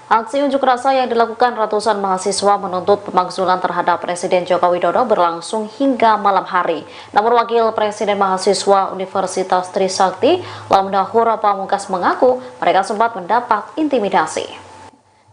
Aksi unjuk rasa yang dilakukan ratusan mahasiswa menuntut pemakzulan terhadap Presiden Joko Widodo berlangsung hingga malam hari. Namun Wakil Presiden Mahasiswa Universitas Trisakti, Lamdahur Pamungkas mengaku mereka sempat mendapat intimidasi.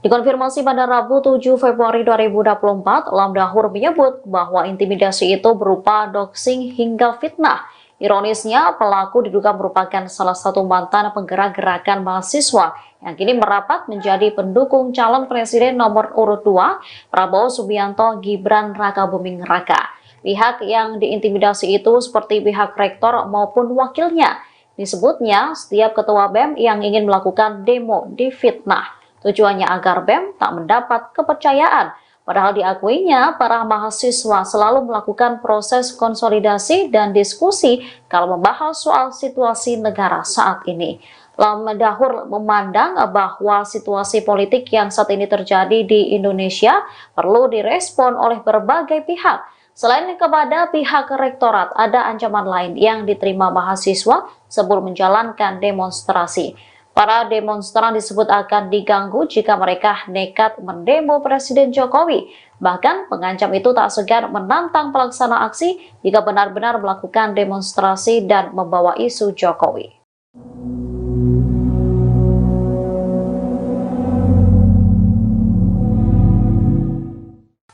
Dikonfirmasi pada Rabu 7 Februari 2024, Lamdahur menyebut bahwa intimidasi itu berupa doxing hingga fitnah. Ironisnya, pelaku diduga merupakan salah satu mantan penggerak gerakan mahasiswa yang kini merapat menjadi pendukung calon presiden nomor urut 2, Prabowo Subianto Gibran Rakabuming Raka. Pihak yang diintimidasi itu seperti pihak rektor maupun wakilnya. Disebutnya, setiap ketua BEM yang ingin melakukan demo difitnah. Tujuannya agar BEM tak mendapat kepercayaan. Padahal diakuinya, para mahasiswa selalu melakukan proses konsolidasi dan diskusi kalau membahas soal situasi negara saat ini. Lamdahur memandang bahwa situasi politik yang saat ini terjadi di Indonesia perlu direspon oleh berbagai pihak. Selain kepada pihak rektorat, ada ancaman lain yang diterima mahasiswa sebelum menjalankan demonstrasi. Para demonstran disebut akan diganggu jika mereka nekat mendemo Presiden Jokowi. Bahkan pengancam itu tak segan menantang pelaksana aksi jika benar-benar melakukan demonstrasi dan membawa isu Jokowi.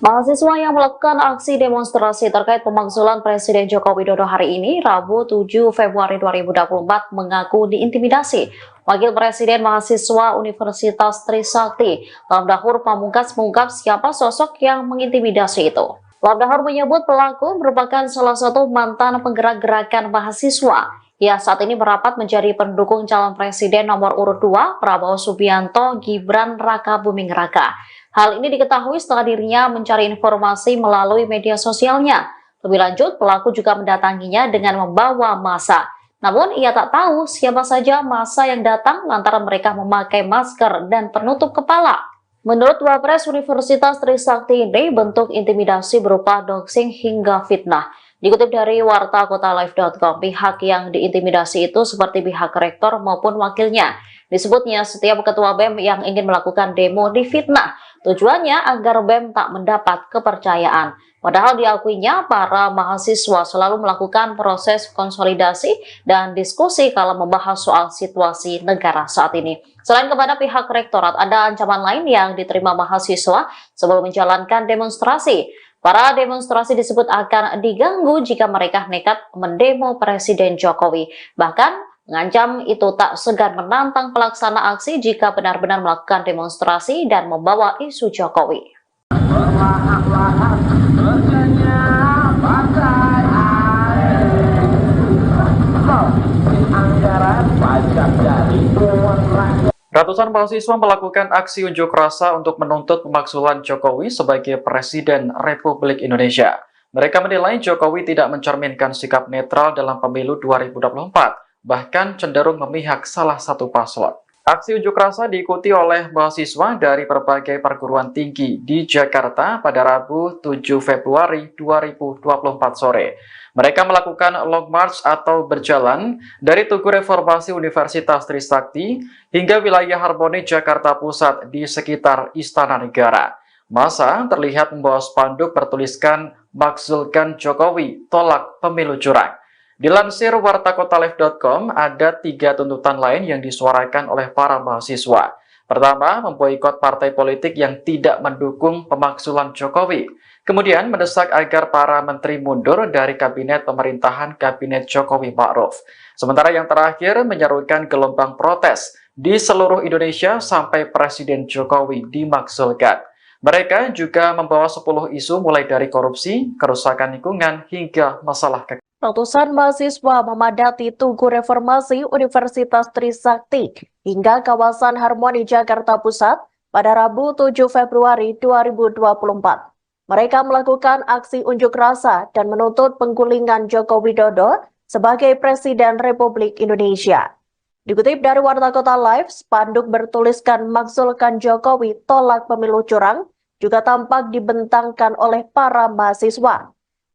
Mahasiswa yang melakukan aksi demonstrasi terkait pemakzulan Presiden Joko Widodo hari ini, Rabu 7 Februari 2024, mengaku diintimidasi. Wakil Presiden Mahasiswa Universitas Trisakti, Lamdahur Pamungkas mengungkap siapa sosok yang mengintimidasi itu. Lamdahur menyebut pelaku merupakan salah satu mantan penggerak gerakan mahasiswa. Ia saat ini merapat menjadi pendukung calon presiden nomor urut 2, Prabowo Subianto Gibran Rakabuming Raka. Hal ini diketahui setelah dirinya mencari informasi melalui media sosialnya. Lebih lanjut, pelaku juga mendatanginya dengan membawa massa. Namun, ia tak tahu siapa saja massa yang datang lantaran mereka memakai masker dan penutup kepala. Menurut Wapres Universitas Trisakti ini, bentuk intimidasi berupa doxing hingga fitnah. Dikutip dari wartakotalive.com, pihak yang diintimidasi itu seperti pihak rektor maupun wakilnya. Disebutnya setiap ketua BEM yang ingin melakukan demo difitnah. Tujuannya agar BEM tak mendapat kepercayaan. Padahal diakuinya para mahasiswa selalu melakukan proses konsolidasi dan diskusi kalau membahas soal situasi negara saat ini. Selain kepada pihak rektorat, ada ancaman lain yang diterima mahasiswa sebelum menjalankan demonstrasi. Para demonstrasi disebut akan diganggu jika mereka nekat mendemo Presiden Jokowi. Bahkan mengancam itu tak segan menantang pelaksana aksi jika benar-benar melakukan demonstrasi dan membawa isu Jokowi. Ratusan mahasiswa melakukan aksi unjuk rasa untuk menuntut pemakzulan Jokowi sebagai Presiden Republik Indonesia. Mereka menilai Jokowi tidak mencerminkan sikap netral dalam pemilu 2024, bahkan cenderung memihak salah satu paslon. Aksi unjuk rasa diikuti oleh mahasiswa dari berbagai perguruan tinggi di Jakarta pada Rabu 7 Februari 2024 sore. Mereka melakukan long march atau berjalan dari Tugu Reformasi Universitas Trisakti hingga wilayah Harmoni Jakarta Pusat di sekitar Istana Negara. Massa terlihat membawa spanduk bertuliskan "Makzulkan Jokowi, tolak pemilu curang". Dilansir wartakotalive.com, ada 3 tuntutan lain yang disuarakan oleh para mahasiswa. Pertama, memboikot partai politik yang tidak mendukung pemakzulan Jokowi. Kemudian mendesak agar para menteri mundur dari kabinet pemerintahan Kabinet Jokowi Ma'ruf. Sementara yang terakhir menyerukan gelombang protes di seluruh Indonesia sampai Presiden Jokowi dimakzulkan. Mereka juga membawa 10 isu mulai dari korupsi, kerusakan lingkungan, hingga masalah kekayaan. Ratusan mahasiswa memadati Tugu Reformasi Universitas Trisakti hingga kawasan Harmoni Jakarta Pusat pada Rabu 7 Februari 2024. Mereka melakukan aksi unjuk rasa dan menuntut penggulingan Joko Widodo sebagai Presiden Republik Indonesia. Dikutip dari Warta Kota Live, spanduk bertuliskan "Makzulkan Jokowi, tolak pemilu curang" juga tampak dibentangkan oleh para mahasiswa.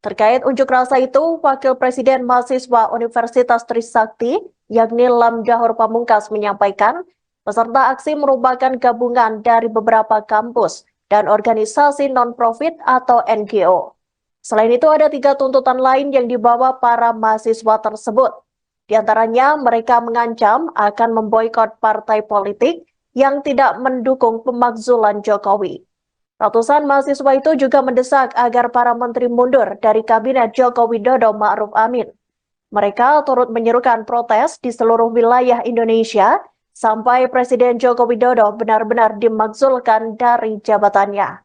Terkait unjuk rasa itu, Wakil Presiden Mahasiswa Universitas Trisakti, yakni Lamdahur Pamungkas menyampaikan, peserta aksi merupakan gabungan dari beberapa kampus dan organisasi non-profit atau NGO. Selain itu, ada 3 tuntutan lain yang dibawa para mahasiswa tersebut. Di antaranya, mereka mengancam akan memboikot partai politik yang tidak mendukung pemakzulan Jokowi. Ratusan mahasiswa itu juga mendesak agar para menteri mundur dari Kabinet Joko Widodo Ma'ruf Amin. Mereka turut menyerukan protes di seluruh wilayah Indonesia sampai Presiden Joko Widodo benar-benar dimakzulkan dari jabatannya.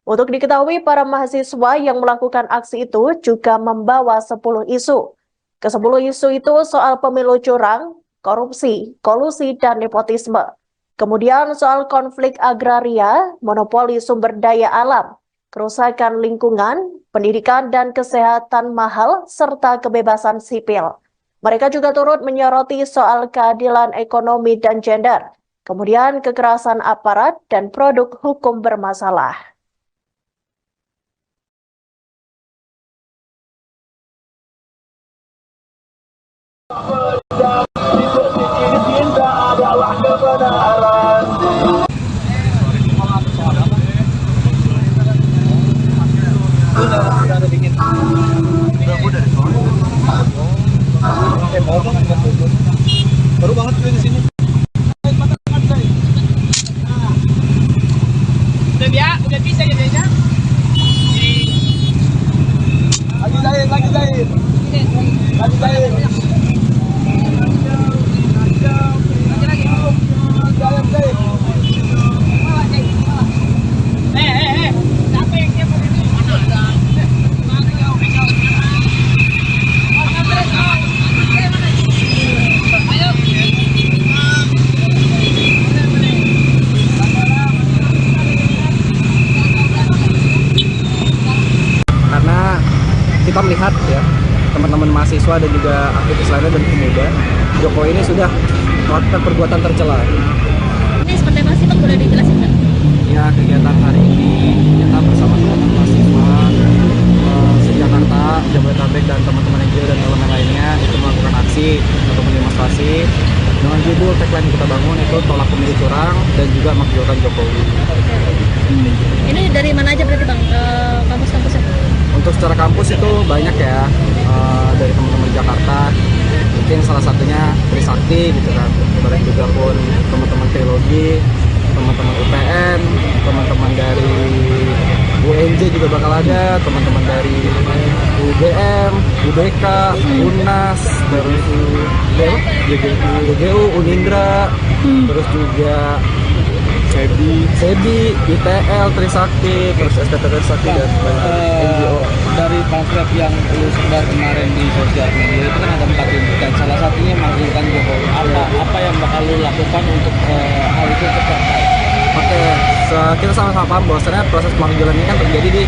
Untuk diketahui, para mahasiswa yang melakukan aksi itu juga membawa 10 isu. Ke-10 isu itu soal pemilu curang, korupsi, kolusi, dan nepotisme. Kemudian soal konflik agraria, monopoli sumber daya alam, kerusakan lingkungan, pendidikan dan kesehatan mahal, serta kebebasan sipil. Mereka juga turut menyoroti soal keadilan ekonomi dan gender, kemudian kekerasan aparat dan produk hukum bermasalah. Baru banget gue di sini. Udah bisa ya kayaknya. Lagi jahit. Lagi jahit. Karena kita melihat ya teman-teman mahasiswa dan juga aktivis lainnya dan pemuda, Jokowi ini sudah melakukan perbuatan tercela. Ini seperti apa sih Bang, boleh dijelasin nggak? Ya, kegiatan hari ini kita bersama teman-teman mahasiswa se-Jakarta, Jabodetabek dan teman-teman NGO dan elemen lainnya itu melakukan aksi atau demonstrasi dengan judul tagline kita bangun itu tolak pemilu curang dan juga makzulkan Jokowi. Ini dari mana aja berarti Bang, kampus-kampusnya? Untuk secara kampus itu banyak ya, dari teman-teman Jakarta, mungkin salah satunya Trisakti gitu kan, kemudian juga pun teman-teman Trilogi, teman-teman UPN, teman-teman dari UNJ juga bakal ada, teman-teman dari UGM, UBK, UNAS, terus UGU, Unindra, terus juga SEBI, ITL, Trisakti, terus STT Trisakti dan NGO. Dari pamflet yang lu sebar kemarin di sosial media itu kan ada 4 tuntutan. Salah satunya makzulkan Jokowi. Apa yang bakal lu lakukan untuk hal itu tercapai? Oke, kita sama-sama paham bahwasannya proses pemakzulan ini kan terjadi di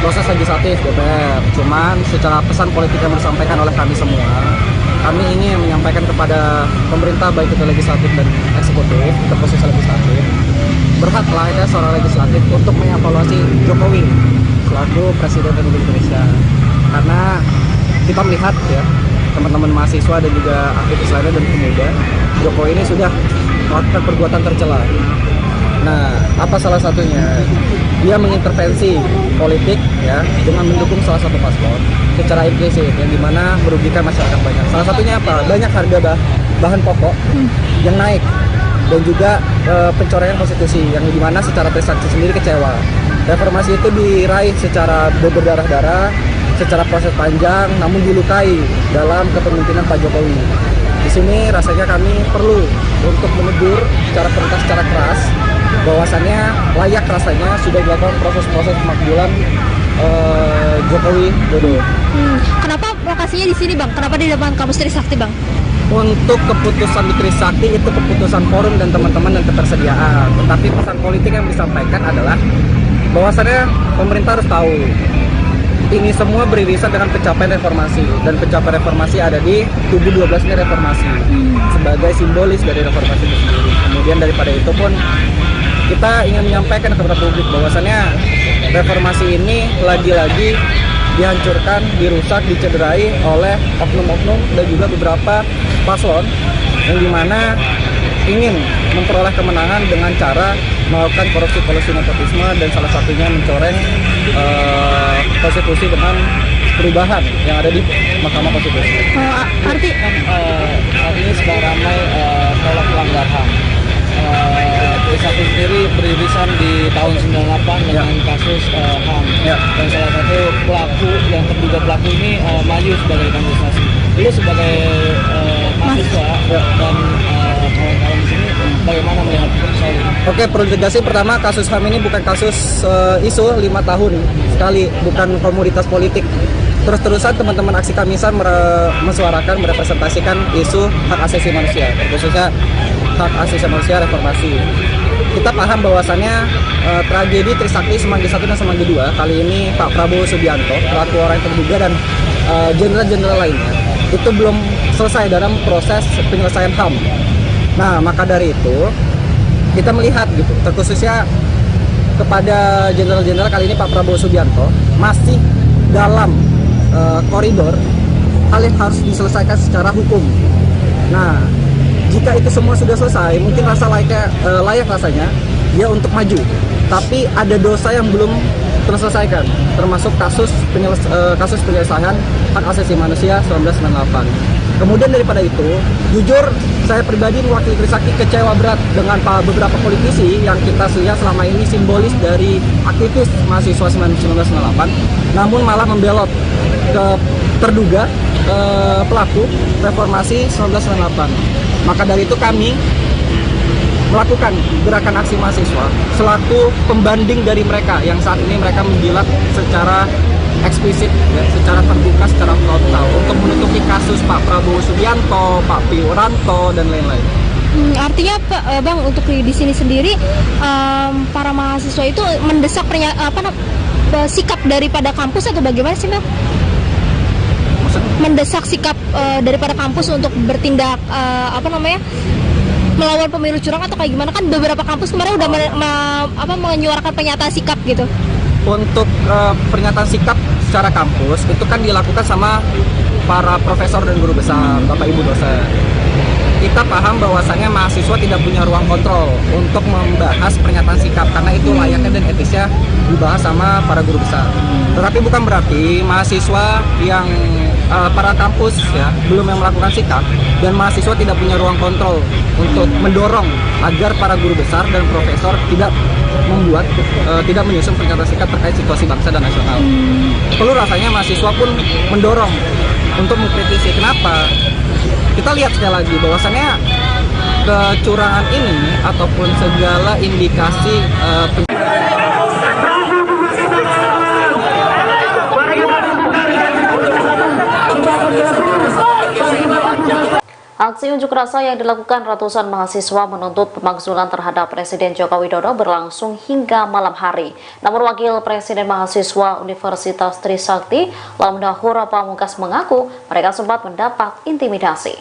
proses legislatif DPR. Cuman secara pesan politik yang disampaikan oleh kami semua, kami ingin menyampaikan kepada pemerintah baik itu legislatif dan eksekutif, ke proses legislatif, berhaklah ya seorang legislatif untuk mengevaluasi Jokowi selaku Presiden Republik Indonesia. Karena kita melihat ya teman-teman mahasiswa dan juga aktivis lainnya dan pemuda, Jokowi ini sudah melakukan perbuatan tercela. Nah, apa salah satunya? Dia mengintervensi politik ya dengan mendukung salah satu paslon secara implisit yang dimana merugikan masyarakat banyak. Salah satunya apa? Banyak harga bahan pokok yang naik dan juga pencoretan konstitusi yang dimana secara Trisakti sendiri kecewa. Reformasi itu diraih secara berdarah-darah, secara proses panjang, namun dilukai dalam kepemimpinan Pak Jokowi. Di sini rasanya kami perlu untuk menegur secara perintah secara keras bahwasannya layak rasanya sudah dilakukan proses-proses pemakzulan Jokowi Dodo. Kenapa lokasinya di sini Bang? Kenapa di depan kampus Trisakti Bang? Untuk keputusan di Trisakti itu keputusan forum dan teman-teman dan ketersediaan. Tetapi pesan politik yang disampaikan adalah bahwasannya pemerintah harus tahu ini semua beririsan dengan pencapaian reformasi, dan pencapaian reformasi ada di tubuh 12 ini reformasi sebagai simbolis dari reformasi itu sendiri. Kemudian daripada itu pun kita ingin menyampaikan kepada publik bahwasannya reformasi ini lagi-lagi dihancurkan, dirusak, dicederai oleh oknum-oknum dan juga beberapa paslon yang dimana ingin memperoleh kemenangan dengan cara melakukan korupsi nepotisme dan salah satunya mencoreng konstitusi dengan perubahan yang ada di Mahkamah Konstitusi. Arti Artinya sedang ramai tolak pelanggar HAM. Trisakti sendiri beririsan di tahun 98 dengan kasus HAM. Dan salah satu pelaku yang terduga pelaku ini maju sebagai kandidasi. Lu sebagai mahasiswa dan kawan-kawan di sini bagaimana melihat soal ini? Oke, perlu tegaskan pertama kasus HAM ini bukan kasus isu 5 tahun sekali, bukan komoditas politik. Terus-terusan teman-teman aksi Kamisan mesuarakan, merepresentasikan isu hak asasi manusia, khususnya hak asasi manusia reformasi. Kita paham bahwasannya tragedi Trisakti Semanggi 1 dan Semanggi 2 kali ini Pak Prabowo Subianto, pelaku orang yang terduga dan jenderal-jenderal lainnya itu belum selesai dalam proses penyelesaian HAM. Nah, maka dari itu kita melihat gitu, terkhususnya kepada jenderal-jenderal kali ini Pak Prabowo Subianto masih dalam koridor hal yang harus diselesaikan secara hukum. Nah, jika itu semua sudah selesai, mungkin layak rasanya dia untuk maju. Tapi ada dosa yang belum terselesaikan, termasuk kasus penyelesaian hak asasi manusia 1998. Kemudian daripada itu, jujur saya pribadi mewakili Trisakti kecewa berat dengan beberapa politisi yang kita lihat selama ini simbolis dari aktivis mahasiswa 1998, namun malah membelot ke terduga pelaku reformasi 1998. Maka dari itu kami melakukan gerakan aksi mahasiswa selaku pembanding dari mereka yang saat ini mereka menjilat secara eksplisit, ya, secara terbuka, secara frontal untuk menutupi kasus Pak Prabowo Subianto, Pak Wiranto dan lain-lain. Artinya Bang, untuk di sini sendiri para mahasiswa itu mendesak sikap daripada kampus atau bagaimana sih Bang? Mendesak sikap daripada kampus untuk bertindak melawan pemilu curang atau kayak gimana? Kan beberapa kampus kemarin udah menyuarakan pernyataan sikap gitu. Untuk pernyataan sikap secara kampus itu kan dilakukan sama para profesor dan guru besar, Bapak Ibu dosen. Kita paham bahwasannya mahasiswa tidak punya ruang kontrol untuk membahas pernyataan sikap karena itu layaknya dan etisnya dibahas sama para guru besar. Tetapi bukan berarti mahasiswa yang para kampus ya belum yang melakukan sikap dan mahasiswa tidak punya ruang kontrol untuk mendorong agar para guru besar dan profesor tidak menyusun pernyataan sikap terkait situasi bangsa dan nasional. Perlu rasanya mahasiswa pun mendorong untuk mengkritisi. Kenapa? Kita lihat sekali lagi bahwasannya kecurangan ini ataupun segala indikasi Aksi unjuk rasa yang dilakukan ratusan mahasiswa menuntut pemakzulan terhadap Presiden Joko Widodo berlangsung hingga malam hari. Namun Wakil Presiden Mahasiswa Universitas Trisakti, Lamdahur Pamungkas mengaku mereka sempat mendapat intimidasi.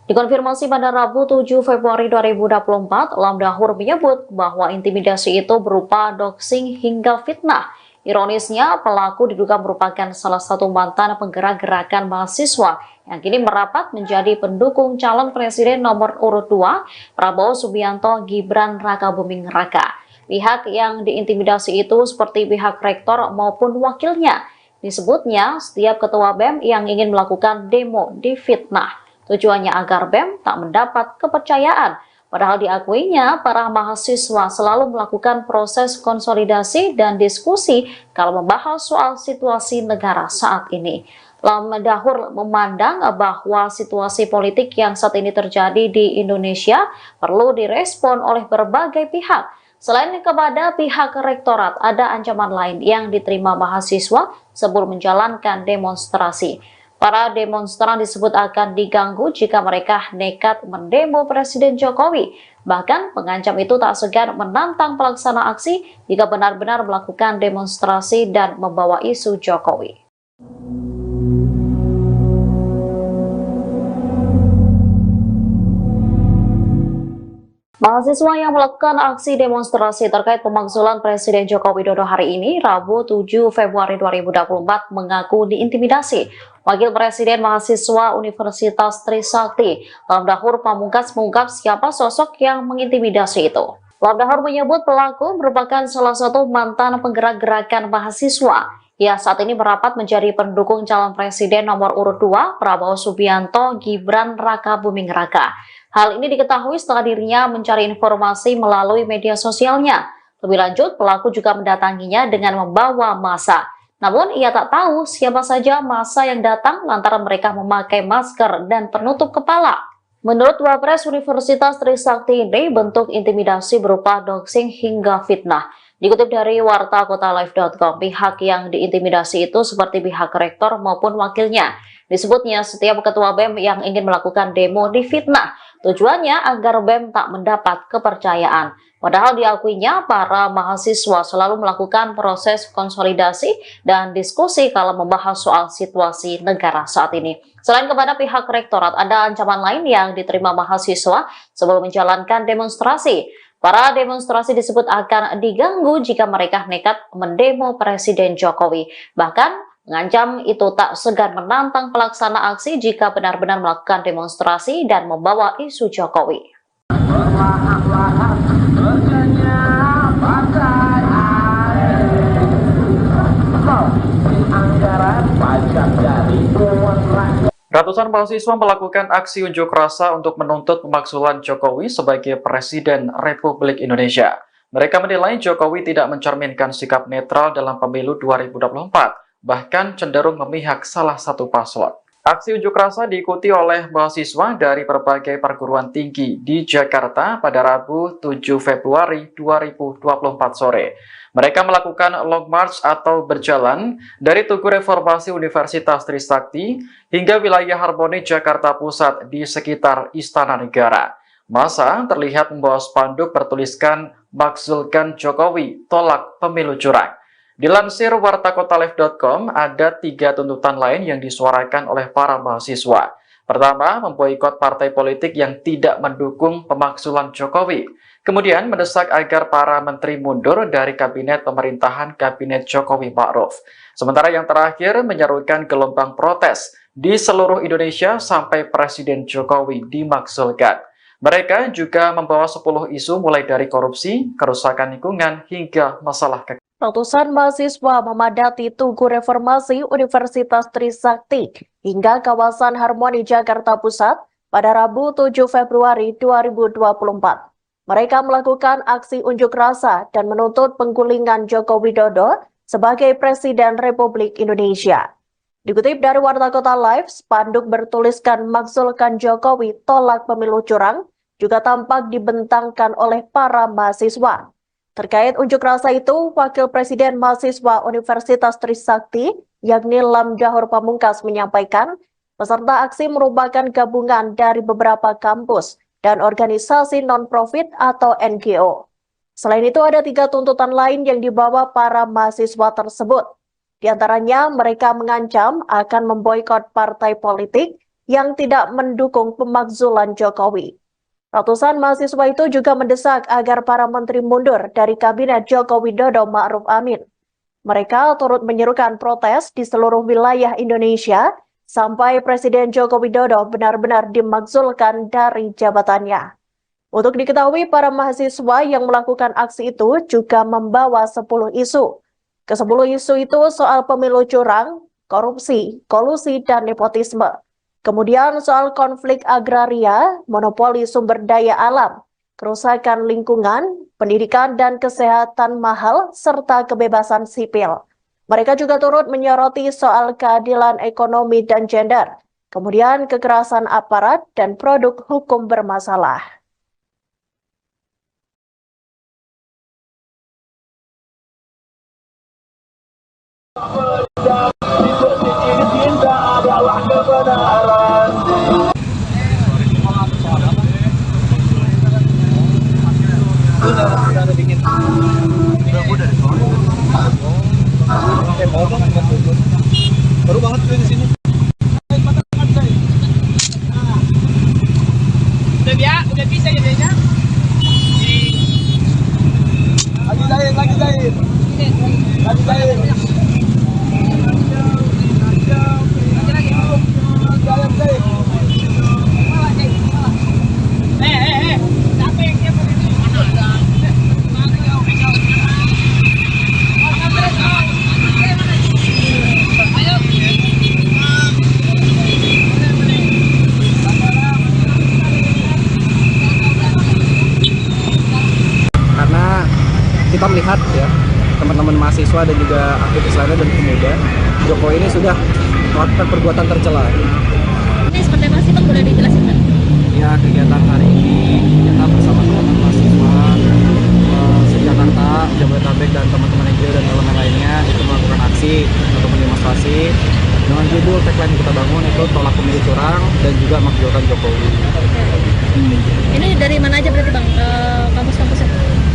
Dikonfirmasi pada Rabu 7 Februari 2024, Lamdahur menyebut bahwa intimidasi itu berupa doxing hingga fitnah. Ironisnya, pelaku diduga merupakan salah satu mantan penggerak gerakan mahasiswa yang kini merapat menjadi pendukung calon presiden nomor urut 2, Prabowo Subianto Gibran Rakabuming Raka. Pihak yang diintimidasi itu seperti pihak rektor maupun wakilnya. Disebutnya, setiap ketua BEM yang ingin melakukan demo difitnah. Tujuannya agar BEM tak mendapat kepercayaan. Padahal diakuinya, para mahasiswa selalu melakukan proses konsolidasi dan diskusi kalau membahas soal situasi negara saat ini. Lamdahur memandang bahwa situasi politik yang saat ini terjadi di Indonesia perlu direspon oleh berbagai pihak. Selain kepada pihak rektorat, ada ancaman lain yang diterima mahasiswa sebelum menjalankan demonstrasi. Para demonstran disebut akan diganggu jika mereka nekat mendemo Presiden Jokowi. Bahkan pengancam itu tak segan menantang pelaksana aksi jika benar-benar melakukan demonstrasi dan membawa isu Jokowi. Mahasiswa yang melakukan aksi demonstrasi terkait pemakzulan Presiden Joko Widodo hari ini, Rabu 7 Februari 2024, mengaku diintimidasi. Wakil Presiden Mahasiswa Universitas Trisakti, Lamdahur Pamungkas, mengungkap siapa sosok yang mengintimidasi itu. Lamdahur menyebut pelaku merupakan salah satu mantan penggerak gerakan mahasiswa. Ia saat ini merapat menjadi pendukung calon presiden nomor urut 2, Prabowo Subianto Gibran Rakabuming Raka. Hal ini diketahui setelah dirinya mencari informasi melalui media sosialnya. Lebih lanjut, pelaku juga mendatanginya dengan membawa massa. Namun, ia tak tahu siapa saja massa yang datang lantaran mereka memakai masker dan penutup kepala. Menurut Wapres Universitas Trisakti ini, bentuk intimidasi berupa doxing hingga fitnah. Dikutip dari wartakotalive.com, pihak yang diintimidasi itu seperti pihak rektor maupun wakilnya. Disebutnya setiap ketua BEM yang ingin melakukan demo difitnah. Tujuannya agar BEM tak mendapat kepercayaan. Padahal diakuinya para mahasiswa selalu melakukan proses konsolidasi dan diskusi kalau membahas soal situasi negara saat ini. Selain kepada pihak rektorat, ada ancaman lain yang diterima mahasiswa sebelum menjalankan demonstrasi. Para demonstrasi disebut akan diganggu jika mereka nekat mendemo Presiden Jokowi. Bahkan mengancam itu tak segan menantang pelaksana aksi jika benar-benar melakukan demonstrasi dan membawa isu Jokowi. Ratusan mahasiswa melakukan aksi unjuk rasa untuk menuntut pemakzulan Jokowi sebagai Presiden Republik Indonesia. Mereka menilai Jokowi tidak mencerminkan sikap netral dalam pemilu 2024, bahkan cenderung memihak salah satu paslon. Aksi unjuk rasa diikuti oleh mahasiswa dari berbagai perguruan tinggi di Jakarta pada Rabu 7 Februari 2024 sore. Mereka melakukan long march atau berjalan dari Tugu Reformasi Universitas Trisakti hingga wilayah Harmoni Jakarta Pusat di sekitar Istana Negara. Massa terlihat membawa spanduk bertuliskan "Makzulkan Jokowi, tolak pemilu curang". Dilansir wartakotalive.com, ada 3 tuntutan lain yang disuarakan oleh para mahasiswa. Pertama, memboikot partai politik yang tidak mendukung pemakzulan Jokowi. Kemudian mendesak agar para menteri mundur dari kabinet pemerintahan Kabinet Jokowi Ma'ruf. Sementara yang terakhir menyerukan gelombang protes di seluruh Indonesia sampai Presiden Jokowi dimakzulkan. Mereka juga membawa 10 isu mulai dari korupsi, kerusakan lingkungan, hingga masalah kekayaan. Ratusan mahasiswa memadati Tugu Reformasi Universitas Trisakti hingga kawasan Harmoni Jakarta Pusat pada Rabu 7 Februari 2024. Mereka melakukan aksi unjuk rasa dan menuntut penggulingan Joko Widodo sebagai Presiden Republik Indonesia. Dikutip dari Warta Kota Live, spanduk bertuliskan "Makzulkan Jokowi, tolak pemilu curang" juga tampak dibentangkan oleh para mahasiswa. Terkait unjuk rasa itu, Wakil Presiden Mahasiswa Universitas Trisakti, yakni Lamdahur Pamungkas, menyampaikan peserta aksi merupakan gabungan dari beberapa kampus dan organisasi non-profit atau NGO. Selain itu, ada 3 tuntutan lain yang dibawa para mahasiswa tersebut. Di antaranya, mereka mengancam akan memboikot partai politik yang tidak mendukung pemakzulan Jokowi. Ratusan mahasiswa itu juga mendesak agar para menteri mundur dari Kabinet Joko Widodo Ma'ruf Amin. Mereka turut menyerukan protes di seluruh wilayah Indonesia sampai Presiden Joko Widodo benar-benar dimakzulkan dari jabatannya. Untuk diketahui, para mahasiswa yang melakukan aksi itu juga membawa 10 isu. Ke-10 isu itu soal pemilu curang, korupsi, kolusi, dan nepotisme. Kemudian soal konflik agraria, monopoli sumber daya alam, kerusakan lingkungan, pendidikan dan kesehatan mahal, serta kebebasan sipil. Mereka juga turut menyoroti soal keadilan ekonomi dan gender, kemudian kekerasan aparat dan produk hukum bermasalah. Baru banget di sini. Udah bisa jadinya. mahasiswa dan juga aktivis lainnya dan pemuda, Jokowi ini sudah melakukan perbuatan tercela. Ini seperti apa sih Bang, boleh dijelasin Bang? Ya, kegiatan hari ini kita bersama teman-teman mahasiswa se-Jakarta, Jabodetabek dan teman-teman NGO dan elemen lainnya itu melakukan aksi atau demonstrasi dengan judul tagline kita bangun itu tolak pemilu curang dan juga makzulkan Jokowi. Ini dari mana aja berarti Bang, kampus-kampusnya?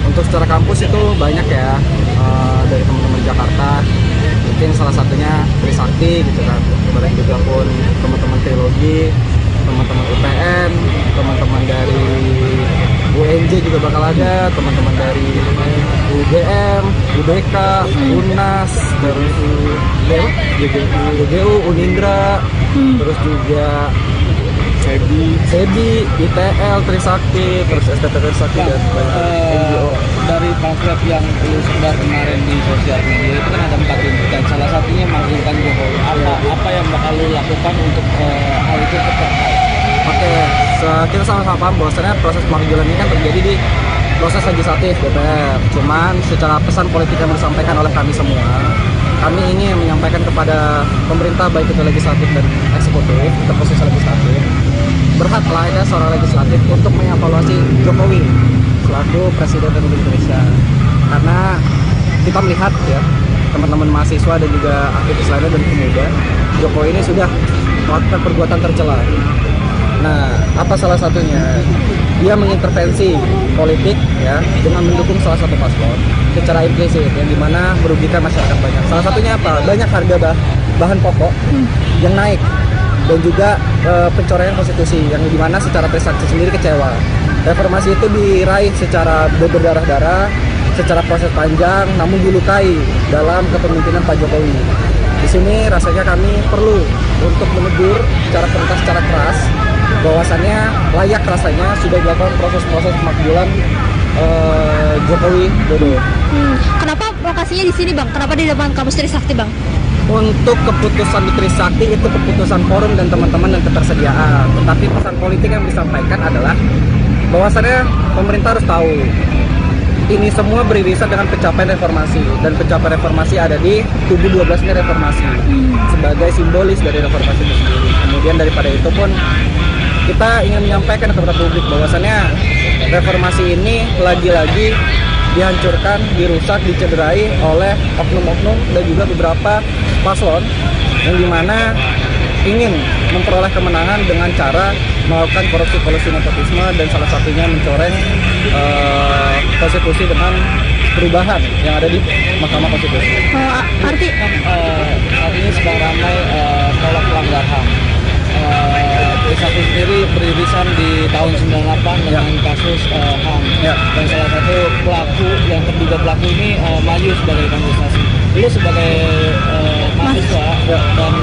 Untuk secara kampus itu banyak ya, dari teman-teman Jakarta, mungkin salah satunya Trisakti gitu kan, kemudian juga pun teman-teman Trilogi, teman-teman UPN, teman-teman dari UNJ juga bakal ada, teman-teman dari UGM, UDK, UNAS, terus UGU, Unindra, terus juga SEBI, ITL, Trisakti, terus STT Trisakti dan NGO. Dari pamflet yang lu sebar kemarin di sosial media itu kan ada 4 tuntutan, salah satunya makzulkan Jokowi. Apa yang bakal lu lakukan untuk hal itu tercapai? Oke, kita sama-sama paham bahwasannya proses pemakzulan ini kan terjadi di proses legislatif DPR. Cuman secara pesan politik yang disampaikan oleh kami semua, kami ingin menyampaikan kepada pemerintah baik itu legislatif dan eksekutif, terkhusus legislatif, berhaklah ya seorang legislatif untuk mengevaluasi Jokowi selaku Presiden Republik Indonesia. Karena kita melihat ya, teman-teman mahasiswa dan juga aktivis lainnya dan pemuda, Jokowi ini sudah melakukan perbuatan tercela. Nah, apa salah satunya? Dia mengintervensi politik ya dengan mendukung salah satu paslon secara implisit yang dimana merugikan masyarakat banyak. Salah satunya apa? Banyak harga bahan pokok yang naik dan juga pencoraian konstitusi yang dimana secara Trisakti sendiri kecewa. Reformasi itu diraih secara berdarah-darah, secara proses panjang, namun dilukai dalam kepemimpinan Pak Jokowi. Di sini rasanya kami perlu untuk menegur secara perintah secara keras bahwasannya layak rasanya sudah dilakukan proses-proses pemakzulan Jokowi Dodo. Kenapa lokasinya di sini Bang? Kenapa di depan kampus Trisakti Bang? Untuk keputusan di Trisakti itu keputusan forum dan teman-teman dan ketersediaan. Tetapi pesan politik yang disampaikan adalah bahwasannya pemerintah harus tahu ini semua beririsan dengan pencapaian reformasi, dan pencapaian reformasi ada di tubuh 12-nya reformasi sebagai simbolis dari reformasi itu sendiri. Kemudian daripada itu pun kita ingin menyampaikan kepada publik bahwasannya reformasi ini lagi-lagi dihancurkan, dirusak, dicederai oleh oknum-oknum dan juga beberapa paslon yang dimana ingin memperoleh kemenangan dengan cara melakukan korupsi nepotisme dan salah satunya mencoreng konstitusi dengan perubahan yang ada di Mahkamah Konstitusi. Artinya sedang ramai tolak pelanggar HAM. Trisakti sendiri beririsan di tahun 98 dengan kasus HAM, dan salah satu pelaku yang terduga pelaku ini maju sebagai kandidasi. Lu sebagai mahasiswa dan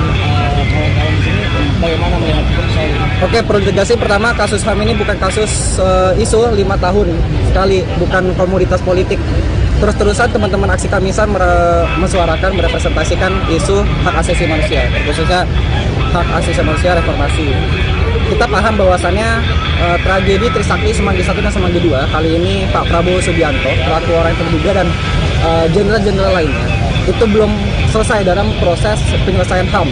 kawan-kawan di sini bagaimana melihat soal ini? Oke, perlu tegasih pertama kasus HAM ini bukan kasus isu 5 tahun sekali, bukan komoditas politik. Terus-terusan teman-teman aksi Kamisan mesuarakan, merepresentasikan isu hak asasi manusia, khususnya hak asasi manusia reformasi. Kita paham bahwasannya tragedi Trisakti Semanggi 1 dan Semanggi 2 kali ini Pak Prabowo Subianto, pelaku orang yang terduga dan jenderal-jenderal lainnya itu belum selesai dalam proses penyelesaian HAM.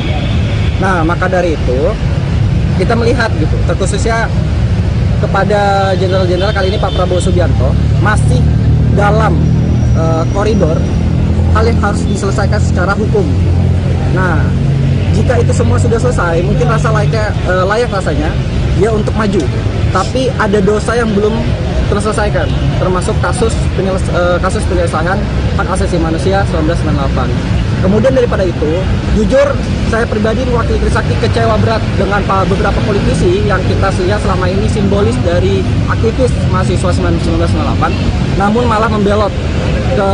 Nah, maka dari itu kita melihat gitu, terkhususnya kepada jenderal-jenderal kali ini Pak Prabowo Subianto masih dalam koridor hal yang harus diselesaikan secara hukum. Nah, jika itu semua sudah selesai, mungkin layak rasanya dia untuk maju. Tapi ada dosa yang belum terselesaikan, termasuk kasus penyelesaian hak asasi manusia 1998. Kemudian daripada itu, jujur saya pribadi mewakili Trisakti kecewa berat dengan beberapa politisi yang kita lihat selama ini simbolis dari aktivis mahasiswa 1998, namun malah membelot ke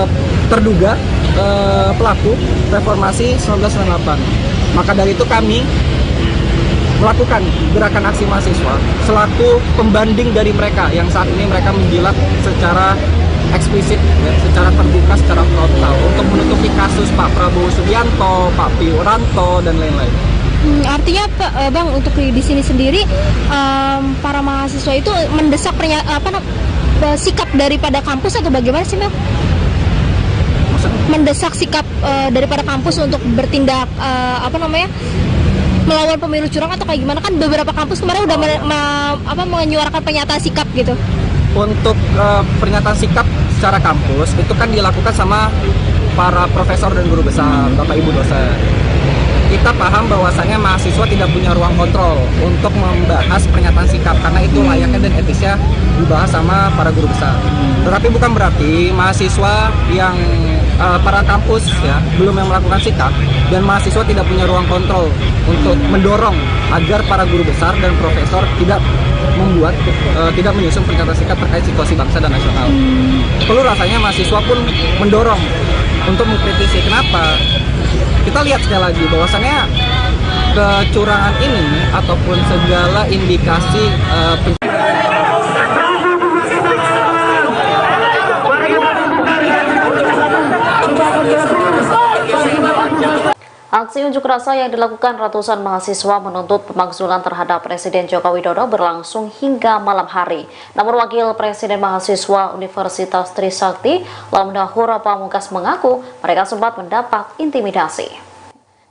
terduga pelaku reformasi 1998. Maka dari itu kami melakukan gerakan aksi mahasiswa selaku pembanding dari mereka yang saat ini mereka menjilat secara eksplisit, ya, secara terbuka, secara frontal untuk menutupi kasus Pak Prabowo Subianto, Pak Wiranto dan lain-lain. Artinya Bang, untuk di sini sendiri para mahasiswa itu mendesak sikap daripada kampus atau bagaimana sih Bang? Maksudnya? mendesak sikap daripada kampus untuk bertindak melawan pemilu curang atau kayak gimana? Kan beberapa kampus kemarin udah menyuarakan pernyataan sikap gitu. Untuk pernyataan sikap secara kampus itu kan dilakukan sama para profesor dan guru besar, Bapak Ibu dosen. Kita paham bahwasannya mahasiswa tidak punya ruang kontrol untuk membahas pernyataan sikap karena itu layaknya dan etisnya dibahas sama para guru besar. Tetapi bukan berarti mahasiswa yang para kampus ya belum yang melakukan sikap dan mahasiswa tidak punya ruang kontrol untuk mendorong agar para guru besar dan profesor tidak menyusun pernyataan sikap terkait situasi bangsa dan nasional. Perlu rasanya mahasiswa pun mendorong untuk mengkritisi. Kenapa? Kita lihat sekali lagi bahwasannya kecurangan ini ataupun segala indikasi Aksi unjuk rasa yang dilakukan ratusan mahasiswa menuntut pemakzulan terhadap Presiden Joko Widodo berlangsung hingga malam hari. Namun Wakil Presiden Mahasiswa Universitas Trisakti, Lamdahur Pamungkas mengaku mereka sempat mendapat intimidasi.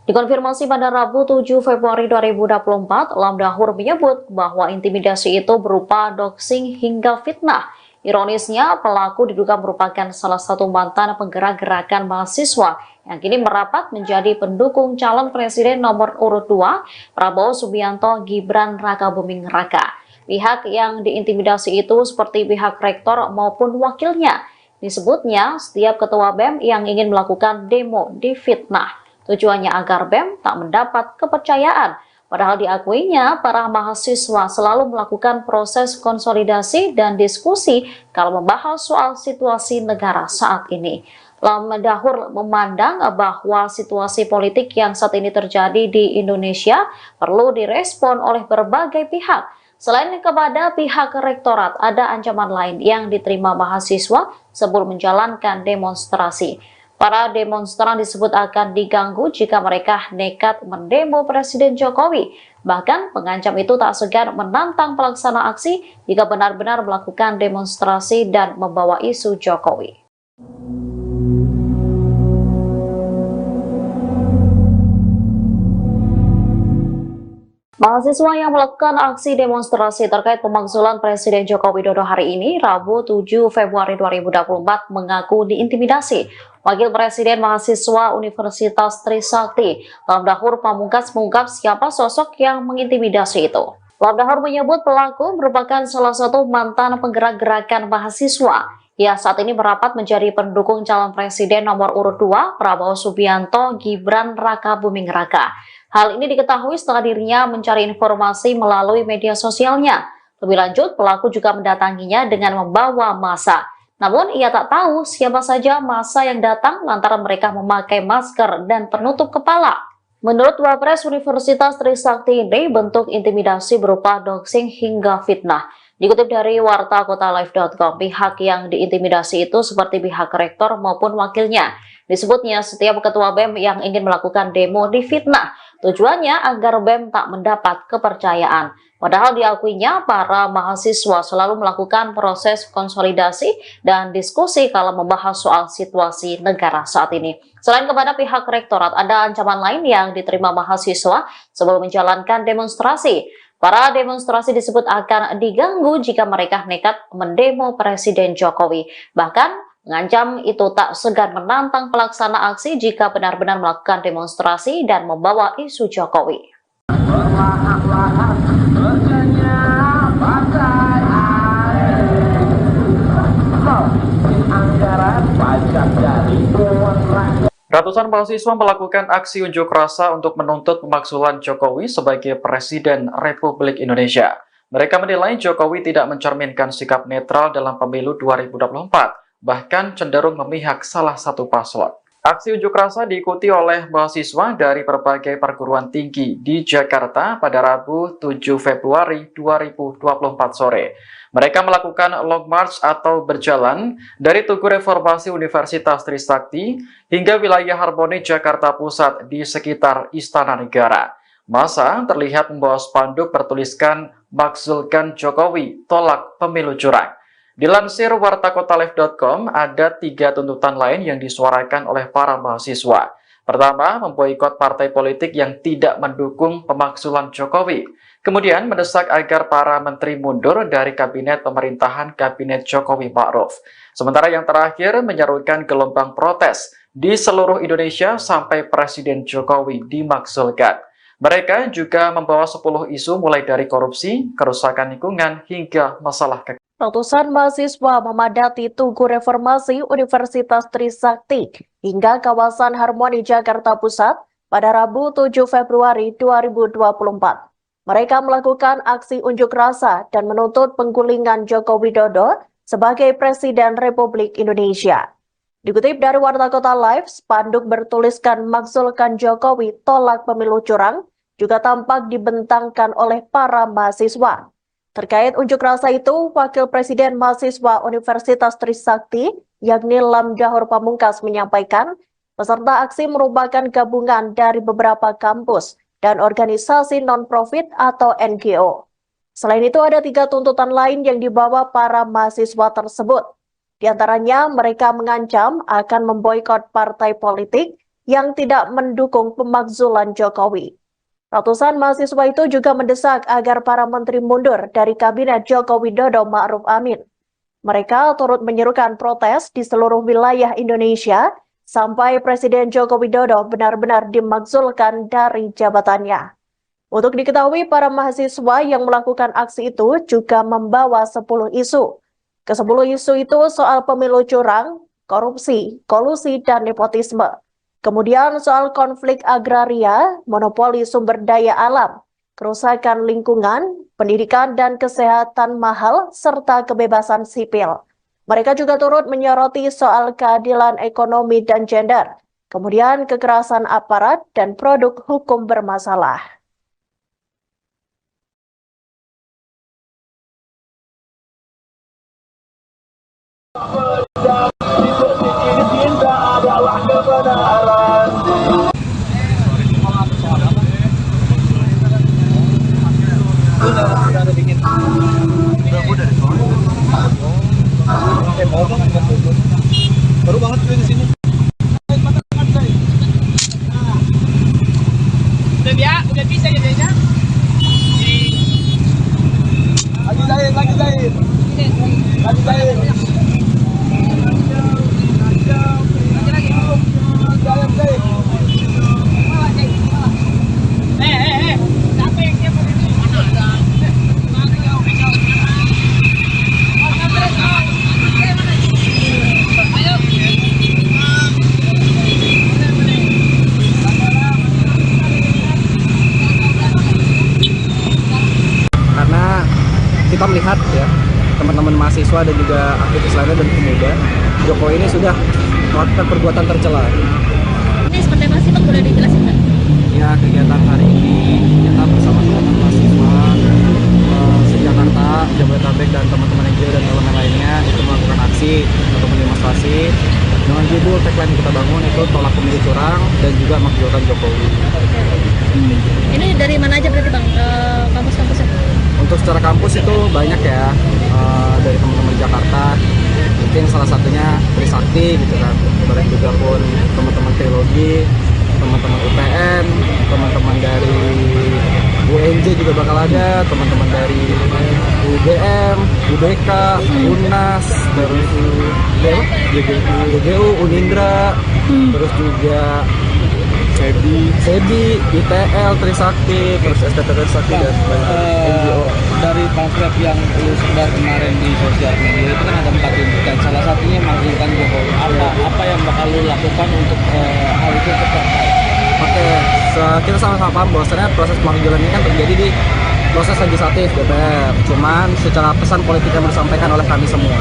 Dikonfirmasi pada Rabu 7 Februari 2024, Lamdahur menyebut bahwa intimidasi itu berupa doxing hingga fitnah. Ironisnya, pelaku diduga merupakan salah satu mantan penggerak gerakan mahasiswa yang kini merapat menjadi pendukung calon presiden nomor urut 2, Prabowo Subianto Gibran Rakabuming Raka. Pihak yang diintimidasi itu seperti pihak rektor maupun wakilnya. Disebutnya, setiap ketua BEM yang ingin melakukan demo difitnah. Tujuannya agar BEM tak mendapat kepercayaan. Padahal diakuinya, para mahasiswa selalu melakukan proses konsolidasi dan diskusi kalau membahas soal situasi negara saat ini. Lamdahur memandang bahwa situasi politik yang saat ini terjadi di Indonesia perlu direspon oleh berbagai pihak. Selain kepada pihak rektorat, ada ancaman lain yang diterima mahasiswa sebelum menjalankan demonstrasi. Para demonstran disebut akan diganggu jika mereka nekat mendemo Presiden Jokowi. Bahkan pengancam itu tak segan menantang pelaksana aksi jika benar-benar melakukan demonstrasi dan membawa isu Jokowi. Mahasiswa yang melakukan aksi demonstrasi terkait pemakzulan Presiden Joko Widodo hari ini, Rabu 7 Februari 2024, mengaku diintimidasi. Wakil Presiden Mahasiswa Universitas Trisakti, Lamdahur Pamungkas mengungkap siapa sosok yang mengintimidasi itu. Lamdahur menyebut pelaku merupakan salah satu mantan penggerak gerakan mahasiswa. Ia saat ini merapat menjadi pendukung calon presiden nomor urut 2, Prabowo Subianto Gibran Rakabuming Raka. Hal ini diketahui setelah dirinya mencari informasi melalui media sosialnya. Lebih lanjut, pelaku juga mendatanginya dengan membawa massa. Namun, ia tak tahu siapa saja massa yang datang lantaran mereka memakai masker dan penutup kepala. Menurut Wapres Universitas Trisakti ini, bentuk intimidasi berupa doxing hingga fitnah. Dikutip dari wartakotalive.com, pihak yang diintimidasi itu seperti pihak rektor maupun wakilnya. Disebutnya setiap ketua BEM yang ingin melakukan demo difitnah. Tujuannya agar BEM tak mendapat kepercayaan. Padahal diakuinya para mahasiswa selalu melakukan proses konsolidasi dan diskusi kalau membahas soal situasi negara saat ini. Selain kepada pihak rektorat, ada ancaman lain yang diterima mahasiswa sebelum menjalankan demonstrasi. Para demonstrasi disebut akan diganggu jika mereka nekat mendemo Presiden Jokowi. Bahkan mengancam itu tak segan menantang pelaksana aksi jika benar-benar melakukan demonstrasi dan membawa isu Jokowi. Ratusan mahasiswa melakukan aksi unjuk rasa untuk menuntut pemakzulan Jokowi sebagai Presiden Republik Indonesia. Mereka menilai Jokowi tidak mencerminkan sikap netral dalam pemilu 2024. Bahkan cenderung memihak salah satu paslon. Aksi unjuk rasa diikuti oleh mahasiswa dari berbagai perguruan tinggi di Jakarta pada Rabu 7 Februari 2024 sore. Mereka melakukan long march atau berjalan dari Tugu Reformasi Universitas Trisakti hingga wilayah Harmoni Jakarta Pusat di sekitar Istana Negara. Massa terlihat membawa spanduk bertuliskan "Makzulkan Jokowi, tolak pemilu curang". Dilansir wartakotalive.com, ada 3 tuntutan lain yang disuarakan oleh para mahasiswa. Pertama, memboikot partai politik yang tidak mendukung pemakzulan Jokowi. Kemudian, mendesak agar para menteri mundur dari kabinet pemerintahan Kabinet Jokowi Ma'ruf. Sementara yang terakhir, menyerukan gelombang protes di seluruh Indonesia sampai Presiden Jokowi dimakzulkan. Mereka juga membawa 10 isu mulai dari korupsi, kerusakan lingkungan, hingga masalah kekayaan. Ratusan mahasiswa memadati Tugu Reformasi Universitas Trisakti hingga kawasan Harmoni Jakarta Pusat pada Rabu 7 Februari 2024. Mereka melakukan aksi unjuk rasa dan menuntut penggulingan Joko Widodo sebagai Presiden Republik Indonesia. Dikutip dari Warta Kota Live, spanduk bertuliskan "Makzulkan Jokowi, tolak pemilu curang" juga tampak dibentangkan oleh para mahasiswa. Terkait unjuk rasa itu, Wakil Presiden Mahasiswa Universitas Trisakti, yakni Lam Dahor Pamungkas, menyampaikan peserta aksi merupakan gabungan dari beberapa kampus dan organisasi non-profit atau NGO. Selain itu, ada 3 tuntutan lain yang dibawa para mahasiswa tersebut. Di antaranya, mereka mengancam akan memboikot partai politik yang tidak mendukung pemakzulan Jokowi. Ratusan mahasiswa itu juga mendesak agar para menteri mundur dari Kabinet Joko Widodo Ma'ruf Amin. Mereka turut menyerukan protes di seluruh wilayah Indonesia sampai Presiden Joko Widodo benar-benar dimakzulkan dari jabatannya. Untuk diketahui, para mahasiswa yang melakukan aksi itu juga membawa 10 isu. Ke-10 isu itu soal pemilu curang, korupsi, kolusi, dan nepotisme. Kemudian soal konflik agraria, monopoli sumber daya alam, kerusakan lingkungan, pendidikan dan kesehatan mahal, serta kebebasan sipil. Mereka juga turut menyoroti soal keadilan ekonomi dan gender, kemudian kekerasan aparat dan produk hukum bermasalah. Baru banget di sini. Udah bisa ya Desa? Lagi jahit. Lagi jahit. Siapa yang siapa ini? Karena kita melihat ya, teman-teman mahasiswa dan juga aktivis lainnya dan pemuda, Jokowi ini sudah melakukan perbuatan tercela. Ini seperti apa sih Bang, boleh dijelasin nggak? Ya, kegiatan hari ini kita bersama teman-teman mahasiswa se-Jakarta, Jabodetabek, dan teman-teman NGO dan elemen lainnya itu melakukan aksi atau demonstrasi dengan judul tagline yang kita bangun itu "Tolak Pemilu Curang" dan juga "Makzulkan Jokowi". Ini dari mana aja berarti Bang, kampus-kampusnya? Untuk secara kampus itu banyak ya, dari teman-teman Jakarta, mungkin salah satunya Trisakti gitu kan, bareng juga pun teman-teman teologi, teman-teman UPN, teman-teman dari UNJ juga bakal ada, teman-teman dari UGM, UBK, UNAS, terus UGU, Unindra, terus juga SEBI, ITL, Trisakti, terus STT Trisakti, dan NGO. Dari pamflet yang lu sebar kemarin di sosial media itu kan ada 4 tuntutan, salah satunya Makzulkan Jokowi. Apa yang bakal lu lakukan untuk hal itu tercapai? Oke, kita sama-sama paham bahwasannya proses pemakzulan ini kan terjadi di proses legislatif DPR. Cuman secara pesan politik yang disampaikan oleh kami semua,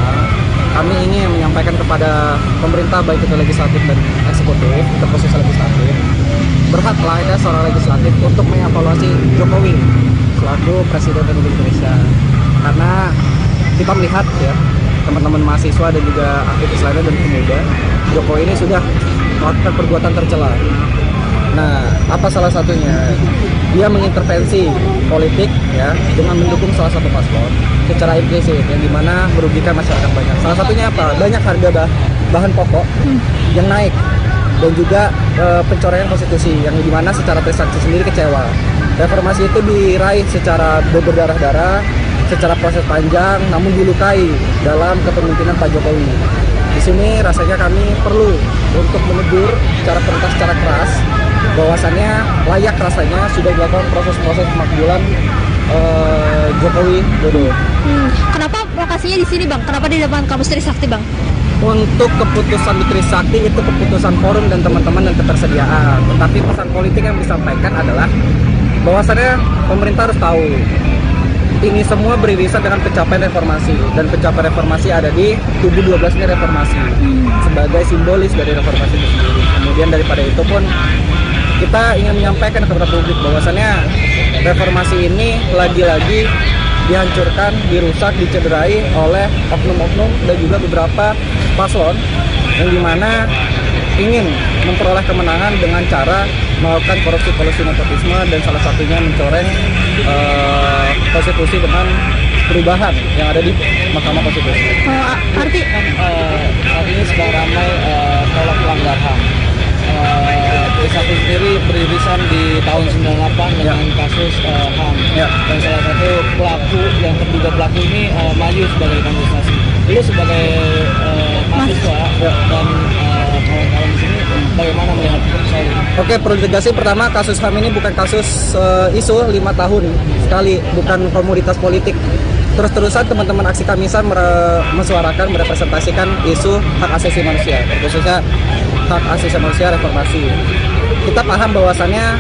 kami ingin menyampaikan kepada pemerintah baik itu legislatif dan eksekutif, untuk proses legislatif, berhaklah ada seorang legislatif untuk mengevaluasi Jokowi selaku Presiden Republik Indonesia. Karena kita melihat ya, teman-teman mahasiswa dan juga aktivis lainnya dan pemuda, Jokowi ini sudah melakukan perbuatan tercela. Nah, apa salah satunya? dia mengintervensi politik ya dengan mendukung salah satu paslon secara implisit yang dimana merugikan masyarakat banyak. Salah satunya apa? Banyak harga bahan pokok yang naik dan juga pencoretan konstitusi yang dimana secara Trisakti sendiri kecewa. Reformasi itu diraih secara berdarah-darah, secara proses panjang, namun dilukai dalam kepemimpinan Pak Jokowi. Di sini rasanya kami perlu untuk menegur secara keras bahwasannya layak rasanya sudah dilakukan proses-proses pemakzulan Jokowi Dodo. Kenapa lokasinya di sini, Bang? Kenapa di depan kampus Trisakti, Bang? Untuk keputusan di Trisakti itu keputusan forum dan teman-teman dan ketersediaan. Tetapi pesan politik yang disampaikan adalah bahwasannya pemerintah harus tahu ini semua beririsan dengan pencapaian reformasi, dan pencapaian reformasi ada di tubuh 12 ini reformasi sebagai simbolis dari reformasi itu sendiri. Kemudian daripada itu pun kita ingin menyampaikan kepada publik bahwasannya reformasi ini lagi-lagi dihancurkan, dirusak, dicederai oleh oknum-oknum dan juga beberapa paslon yang dimana ingin memperoleh kemenangan dengan cara melakukan korupsi nepotisme dan salah satunya mencoreng konstitusi dengan perubahan yang ada di Mahkamah Konstitusi. Artinya sedang ramai tolak pelanggar HAM. Trisakti sendiri beririsan di tahun 98 dengan kasus HAM. Dan salah satu pelaku yang terduga pelaku ini maju sebagai kandidasi. Lu sebagai mahasiswa dan kawan-kawan di sini bagaimana melihat soal ini? Oke, perlu tegaskan pertama kasus HAM ini bukan kasus isu 5 tahun sekali, bukan komoditas politik. Terus-terusan teman-teman aksi Kamisan menyuarakan, merepresentasikan isu hak asasi manusia, khususnya hak asasi manusia reformasi. Kita paham bahwasannya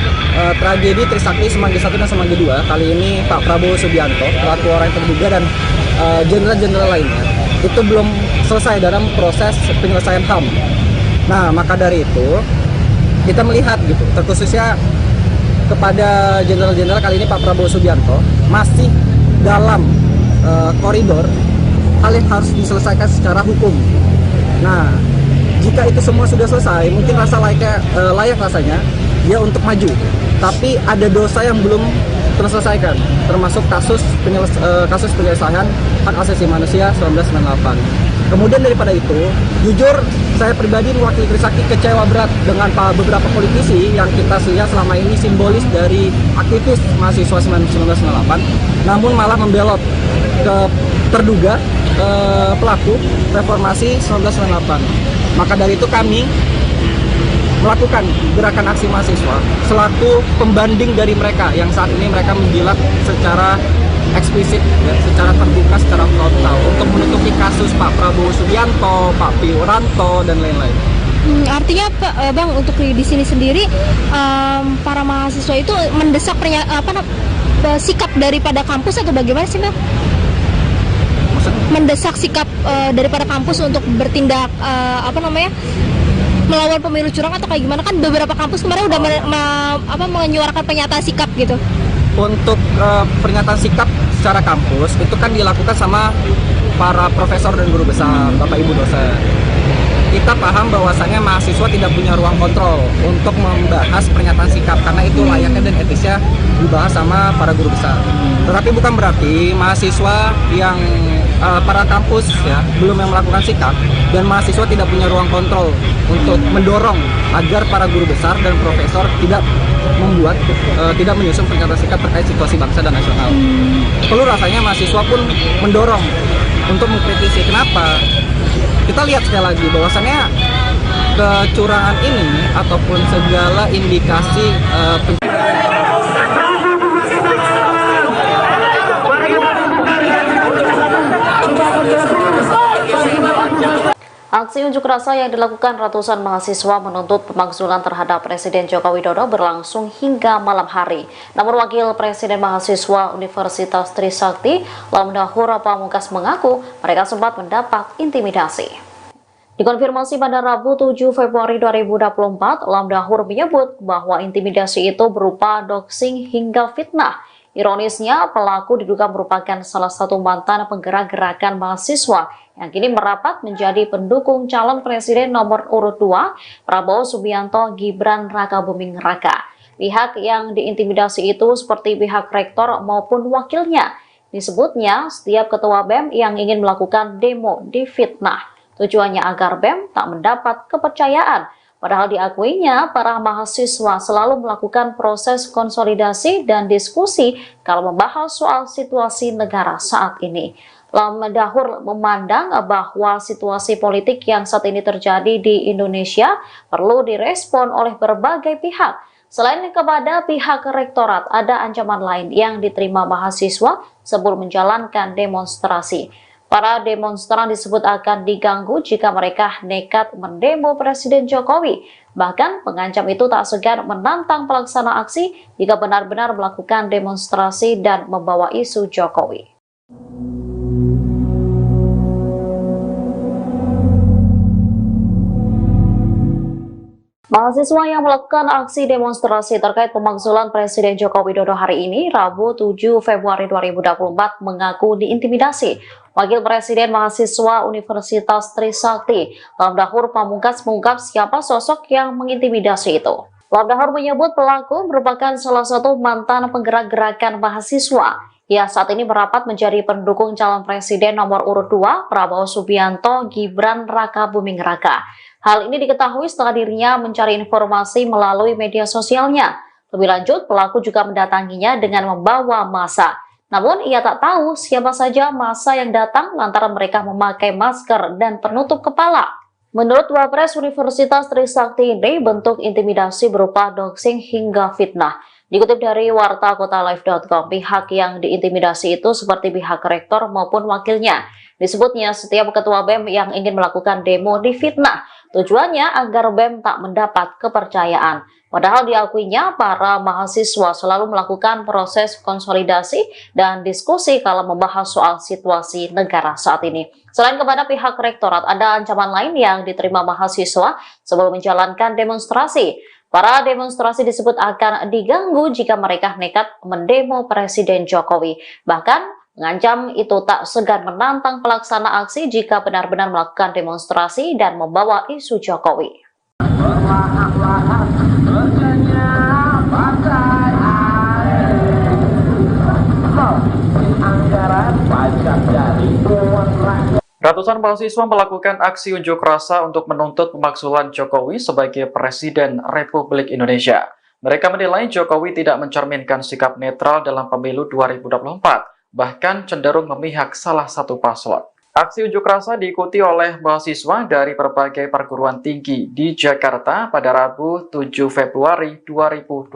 tragedi Trisakti Semanggi 1 dan Semanggi 2 kali ini Pak Prabowo Subianto, pelaku orang yang terduga dan jenderal-jenderal lainnya itu belum selesai dalam proses penyelesaian HAM. Nah, maka dari itu kita melihat gitu, terkhususnya kepada jenderal-jenderal kali ini Pak Prabowo Subianto masih dalam koridor hal yang harus diselesaikan secara hukum. Nah, jika itu semua sudah selesai, mungkin layak rasanya dia untuk maju. Tapi ada dosa yang belum terselesaikan, termasuk kasus penyelesaian hak asasi manusia 1998. Kemudian daripada itu, jujur saya pribadi mewakili Trisakti kecewa berat dengan beberapa politisi yang kita lihat selama ini simbolis dari aktivis mahasiswa 1998, namun malah membelot ke terduga pelaku reformasi 1998. Maka dari itu kami melakukan gerakan aksi mahasiswa selaku pembanding dari mereka yang saat ini mereka menjilat secara eksplisit, ya, secara terbuka, secara frontal untuk menutupi kasus Pak Prabowo Subianto, Pak Wiranto dan lain-lain. Artinya Bang, untuk di sini sendiri para mahasiswa itu mendesak sikap daripada kampus atau bagaimana sih, Bang? Mendesak sikap daripada kampus untuk bertindak melawan pemilu curang atau kayak gimana? Kan beberapa kampus kemarin udah menyuarakan pernyataan sikap gitu. Untuk pernyataan sikap secara kampus itu kan dilakukan sama para profesor dan guru besar, Bapak Ibu dosen. Kita paham bahwasannya mahasiswa tidak punya ruang kontrol untuk membahas pernyataan sikap karena itu layaknya dan etisnya dibahas sama para guru besar. Tetapi bukan berarti mahasiswa yang para kampus ya belum yang melakukan sikap dan mahasiswa tidak punya ruang kontrol untuk mendorong agar para guru besar dan profesor tidak menyusun pernyataan sikap terkait situasi bangsa dan nasional. Perlu rasanya mahasiswa pun mendorong untuk mengkritisi. Kenapa? Kita lihat sekali lagi bahwasannya kecurangan ini ataupun segala indikasi Aksi unjuk rasa yang dilakukan ratusan mahasiswa menuntut pemakzulan terhadap Presiden Joko Widodo berlangsung hingga malam hari. Namun Wakil Presiden Mahasiswa Universitas Trisakti, Lamdahur Pamungkas mengaku mereka sempat mendapat intimidasi. Dikonfirmasi pada Rabu 7 Februari 2024, Lamdahur menyebut bahwa intimidasi itu berupa doxing hingga fitnah. Ironisnya, pelaku diduga merupakan salah satu mantan penggerak gerakan mahasiswa yang kini merapat menjadi pendukung calon presiden nomor urut 2 Prabowo Subianto Gibran Rakabuming Raka. Pihak yang diintimidasi itu seperti pihak rektor maupun wakilnya. Disebutnya, setiap ketua BEM yang ingin melakukan demo difitnah. Tujuannya agar BEM tak mendapat kepercayaan. Padahal diakuinya, para mahasiswa selalu melakukan proses konsolidasi dan diskusi kalau membahas soal situasi negara saat ini. Lam Dahur memandang bahwa situasi politik yang saat ini terjadi di Indonesia perlu direspon oleh berbagai pihak. Selain kepada pihak rektorat, ada ancaman lain yang diterima mahasiswa sebelum menjalankan demonstrasi. Para demonstran disebut akan diganggu jika mereka nekat mendemo Presiden Jokowi. Bahkan pengancam itu tak segan menantang pelaksana aksi jika benar-benar melakukan demonstrasi dan membawa isu Jokowi. Mahasiswa yang melakukan aksi demonstrasi terkait pemakzulan Presiden Joko Widodo hari ini, Rabu 7 Februari 2024, mengaku diintimidasi. Wakil Presiden Mahasiswa Universitas Trisakti, Lam Dahur Pamungkas, mengungkap siapa sosok yang mengintimidasi itu. Lam Dahur menyebut pelaku merupakan salah satu mantan penggerak gerakan mahasiswa. Ia saat ini merapat menjadi pendukung calon presiden nomor urut 2, Prabowo Subianto Gibran Raka Buming Raka. Hal ini diketahui setelah dirinya mencari informasi melalui media sosialnya. Lebih lanjut, pelaku juga mendatanginya dengan membawa massa. Namun, ia tak tahu siapa saja massa yang datang lantaran mereka memakai masker dan penutup kepala. Menurut Wapres Universitas Trisakti ini, bentuk intimidasi berupa doxing hingga fitnah. Dikutip dari wartakotalive.com, pihak yang diintimidasi itu seperti pihak rektor maupun wakilnya. Disebutnya setiap ketua BEM yang ingin melakukan demo difitnah. Tujuannya agar BEM tak mendapat kepercayaan. Padahal diakuinya, para mahasiswa selalu melakukan proses konsolidasi dan diskusi kalau membahas soal situasi negara saat ini. Selain kepada pihak rektorat, ada ancaman lain yang diterima mahasiswa sebelum menjalankan demonstrasi. Para demonstrasi disebut akan diganggu jika mereka nekat mendemo Presiden Jokowi. Bahkan mengancam itu tak segan menantang pelaksana aksi jika benar-benar melakukan demonstrasi dan membawa isu Jokowi. Ratusan mahasiswa melakukan aksi unjuk rasa untuk menuntut pemakzulan Jokowi sebagai Presiden Republik Indonesia. Mereka menilai Jokowi tidak mencerminkan sikap netral dalam pemilu 2024. Bahkan cenderung memihak salah satu paslon. Aksi unjuk rasa diikuti oleh mahasiswa dari berbagai perguruan tinggi di Jakarta pada Rabu 7 Februari 2024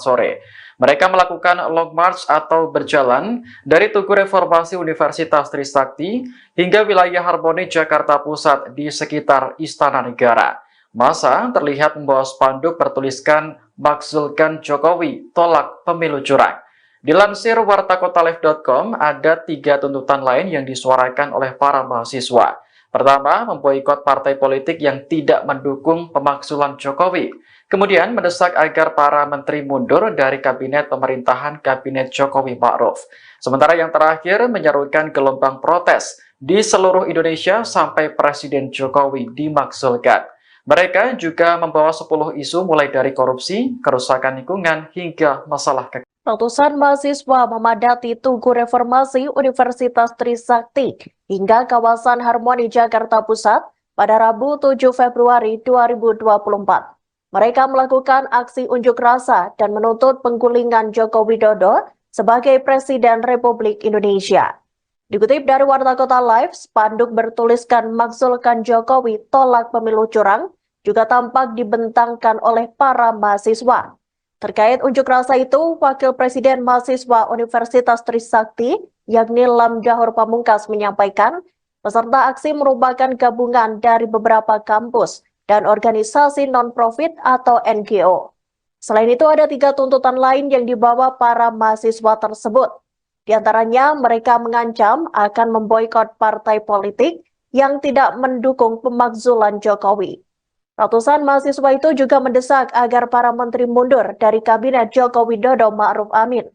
sore. Mereka melakukan long march atau berjalan dari Tugu Reformasi Universitas Trisakti hingga wilayah Harmoni Jakarta Pusat di sekitar Istana Negara. Massa terlihat membawa spanduk bertuliskan "Makzulkan Jokowi, tolak pemilu curang". Dilansir wartakotalive.com, ada 3 tuntutan lain yang disuarakan oleh para mahasiswa. Pertama, memboikot partai politik yang tidak mendukung pemakzulan Jokowi. Kemudian, mendesak agar para menteri mundur dari kabinet pemerintahan Kabinet Jokowi Ma'ruf. Sementara yang terakhir, menyerukan gelombang protes di seluruh Indonesia sampai Presiden Jokowi dimakzulkan. Mereka juga membawa 10 isu mulai dari korupsi, kerusakan lingkungan, hingga masalah kekerasan. Ratusan mahasiswa memadati Tugu Reformasi Universitas Trisakti hingga kawasan Harmoni Jakarta Pusat pada Rabu 7 Februari 2024. Mereka melakukan aksi unjuk rasa dan menuntut penggulingan Joko Widodo sebagai Presiden Republik Indonesia. Dikutip dari Warta Kota Live, spanduk bertuliskan "Makzulkan Jokowi, tolak pemilu curang" juga tampak dibentangkan oleh para mahasiswa. Terkait unjuk rasa itu, Wakil Presiden Mahasiswa Universitas Trisakti, yakni Lam Dahur Pamungkas, menyampaikan peserta aksi merupakan gabungan dari beberapa kampus dan organisasi non-profit atau NGO. Selain itu, ada 3 tuntutan lain yang dibawa para mahasiswa tersebut. Di antaranya, mereka mengancam akan memboikot partai politik yang tidak mendukung pemakzulan Jokowi. Ratusan mahasiswa itu juga mendesak agar para menteri mundur dari Kabinet Joko Widodo Ma'ruf Amin.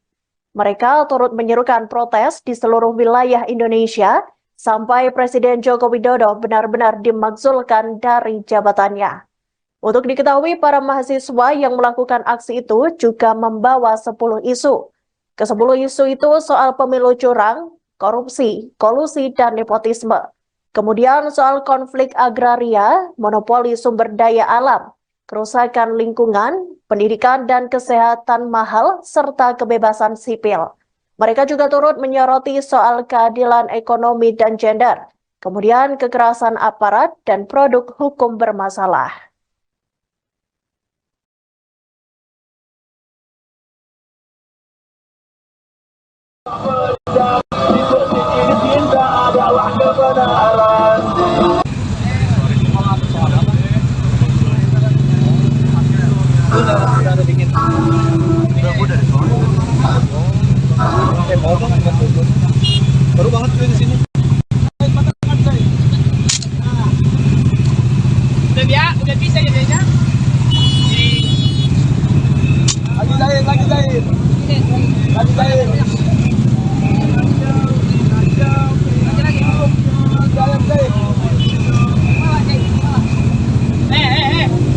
Mereka turut menyerukan protes di seluruh wilayah Indonesia sampai Presiden Joko Widodo benar-benar dimakzulkan dari jabatannya. Untuk diketahui, para mahasiswa yang melakukan aksi itu juga membawa 10 isu. Ke-10 isu itu soal pemilu curang, korupsi, kolusi, dan nepotisme. Kemudian soal konflik agraria, monopoli sumber daya alam, kerusakan lingkungan, pendidikan dan kesehatan mahal, serta kebebasan sipil. Mereka juga turut menyoroti soal keadilan ekonomi dan gender, kemudian kekerasan aparat dan produk hukum bermasalah. Baru banget gue di sini. Udah bisa jadinya. Lagi jahit. Lagi jahit.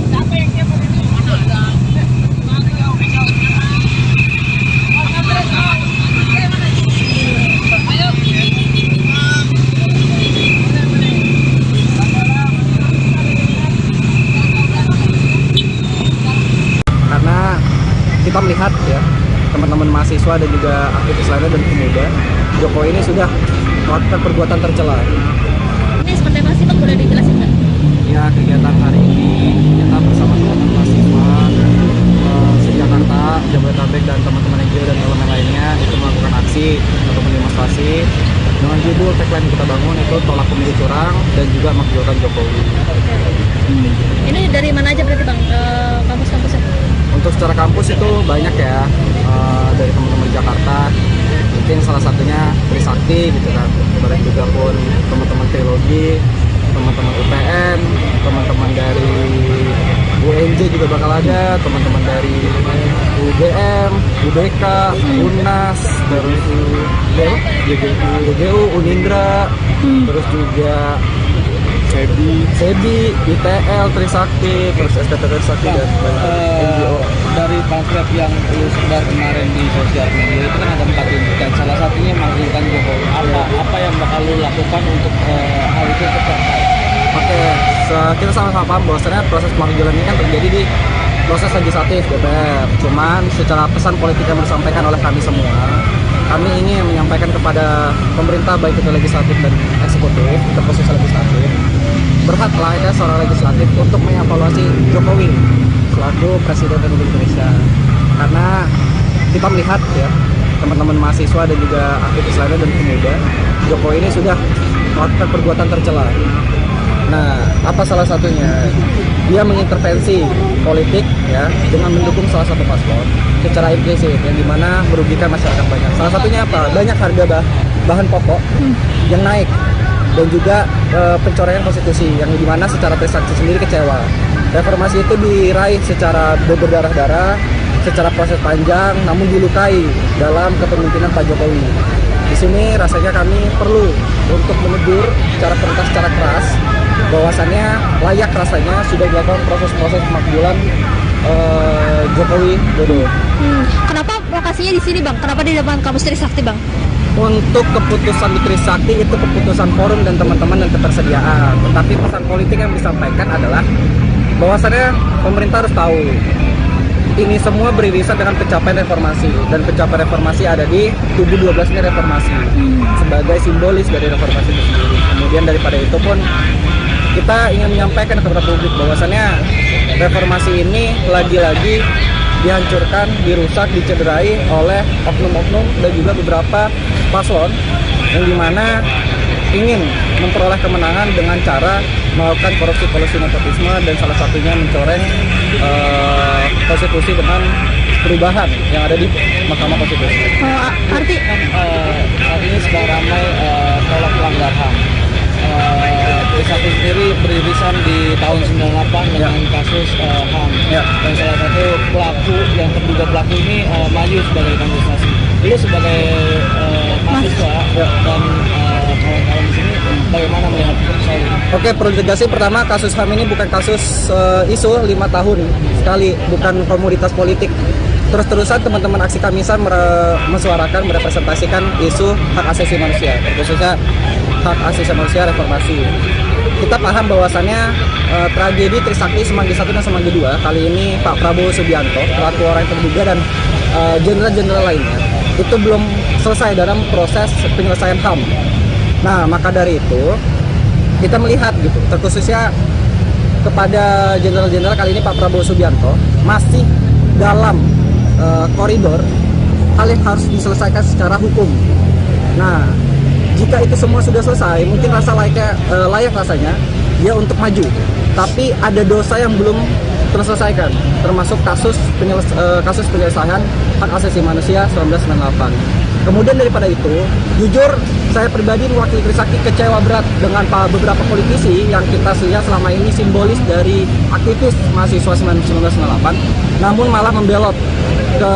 Siapa yang siapa ini? Karena kita melihat ya, teman-teman mahasiswa dan juga aktivis lainnya dan pemuda, Jokowi ini sudah melakukan perbuatan tercela. Ini seperti apa sih Bang, boleh dijelasin nggak? Ya, kegiatan hari ini kita bersama teman-teman mahasiswa se-Jakarta, Jabodetabek dan teman-teman NGO dan elemen lainnya itu melakukan aksi atau demonstrasi dengan judul tagline yang kita bangun itu tolak pemilu curang dan juga makzulkan Jokowi. Ini dari mana aja berarti Bang, kampus-kampusnya? Untuk secara kampus itu banyak ya, dari teman-teman Jakarta, mungkin salah satunya Trisakti gitu kan, kemudian juga pun teman-teman Teologi, teman-teman UPN, teman-teman dari UNJ juga bakal ada, teman-teman dari UGM, UBK, UNAS, terus UGU, Unindra, terus juga SEBI, ITL, Trisakti, terus STT Trisakti dan NGO. Dari pamflet yang lu sebar kemarin di sosial media itu kan ada 4 tuntutan, salah satunya makzulkan Jokowi. Apa yang bakal lu lakukan untuk hal itu tercapai? Oke, kita sama-sama paham bahwasannya proses pemakzulan ini kan terjadi di proses legislatif DPR. Cuman secara pesan politik yang disampaikan oleh kami semua, kami ingin menyampaikan kepada pemerintah baik itu legislatif dan eksekutif, ke proses legislatif, berhaklah ya seorang legislatif untuk mengevaluasi Jokowi selaku Presiden Republik Indonesia. Karena kita melihat ya, teman-teman mahasiswa dan juga aktivis lainnya dan pemuda, Jokowi ini sudah melakukan perbuatan tercela. Nah, apa salah satunya? Dia mengintervensi politik ya dengan mendukung salah satu paslon secara implisit yang dimana merugikan masyarakat banyak. Salah satunya apa? Banyak harga bahan pokok yang naik dan juga pencoretan konstitusi yang dimana secara Trisakti sendiri kecewa. Reformasi itu diraih secara berdarah-darah, secara proses panjang, namun dilukai dalam kepemimpinan Pak Jokowi. Di sini rasanya kami perlu untuk menegur secara keras bahwasannya layak rasanya sudah dilakukan proses-proses pemakzulan Jokowi Dodo. Kenapa lokasinya di sini Bang? Kenapa di depan kampus Trisakti Bang? Untuk keputusan di Trisakti itu keputusan forum dan teman-teman dan ketersediaan. Tetapi pesan politik yang disampaikan adalah bahwasannya pemerintah harus tahu ini semua beririsan dengan pencapaian reformasi, dan pencapaian reformasi ada di tubuh 12 ini reformasi sebagai simbolis dari reformasi itu sendiri. Kemudian daripada itu pun kita ingin menyampaikan kepada publik bahwasannya reformasi ini lagi-lagi dihancurkan, dirusak, dicederai oleh oknum-oknum dan juga beberapa paslon yang dimana ingin memperoleh kemenangan dengan cara melakukan korupsi, kolusi, nepotisme, dan salah satunya mencoreng konstitusi dengan perubahan yang ada di Mahkamah Konstitusi. Arti Saat ini sedang ramai tolak pelanggar HAM. Trisakti sendiri beririsan di tahun 98 dengan kasus HAM. Dan salah satu pelaku yang terduga pelaku ini maju sebagai kontestasi. Lu sebagai mahasiswa dan kawan-kawan di sini bagaimana melihat soal sekali. Oke, perlu ditegasi pertama kasus HAM ini bukan kasus isu 5 tahun sekali, bukan komoditas politik. Terus-terusan teman-teman aksi Kamisan mensuarakan, merepresentasikan isu hak asasi manusia, khususnya hak asasi manusia reformasi. Kita paham bahwasannya tragedi Trisakti Semanggi 1 dan Semanggi 2 kali ini Pak Prabowo Subianto, pelaku orang yang terduga, dan jenderal-jenderal lainnya itu belum selesai dalam proses penyelesaian HAM. Nah, maka dari itu kita melihat gitu, terkhususnya kepada jenderal-jenderal kali ini Pak Prabowo Subianto masih dalam koridor hal yang harus diselesaikan secara hukum. Nah, jika itu semua sudah selesai, mungkin layak rasanya dia untuk maju. Tapi ada dosa yang belum terselesaikan, termasuk kasus penyelesaian hak asasi manusia 1998. Kemudian daripada itu, jujur saya pribadi mewakili Trisakti kecewa berat dengan beberapa politisi yang kita lihat selama ini simbolis dari aktivis mahasiswa 1998, namun malah membelot ke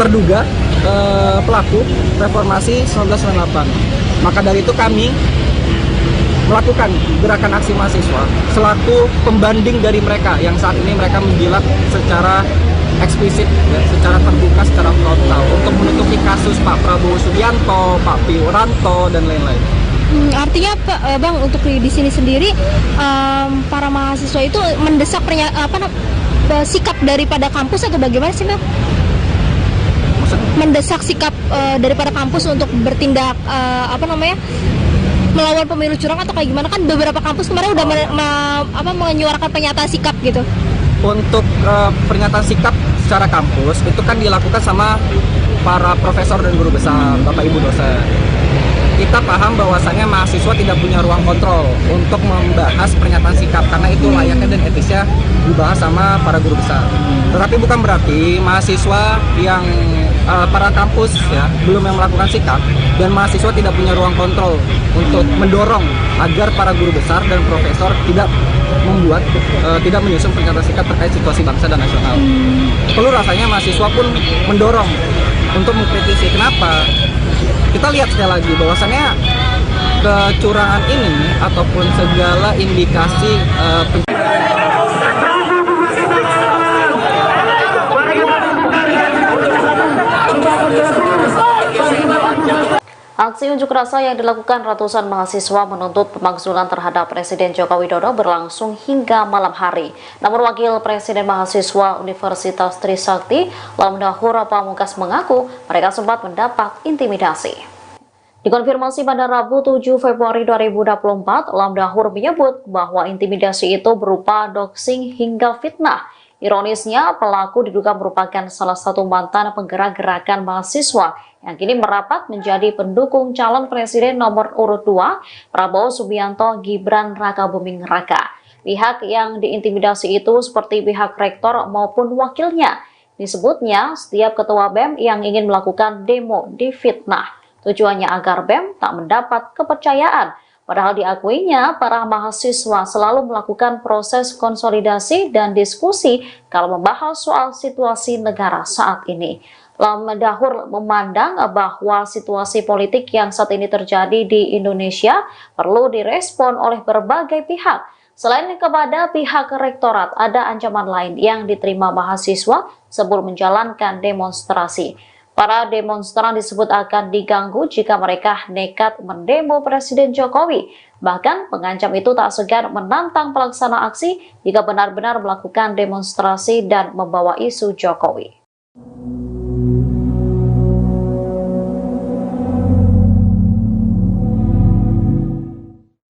terduga pelaku reformasi 1998. Maka dari itu kami melakukan gerakan aksi mahasiswa selaku pembanding dari mereka yang saat ini mereka menjilat secara eksplisit, ya, secara terbuka, secara frontal untuk menutupi kasus Pak Prabowo Subianto, Pak Wiranto, dan lain-lain. Artinya Bang, untuk di sini sendiri para mahasiswa itu mendesak sikap daripada kampus atau bagaimana sih Bang? Mendesak sikap daripada kampus untuk bertindak melawan pemilu curang atau kayak gimana? Kan beberapa kampus kemarin udah menyuarakan pernyataan sikap gitu. Untuk pernyataan sikap secara kampus itu kan dilakukan sama para profesor dan guru besar, Bapak Ibu dosen. Kita paham bahwasannya mahasiswa tidak punya ruang kontrol untuk membahas pernyataan sikap karena itu layaknya dan etisnya dibahas sama para guru besar. Tetapi bukan berarti mahasiswa yang para kampus ya belum yang melakukan sikap dan mahasiswa tidak punya ruang kontrol untuk mendorong agar para guru besar dan profesor tidak menyusun pernyataan sikap terkait situasi bangsa dan nasional. Perlu rasanya mahasiswa pun mendorong untuk mengkritisi. Kenapa? Kita lihat sekali lagi bahwasannya kecurangan ini ataupun segala indikasi Aksi unjuk rasa yang dilakukan ratusan mahasiswa menuntut pemakzulan terhadap Presiden Joko Widodo berlangsung hingga malam hari. Namun Wakil Presiden Mahasiswa Universitas Trisakti, Lamdahur Pamungkas mengaku mereka sempat mendapat intimidasi. Dikonfirmasi pada Rabu 7 Februari 2024, Lamdahur menyebut bahwa intimidasi itu berupa doxing hingga fitnah. Ironisnya, pelaku diduga merupakan salah satu mantan penggerak gerakan mahasiswa yang kini merapat menjadi pendukung calon presiden nomor urut 2, Prabowo Subianto Gibran Rakabuming Raka. Pihak yang diintimidasi itu seperti pihak rektor maupun wakilnya. Disebutnya, setiap ketua BEM yang ingin melakukan demo difitnah. Tujuannya agar BEM tak mendapat kepercayaan. Padahal diakuinya, para mahasiswa selalu melakukan proses konsolidasi dan diskusi kalau membahas soal situasi negara saat ini. Lamdahur memandang bahwa situasi politik yang saat ini terjadi di Indonesia perlu direspon oleh berbagai pihak. Selain kepada pihak rektorat, ada ancaman lain yang diterima mahasiswa sebelum menjalankan demonstrasi. Para demonstran disebut akan diganggu jika mereka nekat mendemo Presiden Jokowi. Bahkan pengancam itu tak segan menantang pelaksana aksi jika benar-benar melakukan demonstrasi dan membawa isu Jokowi.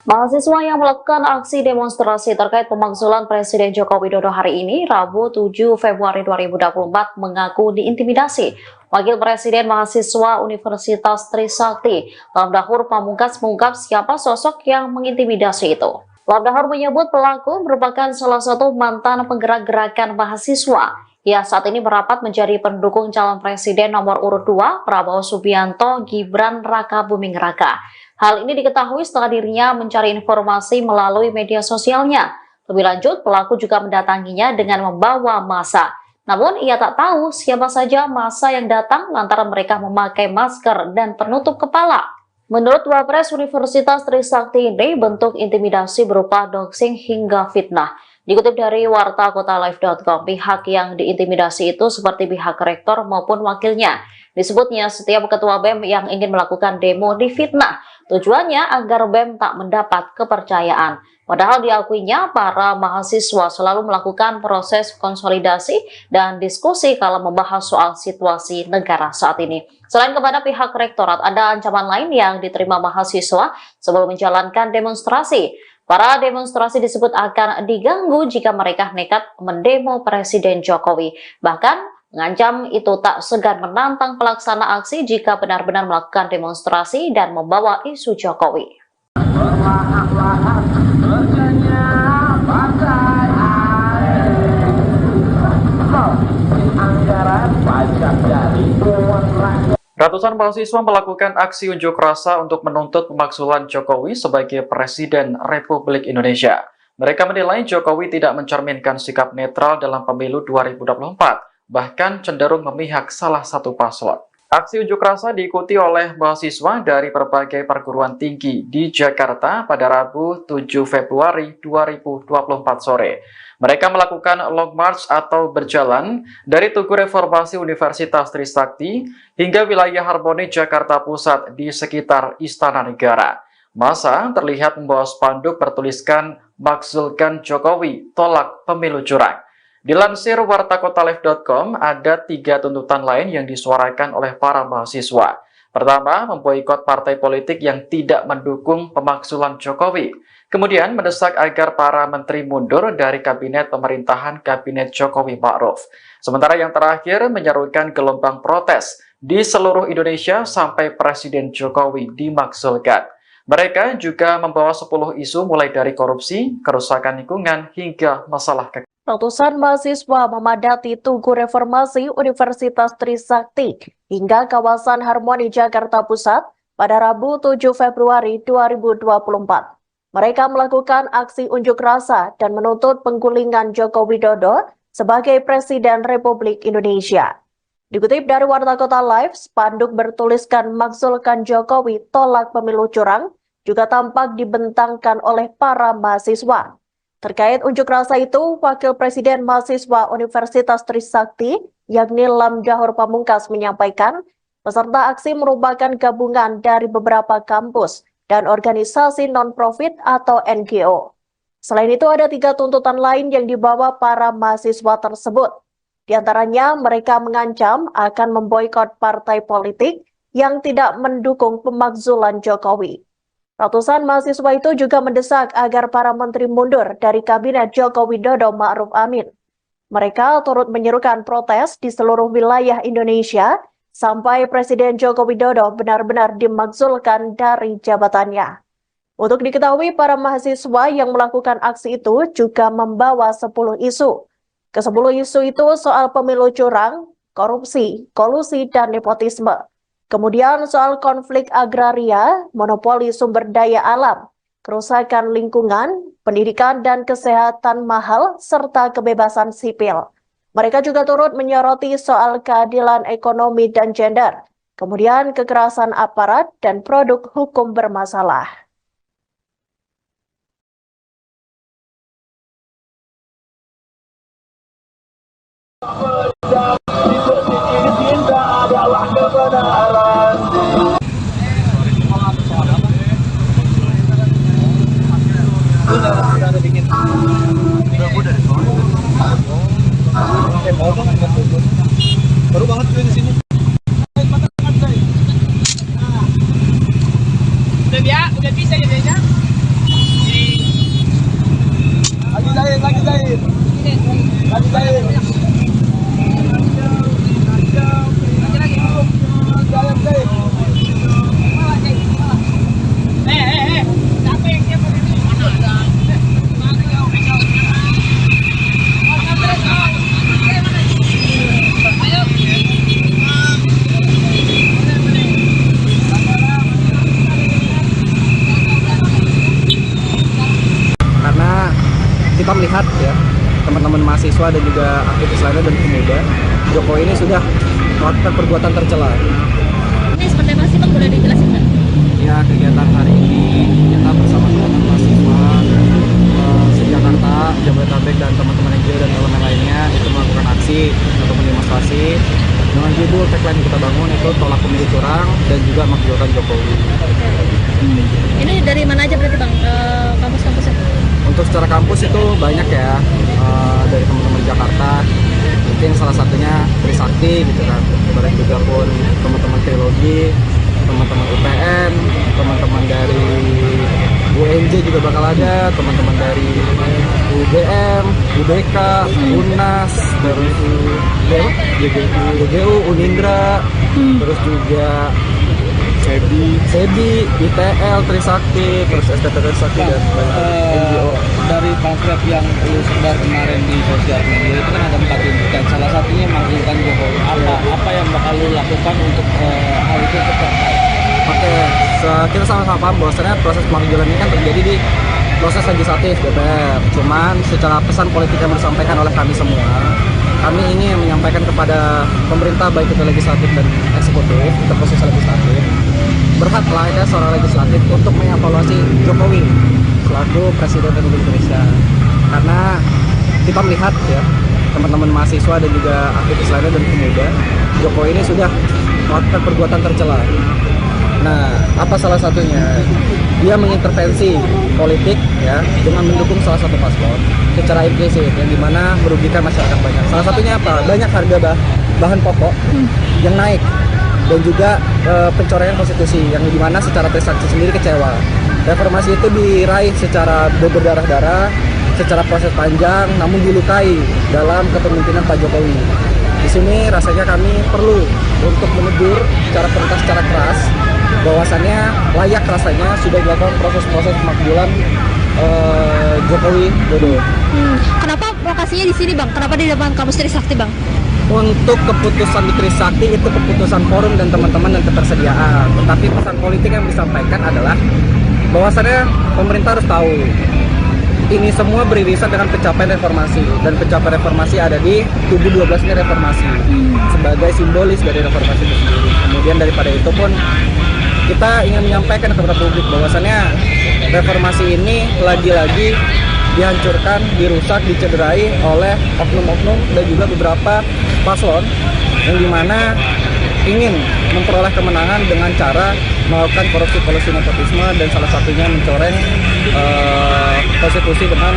Mahasiswa yang melakukan aksi demonstrasi terkait pemakzulan Presiden Joko Widodo hari ini, Rabu 7 Februari 2024, mengaku diintimidasi. Wakil Presiden Mahasiswa Universitas Trisakti, Lamdahur Pamungkas mengungkap siapa sosok yang mengintimidasi itu. Lamdahur menyebut pelaku merupakan salah satu mantan penggerak gerakan mahasiswa. Ia saat ini merapat menjadi pendukung calon presiden nomor urut 2, Prabowo Subianto Gibran Rakabuming Raka. Hal ini diketahui setelah dirinya mencari informasi melalui media sosialnya. Lebih lanjut, pelaku juga mendatanginya dengan membawa massa. Namun, ia tak tahu siapa saja massa yang datang lantaran mereka memakai masker dan penutup kepala. Menurut Wapres Universitas Trisakti ini, bentuk intimidasi berupa doxing hingga fitnah. Dikutip dari wartakotalive.com, pihak yang diintimidasi itu seperti pihak rektor maupun wakilnya. Disebutnya setiap ketua BEM yang ingin melakukan demo difitnah. Tujuannya agar BEM tak mendapat kepercayaan. Padahal diakuinya para mahasiswa selalu melakukan proses konsolidasi dan diskusi kalau membahas soal situasi negara saat ini. Selain kepada pihak rektorat, ada ancaman lain yang diterima mahasiswa sebelum menjalankan demonstrasi. Para demonstrasi disebut akan diganggu jika mereka nekat mendemo Presiden Jokowi. Bahkan mengancam itu tak segan menantang pelaksana aksi jika benar-benar melakukan demonstrasi dan membawa isu Jokowi. Ratusan mahasiswa melakukan aksi unjuk rasa untuk menuntut pemakzulan Jokowi sebagai Presiden Republik Indonesia. Mereka menilai Jokowi tidak mencerminkan sikap netral dalam pemilu 2024, bahkan cenderung memihak salah satu paslon. Aksi unjuk rasa diikuti oleh mahasiswa dari berbagai perguruan tinggi di Jakarta pada Rabu 7 Februari 2024 sore. Mereka melakukan long march atau berjalan dari Tugu Reformasi Universitas Trisakti hingga wilayah Harmoni Jakarta Pusat di sekitar Istana Negara. Massa terlihat membawa spanduk bertuliskan "Makzulkan Jokowi, tolak pemilu curang". Dilansir wartakotalive.com, ada 3 tuntutan lain yang disuarakan oleh para mahasiswa. Pertama, memboikot partai politik yang tidak mendukung pemakzulan Jokowi. Kemudian mendesak agar para menteri mundur dari kabinet pemerintahan Kabinet Jokowi Ma'ruf. Sementara yang terakhir menyerukan gelombang protes di seluruh Indonesia sampai Presiden Jokowi dimakzulkan. Mereka juga membawa 10 isu mulai dari korupsi, kerusakan lingkungan, hingga masalah kekayaan. Ratusan mahasiswa memadati Tugu Reformasi Universitas Trisakti hingga kawasan Harmoni Jakarta Pusat pada Rabu 7 Februari 2024. Mereka melakukan aksi unjuk rasa dan menuntut penggulingan Joko Widodo sebagai Presiden Republik Indonesia. Dikutip dari Warta Kota Live, spanduk bertuliskan "Makzulkan Jokowi, tolak pemilu curang" juga tampak dibentangkan oleh para mahasiswa. Terkait unjuk rasa itu, Wakil Presiden Mahasiswa Universitas Trisakti, yakni Lam Dahor Pamungkas, menyampaikan peserta aksi merupakan gabungan dari beberapa kampus dan organisasi non-profit atau NGO. Selain itu, ada 3 tuntutan lain yang dibawa para mahasiswa tersebut. Di antaranya, mereka mengancam akan memboikot partai politik yang tidak mendukung pemakzulan Jokowi. Ratusan mahasiswa itu juga mendesak agar para menteri mundur dari Kabinet Joko Widodo Ma'ruf Amin. Mereka turut menyerukan protes di seluruh wilayah Indonesia sampai Presiden Joko Widodo benar-benar dimakzulkan dari jabatannya. Untuk diketahui, para mahasiswa yang melakukan aksi itu juga membawa 10 isu. Ke-10 isu itu soal pemilu curang, korupsi, kolusi, dan nepotisme. Kemudian soal konflik agraria, monopoli sumber daya alam, kerusakan lingkungan, pendidikan dan kesehatan mahal, serta kebebasan sipil. Mereka juga turut menyoroti soal keadilan ekonomi dan gender, kemudian kekerasan aparat dan produk hukum bermasalah. Baru banget gue di sini. Udah bisa jadinya. Lagi jahit. Lagi jahit. Siapa yang siap ini? Karena kita melihat ya, teman-teman mahasiswa dan juga aktivis lainnya dan pemuda, Jokowi ini sudah melakukan perbuatan tercela. Ini seperti apa sih Bang, boleh dijelasin nggak? Ya, kegiatan hari ini kita bersama teman-teman mahasiswa se-Jakarta, Jabodetabek dan teman-teman NGO dan elemen lainnya itu melakukan aksi ataupun demonstrasi dengan judul tagline kita bangun itu tolak pemilu curang dan juga makzulkan Jokowi. Ini dari mana aja berarti Bang, kampus-kampusnya? Untuk secara kampus itu banyak ya, dari teman-teman Jakarta, mungkin salah satunya Trisakti gitu kan, bareng juga pun teman-teman Trilogi, teman-teman UPN, teman-teman dari UNJ juga bakal ada, teman-teman dari UGM, UBK, UNAS, terus UGU, Unindra, terus juga SEBI, ITL, Trisakti, terus STT Trisakti dan NGO. Dari pamflet yang lu sebar kemarin di sosial media itu kan ada 4 tuntutan, salah satunya makzulkan Jokowi. Apa yang bakal lu lakukan untuk hal itu tercapai? Oke, kita sama-sama paham bahwasannya proses pemakzulan ini kan terjadi di proses legislatif DPR. Cuman secara pesan politik yang disampaikan oleh kami semua, kami ingin menyampaikan kepada pemerintah baik itu legislatif dan eksekutif, itu proses legislatif, berhaklah ya seorang legislatif untuk mengevaluasi Jokowi selaku Presiden Republik Indonesia. Karena kita melihat ya, teman-teman mahasiswa dan juga aktivis lainnya dan pemuda, Jokowi ini sudah melakukan perbuatan tercela. Nah, apa salah satunya? Dia mengintervensi politik ya dengan mendukung salah satu paslon secara implisit yang dimana merugikan masyarakat banyak. Salah satunya apa? Banyak harga bahan pokok yang naik dan juga pencoretan konstitusi yang dimana secara Trisakti sendiri kecewa. Reformasi itu diraih secara berdarah-darah, secara proses panjang, namun dilukai dalam kepemimpinan Pak Jokowi. Di sini rasanya kami perlu untuk menegur secara keras bahwasannya layak rasanya sudah dilakukan proses-proses pemakzulan Jokowi Dodo. Kenapa lokasinya di sini Bang? Kenapa di depan kampus Trisakti Bang? Untuk keputusan di Trisakti itu keputusan forum dan teman-teman dan ketersediaan. Tetapi pesan politik yang disampaikan adalah bahwasannya pemerintah harus tahu ini semua beririsan dengan pencapaian reformasi, dan pencapaian reformasi ada di tubuh 12 ini reformasi sebagai simbolis dari reformasi itu sendiri. Kemudian daripada itu pun kita ingin menyampaikan kepada publik bahwasannya reformasi ini lagi-lagi dihancurkan, dirusak, dicederai oleh oknum-oknum dan juga beberapa paslon yang dimana ingin memperoleh kemenangan dengan cara melakukan korupsi nepotisme dan salah satunya mencoreng konstitusi dengan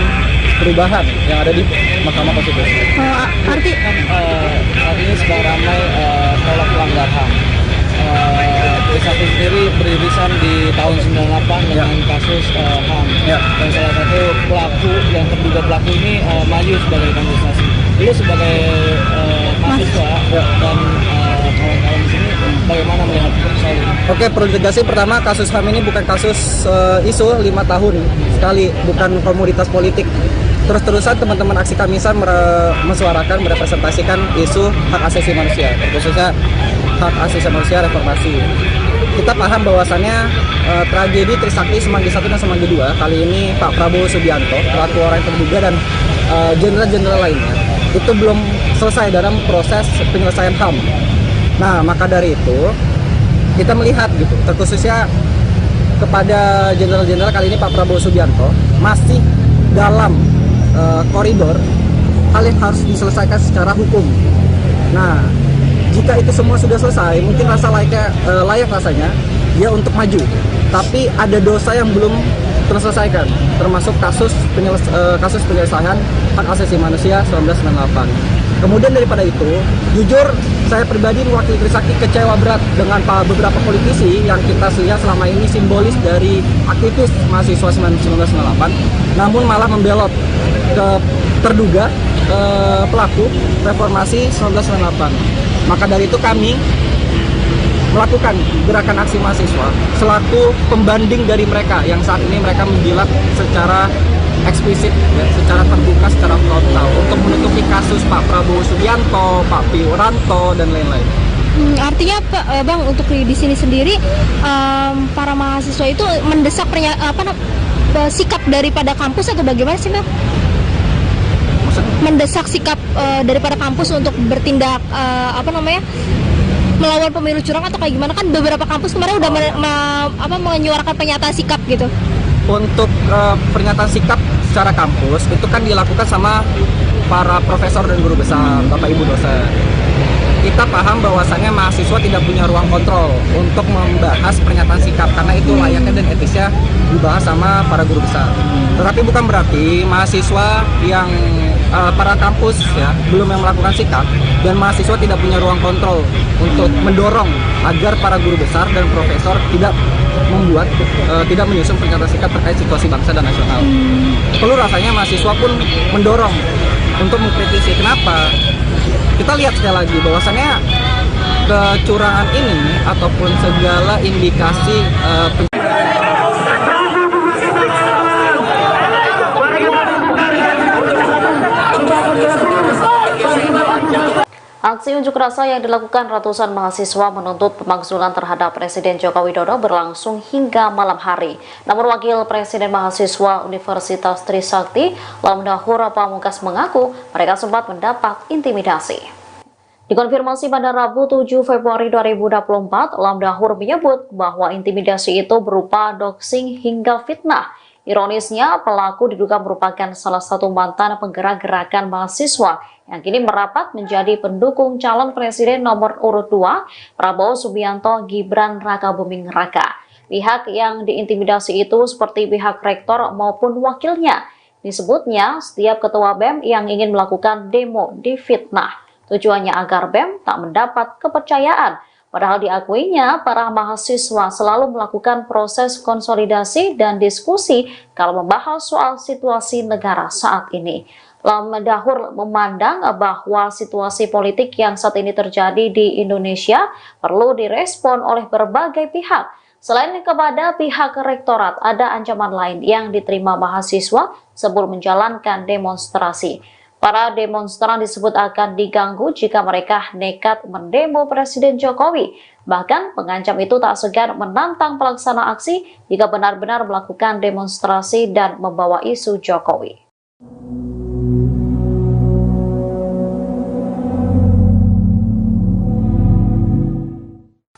perubahan yang ada di Mahkamah Konstitusi. Saat ini sedang ramai tolak pelanggar HAM. Trisakti sendiri beririsan di tahun 98 dengan kasus HAM. Dan salah satu pelaku yang terduga pelaku ini maju sebagai kandidasi. Lu sebagai mahasiswa dan kawan-kawan di sini bagaimana melihat soal ini? Oke, perlu ditegasi pertama kasus HAM ini bukan kasus isu 5 tahun sekali, bukan komoditas politik. Terus-terusan teman-teman aksi Kamisan mensuarakan, merepresentasikan isu hak asasi manusia, khususnya hak asasi manusia reformasi. Kita paham bahwasannya tragedi Trisakti Semanggi 1 dan Semanggi 2 kali ini Pak Prabowo Subianto, pelaku orang yang terduga dan jenderal-jenderal lainnya itu belum selesai dalam proses penyelesaian HAM. Nah, maka dari itu kita melihat gitu, terkhususnya kepada jenderal-jenderal kali ini Pak Prabowo Subianto masih dalam koridor hal yang harus diselesaikan secara hukum. Nah, jika itu semua sudah selesai, mungkin layak rasanya dia untuk maju. Tapi ada dosa yang belum terselesaikan, termasuk kasus penyelesaian hak asasi manusia 1998. Kemudian daripada itu, jujur saya pribadi mewakili Trisakti kecewa berat dengan beberapa politisi yang kita lihat selama ini simbolis dari aktivis mahasiswa 1998, namun malah membelot ke terduga pelaku reformasi 1998. Maka dari itu kami melakukan gerakan aksi mahasiswa selaku pembanding dari mereka yang saat ini mereka menjilat secara eksplisit, ya, secara terbuka, secara frontal untuk menutupi kasus Pak Prabowo Subianto, Pak Wiranto dan lain-lain. Artinya Bang, untuk di sini sendiri para mahasiswa itu mendesak sikap daripada kampus atau bagaimana sih Bang? Mendesak sikap daripada kampus untuk bertindak melawan pemilu curang atau kayak gimana? Kan beberapa kampus kemarin udah menyuarakan pernyataan sikap gitu. Untuk pernyataan sikap secara kampus itu kan dilakukan sama para profesor dan guru besar, Bapak Ibu dosen. Kita paham bahwasannya mahasiswa tidak punya ruang kontrol untuk membahas pernyataan sikap karena itu layaknya dan etisnya dibahas sama para guru besar. Tetapi bukan berarti mahasiswa yang para kampus ya belum yang melakukan sikap dan mahasiswa tidak punya ruang kontrol untuk mendorong agar para guru besar dan profesor tidak tidak menyusun pernyataan sikap terkait situasi bangsa dan nasional. Perlu rasanya mahasiswa pun mendorong untuk mengkritisi. Kenapa? Kita lihat sekali lagi bahwasannya kecurangan ini ataupun segala indikasi Aksi unjuk rasa yang dilakukan ratusan mahasiswa menuntut pemakzulan terhadap Presiden Joko Widodo berlangsung hingga malam hari. Namun Wakil Presiden Mahasiswa Universitas Trisakti, Lamdahur Pamungkas mengaku mereka sempat mendapat intimidasi. Dikonfirmasi pada Rabu 7 Februari 2024, Lamdahur menyebut bahwa intimidasi itu berupa doxing hingga fitnah. Ironisnya, pelaku diduga merupakan salah satu mantan penggerak gerakan mahasiswa yang kini merapat menjadi pendukung calon presiden nomor urut 2, Prabowo Subianto Gibran Rakabuming Raka. Pihak yang diintimidasi itu seperti pihak rektor maupun wakilnya. Disebutnya, setiap ketua BEM yang ingin melakukan demo difitnah. Tujuannya agar BEM tak mendapat kepercayaan. Padahal diakuinya, para mahasiswa selalu melakukan proses konsolidasi dan diskusi kalau membahas soal situasi negara saat ini. Lamdahur memandang bahwa situasi politik yang saat ini terjadi di Indonesia perlu direspon oleh berbagai pihak. Selain kepada pihak rektorat, ada ancaman lain yang diterima mahasiswa sebelum menjalankan demonstrasi. Para demonstran disebut akan diganggu jika mereka nekat mendemo Presiden Jokowi. Bahkan pengancam itu tak segan menantang pelaksana aksi jika benar-benar melakukan demonstrasi dan membawa isu Jokowi.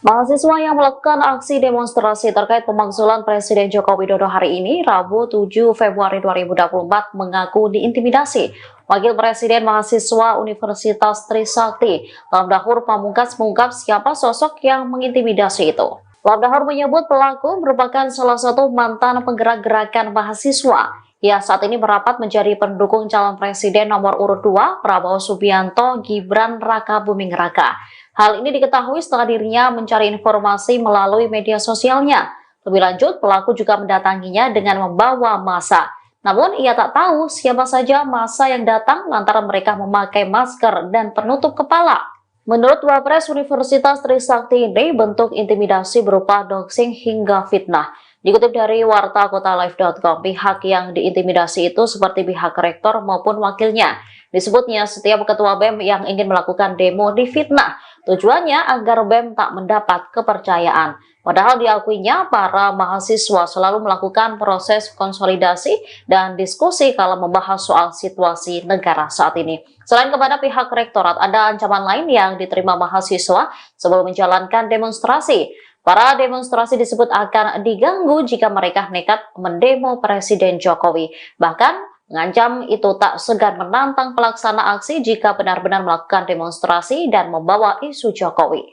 Mahasiswa yang melakukan aksi demonstrasi terkait pemakzulan Presiden Joko Widodo hari ini, Rabu 7 Februari 2024, mengaku diintimidasi. Wakil Presiden Mahasiswa Universitas Trisakti, Lamdahur Pamungkas mengungkap siapa sosok yang mengintimidasi itu. Lamdahur menyebut pelaku merupakan salah satu mantan penggerak gerakan mahasiswa. Ia saat ini merapat menjadi pendukung calon presiden nomor urut 2, Prabowo Subianto Gibran Rakabuming Raka. Hal ini diketahui setelah dirinya mencari informasi melalui media sosialnya. Lebih lanjut, pelaku juga mendatanginya dengan membawa massa. Namun, ia tak tahu siapa saja massa yang datang lantaran mereka memakai masker dan penutup kepala. Menurut Wapres Universitas Trisakti ini, bentuk intimidasi berupa doxing hingga fitnah. Dikutip dari wartakotalive.com, pihak yang diintimidasi itu seperti pihak rektor maupun wakilnya. Disebutnya setiap ketua BEM yang ingin melakukan demo difitnah. Tujuannya agar BEM tak mendapat kepercayaan. Padahal diakuinya para mahasiswa selalu melakukan proses konsolidasi dan diskusi kalau membahas soal situasi negara saat ini. Selain kepada pihak rektorat, ada ancaman lain yang diterima mahasiswa sebelum menjalankan demonstrasi. Para demonstrasi disebut akan diganggu jika mereka nekat mendemo Presiden Jokowi. Bahkan mengancam itu tak segan menantang pelaksana aksi jika benar-benar melakukan demonstrasi dan membawa isu Jokowi.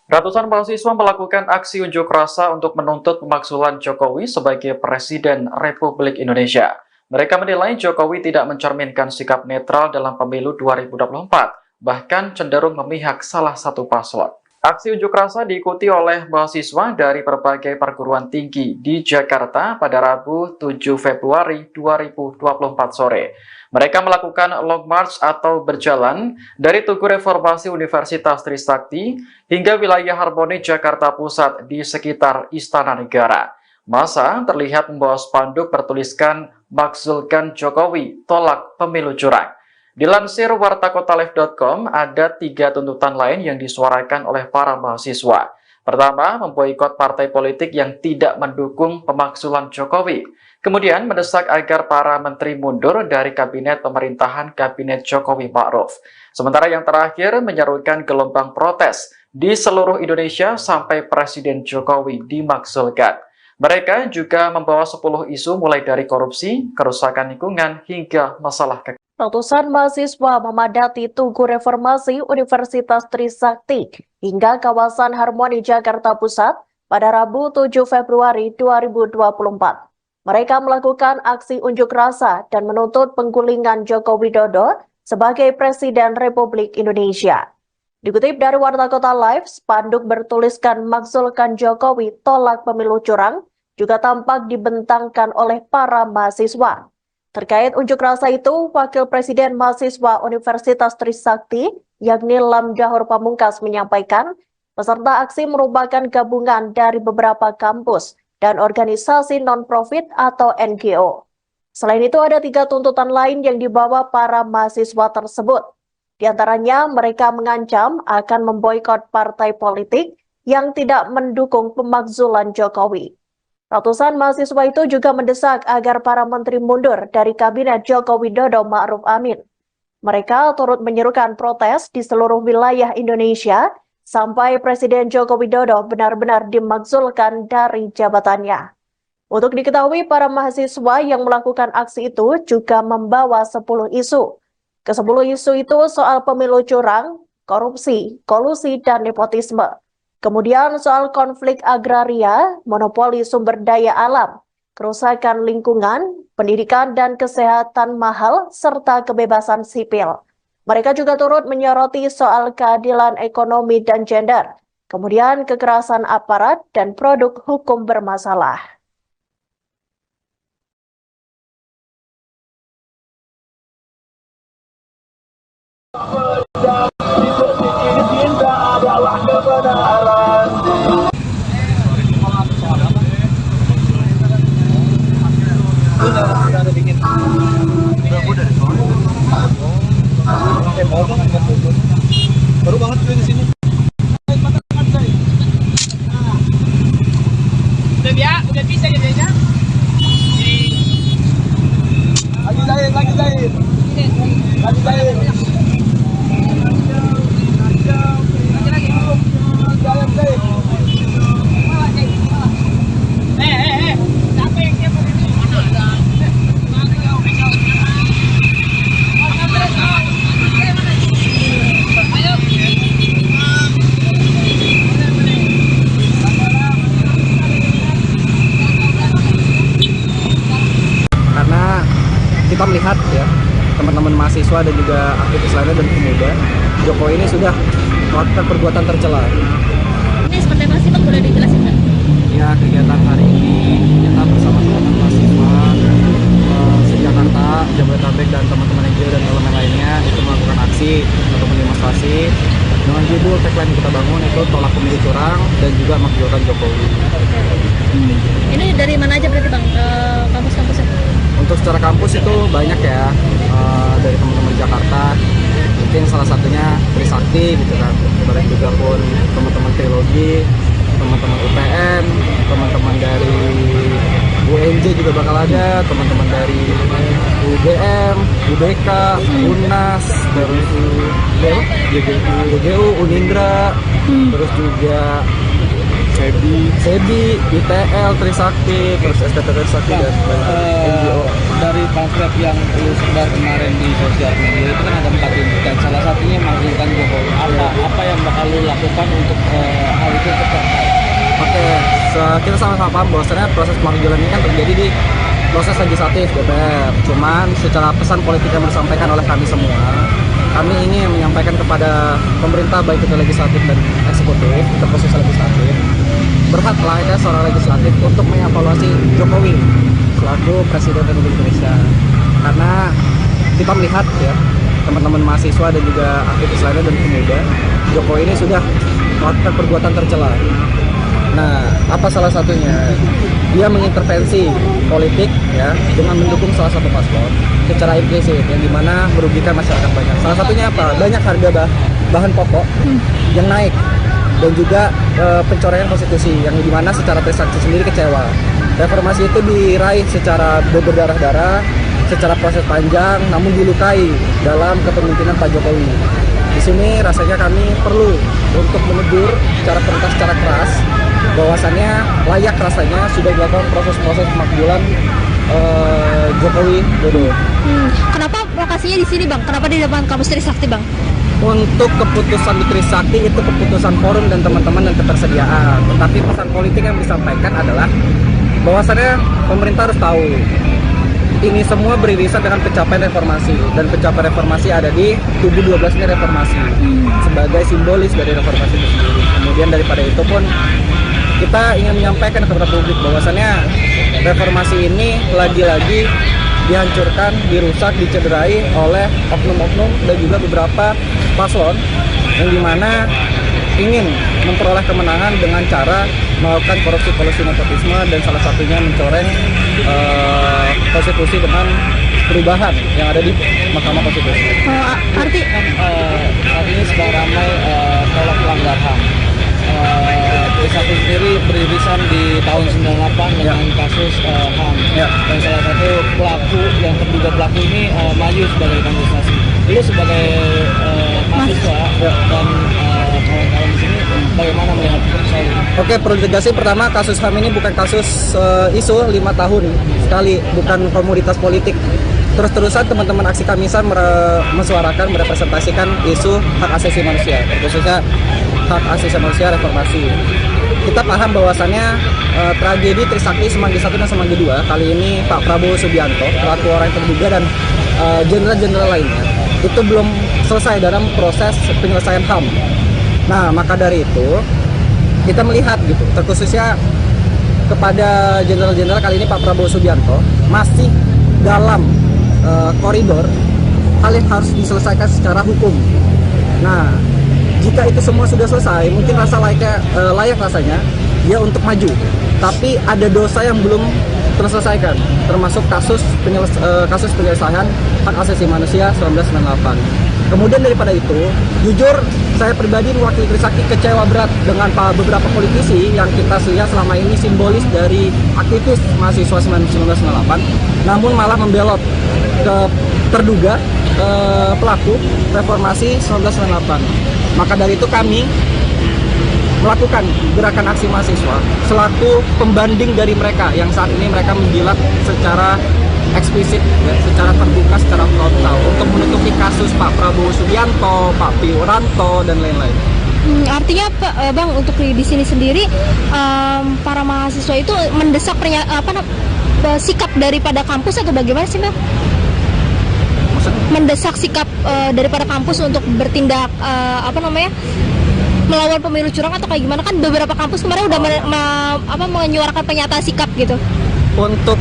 Ratusan mahasiswa melakukan aksi unjuk rasa untuk menuntut pemakzulan Jokowi sebagai Presiden Republik Indonesia. Mereka menilai Jokowi tidak mencerminkan sikap netral dalam pemilu 2024, bahkan cenderung memihak salah satu paslon. Aksi unjuk rasa diikuti oleh mahasiswa dari berbagai perguruan tinggi di Jakarta pada Rabu 7 Februari 2024 sore. Mereka melakukan long march atau berjalan dari Tugu Reformasi Universitas Trisakti hingga wilayah Harmoni Jakarta Pusat di sekitar Istana Negara. Massa terlihat membawa spanduk bertuliskan "Makzulkan Jokowi, tolak pemilu curang". Dilansir wartakotalive.com, ada 3 tuntutan lain yang disuarakan oleh para mahasiswa. Pertama, memboikot partai politik yang tidak mendukung pemakzulan Jokowi. Kemudian mendesak agar para menteri mundur dari kabinet pemerintahan Kabinet Jokowi Ma'ruf. Sementara yang terakhir menyerukan gelombang protes di seluruh Indonesia sampai Presiden Jokowi dimakzulkan. Mereka juga membawa 10 isu mulai dari korupsi, kerusakan lingkungan, hingga masalah kekayaan. Ratusan mahasiswa memadati Tugu Reformasi Universitas Trisakti hingga kawasan Harmoni Jakarta Pusat pada Rabu 7 Februari 2024. Mereka melakukan aksi unjuk rasa dan menuntut penggulingan Joko Widodo sebagai Presiden Republik Indonesia. Dikutip dari Warta Kota Live, spanduk bertuliskan "Makzulkan Jokowi, tolak pemilu curang" juga tampak dibentangkan oleh para mahasiswa. Terkait unjuk rasa itu, Wakil Presiden Mahasiswa Universitas Trisakti, yakni Lam Dahor Pamungkas, menyampaikan peserta aksi merupakan gabungan dari beberapa kampus dan organisasi non-profit atau NGO. Selain itu, ada 3 tuntutan lain yang dibawa para mahasiswa tersebut. Di antaranya, mereka mengancam akan memboikot partai politik yang tidak mendukung pemakzulan Jokowi. Ratusan mahasiswa itu juga mendesak agar para menteri mundur dari Kabinet Joko Widodo Ma'ruf Amin. Mereka turut menyerukan protes di seluruh wilayah Indonesia sampai Presiden Joko Widodo benar-benar dimakzulkan dari jabatannya. Untuk diketahui, para mahasiswa yang melakukan aksi itu juga membawa 10 isu. Ke-10 isu itu soal pemilu curang, korupsi, kolusi, dan nepotisme. Kemudian soal konflik agraria, monopoli sumber daya alam, kerusakan lingkungan, pendidikan dan kesehatan mahal, serta kebebasan sipil. Mereka juga turut menyoroti soal keadilan ekonomi dan gender, kemudian kekerasan aparat dan produk hukum bermasalah. Baru banget gue di sini. Udah bisa jadinya. Lagi jahit. Lagi jahit. Siapa yang siapa ini? Karena kita melihat ya, teman-teman mahasiswa dan juga aktivis lainnya dan pemuda, Jokowi ini sudah melakukan perbuatan tercela. Ini seperti apa sih Bang, boleh dijelasin nggak? Ya, kegiatan hari ini kita bersama teman-teman mahasiswa se-Jakarta, Jabodetabek, dan teman-teman NGO dan elemen lainnya itu melakukan aksi atau demonstrasi dengan judul tagline kita bangun itu "Tolak Pemilu Curang" dan juga "Makzulkan Jokowi". Ini dari mana aja berarti Bang, kampus-kampusnya? Untuk secara kampus itu banyak ya, dari teman-teman Jakarta, mungkin salah satunya Trisakti gitu kan, kemudian juga pun teman-teman Trilogi, teman-teman UPN, teman-teman dari UNJ juga bakal ada, teman-teman dari UGM, UBK, UNAS, terus UGU, Unindra, terus juga SEBI, ITL, Trisakti, terus STT Trisakti, dan NGO. Dari pamflet yang lu sebar kemarin di sosial media itu kan ada 4 tuntutan, salah satunya makzulkan Jokowi. Apa yang bakal lu lakukan untuk hal itu tercapai? Oke, kita sama-sama paham bahwasannya proses pemakzulan ini kan terjadi di proses legislatif DPR. Cuman secara pesan politik yang disampaikan oleh kami semua, kami ingin menyampaikan kepada pemerintah baik itu legislatif dan eksekutif, itu proses legislatif, berhaklah ya seorang legislatif untuk mengevaluasi Jokowi selaku Presiden Republik Indonesia. Karena kita melihat ya, teman-teman mahasiswa dan juga aktivis lainnya dan pemuda, Jokowi ini sudah melakukan perbuatan tercela. Nah, apa salah satunya? Dia mengintervensi politik ya dengan mendukung salah satu paslon secara implisit yang dimana merugikan masyarakat banyak. Salah satunya apa? Banyak harga bahan pokok yang naik dan juga pencoretan konstitusi yang dimana secara Trisakti sendiri kecewa. Reformasi itu diraih secara berdarah-darah, secara proses panjang, namun dilukai dalam kepemimpinan Pak Jokowi. Di sini rasanya kami perlu untuk menegur secara perintah secara keras bahwasannya layak rasanya sudah dilakukan proses-proses pemakzulan Jokowi Dodo. Kenapa lokasinya di sini, Bang? Kenapa di depan kampus Trisakti, Bang? Untuk keputusan di Trisakti itu keputusan forum dan teman-teman dan ketersediaan. Tetapi pesan politik yang disampaikan adalah bahwasannya pemerintah harus tahu ini semua beririsan dengan pencapaian reformasi, dan pencapaian reformasi ada di tubuh 12 ini reformasi sebagai simbolis dari reformasi itu sendiri. Kemudian daripada itu pun kita ingin menyampaikan kepada publik bahwasannya reformasi ini lagi-lagi dihancurkan, dirusak, dicederai oleh oknum-oknum dan juga beberapa paslon yang dimana ingin memperoleh kemenangan dengan cara melakukan korupsi nepotisme dan salah satunya mencoreng konstitusi dengan perubahan yang ada di Mahkamah Konstitusi. Arti Saat ini sedang ramai tolak pelanggar HAM. Trisakti sendiri beririsan di tahun 98 dengan kasus HAM. Dan salah satu pelaku yang terduga pelaku ini maju sebagai kandidasi. Lu sebagai mahasiswa dan kawan-kawan di sini bagaimana melihat soal ini? Oke, perlu ditegaskan pertama kasus HAM ini bukan kasus isu 5 tahun sekali, bukan komoditas politik. Terus-terusan teman-teman aksi Kamisan mensuarakan, merepresentasikan isu hak asasi manusia, khususnya hak asasi manusia reformasi. Kita paham bahwasannya tragedi Trisakti Semanggi 1 dan Semanggi 2 kali ini Pak Prabowo Subianto, pelaku orang yang terduga dan jenderal-jenderal lainnya itu belum selesai dalam proses penyelesaian HAM. Nah, maka dari itu kita melihat gitu, terkhususnya kepada jenderal-jenderal kali ini Pak Prabowo Subianto masih dalam koridor hal yang harus diselesaikan secara hukum. Nah, jika itu semua sudah selesai, mungkin layak rasanya dia untuk maju. Tapi ada dosa yang belum terselesaikan, termasuk kasus penyelesaian hak asasi manusia 1998. Kemudian daripada itu, jujur saya pribadi mewakili Trisakti kecewa berat dengan beberapa politisi yang kita lihat selama ini simbolis dari aktivis mahasiswa 1998, namun malah membelot ke terduga pelaku reformasi 1998. Maka dari itu kami melakukan gerakan aksi mahasiswa selaku pembanding dari mereka yang saat ini mereka menjilat secara eksplisit, ya, secara terbuka, secara frontal untuk menutupi kasus Pak Prabowo Subianto, Pak Wiranto dan lain-lain. Artinya Bang, untuk di sini sendiri para mahasiswa itu mendesak sikap daripada kampus atau bagaimana sih, Bang? Mendesak sikap daripada kampus untuk bertindak melawan pemilu curang atau kayak gimana? Kan beberapa kampus kemarin udah menyuarakan pernyataan sikap gitu. Untuk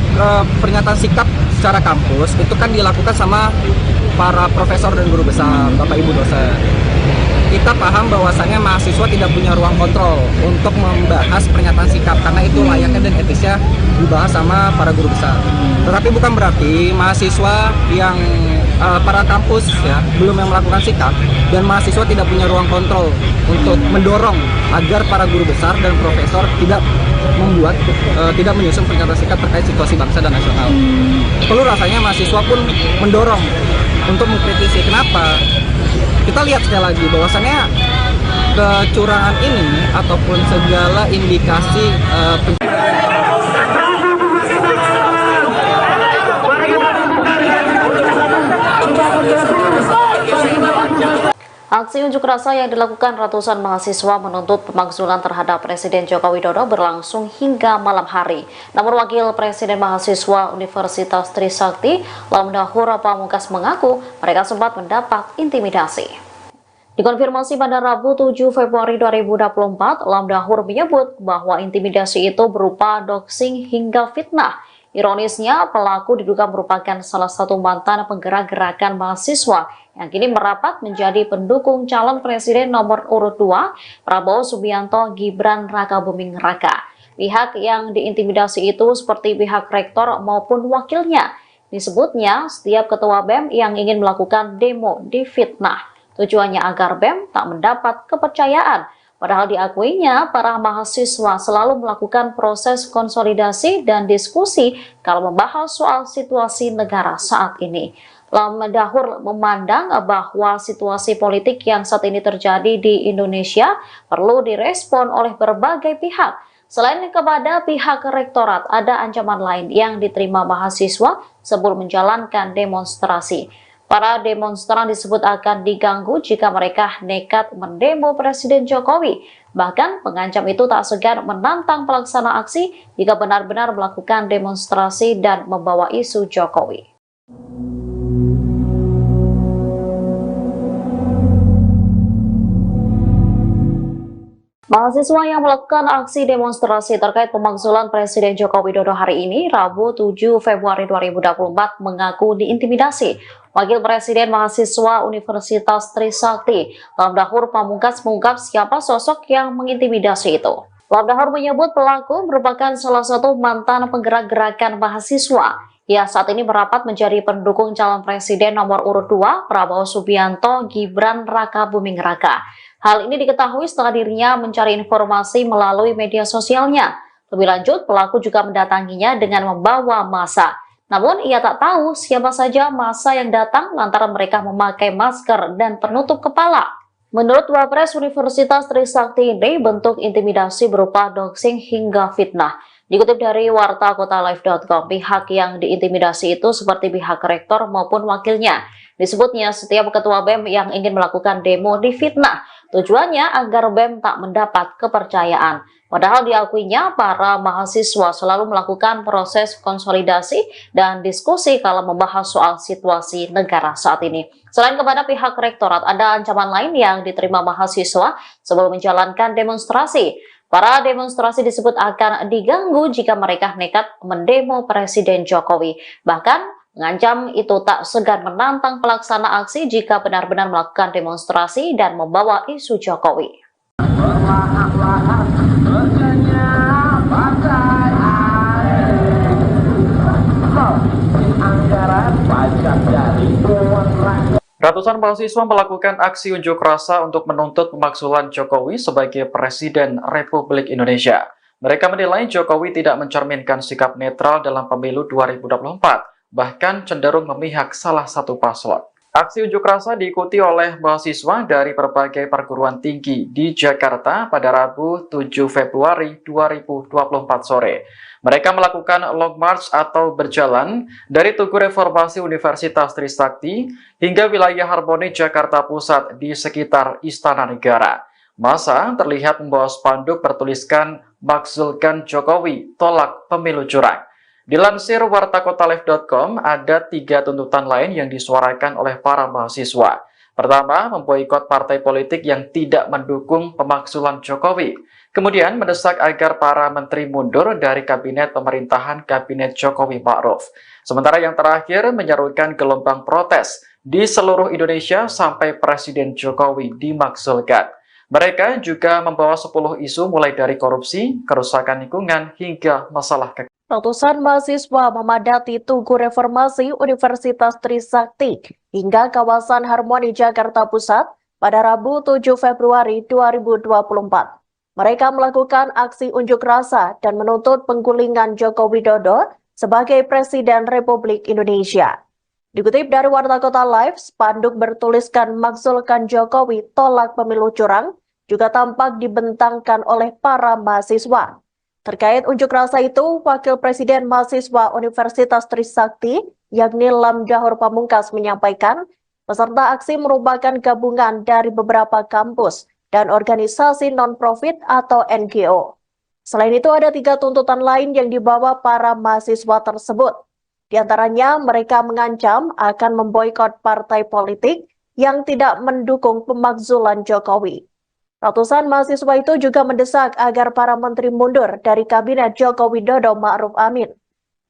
pernyataan sikap secara kampus itu kan dilakukan sama para profesor dan guru besar, Bapak Ibu dosen. Kita paham bahwasannya mahasiswa tidak punya ruang kontrol untuk membahas pernyataan sikap karena itu layaknya dan etisnya dibahas sama para guru besar. Tetapi bukan berarti mahasiswa yang para kampus ya belum yang melakukan sikap dan mahasiswa tidak punya ruang kontrol untuk mendorong agar para guru besar dan profesor tidak menyusun pernyataan sikap terkait situasi bangsa dan nasional. Perlu rasanya mahasiswa pun mendorong untuk mengkritisi. Kenapa? Kita lihat sekali lagi bahwasannya kecurangan ini ataupun segala indikasi Aksi unjuk rasa yang dilakukan ratusan mahasiswa menuntut pemakzulan terhadap Presiden Joko Widodo berlangsung hingga malam hari. Namun Wakil Presiden Mahasiswa Universitas Trisakti, Lamdahur Pamungkas mengaku mereka sempat mendapat intimidasi. Dikonfirmasi pada Rabu 7 Februari 2024, Lamdahur menyebut bahwa intimidasi itu berupa doxing hingga fitnah. Ironisnya, pelaku diduga merupakan salah satu mantan penggerak gerakan mahasiswa yang kini merapat menjadi pendukung calon presiden nomor urut 2, Prabowo Subianto Gibran Rakabuming Raka. Pihak yang diintimidasi itu seperti pihak rektor maupun wakilnya. Disebutnya, setiap ketua BEM yang ingin melakukan demo difitnah. Tujuannya agar BEM tak mendapat kepercayaan. Padahal diakuinya, para mahasiswa selalu melakukan proses konsolidasi dan diskusi kalau membahas soal situasi negara saat ini. Lam Dahur memandang bahwa situasi politik yang saat ini terjadi di Indonesia perlu direspon oleh berbagai pihak. Selain kepada pihak rektorat, ada ancaman lain yang diterima mahasiswa sebelum menjalankan demonstrasi. Para demonstran disebut akan diganggu jika mereka nekat mendemo Presiden Jokowi. Bahkan pengancam itu tak segan menantang pelaksana aksi jika benar-benar melakukan demonstrasi dan membawa isu Jokowi. Mahasiswa yang melakukan aksi demonstrasi terkait pemakzulan Presiden Joko Widodo hari ini, Rabu 7 Februari 2024, mengaku diintimidasi. Wakil Presiden Mahasiswa Universitas Trisakti, Lam Dahur Pamungkas, mengungkap siapa sosok yang mengintimidasi itu. Lam Dahur menyebut pelaku merupakan salah satu mantan penggerak gerakan mahasiswa. Ia saat ini merapat menjadi pendukung calon presiden nomor urut 2, Prabowo Subianto Gibran Raka Buming Raka. Hal ini diketahui setelah dirinya mencari informasi melalui media sosialnya. Lebih lanjut, pelaku juga mendatanginya dengan membawa massa. Namun, ia tak tahu siapa saja massa yang datang lantaran mereka memakai masker dan penutup kepala. Menurut Wapres Universitas Trisakti ini, bentuk intimidasi berupa doxing hingga fitnah. Dikutip dari wartakotalive.com, pihak yang diintimidasi itu seperti pihak rektor maupun wakilnya. Disebutnya setiap ketua BEM yang ingin melakukan demo difitnah. Tujuannya agar BEM tak mendapat kepercayaan. Padahal diakuinya para mahasiswa selalu melakukan proses konsolidasi dan diskusi kalau membahas soal situasi negara saat ini. Selain kepada pihak rektorat, ada ancaman lain yang diterima mahasiswa sebelum menjalankan demonstrasi. Para demonstrasi disebut akan diganggu jika mereka nekat mendemo Presiden Jokowi. Bahkan mengancam itu tak segan menantang pelaksana aksi jika benar-benar melakukan demonstrasi dan membawa isu Jokowi. Ratusan mahasiswa melakukan aksi unjuk rasa untuk menuntut pemakzulan Jokowi sebagai Presiden Republik Indonesia. Mereka menilai Jokowi tidak mencerminkan sikap netral dalam pemilu 2024, bahkan cenderung memihak salah satu paslon. Aksi unjuk rasa diikuti oleh mahasiswa dari berbagai perguruan tinggi di Jakarta pada Rabu 7 Februari 2024 sore. Mereka melakukan long march atau berjalan dari Tugu Reformasi Universitas Trisakti hingga wilayah Harmoni Jakarta Pusat di sekitar Istana Negara. Massa terlihat membawa spanduk bertuliskan "Makzulkan Jokowi, tolak pemilu curang". Dilansir wartakotalive.com, ada 3 tuntutan lain yang disuarakan oleh para mahasiswa. Pertama, memboikot partai politik yang tidak mendukung pemakzulan Jokowi. Kemudian mendesak agar para menteri mundur dari kabinet pemerintahan Kabinet Jokowi Ma'ruf. Sementara yang terakhir menyerukan gelombang protes di seluruh Indonesia sampai Presiden Jokowi dimakzulkan. Mereka juga membawa 10 isu mulai dari korupsi, kerusakan lingkungan, hingga masalah kekayaan. Ratusan mahasiswa memadati Tugu Reformasi Universitas Trisakti hingga kawasan Harmoni Jakarta Pusat pada Rabu 7 Februari 2024. Mereka melakukan aksi unjuk rasa dan menuntut penggulingan Joko Widodo sebagai Presiden Republik Indonesia. Dikutip dari Warta Kota Live, spanduk bertuliskan "Makzulkan Jokowi, tolak pemilu curang" juga tampak dibentangkan oleh para mahasiswa. Terkait unjuk rasa itu, Wakil Presiden Mahasiswa Universitas Trisakti, yakni Lam Dahur Pamungkas, menyampaikan peserta aksi merupakan gabungan dari beberapa kampus dan organisasi non-profit atau NGO. Selain itu, ada 3 tuntutan lain yang dibawa para mahasiswa tersebut. Di antaranya, mereka mengancam akan memboikot partai politik yang tidak mendukung pemakzulan Jokowi. Ratusan mahasiswa itu juga mendesak agar para menteri mundur dari Kabinet Joko Widodo Ma'ruf Amin.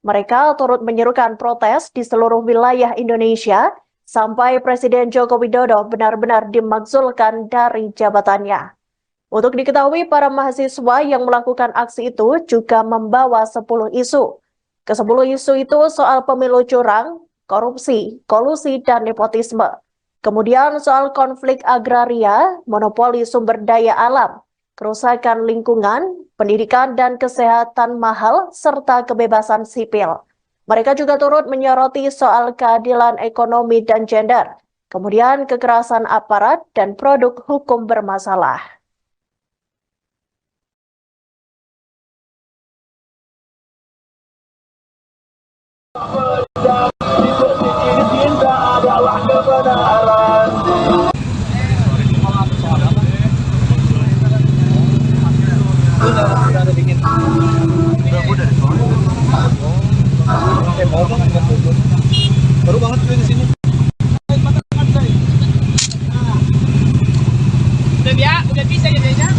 Mereka turut menyerukan protes di seluruh wilayah Indonesia sampai Presiden Joko Widodo benar-benar dimakzulkan dari jabatannya. Untuk diketahui, para mahasiswa yang melakukan aksi itu juga membawa 10 isu. Ke-10 isu itu soal pemilu curang, korupsi, kolusi, dan nepotisme. Kemudian soal konflik agraria, monopoli sumber daya alam, kerusakan lingkungan, pendidikan dan kesehatan mahal, serta kebebasan sipil. Mereka juga turut menyoroti soal keadilan ekonomi dan gender, kemudian kekerasan aparat dan produk hukum bermasalah. Baru banget di sini. Udah bisa jadinya.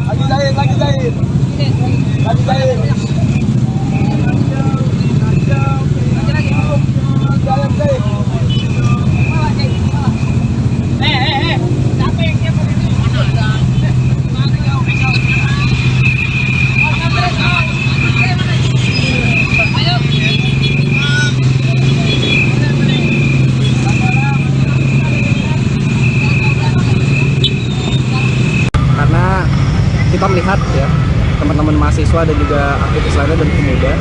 Lagi jahit. Lagi jahit. Siapa yang siapa ini? Karena kita melihat ya teman-teman mahasiswa dan juga aktivis lainnya dan pemuda,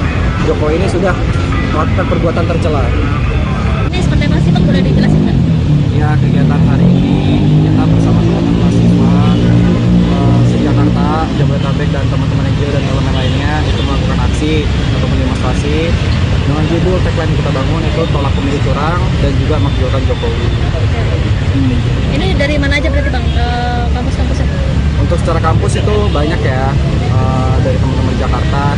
Jokowi ini sudah melakukan perbuatan tercela. Ini seperti apa sih Bang, boleh dijelasin nggak? Ya, kegiatan hari ini kita bersama teman-teman mahasiswa se-Jakarta, Jabodetabek dan teman-teman NGO dan elemen lainnya itu melakukan aksi atau demonstrasi dengan judul tagline yang kita bangun itu tolak pemilu curang dan juga makzulkan Jokowi. Ini dari mana aja berarti Bang, kampus-kampusnya? Untuk secara kampus itu banyak ya, dari teman-teman Jakarta,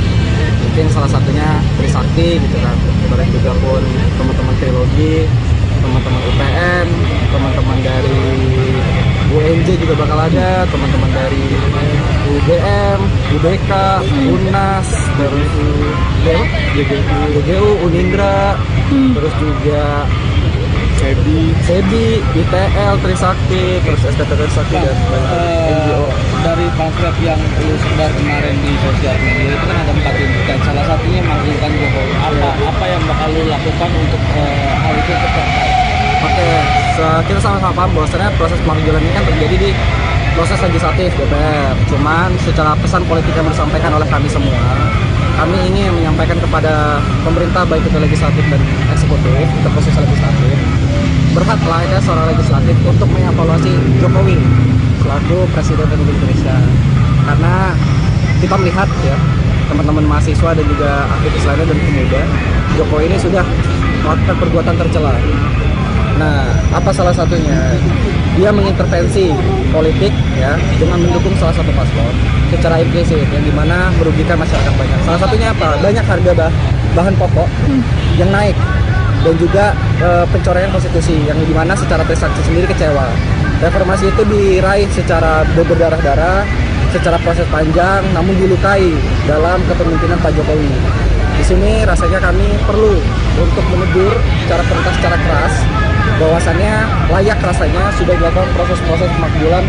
mungkin salah satunya Trisakti gitu kan, dan juga pun teman-teman Trilogi, teman-teman UPN, teman-teman dari UNJ juga bakal ada, teman-teman dari UGM, UBK, UNAS, terus UGU, Unindra, terus juga SEBI, ITL, Trisakti, terus STT Trisakti dan NGO. Dari pamflet yang lu sebar kemarin di sosial media itu kan ada 4 tuntutan, salah satunya makzulkan Jokowi. Apa yang bakal lu lakukan untuk hal itu tercapai? Oke, kita sama-sama paham bahwasannya proses pemakzulan ini kan terjadi di proses legislatif DPR. Cuman secara pesan politik yang disampaikan oleh kami semua, kami ingin menyampaikan kepada pemerintah baik itu legislatif dan eksekutif, terkhusus legislatif, berhaklah ada seorang legislatif untuk mengevaluasi Jokowi selaku Presiden Republik Indonesia. Karena kita melihat ya teman-teman mahasiswa dan juga aktivis lainnya dan pemuda, Jokowi ini sudah melakukan perbuatan tercela. Nah, apa salah satunya? Dia mengintervensi politik ya dengan mendukung salah satu paslon secara implisit yang dimana merugikan masyarakat banyak. Salah satunya apa? Banyak harga bahan pokok yang naik dan juga pencoretan konstitusi yang dimana secara Trisakti sendiri kecewa. Reformasi itu diraih secara berdarah-darah, secara proses panjang, namun dilukai dalam kepemimpinan Pak Jokowi. Di sini rasanya kami perlu untuk menegur secara keras bahwasannya layak rasanya sudah dilakukan proses-proses pemakzulan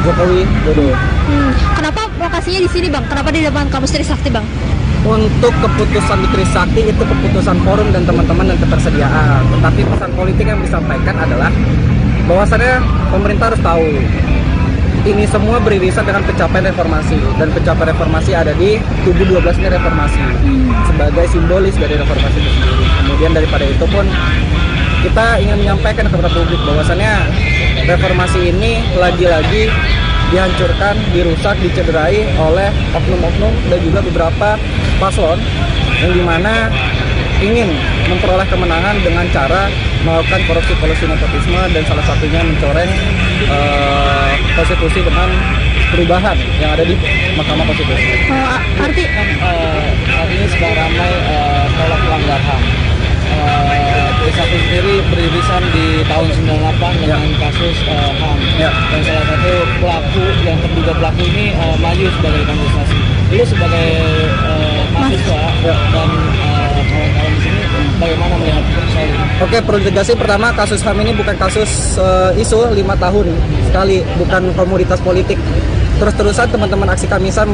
Jokowi Dodo. Kenapa lokasinya di sini Bang? Kenapa di depan kampus Trisakti Bang? Untuk keputusan di Trisakti itu keputusan forum dan teman-teman dan ketersediaan. Tetapi pesan politik yang disampaikan adalah bahwasannya pemerintah harus tahu ini semua beririsan dengan pencapaian reformasi, dan pencapaian reformasi ada di tubuh 12 ini reformasi sebagai simbolis dari reformasi itu sendiri. Kemudian daripada itu pun kita ingin menyampaikan kepada publik bahwasannya reformasi ini lagi-lagi dihancurkan, dirusak, dicederai oleh oknum-oknum dan juga beberapa paslon yang dimana ingin memperoleh kemenangan dengan cara melakukan korupsi, kolusi, nepotisme, dan salah satunya mencoreng konstitusi dengan perubahan yang ada di Mahkamah Konstitusi. Artinya sedang ramai tolak pelanggar HAM. Trisakti sendiri beririsan di tahun 98 dengan kasus HAM. Dan salah satu pelaku yang terduga pelaku ini maju sebagai kandidasi. Lu sebagai mahasiswa dan kawan-kawan di sini bagaimana melihat soal ini? Oke, perlu tegasih pertama kasus HAM ini bukan kasus isu 5 tahun sekali, bukan komoditas politik. Terus-terusan teman-teman aksi Kamisan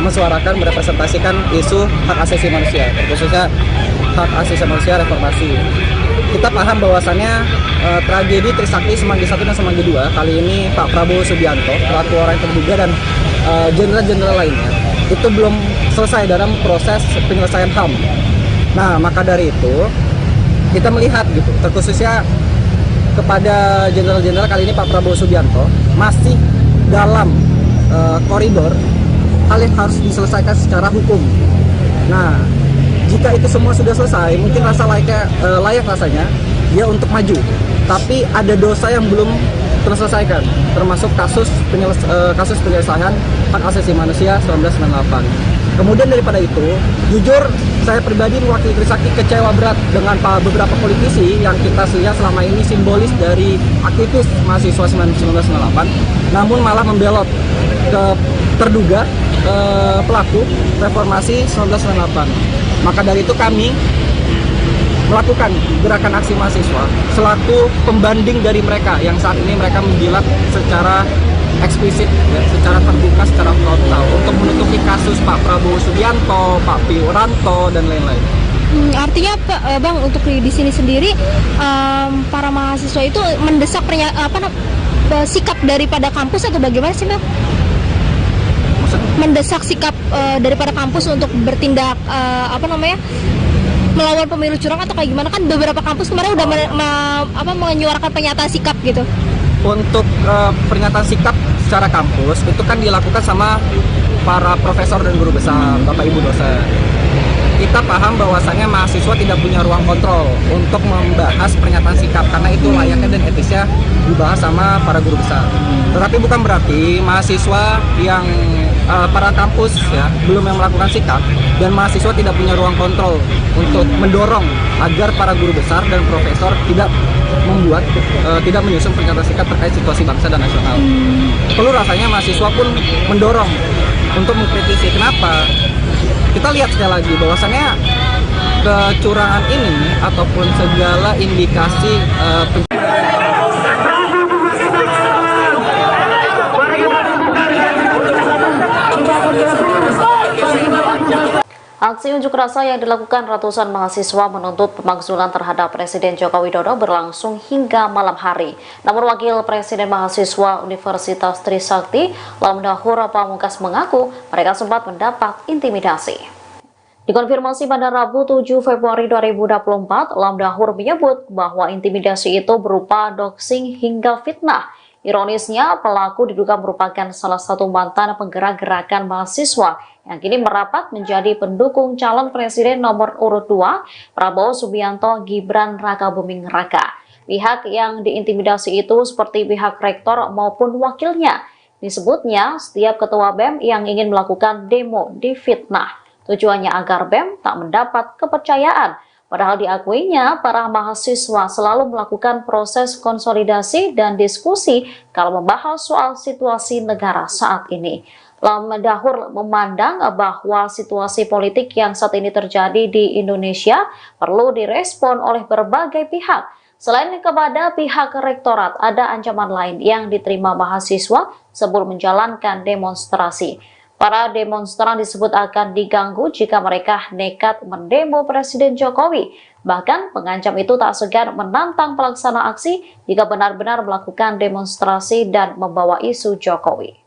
menyuarakan, merepresentasikan isu hak asasi manusia, khususnya hak asasi manusia reformasi. kita paham bahwasannya tragedi Trisakti Semanggi 1 dan Semanggi 2 kali ini Pak Prabowo Subianto pelaku orang yang terduga dan jenderal-jenderal lainnya itu belum selesai dalam proses penyelesaian HAM. Nah, maka dari itu kita melihat gitu, terkhususnya kepada jenderal-jenderal kali ini Pak Prabowo Subianto masih dalam koridor hal yang harus diselesaikan secara hukum. Nah, jika itu semua sudah selesai, mungkin layak rasanya dia untuk maju. Tapi ada dosa yang belum terselesaikan, termasuk kasus penyelesaian hak asasi manusia 1998. Kemudian daripada itu, jujur saya pribadi mewakili Trisakti kecewa berat dengan beberapa politisi yang kita lihat selama ini simbolis dari aktivis mahasiswa 1998, namun malah membelot ke terduga pelaku reformasi 1998. Maka dari itu kami melakukan gerakan aksi mahasiswa selaku pembanding dari mereka yang saat ini mereka menjilat secara eksplisit, ya, secara terbuka, secara frontal untuk menutupi kasus Pak Prabowo Subianto, Pak Wiranto, dan lain-lain. Artinya Bang, untuk di sini sendiri para mahasiswa itu mendesak sikap daripada kampus atau bagaimana sih Bang? Mendesak sikap daripada kampus untuk bertindak melawan pemilu curang atau kayak gimana? Kan beberapa kampus kemarin udah menyuarakan pernyataan sikap gitu. Untuk pernyataan sikap secara kampus itu kan dilakukan sama para profesor dan guru besar, Bapak Ibu dosen. Kita paham bahwasannya mahasiswa tidak punya ruang kontrol untuk membahas pernyataan sikap karena itu layaknya dan etisnya dibahas sama para guru besar. Tetapi bukan berarti mahasiswa yang para kampus ya belum yang melakukan sikap dan mahasiswa tidak punya ruang kontrol untuk mendorong agar para guru besar dan profesor tidak menyusun pernyataan sikap terkait situasi bangsa dan nasional. Perlu rasanya mahasiswa pun mendorong untuk mengkritisi. Kenapa? Kita lihat sekali lagi bahwasannya kecurangan ini ataupun segala indikasi Aksi unjuk rasa yang dilakukan ratusan mahasiswa menuntut pemakzulan terhadap Presiden Joko Widodo berlangsung hingga malam hari. Namun Wakil Presiden Mahasiswa Universitas Trisakti, Lamdahur Pamungkas mengaku mereka sempat mendapat intimidasi. Dikonfirmasi pada Rabu 7 Februari 2024, Lamdahur menyebut bahwa intimidasi itu berupa doxing hingga fitnah. Ironisnya, pelaku diduga merupakan salah satu mantan penggerak gerakan mahasiswa yang kini merapat menjadi pendukung calon presiden nomor urut 2, Prabowo Subianto Gibran Rakabuming Raka. Pihak yang diintimidasi itu seperti pihak rektor maupun wakilnya. Disebutnya, setiap ketua BEM yang ingin melakukan demo difitnah. Tujuannya agar BEM tak mendapat kepercayaan. Padahal diakuinya, para mahasiswa selalu melakukan proses konsolidasi dan diskusi kalau membahas soal situasi negara saat ini. Lamdahur memandang bahwa situasi politik yang saat ini terjadi di Indonesia perlu direspon oleh berbagai pihak. Selain kepada pihak rektorat, ada ancaman lain yang diterima mahasiswa sebelum menjalankan demonstrasi. Para demonstran disebut akan diganggu jika mereka nekat mendemo Presiden Jokowi. Bahkan pengancam itu tak segan menantang pelaksana aksi jika benar-benar melakukan demonstrasi dan membawa isu Jokowi.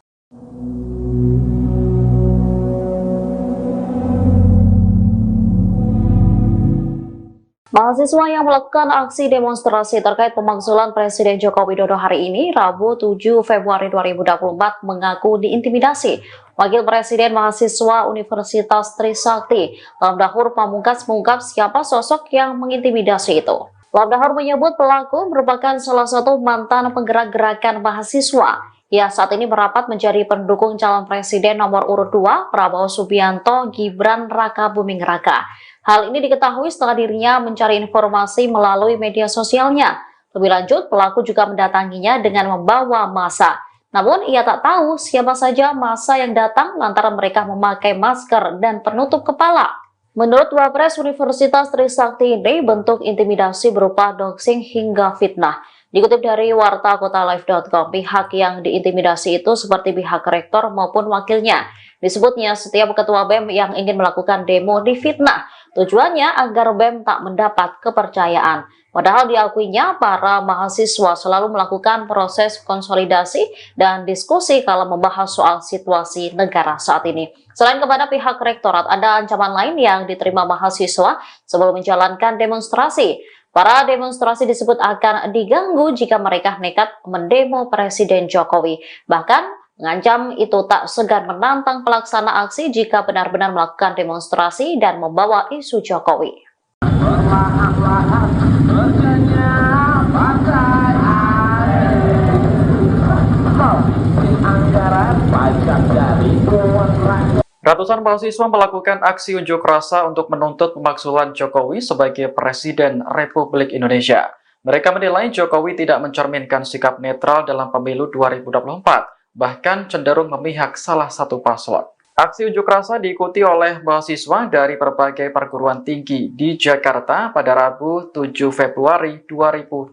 Mahasiswa yang melakukan aksi demonstrasi terkait pemakzulan Presiden Joko Widodo hari ini, Rabu 7 Februari 2024, mengaku diintimidasi. Wakil Presiden Mahasiswa Universitas Trisakti, Lamdahur Pamungkas mengungkap siapa sosok yang mengintimidasi itu. Lamdahur menyebut pelaku merupakan salah satu mantan penggerak gerakan mahasiswa. Ia saat ini merapat menjadi pendukung calon presiden nomor urut 2, Prabowo Subianto Gibran Rakabuming Raka. Hal ini diketahui setelah dirinya mencari informasi melalui media sosialnya. Lebih lanjut, pelaku juga mendatanginya dengan membawa massa. Namun, ia tak tahu siapa saja massa yang datang lantaran mereka memakai masker dan penutup kepala. Menurut Wapres Universitas Trisakti ini, bentuk intimidasi berupa doxing hingga fitnah. Dikutip dari wartakotalive.com, pihak yang diintimidasi itu seperti pihak rektor maupun wakilnya. Disebutnya setiap ketua BEM yang ingin melakukan demo difitnah. Tujuannya agar BEM tak mendapat kepercayaan. Padahal diakuinya para mahasiswa selalu melakukan proses konsolidasi dan diskusi kala membahas soal situasi negara saat ini. Selain kepada pihak rektorat, ada ancaman lain yang diterima mahasiswa sebelum menjalankan demonstrasi. Para demonstrasi disebut akan diganggu jika mereka nekat mendemo Presiden Jokowi. Bahkan mengancam itu tak segan menantang pelaksana aksi jika benar-benar melakukan demonstrasi dan membawa isu Jokowi. Ratusan mahasiswa melakukan aksi unjuk rasa untuk menuntut pemakzulan Jokowi sebagai Presiden Republik Indonesia. Mereka menilai Jokowi tidak mencerminkan sikap netral dalam pemilu 2024, bahkan cenderung memihak salah satu paslon. Aksi unjuk rasa diikuti oleh mahasiswa dari berbagai perguruan tinggi di Jakarta pada Rabu 7 Februari 2024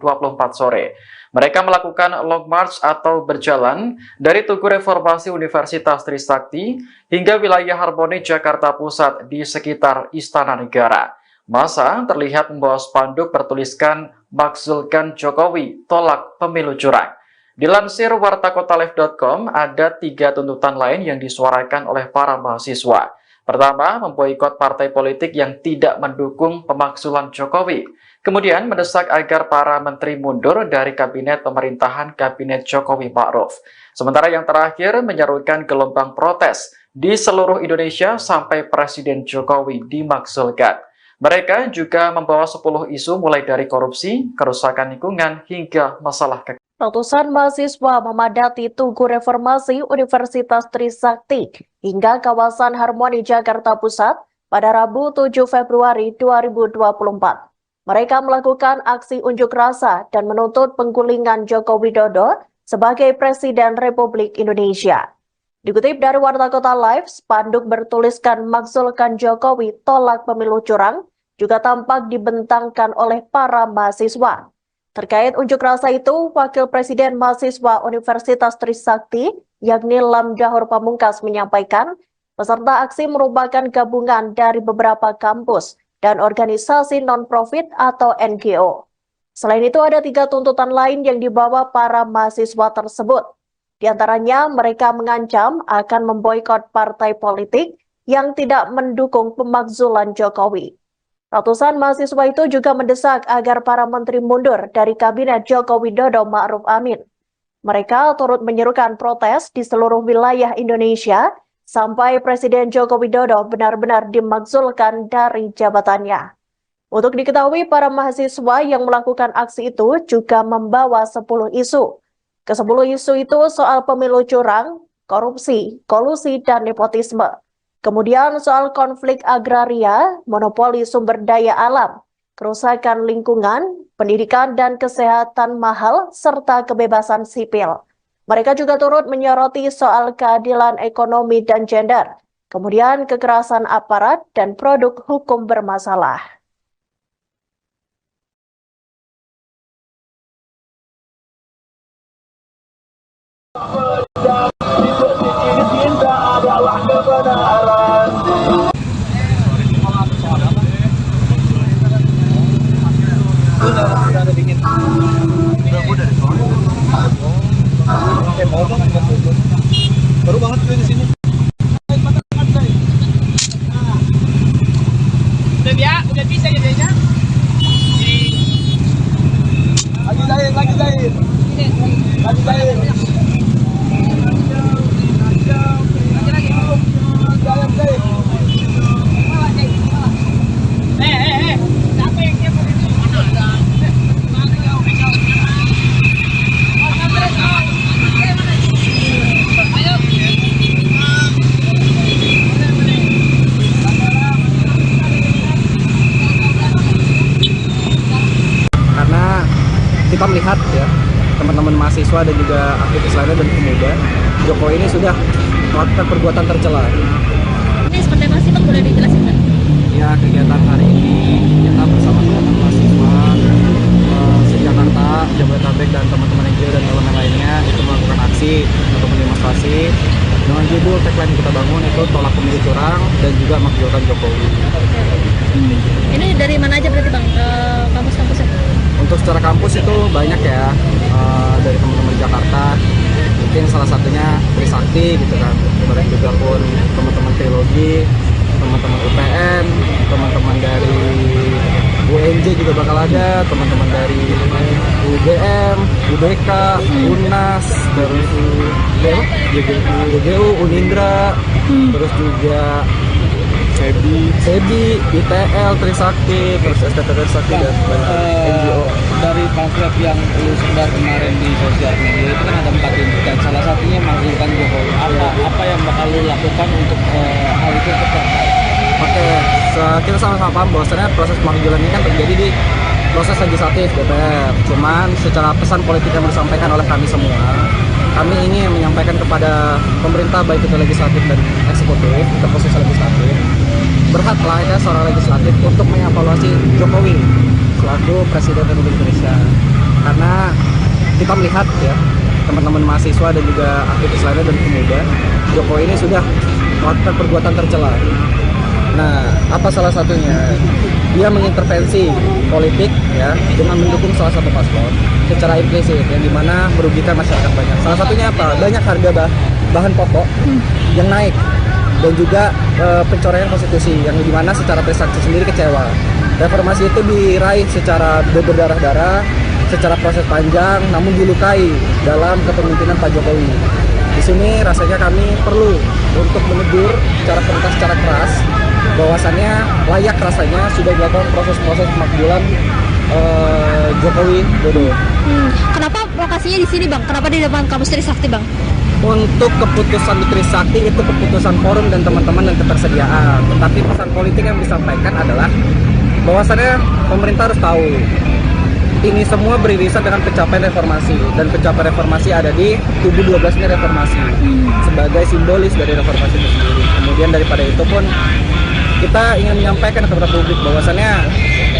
sore. Mereka melakukan long march atau berjalan dari Tugu Reformasi Universitas Trisakti hingga wilayah Harmoni Jakarta Pusat di sekitar Istana Negara. Massa terlihat membawa spanduk bertuliskan "Makzulkan Jokowi, tolak pemilu curang". Dilansir wartakotalive.com, ada 3 tuntutan lain yang disuarakan oleh para mahasiswa. Pertama, memboikot partai politik yang tidak mendukung pemakzulan Jokowi. Kemudian, mendesak agar para menteri mundur dari kabinet pemerintahan Kabinet Jokowi Ma'ruf. Sementara yang terakhir, menyerukan gelombang protes di seluruh Indonesia sampai Presiden Jokowi dimakzulkan. Mereka juga membawa 10 isu mulai dari korupsi, kerusakan lingkungan, hingga masalah kekerasan. Ratusan mahasiswa memadati Tugu Reformasi Universitas Trisakti hingga kawasan Harmoni Jakarta Pusat pada Rabu 7 Februari 2024. Mereka melakukan aksi unjuk rasa dan menuntut penggulingan Joko Widodo sebagai Presiden Republik Indonesia. Dikutip dari Warta Kota Live, spanduk bertuliskan "Makzulkan Jokowi, tolak pemilu curang" juga tampak dibentangkan oleh para mahasiswa. Terkait unjuk rasa itu, Wakil Presiden Mahasiswa Universitas Trisakti, yakni Lam Dahor Pamungkas, menyampaikan peserta aksi merupakan gabungan dari beberapa kampus dan organisasi non-profit atau NGO. Selain itu, ada 3 tuntutan lain yang dibawa para mahasiswa tersebut. Di antaranya, mereka mengancam akan memboikot partai politik yang tidak mendukung pemakzulan Jokowi. Ratusan mahasiswa itu juga mendesak agar para menteri mundur dari Kabinet Joko Widodo Ma'ruf Amin. Mereka turut menyerukan protes di seluruh wilayah Indonesia sampai Presiden Joko Widodo benar-benar dimakzulkan dari jabatannya. Untuk diketahui, para mahasiswa yang melakukan aksi itu juga membawa 10 isu. Ke-10 isu itu soal pemilu curang, korupsi, kolusi, dan nepotisme. Kemudian soal konflik agraria, monopoli sumber daya alam, kerusakan lingkungan, pendidikan dan kesehatan mahal, serta kebebasan sipil. Mereka juga turut menyoroti soal keadilan ekonomi dan gender, kemudian kekerasan aparat dan produk hukum bermasalah. Baru banget di sini. Udah bisa jadinya. Lagi jahit. Siapa yang dia mau itu? Karena kita melihat ya, teman-teman mahasiswa dan juga aktivis lainnya dan pemuda, Jokowi ini sudah melakukan perbuatan tercela. Ini seperti apa sih Bang, boleh dijelasin Bang? Ya, kegiatan hari ini kita bersama teman-teman mahasiswa se-Jakarta, Jabodetabek dan teman-teman NGO dan elemen lainnya itu melakukan aksi atau demonstrasi dengan judul tagline yang kita bangun itu "Tolak Pemilu Curang" dan juga "Makzulkan Jokowi". Ini dari mana aja berarti Bang, kampus-kampusnya? Untuk secara kampus itu banyak ya, dari teman-teman Jakarta, mungkin salah satunya Trisakti gitu kan, kemudian juga pun teman-teman Teologi, teman-teman UPN, teman-teman dari UNJ juga bakal ada, teman-teman dari UGM, UBK, UNAS, terus UGU, Unindra, terus juga SEBI, ITL, Trisakti, terus STT Trisakti dan NGO. Dari pamflet yang lu sebar kemarin di sosial media itu kan ada 4 tuntutan, salah satunya menghasilkan Jokowi. Apa yang bakal lu lakukan untuk hal itu tercapai? Oke, kita sama-sama paham bahwasannya proses pemanggilan ini kan terjadi di proses legislatif DPR. Cuman secara pesan politik yang disampaikan oleh kami semua, kami ingin menyampaikan kepada pemerintah baik itu legislatif dan eksekutif, ke posisi legislatif, berhak layaknya seorang legislatif untuk mengevaluasi Jokowi selaku Presiden Republik Indonesia. Karena kita melihat ya, teman-teman mahasiswa dan juga aktivis lainnya dan pemuda, Jokowi ini sudah melakukan perbuatan tercela. Nah, apa salah satunya? Dia mengintervensi politik ya dengan mendukung salah satu paslon secara implisit yang dimana merugikan masyarakat banyak. Salah satunya apa? Banyak harga bahan pokok yang naik dan juga pencoreng konstitusi yang dimana secara Trisakti sendiri kecewa. Reformasi itu diraih secara berdarah-darah, secara proses panjang, namun dilukai dalam kepemimpinan Pak Jokowi. Di sini rasanya kami perlu untuk menegur secara pentas, secara keras, bahwasannya layak rasanya sudah dilakukan proses-proses pemakzulan Jokowi Dodo. Kenapa lokasinya di sini, Bang? Kenapa di depan kampus Trisakti, Bang? Untuk keputusan di Trisakti itu keputusan forum dan teman-teman dan ketersediaan. Tetapi pesan politik yang disampaikan adalah bahwasannya pemerintah harus tahu ini semua beririsan dengan pencapaian reformasi, dan pencapaian reformasi ada di tubuh 12 ini reformasi sebagai simbolis dari reformasi itu sendiri. Kemudian daripada itu pun kita ingin menyampaikan kepada publik bahwasannya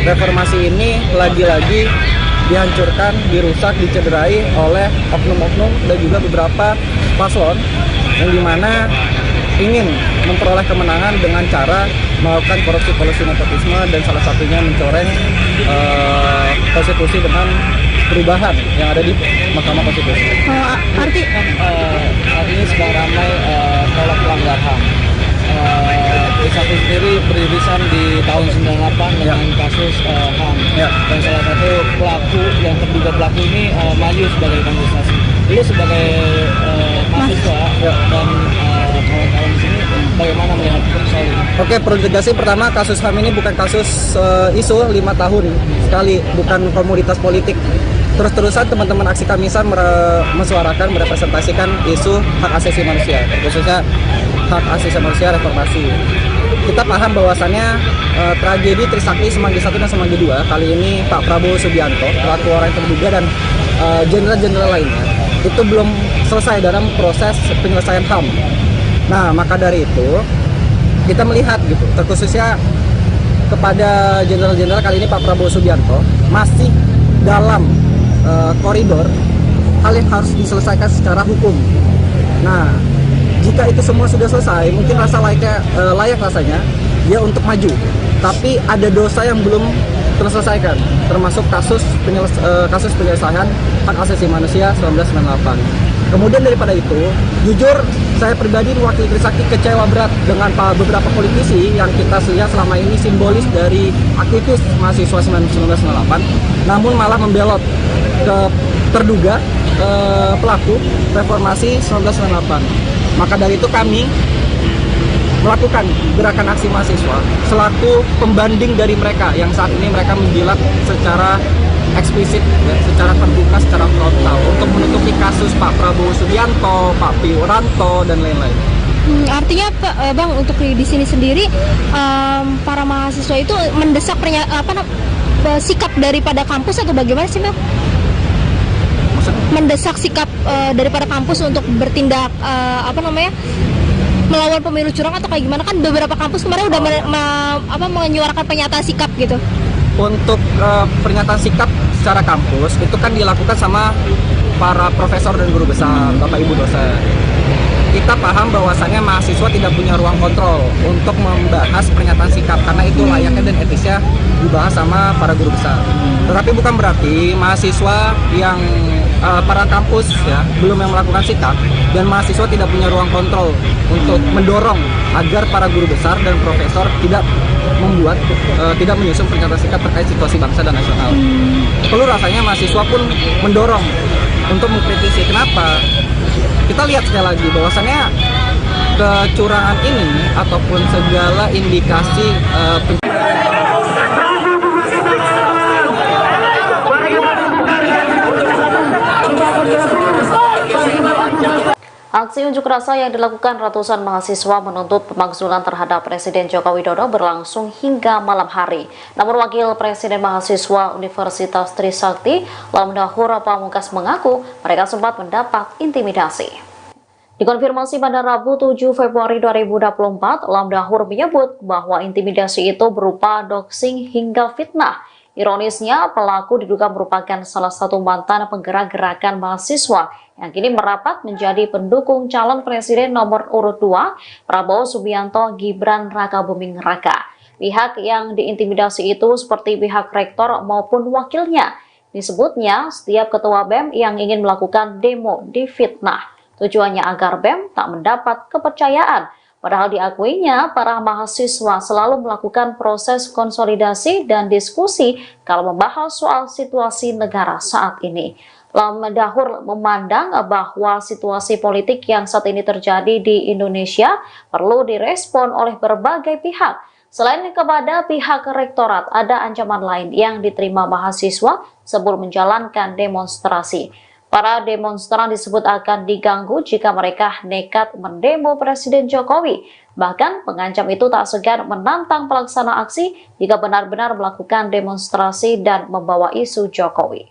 reformasi ini lagi-lagi dihancurkan, dirusak, dicederai oleh oknum-oknum dan juga beberapa paslon yang dimana ingin memperoleh kemenangan dengan cara melakukan korupsi nepotisme dan salah satunya mencoreng konstitusi dengan perubahan yang ada di Mahkamah Konstitusi. Artinya sedang ramai tolak pelanggar HAM. Trisakti sendiri beririsan di tahun 98 dengan kasus HAM, dan salah satu pelaku yang terduga pelaku ini maju sebagai kontestasi. Lu sebagai mahasiswa dan kawan-kawan di sini bagaimana melihat soal ini? Oke, perlu tegasih pertama, kasus HAM ini bukan kasus isu 5 tahun sekali, bukan komoditas politik. Terus-terusan teman-teman aksi Kamisan mensuarakan, merepresentasikan isu hak asasi manusia, khususnya hak asasi manusia reformasi. Kita paham bahwasannya tragedi Trisakti Semanggi 1 dan Semanggi 2 kali ini Pak Prabowo Subianto, pelaku orang yang terduga, dan jenderal-jenderal lainnya itu belum selesai dalam proses penyelesaian HAM. Nah, maka dari itu kita melihat gitu, terkhususnya kepada jenderal-jenderal kali ini Pak Prabowo Subianto masih dalam koridor hal yang harus diselesaikan secara hukum. Nah, jika itu semua sudah selesai, mungkin layak rasanya dia untuk maju. Tapi ada dosa yang belum terselesaikan, termasuk kasus penyelesaian hak asasi manusia 1998. Kemudian daripada itu, jujur saya pribadi mewakili Trisakti kecewa berat dengan beberapa politisi yang kita lihat selama ini simbolis dari aktivis mahasiswa 1998, namun malah membelot ke terduga pelaku reformasi 1998. Maka dari itu kami melakukan gerakan aksi mahasiswa selaku pembanding dari mereka yang saat ini mereka menjilat secara eksplisit, ya, secara terbuka, secara frontal untuk menutupi kasus Pak Prabowo Subianto, Pak Wiranto dan lain-lain. Artinya Bang, untuk di sini sendiri para mahasiswa itu mendesak sikap daripada kampus atau bagaimana sih, Bang? Mendesak sikap daripada kampus untuk bertindak melawan pemilu curang atau kayak gimana? Kan beberapa kampus kemarin udah menyuarakan pernyataan sikap gitu. Untuk pernyataan sikap secara kampus itu kan dilakukan sama para profesor dan guru besar, Bapak Ibu dosen. kita paham bahwasannya mahasiswa tidak punya ruang kontrol untuk membahas pernyataan sikap karena itu layaknya dan etisnya dibahas sama para guru besar. Tetapi bukan berarti mahasiswa yang para kampus ya belum yang melakukan sikap dan mahasiswa tidak punya ruang kontrol untuk mendorong agar para guru besar dan profesor tidak membuat tidak menyusun pernyataan sikap terkait situasi bangsa dan nasional. Perlu rasanya mahasiswa pun mendorong untuk mengkritisi. Kenapa? Kita lihat sekali lagi bahwasannya kecurangan ini ataupun segala indikasi Aksi unjuk rasa yang dilakukan ratusan mahasiswa menuntut pemakzulan terhadap Presiden Joko Widodo berlangsung hingga malam hari. Namun Wakil Presiden Mahasiswa Universitas Trisakti, Lamdahur Pamungkas mengaku mereka sempat mendapat intimidasi. Dikonfirmasi pada Rabu 7 Februari 2024, Lamdahur menyebut bahwa intimidasi itu berupa doxing hingga fitnah. Ironisnya, pelaku diduga merupakan salah satu mantan penggerak gerakan mahasiswa yang kini merapat menjadi pendukung calon presiden nomor urut 2, Prabowo Subianto Gibran Rakabuming Raka. Pihak yang diintimidasi itu seperti pihak rektor maupun wakilnya. Disebutnya, setiap ketua BEM yang ingin melakukan demo difitnah. Tujuannya agar BEM tak mendapat kepercayaan. Padahal diakuinya, para mahasiswa selalu melakukan proses konsolidasi dan diskusi kalau membahas soal situasi negara saat ini. Lamdahur memandang bahwa situasi politik yang saat ini terjadi di Indonesia perlu direspon oleh berbagai pihak. Selain kepada pihak rektorat, ada ancaman lain yang diterima mahasiswa sebelum menjalankan demonstrasi. Para demonstran disebut akan diganggu jika mereka nekat mendemo Presiden Jokowi. Bahkan pengancam itu tak segan menantang pelaksana aksi jika benar-benar melakukan demonstrasi dan membawa isu Jokowi.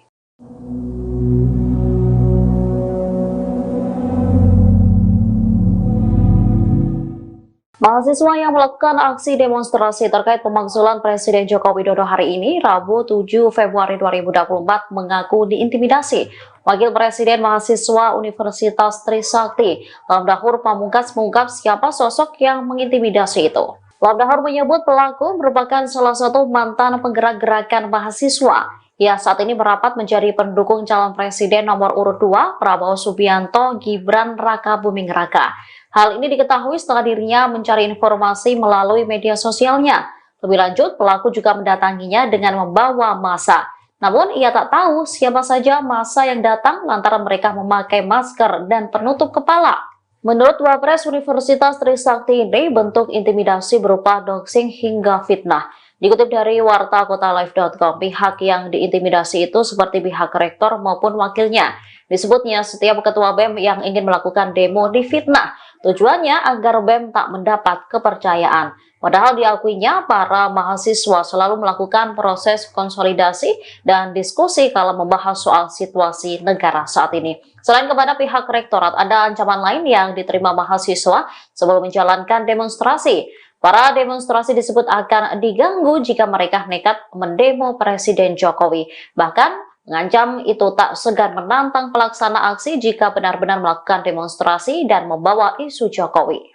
Mahasiswa yang melakukan aksi demonstrasi terkait pemakzulan Presiden Joko Widodo hari ini, Rabu 7 Februari 2024, mengaku diintimidasi. Wakil Presiden Mahasiswa Universitas Trisakti, Lamdahur Pamungkas mengungkap siapa sosok yang mengintimidasi itu. Lamdahur menyebut pelaku merupakan salah satu mantan penggerak gerakan mahasiswa. Ia saat ini merapat menjadi pendukung calon presiden nomor urut 2, Prabowo Subianto Gibran Rakabuming Raka. Hal ini diketahui setelah dirinya mencari informasi melalui media sosialnya. Lebih lanjut, pelaku juga mendatanginya dengan membawa massa. Namun, ia tak tahu siapa saja massa yang datang lantaran mereka memakai masker dan penutup kepala. Menurut Wapres Universitas Trisakti ini, bentuk intimidasi berupa doxing hingga fitnah. Dikutip dari wartakotalive.com, pihak yang diintimidasi itu seperti pihak rektor maupun wakilnya. Disebutnya setiap ketua BEM yang ingin melakukan demo difitnah. Tujuannya agar BEM tak mendapat kepercayaan. Padahal diakuinya para mahasiswa selalu melakukan proses konsolidasi dan diskusi kalau membahas soal situasi negara saat ini. Selain kepada pihak rektorat, ada ancaman lain yang diterima mahasiswa sebelum menjalankan demonstrasi. Para demonstrasi disebut akan diganggu jika mereka nekat mendemo Presiden Jokowi. Bahkan mengancam itu tak segan menantang pelaksana aksi jika benar-benar melakukan demonstrasi dan membawa isu Jokowi.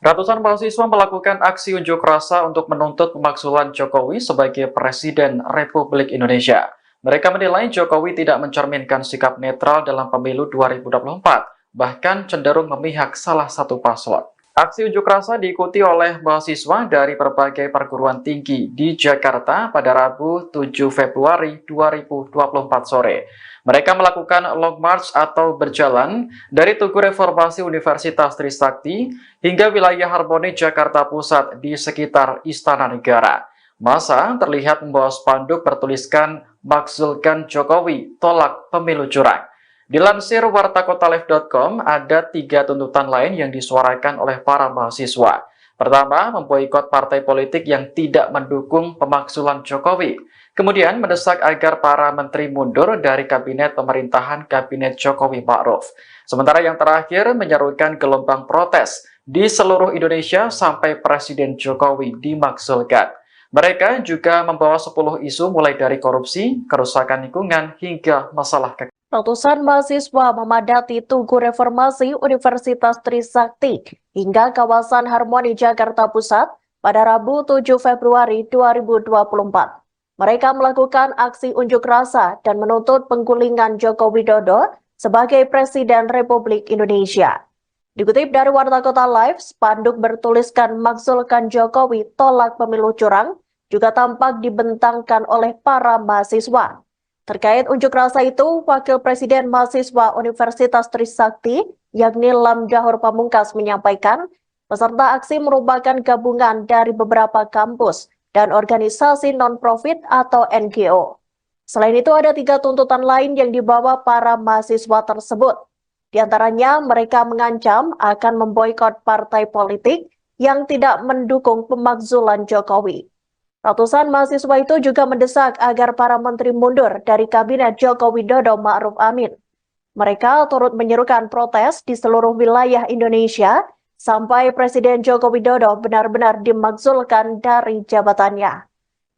Ratusan mahasiswa melakukan aksi unjuk rasa untuk menuntut pemakzulan Jokowi sebagai Presiden Republik Indonesia. Mereka menilai Jokowi tidak mencerminkan sikap netral dalam pemilu 2024, bahkan cenderung memihak salah satu paslon. Aksi unjuk rasa diikuti oleh mahasiswa dari berbagai perguruan tinggi di Jakarta pada Rabu 7 Februari 2024 sore. Mereka melakukan long march atau berjalan dari Tugu Reformasi Universitas Trisakti hingga wilayah Harmoni Jakarta Pusat di sekitar Istana Negara. Massa terlihat membawa spanduk bertuliskan "Makzulkan Jokowi, tolak pemilu curang". Dilansir wartakotalive.com, ada 3 tuntutan lain yang disuarakan oleh para mahasiswa. Pertama, memboikot partai politik yang tidak mendukung pemakzulan Jokowi. Kemudian mendesak agar para menteri mundur dari kabinet pemerintahan Kabinet Jokowi Ma'ruf. Sementara yang terakhir menyerukan gelombang protes di seluruh Indonesia sampai Presiden Jokowi dimakzulkan. Mereka juga membawa 10 isu mulai dari korupsi, kerusakan lingkungan, hingga masalah Ratusan mahasiswa memadati Tugu Reformasi Universitas Trisakti hingga kawasan Harmoni Jakarta Pusat pada Rabu 7 Februari 2024. Mereka melakukan aksi unjuk rasa dan menuntut penggulingan Joko Widodo sebagai Presiden Republik Indonesia. Dikutip dari Warta Kota Live, spanduk bertuliskan "Makzulkan Jokowi, tolak pemilu curang" juga tampak dibentangkan oleh para mahasiswa. Terkait unjuk rasa itu, Wakil Presiden Mahasiswa Universitas Trisakti, yakni Lam Dahor Pamungkas, menyampaikan peserta aksi merupakan gabungan dari beberapa kampus dan organisasi non-profit atau NGO. Selain itu, ada 3 tuntutan lain yang dibawa para mahasiswa tersebut. Di antaranya, mereka mengancam akan memboikot partai politik yang tidak mendukung pemakzulan Jokowi. Ratusan mahasiswa itu juga mendesak agar para menteri mundur dari Kabinet Joko Widodo Ma'ruf Amin. Mereka turut menyerukan protes di seluruh wilayah Indonesia sampai Presiden Joko Widodo benar-benar dimakzulkan dari jabatannya.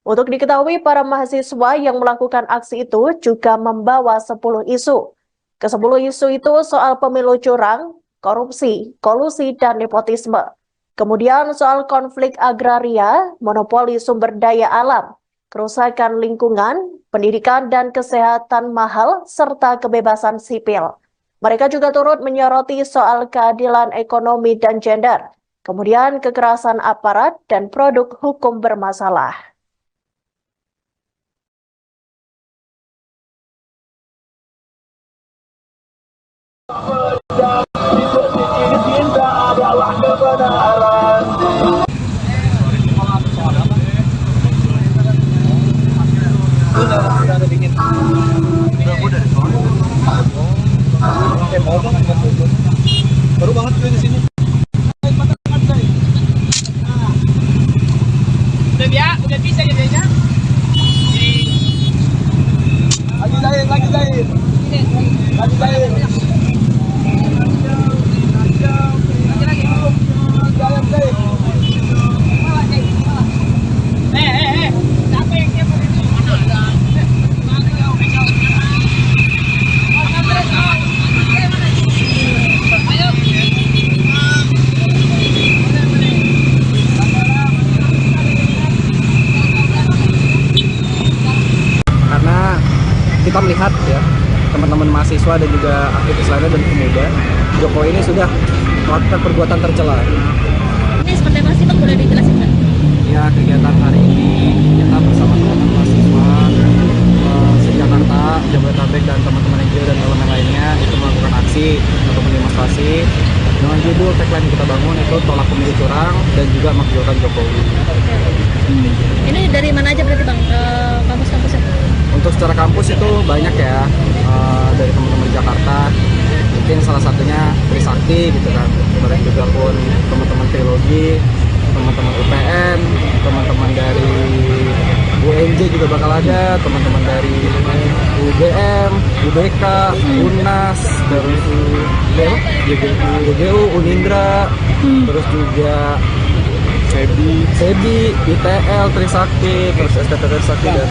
Untuk diketahui, para mahasiswa yang melakukan aksi itu juga membawa 10 isu. Ke-10 isu itu soal pemilu curang, korupsi, kolusi, dan nepotisme. Kemudian soal konflik agraria, monopoli sumber daya alam, kerusakan lingkungan, pendidikan dan kesehatan mahal, serta kebebasan sipil. Mereka juga turut menyoroti soal keadilan ekonomi dan gender, kemudian kekerasan aparat dan produk hukum bermasalah. Baru banget gue di sini. Udah bisa jadinya. Lagi lain. Siapa yang dia mau itu? Karena kita melihat ya, teman-teman mahasiswa dan juga aktivis lainnya dan pemuda, Jokowi ini sudah melakukan perbuatan tercela. Ini seperti apa sih Bang, boleh dijelasin Bang? Ya, kegiatan hari ini kita bersama teman-teman mahasiswa se-Jakarta, Jabodetabek dan teman-teman NGO dan elemen lainnya itu melakukan aksi atau demonstrasi dengan judul tagline kita bangun itu tolak pemilu curang dan juga makzulkan Jokowi. Ini dari mana aja berarti Bang, kampus-kampusnya? Untuk secara kampus itu banyak ya, dari teman-teman Jakarta, mungkin salah satunya Trisakti gitu kan, kemudian juga pun teman-teman Trilogi, teman-teman UPN, teman-teman dari UNJ juga bakal ada, teman-teman dari UGM, UBK, UNAS, terus UGU, Unindra, terus juga Sebi, ITL, Trisakti, terus STT Trisakti dan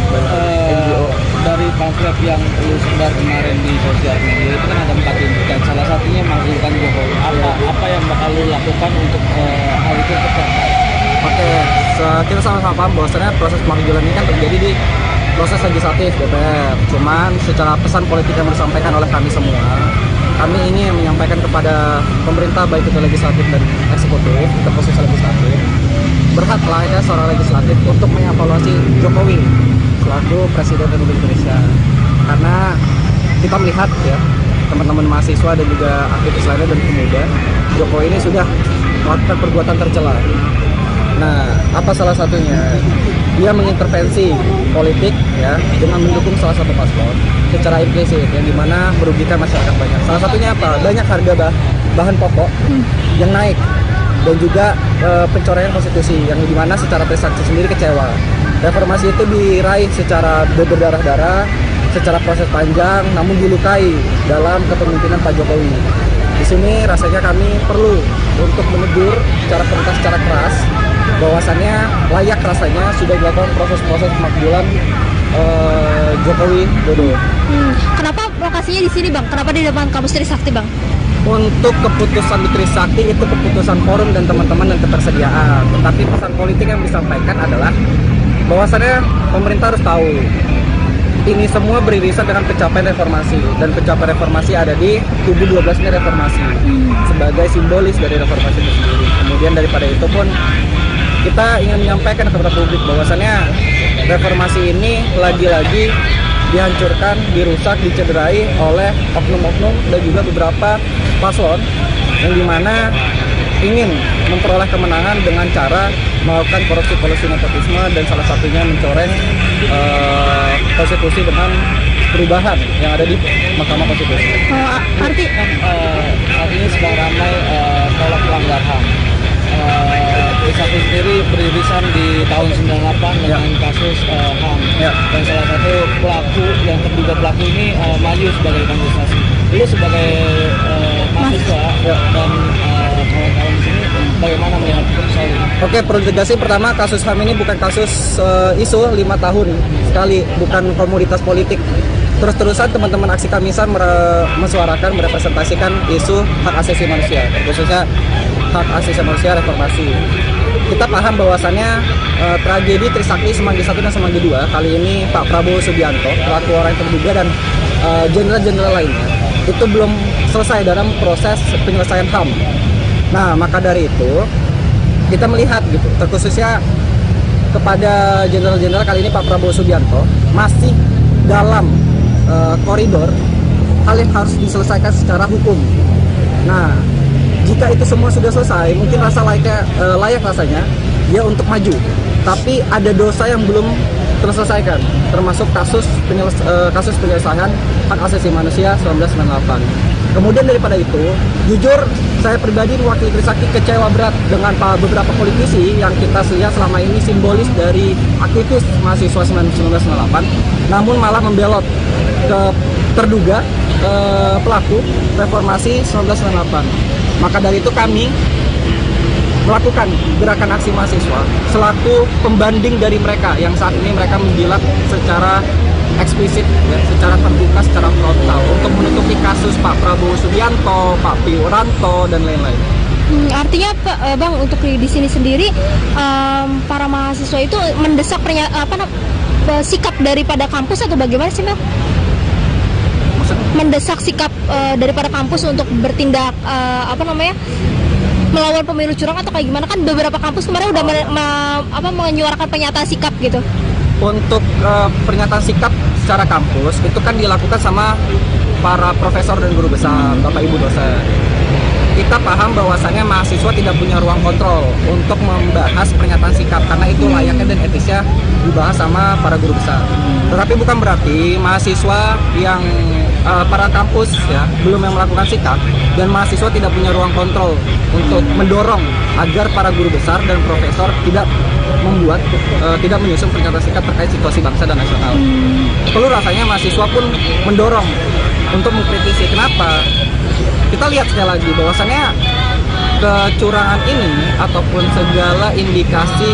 NGO. Dari pamflet yang lu sebar kemarin di sosial media itu kan ada 4 tuntutan, salah satunya makzulkan Jokowi. Apa yang bakal lu lakukan untuk hal itu tercapai? Oke, kita sama-sama paham bahwasannya proses pemakzulan ini kan terjadi di proses legislatif DPR. Cuman secara pesan politik yang disampaikan oleh kami semua, kami ingin menyampaikan kepada pemerintah baik itu legislatif dan eksekutif, ke posisi legislatif, berhaklah ya seorang legislatif untuk mengevaluasi Jokowi selaku Presiden Republik Indonesia. Karena kita melihat ya, teman-teman mahasiswa dan juga aktivis lainnya dan pemuda, Jokowi ini sudah melakukan perbuatan tercela. Nah, apa salah satunya? Dia mengintervensi politik ya dengan mendukung salah satu paslon secara implisit yang dimana merugikan masyarakat banyak. Salah satunya apa? Banyak harga bahan pokok yang naik dan juga pencoraian konstitusi yang dimana secara Trisakti sendiri kecewa. Reformasi itu diraih secara berdarah-darah, secara proses panjang, namun dilukai dalam kepemimpinan Pak Jokowi. Di sini rasanya kami perlu untuk menegur secara keras, secara keras bahwasannya layak rasanya sudah dilakukan proses-proses pemakzulan Jokowi Dodo. Kenapa lokasinya di sini bang? Kenapa di depan kampus Trisakti bang? Untuk keputusan di Trisakti itu keputusan forum dan teman-teman dan ketersediaan. Tetapi pesan politik yang disampaikan adalah bahwasannya pemerintah harus tahu ini semua beririsan dengan pencapaian reformasi, dan pencapaian reformasi ada di kubu 12 ini reformasi sebagai simbolis dari reformasi itu sendiri. Kemudian daripada itu pun kita ingin menyampaikan kepada publik bahwasannya reformasi ini lagi-lagi dihancurkan, dirusak, dicederai oleh oknum-oknum dan juga beberapa paslon yang dimana ingin memperoleh kemenangan dengan cara melakukan korupsi nepotisme dan salah satunya mencoreng konstitusi dengan perubahan yang ada di Mahkamah Konstitusi. Artinya sedang ramai tolak pelanggar HAM. Trisakti sendiri beririsan di tahun 98 dengan kasus HAM, dan salah satu pelaku yang terduga pelaku ini maju sebagai kontestasi. Lu sebagai mahasiswa dan kawan-kawan di sini bagaimana melihat soal ini? Oke, perlu tegasin pertama kasus HAM ini bukan kasus isu 5 tahun sekali, bukan komoditas politik. Terus-terusan teman-teman aksi Kamisan mensuarakan, merepresentasikan isu hak asasi manusia, khususnya hak asasi manusia reformasi. Kita paham bahwasannya tragedi Trisakti Semanggi 1 dan Semanggi 2 kali ini Pak Prabowo Subianto, pelaku orang yang terduga, dan jenderal-jenderal lainnya itu belum selesai dalam proses penyelesaian HAM. Nah, maka dari itu kita melihat gitu, terkhususnya kepada jenderal-jenderal kali ini Pak Prabowo Subianto masih dalam koridor hal yang harus diselesaikan secara hukum. Nah, jika itu semua sudah selesai, mungkin layak rasanya dia untuk maju. Tapi ada dosa yang belum terselesaikan, termasuk kasus penyelesaian hak asasi manusia 1998. Kemudian daripada itu, jujur saya pribadi mewakili Trisakti kecewa berat dengan beberapa politisi yang kita lihat selama ini simbolis dari aktivis mahasiswa 1998, namun malah membelot ke terduga pelaku reformasi 1998. Maka dari itu kami melakukan gerakan aksi mahasiswa selaku pembanding dari mereka yang saat ini mereka menjilat secara eksplisit, ya, secara terbuka, secara frontal untuk menutupi kasus Pak Prabowo Subianto, Pak Wiranto, dan lain-lain. Artinya bang, untuk di sini sendiri para mahasiswa itu mendesak sikap daripada kampus atau bagaimana sih bang? Mendesak sikap daripada kampus untuk bertindak melawan pemilu curang atau kayak gimana? Kan beberapa kampus kemarin udah menyuarakan pernyataan sikap gitu. Untuk pernyataan sikap secara kampus itu kan dilakukan sama para profesor dan guru besar, Bapak Ibu dosen. Kita paham bahwasannya mahasiswa tidak punya ruang kontrol untuk membahas pernyataan sikap karena itu layaknya dan etisnya dibahas sama para guru besar. Tetapi bukan berarti mahasiswa yang para kampus ya belum yang melakukan sikap dan mahasiswa tidak punya ruang kontrol untuk mendorong agar para guru besar dan profesor tidak menyusun pernyataan sikap terkait situasi bangsa dan nasional. Perlu rasanya mahasiswa pun mendorong untuk mengkritisi. Kenapa? Kita lihat sekali lagi bahwasannya kecurangan ini ataupun segala indikasi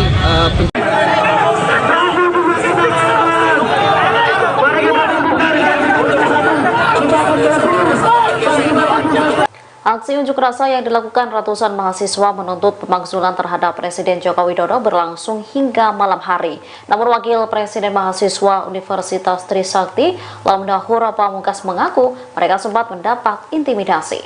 Aksi unjuk rasa yang dilakukan ratusan mahasiswa menuntut pemakzulan terhadap Presiden Joko Widodo berlangsung hingga malam hari. Namun Wakil Presiden Mahasiswa Universitas Trisakti, Lamdahur Pamungkas mengaku mereka sempat mendapat intimidasi.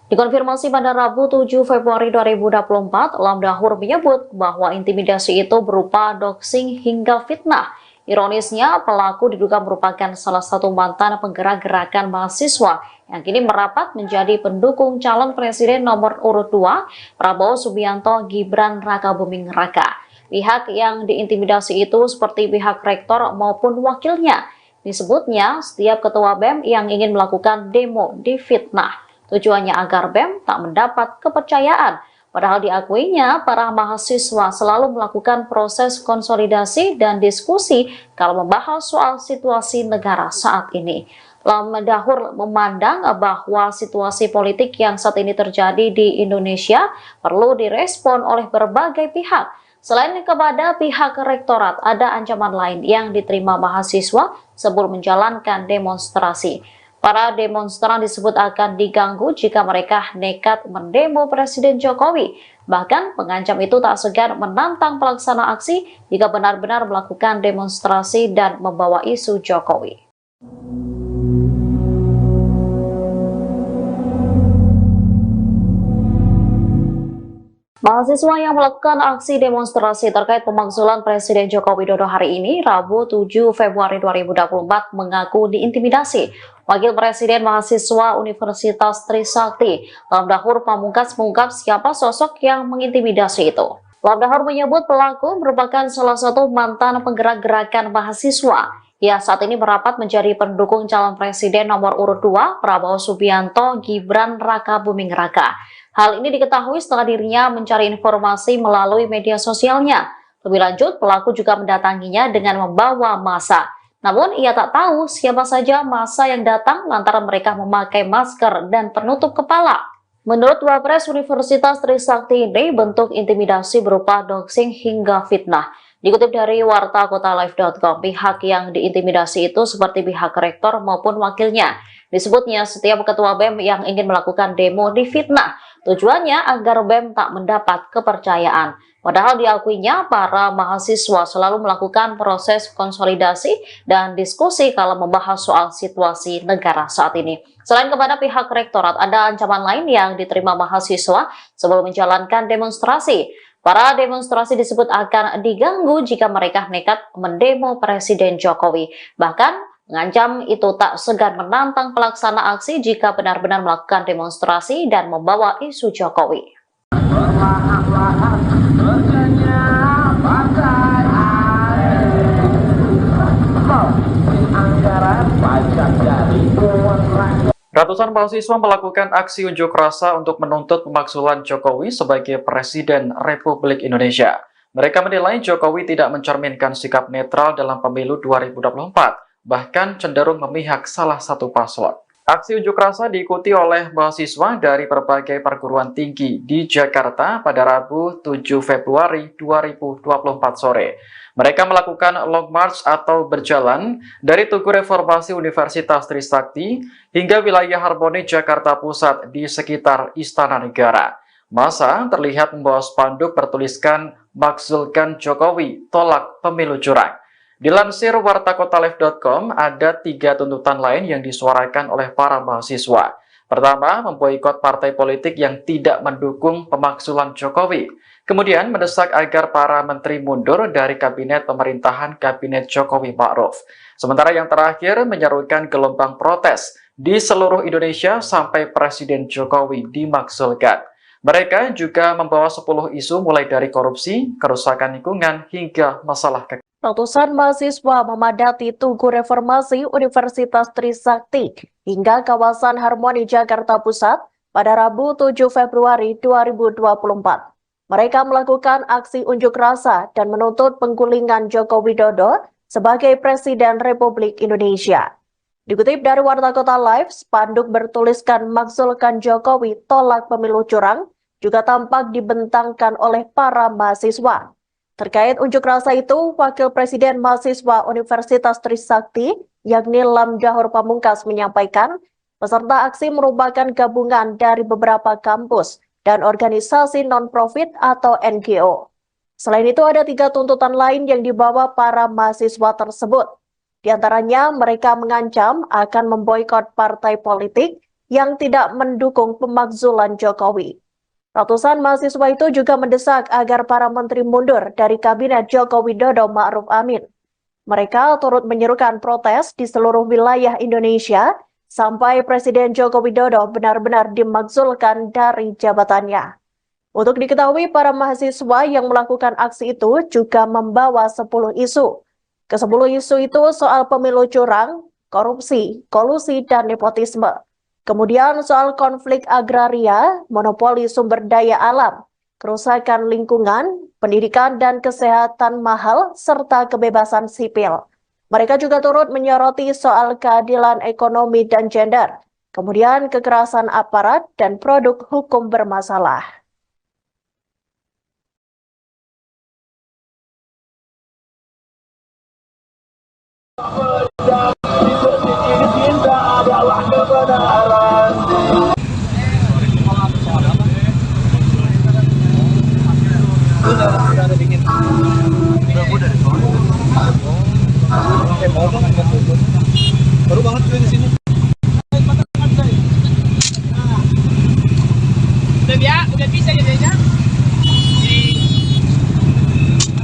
Dikonfirmasi pada Rabu 7 Februari 2024, Lamdahur menyebut bahwa intimidasi itu berupa doxing hingga fitnah. Ironisnya, pelaku diduga merupakan salah satu mantan penggerak gerakan mahasiswa yang kini merapat menjadi pendukung calon presiden nomor urut 2, Prabowo Subianto Gibran Rakabuming Raka. Pihak yang diintimidasi itu seperti pihak rektor maupun wakilnya. Disebutnya, setiap ketua BEM yang ingin melakukan demo difitnah. Tujuannya agar BEM tak mendapat kepercayaan. Padahal diakuinya, para mahasiswa selalu melakukan proses konsolidasi dan diskusi kalau membahas soal situasi negara saat ini. Lam Dahur memandang bahwa situasi politik yang saat ini terjadi di Indonesia perlu direspon oleh berbagai pihak. Selain kepada pihak rektorat, ada ancaman lain yang diterima mahasiswa sebelum menjalankan demonstrasi. Para demonstran disebut akan diganggu jika mereka nekat mendemo Presiden Jokowi. Bahkan pengancam itu tak segan menantang pelaksana aksi jika benar-benar melakukan demonstrasi dan membawa isu Jokowi. Mahasiswa yang melakukan aksi demonstrasi terkait pemakzulan Presiden Joko Widodo hari ini, Rabu 7 Februari 2024, mengaku diintimidasi. Wakil Presiden Mahasiswa Universitas Trisakti, Lam Dahur Pamungkas, mengungkap siapa sosok yang mengintimidasi itu. Lam Dahur menyebut pelaku merupakan salah satu mantan penggerak gerakan mahasiswa. Ia saat ini merapat menjadi pendukung calon presiden nomor urut 2, Prabowo Subianto Gibran Raka Buming Raka. Hal ini diketahui setelah dirinya mencari informasi melalui media sosialnya. Lebih lanjut, pelaku juga mendatanginya dengan membawa massa. Namun, ia tak tahu siapa saja massa yang datang lantaran mereka memakai masker dan penutup kepala. Menurut Wapres Universitas Trisakti ini, bentuk intimidasi berupa doxing hingga fitnah. Dikutip dari wartakotalive.com, pihak yang diintimidasi itu seperti pihak rektor maupun wakilnya. Disebutnya setiap ketua BEM yang ingin melakukan demo difitnah. Tujuannya agar BEM tak mendapat kepercayaan. Padahal diakuinya para mahasiswa selalu melakukan proses konsolidasi dan diskusi kalau membahas soal situasi negara saat ini. Selain kepada pihak rektorat, ada ancaman lain yang diterima mahasiswa sebelum menjalankan demonstrasi. Para demonstrasi disebut akan diganggu jika mereka nekat mendemo Presiden Jokowi. Bahkan mengancam itu tak segan menantang pelaksana aksi jika benar-benar melakukan demonstrasi dan membawa isu Jokowi. Ratusan mahasiswa melakukan aksi unjuk rasa untuk menuntut pemakzulan Jokowi sebagai Presiden Republik Indonesia. Mereka menilai Jokowi tidak mencerminkan sikap netral dalam pemilu 2024. Bahkan cenderung memihak salah satu paslon. Aksi unjuk rasa diikuti oleh mahasiswa dari berbagai perguruan tinggi di Jakarta pada Rabu 7 Februari 2024 sore. Mereka melakukan long march atau berjalan dari Tugu Reformasi Universitas Trisakti hingga wilayah Harmoni Jakarta Pusat di sekitar Istana Negara. Massa terlihat membawa spanduk bertuliskan "Makzulkan Jokowi, tolak pemilu curang". Dilansir wartakotalive.com, ada 3 tuntutan lain yang disuarakan oleh para mahasiswa. Pertama, memboikot partai politik yang tidak mendukung pemakzulan Jokowi. Kemudian, mendesak agar para menteri mundur dari kabinet pemerintahan Kabinet Jokowi Ma'ruf. Sementara yang terakhir, menyerukan gelombang protes di seluruh Indonesia sampai Presiden Jokowi dimakzulkan. Mereka juga membawa 10 isu mulai dari korupsi, kerusakan lingkungan, hingga masalah kekayaan. Ratusan mahasiswa memadati Tugu Reformasi Universitas Trisakti hingga kawasan Harmoni Jakarta Pusat pada Rabu 7 Februari 2024. Mereka melakukan aksi unjuk rasa dan menuntut penggulingan Joko Widodo sebagai Presiden Republik Indonesia. Dikutip dari Warta Kota Live, spanduk bertuliskan "Makzulkan Jokowi, tolak pemilu curang" juga tampak dibentangkan oleh para mahasiswa. Terkait unjuk rasa itu, Wakil Presiden Mahasiswa Universitas Trisakti, yakni Lam Dahur Pamungkas, menyampaikan peserta aksi merupakan gabungan dari beberapa kampus dan organisasi non-profit atau NGO. Selain itu, ada 3 tuntutan lain yang dibawa para mahasiswa tersebut. Di antaranya, mereka mengancam akan memboikot partai politik yang tidak mendukung pemakzulan Jokowi. Ratusan mahasiswa itu juga mendesak agar para menteri mundur dari Kabinet Joko Widodo Ma'ruf Amin. Mereka turut menyerukan protes di seluruh wilayah Indonesia sampai Presiden Joko Widodo benar-benar dimakzulkan dari jabatannya. Untuk diketahui, para mahasiswa yang melakukan aksi itu juga membawa 10 isu. Ke-10 isu itu soal pemilu curang, korupsi, kolusi, dan nepotisme. Kemudian soal konflik agraria, monopoli sumber daya alam, kerusakan lingkungan, pendidikan dan kesehatan mahal, serta kebebasan sipil. Mereka juga turut menyoroti soal keadilan ekonomi dan gender, kemudian kekerasan aparat dan produk hukum bermasalah. Baru banget di sini. Udah bisa jadinya.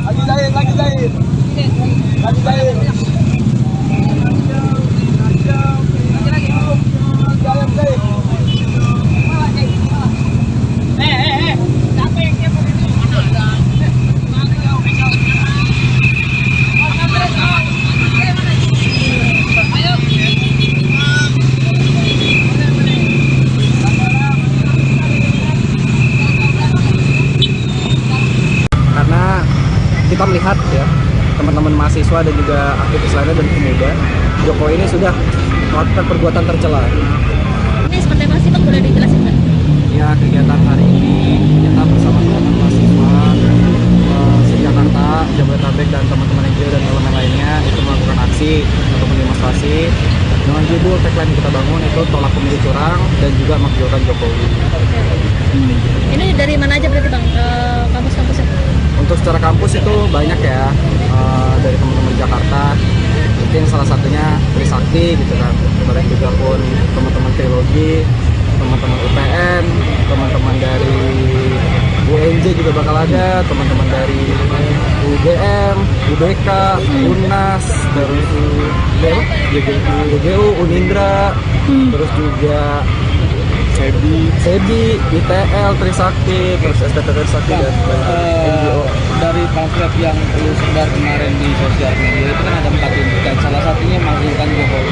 Lagi jahit. Siapa yang siapa ini? Karena kita melihat ya teman-teman mahasiswa dan juga aktivis lainnya dan pemuda, Jokowi ini sudah melakukan perbuatan tercela. Ini seperti apa sih Bang, boleh dijelasin Bang? Ya, kegiatan hari ini kita bersama teman-teman mahasiswa se-Jakarta, Jabodetabek dan teman-teman NGO dan elemen lainnya itu melakukan aksi untuk demonstrasi dengan judul tagline yang kita bangun itu tolak pemilu curang dan juga makjulkan Jokowi. Ini dari mana aja berarti Bang, kampus-kampusnya? Untuk secara kampus itu banyak ya, dari teman-teman Jakarta, mungkin salah satunya Trisakti gitu kan, kemudian juga pun teman-teman Teologi, teman-teman UPN, teman-teman dari UNJ juga bakal ada, teman-teman dari UGM, UBK, UNAS, terus UGU, Unindra, terus juga SEBI, ITL, Trisakti, terus STT Trisakti dan NGO. Dari pamflet yang lu sebar kemarin di sosial media itu kan ada 4 tuntutan, salah satunya makzulkan Jokowi.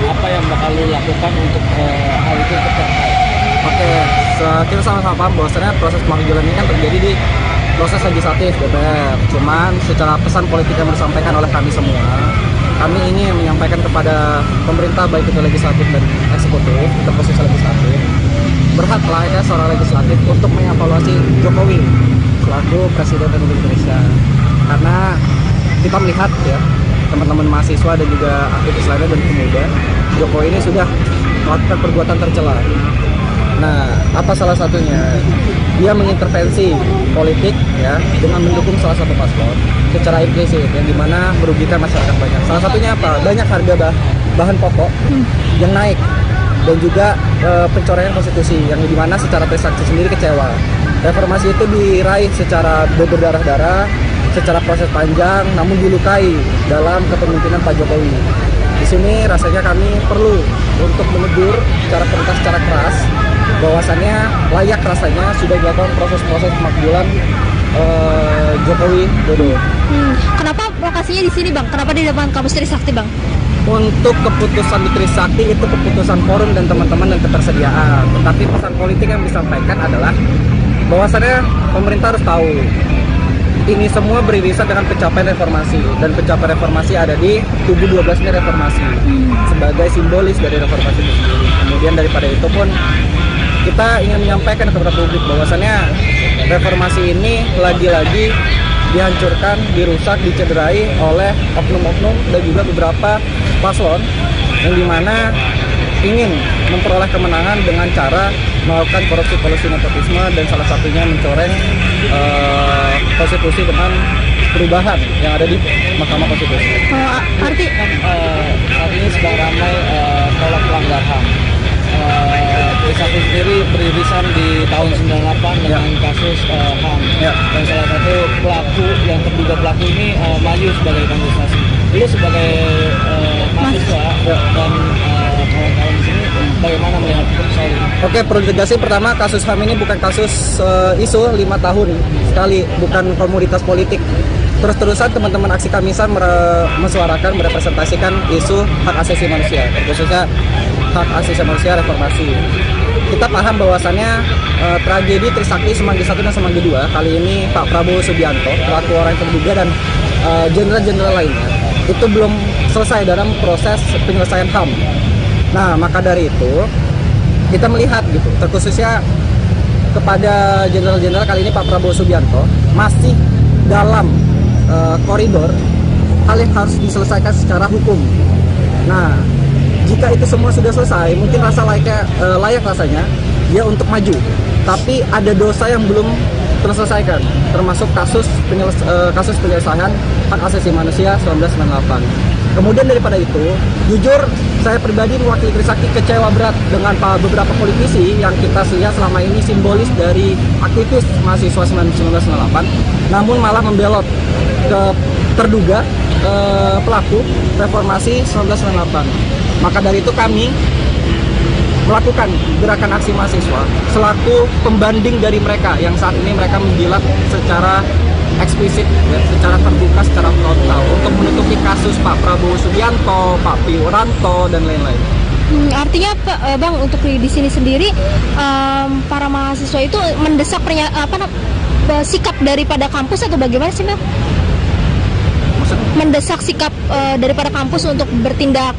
Apa yang bakal lu lakukan untuk hal itu tercapai? Oke, kita sama-sama paham bahwasannya proses pemakzulan ini kan terjadi di proses legislatif DPR. Cuman secara pesan politik yang disampaikan oleh kami semua, kami ingin menyampaikan kepada pemerintah baik itu legislatif dan eksekutif, terkhusus legislatif, berhak layaknya seorang legislatif untuk mengevaluasi Jokowi selaku Presiden Republik Indonesia. Karena kita melihat ya teman-teman mahasiswa dan juga aktivis lainnya dan pemuda, Jokowi ini sudah melakukan perbuatan tercela. Nah, apa salah satunya? Dia mengintervensi politik ya dengan mendukung salah satu paslon secara implisit yang dimana merugikan masyarakat banyak. Salah satunya apa? Banyak harga bahan pokok yang naik dan juga pencoretan konstitusi yang dimana secara Trisakti sendiri kecewa. Reformasi itu diraih secara berdarah-darah, secara proses panjang, namun dilukai dalam kepemimpinan Pak Jokowi. Di sini rasanya kami perlu untuk menegur secara perintah secara keras bahwasannya layak rasanya sudah dilakukan proses-proses pemakzulan Jokowi Dodo. Kenapa lokasinya di sini Bang? Kenapa di depan kampus Trisakti Bang? Untuk keputusan di Trisakti itu keputusan forum dan teman-teman dan ketersediaan. Tetapi pesan politik yang disampaikan adalah bahwasannya pemerintah harus tahu ini semua beririsan dengan pencapaian reformasi, dan pencapaian reformasi ada di tubuh 12 ini reformasi sebagai simbolis dari reformasi itu sendiri. Kemudian daripada itu pun kita ingin menyampaikan kepada publik bahwasannya reformasi ini lagi-lagi dihancurkan, dirusak, dicederai oleh oknum-oknum dan juga beberapa paslon yang dimana ingin memperoleh kemenangan dengan cara melakukan korupsi, kolusi, nepotisme, dan salah satunya mencoreng konstitusi dengan perubahan yang ada di Mahkamah Konstitusi. Saat ini sedang ramai tolak pelanggar HAM. Trisakti sendiri beririsan di tahun 98 dengan kasus HAM, dan salah satu pelaku yang terduga pelaku ini maju sebagai kandidasi. Lu sebagai mahasiswa dan kawan-kawan di sini bagaimana melihat soal ini? Oke, perlu tegasin pertama kasus HAM ini bukan kasus isu 5 tahun sekali, bukan komoditas politik. Terus-terusan teman-teman aksi Kamisan mesuarakan, merepresentasikan isu hak asasi manusia, khususnya hak asasi manusia reformasi. Kita paham bahwasannya tragedi Trisakti Semanggi 1 dan Semanggi 2 kali ini Pak Prabowo Subianto, pelaku orang yang terduga, dan jenderal-jenderal lainnya itu belum selesai dalam proses penyelesaian HAM. Nah, maka dari itu kita melihat gitu, terkhususnya kepada jenderal-jenderal kali ini Pak Prabowo Subianto masih dalam koridor hal yang harus diselesaikan secara hukum. Nah, jika itu semua sudah selesai, mungkin layak rasanya dia untuk maju. Tapi ada dosa yang belum terselesaikan, termasuk kasus penyelesaian hak asasi manusia 1998. Kemudian daripada itu, jujur saya pribadi mewakili Trisakti kecewa berat dengan beberapa politisi yang kita lihat selama ini simbolis dari aktivis mahasiswa 1998, namun malah membelot ke terduga pelaku reformasi 1998. Maka dari itu kami melakukan gerakan aksi mahasiswa selaku pembanding dari mereka yang saat ini mereka menjilat secara eksplisit, ya, secara terbuka, secara frontal untuk menutupi kasus Pak Prabowo Subianto, Pak Wiranto, dan lain-lain. Artinya Bang, untuk di sini sendiri para mahasiswa itu mendesak sikap daripada kampus atau bagaimana sih Bang? Mendesak sikap daripada kampus untuk bertindak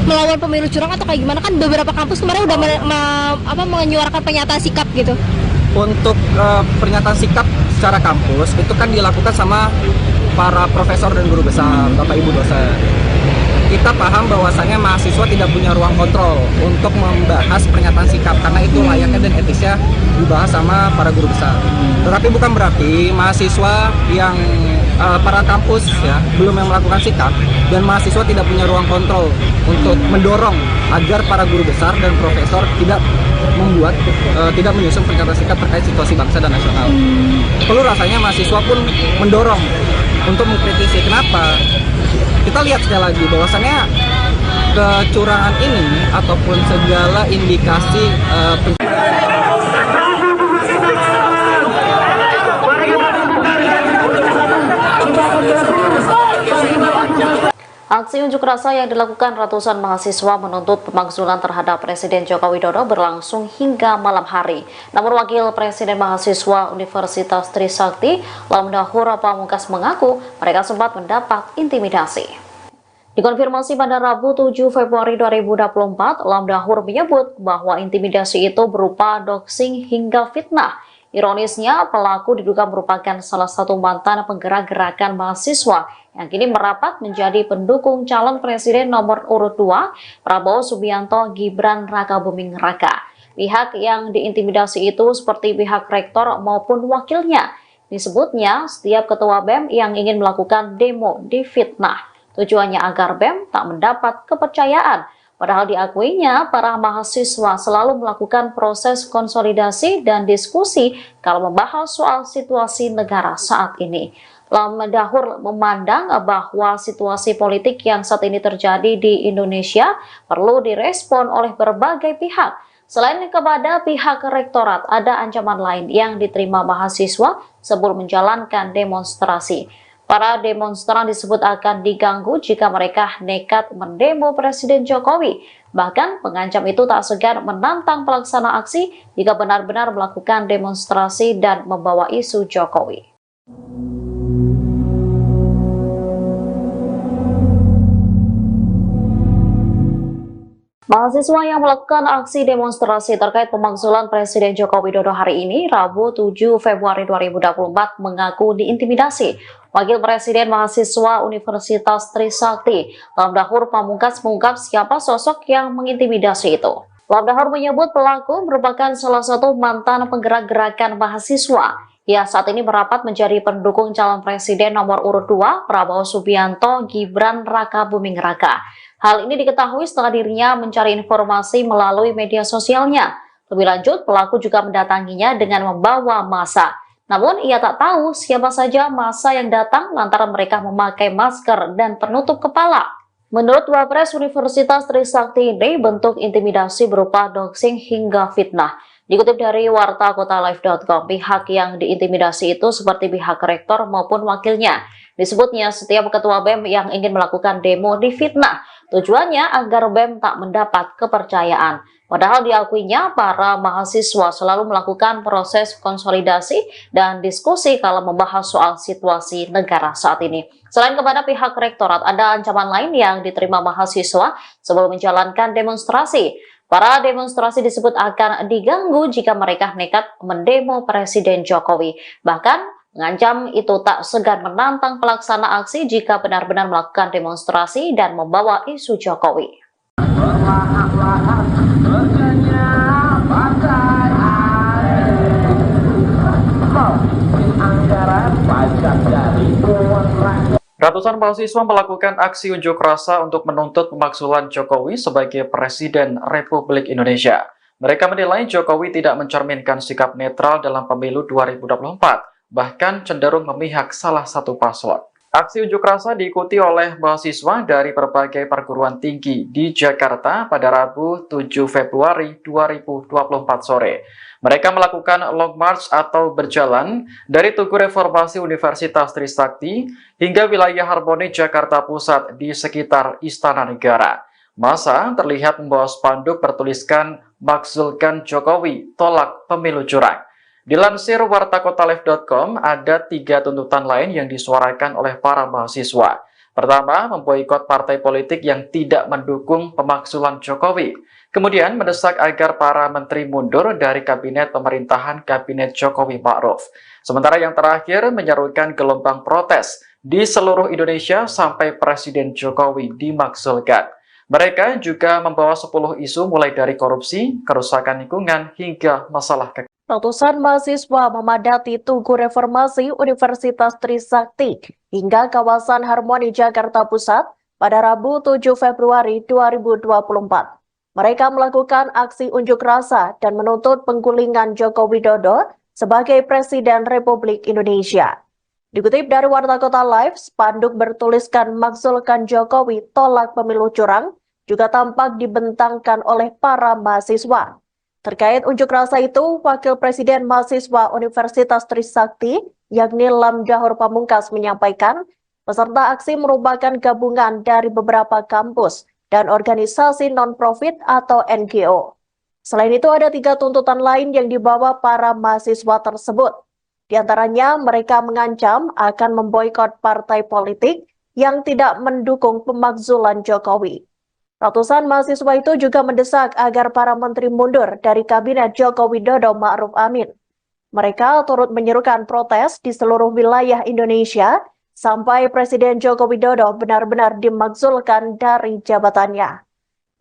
melawan pemilu curang atau kayak gimana? Kan beberapa kampus kemarin udah menyuarakan pernyataan sikap gitu. Untuk pernyataan sikap secara kampus itu kan dilakukan sama para profesor dan guru besar, Bapak Ibu dosen. Kita paham bahwasanya mahasiswa tidak punya ruang kontrol untuk membahas pernyataan sikap karena itu layaknya dan etisnya dibahas sama para guru besar. Tetapi bukan berarti mahasiswa yang para kampus ya belum yang melakukan sikap dan mahasiswa tidak punya ruang kontrol untuk mendorong agar para guru besar dan profesor tidak menyusun pernyataan sikap terkait situasi bangsa dan nasional. Perlu rasanya mahasiswa pun mendorong untuk mengkritisi. Kenapa? Kita lihat sekali lagi bahwasannya kecurangan ini ataupun segala indikasi Aksi unjuk rasa yang dilakukan ratusan mahasiswa menuntut pemakzulan terhadap Presiden Joko Widodo berlangsung hingga malam hari. Namun Wakil Presiden Mahasiswa Universitas Trisakti, Lamdahur Pamungkas mengaku mereka sempat mendapat intimidasi. Dikonfirmasi pada Rabu 7 Februari 2024, Lamdahur menyebut bahwa intimidasi itu berupa doxing hingga fitnah. Ironisnya, pelaku diduga merupakan salah satu mantan penggerak gerakan mahasiswa yang kini merapat menjadi pendukung calon presiden nomor urut 2, Prabowo Subianto Gibran Rakabuming Raka. Pihak yang diintimidasi itu seperti pihak rektor maupun wakilnya. Disebutnya, setiap ketua BEM yang ingin melakukan demo difitnah. Tujuannya agar BEM tak mendapat kepercayaan. Padahal diakuinya, para mahasiswa selalu melakukan proses konsolidasi dan diskusi kalau membahas soal situasi negara saat ini. Lamdahur memandang bahwa situasi politik yang saat ini terjadi di Indonesia perlu direspon oleh berbagai pihak. Selain kepada pihak rektorat, ada ancaman lain yang diterima mahasiswa sebelum menjalankan demonstrasi. Para demonstran disebut akan diganggu jika mereka nekat mendemo Presiden Jokowi. Bahkan pengancam itu tak segan menantang pelaksana aksi jika benar-benar melakukan demonstrasi dan membawa isu Jokowi. Mahasiswa yang melakukan aksi demonstrasi terkait pemakzulan Presiden Joko Widodo hari ini, Rabu 7 Februari 2024, mengaku diintimidasi. Wakil Presiden Mahasiswa Universitas Trisakti, Lamdahur Pamungkas mengungkap siapa sosok yang mengintimidasi itu. Lamdahur menyebut pelaku merupakan salah satu mantan penggerak gerakan mahasiswa. Ia saat ini merapat menjadi pendukung calon presiden nomor urut 2, Prabowo Subianto Gibran Rakabuming Raka. Hal ini diketahui setelah dirinya mencari informasi melalui media sosialnya. Lebih lanjut, pelaku juga mendatanginya dengan membawa massa. Namun, ia tak tahu siapa saja massa yang datang lantaran mereka memakai masker dan penutup kepala. Menurut Wapres Universitas Trisakti ini, bentuk intimidasi berupa doxing hingga fitnah. Dikutip dari wartakotalive.com, pihak yang diintimidasi itu seperti pihak rektor maupun wakilnya. Disebutnya setiap ketua BEM yang ingin melakukan demo difitnah. Tujuannya agar BEM tak mendapat kepercayaan. Padahal diakuinya para mahasiswa selalu melakukan proses konsolidasi dan diskusi kalau membahas soal situasi negara saat ini. Selain kepada pihak rektorat, ada ancaman lain yang diterima mahasiswa sebelum menjalankan demonstrasi. Para demonstrasi disebut akan diganggu jika mereka nekat mendemo Presiden Jokowi. Bahkan mengancam itu tak segan menantang pelaksana aksi jika benar-benar melakukan demonstrasi dan membawa isu Jokowi. Ratusan mahasiswa melakukan aksi unjuk rasa untuk menuntut pemakzulan Jokowi sebagai Presiden Republik Indonesia. Mereka menilai Jokowi tidak mencerminkan sikap netral dalam pemilu 2024, bahkan cenderung memihak salah satu paslon. Aksi unjuk rasa diikuti oleh mahasiswa dari berbagai perguruan tinggi di Jakarta pada Rabu 7 Februari 2024 sore. Mereka melakukan long march atau berjalan dari Tugu Reformasi Universitas Trisakti hingga wilayah Harmoni Jakarta Pusat di sekitar Istana Negara. Massa terlihat membawa spanduk bertuliskan "Makzulkan Jokowi, tolak pemilu curang". Dilansir wartakotalive.com, ada 3 tuntutan lain yang disuarakan oleh para mahasiswa. Pertama, memboikot partai politik yang tidak mendukung pemakzulan Jokowi. Kemudian mendesak agar para menteri mundur dari kabinet pemerintahan Kabinet Jokowi Ma'ruf. Sementara yang terakhir menyerukan gelombang protes di seluruh Indonesia sampai Presiden Jokowi dimakzulkan. Mereka juga membawa 10 isu mulai dari korupsi, kerusakan lingkungan, hingga masalah kekayaan. Ratusan mahasiswa memadati Tugu Reformasi Universitas Trisakti hingga kawasan Harmoni Jakarta Pusat pada Rabu 7 Februari 2024. Mereka melakukan aksi unjuk rasa dan menuntut penggulingan Joko Widodo sebagai Presiden Republik Indonesia. Dikutip dari Warta Kota Live, spanduk bertuliskan "Makzulkan Jokowi, tolak pemilu curang" juga tampak dibentangkan oleh para mahasiswa. Terkait unjuk rasa itu, Wakil Presiden Mahasiswa Universitas Trisakti, yakni Lam Dahor Pamungkas, menyampaikan peserta aksi merupakan gabungan dari beberapa kampus dan organisasi non-profit atau NGO. Selain itu, ada 3 tuntutan lain yang dibawa para mahasiswa tersebut. Di antaranya, mereka mengancam akan memboikot partai politik yang tidak mendukung pemakzulan Jokowi. Ratusan mahasiswa itu juga mendesak agar para menteri mundur dari Kabinet Joko Widodo Ma'ruf Amin. Mereka turut menyerukan protes di seluruh wilayah Indonesia sampai Presiden Joko Widodo benar-benar dimakzulkan dari jabatannya.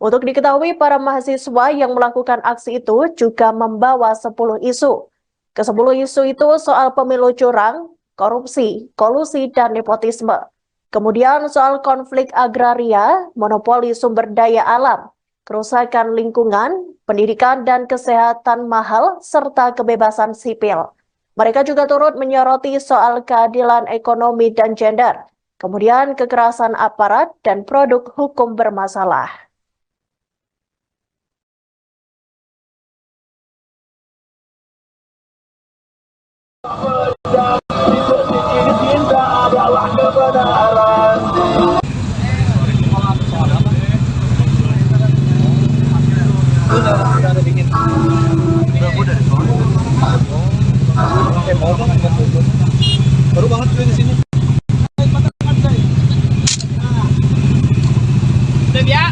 Untuk diketahui, para mahasiswa yang melakukan aksi itu juga membawa 10 isu. Ke-10 isu itu soal pemilu curang, korupsi, kolusi, dan nepotisme. Kemudian soal konflik agraria, monopoli sumber daya alam, kerusakan lingkungan, pendidikan dan kesehatan mahal, serta kebebasan sipil. Mereka juga turut menyoroti soal keadilan ekonomi dan gender, kemudian kekerasan aparat dan produk hukum bermasalah. Baru banget di sini.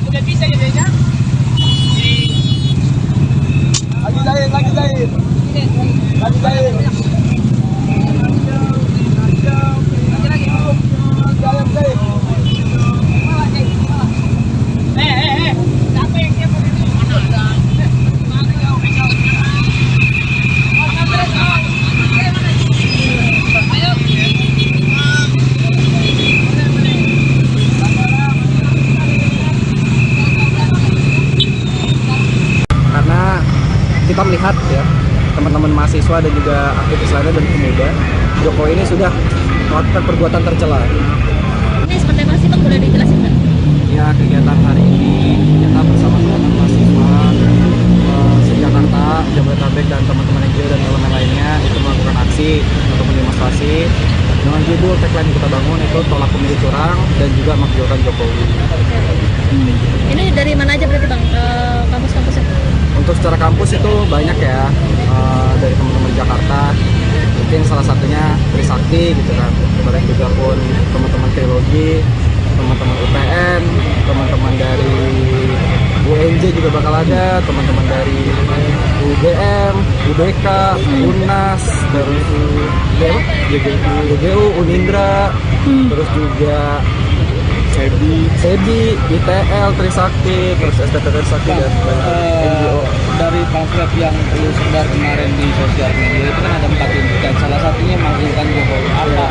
Udah bisa jadinya. Lagi jahit. Siapa yang dia kita melihat ya teman-teman mahasiswa dan juga aktivis lainnya dan pemuda, Jokowi ini sudah melakukan perbuatan tercela. Ini seperti apa sih Bang, boleh dijelasin Bang? Ya, kegiatan hari ini kita bersama teman-teman mahasiswa se-Jakarta, Jabodetabek judul tagline yang kita bangun itu tolak pemilu curang dan juga makjulkan Jokowi. Ini dari mana aja berarti bang kampus-kampusnya? Untuk secara kampus itu banyak ya, dari teman-teman Jakarta, mungkin salah satunya Trisakti gitu kan, kemudian juga pun teman-teman teologi, teman-teman UPN, teman-teman dari UNJ juga bakal ada, teman-teman dari UGM, UBK, UNAS, terus UGU, Unindra, terus juga SEDI, ITL, Trisakti, terus STT Trisakti dan NGO. Dari pamflet yang perlu sebar kemarin di sosial media itu kan ada 4 tuntutan, salah satunya makjulkan Jokowi.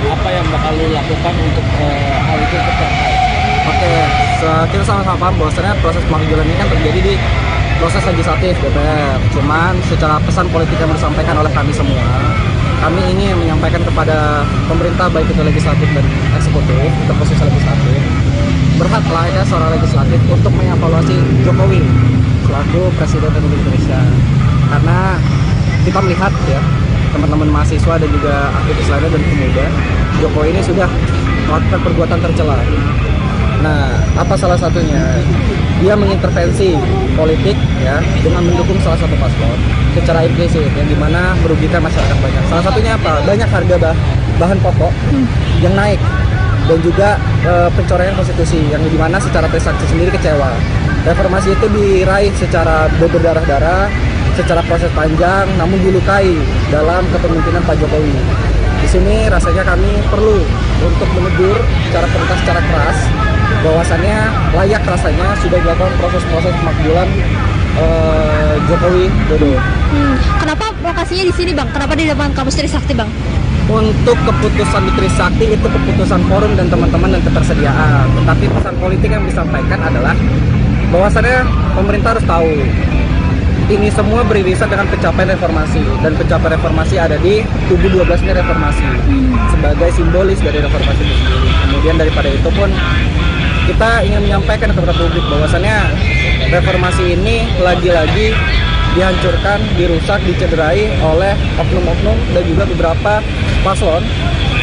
Apa yang bakal lu lakukan untuk hal itu tercapai? Oke, kita sama-sama paham bahwasannya proses pemakjulan ini kan terjadi di proses legislatif DPR. Cuman secara pesan politik yang disampaikan oleh kami semua, kami ingin menyampaikan kepada pemerintah baik itu legislatif dan eksekutif, terkhusus legislatif, berhaklah ya seorang legislatif untuk mengevaluasi Jokowi selaku Presiden Republik Indonesia. Karena kita melihat ya teman-teman mahasiswa dan juga aktivis lainnya dan pemuda, Jokowi ini sudah melakukan perbuatan tercela. Nah, apa salah satunya? Dia mengintervensi politik ya dengan mendukung salah satu paslon secara implisit yang dimana merugikan masyarakat banyak. Salah satunya apa? Banyak harga bahan pokok yang naik dan juga pencoretan konstitusi yang dimana secara Trisakti sendiri kecewa. Reformasi itu diraih secara berdarah-darah, secara proses panjang, namun dilukai dalam kepemimpinan Pak Jokowi. Di sini rasanya kami perlu untuk menegur secara tuntas, secara keras, bahwasannya layak rasanya sudah dilakukan proses-proses pemakjulan Jokowi Dodo. Kenapa lokasinya di sini bang? Kenapa di depan kampus Trisakti bang? Untuk keputusan di Trisakti itu keputusan forum dan teman-teman dan ketersediaan. Tetapi pesan politik yang disampaikan adalah bahwasannya pemerintah harus tahu ini semua beririsan dengan pencapaian reformasi, dan pencapaian reformasi ada di kubu 12 ini reformasi sebagai simbolis dari reformasi itu sendiri. Kemudian daripada itu pun kita ingin menyampaikan kepada publik bahwasannya reformasi ini lagi-lagi dihancurkan, dirusak, dicederai oleh oknum-oknum dan juga beberapa paslon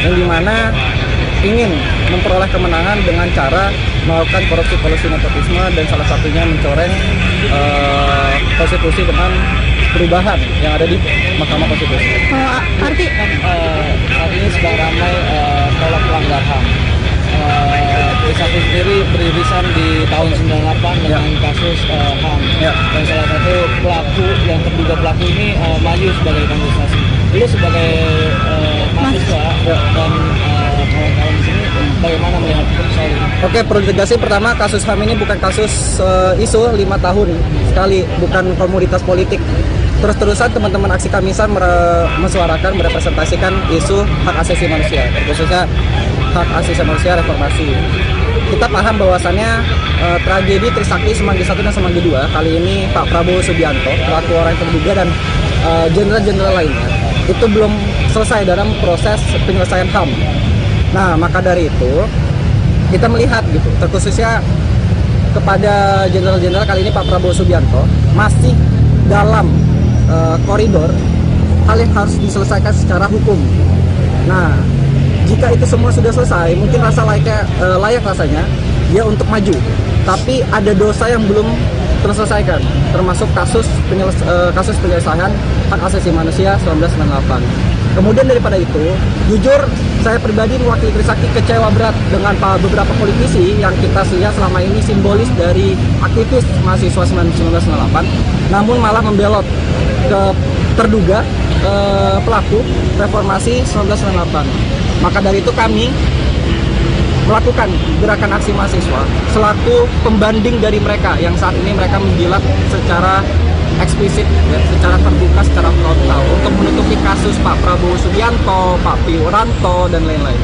yang dimana ingin memperoleh kemenangan dengan cara melakukan korupsi nepotisme dan salah satunya mencoreng konstitusi dengan perubahan yang ada di Mahkamah Konstitusi. Artinya sedang ramai tolak pelanggar HAM. Trisakti sendiri beririsan di tahun 98 dengan kasus HAM. Dan salah satu pelaku yang terduga pelaku ini maju sebagai kandidasi. Lu sebagai mahasiswa dan kawan-kawan di sini bagaimana melihat soal ini? Oke, perlu ditegasi pertama kasus HAM ini bukan kasus isu 5 tahun sekali, bukan komoditas politik. Terus-terusan teman-teman aksi Kamisan menyuarakan, merepresentasikan isu hak asasi manusia, khususnya hak asasi manusia reformasi. Kita paham bahwasannya tragedi Trisakti Semanggi 1 dan Semanggi 2 kali ini Pak Prabowo Subianto, pelaku orang yang terduga dan jenderal-jenderal lainnya itu belum selesai dalam proses penyelesaian HAM. Nah, maka dari itu kita melihat gitu, terkhususnya kepada jenderal-jenderal kali ini Pak Prabowo Subianto masih dalam koridor hal yang harus diselesaikan secara hukum. Nah, jika itu semua sudah selesai, mungkin layak rasanya dia untuk maju. Tapi ada dosa yang belum terselesaikan, termasuk kasus penyelesaian hak asasi manusia 1998. Kemudian daripada itu, jujur saya pribadi mewakili Trisakti kecewa berat dengan beberapa politisi yang kita lihat selama ini simbolis dari aktivis mahasiswa 1998, namun malah membelot ke terduga pelaku reformasi 1998. Maka dari itu kami melakukan gerakan aksi mahasiswa selaku pembanding dari mereka yang saat ini mereka menjilat secara eksplisit, ya, secara terbuka, secara frontal untuk menutupi kasus Pak Prabowo Subianto, Pak Wiranto dan lain-lain.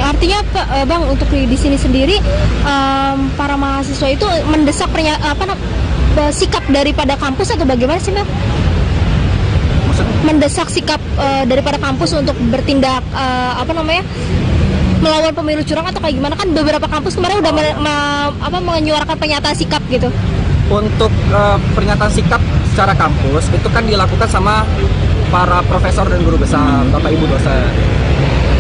Artinya bang untuk di sini sendiri para mahasiswa itu mendesak sikap daripada kampus atau bagaimana sih bang? Mendesak sikap daripada kampus untuk bertindak melawan pemilu curang atau kayak gimana, kan beberapa kampus kemarin udah menyuarakan pernyataan sikap gitu. Untuk pernyataan sikap secara kampus itu kan dilakukan sama para profesor dan guru besar, Bapak Ibu dosen.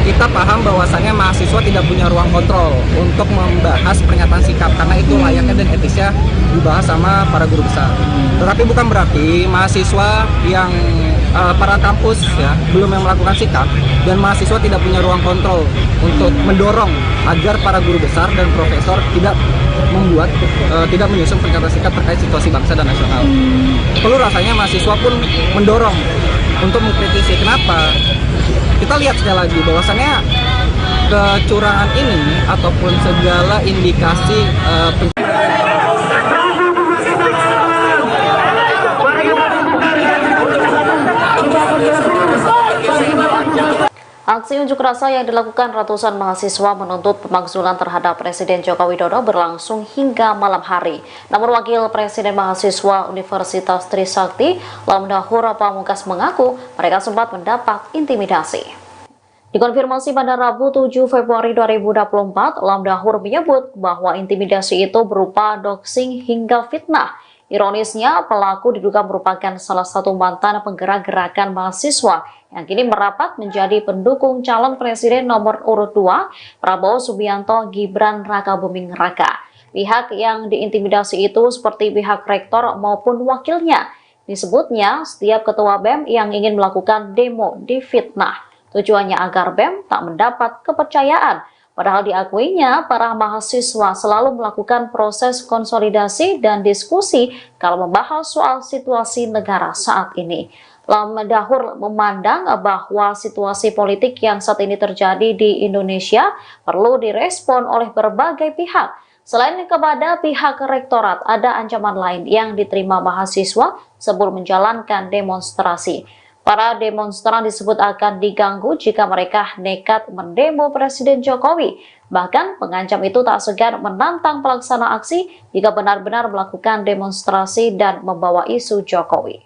kita paham bahwasannya mahasiswa tidak punya ruang kontrol untuk membahas pernyataan sikap karena itu layaknya dan etisnya dibahas sama para guru besar. Tetapi bukan berarti mahasiswa yang para kampus ya belum yang melakukan sikap dan mahasiswa tidak punya ruang kontrol untuk mendorong agar para guru besar dan profesor tidak membuat tidak menyusun pernyataan sikap terkait situasi bangsa dan nasional. Perlu rasanya mahasiswa pun mendorong untuk mengkritisi. Kenapa? Kita lihat sekali lagi bahwasannya kecurangan ini ataupun segala indikasi Aksi unjuk rasa yang dilakukan ratusan mahasiswa menuntut pemakzulan terhadap Presiden Joko Widodo berlangsung hingga malam hari. Namun Wakil Presiden Mahasiswa Universitas Trisakti, Lamdahur Pamungkas mengaku mereka sempat mendapat intimidasi. Dikonfirmasi pada Rabu 7 Februari 2024, Lamdahur menyebut bahwa intimidasi itu berupa doxing hingga fitnah. Ironisnya, pelaku diduga merupakan salah satu mantan penggerak gerakan mahasiswa yang kini merapat menjadi pendukung calon presiden nomor urut 2, Prabowo Subianto Gibran Rakabuming Raka. Pihak yang diintimidasi itu seperti pihak rektor maupun wakilnya. Disebutnya, setiap ketua BEM yang ingin melakukan demo difitnah. Tujuannya agar BEM tak mendapat kepercayaan. Padahal diakuinya, para mahasiswa selalu melakukan proses konsolidasi dan diskusi kalau membahas soal situasi negara saat ini. Lamdahur memandang bahwa situasi politik yang saat ini terjadi di Indonesia perlu direspon oleh berbagai pihak. Selain kepada pihak rektorat, ada ancaman lain yang diterima mahasiswa sebelum menjalankan demonstrasi. Para demonstran disebut akan diganggu jika mereka nekat mendemo Presiden Jokowi. Bahkan pengancam itu tak segan menantang pelaksana aksi jika benar-benar melakukan demonstrasi dan membawa isu Jokowi.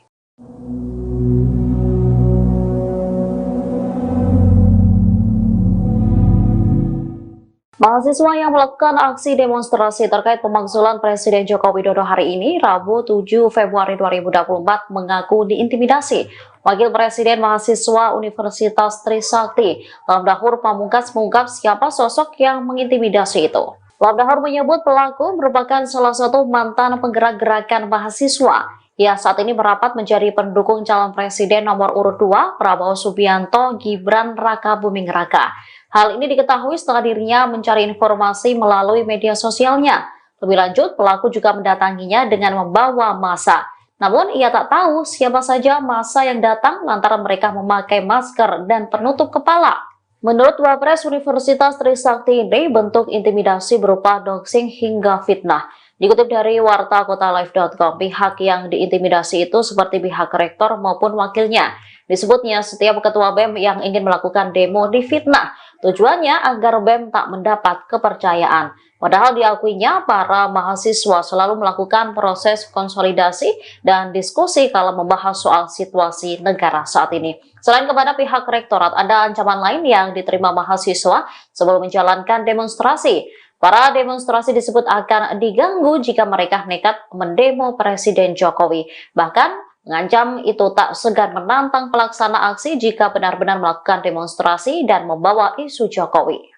Mahasiswa yang melakukan aksi demonstrasi terkait pemakzulan Presiden Joko Widodo hari ini, Rabu 7 Februari 2024, mengaku diintimidasi. Wakil Presiden Mahasiswa Universitas Trisakti, Lamdahur Pamungkas mengungkap siapa sosok yang mengintimidasi itu. Lamdahur menyebut pelaku merupakan salah satu mantan penggerak gerakan mahasiswa. Ia saat ini merapat menjadi pendukung calon presiden nomor urut 2, Prabowo Subianto Gibran Rakabuming Raka. Hal ini diketahui setelah dirinya mencari informasi melalui media sosialnya. Lebih lanjut, pelaku juga mendatanginya dengan membawa massa. Namun, ia tak tahu siapa saja massa yang datang lantaran mereka memakai masker dan penutup kepala. Menurut Wapres Universitas Trisakti ini, bentuk intimidasi berupa doxing hingga fitnah. Dikutip dari wartakotalive.com, pihak yang diintimidasi itu seperti pihak rektor maupun wakilnya. Disebutnya setiap ketua BEM yang ingin melakukan demo difitnah. Tujuannya agar BEM tak mendapat kepercayaan. Padahal diakuinya para mahasiswa selalu melakukan proses konsolidasi dan diskusi kalau membahas soal situasi negara saat ini. Selain kepada pihak rektorat, ada ancaman lain yang diterima mahasiswa sebelum menjalankan demonstrasi. Para demonstrasi disebut akan diganggu jika mereka nekat mendemo Presiden Jokowi. Bahkan mengancam itu tak segan menantang pelaksana aksi jika benar-benar melakukan demonstrasi dan membawa isu Jokowi.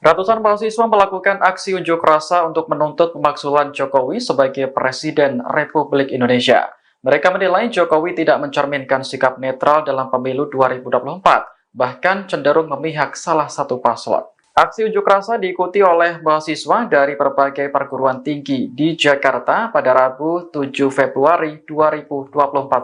Ratusan mahasiswa melakukan aksi unjuk rasa untuk menuntut pemakzulan Jokowi sebagai Presiden Republik Indonesia. Mereka menilai Jokowi tidak mencerminkan sikap netral dalam pemilu 2024, bahkan cenderung memihak salah satu paslon. Aksi unjuk rasa diikuti oleh mahasiswa dari berbagai perguruan tinggi di Jakarta pada Rabu 7 Februari 2024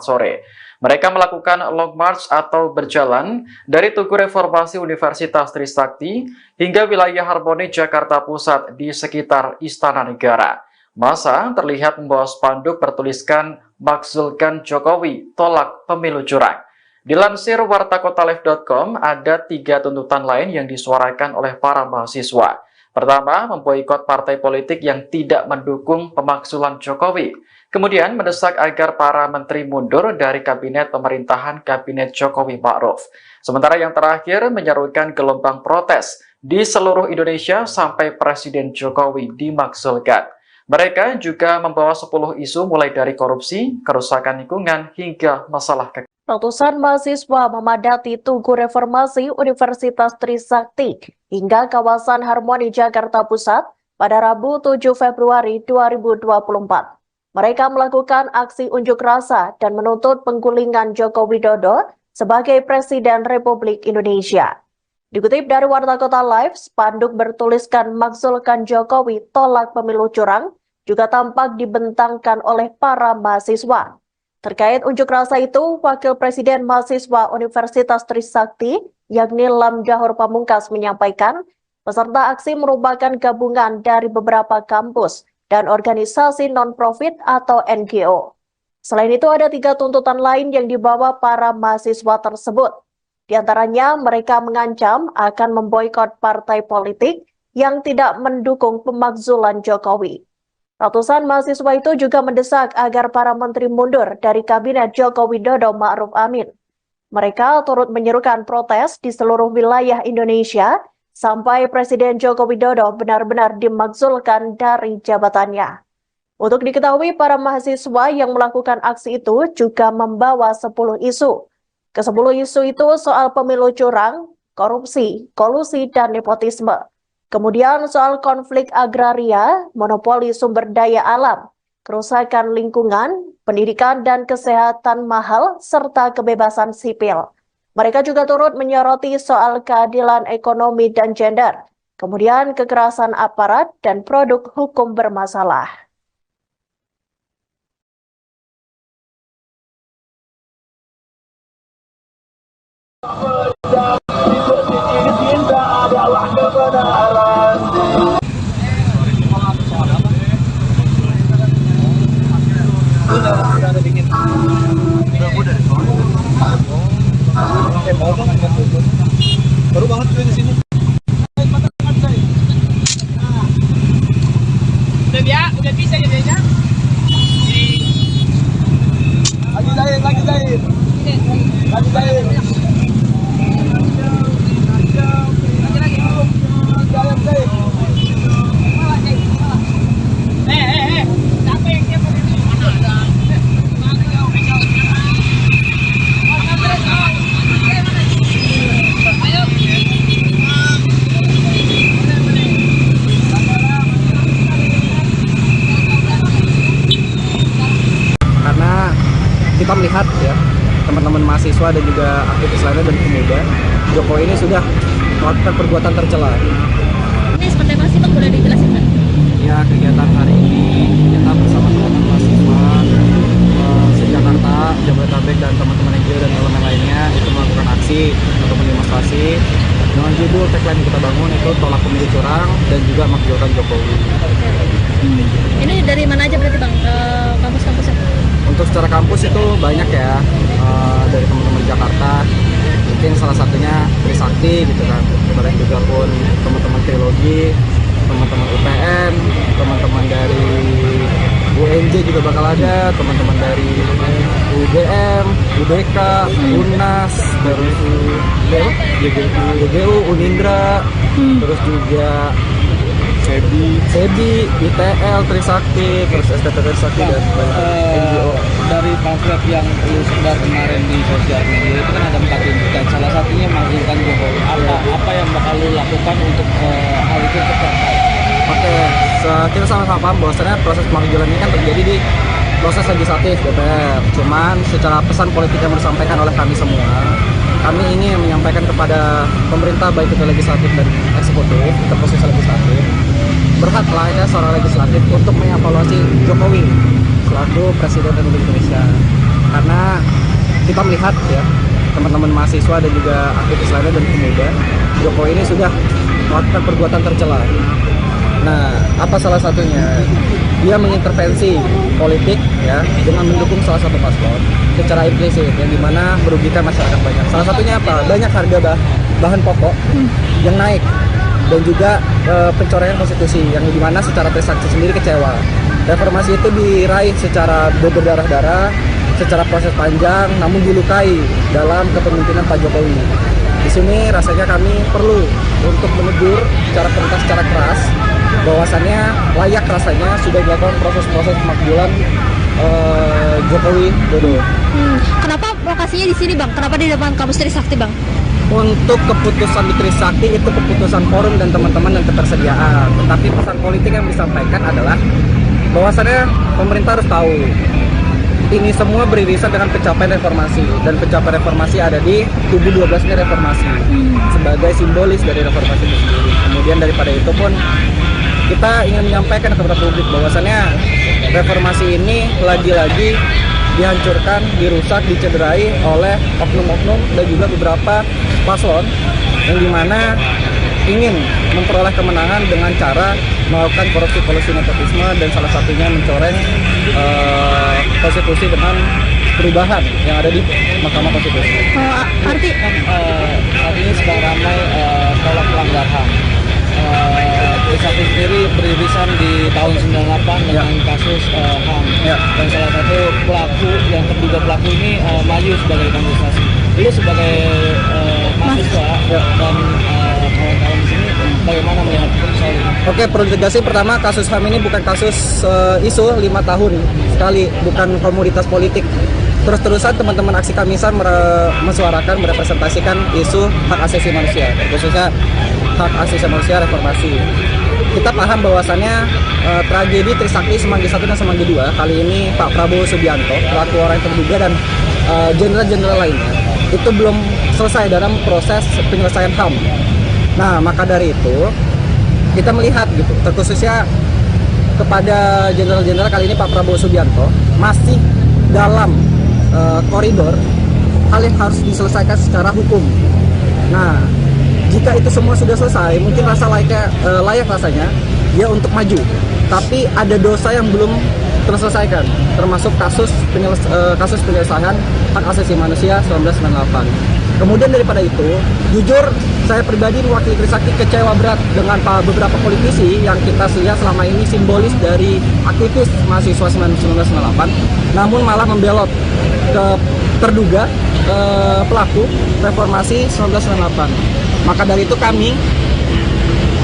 sore. Mereka melakukan long march atau berjalan dari Tugu Reformasi Universitas Trisakti hingga wilayah Harmoni Jakarta Pusat di sekitar Istana Negara. Massa terlihat membawa spanduk bertuliskan "Makzulkan Jokowi, tolak pemilu curang". Dilansir wartakotalive.com, ada 3 tuntutan lain yang disuarakan oleh para mahasiswa. Pertama, memboikot partai politik yang tidak mendukung pemakzulan Jokowi. Kemudian mendesak agar para menteri mundur dari kabinet pemerintahan Kabinet Jokowi Ma'ruf. Sementara yang terakhir menyerukan gelombang protes di seluruh Indonesia sampai Presiden Jokowi dimakzulkan. Mereka juga membawa 10 isu mulai dari korupsi, kerusakan lingkungan, hingga masalah Ratusan mahasiswa memadati Tugu Reformasi Universitas Trisakti hingga kawasan Harmoni Jakarta Pusat pada Rabu 7 Februari 2024. Mereka melakukan aksi unjuk rasa dan menuntut penggulingan Joko Widodo sebagai Presiden Republik Indonesia. Dikutip dari Warta Kota Live, spanduk bertuliskan "Makzulkan Jokowi, tolak pemilu curang" juga tampak dibentangkan oleh para mahasiswa. Terkait unjuk rasa itu, Wakil Presiden Mahasiswa Universitas Trisakti, yakni Lam Dahor Pamungkas menyampaikan, peserta aksi merupakan gabungan dari beberapa kampus dan organisasi non-profit atau NGO. Selain itu, ada 3 tuntutan lain yang dibawa para mahasiswa tersebut. Di antaranya, mereka mengancam akan memboikot partai politik yang tidak mendukung pemakzulan Jokowi. Ratusan mahasiswa itu juga mendesak agar para menteri mundur dari Kabinet Joko Widodo Ma'ruf Amin. Mereka turut menyerukan protes di seluruh wilayah Indonesia sampai Presiden Joko Widodo benar-benar dimakzulkan dari jabatannya. Untuk diketahui, para mahasiswa yang melakukan aksi itu juga membawa 10 isu. Ke-10 isu itu soal pemilu curang, korupsi, kolusi, dan nepotisme. Kemudian soal konflik agraria, monopoli sumber daya alam, kerusakan lingkungan, pendidikan dan kesehatan mahal, serta kebebasan sipil. Mereka juga turut menyoroti soal keadilan ekonomi dan gender, kemudian kekerasan aparat dan produk hukum bermasalah. Baru banget gue di sini. Udah bisa jadinya. Lagi Zain. Siapa yang siapa ini? Karena kita melihat ya, teman-teman mahasiswa dan juga aktivis lainnya dan pemuda, Jokowi ini sudah melakukan perbuatan tercela. Ini seperti apa sih Bang, boleh dijelasin Bang? Ya, kegiatan hari ini kita bersama teman-teman mahasiswa se-Jakarta, Jabodetabek dan teman-teman NGO dan elemen lainnya itu melakukan aksi atau demonstrasi dengan judul tagline kita bangun itu tolak pemilu curang dan juga makzulkan Jokowi. Ini dari mana aja berarti Bang, kampus-kampusnya? Untuk secara kampus itu banyak ya, dari teman-teman Jakarta, mungkin salah satunya Trisakti gitu kan, kemudian juga pun teman-teman Trilogi, teman-teman UPN, teman-teman dari UNJ juga bakal ada, teman-teman dari UGM, UBK, UNAS, terus UGU, Unindra, terus juga SEBI, ITL, Trisakti, terus STT Trisakti dan NGO. Dari pamflet yang lu sebar kemarin di sosial media itu kan ada 4 tuntutan, salah satunya makzulkan Jokowi. Apa yang bakal lu lakukan untuk hal itu tercapai? Oke, kita sama-sama paham bahwasannya proses pemakzulan ini kan terjadi di proses legislatif DPR. Cuman secara pesan politik yang disampaikan oleh kami semua, kami ingin menyampaikan kepada pemerintah baik itu legislatif dan eksekutif, ke proses legislatif, berhaklah ya seorang legislatif untuk mengevaluasi Jokowi selaku Presiden Republik Indonesia. Karena kita melihat ya, teman-teman mahasiswa dan juga aktivis lainnya dan pemuda, Jokowi ini sudah melakukan perbuatan tercela. Nah, apa salah satunya? Dia mengintervensi politik ya dengan mendukung salah satu paslon secara implisit yang dimana merugikan masyarakat banyak. Salah satunya apa? Banyak harga bahan pokok yang naik dan juga pencoretan konstitusi yang dimana secara Trisakti sendiri kecewa. Reformasi itu diraih secara berdarah-darah, secara proses panjang, namun dilukai dalam kepemimpinan Pak Jokowi. Di sini rasanya kami perlu untuk menegur secara keras bahwasannya layak rasanya sudah dilakukan proses-proses pemakzulan Jokowi Dodo. Kenapa lokasinya di sini, Bang? Kenapa di depan kampus Trisakti, Bang? Untuk keputusan di Trisakti itu keputusan forum dan teman-teman dan ketersediaan. Tetapi pesan politik yang disampaikan adalah bahwasannya pemerintah harus tahu ini semua beririsan dengan pencapaian reformasi, dan pencapaian reformasi ada di tubuh 12-nya reformasi sebagai simbolis dari reformasi itu sendiri. Kemudian daripada itu pun kita ingin menyampaikan kepada publik bahwasannya reformasi ini lagi-lagi dihancurkan, dirusak, dicederai oleh oknum-oknum dan juga beberapa paslon yang dimana ingin memperoleh kemenangan dengan cara melakukan korupsi nepotisme dan salah satunya mencoreng konstitusi dengan perubahan yang ada di Mahkamah Konstitusi. Artinya sedang ramai tolak pelanggar HAM. Trisakti sendiri beririsan di tahun 98 dengan kasus HAM, dan salah satu pelaku yang terduga pelaku ini maju sebagai kontestasi. Lu sebagai mahasiswa dan kawan-kawan di sini bagaimana melihat soal ini? Oke, perlu ditegasi pertama, kasus HAM ini bukan kasus isu 5 tahun sekali, bukan komoditas politik. Terus-terusan teman-teman aksi Kamisan mensuarakan, merepresentasikan isu hak asasi manusia, khususnya hak asasi manusia reformasi. Kita paham bahwasannya tragedi Trisakti Semanggi 1 dan Semanggi 2 kali ini Pak Prabowo Subianto, pelaku orang yang terduga, dan jenderal-jenderal lainnya itu belum selesai dalam proses penyelesaian HAM. Nah, maka dari itu kita melihat gitu, terkhususnya kepada jenderal-jenderal kali ini Pak Prabowo Subianto masih dalam koridor hal yang harus diselesaikan secara hukum. Nah, jika itu semua sudah selesai, mungkin layak rasanya dia untuk maju. Tapi ada dosa yang belum terselesaikan, termasuk kasus penyelesaian hak asasi manusia 1998. Kemudian daripada itu, jujur saya pribadi mewakili Trisakti kecewa berat dengan beberapa politisi yang kita lihat selama ini simbolis dari aktivis mahasiswa 1998, namun malah membelot ke terduga pelaku reformasi 1998. Maka dari itu kami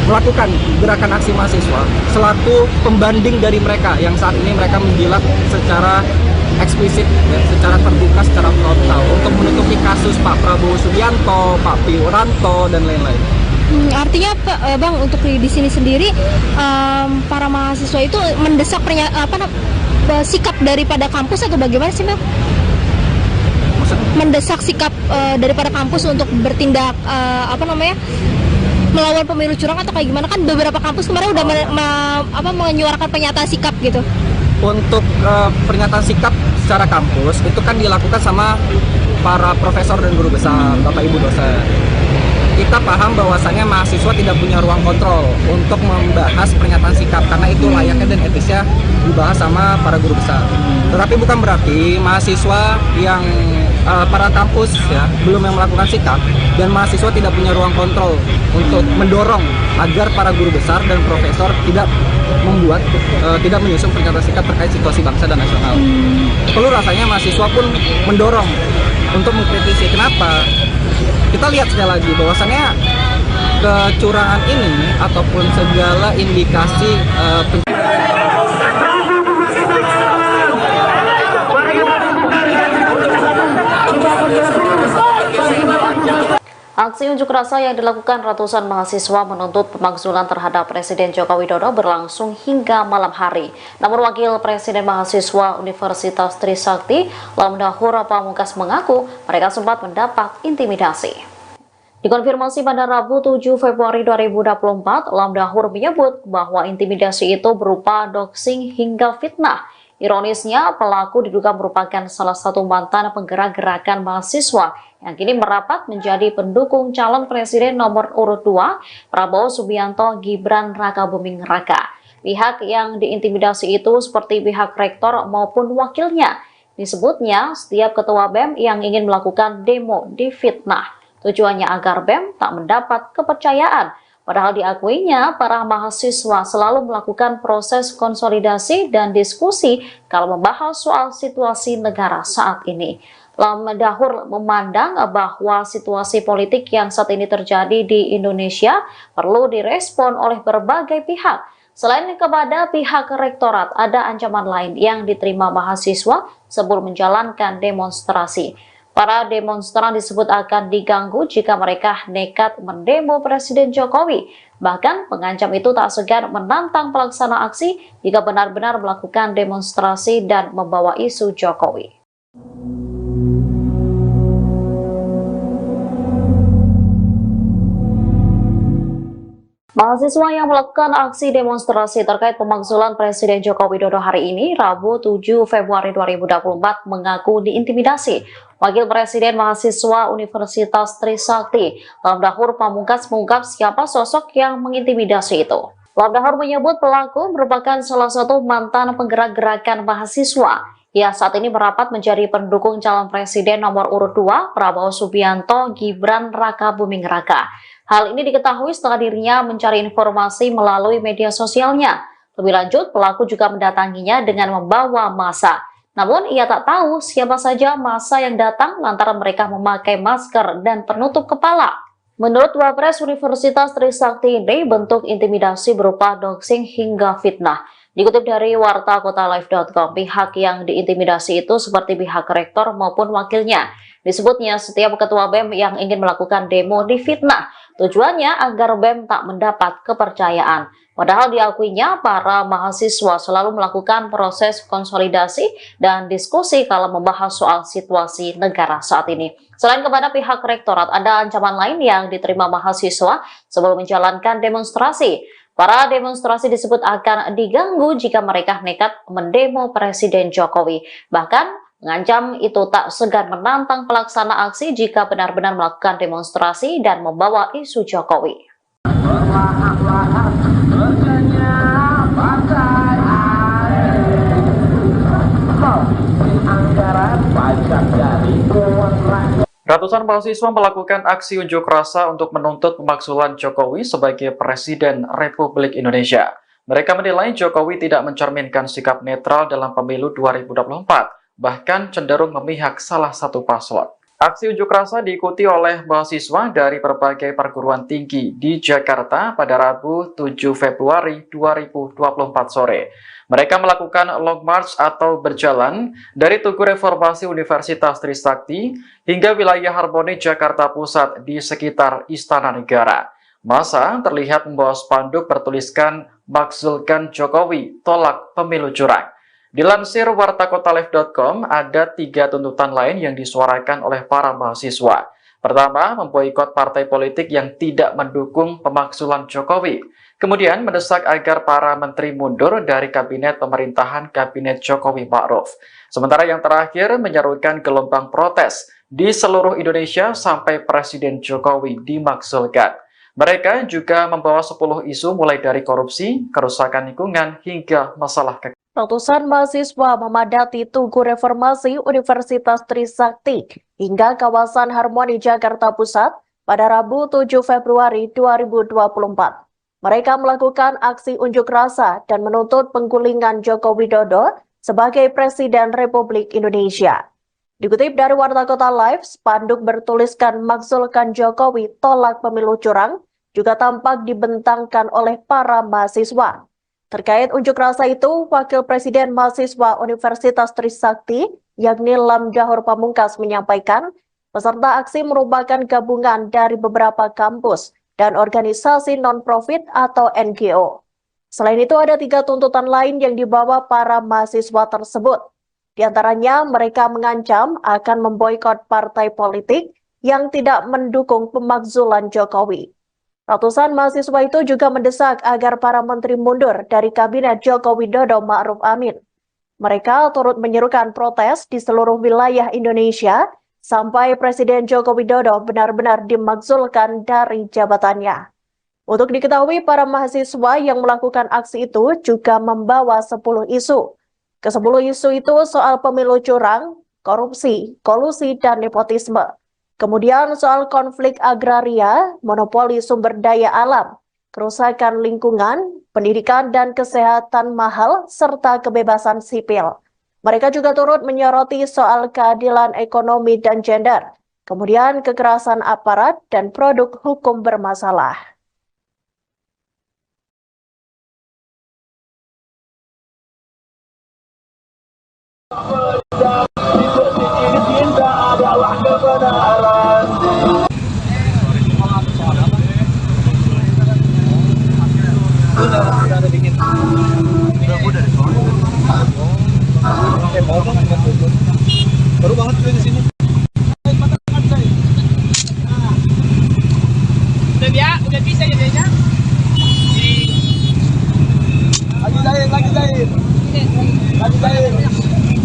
melakukan gerakan aksi mahasiswa selaku pembanding dari mereka yang saat ini mereka menjilat secara eksplisit, ya, secara terbuka, secara frontal untuk menutupi kasus Pak Prabowo Subianto, Pak Wiranto, dan lain-lain. Artinya Bang, untuk di sini sendiri para mahasiswa itu mendesak sikap daripada kampus atau bagaimana sih, Bang? Mendesak sikap daripada kampus untuk bertindak melawan pemilu curang atau kayak gimana? Kan beberapa kampus kemarin udah menyuarakan pernyataan sikap gitu. Untuk pernyataan sikap secara kampus itu kan dilakukan sama para profesor dan guru besar, Bapak Ibu dosen. Kita paham bahwasannya mahasiswa tidak punya ruang kontrol untuk membahas pernyataan sikap karena itu layaknya dan etisnya dibahas sama para guru besar. Tetapi bukan berarti mahasiswa yang para kampus ya belum yang melakukan sikap dan mahasiswa tidak punya ruang kontrol untuk mendorong agar para guru besar dan profesor tidak menyusun pernyataan sikap terkait situasi bangsa dan nasional. Perlu rasanya mahasiswa pun mendorong untuk mengkritisi. Kenapa? Kita lihat sekali lagi bahwasannya kecurangan ini ataupun segala indikasi Aksi unjuk rasa yang dilakukan ratusan mahasiswa menuntut pemakzulan terhadap Presiden Joko Widodo berlangsung hingga malam hari. Namun Wakil Presiden Mahasiswa Universitas Trisakti, Lamdahur Pamungkas mengaku mereka sempat mendapat intimidasi. Dikonfirmasi pada Rabu 7 Februari 2024, Lamdahur menyebut bahwa intimidasi itu berupa doxing hingga fitnah. Ironisnya, pelaku diduga merupakan salah satu mantan penggerak gerakan mahasiswa yang kini merapat menjadi pendukung calon presiden nomor urut 2, Prabowo Subianto Gibran Rakabuming Raka. Pihak yang diintimidasi itu seperti pihak rektor maupun wakilnya. Disebutnya, setiap ketua BEM yang ingin melakukan demo difitnah. Tujuannya agar BEM tak mendapat kepercayaan. Padahal diakuinya, para mahasiswa selalu melakukan proses konsolidasi dan diskusi kalau membahas soal situasi negara saat ini. Lam Dahur memandang bahwa situasi politik yang saat ini terjadi di Indonesia perlu direspon oleh berbagai pihak. Selain kepada pihak rektorat, ada ancaman lain yang diterima mahasiswa sebelum menjalankan demonstrasi. Para demonstran disebut akan diganggu jika mereka nekat mendemo Presiden Jokowi. Bahkan pengancam itu tak segan menantang pelaksana aksi jika benar-benar melakukan demonstrasi dan membawa isu Jokowi. Mahasiswa yang melakukan aksi demonstrasi terkait pemakzulan Presiden Joko Widodo hari ini, Rabu 7 Februari 2024, mengaku diintimidasi. Wakil Presiden Mahasiswa Universitas Trisakti, Lam Dahur Pamungkas, mengungkap siapa sosok yang mengintimidasi itu. Lam Dahur menyebut pelaku merupakan salah satu mantan penggerak gerakan mahasiswa. Ia saat ini merapat menjadi pendukung calon presiden nomor urut 2, Prabowo Subianto Gibran Rakabuming Raka. Hal ini diketahui setelah dirinya mencari informasi melalui media sosialnya. Lebih lanjut, pelaku juga mendatanginya dengan membawa massa. Namun, ia tak tahu siapa saja massa yang datang lantaran mereka memakai masker dan penutup kepala. Menurut Wapres Universitas Trisakti ini, bentuk intimidasi berupa doxing hingga fitnah. Dikutip dari wartakotalive.com, pihak yang diintimidasi itu seperti pihak rektor maupun wakilnya. Disebutnya setiap ketua BEM yang ingin melakukan demo difitnah. Tujuannya agar BEM tak mendapat kepercayaan. Padahal diakuinya para mahasiswa selalu melakukan proses konsolidasi dan diskusi kalau membahas soal situasi negara saat ini. Selain kepada pihak rektorat, ada ancaman lain yang diterima mahasiswa sebelum menjalankan demonstrasi. Para demonstrasi disebut akan diganggu jika mereka nekat mendemo Presiden Jokowi. Bahkan mengancam itu tak segan menantang pelaksana aksi jika benar-benar melakukan demonstrasi dan membawa isu Jokowi. Ratusan mahasiswa melakukan aksi unjuk rasa untuk menuntut pemakzulan Jokowi sebagai Presiden Republik Indonesia. Mereka menilai Jokowi tidak mencerminkan sikap netral dalam pemilu 2024, bahkan cenderung memihak salah satu paslon. Aksi unjuk rasa diikuti oleh mahasiswa dari berbagai perguruan tinggi di Jakarta pada Rabu 7 Februari 2024 sore. Mereka melakukan long march atau berjalan dari Tugu Reformasi Universitas Trisakti hingga wilayah Harmoni Jakarta Pusat di sekitar Istana Negara. Massa terlihat membawa spanduk bertuliskan "Makzulkan Jokowi, tolak pemilu curang". Dilansir wartakotalive.com, ada 3 tuntutan lain yang disuarakan oleh para mahasiswa. Pertama, memboikot partai politik yang tidak mendukung pemakzulan Jokowi. Kemudian mendesak agar para menteri mundur dari kabinet pemerintahan Kabinet Jokowi Ma'ruf. Sementara yang terakhir menyerukan gelombang protes di seluruh Indonesia sampai Presiden Jokowi dimakzulkan. Mereka juga membawa 10 isu mulai dari korupsi, kerusakan lingkungan, hingga masalah kekayaan. Ratusan mahasiswa memadati Tugu Reformasi Universitas Trisakti hingga kawasan Harmoni Jakarta Pusat pada Rabu 7 Februari 2024. Mereka melakukan aksi unjuk rasa dan menuntut penggulingan Joko Widodo sebagai Presiden Republik Indonesia. Dikutip dari Warta Kota Live, spanduk bertuliskan "Makzulkan Jokowi, tolak pemilu curang" juga tampak dibentangkan oleh para mahasiswa. Terkait unjuk rasa itu, Wakil Presiden Mahasiswa Universitas Trisakti, yakni Lam Dahur Pamungkas, menyampaikan peserta aksi merupakan gabungan dari beberapa kampus dan organisasi non-profit atau NGO. Selain itu, ada 3 tuntutan lain yang dibawa para mahasiswa tersebut. Di antaranya, mereka mengancam akan memboikot partai politik yang tidak mendukung pemakzulan Jokowi. Ratusan mahasiswa itu juga mendesak agar para menteri mundur dari Kabinet Joko Widodo Ma'ruf Amin. Mereka turut menyerukan protes di seluruh wilayah Indonesia sampai Presiden Joko Widodo benar-benar dimakzulkan dari jabatannya. Untuk diketahui, para mahasiswa yang melakukan aksi itu juga membawa 10 isu. Ke-10 isu itu soal pemilu curang, korupsi, kolusi, dan nepotisme. Kemudian soal konflik agraria, monopoli sumber daya alam, kerusakan lingkungan, pendidikan dan kesehatan mahal, serta kebebasan sipil. Mereka juga turut menyoroti soal keadilan ekonomi dan gender, kemudian kekerasan aparat dan produk hukum bermasalah. Baru banget di sini. Udah bisa jadinya. Lagi jahit. Lagi jahit. Siapa yang siapa ini?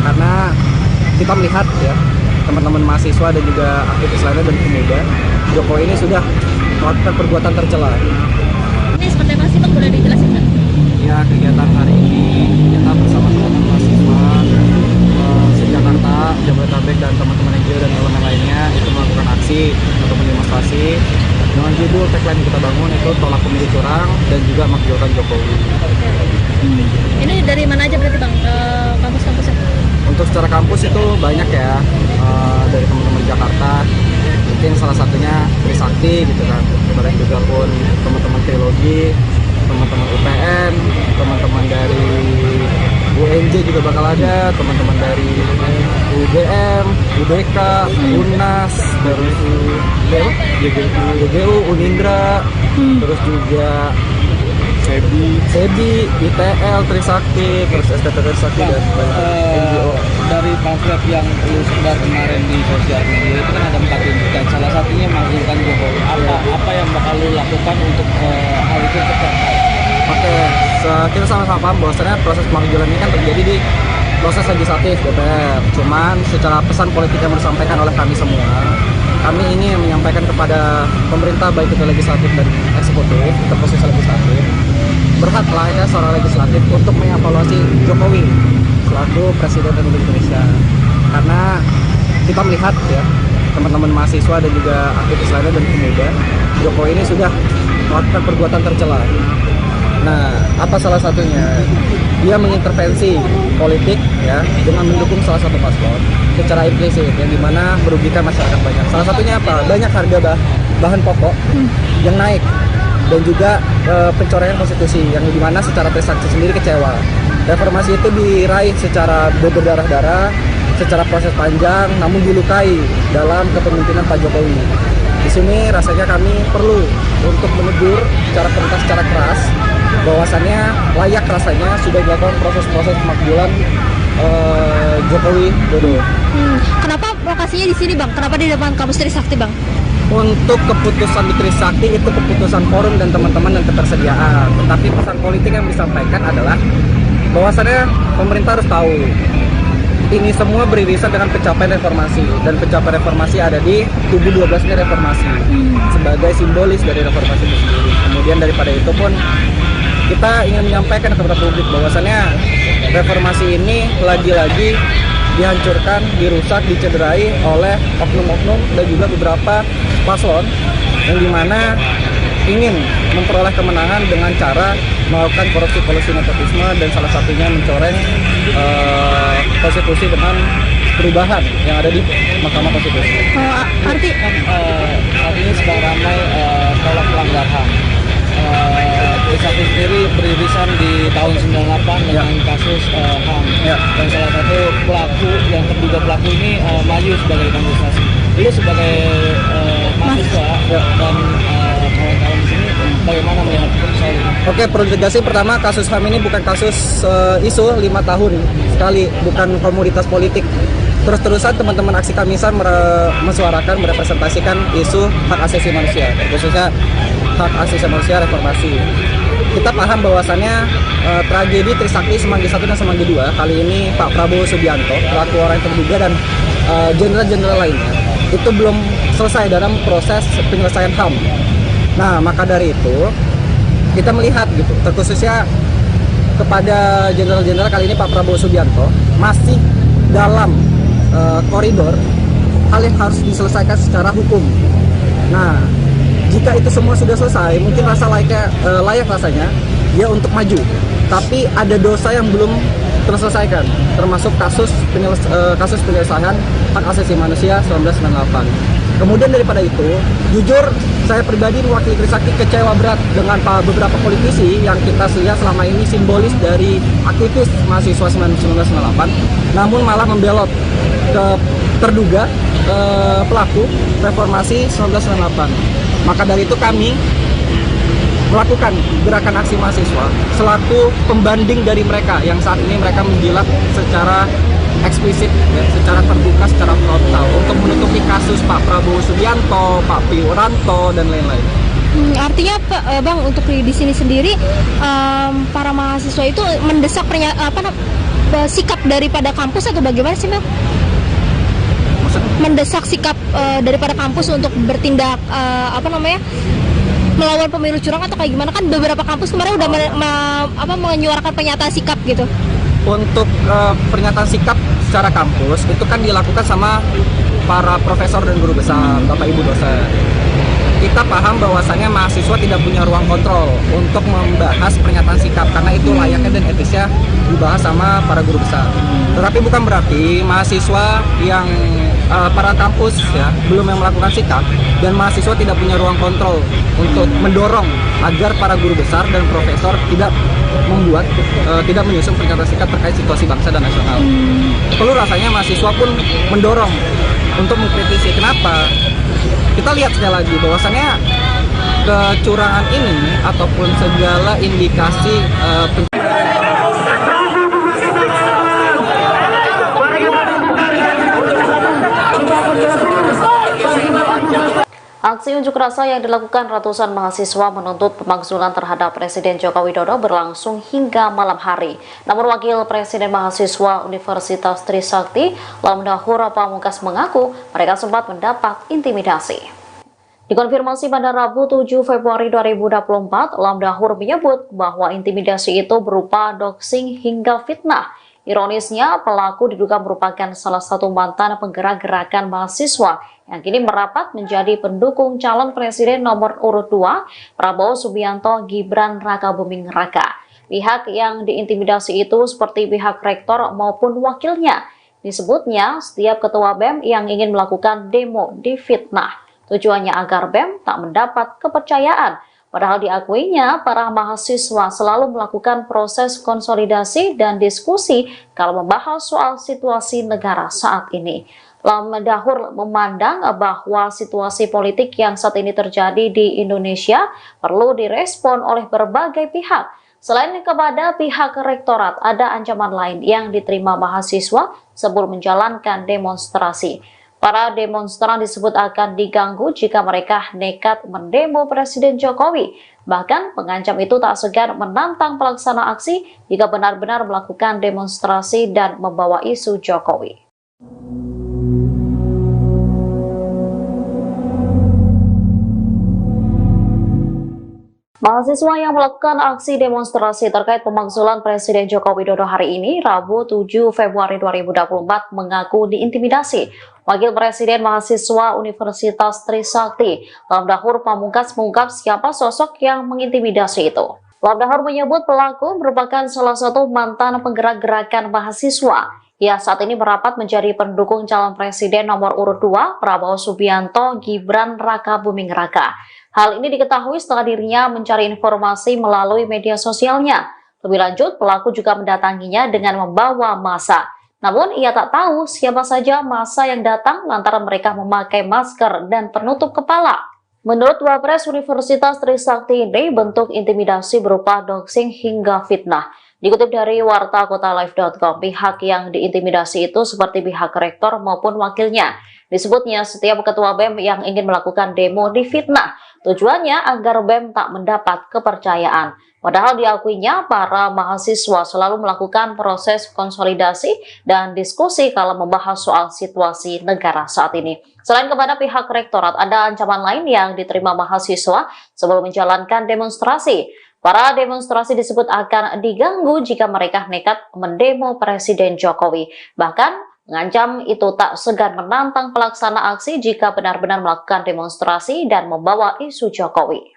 Karena kita melihat ya teman-teman mahasiswa dan juga aktivis lainnya dan pemuda, Jokowi ini sudah melakukan perbuatan tercela. Ini seperti apa sih Bang, boleh dijelasin Bang? Ya, kegiatan hari ini kita bersama teman-teman mahasiswa se-Jakarta, Jabodetabek dan teman-teman NGO dan elemen lainnya itu melakukan aksi atau demonstrasi dengan judul tagline kita bangun itu tolak pemilu curang dan juga makzulkan Jokowi. Ini dari mana aja berarti Bang, kampus-kampusnya? Untuk secara kampus itu banyak ya, dari teman-teman Jakarta, mungkin salah satunya Trisakti gitu kan, kemudian juga pun teman-teman Trilogi, teman-teman UPN, teman-teman dari UNJ juga bakal ada, teman-teman dari UGM, UDK, UNAS, terus JGU, Unindra, terus juga Sebi, ITL, Trisakti, terus STT Trisakti dan NGO. Dari pamflet yang lu sebar kemarin di sosial media itu kan ada 4 tuntutan, salah satunya makzulkan Jokowi. Apa yang bakal lu lakukan untuk hal itu tercapai? Oke, kita sama-sama paham bahwasannya proses pemakzulan ini kan terjadi di proses legislatif DPR. Cuman secara pesan politik yang disampaikan oleh kami semua, kami ingin menyampaikan kepada pemerintah baik itu legislatif dan eksekutif, atau proses legislatif, berhaklah ya seorang legislatif untuk mengevaluasi Jokowi selaku Presiden Republik Indonesia. Karena kita melihat ya teman-teman mahasiswa dan juga aktivis lainnya dan pemuda, Jokowi ini sudah melakukan perbuatan tercela. Nah, apa salah satunya? Dia mengintervensi politik ya dengan mendukung salah satu paslon secara implisit yang dimana merugikan masyarakat banyak. Salah satunya apa? Banyak harga bahan pokok yang naik dan juga pencoretan konstitusi yang dimana secara Trisakti sendiri kecewa. Reformasi itu diraih secara berdarah-darah, secara proses panjang, namun dilukai dalam kepemimpinan Pak Jokowi. Di sini rasanya kami perlu untuk menegur secara perintah secara keras bahwasannya layak rasanya sudah dilakukan proses-proses pemakzulan Jokowi Dodo. Kenapa lokasinya di sini Bang? Kenapa di depan kampus Trisakti Bang? Untuk keputusan di Trisakti itu keputusan forum dan teman-teman dan ketersediaan. Tetapi pesan politik yang disampaikan adalah bahwasannya pemerintah harus tahu ini semua beririsan dengan pencapaian reformasi, dan pencapaian reformasi ada di tubuh 12 ini reformasi sebagai simbolis dari reformasi itu sendiri. Kemudian daripada itu pun kita ingin menyampaikan kepada publik bahwasannya reformasi ini lagi-lagi dihancurkan, dirusak, dicederai oleh oknum-oknum dan juga beberapa paslon yang dimana ingin memperoleh kemenangan dengan cara melakukan korupsi, kolusi, nepotisme, dan salah satunya mencoreng konstitusi dengan perubahan yang ada di Mahkamah Konstitusi. Artinya sedang ramai tolak pelanggar HAM. Trisakti sendiri beririsan di tahun 98 dengan kasus HAM. Dan salah satu pelaku yang terduga pelaku ini maju sebagai kandidasi. Ini sebagai mahasiswa dan kawan-kawan di sini bagaimana melihat soal ini? Oke, perlu tegasih pertama kasus HAM ini bukan kasus isu 5 tahun sekali, bukan komoditas politik. Terus-terusan teman-teman aksi Kamisan mensuarakan, merepresentasikan isu hak asasi manusia, khususnya hak asasi manusia reformasi. Kita paham bahwasannya tragedi Trisakti Semanggi 1 dan Semanggi 2 kali ini Pak Prabowo Subianto, pelaku orang yang terduga dan jenderal-jenderal lainnya itu belum selesai dalam proses penyelesaian HAM. Nah, maka dari itu kita melihat gitu, terkhususnya kepada jenderal-jenderal kali ini Pak Prabowo Subianto masih dalam koridor hal yang harus diselesaikan secara hukum. Nah, jika itu semua sudah selesai, mungkin layak rasanya dia untuk maju. Tapi ada dosa yang belum terselesaikan, termasuk kasus penyelesaian hak asasi manusia 1998. Kemudian daripada itu, jujur saya pribadi mewakili Trisakti kecewa berat dengan beberapa politisi yang kita lihat selama ini simbolis dari aktivis mahasiswa 1998, namun malah membelot ke terduga pelaku reformasi 1998. Maka dari itu kami melakukan gerakan aksi mahasiswa selaku pembanding dari mereka yang saat ini mereka menjilat secara eksplisit, ya, secara terbuka, secara frontal untuk menutupi kasus Pak Prabowo Subianto, Pak Wiranto, dan lain-lain. Artinya Bang, untuk di sini sendiri para mahasiswa itu mendesak sikap daripada kampus atau bagaimana sih Bang? Mendesak sikap daripada kampus untuk bertindak melawan pemilu curang atau kayak gimana? Kan beberapa kampus kemarin udah menyuarakan pernyataan sikap gitu. Untuk pernyataan sikap secara kampus itu kan dilakukan sama para profesor dan guru besar, Bapak Ibu dosen. Kita paham bahwasannya mahasiswa tidak punya ruang kontrol untuk membahas pernyataan sikap karena itu layaknya dan etisnya dibahas sama para guru besar. Tetapi bukan berarti mahasiswa yang para kampus ya belum yang melakukan sikap dan mahasiswa tidak punya ruang kontrol untuk mendorong agar para guru besar dan profesor tidak menyusun pernyataan sikap terkait situasi bangsa dan nasional. Perlu rasanya mahasiswa pun mendorong untuk mengkritisi. Kenapa? Kita lihat sekali lagi bahwasannya kecurangan ini ataupun segala indikasi Aksi unjuk rasa yang dilakukan ratusan mahasiswa menuntut pemakzulan terhadap Presiden Joko Widodo berlangsung hingga malam hari. Namun Wakil Presiden Mahasiswa Universitas Trisakti, Lamdahur Pamungkas mengaku mereka sempat mendapat intimidasi. Dikonfirmasi pada Rabu 7 Februari 2024, Lamdahur menyebut bahwa intimidasi itu berupa doxing hingga fitnah. Ironisnya, pelaku diduga merupakan salah satu mantan penggerak gerakan mahasiswa yang kini merapat menjadi pendukung calon presiden nomor urut 2, Prabowo Subianto Gibran Rakabuming Raka. Pihak yang diintimidasi itu seperti pihak rektor maupun wakilnya. Disebutnya, setiap ketua BEM yang ingin melakukan demo difitnah. Tujuannya agar BEM tak mendapat kepercayaan. Padahal diakuinya, para mahasiswa selalu melakukan proses konsolidasi dan diskusi kalau membahas soal situasi negara saat ini. Lamdahur memandang bahwa situasi politik yang saat ini terjadi di Indonesia perlu direspon oleh berbagai pihak. Selain kepada pihak rektorat, ada ancaman lain yang diterima mahasiswa sebelum menjalankan demonstrasi. Para demonstran disebut akan diganggu jika mereka nekat mendemo Presiden Jokowi. Bahkan pengancam itu tak segan menantang pelaksana aksi jika benar-benar melakukan demonstrasi dan membawa isu Jokowi. Mahasiswa yang melakukan aksi demonstrasi terkait pemakzulan Presiden Joko Widodo hari ini, Rabu 7 Februari 2024, mengaku diintimidasi. Wakil Presiden Mahasiswa Universitas Trisakti, Lamdahur Pamungkas mengungkap siapa sosok yang mengintimidasi itu. Lamdahur menyebut pelaku merupakan salah satu mantan penggerak gerakan mahasiswa. Ia saat ini merapat menjadi pendukung calon presiden nomor urut 2, Prabowo Subianto Gibran Rakabuming Raka. Hal ini diketahui setelah dirinya mencari informasi melalui media sosialnya. Lebih lanjut, pelaku juga mendatanginya dengan membawa massa. Namun, ia tak tahu siapa saja massa yang datang lantaran mereka memakai masker dan penutup kepala. Menurut Wapres Universitas Trisakti ini, bentuk intimidasi berupa doxing hingga fitnah. Dikutip dari wartakotalive.com, pihak yang diintimidasi itu seperti pihak rektor maupun wakilnya. Disebutnya setiap ketua BEM yang ingin melakukan demo difitnah. Tujuannya agar BEM tak mendapat kepercayaan. Padahal diakuinya para mahasiswa selalu melakukan proses konsolidasi dan diskusi kala membahas soal situasi negara saat ini. Selain kepada pihak rektorat, ada ancaman lain yang diterima mahasiswa sebelum menjalankan demonstrasi. Para demonstrasi disebut akan diganggu jika mereka nekat mendemo Presiden Jokowi. Bahkan mengancam itu tak segan menantang pelaksana aksi jika benar-benar melakukan demonstrasi dan membawa isu Jokowi.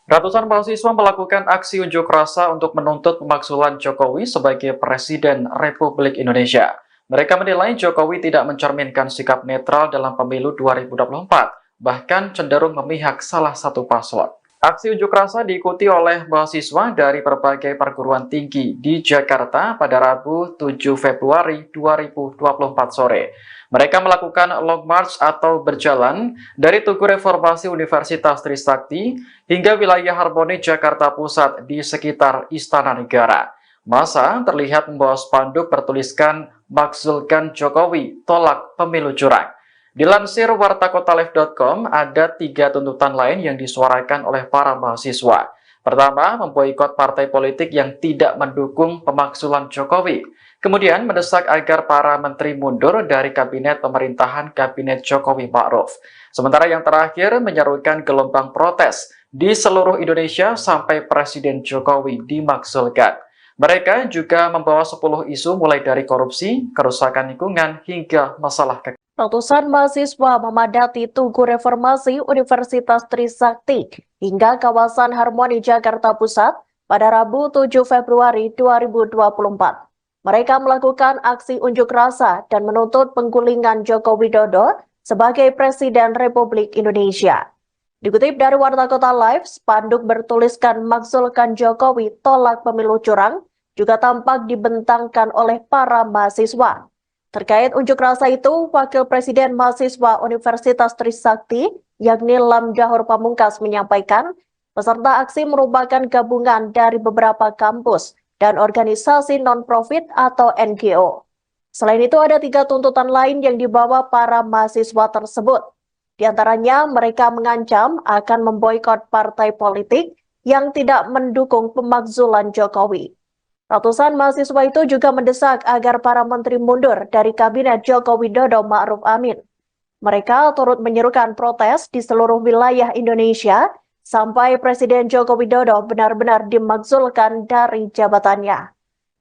Ratusan mahasiswa melakukan aksi unjuk rasa untuk menuntut pemakzulan Jokowi sebagai Presiden Republik Indonesia. Mereka menilai Jokowi tidak mencerminkan sikap netral dalam pemilu 2024, bahkan cenderung memihak salah satu paslon. Aksi unjuk rasa diikuti oleh mahasiswa dari berbagai perguruan tinggi di Jakarta pada Rabu 7 Februari 2024 sore. Mereka melakukan long march atau berjalan dari Tugu Reformasi Universitas Trisakti hingga wilayah Harmoni Jakarta Pusat di sekitar Istana Negara. Massa terlihat membawa spanduk bertuliskan "Makzulkan Jokowi, tolak pemilu curang". Dilansir wartakotalive.com, ada 3 tuntutan lain yang disuarakan oleh para mahasiswa. Pertama, memboikot partai politik yang tidak mendukung pemakzulan Jokowi. Kemudian, mendesak agar para menteri mundur dari kabinet pemerintahan Kabinet Jokowi Ma'ruf. Sementara yang terakhir, menyerukan gelombang protes di seluruh Indonesia sampai Presiden Jokowi dimakzulkan. Mereka juga membawa 10 isu mulai dari korupsi, kerusakan lingkungan, hingga masalah kekayaan. Ratusan mahasiswa memadati Tugu Reformasi Universitas Trisakti hingga kawasan Harmoni Jakarta Pusat pada Rabu 7 Februari 2024. Mereka melakukan aksi unjuk rasa dan menuntut penggulingan Joko Widodo sebagai Presiden Republik Indonesia. Dikutip dari Warta Kota Live, spanduk bertuliskan "Makzulkan Jokowi, tolak pemilu curang" juga tampak dibentangkan oleh para mahasiswa. Terkait unjuk rasa itu, Wakil Presiden Mahasiswa Universitas Trisakti, yakni Lam Dahor Pamungkas, menyampaikan peserta aksi merupakan gabungan dari beberapa kampus dan organisasi non-profit atau NGO. Selain itu, ada 3 tuntutan lain yang dibawa para mahasiswa tersebut. Di antaranya, mereka mengancam akan memboikot partai politik yang tidak mendukung pemakzulan Jokowi. Ratusan mahasiswa itu juga mendesak agar para menteri mundur dari Kabinet Joko Widodo Ma'ruf Amin. Mereka turut menyerukan protes di seluruh wilayah Indonesia sampai Presiden Joko Widodo benar-benar dimakzulkan dari jabatannya.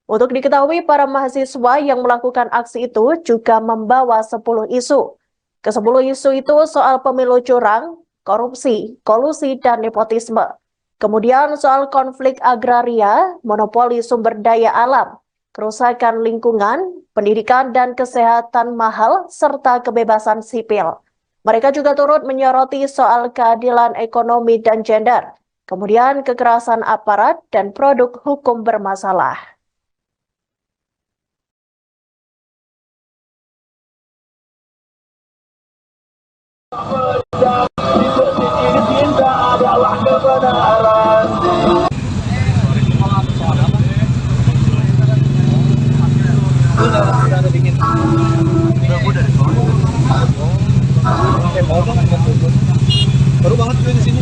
Untuk diketahui, para mahasiswa yang melakukan aksi itu juga membawa 10 isu. Ke-10 isu itu soal pemilu curang, korupsi, kolusi, dan nepotisme. Kemudian soal konflik agraria, monopoli sumber daya alam, kerusakan lingkungan, pendidikan dan kesehatan mahal, serta kebebasan sipil. Mereka juga turut menyoroti soal keadilan ekonomi dan gender, kemudian kekerasan aparat dan produk hukum bermasalah. Baru banget di sini.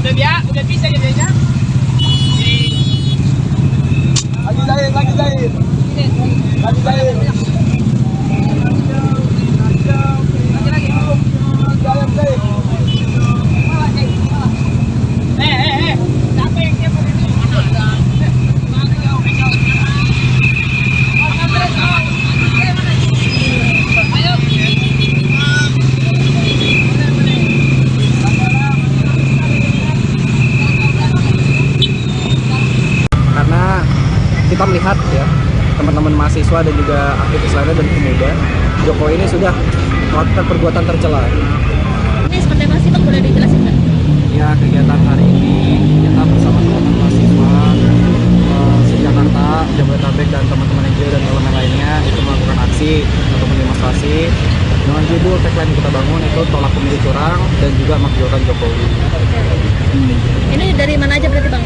Udah bisa jadinya. Lagi jahit. Siapa yang dia ini? Karena kita melihat ya, teman-teman mahasiswa dan juga aktivis lainnya dan pemuda, Jokowi ini sudah melakukan perbuatan tercela. Ini seperti apa sih, Bang? Boleh dijelasin nggak? Ya, kegiatan hari ini kita bersama teman-teman mahasiswa se-Jakarta, Jabodetabek, dan teman-teman NGO dan elemen lainnya itu melakukan aksi atau demonstrasi dengan judul tagline yang kita bangun itu "Tolak Pemilu Curang" dan juga "Makzulkan Jokowi". Ini dari mana aja berarti, Bang?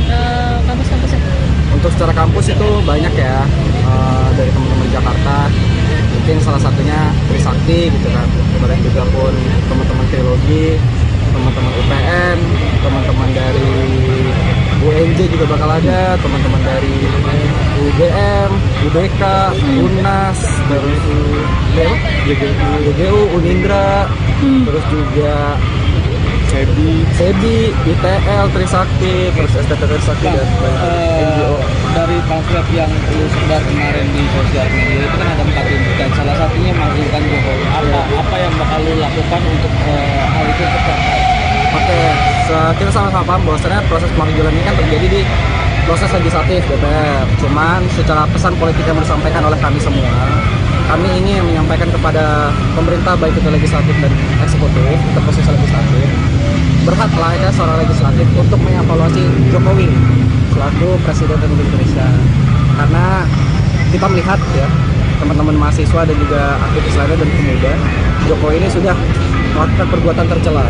Kampus-kampusnya? Untuk secara kampus itu banyak ya, dari teman-teman Jakarta, mungkin salah satunya Trisakti gitu kan, kemudian juga pun teman-teman teologi, teman-teman UPN, teman-teman dari UNJ juga bakal ada, teman-teman dari UGM, UBK, UNAS, terus GGU, Unindra, terus juga SEBI, ITL, Trisakti, terus STT Trisakti dan NGO. Dari pamflet yang lu sebar kemarin di sosial media itu kan ada 4 inti dan salah satunya menghasilkan Jokowi. Apa yang bakal lu lakukan untuk hal itu tercapai? Oke, kita sama-sama paham bahwasannya proses pemanggilan ini kan terjadi di proses legislatif DPR. Cuman secara pesan politik yang disampaikan oleh kami semua, kami ingin menyampaikan kepada pemerintah baik itu legislatif dan eksekutif, untuk proses legislatif, berhaklah ya seorang legislatif untuk mengevaluasi Jokowi selaku Presiden Republik Indonesia. Karena kita melihat ya, teman-teman mahasiswa dan juga aktivis lainnya dan pemuda, Jokowi ini sudah melakukan perbuatan tercela.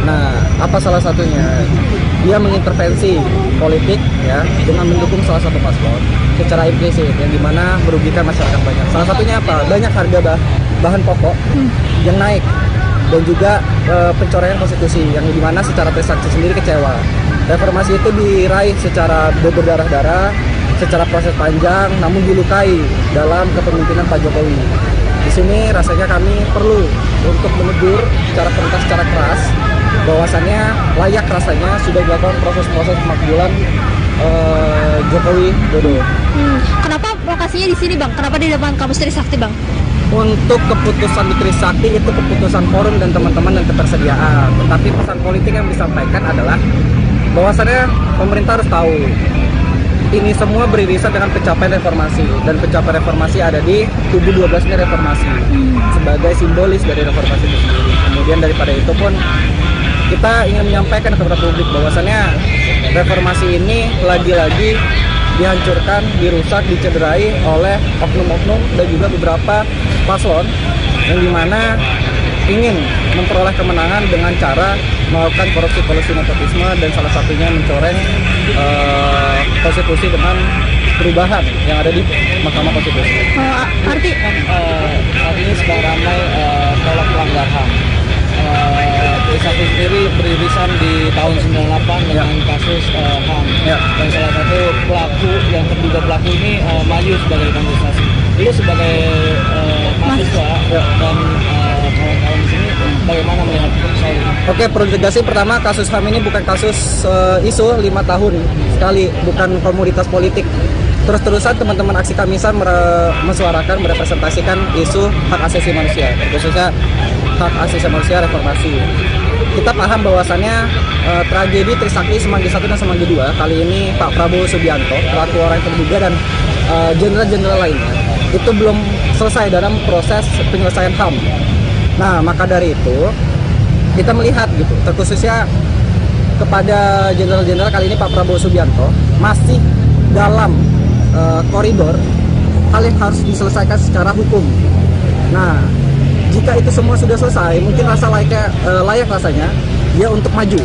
Nah, apa salah satunya? Dia mengintervensi politik ya dengan mendukung salah satu paslon secara implisit yang dimana merugikan masyarakat banyak. Salah satunya apa? Banyak harga bahan pokok yang naik dan juga pencoreng konstitusi yang dimana secara Trisakti sendiri kecewa. Reformasi itu diraih secara berdarah-darah, secara proses panjang, namun dilukai dalam kepemimpinan Pak Jokowi. Di sini rasanya kami perlu untuk menegur secara perintah secara keras bahwasannya layak rasanya sudah dilakukan proses-proses pemakzulan Jokowi Dodo. Kenapa lokasinya di sini, Bang? Kenapa di depan kampus Trisakti, Bang? Untuk keputusan di Trisakti itu keputusan forum dan teman-teman dan ketersediaan. Tetapi pesan politik yang disampaikan adalah bahwasannya pemerintah harus tahu ini semua beririsan dengan pencapaian reformasi, dan pencapaian reformasi ada di kubu 12 ini reformasi sebagai simbolis dari reformasi itu sendiri. Kemudian daripada itu pun kita ingin menyampaikan kepada publik bahwasannya reformasi ini lagi-lagi dihancurkan, dirusak, dicederai oleh oknum-oknum dan juga beberapa paslon yang dimana ingin memperoleh kemenangan dengan cara melakukan korupsi nepotisme dan salah satunya mencoreng konstitusi dengan perubahan yang ada di Mahkamah Konstitusi. Artinya sedang ramai tolak pelanggar HAM. Trisakti sendiri beririsan di tahun 98 dengan kasus HAM dan salah satu pelaku yang terduga pelaku ini maju sebagai kandidasi. Lu sebagai mahasiswa dan kawan-kawan di sini bagaimana melihat soal ini? Oke, perlu tegasih pertama kasus HAM ini bukan kasus isu 5 tahun sekali, bukan komoditas politik. Terus-terusan teman-teman aksi Kamisan menyuarakan, merepresentasikan isu hak asasi manusia, khususnya hak asasi manusia reformasi. Kita paham bahwasannya tragedi Trisakti Semanggi 1 dan Semanggi 2 kali ini Pak Prabowo Subianto, pelaku orang yang terduga dan jenderal-jenderal lainnya itu belum selesai dalam proses penyelesaian HAM. Nah, maka dari itu kita melihat gitu, terkhususnya kepada jenderal-jenderal kali ini Pak Prabowo Subianto masih dalam koridor hal yang harus diselesaikan secara hukum. Nah, jika itu semua sudah selesai, mungkin layak rasanya dia untuk maju.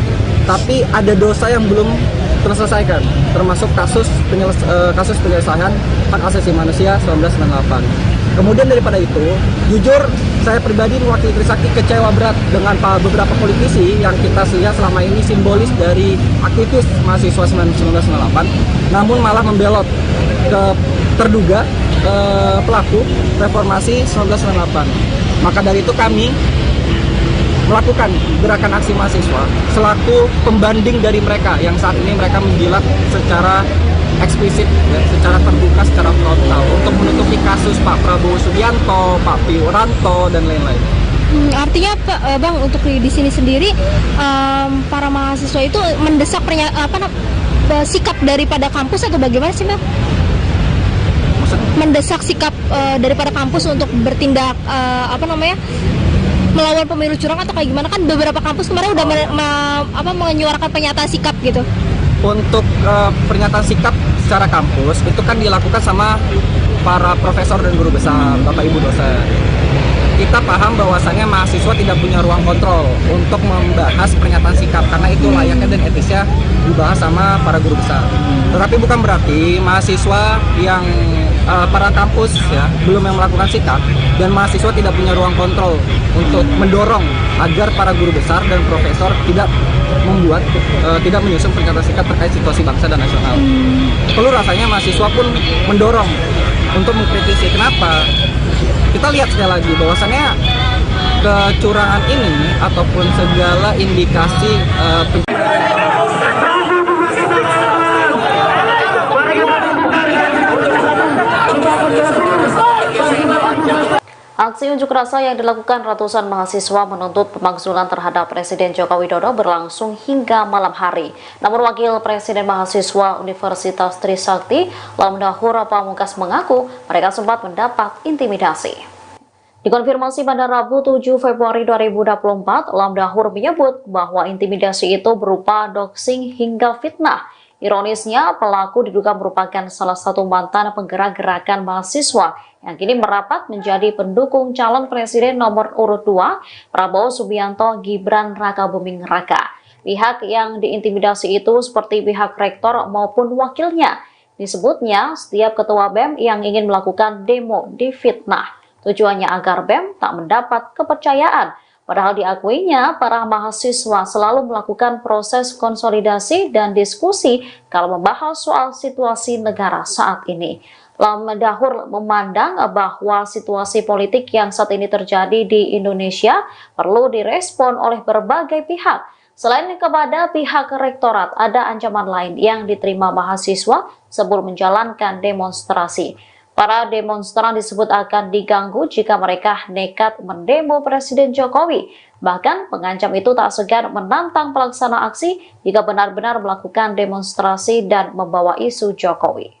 Tapi ada dosa yang belum terselesaikan, termasuk kasus penyelesaian hak asasi manusia 1998. Kemudian daripada itu, jujur saya pribadi mewakili Trisakti kecewa berat dengan beberapa politisi yang kita lihat selama ini simbolis dari aktivis mahasiswa 1998, namun malah membelot ke terduga pelaku reformasi 1998. Maka dari itu kami melakukan gerakan aksi mahasiswa selaku pembanding dari mereka yang saat ini mereka menjilat secara eksplisit, ya, secara terbuka, secara frontal untuk menutupi kasus Pak Prabowo Subianto, Pak Wiranto dan lain-lain. Artinya Bang, untuk di sini sendiri para mahasiswa itu mendesak sikap daripada kampus atau bagaimana sih, Bang? Mendesak sikap daripada kampus untuk bertindak melawan pemilu curang atau kayak gimana? Kan beberapa kampus kemarin udah menyuarakan pernyataan sikap gitu. Untuk pernyataan sikap secara kampus itu kan dilakukan sama para profesor dan guru besar, Bapak Ibu dosen. kita paham bahwasannya mahasiswa tidak punya ruang kontrol untuk membahas pernyataan sikap karena itu layaknya dan etisnya dibahas sama para guru besar. Tetapi bukan berarti mahasiswa yang para kampus ya belum yang melakukan sikap dan mahasiswa tidak punya ruang kontrol untuk mendorong agar para guru besar dan profesor tidak membuat tidak menyusun pernyataan sikap terkait situasi bangsa dan nasional. Perlu rasanya mahasiswa pun mendorong untuk mengkritisi. Kenapa? Kita lihat sekali lagi bahwasannya kecurangan ini ataupun segala indikasi Aksi unjuk rasa yang dilakukan ratusan mahasiswa menuntut pemakzulan terhadap Presiden Joko Widodo berlangsung hingga malam hari. Namun Wakil Presiden Mahasiswa Universitas Trisakti, Lamdahur Pamungkas mengaku mereka sempat mendapat intimidasi. Dikonfirmasi pada Rabu 7 Februari 2024, Lamdahur menyebut bahwa intimidasi itu berupa doxing hingga fitnah. Ironisnya, pelaku diduga merupakan salah satu mantan penggerak gerakan mahasiswa yang kini merapat menjadi pendukung calon presiden nomor urut 2, Prabowo Subianto Gibran Rakabuming Raka. Pihak yang diintimidasi itu seperti pihak rektor maupun wakilnya. Disebutnya, setiap ketua BEM yang ingin melakukan demo difitnah. Tujuannya agar BEM tak mendapat kepercayaan. Padahal diakuinya, para mahasiswa selalu melakukan proses konsolidasi dan diskusi kalau membahas soal situasi negara saat ini. Lamdahur memandang bahwa situasi politik yang saat ini terjadi di Indonesia perlu direspon oleh berbagai pihak. Selain kepada pihak rektorat, ada ancaman lain yang diterima mahasiswa sebelum menjalankan demonstrasi. Para demonstran disebut akan diganggu jika mereka nekat mendemo Presiden Jokowi. Bahkan pengancam itu tak segan menantang pelaksana aksi jika benar-benar melakukan demonstrasi dan membawa isu Jokowi.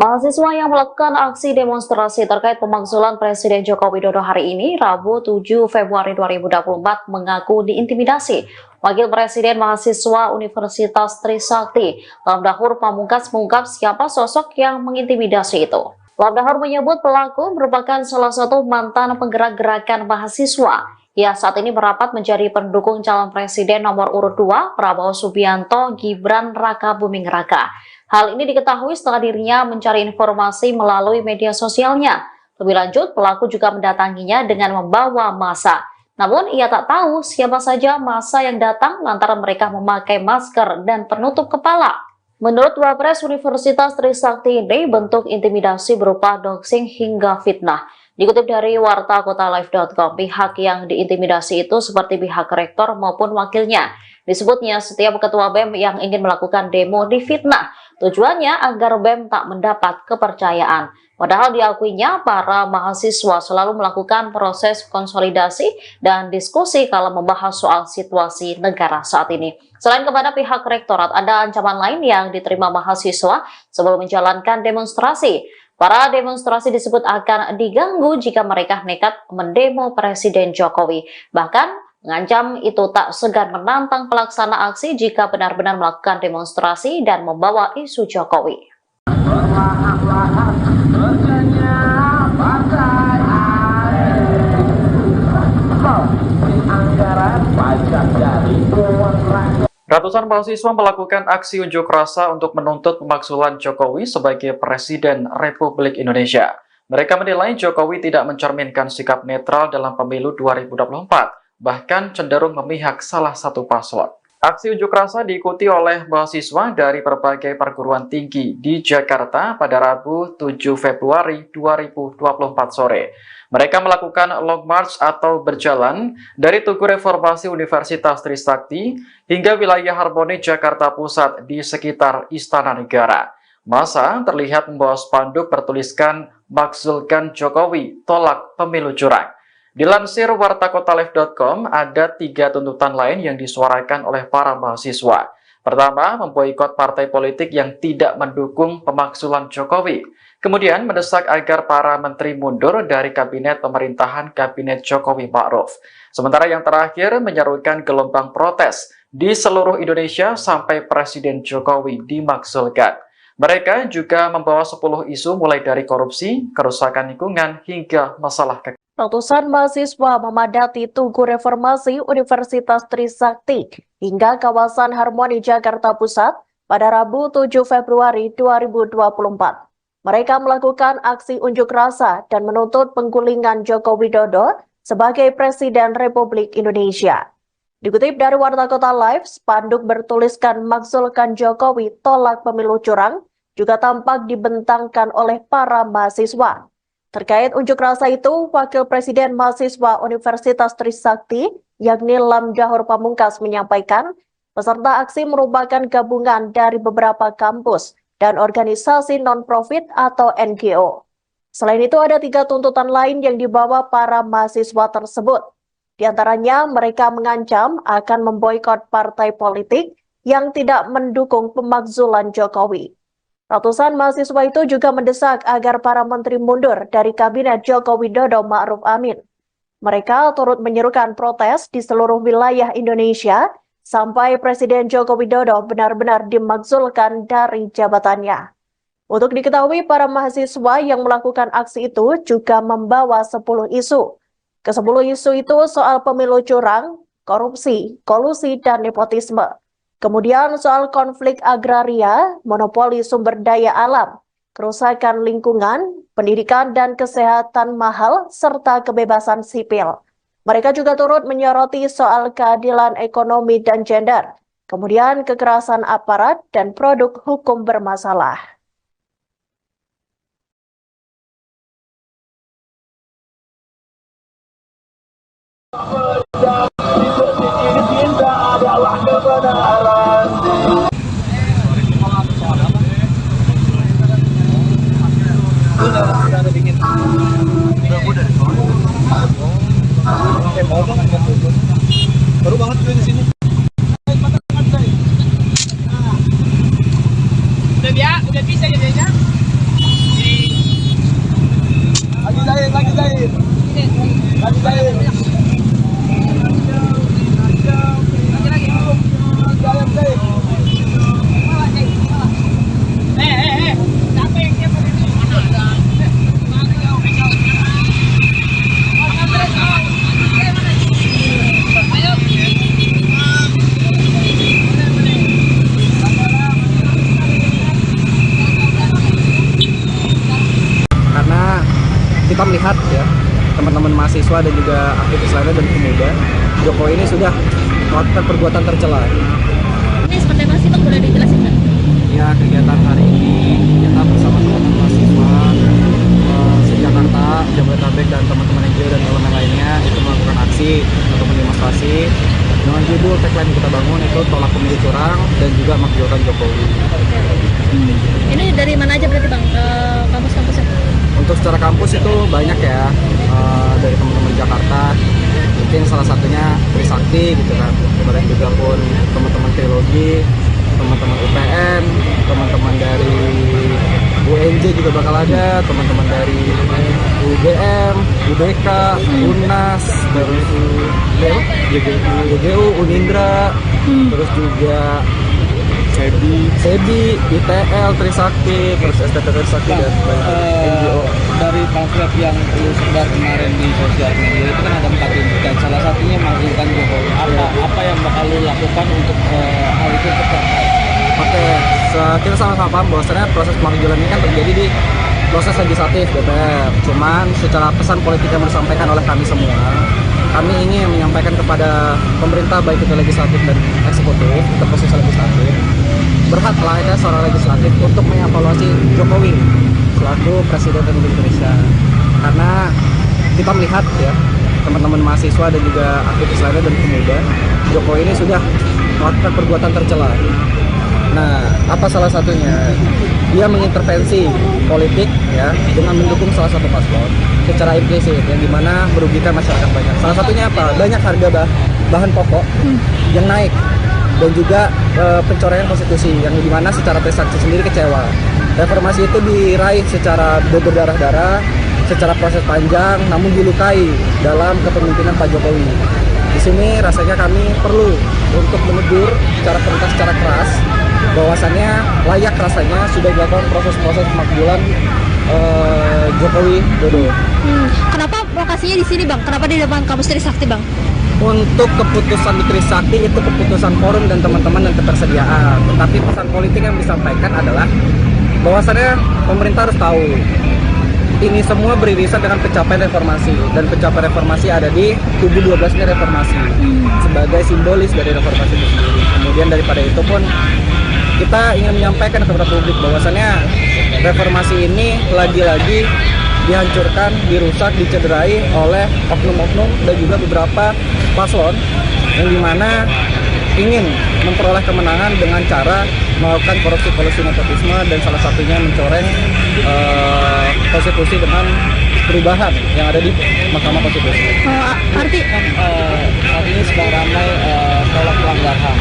Mahasiswa yang melakukan aksi demonstrasi terkait pemakzulan Presiden Joko Widodo hari ini, Rabu 7 Februari 2024, mengaku diintimidasi. Wakil Presiden Mahasiswa Universitas Trisakti, Lamdahur Pamungkas mengungkap siapa sosok yang mengintimidasi itu. Lamdahur menyebut pelaku merupakan salah satu mantan penggerak gerakan mahasiswa. Ia saat ini merapat menjadi pendukung calon presiden nomor urut 2, Prabowo Subianto Gibran Rakabuming Raka. Hal ini diketahui setelah dirinya mencari informasi melalui media sosialnya. Lebih lanjut, pelaku juga mendatanginya dengan membawa massa. Namun, ia tak tahu siapa saja massa yang datang lantaran mereka memakai masker dan penutup kepala. Menurut Wapres Universitas Trisakti ini, bentuk intimidasi berupa doxing hingga fitnah. Dikutip dari wartakotalive.com, pihak yang diintimidasi itu seperti pihak rektor maupun wakilnya. Disebutnya setiap ketua BEM yang ingin melakukan demo difitnah. Tujuannya agar BEM tak mendapat kepercayaan. Padahal diakuinya para mahasiswa selalu melakukan proses konsolidasi dan diskusi kalau membahas soal situasi negara saat ini. Selain kepada pihak rektorat, ada ancaman lain yang diterima mahasiswa sebelum menjalankan demonstrasi. Para demonstrasi disebut akan diganggu jika mereka nekat mendemo Presiden Jokowi. Bahkan mengancam itu tak segan menantang pelaksana aksi jika benar-benar melakukan demonstrasi dan membawa isu Jokowi. Ratusan mahasiswa melakukan aksi unjuk rasa untuk menuntut pemakzulan Jokowi sebagai Presiden Republik Indonesia. Mereka menilai Jokowi tidak mencerminkan sikap netral dalam pemilu 2024. Bahkan cenderung memihak salah satu paslon. Aksi unjuk rasa diikuti oleh mahasiswa dari berbagai perguruan tinggi di Jakarta pada Rabu 7 Februari 2024 sore. Mereka melakukan long march atau berjalan dari Tugu Reformasi Universitas Trisakti hingga wilayah Harmoni Jakarta Pusat di sekitar Istana Negara. Massa terlihat membawa spanduk bertuliskan "Makzulkan Jokowi, tolak pemilu curang". Dilansir wartakotalive.com, ada 3 tuntutan lain yang disuarakan oleh para mahasiswa. Pertama, memboikot partai politik yang tidak mendukung pemakzulan Jokowi. Kemudian mendesak agar para menteri mundur dari kabinet pemerintahan Kabinet Jokowi Ma'ruf. Sementara yang terakhir menyerukan gelombang protes di seluruh Indonesia sampai Presiden Jokowi dimakzulkan. Mereka juga membawa 10 isu mulai dari korupsi, kerusakan lingkungan, hingga masalah Ratusan mahasiswa memadati Tugu Reformasi Universitas Trisakti hingga kawasan Harmoni Jakarta Pusat pada Rabu 7 Februari 2024. Mereka melakukan aksi unjuk rasa dan menuntut penggulingan Joko Widodo sebagai Presiden Republik Indonesia. Dikutip dari Warta Kota Live, spanduk bertuliskan "Makzulkan Jokowi, tolak pemilu curang" juga tampak dibentangkan oleh para mahasiswa. Terkait unjuk rasa itu, Wakil Presiden Mahasiswa Universitas Trisakti, yakni Lam Dahor Pamungkas, menyampaikan peserta aksi merupakan gabungan dari beberapa kampus dan organisasi non-profit atau NGO. Selain itu, ada 3 tuntutan lain yang dibawa para mahasiswa tersebut. Di antaranya, mereka mengancam akan memboikot partai politik yang tidak mendukung pemakzulan Jokowi. Ratusan mahasiswa itu juga mendesak agar para menteri mundur dari Kabinet Joko Widodo Ma'ruf Amin. Mereka turut menyerukan protes di seluruh wilayah Indonesia sampai Presiden Joko Widodo benar-benar dimakzulkan dari jabatannya. Untuk diketahui, para mahasiswa yang melakukan aksi itu juga membawa 10 isu. Ke-10 isu itu soal pemilu curang, korupsi, kolusi, dan nepotisme. Kemudian soal konflik agraria, monopoli sumber daya alam, kerusakan lingkungan, pendidikan dan kesehatan mahal, serta kebebasan sipil. Mereka juga turut menyoroti soal keadilan ekonomi dan gender, kemudian kekerasan aparat dan produk hukum bermasalah. Baru banget di sini. Udah bisa jadinya. Lagi jahit. Siapa yang dia mau ini? Karena kita melihat ya, teman-teman mahasiswa dan juga aktivis lainnya dan pemuda, Jokowi ini sudah melakukan perbuatan tercela. Ini seperti apa sih Bang, boleh dijelasin nggak? Ya, kegiatan hari ini kita bersama teman-teman mahasiswa se-Jakarta, Jabodetabek dan teman-teman NGO dan elemen lainnya itu melakukan aksi atau demonstrasi dengan judul tagline yang kita bangun itu "Tolak Pemilu Curang" dan juga "Makzulkan Jokowi". Ini dari mana aja berarti Bang, kampus-kampusnya? Untuk secara kampus itu banyak ya, dari teman-teman Jakarta, mungkin salah satunya Trisakti gitu kan, kemudian juga pun teman-teman Teologi, teman-teman UPN, teman-teman dari UNJ juga bakal ada, teman-teman dari UGM, UBK, UNAS, terus UGU, Unindra, terus juga SEBI, ITL, Trisakti, terus STT Trisakti dan NGO. Dari pamflet yang lu sebar kemarin di sosial media itu kan ada 4 inti dan salah satunya Makzulkan Jokowi. Apa yang bakal lu lakukan untuk hal itu tercapai? Oke, kita sama-sama paham bahwasannya proses pemakzulan ini kan terjadi di proses legislatif DPR. Cuman secara pesan politik yang disampaikan oleh kami semua, kami ingin menyampaikan kepada pemerintah baik itu legislatif dan eksekutif, ke proses legislatif, berhaklah ya seorang legislatif untuk mengevaluasi Jokowi selaku Presiden Republik Indonesia. Karena kita melihat ya, teman-teman mahasiswa dan juga aktivis lainnya dan pemuda, Jokowi ini sudah melakukan perbuatan tercela. Nah, apa salah satunya? Dia mengintervensi politik ya dengan mendukung salah satu paslon secara implisit yang dimana merugikan masyarakat banyak. Salah satunya apa? Banyak harga bahan pokok yang naik dan juga pencoretan konstitusi yang dimana secara Trisakti sendiri kecewa Reformasi itu diraih secara berdarah-darah, secara proses panjang, namun dilukai dalam kepemimpinan Pak Jokowi. Di sini rasanya kami perlu untuk menegur secara tegas, secara keras, bahwasannya layak rasanya sudah dilakukan proses-proses pemakzulan Jokowi Dodo. Kenapa lokasinya di sini, Bang? Kenapa di depan kampus Trisakti, Bang? Untuk keputusan di Trisakti itu keputusan forum dan teman-teman dan ketersediaan. Tetapi pesan politik yang disampaikan adalah bahwasannya pemerintah harus tahu ini semua beririsan dengan pencapaian reformasi, dan pencapaian reformasi ada di kubu 12 ini reformasi sebagai simbolis dari reformasi itu sendiri. Kemudian daripada itu pun kita ingin menyampaikan kepada publik bahwasannya reformasi ini lagi-lagi dihancurkan, dirusak, dicederai oleh oknum-oknum dan juga beberapa paslon yang dimana ingin memperoleh kemenangan dengan cara melakukan korupsi nepotisme dan salah satunya mencoreng konstitusi dengan perubahan yang ada di Mahkamah Konstitusi. Artinya sedang ramai tolak pelanggar HAM.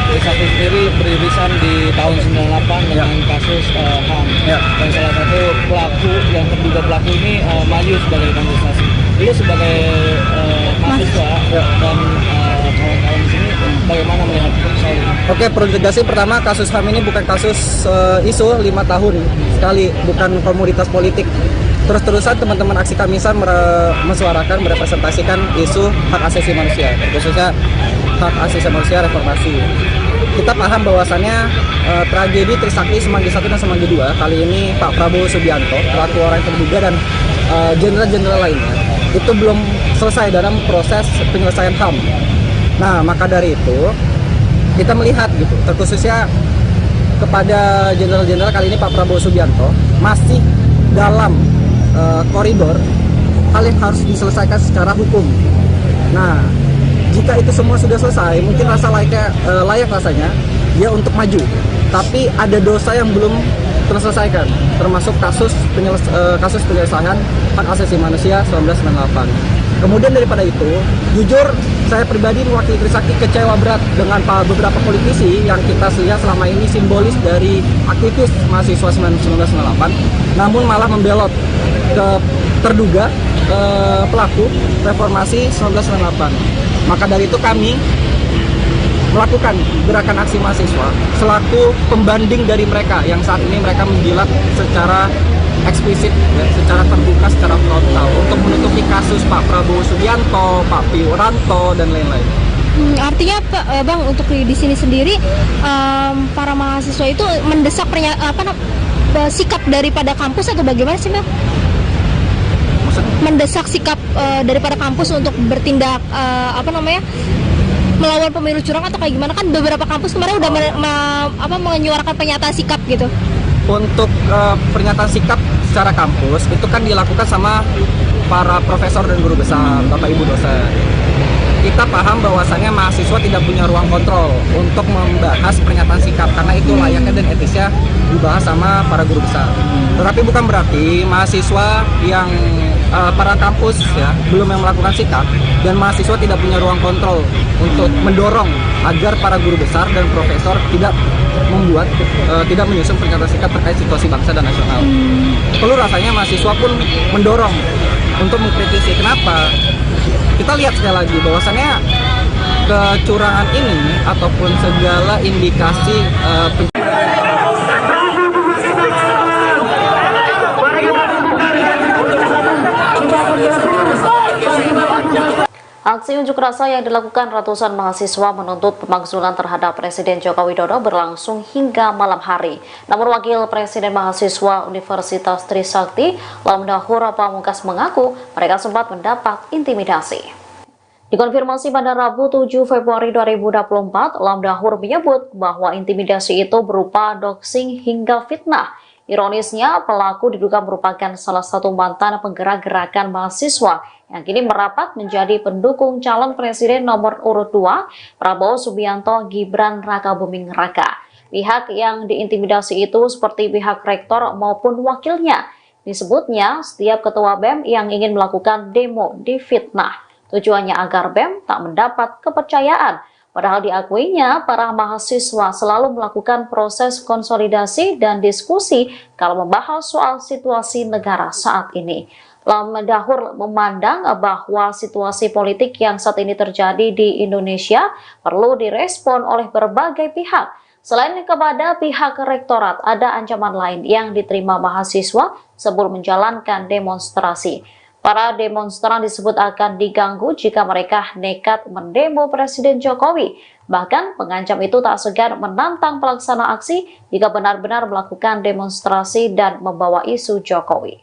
Trisakti sendiri beririsan di tahun 98 dengan kasus HAM. Dan salah satu pelaku yang terduga pelaku ini maju sebagai kontestasi. Ini sebagai mahasiswa dan kawan-kawan di sini bagaimana melihat soal ini? Oke, perlu tegasih pertama kasus HAM ini bukan kasus isu 5 tahun sekali, bukan komoditas politik. Terus-terusan teman-teman aksi Kamisan mensuarakan, merepresentasikan isu hak asasi manusia, khususnya hak asasi manusia reformasi. Kita paham bahwasannya tragedi Trisakti Semanggi 1 dan Semanggi 2 kali ini Pak Prabowo Subianto, pelaku orang yang terduga, dan jenderal-jenderal lainnya itu belum selesai dalam proses penyelesaian HAM. Nah, maka dari itu kita melihat gitu, terkhususnya kepada jenderal-jenderal kali ini Pak Prabowo Subianto masih dalam koridor hal yang harus diselesaikan secara hukum. Nah, jika itu semua sudah selesai, mungkin layak rasanya dia untuk maju. Tapi ada dosa yang belum terselesaikan, termasuk kasus penyelesaian hak asasi manusia 1998. Kemudian daripada itu, jujur saya pribadi mewakili Trisakti kecewa berat dengan beberapa politisi yang kita lihat selama ini simbolis dari aktivis mahasiswa 1998, namun malah membelot ke terduga pelaku reformasi 1998. Maka dari itu kami melakukan gerakan aksi mahasiswa selaku pembanding dari mereka yang saat ini mereka menjilat secara eksplisit, ya, secara terbuka, secara frontal untuk menutupi kasus Pak Prabowo Subianto, Pak Wiranto, dan lain-lain. Artinya Bang, untuk di sini sendiri para mahasiswa itu mendesak sikap daripada kampus atau bagaimana sih, Bang? Mendesak sikap daripada kampus untuk bertindak melawan pemilu curang atau kayak gimana? Kan beberapa kampus kemarin udah menyuarakan pernyataan sikap gitu. Untuk pernyataan sikap secara kampus itu kan dilakukan sama para profesor dan guru besar, Bapak Ibu dosen. Kita paham bahwasannya mahasiswa tidak punya ruang kontrol untuk membahas pernyataan sikap karena itu layaknya dan etisnya dibahas sama para guru besar. Tetapi bukan berarti mahasiswa yang para kampus ya belum yang melakukan sikap dan mahasiswa tidak punya ruang kontrol untuk mendorong agar para guru besar dan profesor tidak menyusun pernyataan sikap terkait situasi bangsa dan nasional. Perlu rasanya mahasiswa pun mendorong untuk mengkritisi. Kenapa? Kita lihat sekali lagi bahwasannya kecurangan ini ataupun segala indikasi Aksi unjuk rasa yang dilakukan ratusan mahasiswa menuntut pemakzulan terhadap Presiden Joko Widodo berlangsung hingga malam hari. Namun Wakil Presiden Mahasiswa Universitas Trisakti, Lamdahur Pamungkas mengaku mereka sempat mendapat intimidasi. Dikonfirmasi pada Rabu 7 Februari 2024, Lamdahur menyebut bahwa intimidasi itu berupa doxing hingga fitnah. Ironisnya, pelaku diduga merupakan salah satu mantan penggerak gerakan mahasiswa yang kini merapat menjadi pendukung calon presiden nomor urut 2, Prabowo Subianto Gibran Rakabuming Raka. Pihak yang diintimidasi itu seperti pihak rektor maupun wakilnya. Disebutnya, setiap ketua BEM yang ingin melakukan demo difitnah. Tujuannya agar BEM tak mendapat kepercayaan. Padahal diakuinya, para mahasiswa selalu melakukan proses konsolidasi dan diskusi kalau membahas soal situasi negara saat ini. Lam Dahur memandang bahwa situasi politik yang saat ini terjadi di Indonesia perlu direspon oleh berbagai pihak. Selain kepada pihak rektorat, ada ancaman lain yang diterima mahasiswa sebelum menjalankan demonstrasi. Para demonstran disebut akan diganggu jika mereka nekat mendemo Presiden Jokowi. Bahkan pengancam itu tak segan menantang pelaksana aksi jika benar-benar melakukan demonstrasi dan membawa isu Jokowi.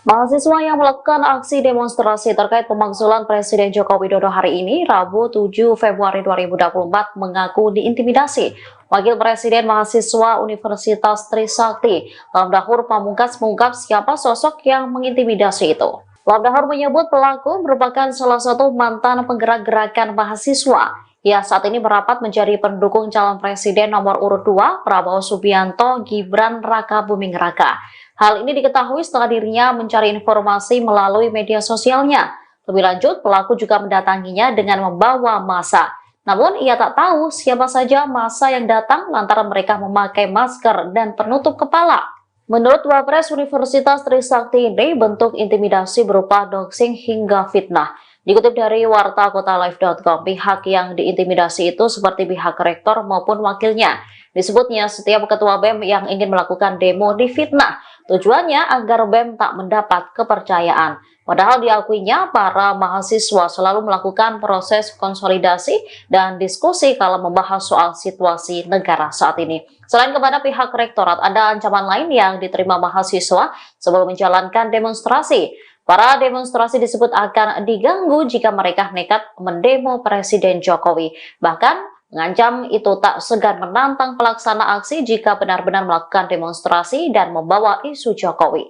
Mahasiswa yang melakukan aksi demonstrasi terkait pemakzulan Presiden Joko Widodo hari ini, Rabu 7 Februari 2024, mengaku diintimidasi. Wakil Presiden Mahasiswa Universitas Trisakti, Lam Dahur Pamungkas, mengungkap siapa sosok yang mengintimidasi itu. Lam Dahur menyebut pelaku merupakan salah satu mantan penggerak gerakan mahasiswa. Ia saat ini merapat menjadi pendukung calon presiden nomor urut 2, Prabowo Subianto Gibran Raka Buming Raka. Hal ini diketahui setelah dirinya mencari informasi melalui media sosialnya. Lebih lanjut, pelaku juga mendatanginya dengan membawa massa. Namun, ia tak tahu siapa saja massa yang datang lantaran mereka memakai masker dan penutup kepala. Menurut Wapres Universitas Trisakti ini, bentuk intimidasi berupa doxing hingga fitnah. Dikutip dari wartakotalive.com, pihak yang diintimidasi itu seperti pihak rektor maupun wakilnya. Disebutnya setiap ketua BEM yang ingin melakukan demo difitnah. Tujuannya agar BEM tak mendapat kepercayaan. Padahal diakuinya para mahasiswa selalu melakukan proses konsolidasi dan diskusi kalau membahas soal situasi negara saat ini. Selain kepada pihak rektorat, ada ancaman lain yang diterima mahasiswa sebelum menjalankan demonstrasi. Para demonstrasi disebut akan diganggu jika mereka nekat mendemo Presiden Jokowi. Bahkan mengancam itu tak segan menantang pelaksana aksi jika benar-benar melakukan demonstrasi dan membawa isu Jokowi.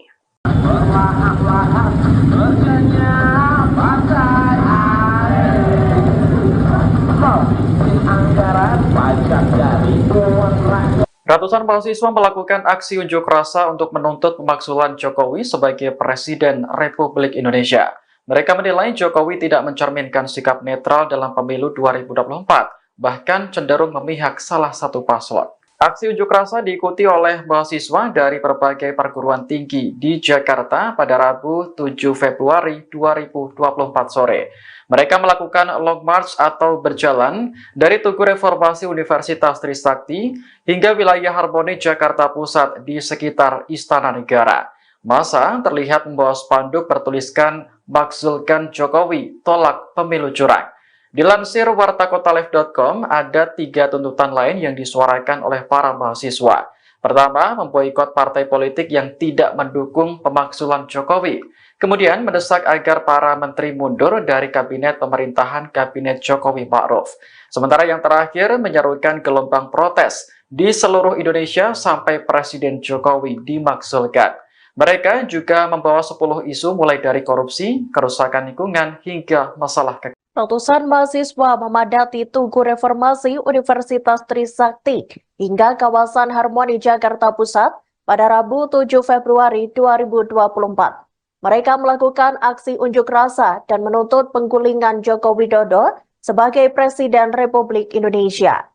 Ratusan mahasiswa melakukan aksi unjuk rasa untuk menuntut pemakzulan Jokowi sebagai Presiden Republik Indonesia. Mereka menilai Jokowi tidak mencerminkan sikap netral dalam pemilu 2024, bahkan cenderung memihak salah satu paslon. Aksi unjuk rasa diikuti oleh mahasiswa dari berbagai perguruan tinggi di Jakarta pada Rabu 7 Februari 2024 sore. Mereka melakukan long march atau berjalan dari Tugu Reformasi Universitas Trisakti hingga wilayah Harmoni Jakarta Pusat di sekitar Istana Negara. Massa terlihat membawa spanduk bertuliskan "Makzulkan Jokowi, tolak pemilu curang". Dilansir wartakotalive.com, ada 3 tuntutan lain yang disuarakan oleh para mahasiswa. Pertama, memboikot partai politik yang tidak mendukung pemakzulan Jokowi. Kemudian mendesak agar para menteri mundur dari kabinet pemerintahan Kabinet Jokowi Ma'ruf. Sementara yang terakhir menyerukan gelombang protes di seluruh Indonesia sampai Presiden Jokowi dimakzulkan. Mereka juga membawa 10 isu mulai dari korupsi, kerusakan lingkungan, hingga masalah kekayaan. Ratusan mahasiswa memadati Tugu Reformasi Universitas Trisakti hingga kawasan Harmoni Jakarta Pusat pada Rabu 7 Februari 2024. Mereka melakukan aksi unjuk rasa dan menuntut penggulingan Joko Widodo sebagai Presiden Republik Indonesia.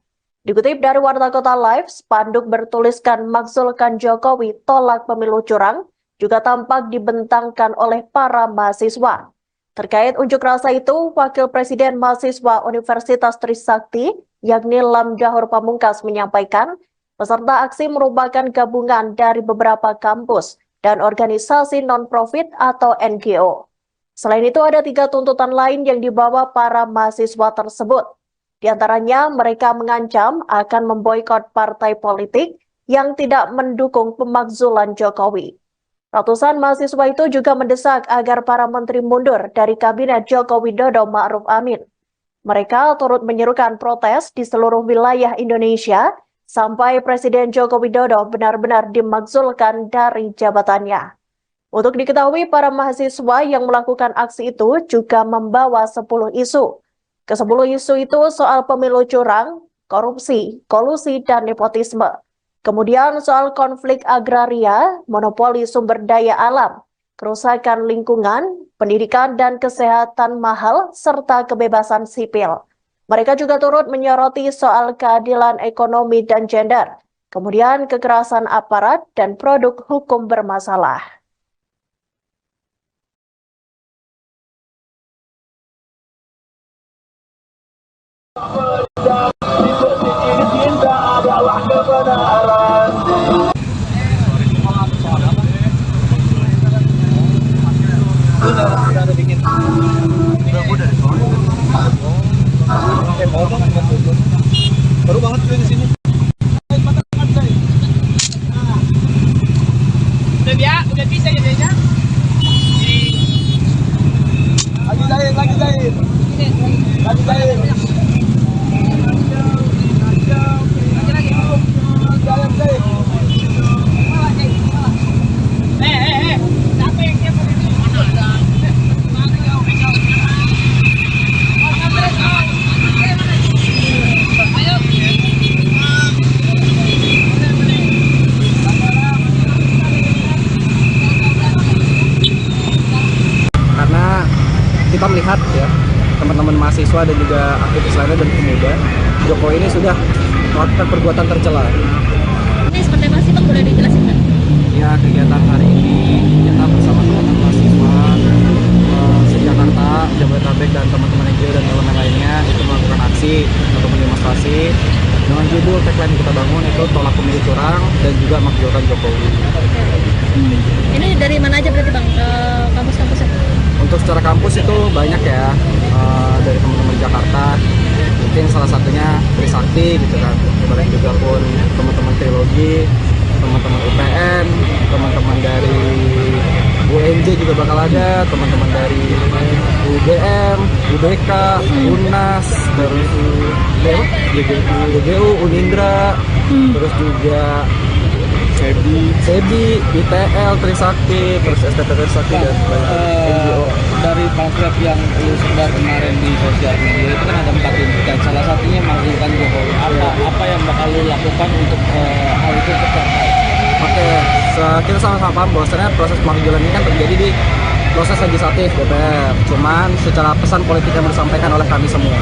Dikutip dari Warta Kota Live, spanduk bertuliskan "Makzulkan Jokowi, tolak pemilu curang" juga tampak dibentangkan oleh para mahasiswa. Terkait unjuk rasa itu, Wakil Presiden Mahasiswa Universitas Trisakti, yakni Lam Dahur Pamungkas, menyampaikan peserta aksi merupakan gabungan dari beberapa kampus dan organisasi non-profit atau NGO. Selain itu, ada 3 tuntutan lain yang dibawa para mahasiswa tersebut. Di antaranya, mereka mengancam akan memboikot partai politik yang tidak mendukung pemakzulan Jokowi. Ratusan mahasiswa itu juga mendesak agar para menteri mundur dari Kabinet Joko Widodo Ma'ruf Amin. Mereka turut menyerukan protes di seluruh wilayah Indonesia sampai Presiden Joko Widodo benar-benar dimakzulkan dari jabatannya. Untuk diketahui, para mahasiswa yang melakukan aksi itu juga membawa 10 isu. Ke-10 isu itu soal pemilu curang, korupsi, kolusi, dan nepotisme. Kemudian soal konflik agraria, monopoli sumber daya alam, kerusakan lingkungan, pendidikan dan kesehatan mahal, serta kebebasan sipil. Mereka juga turut menyoroti soal keadilan ekonomi dan gender, kemudian kekerasan aparat dan produk hukum bermasalah. Baru banget di sini. Udah bisa jadinya. Lagi jahit. Lagi jahit. Siapa yang dia Karena kita melihat ya teman-teman mahasiswa dan juga aktivis lainnya dan pemuda, Jokowi ini sudah melakukan perbuatan tercela. Ini seperti apa sih Bang, boleh dijelasin kan? Ya, kegiatan hari ini kita bersama teman-teman mahasiswa se-Jakarta, Jabodetabek dan teman-teman NGO dan elemen lainnya itu melakukan aksi atau demonstrasi dengan judul tagline kita bangun itu tolak pemilu curang dan juga makzulkan Jokowi. Ini dari mana aja berarti Bang, ke kampus-kampusnya? Untuk secara kampus itu banyak ya, dari teman-teman Jakarta, mungkin salah satunya Trisakti gitu kan, kemudian juga pun teman-teman Trilogi, teman-teman UPN, teman-teman dari UNJ juga bakal ada, teman-teman dari UGM, UBK, UNAS, terus UGU, Unindra, terus juga SEBI, ITL, Trisakti, terus STT Trisakti dan NGO. Dari pamflet yang lu sebar kemarin di sosial media itu kan ada 4 tuntutan, salah satunya makzulkan Jokowi. Apa yang bakal lu lakukan untuk hal itu tercapai? Oke, kita sama-sama paham bahwasannya proses pemakzulan ini kan terjadi di proses legislatif DPR. Cuman secara pesan politik yang disampaikan oleh kami semua,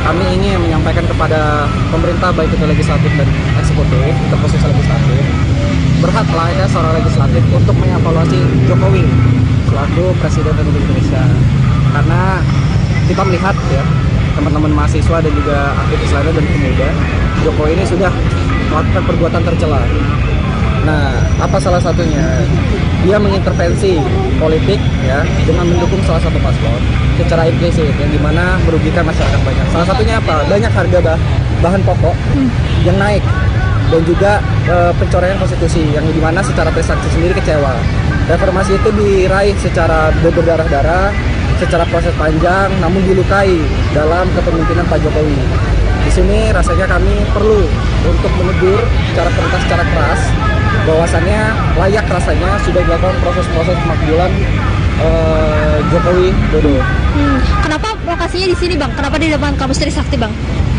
kami ingin menyampaikan kepada pemerintah baik itu legislatif dan eksekutif, itu posisi legislatif, berhak layaknya seorang legislatif untuk mengevaluasi Jokowi selaku Presiden Republik Indonesia. Karena kita melihat ya teman-teman mahasiswa dan juga aktivis lainnya dan pemuda, Jokowi ini sudah melakukan perbuatan tercela. Nah, apa salah satunya? Dia mengintervensi politik ya dengan mendukung salah satu paslon secara implisit yang dimana merugikan masyarakat banyak. Salah satunya apa? Banyak harga bahan pokok yang naik dan juga pencoretan konstitusi yang dimana secara Trisakti sendiri kecewa. Reformasi itu diraih secara berdarah-darah, secara proses panjang, namun dilukai dalam kepemimpinan Pak Jokowi. Di sini rasanya kami perlu untuk menegur secara perintah secara keras bahwasannya layak rasanya sudah dilakukan proses-proses pemakzulan Jokowi Dodo. Kenapa lokasinya di sini Bang? Kenapa di depan kampus Trisakti Bang?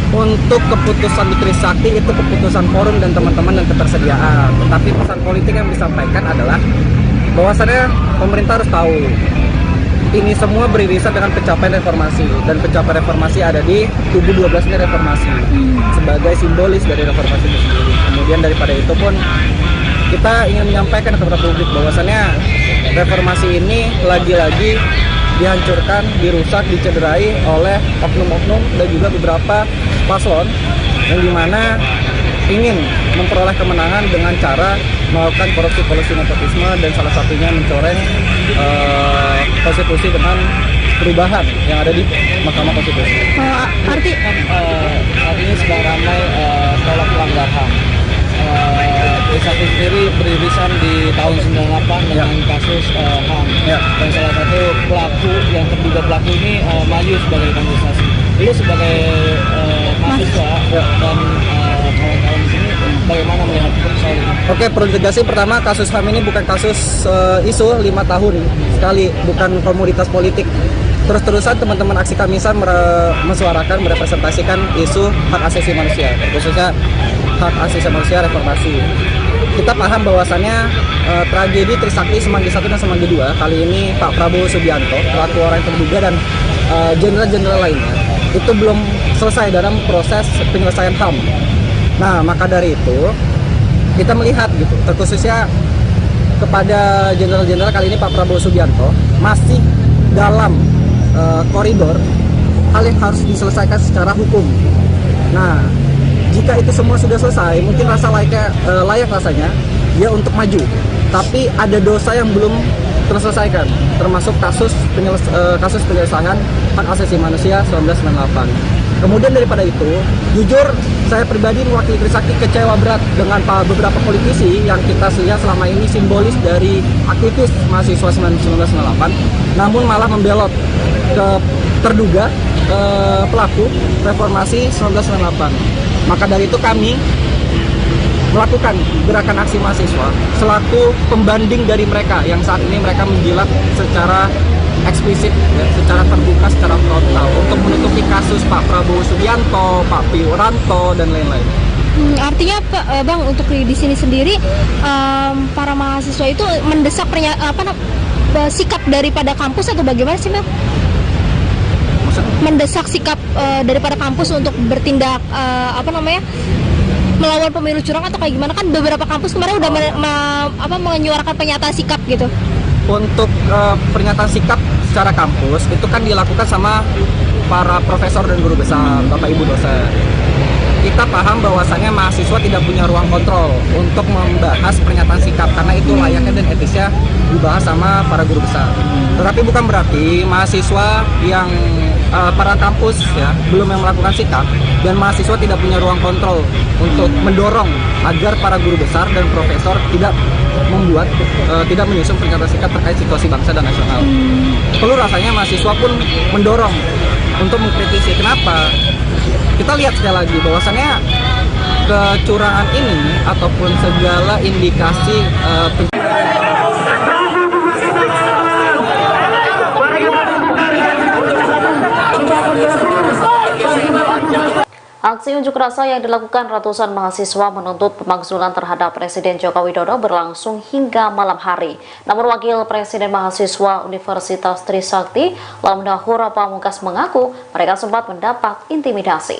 Untuk keputusan di Trisakti itu keputusan forum dan teman-teman dan ketersediaan. Tetapi pesan politik yang disampaikan adalah bahwasannya pemerintah harus tahu ini semua beririsan dengan pencapaian reformasi, dan pencapaian reformasi ada di tubuh 12 ini reformasi sebagai simbolis dari reformasi itu sendiri. Kemudian daripada itu pun kita ingin menyampaikan kepada publik bahwasannya reformasi ini lagi-lagi dihancurkan, dirusak, dicederai oleh oknum-oknum dan juga beberapa paslon yang dimana ingin memperoleh kemenangan dengan cara melakukan korupsi nepotisme dan salah satunya mencoreng konstitusi dengan perubahan yang ada di Mahkamah Konstitusi. Artinya sedang ramai tolak pelanggar HAM. Trisakti sendiri beririsan di tahun 98 dengan kasus HAM. Dan salah satu pelaku yang terduga pelaku ini maju sebagai kandidasi. Lu sebagai mahasiswa dan kawan-kawan di sini bagaimana melihat soal ini? Oke, perlu tegasih pertama kasus HAM ini bukan kasus isu 5 tahun sekali, bukan komoditas politik. Terus-terusan teman-teman aksi Kamisan mesuarakan, merepresentasikan isu hak asasi manusia, khususnya hak asasi manusia reformasi. kita paham bahwasannya tragedi Trisakti Semanggi 1 dan Semanggi 2 kali ini Pak Prabowo Subianto, pelaku orang yang terduga, dan jenderal-jenderal lainnya itu belum selesai dalam proses penyelesaian HAM. Nah, maka dari itu kita melihat gitu, terkhususnya kepada jenderal-jenderal kali ini Pak Prabowo Subianto masih dalam koridor hal yang harus diselesaikan secara hukum. Nah, jika itu semua sudah selesai, mungkin layak rasanya dia untuk maju. Tapi ada dosa yang belum terselesaikan, termasuk kasus penyelesaian hak asasi manusia 1998. Kemudian daripada itu, jujur saya pribadi mewakili Trisakti kecewa berat dengan beberapa politisi yang kita lihat selama ini simbolis dari aktivis mahasiswa 1998, namun malah membelot ke terduga pelaku reformasi 1998. Maka dari itu kami melakukan gerakan aksi mahasiswa selaku pembanding dari mereka yang saat ini mereka menjilat secara eksplisit, ya, secara terbuka, secara frontal untuk menutupi kasus Pak Prabowo Subianto, Pak Wiranto, dan lain-lain. Artinya Bang, untuk di sini sendiri para mahasiswa itu mendesak sikap daripada kampus atau bagaimana sih Bang? Mendesak sikap daripada kampus untuk bertindak melawan pemilu curang atau kayak gimana? Kan beberapa kampus kemarin udah menyuarakan pernyataan sikap gitu. Untuk pernyataan sikap secara kampus itu kan dilakukan sama para profesor dan guru besar, Bapak Ibu dosen. Kita paham bahwasannya mahasiswa tidak punya ruang kontrol untuk membahas pernyataan sikap karena itu layaknya dan etisnya dibahas sama para guru besar. Tetapi bukan berarti mahasiswa yang para kampus ya belum yang melakukan sikap dan mahasiswa tidak punya ruang kontrol untuk mendorong agar para guru besar dan profesor tidak menyusun pernyataan sikap terkait situasi bangsa dan nasional. Perlu rasanya mahasiswa pun mendorong untuk mengkritisi. Kenapa? Kita lihat sekali lagi bahwasannya kecurangan ini ataupun segala indikasi Aksi unjuk rasa yang dilakukan ratusan mahasiswa menuntut pemakzulan terhadap Presiden Joko Widodo berlangsung hingga malam hari. Namun Wakil Presiden Mahasiswa Universitas Trisakti, Lamdahur Pamungkas mengaku mereka sempat mendapat intimidasi.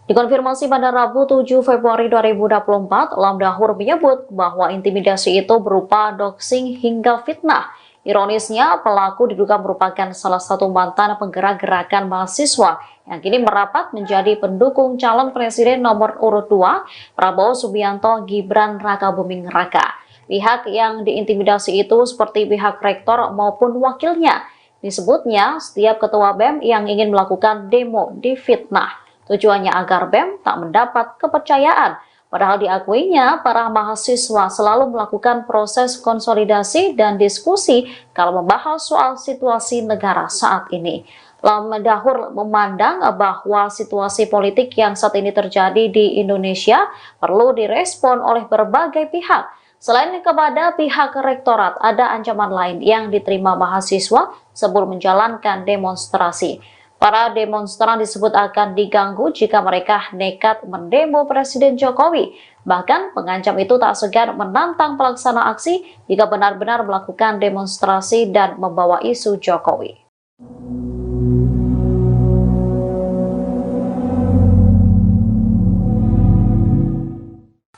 Dikonfirmasi pada Rabu 7 Februari 2024, Lamdahur menyebut bahwa intimidasi itu berupa doxing hingga fitnah. Ironisnya, pelaku diduga merupakan salah satu mantan penggerak gerakan mahasiswa yang kini merapat menjadi pendukung calon presiden nomor urut 2, Prabowo Subianto Gibran Rakabuming Raka. Pihak yang diintimidasi itu seperti pihak rektor maupun wakilnya. Disebutnya, setiap ketua BEM yang ingin melakukan demo difitnah. Tujuannya agar BEM tak mendapat kepercayaan. Padahal diakuinya, para mahasiswa selalu melakukan proses konsolidasi dan diskusi kalau membahas soal situasi negara saat ini. Lamdahur memandang bahwa situasi politik yang saat ini terjadi di Indonesia perlu direspon oleh berbagai pihak. Selain kepada pihak rektorat, ada ancaman lain yang diterima mahasiswa sebelum menjalankan demonstrasi. Para demonstran disebut akan diganggu jika mereka nekat mendemo Presiden Jokowi. Bahkan pengancam itu tak segan menantang pelaksana aksi jika benar-benar melakukan demonstrasi dan membawa isu Jokowi.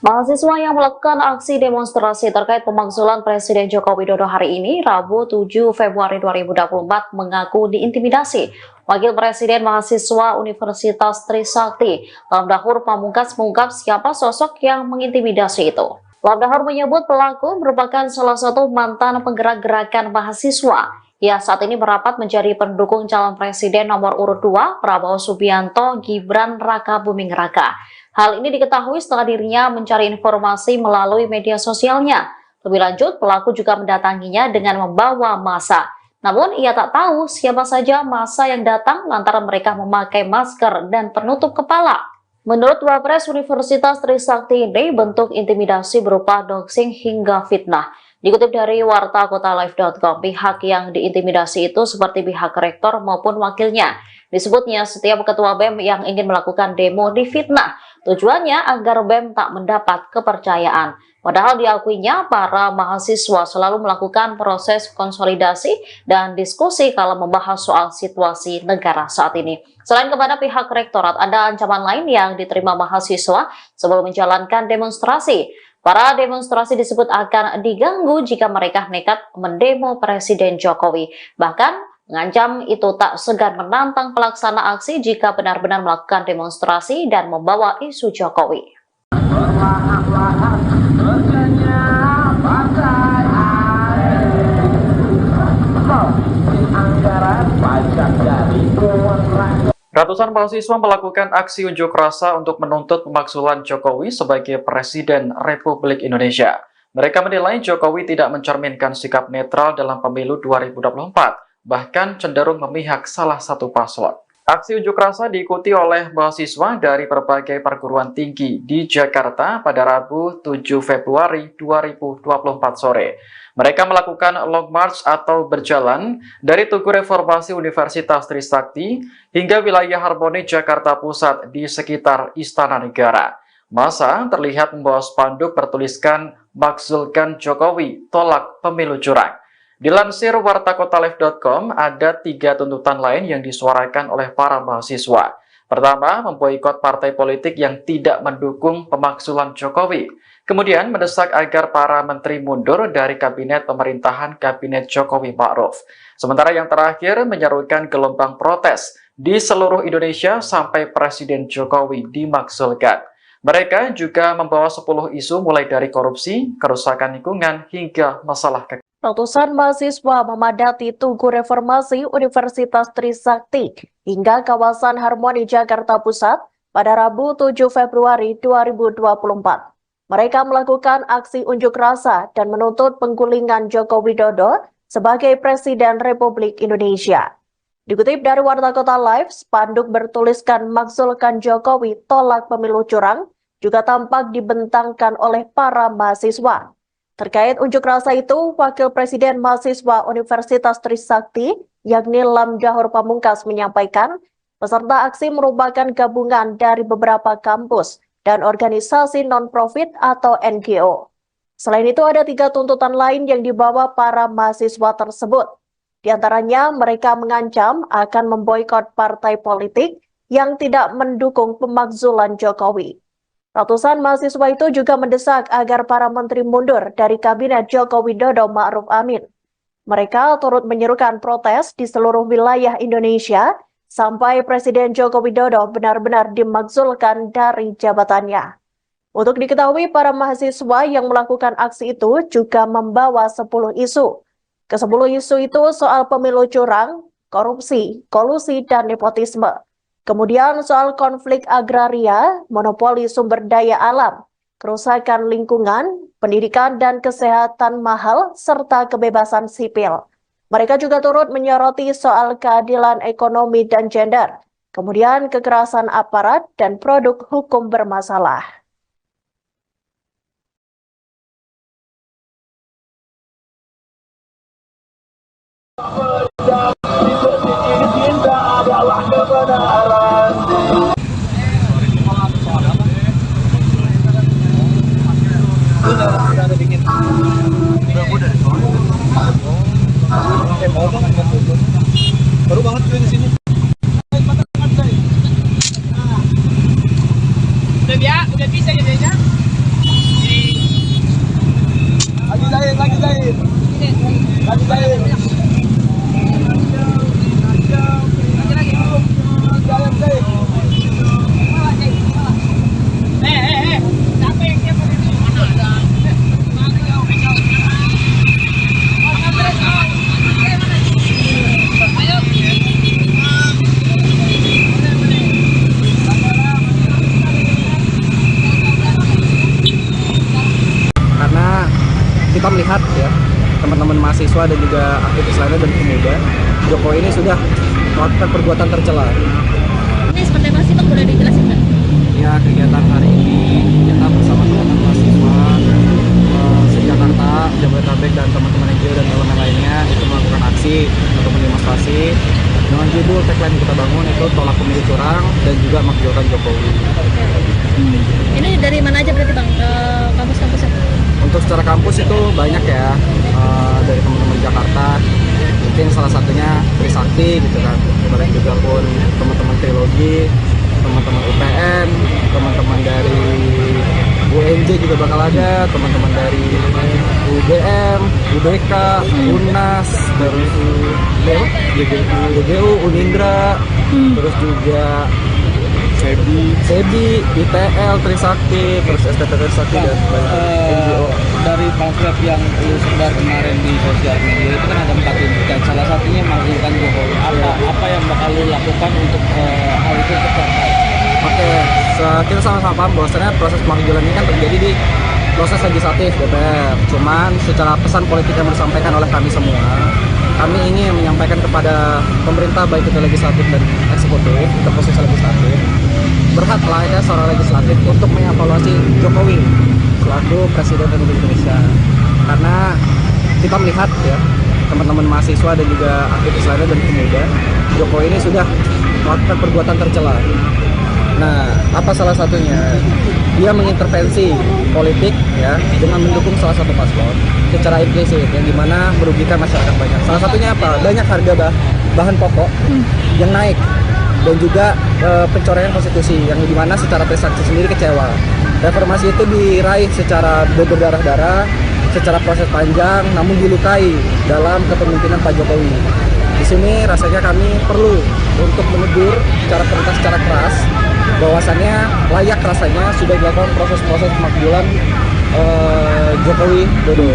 Mahasiswa yang melakukan aksi demonstrasi terkait pemakzulan Presiden Joko Widodo hari ini, Rabu 7 Februari 2024, mengaku diintimidasi. Wakil Presiden Mahasiswa Universitas Trisakti, Lamdahur Pamungkas, mengungkap siapa sosok yang mengintimidasi itu. Lamdahur menyebut pelaku merupakan salah satu mantan penggerak gerakan mahasiswa. Ia saat ini merapat menjadi pendukung calon presiden nomor urut 2, Prabowo Subianto Gibran Rakabuming Raka. Hal ini diketahui setelah dirinya mencari informasi melalui media sosialnya. Lebih lanjut, pelaku juga mendatanginya dengan membawa massa. Namun, ia tak tahu siapa saja massa yang datang lantaran mereka memakai masker dan penutup kepala. Menurut Wapres Universitas Trisakti ini, bentuk intimidasi berupa doxing hingga fitnah. Dikutip dari wartakotalive.com, pihak yang diintimidasi itu seperti pihak rektor maupun wakilnya. Disebutnya setiap ketua BEM yang ingin melakukan demo difitnah. Tujuannya agar BEM tak mendapat kepercayaan. Padahal diakuinya para mahasiswa selalu melakukan proses konsolidasi dan diskusi kalau membahas soal situasi negara saat ini. Selain kepada pihak rektorat, ada ancaman lain yang diterima mahasiswa sebelum menjalankan demonstrasi. Para demonstrasi disebut akan diganggu jika mereka nekat mendemo Presiden Jokowi. Bahkan mengancam itu tak segan menantang pelaksana aksi jika benar-benar melakukan demonstrasi dan membawa isu Jokowi. Ratusan mahasiswa melakukan aksi unjuk rasa untuk menuntut pemakzulan Jokowi sebagai Presiden Republik Indonesia. Mereka menilai Jokowi tidak mencerminkan sikap netral dalam pemilu 2024, bahkan cenderung memihak salah satu paslon. Aksi unjuk rasa diikuti oleh mahasiswa dari berbagai perguruan tinggi di Jakarta pada Rabu 7 Februari 2024 sore. Mereka melakukan long march atau berjalan dari Tugu Reformasi Universitas Trisakti hingga wilayah Harmoni Jakarta Pusat di sekitar Istana Negara. Massa terlihat membawa spanduk bertuliskan "Makzulkan Jokowi, tolak pemilu curang". Dilansir wartakotalive.com, ada 3 tuntutan lain yang disuarakan oleh para mahasiswa. Pertama, memboikot partai politik yang tidak mendukung pemakzulan Jokowi. Kemudian mendesak agar para menteri mundur dari kabinet pemerintahan Kabinet Jokowi Ma'ruf. Sementara yang terakhir menyerukan gelombang protes di seluruh Indonesia sampai Presiden Jokowi dimakzulkan. Mereka juga membawa 10 isu mulai dari korupsi, kerusakan lingkungan, hingga masalah kekayaan. Ratusan mahasiswa memadati Tugu Reformasi Universitas Trisakti hingga kawasan Harmoni Jakarta Pusat pada Rabu 7 Februari 2024. Mereka melakukan aksi unjuk rasa dan menuntut penggulingan Joko Widodo sebagai Presiden Republik Indonesia. Dikutip dari Warta Kota Live, spanduk bertuliskan "Makzulkan Jokowi, tolak pemilu curang" juga tampak dibentangkan oleh para mahasiswa. Terkait unjuk rasa itu, Wakil Presiden Mahasiswa Universitas Trisakti, yakni Lam Dahor Pamungkas, menyampaikan peserta aksi merupakan gabungan dari beberapa kampus dan organisasi non-profit atau NGO. Selain itu, ada 3 tuntutan lain yang dibawa para mahasiswa tersebut. Di antaranya, mereka mengancam akan memboikot partai politik yang tidak mendukung pemakzulan Jokowi. Ratusan mahasiswa itu juga mendesak agar para menteri mundur dari Kabinet Joko Widodo Ma'ruf Amin. Mereka turut menyerukan protes di seluruh wilayah Indonesia sampai Presiden Joko Widodo benar-benar dimakzulkan dari jabatannya. Untuk diketahui, para mahasiswa yang melakukan aksi itu juga membawa 10 isu. Ke-10 isu itu soal pemilu curang, korupsi, kolusi, dan nepotisme. Kemudian soal konflik agraria, monopoli sumber daya alam, kerusakan lingkungan, pendidikan dan kesehatan mahal, serta kebebasan sipil. Mereka juga turut menyoroti soal keadilan ekonomi dan gender, kemudian kekerasan aparat dan produk hukum bermasalah. Baru banget di sini. Udah bisa jadinya. Lagi jahit. Lagi jahit. Siapa yang siapa ini? Karena kita melihat ya teman-teman mahasiswa dan juga aktivis lainnya dan pemuda, Jokowi ini sudah melakukan perbuatan tercela. Ini seperti apa sih Bang, boleh dijelasin nggak? Ya, kegiatan hari ini kita bersama teman-teman mahasiswa se-Jakarta Jabodetabek dan teman-teman NGO dan elemen lainnya itu melakukan aksi atau demonstrasi dengan judul tagline yang kita bangun itu tolak pemilu curang dan juga makzulkan Jokowi. Ini dari mana aja berarti Bang ke kampus-kampusnya? Untuk secara kampus itu banyak ya, dari teman-teman Jakarta, mungkin salah satunya Trisakti gitu kan, kemudian juga pun teman-teman Trilogi, teman-teman UPN, teman-teman dari UNJ juga bakal ada, teman-teman dari UGM, UBK, UNAS, terus GGU, Unindra, terus juga SEBI, ITL, Trisakti, terus STT Trisakti dan NGO. Dari pamflet yang lu sebar kemarin di sosial media itu kan ada 4 tuntutan, salah satunya makzulkan Jokowi. Apa yang bakal lu lakukan untuk hal itu tercapai? Oke, kita sama-sama paham bahwasannya proses pemakzulan ini kan terjadi di proses legislatif DPR. Cuman secara pesan politik yang disampaikan oleh kami semua, kami ingin menyampaikan kepada pemerintah baik itu legislatif dan eksekutif, terkhusus legislatif, berhak layaknya seorang legislatif untuk mengevaluasi Jokowi selaku Presiden Republik Indonesia. Karena kita melihat ya, teman-teman mahasiswa dan juga aktivis lainnya dan pemuda, Jokowi ini sudah melakukan perbuatan tercela. Nah, apa salah satunya? Dia mengintervensi politik ya dengan mendukung salah satu paslon secara implisit yang dimana merugikan masyarakat banyak. Salah satunya apa? Banyak harga bahan pokok yang naik dan juga pencoretan konstitusi yang dimana secara Trisakti sendiri kecewa. Reformasi itu diraih secara berdarah-darah, secara proses panjang, namun dilukai dalam kepemimpinan Pak Jokowi. Di sini rasanya kami perlu untuk menegur secara perintah secara keras bahwasannya layak rasanya sudah dilakukan proses-proses pemakzulan Jokowi Dodo.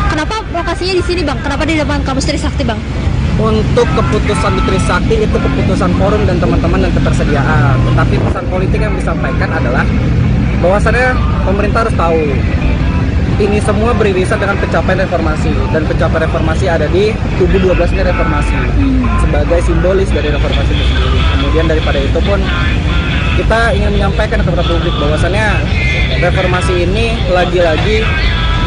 Kenapa lokasinya di sini Bang? Kenapa di depan kampus Trisakti Bang? Untuk keputusan di Trisakti itu keputusan forum dan teman-teman dan ketersediaan. Tetapi pesan politik yang disampaikan adalah bahwasannya pemerintah harus tahu ini semua beririsan dengan pencapaian reformasi, dan pencapaian reformasi ada di tubuh 12 ini reformasi sebagai simbolis dari reformasi itu sendiri. Kemudian daripada itu pun kita ingin menyampaikan kepada publik bahwasannya reformasi ini lagi-lagi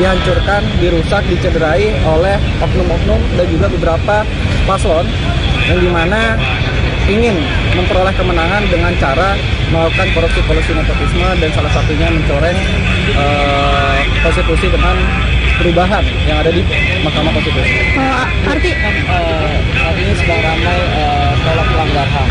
dihancurkan, dirusak, dicederai oleh oknum-oknum dan juga beberapa paslon yang dimana ingin memperoleh kemenangan dengan cara melakukan korupsi nepotisme dan salah satunya mencoreng konstitusi dengan perubahan yang ada di Mahkamah Konstitusi. Artinya sedang ramai tolak pelanggar HAM.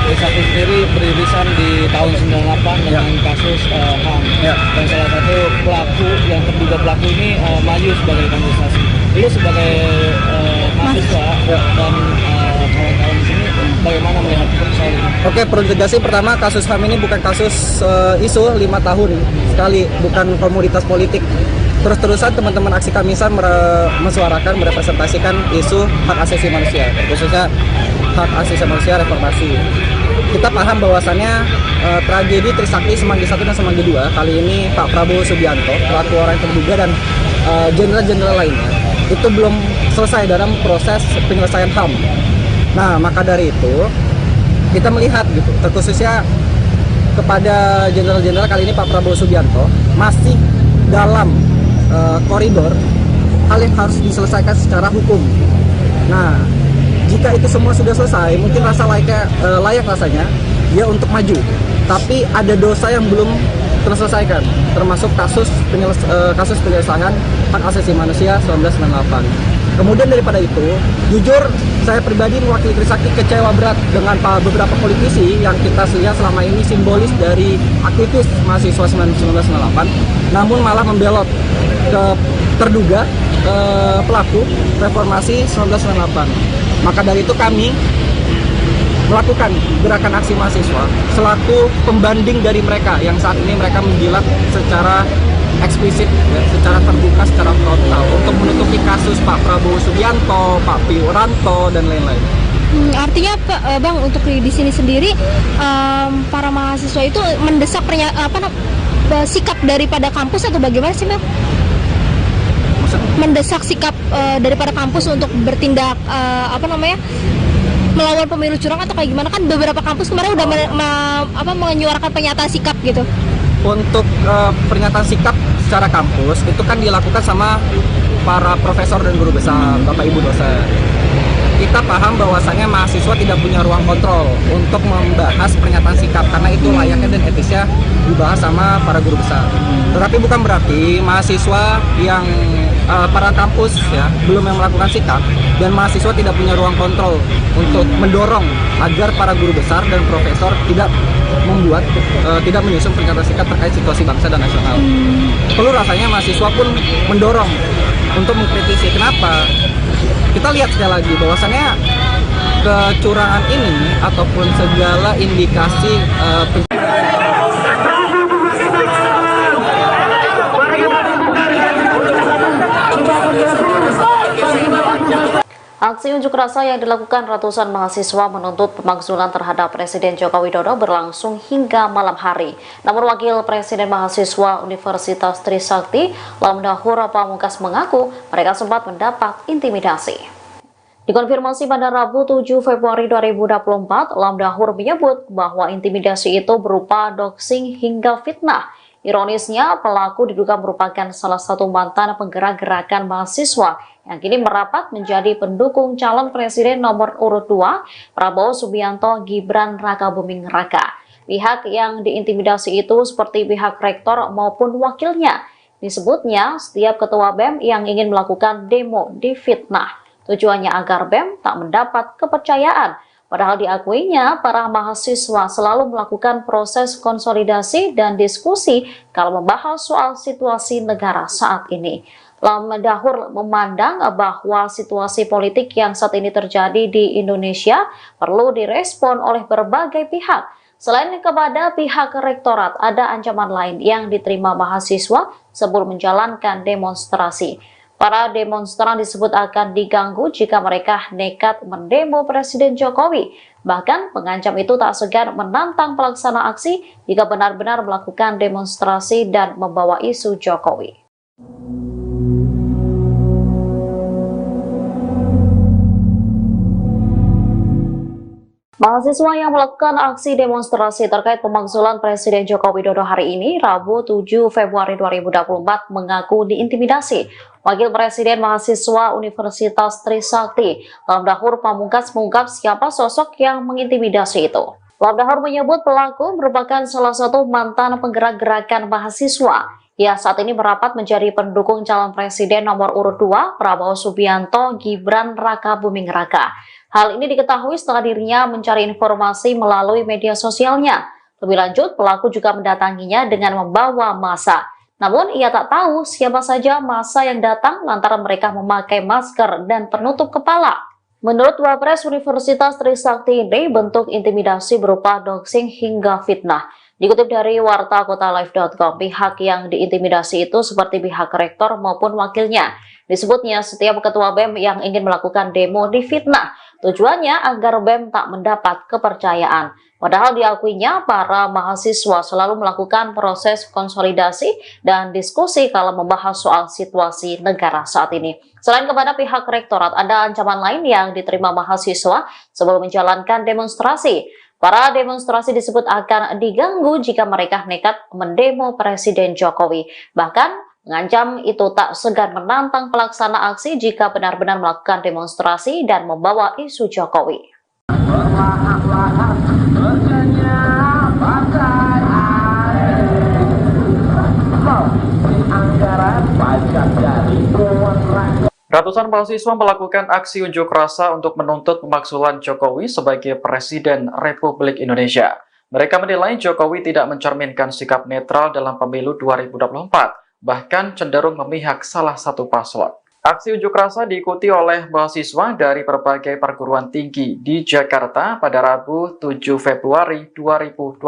Trisakti sendiri beririsan di tahun 98 dengan kasus HAM, dan salah satu pelaku yang terduga pelaku ini maju sebagai kandidasi. Lu sebagai mahasiswa dan kawan-kawan di sini bagaimana melihat persoalan ini? Oke, perlu tegasih pertama kasus HAM ini bukan kasus isu 5 tahun sekali, bukan komoditas politik. Terus-terusan teman-teman aksi Kamisan mesuarakan, merepresentasikan isu hak asasi manusia, khususnya hak asasi manusia reformasi. Kita paham bahwasannya tragedi Trisakti Semanggi 1 dan Semanggi 2 kali ini Pak Prabowo Subianto, pelaku orang yang terduga dan jenderal-jenderal lainnya itu belum selesai dalam proses penyelesaian HAM. Nah, maka dari itu kita melihat gitu, terkhususnya kepada jenderal-jenderal kali ini Pak Prabowo Subianto masih dalam koridor hal yang harus diselesaikan secara hukum. Nah, jika itu semua sudah selesai, mungkin layak rasanya dia untuk maju. Tapi ada dosa yang belum terselesaikan, termasuk kasus penyelesaian hak asasi manusia 1998. Kemudian daripada itu, jujur saya pribadi mewakili Trisakti kecewa berat dengan beberapa politisi yang kita lihat selama ini simbolis dari aktivis mahasiswa 1998, namun malah membelot ke terduga pelaku reformasi 1998. Maka dari itu kami melakukan gerakan aksi mahasiswa selaku pembanding dari mereka yang saat ini mereka menjilat secara eksplisit, ya, secara terbuka, secara frontal untuk menutupi kasus Pak Prabowo Subianto, Pak Wiranto dan lain-lain. Artinya Bang, untuk di sini sendiri para mahasiswa itu mendesak sikap daripada kampus atau bagaimana sih Bang? Mendesak sikap daripada kampus untuk bertindak melawan pemilu curang atau kayak gimana? Kan beberapa kampus kemarin udah menyuarakan pernyataan sikap gitu. Untuk pernyataan sikap secara kampus itu kan dilakukan sama para profesor dan guru besar, Bapak Ibu dosen. Kita paham bahwasannya mahasiswa tidak punya ruang kontrol untuk membahas pernyataan sikap karena itu layaknya dan etisnya dibahas sama para guru besar. Tetapi bukan berarti mahasiswa yang para kampus ya belum yang melakukan sikap dan mahasiswa tidak punya ruang kontrol untuk mendorong agar para guru besar dan profesor tidak membuat tidak menyusun pernyataan sikap terkait situasi bangsa dan nasional. Perlu rasanya mahasiswa pun mendorong untuk mengkritisi. Kenapa? Kita lihat sekali lagi bahwasannya kecurangan ini ataupun segala indikasi Aksi unjuk rasa yang dilakukan ratusan mahasiswa menuntut pemakzulan terhadap Presiden Joko Widodo berlangsung hingga malam hari. Namun Wakil Presiden Mahasiswa Universitas Trisakti, Lamdahur Pamungkas mengaku mereka sempat mendapat intimidasi. Dikonfirmasi pada Rabu 7 Februari 2024, Lamdahur menyebut bahwa intimidasi itu berupa doxing hingga fitnah. Ironisnya, pelaku diduga merupakan salah satu mantan penggerak gerakan mahasiswa yang kini merapat menjadi pendukung calon presiden nomor urut 2, Prabowo Subianto Gibran Rakabuming Raka. Pihak yang diintimidasi itu seperti pihak rektor maupun wakilnya. Disebutnya, setiap ketua BEM yang ingin melakukan demo difitnah. Tujuannya agar BEM tak mendapat kepercayaan. Padahal diakuinya, para mahasiswa selalu melakukan proses konsolidasi dan diskusi kalau membahas soal situasi negara saat ini. Lamdahur memandang bahwa situasi politik yang saat ini terjadi di Indonesia perlu direspon oleh berbagai pihak. Selain kepada pihak rektorat, ada ancaman lain yang diterima mahasiswa sebelum menjalankan demonstrasi. Para demonstran disebut akan diganggu jika mereka nekat mendemo Presiden Jokowi. Bahkan pengancam itu tak segan menantang pelaksana aksi jika benar-benar melakukan demonstrasi dan membawa isu Jokowi. Mahasiswa yang melakukan aksi demonstrasi terkait pemakzulan Presiden Joko Widodo hari ini, Rabu 7 Februari 2024, mengaku diintimidasi. Wakil Presiden Mahasiswa Universitas Trisakti, Lamdahur Pamungkas mengungkap siapa sosok yang mengintimidasi itu. Lamdahur menyebut pelaku merupakan salah satu mantan penggerak gerakan mahasiswa. Ia saat ini merapat menjadi pendukung calon presiden nomor urut 2, Prabowo Subianto Gibran Rakabuming Raka. Hal ini diketahui setelah dirinya mencari informasi melalui media sosialnya. Lebih lanjut, pelaku juga mendatanginya dengan membawa massa. Namun, ia tak tahu siapa saja massa yang datang lantaran mereka memakai masker dan penutup kepala. Menurut Wapres Universitas Trisakti ini, bentuk intimidasi berupa doxing hingga fitnah. Dikutip dari wartakotalive.com, pihak yang diintimidasi itu seperti pihak rektor maupun wakilnya. Disebutnya setiap ketua BEM yang ingin melakukan demo difitnah. Tujuannya agar BEM tak mendapat kepercayaan. Padahal diakuinya para mahasiswa selalu melakukan proses konsolidasi dan diskusi kalau membahas soal situasi negara saat ini. Selain kepada pihak rektorat, ada ancaman lain yang diterima mahasiswa sebelum menjalankan demonstrasi. Para demonstrasi disebut akan diganggu jika mereka nekat mendemo Presiden Jokowi. Bahkan mengancam itu tak segan menantang pelaksana aksi jika benar-benar melakukan demonstrasi dan membawa isu Jokowi. Ratusan mahasiswa melakukan aksi unjuk rasa untuk menuntut pemakzulan Jokowi sebagai Presiden Republik Indonesia. Mereka menilai Jokowi tidak mencerminkan sikap netral dalam pemilu 2024. Bahkan cenderung memihak salah satu paslon. Aksi unjuk rasa diikuti oleh mahasiswa dari berbagai perguruan tinggi di Jakarta pada Rabu 7 Februari 2024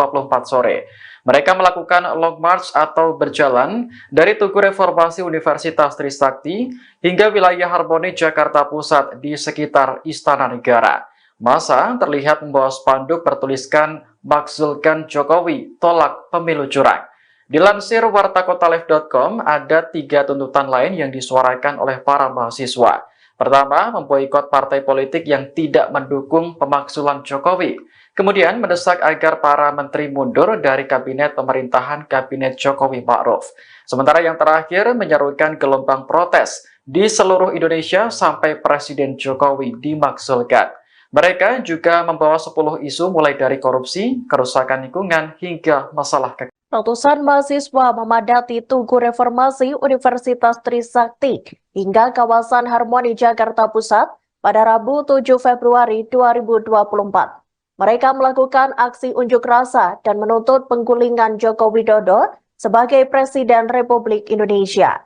sore. Mereka melakukan long march atau berjalan dari Tugu Reformasi Universitas Trisakti hingga wilayah Harmoni Jakarta Pusat di sekitar Istana Negara. Massa terlihat membawa spanduk bertuliskan "Makzulkan Jokowi, tolak pemilu curang". Dilansir wartakotalive.com, ada 3 tuntutan lain yang disuarakan oleh para mahasiswa. Pertama, memboikot partai politik yang tidak mendukung pemakzulan Jokowi. Kemudian mendesak agar para menteri mundur dari kabinet pemerintahan Kabinet Jokowi Ma'ruf. Sementara yang terakhir menyerukan gelombang protes di seluruh Indonesia sampai Presiden Jokowi dimakzulkan. Mereka juga membawa 10 isu mulai dari korupsi, kerusakan lingkungan, hingga masalah Ratusan mahasiswa memadati Tugu Reformasi Universitas Trisakti hingga kawasan Harmoni Jakarta Pusat pada Rabu 7 Februari 2024. Mereka melakukan aksi unjuk rasa dan menuntut penggulingan Joko Widodo sebagai Presiden Republik Indonesia.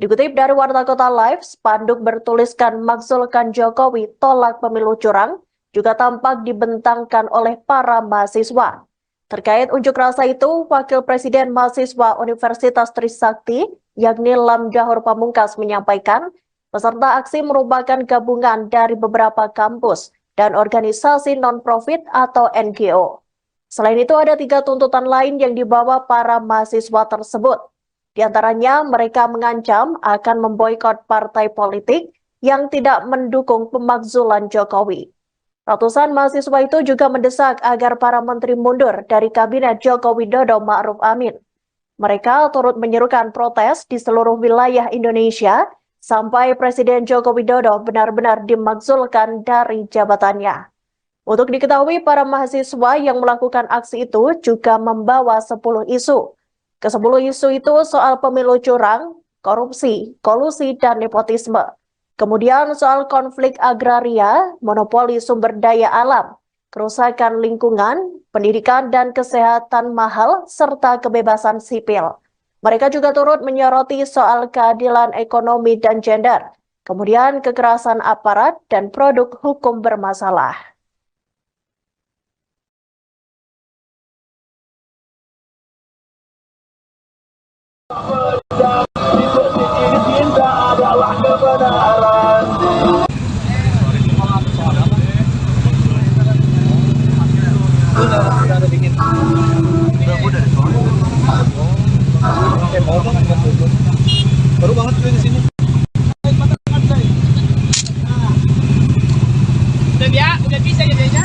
Dikutip dari Warta Kota Live, spanduk bertuliskan "Makzulkan Jokowi, tolak pemilu curang" juga tampak dibentangkan oleh para mahasiswa. Terkait unjuk rasa itu, Wakil Presiden Mahasiswa Universitas Trisakti, yakni Lam Dahor Pamungkas menyampaikan, peserta aksi merupakan gabungan dari beberapa kampus dan organisasi non-profit atau NGO. Selain itu, ada 3 tuntutan lain yang dibawa para mahasiswa tersebut. Di antaranya, mereka mengancam akan memboikot partai politik yang tidak mendukung pemakzulan Jokowi. Ratusan mahasiswa itu juga mendesak agar para menteri mundur dari Kabinet Joko Widodo Ma'ruf Amin. Mereka turut menyerukan protes di seluruh wilayah Indonesia sampai Presiden Joko Widodo benar-benar dimakzulkan dari jabatannya. Untuk diketahui, para mahasiswa yang melakukan aksi itu juga membawa 10 isu. Ke-10 isu itu soal pemilu curang, korupsi, kolusi, dan nepotisme. Kemudian soal konflik agraria, monopoli sumber daya alam, kerusakan lingkungan, pendidikan dan kesehatan mahal, serta kebebasan sipil. Mereka juga turut menyoroti soal keadilan ekonomi dan gender, kemudian kekerasan aparat dan produk hukum bermasalah. Baru banget di sini. Udah bisa jadinya.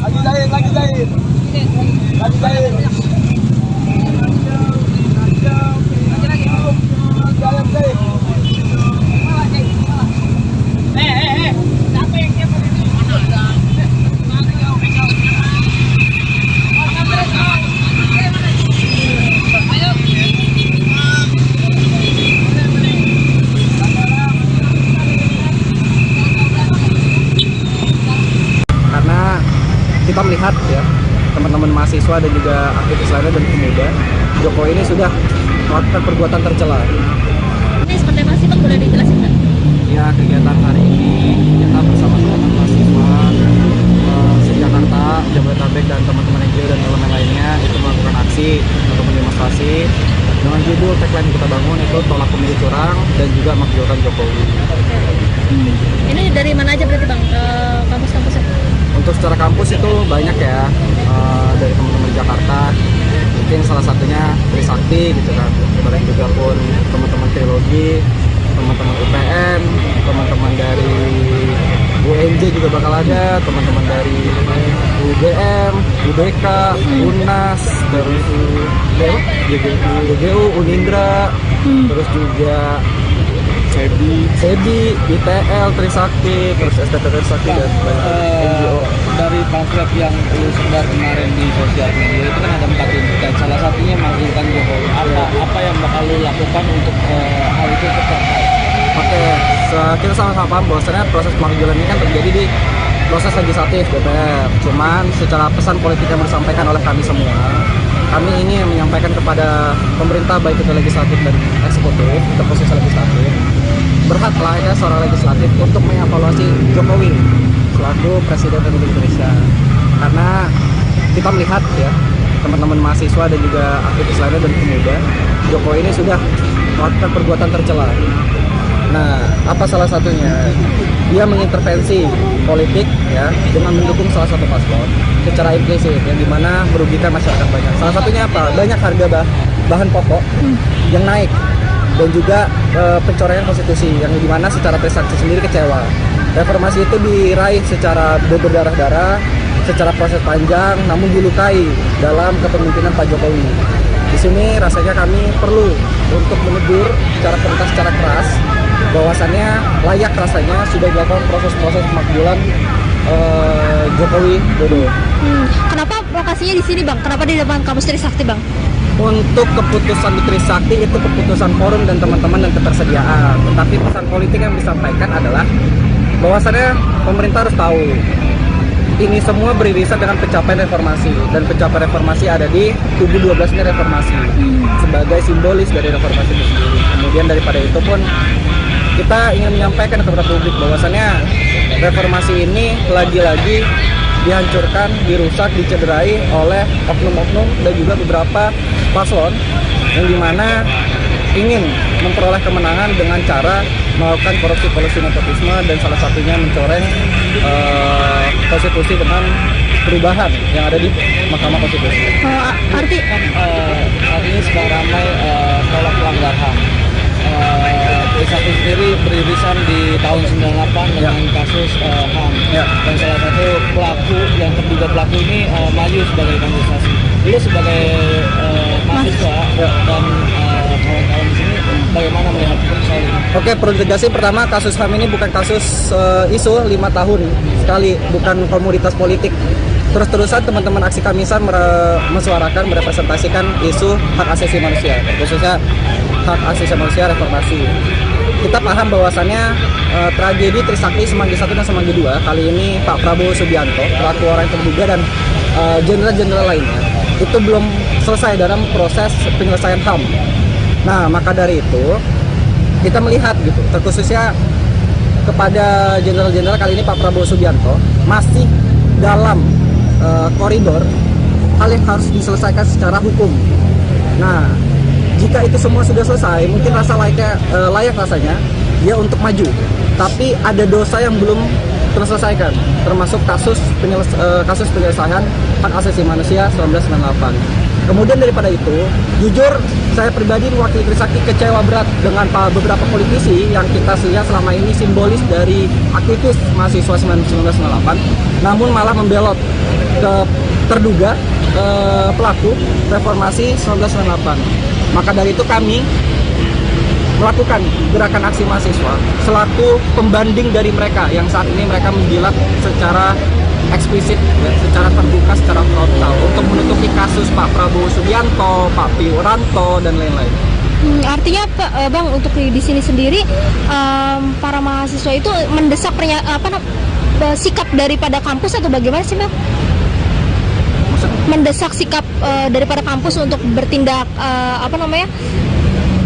Lagi jahit. Siapa yang siapa ini? Karena kita melihat ya, teman-teman mahasiswa dan juga aktivis lainnya dan pemuda, Jokowi ini sudah melakukan perbuatan tercela. Ini seperti apa sih Bang, boleh dijelasin nggak? Ya, kegiatan hari ini kita bersama teman-teman mahasiswa se-Jakarta, Jabodetabek dan teman-teman NGO dan elemen lainnya itu melakukan aksi untuk mendemonstrasi dengan judul tagline yang kita bangun itu tolak pemilu curang dan juga makzulkan Jokowi. Ini dari mana aja berarti Bang, kampus-kampusnya? Untuk secara kampus itu banyak ya, dari teman-teman Jakarta, mungkin salah satunya Trisakti gitu kan, kemudian juga pun teman-teman Trilogi, teman-teman UPN, teman-teman dari UNJ juga bakal ada, teman-teman dari UGM, UBK, UNAS, terus UGU, Unindra, terus juga SEBI, ITL, Trisakti, terus STT Trisakti dan NGO. Dari pamflet yang lu sebar kemarin di sosial media itu kan ada 4 tuntutan, salah satunya makzulkan Jokowi. Apa yang bakal lu lakukan untuk hal itu tercapai? Oke, kita sama-sama paham bahwasannya proses pemakzulan ini kan terjadi di proses legislatif DPR. Cuman secara pesan politik yang disampaikan oleh kami semua, kami ingin menyampaikan kepada pemerintah baik itu legislatif dan eksekutif, itu proses legislatif, berhaklah ya seorang legislatif untuk mengevaluasi Jokowi selaku Presiden Republik Indonesia. Karena kita melihat ya, teman-teman mahasiswa dan juga aktivis lainnya dan pemuda, Jokowi ini sudah melakukan perbuatan tercela. Nah, apa salah satunya? Dia mengintervensi politik ya dengan mendukung salah satu paslon secara implisit yang dimana merugikan masyarakat banyak. Salah satunya apa? Banyak harga bahan pokok yang naik dan juga pencoretan konstitusi yang dimana secara Trisakti sendiri kecewa Reformasi itu diraih secara berdarah-darah, secara proses panjang, namun dilukai dalam kepemimpinan Pak Jokowi. Di sini rasanya kami perlu untuk menegur secara keras, secara keras, bahwasannya layak rasanya sudah dilakukan proses-proses pemakzulan Jokowi Dodo. Kenapa lokasinya di sini, Bang? Kenapa di depan kampus Trisakti, Bang? Untuk keputusan di Trisakti itu keputusan forum dan teman-teman dan ketersediaan. Tetapi pesan politik yang disampaikan adalah bahwasannya pemerintah harus tahu ini semua beririsan dengan pencapaian reformasi, dan pencapaian reformasi ada di kubu 12 ini reformasi sebagai simbolis dari reformasi itu sendiri. Kemudian daripada itu pun kita ingin menyampaikan kepada publik bahwasannya reformasi ini lagi-lagi dihancurkan, dirusak, dicederai oleh oknum-oknum dan juga beberapa paslon yang dimana ingin memperoleh kemenangan dengan cara melakukan korupsi nepotisme dan salah satunya mencoreng konstitusi dengan perubahan yang ada di Mahkamah Konstitusi. Artinya sedang ramai tolak pelanggar HAM. Trisakti sendiri beririsan di tahun 98 dengan kasus HAM, dan salah satu pelaku yang terduga pelaku ini maju sebagai kandidasi. Ini sebagai mahasiswa dan kawan-kawan di sini, bagaimana melihat soal ini? Oke, perlu tegasih pertama, kasus HAM ini bukan kasus isu 5 tahun sekali, bukan komoditas politik. Terus-terusan teman-teman aksi Kamisan mensuarakan, merepresentasikan isu hak asasi manusia, khususnya hak asasi manusia reformasi. Kita paham bahwasannya tragedi Trisakti Semanggi 1 dan Semanggi 2 kali ini Pak Prabowo Subianto, pelaku orang yang terduga, dan jenderal-jenderal lainnya itu belum selesai dalam proses penyelesaian HAM. Nah, maka dari itu kita melihat gitu, terkhususnya kepada jenderal-jenderal kali ini Pak Prabowo Subianto masih dalam koridor hal yang harus diselesaikan secara hukum. Nah, jika itu semua sudah selesai, mungkin layak rasanya dia untuk maju. Tapi ada dosa yang belum terselesaikan, termasuk kasus penyelesaian hak asasi manusia 1998. Kemudian daripada itu, jujur saya pribadi mewakili Trisakti kecewa berat dengan beberapa politisi yang kita lihat selama ini simbolis dari aktivis mahasiswa 1998, namun malah membelot ke terduga pelaku reformasi 1998. Maka dari itu kami melakukan gerakan aksi mahasiswa selaku pembanding dari mereka yang saat ini mereka menjilat secara eksplisit, ya, secara terbuka, secara frontal untuk menutupi kasus Pak Prabowo Subianto, Pak Wiranto, dan lain-lain. Artinya Bang, untuk di sini sendiri para mahasiswa itu mendesak sikap daripada kampus atau bagaimana sih, Bang? Mendesak sikap daripada kampus untuk bertindak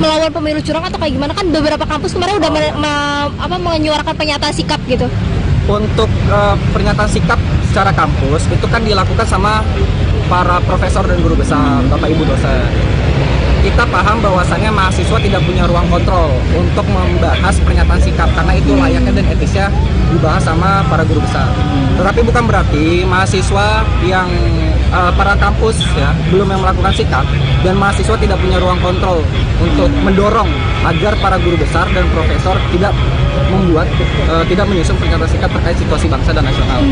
melawan pemilu curang atau kayak gimana? Kan beberapa kampus kemarin udah menyuarakan pernyataan sikap gitu. Untuk pernyataan sikap secara kampus itu kan dilakukan sama para profesor dan guru besar, Bapak Ibu dosen. Kita paham bahwasannya mahasiswa tidak punya ruang kontrol untuk membahas pernyataan sikap karena itu layaknya dan etisnya dibahas sama para guru besar. Tetapi bukan berarti mahasiswa yang para kampus ya belum yang melakukan sikap dan mahasiswa tidak punya ruang kontrol untuk mendorong agar para guru besar dan profesor tidak menyusun pernyataan sikap terkait situasi bangsa dan nasional.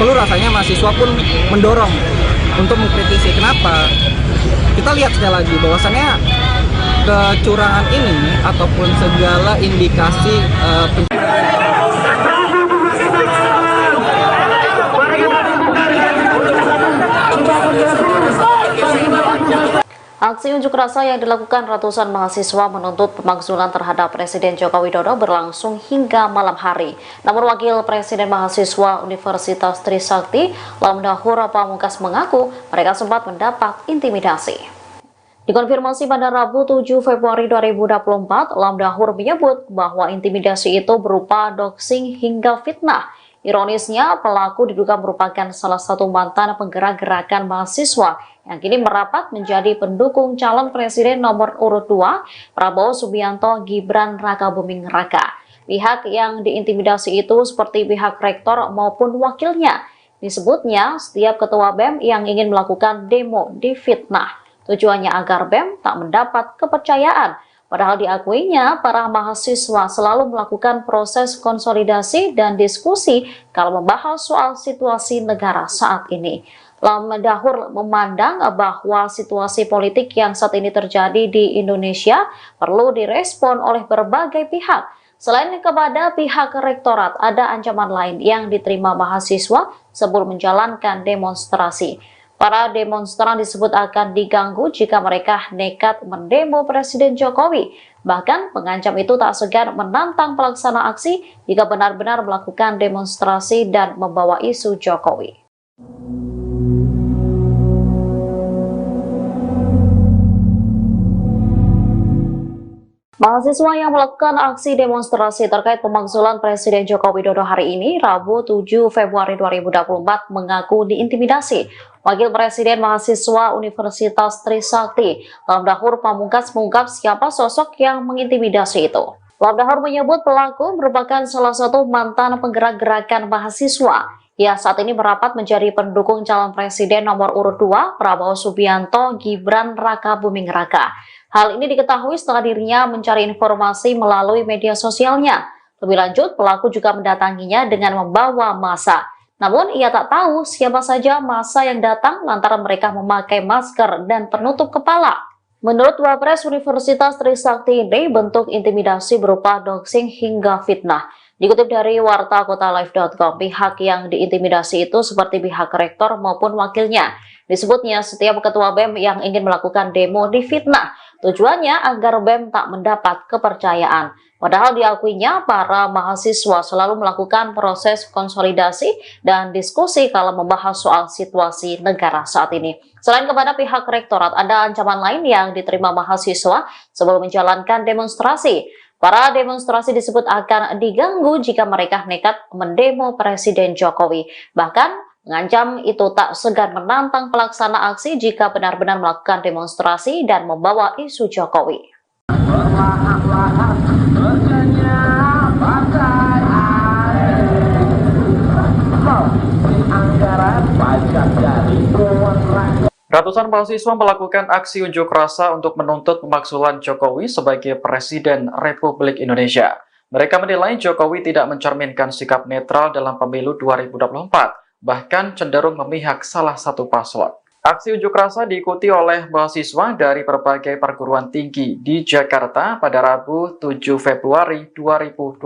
Perlu rasanya mahasiswa pun mendorong untuk mengkritisi. Kenapa? Kita lihat sekali lagi bahwasannya kecurangan ini ataupun segala indikasi Aksi unjuk rasa yang dilakukan ratusan mahasiswa menuntut pemakzulan terhadap Presiden Joko Widodo berlangsung hingga malam hari. Namun Wakil Presiden Mahasiswa Universitas Trisakti, Lamdahur Pamungkas mengaku mereka sempat mendapat intimidasi. Dikonfirmasi pada Rabu 7 Februari 2024, Lamdahur menyebut bahwa intimidasi itu berupa doxing hingga fitnah. Ironisnya, pelaku diduga merupakan salah satu mantan penggerak gerakan mahasiswa yang kini merapat menjadi pendukung calon presiden nomor urut 2, Prabowo Subianto Gibran Rakabuming Raka. Pihak yang diintimidasi itu seperti pihak rektor maupun wakilnya. Disebutnya, setiap ketua BEM yang ingin melakukan demo difitnah. Tujuannya agar BEM tak mendapat kepercayaan. Padahal diakuinya, para mahasiswa selalu melakukan proses konsolidasi dan diskusi kalau membahas soal situasi negara saat ini. Lam Dahur memandang bahwa situasi politik yang saat ini terjadi di Indonesia perlu direspon oleh berbagai pihak. Selain kepada pihak rektorat, ada ancaman lain yang diterima mahasiswa sebelum menjalankan demonstrasi. Para demonstran disebut akan diganggu jika mereka nekat mendemo Presiden Jokowi. Bahkan pengancam itu tak segan menantang pelaksana aksi jika benar-benar melakukan demonstrasi dan membawa isu Jokowi. Mahasiswa yang melakukan aksi demonstrasi terkait pemakzulan Presiden Joko Widodo hari ini, Rabu 7 Februari 2024, mengaku diintimidasi. Wakil Presiden Mahasiswa Universitas Trisakti, Lam Dahur Pamungkas, mengungkap siapa sosok yang mengintimidasi itu. Lam Dahur menyebut pelaku merupakan salah satu mantan penggerak gerakan mahasiswa. Ia saat ini merapat menjadi pendukung calon presiden nomor urut 2, Prabowo Subianto Gibran Raka Buming Raka. Hal ini diketahui setelah dirinya mencari informasi melalui media sosialnya. Lebih lanjut, pelaku juga mendatanginya dengan membawa massa. Namun, ia tak tahu siapa saja massa yang datang lantaran mereka memakai masker dan penutup kepala. Menurut Wapres Universitas Trisakti ini, bentuk intimidasi berupa doxing hingga fitnah. Dikutip dari wartakotalive.com, pihak yang diintimidasi itu seperti pihak rektor maupun wakilnya. Disebutnya setiap ketua BEM yang ingin melakukan demo difitnah. Tujuannya agar BEM tak mendapat kepercayaan. Padahal diakuinya para mahasiswa selalu melakukan proses konsolidasi dan diskusi kalau membahas soal situasi negara saat ini. Selain kepada pihak rektorat, ada ancaman lain yang diterima mahasiswa sebelum menjalankan demonstrasi. Para demonstrasi disebut akan diganggu jika mereka nekat mendemo Presiden Jokowi. Bahkan mengancam itu tak segan menantang pelaksana aksi jika benar-benar melakukan demonstrasi dan membawa isu Jokowi. Ratusan mahasiswa melakukan aksi unjuk rasa untuk menuntut pemakzulan Jokowi sebagai Presiden Republik Indonesia. Mereka menilai Jokowi tidak mencerminkan sikap netral dalam pemilu 2024, bahkan cenderung memihak salah satu paslon. Aksi unjuk rasa diikuti oleh mahasiswa dari berbagai perguruan tinggi di Jakarta pada Rabu 7 Februari 2024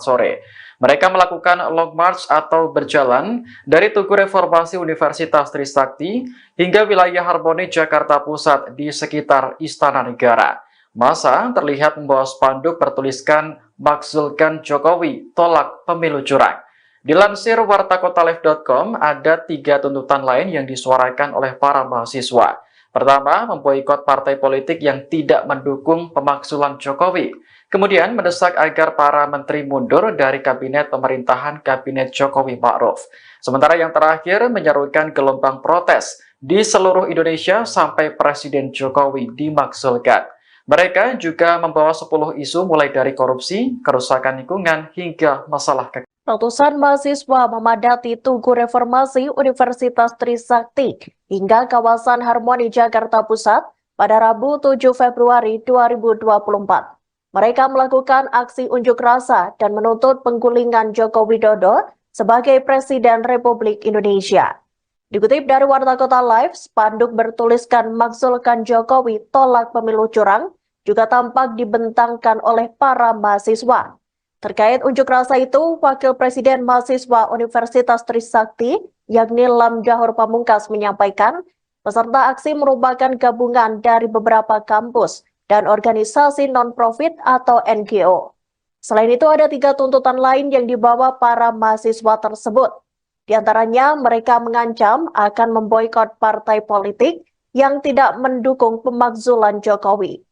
sore. Mereka melakukan long march atau berjalan dari Tugu Reformasi Universitas Trisakti hingga wilayah Harmoni Jakarta Pusat di sekitar Istana Negara. Massa terlihat membawa spanduk bertuliskan "Makzulkan Jokowi, tolak pemilu curang". Dilansir wartakotalive.com, ada 3 tuntutan lain yang disuarakan oleh para mahasiswa. Pertama, memboikot partai politik yang tidak mendukung pemakzulan Jokowi. Kemudian mendesak agar para menteri mundur dari kabinet pemerintahan Kabinet Jokowi Ma'ruf. Sementara yang terakhir menyerukan gelombang protes di seluruh Indonesia sampai Presiden Jokowi dimakzulkan. Mereka juga membawa 10 isu mulai dari korupsi, kerusakan lingkungan, hingga masalah kekerasan. Ratusan mahasiswa memadati Tugu Reformasi Universitas Trisakti hingga kawasan Harmoni Jakarta Pusat pada Rabu 7 Februari 2024. Mereka melakukan aksi unjuk rasa dan menuntut penggulingan Joko Widodo sebagai Presiden Republik Indonesia. Dikutip dari Warta Kota Live, spanduk bertuliskan "Makzulkan Jokowi, tolak pemilu curang" juga tampak dibentangkan oleh para mahasiswa. Terkait unjuk rasa itu, Wakil Presiden Mahasiswa Universitas Trisakti, yakni Lam Dahur Pamungkas, menyampaikan peserta aksi merupakan gabungan dari beberapa kampus dan organisasi non-profit atau NGO. Selain itu, ada 3 tuntutan lain yang dibawa para mahasiswa tersebut. Di antaranya, mereka mengancam akan memboikot partai politik yang tidak mendukung pemakzulan Jokowi.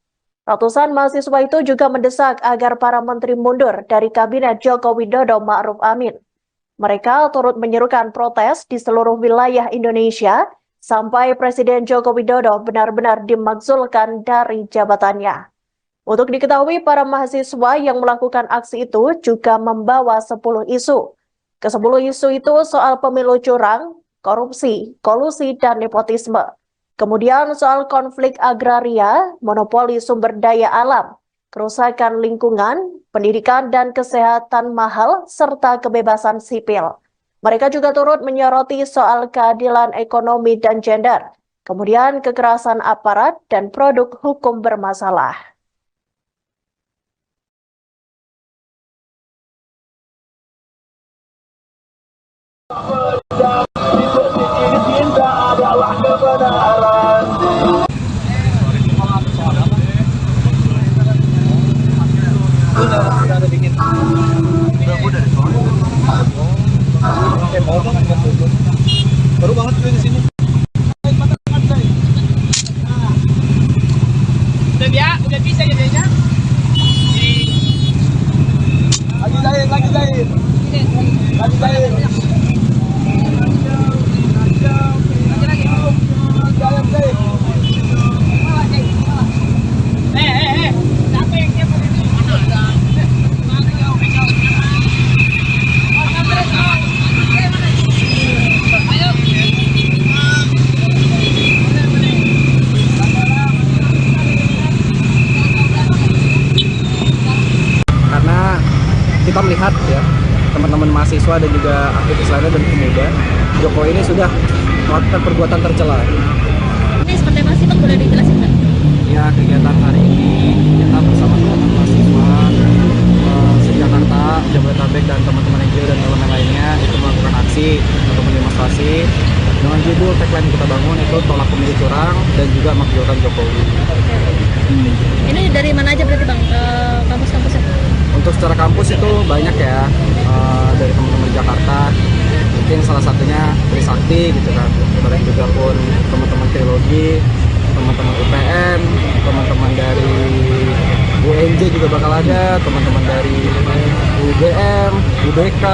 Ratusan mahasiswa itu juga mendesak agar para menteri mundur dari Kabinet Joko Widodo Ma'ruf Amin. Mereka turut menyerukan protes di seluruh wilayah Indonesia sampai Presiden Joko Widodo benar-benar dimakzulkan dari jabatannya. Untuk diketahui, para mahasiswa yang melakukan aksi itu juga membawa 10 isu. Ke-10 isu itu soal pemilu curang, korupsi, kolusi, dan nepotisme. Kemudian soal konflik agraria, monopoli sumber daya alam, kerusakan lingkungan, pendidikan dan kesehatan mahal, serta kebebasan sipil. Mereka juga turut menyoroti soal keadilan ekonomi dan gender, kemudian kekerasan aparat dan produk hukum bermasalah. Baru banget gue di sini. Udah bisa jadinya. Lagi lain. Lagi lain. Siapa yang siap ini? Karena kita melihat ya teman-teman mahasiswa dan juga aktivis lainnya dan pemuda, Jokowi ini sudah melakukan perbuatan tercela. Ini seperti apa sih Bang, boleh dijelasin Bang? Ya, kegiatan hari ini kita bersama teman-teman mahasiswa se-Jakarta, Jabodetabek dan teman-teman NGO dan elemen lainnya itu melakukan aksi ataupun demonstrasi dengan judul tagline kita bangun itu tolak pemilu curang dan juga makzulkan Jokowi. Ini dari mana aja berarti Bang, kampus-kampusnya? Untuk secara kampus itu banyak ya, dari teman-teman Jakarta, mungkin salah satunya Trisakti gitu kan, terus juga pun teman-teman Trilogi, teman-teman UPN, teman-teman dari UNJ juga bakal ada, teman-teman dari UGM, UBK,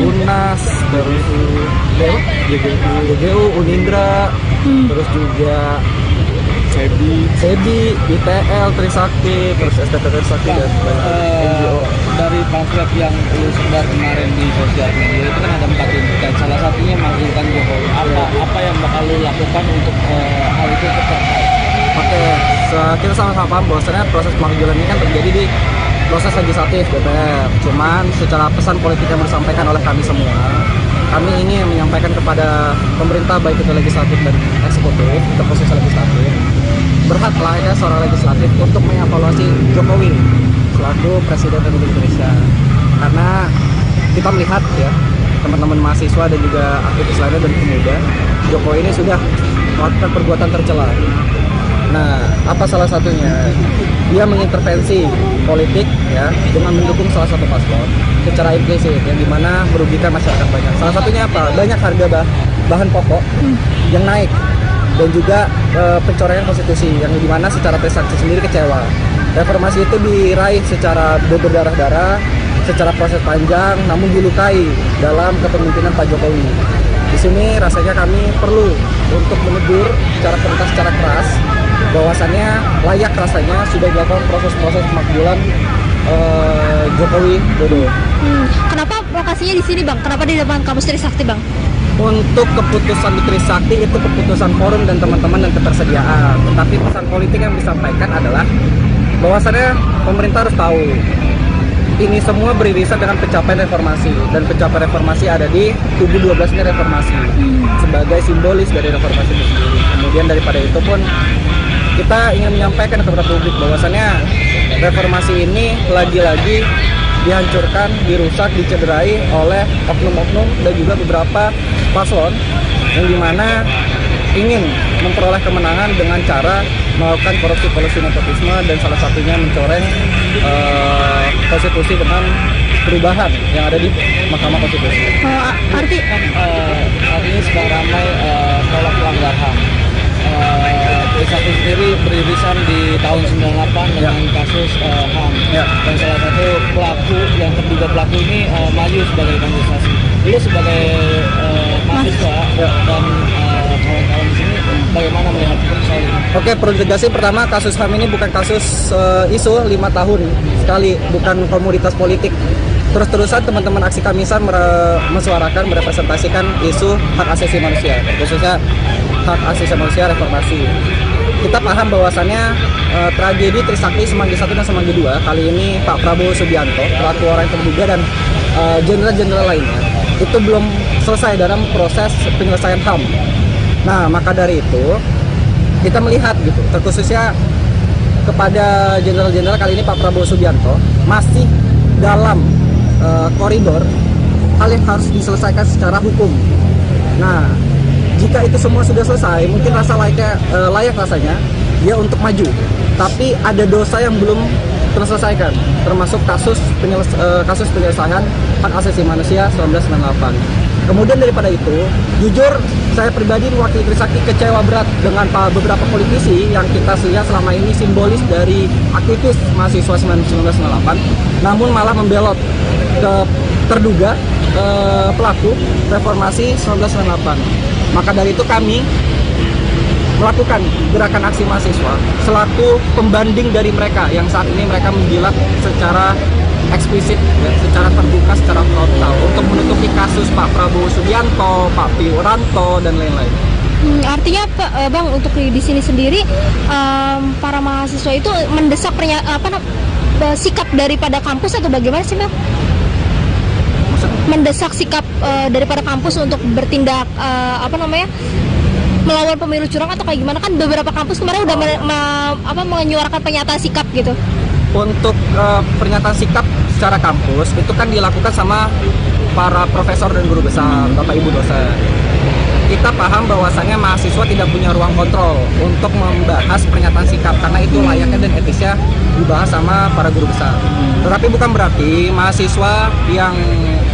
UNAS, terus UGU, Unindra, terus juga SEBI, ITL, Trisakti, terus STT Trisakti dan NGO. Dari pamflet yang lu sebar kemarin di sosial media itu kan ada 4 tuntutan, salah satunya makzulkan Jokowi. Apa yang bakal lu lakukan untuk hal itu tercapai? Oke, kita sama-sama paham bahwasannya proses pemakzulan ini kan terjadi di proses legislatif DPR. Cuman secara pesan politik yang disampaikan oleh kami semua, kami ingin menyampaikan kepada pemerintah baik itu legislatif dan eksekutif, atau posisi legislatif, berhaklah ya seorang legislatif untuk mengevaluasi Jokowi selaku Presiden Republik Indonesia. Karena kita melihat ya teman-teman mahasiswa dan juga aktivis lainnya dan pemuda, Jokowi ini sudah melakukan perbuatan tercela. Nah, apa salah satunya? Dia mengintervensi politik ya dengan mendukung salah satu paslon secara implisit yang dimana merugikan masyarakat banyak. Salah satunya apa? Banyak harga bahan pokok yang naik dan juga pencoretan konstitusi yang dimana secara Trisakti sendiri kecewa. Reformasi itu diraih secara berdarah-darah, secara proses panjang, namun dilukai dalam kepemimpinan Pak Jokowi. Di sini rasanya kami perlu untuk menegur secara keras bahwasannya layak rasanya sudah dilakukan proses-proses pemakzulan Jokowi Dodo. Kenapa lokasinya di sini Bang? Kenapa di depan kampus Trisakti Bang? Untuk keputusan di Trisakti itu keputusan forum dan teman-teman dan ketersediaan. Tetapi pesan politik yang disampaikan adalah bahwasannya pemerintah harus tahu ini semua beririsan dengan pencapaian reformasi, dan pencapaian reformasi ada di tubuh 12 ini reformasi sebagai simbolis dari reformasi itu sendiri. Kemudian daripada itu pun kita ingin menyampaikan kepada publik bahwasannya reformasi ini lagi-lagi dihancurkan, dirusak, dicederai oleh oknum-oknum dan juga beberapa paslon yang dimana ingin memperoleh kemenangan dengan cara melakukan korupsi nepotisme dan salah satunya mencoreng konstitusi dengan perubahan yang ada di Mahkamah Konstitusi. Arti Hari ini sedang ramai tolak pelanggar HAM. Trisakti sendiri beririsan di tahun 98 dengan kasus HAM, dan salah satu pelaku yang terduga pelaku ini maju sebagai kontestasi. Lu sebagai mahasiswa dan kawan-kawan di sini bagaimana melihat soal ini? Oke, perlu tegasin pertama kasus HAM ini bukan kasus isu 5 tahun sekali, bukan komoditas politik. Terus-terusan teman-teman aksi Kamisan mensuarakan, merepresentasikan isu hak asasi manusia, khususnya hak asasi manusia reformasi. kita paham bahwasannya tragedi Trisakti Semanggi 1 dan Semanggi 2 kali ini Pak Prabowo Subianto, pelaku orang yang terduga, dan jenderal-jenderal lainnya itu belum selesai dalam proses penyelesaian HAM. Nah, maka dari itu kita melihat gitu, terkhususnya kepada jenderal-jenderal kali ini Pak Prabowo Subianto masih dalam koridor hal yang harus diselesaikan secara hukum. Nah, jika itu semua sudah selesai, mungkin layak rasanya dia untuk maju. Tapi ada dosa yang belum terselesaikan, termasuk kasus penyelesaian hak asasi manusia 1998. Kemudian daripada itu, jujur saya pribadi mewakili Trisakti kecewa berat dengan beberapa politisi yang kita lihat selama ini simbolis dari aktivis mahasiswa 1998, namun malah membelot ke terduga pelaku reformasi 1998. Maka dari itu kami melakukan gerakan aksi mahasiswa selaku pembanding dari mereka yang saat ini mereka menjilat secara eksplisit, ya, secara terbuka, secara frontal untuk menutupi kasus Pak Prabowo Subianto, Pak Wiranto, dan lain-lain. Artinya Bang, untuk di sini sendiri para mahasiswa itu mendesak sikap daripada kampus atau bagaimana sih Bang? Mendesak sikap daripada kampus untuk bertindak melawan pemilu curang atau kayak gimana? Kan beberapa kampus kemarin udah menyuarakan pernyataan sikap gitu. Untuk pernyataan sikap secara kampus itu kan dilakukan sama para profesor dan guru besar, Bapak Ibu dosen. Kita paham bahwasannya mahasiswa tidak punya ruang kontrol untuk membahas pernyataan sikap karena itu layaknya dan etisnya dibahas sama para guru besar. Tetapi bukan berarti mahasiswa yang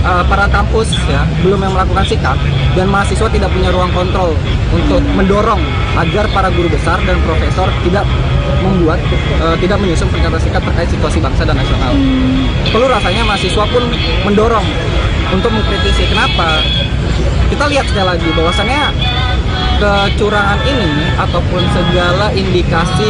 para kampus ya belum yang melakukan sikap dan mahasiswa tidak punya ruang kontrol untuk mendorong agar para guru besar dan profesor tidak menyusun pernyataan sikap terkait situasi bangsa dan nasional. Perlu rasanya mahasiswa pun mendorong untuk mengkritisi. Kenapa? Kita lihat sekali lagi bahwasannya kecurangan ini ataupun segala indikasi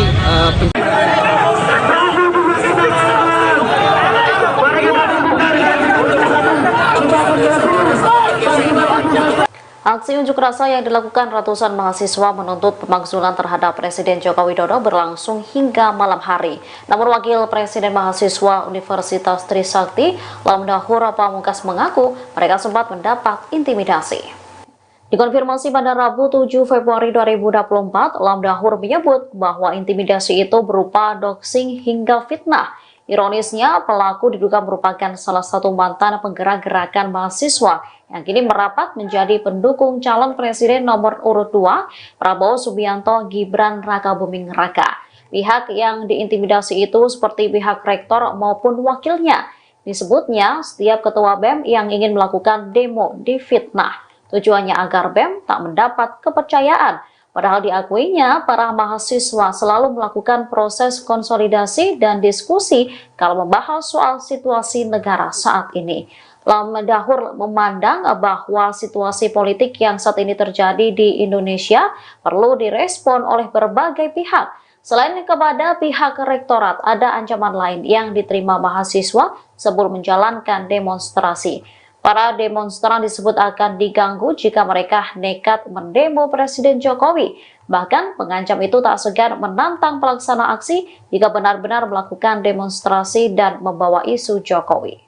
Aksi unjuk rasa yang dilakukan ratusan mahasiswa menuntut pemakzulan terhadap Presiden Joko Widodo berlangsung hingga malam hari. Namun Wakil Presiden Mahasiswa Universitas Trisakti, Lamdahur Pamungkas mengaku mereka sempat mendapat intimidasi. Dikonfirmasi pada Rabu 7 Februari 2024, Lamdahur menyebut bahwa intimidasi itu berupa doxing hingga fitnah. Ironisnya, pelaku diduga merupakan salah satu mantan penggerak gerakan mahasiswa yang kini merapat menjadi pendukung calon presiden nomor urut 2, Prabowo Subianto Gibran Rakabuming Raka. Pihak yang diintimidasi itu seperti pihak rektor maupun wakilnya. Disebutnya, setiap ketua BEM yang ingin melakukan demo difitnah. Tujuannya agar BEM tak mendapat kepercayaan. Padahal diakuinya, para mahasiswa selalu melakukan proses konsolidasi dan diskusi kalau membahas soal situasi negara saat ini. Lamdahur memandang bahwa situasi politik yang saat ini terjadi di Indonesia perlu direspon oleh berbagai pihak. Selain kepada pihak rektorat, ada ancaman lain yang diterima mahasiswa sebelum menjalankan demonstrasi. Para demonstran disebut akan diganggu jika mereka nekat mendemo Presiden Jokowi. Bahkan pengancam itu tak segan menantang pelaksana aksi jika benar-benar melakukan demonstrasi dan membawa isu Jokowi.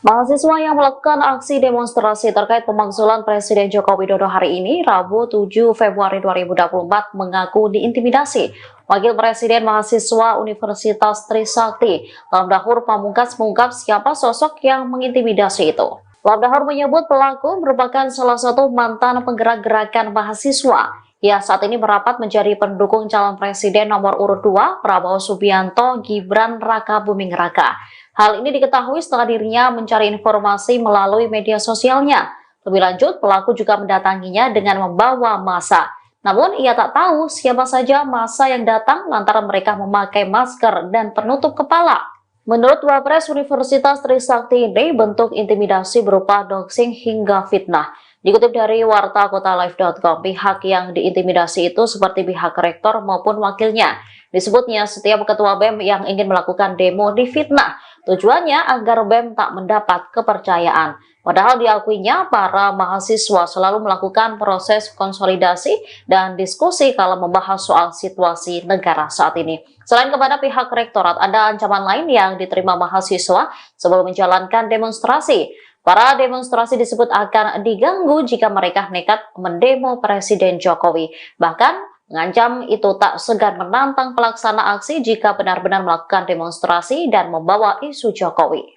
Mahasiswa yang melakukan aksi demonstrasi terkait pemakzulan Presiden Joko Widodo hari ini, Rabu 7 Februari 2024, mengaku diintimidasi. Wakil Presiden Mahasiswa Universitas Trisakti, Lamdahur Pamungkas mengungkap siapa sosok yang mengintimidasi itu. Lamdahur menyebut pelaku merupakan salah satu mantan penggerak gerakan mahasiswa. Ia saat ini merapat menjadi pendukung calon presiden nomor urut 2, Prabowo Subianto Gibran Rakabuming Raka. Hal ini diketahui setelah dirinya mencari informasi melalui media sosialnya. Lebih lanjut, pelaku juga mendatanginya dengan membawa massa. Namun, ia tak tahu siapa saja massa yang datang lantaran mereka memakai masker dan penutup kepala. Menurut Wapres Universitas Trisakti ini, bentuk intimidasi berupa doxing hingga fitnah. Dikutip dari wartakotalive.com, pihak yang diintimidasi itu seperti pihak rektor maupun wakilnya. Disebutnya setiap ketua BEM yang ingin melakukan demo difitnah. Tujuannya agar BEM tak mendapat kepercayaan. Padahal diakuinya para mahasiswa selalu melakukan proses konsolidasi dan diskusi kala membahas soal situasi negara saat ini. Selain kepada pihak rektorat, ada ancaman lain yang diterima mahasiswa sebelum menjalankan demonstrasi. Para demonstrasi disebut akan diganggu jika mereka nekat mendemo Presiden Jokowi. Bahkan mengancam itu tak segan menantang pelaksana aksi jika benar-benar melakukan demonstrasi dan membawa isu Jokowi.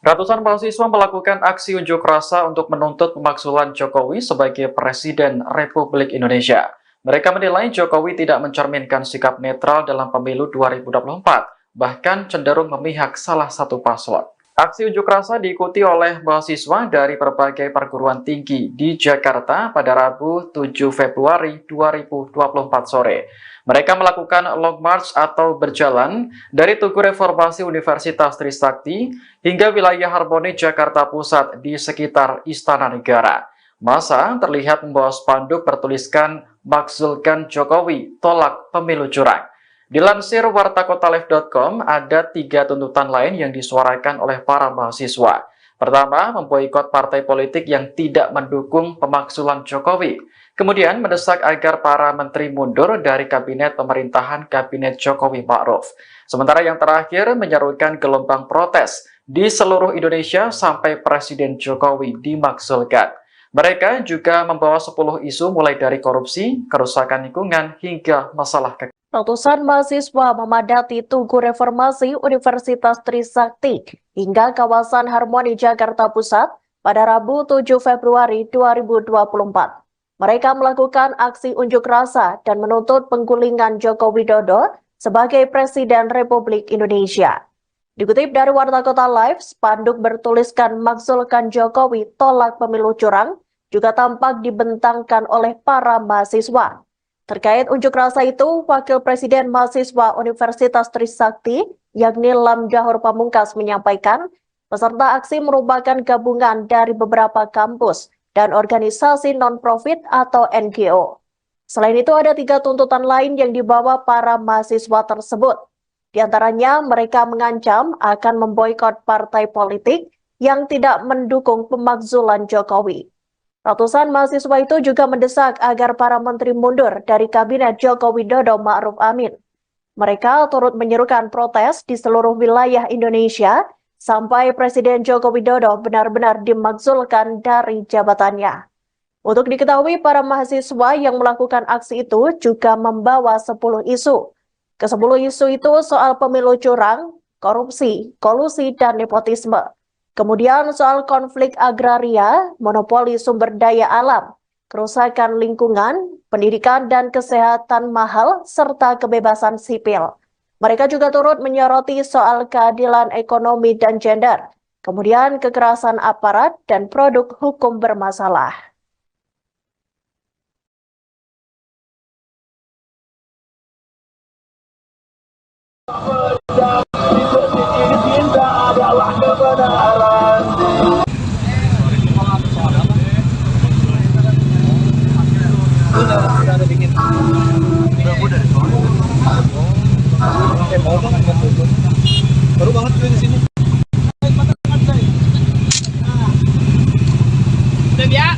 Ratusan mahasiswa melakukan aksi unjuk rasa untuk menuntut pemakzulan Jokowi sebagai Presiden Republik Indonesia. Mereka menilai Jokowi tidak mencerminkan sikap netral dalam pemilu 2024, bahkan cenderung memihak salah satu paslon. Aksi unjuk rasa diikuti oleh mahasiswa dari berbagai perguruan tinggi di Jakarta pada Rabu 7 Februari 2024 sore. Mereka melakukan long march atau berjalan dari Tugu Reformasi Universitas Trisakti hingga wilayah Harmoni Jakarta Pusat di sekitar Istana Negara. Massa terlihat membawa spanduk bertuliskan "Makzulkan Jokowi, tolak pemilu curang". Dilansir wartakotalive.com, ada 3 tuntutan lain yang disuarakan oleh para mahasiswa. Pertama, memboikot partai politik yang tidak mendukung pemakzulan Jokowi. Kemudian, mendesak agar para menteri mundur dari kabinet pemerintahan Kabinet Jokowi Ma'ruf. Sementara yang terakhir, menyerukan gelombang protes di seluruh Indonesia sampai Presiden Jokowi dimakzulkan. Mereka juga membawa 10 isu mulai dari korupsi, kerusakan lingkungan, hingga masalah kekerasan. Ratusan mahasiswa memadati Tugu Reformasi Universitas Trisakti hingga kawasan Harmoni Jakarta Pusat pada Rabu 7 Februari 2024. Mereka melakukan aksi unjuk rasa dan menuntut penggulingan Joko Widodo sebagai Presiden Republik Indonesia. Dikutip dari Warta Kota Live, spanduk bertuliskan "Makzulkan Jokowi, tolak pemilu curang" juga tampak dibentangkan oleh para mahasiswa. Terkait unjuk rasa itu, Wakil Presiden Mahasiswa Universitas Trisakti, yakni Lam Dahor Pamungkas, menyampaikan peserta aksi merupakan gabungan dari beberapa kampus dan organisasi non-profit atau NGO. Selain itu, ada 3 tuntutan lain yang dibawa para mahasiswa tersebut. Di antaranya, mereka mengancam akan memboikot partai politik yang tidak mendukung pemakzulan Jokowi. Ratusan mahasiswa itu juga mendesak agar para menteri mundur dari Kabinet Joko Widodo Ma'ruf Amin. Mereka turut menyerukan protes di seluruh wilayah Indonesia sampai Presiden Joko Widodo benar-benar dimakzulkan dari jabatannya. Untuk diketahui, para mahasiswa yang melakukan aksi itu juga membawa 10 isu. Ke-10 isu itu soal pemilu curang, korupsi, kolusi, dan nepotisme. Kemudian soal konflik agraria, monopoli sumber daya alam, kerusakan lingkungan, pendidikan dan kesehatan mahal, serta kebebasan sipil. Mereka juga turut menyoroti soal keadilan ekonomi dan gender, kemudian kekerasan aparat dan produk hukum bermasalah. Baru banget di sini.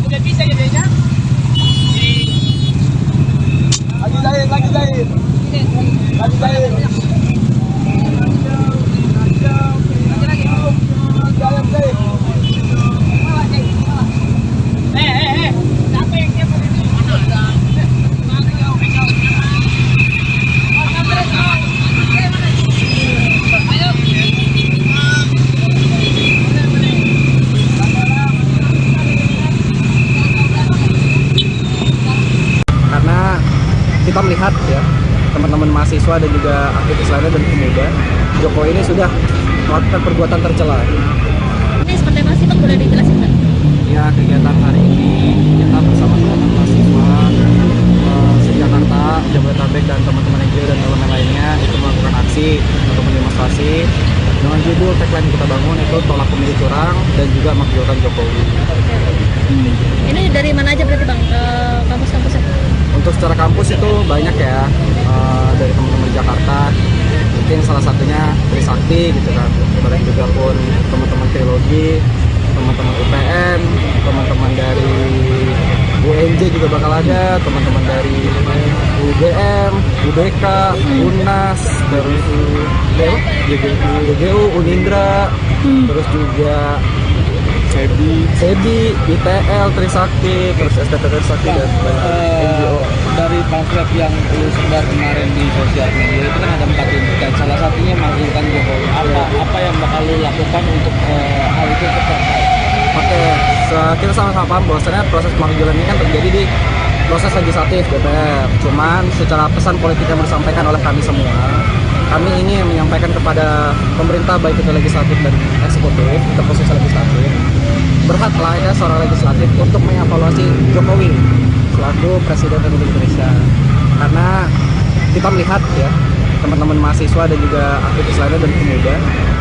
Udah bisa jadinya. Lagi lain. Lagi lain. Siapa yang siapa ini? Karena kita melihat ya, teman-teman mahasiswa dan juga aktivis lainnya dan pemuda, Jokowi ini sudah melakukan perbuatan tercela. Ini seperti apa sih, Bang? Boleh dijelasin, Bang? Ya, kegiatan hari ini kita bersama teman-teman mahasiswa se-Jakarta, Jabodetabek, dan teman-teman NGO dan elemen lainnya itu melakukan aksi atau demonstrasi dengan judul tagline kita bangun itu "Tolak Pemilu Curang" dan juga "Makzulkan Jokowi". Ini dari mana aja berarti, Bang? Kampus-kampusnya? Untuk secara kampus itu banyak ya, dari teman-teman Jakarta, mungkin salah satunya Trisakti gitu kan, kemudian juga pun teman-teman Trilogi, teman-teman UPN, teman-teman dari UNJ juga bakal ada, teman-teman dari UGM, UDK, UNAS, terus GGU, Unindra, terus juga SEBI, ITL, Trisakti, terus STT Trisakti dan NGO. Dari pamflet yang lu sebar kemarin di sosial media itu kan ada 4 tuntutan, salah satunya mengagungkan Jokowi. Apa yang bakal lu lakukan untuk hal itu tercapai? Oke, kita sama-sama paham bahwasannya proses pemanggilan ini kan terjadi di proses legislatif DPR. Cuman secara pesan politik yang disampaikan oleh kami semua, kami ingin menyampaikan kepada pemerintah baik itu legislatif dan eksekutif, terkhusus legislatif, berhaklah ya seorang legislatif untuk mengevaluasi Jokowi selaku Presiden Republik Indonesia. Karena kita melihat ya, teman-teman mahasiswa dan juga aktivis lainnya dan pemuda,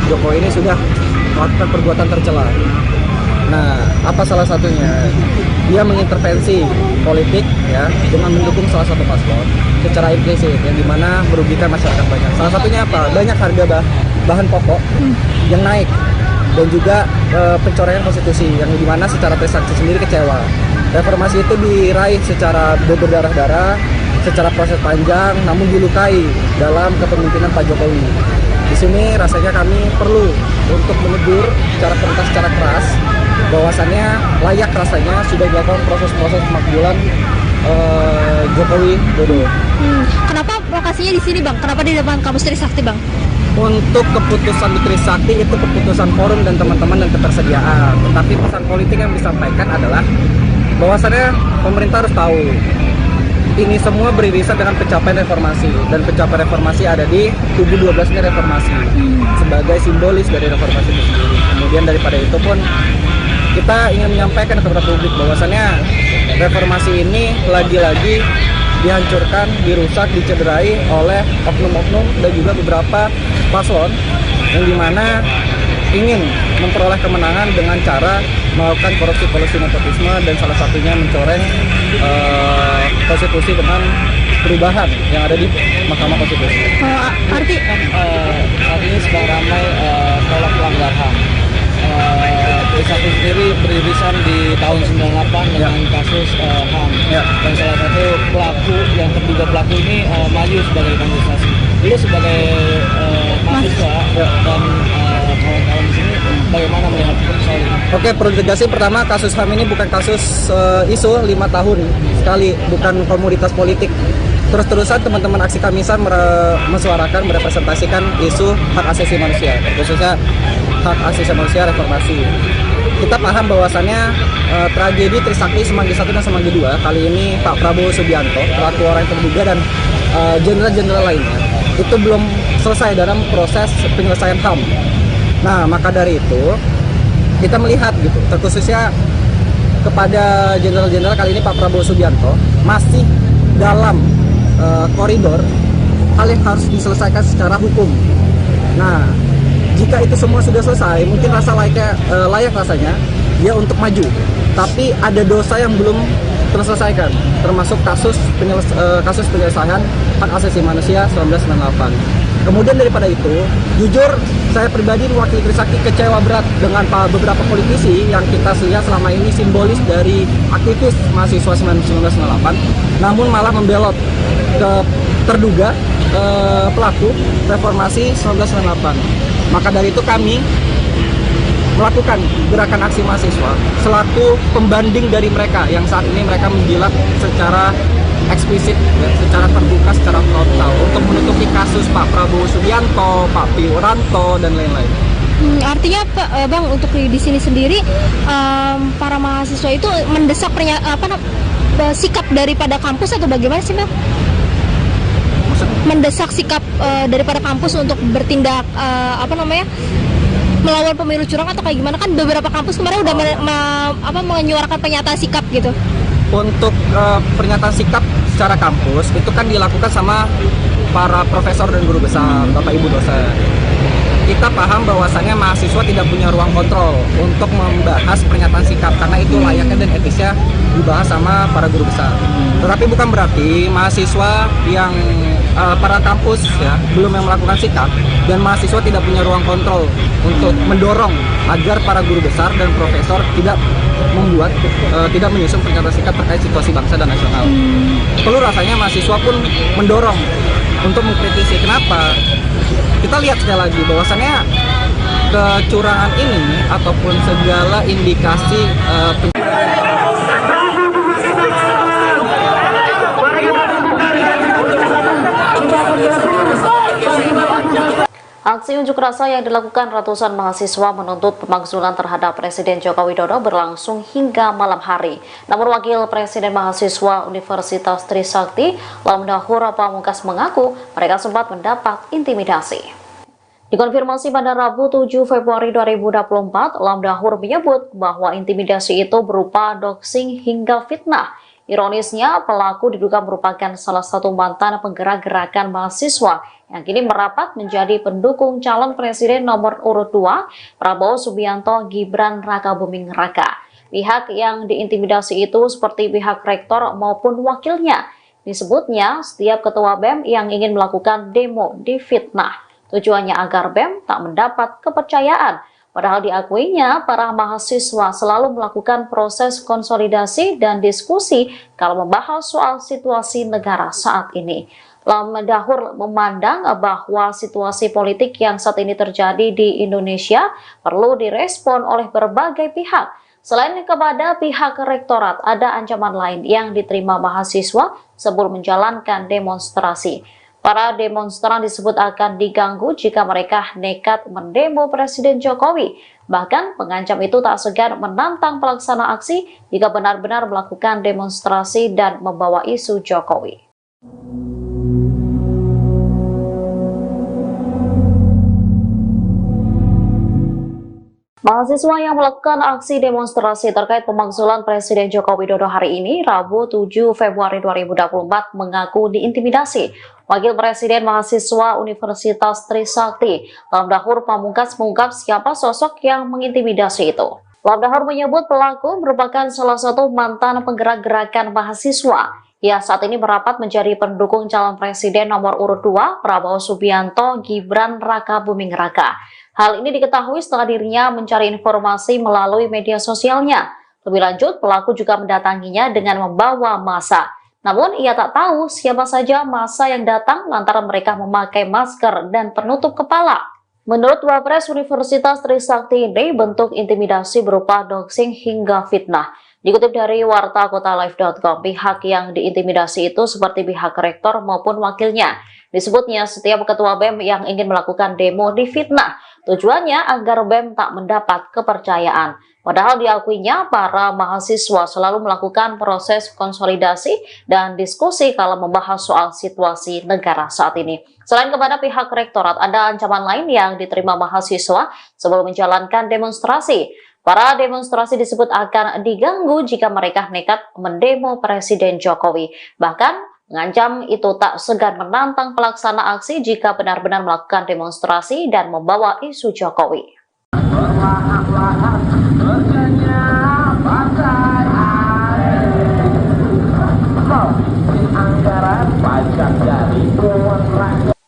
Jokowi ini sudah melakukan perbuatan tercela. Nah, apa salah satunya? Dia mengintervensi politik ya dengan mendukung salah satu paslon secara implisit yang dimana merugikan masyarakat banyak. Salah satunya apa? Banyak harga bahan pokok yang naik dan juga pencoretan konstitusi yang dimana secara Trisakti sendiri kecewa. Reformasi itu diraih secara berdarah-darah, secara proses panjang, namun dilukai dalam kepemimpinan Pak Jokowi. Di sini rasanya kami perlu untuk menegur secara perintah secara keras bahwasannya layak rasanya sudah dilakukan proses-proses pemakzulan Jokowi Dodo. Kenapa lokasinya di sini, Bang? Kenapa di depan kampus Trisakti, Bang? Untuk keputusan di Trisakti itu keputusan forum dan teman-teman dan ketersediaan. Tetapi pesan politik yang disampaikan adalah bahwasannya pemerintah harus tahu ini semua beririsan dengan pencapaian reformasi, dan pencapaian reformasi ada di kubu 12 ini reformasi sebagai simbolis dari reformasi itu sendiri. Kemudian daripada itu pun kita ingin menyampaikan kepada publik bahwasannya reformasi ini lagi-lagi dihancurkan, dirusak, dicederai oleh oknum-oknum dan juga beberapa paslon yang dimana ingin memperoleh kemenangan dengan cara melakukan korupsi nepotisme dan salah satunya mencoreng konstitusi dengan perubahan yang ada di Mahkamah Konstitusi. Arti Saat ini sedang ramai tolak pelanggar HAM. Trisakti sendiri beririsan di tahun 98 dengan kasus HAM, dan salah satu pelaku yang terduga pelaku ini maju sebagai kandidasi. Lu sebagai mahasiswa dan kawan-kawan di sini bagaimana melihat soal ini? Oke, perlu tegasih pertama kasus HAM ini bukan kasus isu 5 tahun sekali, bukan komoditas politik. Terus-terusan teman-teman aksi Kamisan mesuarakan, merepresentasikan isu hak asasi manusia, khususnya hak asasi manusia reformasi. Kita paham bahwasannya tragedi Trisakti Semanggi 1 dan Semanggi 2 kali ini Pak Prabowo Subianto, pelaku orang yang terduga dan jenderal-jenderal lainnya itu belum selesai dalam proses penyelesaian HAM. Nah, maka dari itu kita melihat gitu, terkhususnya kepada jenderal-jenderal kali ini Pak Prabowo Subianto masih dalam koridor hal yang harus diselesaikan secara hukum. Nah, jika itu semua sudah selesai, mungkin layak rasanya dia untuk maju. Tapi ada dosa yang belum terselesaikan, termasuk kasus penyelesaian hak asasi manusia 1998. Kemudian daripada itu, jujur saya pribadi mewakili Trisakti kecewa berat dengan beberapa politisi yang kita lihat selama ini simbolis dari aktivis mahasiswa 1998, namun malah membelot ke terduga pelaku reformasi 1998. Maka dari itu kami melakukan gerakan aksi mahasiswa selaku pembanding dari mereka yang saat ini mereka menjilat secara eksplisit, ya, secara terbuka, secara frontal untuk menutupi kasus Pak Prabowo Subianto, Pak Wiranto dan lain-lain. Artinya Bang, untuk di sini sendiri para mahasiswa itu mendesak sikap daripada kampus atau bagaimana sih, Bang? Mendesak sikap daripada kampus untuk bertindak melawan pemilu curang atau kayak gimana? Kan beberapa kampus kemarin udah menyuarakan pernyataan sikap gitu. Untuk pernyataan sikap secara kampus itu kan dilakukan sama para profesor dan guru besar, Bapak Ibu dosen. kita paham bahwasannya mahasiswa tidak punya ruang kontrol untuk membahas pernyataan sikap karena itu layaknya dan etisnya dibahas sama para guru besar. Tetapi bukan berarti mahasiswa yang para kampus ya belum yang melakukan sikap dan mahasiswa tidak punya ruang kontrol untuk mendorong agar para guru besar dan profesor tidak membuat tidak menyusun pernyataan sikap terkait situasi bangsa dan nasional. Perlu rasanya mahasiswa pun mendorong untuk mengkritisi. Kenapa? Kita lihat sekali lagi bahwasannya kecurangan ini ataupun segala indikasi Aksi unjuk rasa yang dilakukan ratusan mahasiswa menuntut pemakzulan terhadap Presiden Joko Widodo berlangsung hingga malam hari. Namun Wakil Presiden Mahasiswa Universitas Trisakti, Lamdahur Pamungkas mengaku mereka sempat mendapat intimidasi. Dikonfirmasi pada Rabu 7 Februari 2024, Lamdahur menyebut bahwa intimidasi itu berupa doxing hingga fitnah. Ironisnya, pelaku diduga merupakan salah satu mantan penggerak gerakan mahasiswa yang kini merapat menjadi pendukung calon presiden nomor urut 2, Prabowo Subianto Gibran Rakabuming Raka. Pihak yang diintimidasi itu seperti pihak rektor maupun wakilnya. Disebutnya, setiap ketua BEM yang ingin melakukan demo difitnah. Tujuannya agar BEM tak mendapat kepercayaan. Padahal diakuinya, para mahasiswa selalu melakukan proses konsolidasi dan diskusi kalau membahas soal situasi negara saat ini. Lamdahur memandang bahwa situasi politik yang saat ini terjadi di Indonesia perlu direspon oleh berbagai pihak. Selain kepada pihak rektorat, ada ancaman lain yang diterima mahasiswa sebelum menjalankan demonstrasi. Para demonstran disebut akan diganggu jika mereka nekat mendemo Presiden Jokowi. Bahkan pengancam itu tak segan menantang pelaksana aksi jika benar-benar melakukan demonstrasi dan membawa isu Jokowi. Mahasiswa yang melakukan aksi demonstrasi terkait pemakzulan Presiden Joko Widodo hari ini, Rabu 7 Februari 2024, mengaku diintimidasi. Wakil Presiden Mahasiswa Universitas Trisakti, Lamdahur Pamungkas mengungkap siapa sosok yang mengintimidasi itu. Lamdahur menyebut pelaku merupakan salah satu mantan penggerak gerakan mahasiswa. Ia saat ini merapat menjadi pendukung calon presiden nomor urut 2, Prabowo Subianto Gibran Rakabuming Raka. Hal ini diketahui setelah dirinya mencari informasi melalui media sosialnya. Lebih lanjut, pelaku juga mendatanginya dengan membawa massa. Namun, ia tak tahu siapa saja massa yang datang lantaran mereka memakai masker dan penutup kepala. Menurut Wapres Universitas Trisakti ini, bentuk intimidasi berupa doxing hingga fitnah. Dikutip dari wartakotalive.com, pihak yang diintimidasi itu seperti pihak rektor maupun wakilnya. Disebutnya setiap ketua BEM yang ingin melakukan demo difitnah. Tujuannya agar BEM tak mendapat kepercayaan. Padahal diakuinya para mahasiswa selalu melakukan proses konsolidasi dan diskusi kalau membahas soal situasi negara saat ini. Selain kepada pihak rektorat, ada ancaman lain yang diterima mahasiswa sebelum menjalankan demonstrasi. Para demonstrasi disebut akan diganggu jika mereka nekat mendemo Presiden Jokowi. Bahkan mengancam itu tak segan menantang pelaksana aksi jika benar-benar melakukan demonstrasi dan membawa isu Jokowi.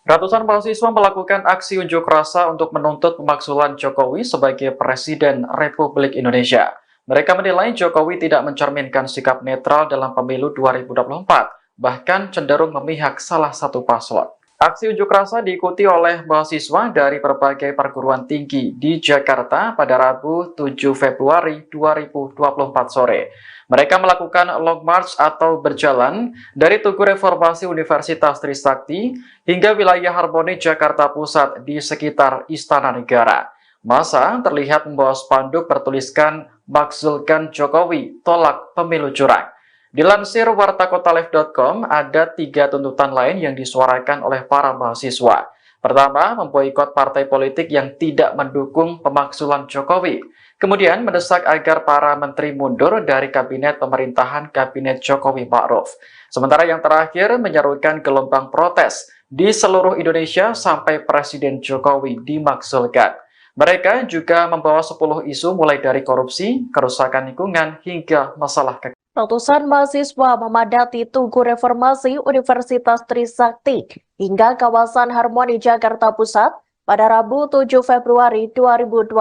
Ratusan mahasiswa melakukan aksi unjuk rasa untuk menuntut pemakzulan Jokowi sebagai Presiden Republik Indonesia. Mereka menilai Jokowi tidak mencerminkan sikap netral dalam pemilu 2024, bahkan cenderung memihak salah satu paslon. Aksi unjuk rasa diikuti oleh mahasiswa dari berbagai perguruan tinggi di Jakarta pada Rabu 7 Februari 2024 sore. Mereka melakukan long march atau berjalan dari Tugu Reformasi Universitas Trisakti hingga wilayah Harmoni Jakarta Pusat di sekitar Istana Negara. Massa terlihat membawa spanduk bertuliskan "Makzulkan Jokowi, tolak pemilu curang". Dilansir wartakotalive.com, ada 3 tuntutan lain yang disuarakan oleh para mahasiswa. Pertama, memboikot partai politik yang tidak mendukung pemakzulan Jokowi. Kemudian mendesak agar para menteri mundur dari kabinet pemerintahan Kabinet Jokowi Ma'ruf. Sementara yang terakhir menyerukan gelombang protes di seluruh Indonesia sampai Presiden Jokowi dimakzulkan. Mereka juga membawa 10 isu mulai dari korupsi, kerusakan lingkungan, hingga masalah Ratusan mahasiswa memadati Tugu Reformasi Universitas Trisakti hingga kawasan Harmoni Jakarta Pusat pada Rabu 7 Februari 2024.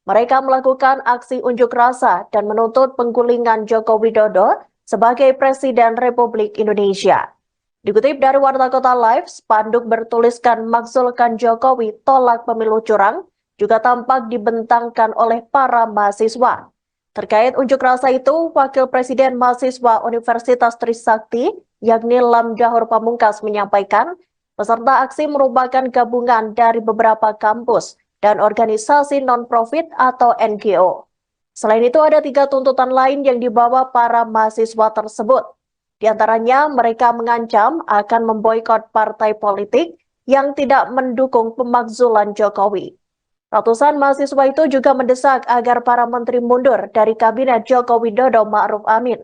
Mereka melakukan aksi unjuk rasa dan menuntut penggulingan Joko Widodo sebagai Presiden Republik Indonesia. Dikutip dari Warta Kota Live, spanduk bertuliskan "Makzulkan Jokowi, tolak pemilu curang" juga tampak dibentangkan oleh para mahasiswa. Terkait unjuk rasa itu, Wakil Presiden Mahasiswa Universitas Trisakti, yakni Lam Dahor Pamungkas, menyampaikan peserta aksi merupakan gabungan dari beberapa kampus dan organisasi non-profit atau NGO. Selain itu, ada 3 tuntutan lain yang dibawa para mahasiswa tersebut. Di antaranya, mereka mengancam akan memboikot partai politik yang tidak mendukung pemakzulan Jokowi. Ratusan mahasiswa itu juga mendesak agar para menteri mundur dari Kabinet Joko Widodo Ma'ruf Amin.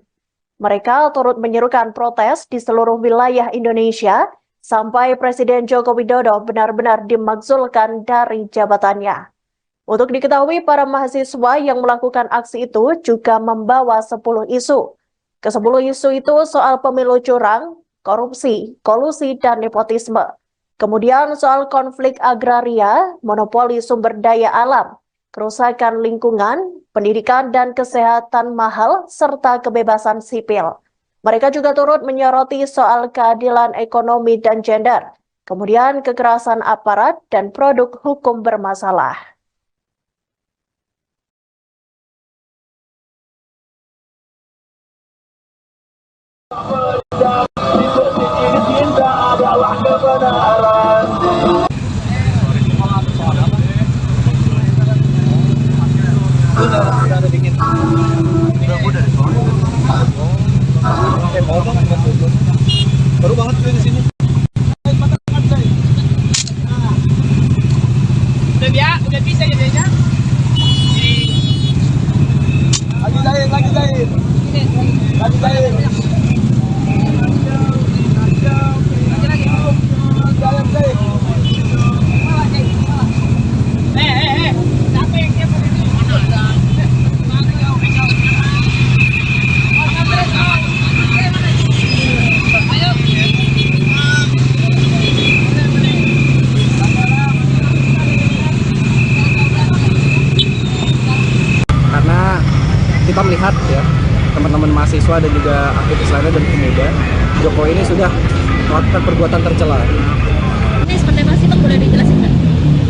Mereka turut menyerukan protes di seluruh wilayah Indonesia sampai Presiden Joko Widodo benar-benar dimakzulkan dari jabatannya. Untuk diketahui, para mahasiswa yang melakukan aksi itu juga membawa 10 isu. Ke-10 isu itu soal pemilu curang, korupsi, kolusi, dan nepotisme. Kemudian soal konflik agraria, monopoli sumber daya alam, kerusakan lingkungan, pendidikan dan kesehatan mahal, serta kebebasan sipil. Mereka juga turut menyoroti soal keadilan ekonomi dan gender, kemudian kekerasan aparat dan produk hukum bermasalah. Baru banget di sini. Udah bisa jadinya. Lagi lain. Siapa yang siapa ini? Karena kita melihat ya, teman-teman mahasiswa dan juga aktivis lainnya dan pemuda, Jokowi ini sudah melakukan perbuatan tercela. Ini seperti apa sih, Bang? Boleh dijelasin nggak?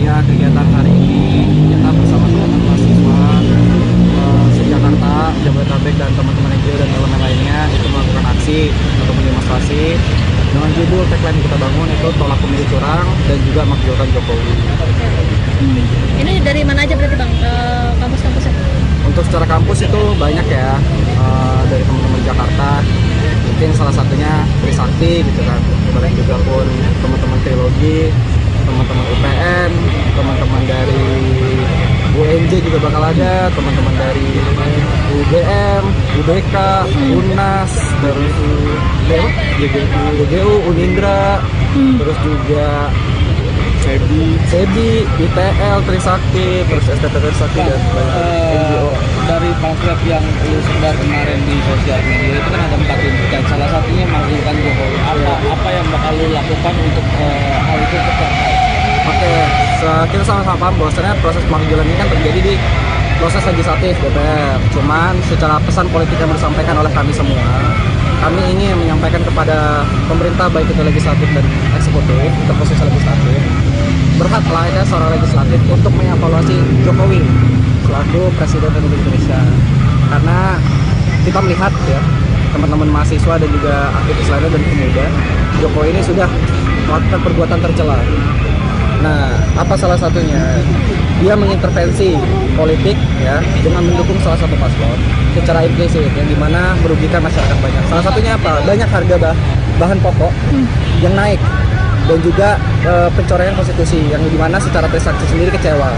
Ya, kegiatan hari ini kita bersama teman-teman mahasiswa se-Jakarta, Jabodetabek, dan teman-teman NGO dan elemen lainnya itu melakukan aksi atau demonstrasi dengan judul tagline kita bangun itu "Tolak Pemilu Curang" dan juga "Makzulkan Jokowi". Ini dari mana aja berarti, Bang? Kampus-kampusnya? Untuk secara kampus itu banyak ya, dari teman-teman Jakarta, mungkin salah satunya Trisakti gitu kan, kemudian juga pun teman-teman Trilogi, teman-teman UPN, teman-teman dari UNJ juga bakal ada, teman-teman dari UGM, UBK, UNAS, terus UGU, Unindra, terus juga SEBI, ITL, Trisakti, terus STT Trisakti, dan NGO. Dari pamflet yang lu sebar kemarin di sosial media itu kan ada 4 tuntutan, salah satunya makzulkan Jokowi. Apa yang bakal lu lakukan untuk hal itu tercapai? Oke, kita sama-sama paham bahwasannya proses pemakzulan ini kan terjadi di proses legislatif DPR. Cuman secara pesan politik yang disampaikan oleh kami semua, kami ingin menyampaikan kepada pemerintah baik itu legislatif dan eksekutif, itu posisi legislatif, berhak layaknya seorang legislatif untuk mengevaluasi Jokowi selaku Presiden Republik Indonesia. Karena kita melihat ya, teman-teman mahasiswa dan juga aktivis lainnya dan pemuda, Jokowi ini sudah melakukan perbuatan tercela. Nah, apa salah satunya? Dia mengintervensi politik ya dengan mendukung salah satu paslon secara implisit yang dimana merugikan masyarakat banyak. Salah satunya apa? Banyak harga bahan pokok yang naik dan juga pencoretan konstitusi yang dimana secara Trisakti sendiri kecewa.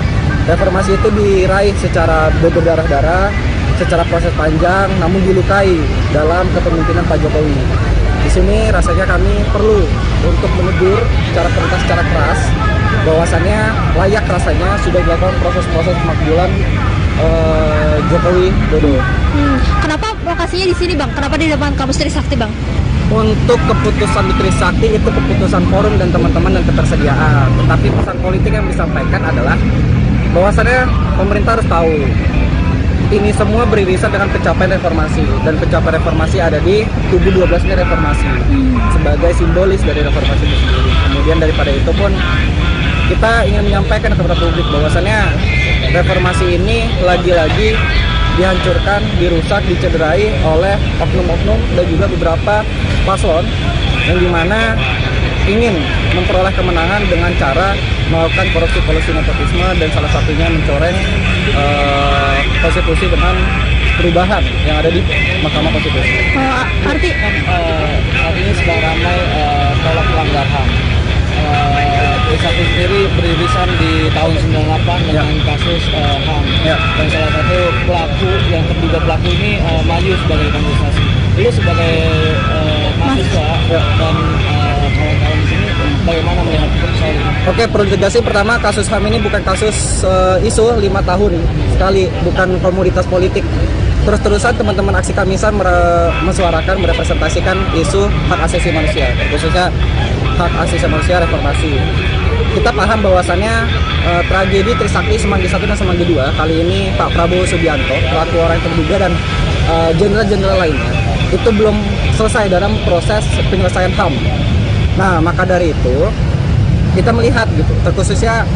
Reformasi itu diraih secara berdarah-darah, secara proses panjang, namun dilukai dalam kepemimpinan Pak Jokowi. Di sini rasanya kami perlu untuk menegur secara kertas, secara keras bahwasannya layak rasanya sudah dilakukan proses-proses pemakzulan Jokowi Dodo. Kenapa lokasinya di sini bang? Kenapa di depan kampus Trisakti bang? Untuk keputusan di Trisakti itu keputusan forum dan teman-teman dan ketersediaan. Tetapi pesan politik yang disampaikan adalah bahwasannya pemerintah harus tahu ini semua beririsan dengan pencapaian reformasi, dan pencapaian reformasi ada di tubuh 12 ini reformasi sebagai simbolis dari reformasi itu sendiri. Kemudian daripada itu pun kita ingin menyampaikan kepada publik bahwasannya reformasi ini lagi-lagi dihancurkan, dirusak, dicederai oleh oknum-oknum dan juga beberapa paslon yang dimana ingin memperoleh kemenangan dengan cara melakukan korupsi nepotisme dan salah satunya mencoreng konstitusi dengan perubahan yang ada di Mahkamah Konstitusi. Artinya sedang ramai tolak pelanggar HAM. Trisakti sendiri beririsan di tahun 98 dengan kasus HAM. Dan salah satu pelaku yang terduga pelaku ini maju sebagai kandidasi. Lu sebagai mahasiswa dan kawan-kawan di sini bagaimana melihat soal ini? Oke, perlu tegasih pertama kasus HAM ini bukan kasus isu 5 tahun sekali, bukan komoditas politik. Terus-terusan teman-teman aksi Kamisan mensuarakan, merepresentasikan isu hak asasi manusia, khususnya hak asasi manusia reformasi. Kita paham bahwasannya tragedi Trisakti Semanggi 1 dan Semanggi 2 kali ini Pak Prabowo Subianto, pelaku orang yang terduga dan jenderal-jenderal lainnya itu belum selesai dalam proses penyelesaian HAM. Nah, maka dari itu kita melihat gitu, terkhususnya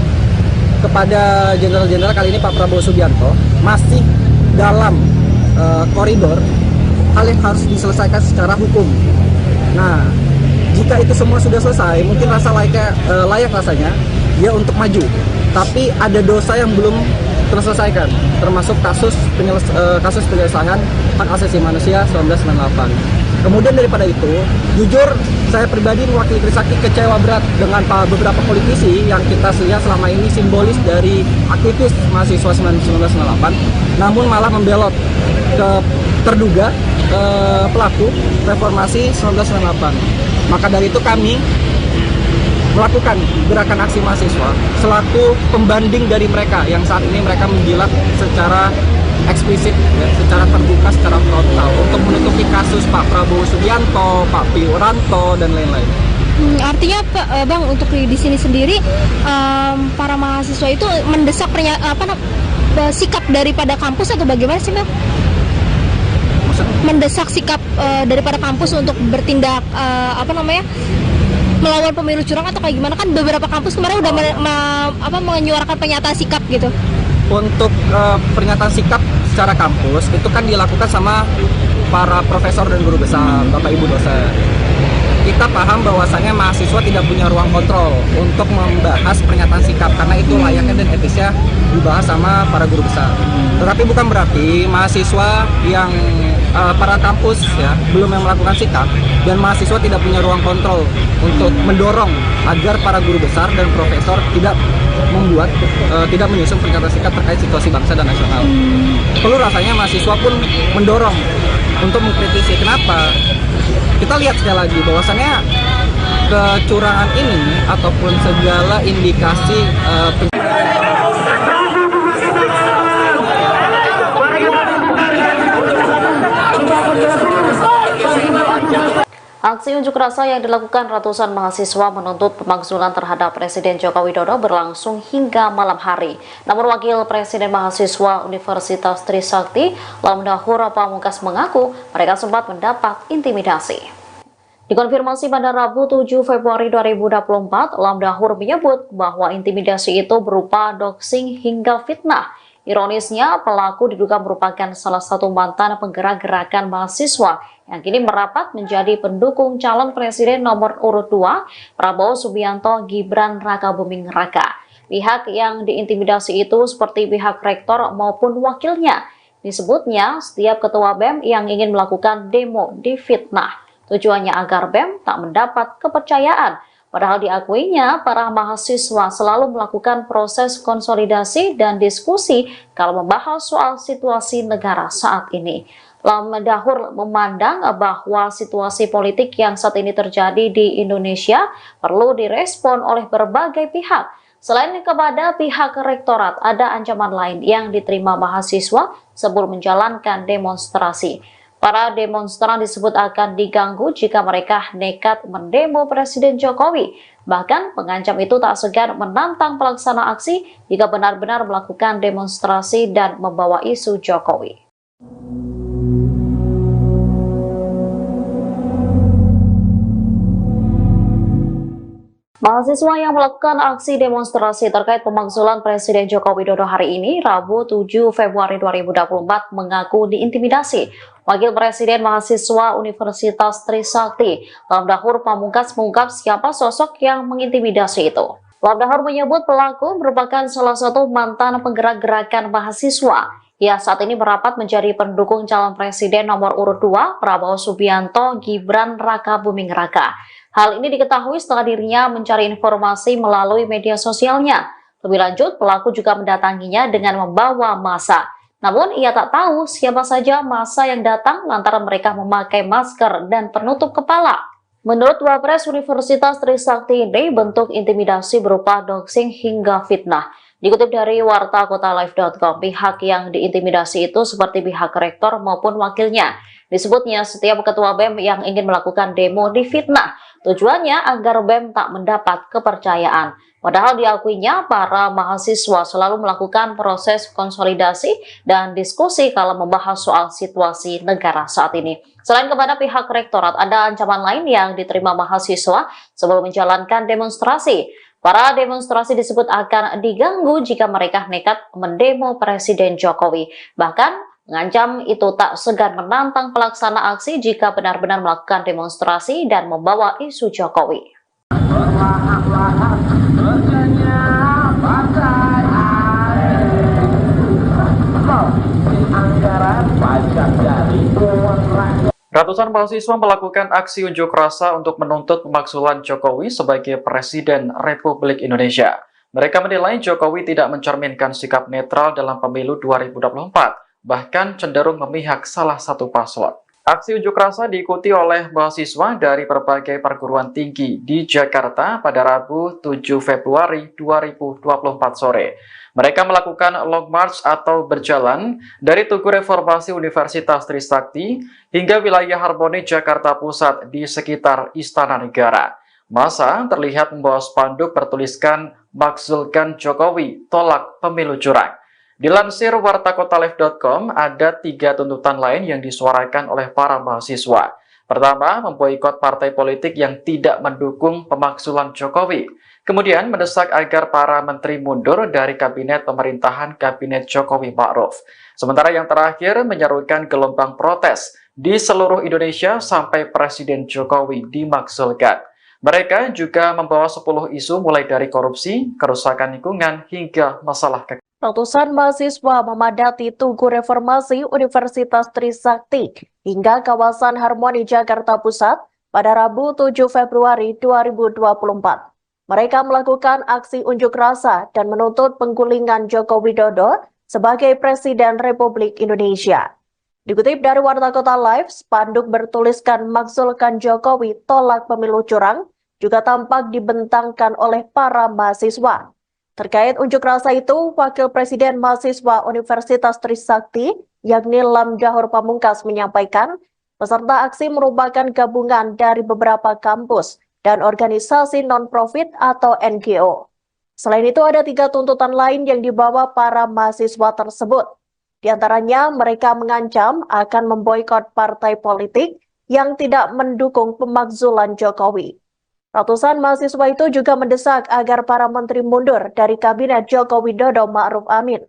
kepada jenderal-jenderal kali ini Pak Prabowo Subianto masih dalam koridor hal yang harus diselesaikan secara hukum. Nah, jika itu semua sudah selesai, mungkin layak rasanya dia untuk maju. Tapi ada dosa yang belum terselesaikan, termasuk kasus penyelesaian hak asasi manusia 1998. Kemudian daripada itu, jujur saya pribadi mewakili Trisakti kecewa berat dengan beberapa politisi yang kita lihat selama ini simbolis dari aktivis mahasiswa 1998, namun malah membelot ke terduga pelaku reformasi 1998. Maka dari itu kami melakukan gerakan aksi mahasiswa selaku pembanding dari mereka yang saat ini mereka menjilat secara eksplisit, ya, secara terbuka, secara frontal untuk menutupi kasus Pak Prabowo Subianto, Pak Wiranto dan lain-lain. Artinya bang untuk di sini sendiri para mahasiswa itu mendesak sikap daripada kampus atau bagaimana sih bang? Mendesak sikap daripada kampus untuk bertindak melawan pemilu curang atau kayak gimana, kan beberapa kampus kemarin udah menyuarakan pernyataan sikap gitu. Untuk pernyataan sikap secara kampus itu kan dilakukan sama para profesor dan guru besar, Bapak Ibu dosen. Kita paham bahwasannya mahasiswa tidak punya ruang kontrol untuk membahas pernyataan sikap karena itu layaknya dan etisnya dibahas sama para guru besar. Tetapi bukan berarti mahasiswa yang para kampus ya belum yang melakukan sikap dan mahasiswa tidak punya ruang kontrol untuk mendorong agar para guru besar dan profesor tidak menyusun pernyataan sikap terkait situasi bangsa dan nasional. Perlu rasanya mahasiswa pun mendorong untuk mengkritisi. Kenapa? Kita lihat sekali lagi bahwasannya kecurangan ini ataupun segala indikasi Aksi unjuk rasa yang dilakukan ratusan mahasiswa menuntut pemakzulan terhadap Presiden Joko Widodo berlangsung hingga malam hari. Namun Wakil Presiden Mahasiswa Universitas Trisakti, Lamdahur Pamungkas mengaku mereka sempat mendapat intimidasi. Dikonfirmasi pada Rabu 7 Februari 2024, Lamdahur menyebut bahwa intimidasi itu berupa doxing hingga fitnah. Ironisnya, pelaku diduga merupakan salah satu mantan penggerak gerakan mahasiswa yang kini merapat menjadi pendukung calon presiden nomor urut 2, Prabowo Subianto Gibran Rakabuming Raka. Pihak yang diintimidasi itu seperti pihak rektor maupun wakilnya. Disebutnya, setiap ketua BEM yang ingin melakukan demo difitnah. Tujuannya agar BEM tak mendapat kepercayaan. Padahal diakuinya, para mahasiswa selalu melakukan proses konsolidasi dan diskusi kalau membahas soal situasi negara saat ini. Lam Dahur memandang bahwa situasi politik yang saat ini terjadi di Indonesia perlu direspon oleh berbagai pihak. Selain kepada pihak rektorat, ada ancaman lain yang diterima mahasiswa sebelum menjalankan demonstrasi. Para demonstran disebut akan diganggu jika mereka nekat mendemo Presiden Jokowi. Bahkan pengancam itu tak segan menantang pelaksana aksi jika benar-benar melakukan demonstrasi dan membawa isu Jokowi. Mahasiswa yang melakukan aksi demonstrasi terkait pemakzulan Presiden Joko Widodo hari ini, Rabu 7 Februari 2024, mengaku diintimidasi. Wakil Presiden Mahasiswa Universitas Trisakti, Lam Dahur Pamungkas, mengungkap siapa sosok yang mengintimidasi itu. Lam Dahur menyebut pelaku merupakan salah satu mantan penggerak gerakan mahasiswa. Ia saat ini merapat menjadi pendukung calon presiden nomor urut 2, Prabowo Subianto Gibran Rakabuming Raka. Hal ini diketahui setelah dirinya mencari informasi melalui media sosialnya. Lebih lanjut, pelaku juga mendatanginya dengan membawa massa. Namun, ia tak tahu siapa saja massa yang datang lantaran mereka memakai masker dan penutup kepala. Menurut Wapres Universitas Trisakti ini, bentuk intimidasi berupa doxing hingga fitnah. Dikutip dari wartakotalive.com, pihak yang diintimidasi itu seperti pihak rektor maupun wakilnya. Disebutnya setiap ketua BEM yang ingin melakukan demo difitnah. Tujuannya agar BEM tak mendapat kepercayaan. Padahal diakuinya para mahasiswa selalu melakukan proses konsolidasi dan diskusi kalau membahas soal situasi negara saat ini. Selain kepada pihak rektorat, ada ancaman lain yang diterima mahasiswa sebelum menjalankan demonstrasi. Para demonstrasi disebut akan diganggu jika mereka nekat mendemo Presiden Jokowi. Bahkan mengancam itu tak segan menantang pelaksana aksi jika benar-benar melakukan demonstrasi dan membawa isu Jokowi. Ratusan mahasiswa melakukan aksi unjuk rasa untuk menuntut pemakzulan Jokowi sebagai Presiden Republik Indonesia. Mereka menilai Jokowi tidak mencerminkan sikap netral dalam pemilu 2024, bahkan cenderung memihak salah satu paslon. Aksi unjuk rasa diikuti oleh mahasiswa dari berbagai perguruan tinggi di Jakarta pada Rabu 7 Februari 2024 sore. Mereka melakukan long march atau berjalan dari Tugu Reformasi Universitas Trisakti hingga wilayah Harmoni Jakarta Pusat di sekitar Istana Negara. Massa terlihat membawa spanduk bertuliskan "Makzulkan Jokowi, tolak pemilu curang". Dilansir wartakotalive.com, ada 3 tuntutan lain yang disuarakan oleh para mahasiswa. Pertama, memboikot partai politik yang tidak mendukung pemakzulan Jokowi. Kemudian mendesak agar para menteri mundur dari kabinet pemerintahan Kabinet Jokowi Ma'ruf. Sementara yang terakhir menyerukan gelombang protes di seluruh Indonesia sampai Presiden Jokowi dimakzulkan. Mereka juga membawa 10 isu mulai dari korupsi, kerusakan lingkungan, hingga masalah kekayaan. Ratusan mahasiswa memadati Tugu Reformasi Universitas Trisakti hingga kawasan Harmoni Jakarta Pusat pada Rabu 7 Februari 2024. Mereka melakukan aksi unjuk rasa dan menuntut penggulingan Joko Widodo sebagai Presiden Republik Indonesia. Dikutip dari Warta Kota Live, spanduk bertuliskan "Makzulkan Jokowi, tolak pemilu curang" juga tampak dibentangkan oleh para mahasiswa. Terkait unjuk rasa itu, Wakil Presiden Mahasiswa Universitas Trisakti, yakni Lam Dahur Pamungkas, menyampaikan peserta aksi merupakan gabungan dari beberapa kampus dan organisasi non-profit atau NGO. Selain itu, ada 3 tuntutan lain yang dibawa para mahasiswa tersebut. Di antaranya, mereka mengancam akan memboikot partai politik yang tidak mendukung pemakzulan Jokowi. Ratusan mahasiswa itu juga mendesak agar para menteri mundur dari Kabinet Joko Widodo Ma'ruf Amin.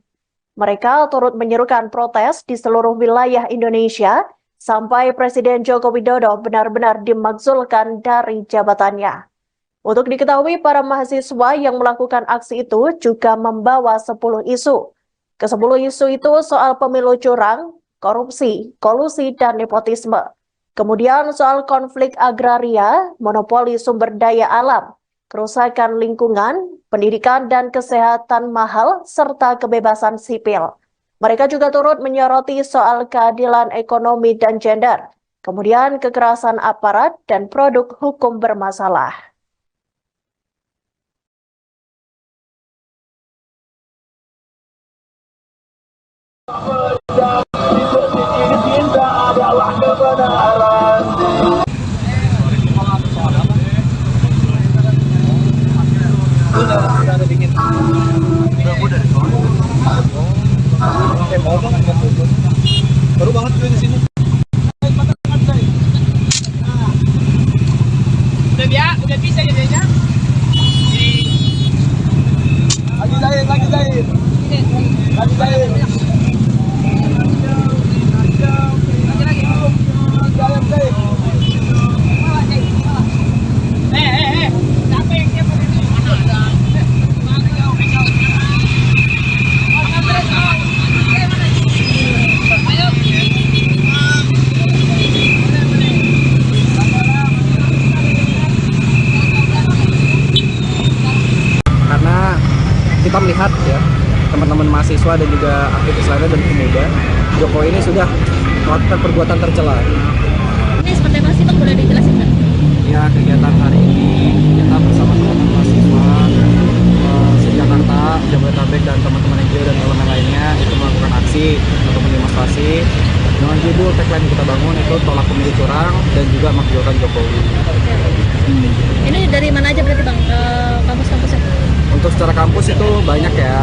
Mereka turut menyerukan protes di seluruh wilayah Indonesia sampai Presiden Joko Widodo benar-benar dimakzulkan dari jabatannya. Untuk diketahui, para mahasiswa yang melakukan aksi itu juga membawa 10 isu. Ke-10 isu itu soal pemilu curang, korupsi, kolusi, dan nepotisme. Kemudian soal konflik agraria, monopoli sumber daya alam, kerusakan lingkungan, pendidikan dan kesehatan mahal, serta kebebasan sipil. Mereka juga turut menyoroti soal keadilan ekonomi dan gender, kemudian kekerasan aparat dan produk hukum bermasalah. Baru banget gue di sini. Udah bisa jadinya. Lagi jahit. Lagi jahit. Siapa yang siapa ini? Karena kita melihat ya teman-teman mahasiswa dan juga aktivis lainnya dan pemuda, Jokowi ini sudah melakukan perbuatan tercela. Ini seperti apa sih Bang, boleh dijelasin kan? Ya, kegiatan hari ini kita bersama teman-teman mahasiswa se-Jakarta, Jabodetabek dan teman-teman NGO dan elemen lainnya itu melakukan aksi atau demonstrasi dengan judul tagline kita bangun itu tolak pemilu curang dan juga makzulkan Jokowi. Ini dari mana aja berarti Bang, kampus-kampusnya? Untuk secara kampus itu banyak ya,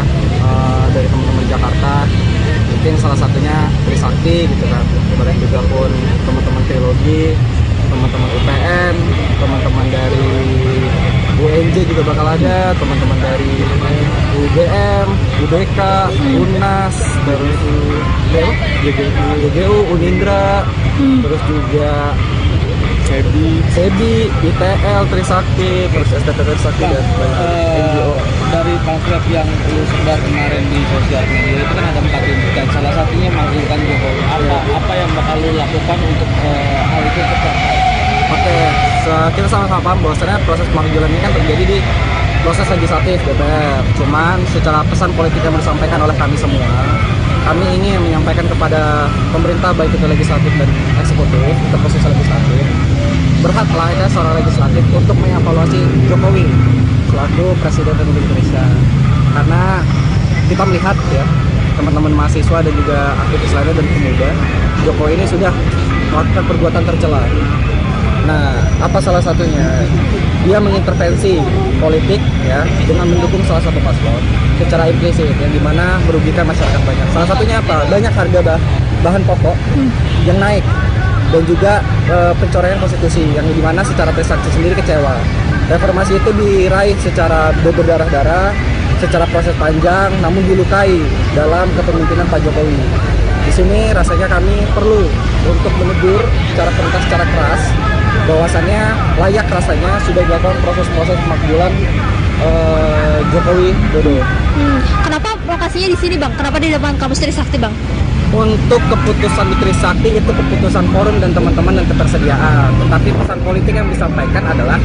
dari teman-teman Jakarta, mungkin salah satunya Trisakti gitu kan, kemudian juga pun teman-teman Trilogi, teman-teman UPN, teman-teman dari UNJ juga bakal ada, teman-teman dari UGM, UDK, UNAS, terus GGU, Unindra, terus juga SEBI, ITL, Trisakti, terus STT Trisakti dan NGO. Dari pamflet yang lu sebar kemarin di sosial media itu kan ada 4 tuntutan, salah satunya makzulkan Jokowi. Apa yang bakal lu lakukan untuk hal itu tercapai? Oke, kita sama-sama paham bahwasannya proses pemakzulan ini kan terjadi di proses legislatif DPR. Cuman secara pesan politik yang disampaikan oleh kami semua, kami ingin menyampaikan kepada pemerintah baik itu legislatif dan eksekutif, itu proses legislatif, berhak lahirnya seorang legislatif untuk mengevaluasi Jokowi selaku Presiden Republik Indonesia. Karena kita melihat ya teman-teman mahasiswa dan juga aktivis lainnya dan pemuda, Jokowi ini sudah melakukan perbuatan tercela. Nah, apa salah satunya? Dia mengintervensi politik ya dengan mendukung salah satu paslon secara implisit yang dimana merugikan masyarakat banyak. Salah satunya apa? Banyak harga bahan pokok yang naik dan juga pencoraian konstitusi yang dimana secara Trisakti sendiri kecewa. Reformasi itu diraih secara berdarah-darah, secara proses panjang, namun dilukai dalam kepemimpinan Pak Jokowi. Di sini rasanya kami perlu untuk menegur secara perintah secara keras bahwasannya layak rasanya sudah dilakukan proses-proses pemakzulan Jokowi Dodo. Kenapa lokasinya di sini Bang? Kenapa di depan kampus Trisakti Bang? Untuk keputusan di Trisakti itu keputusan forum dan teman-teman dan ketersediaan. Tetapi pesan politik yang disampaikan adalah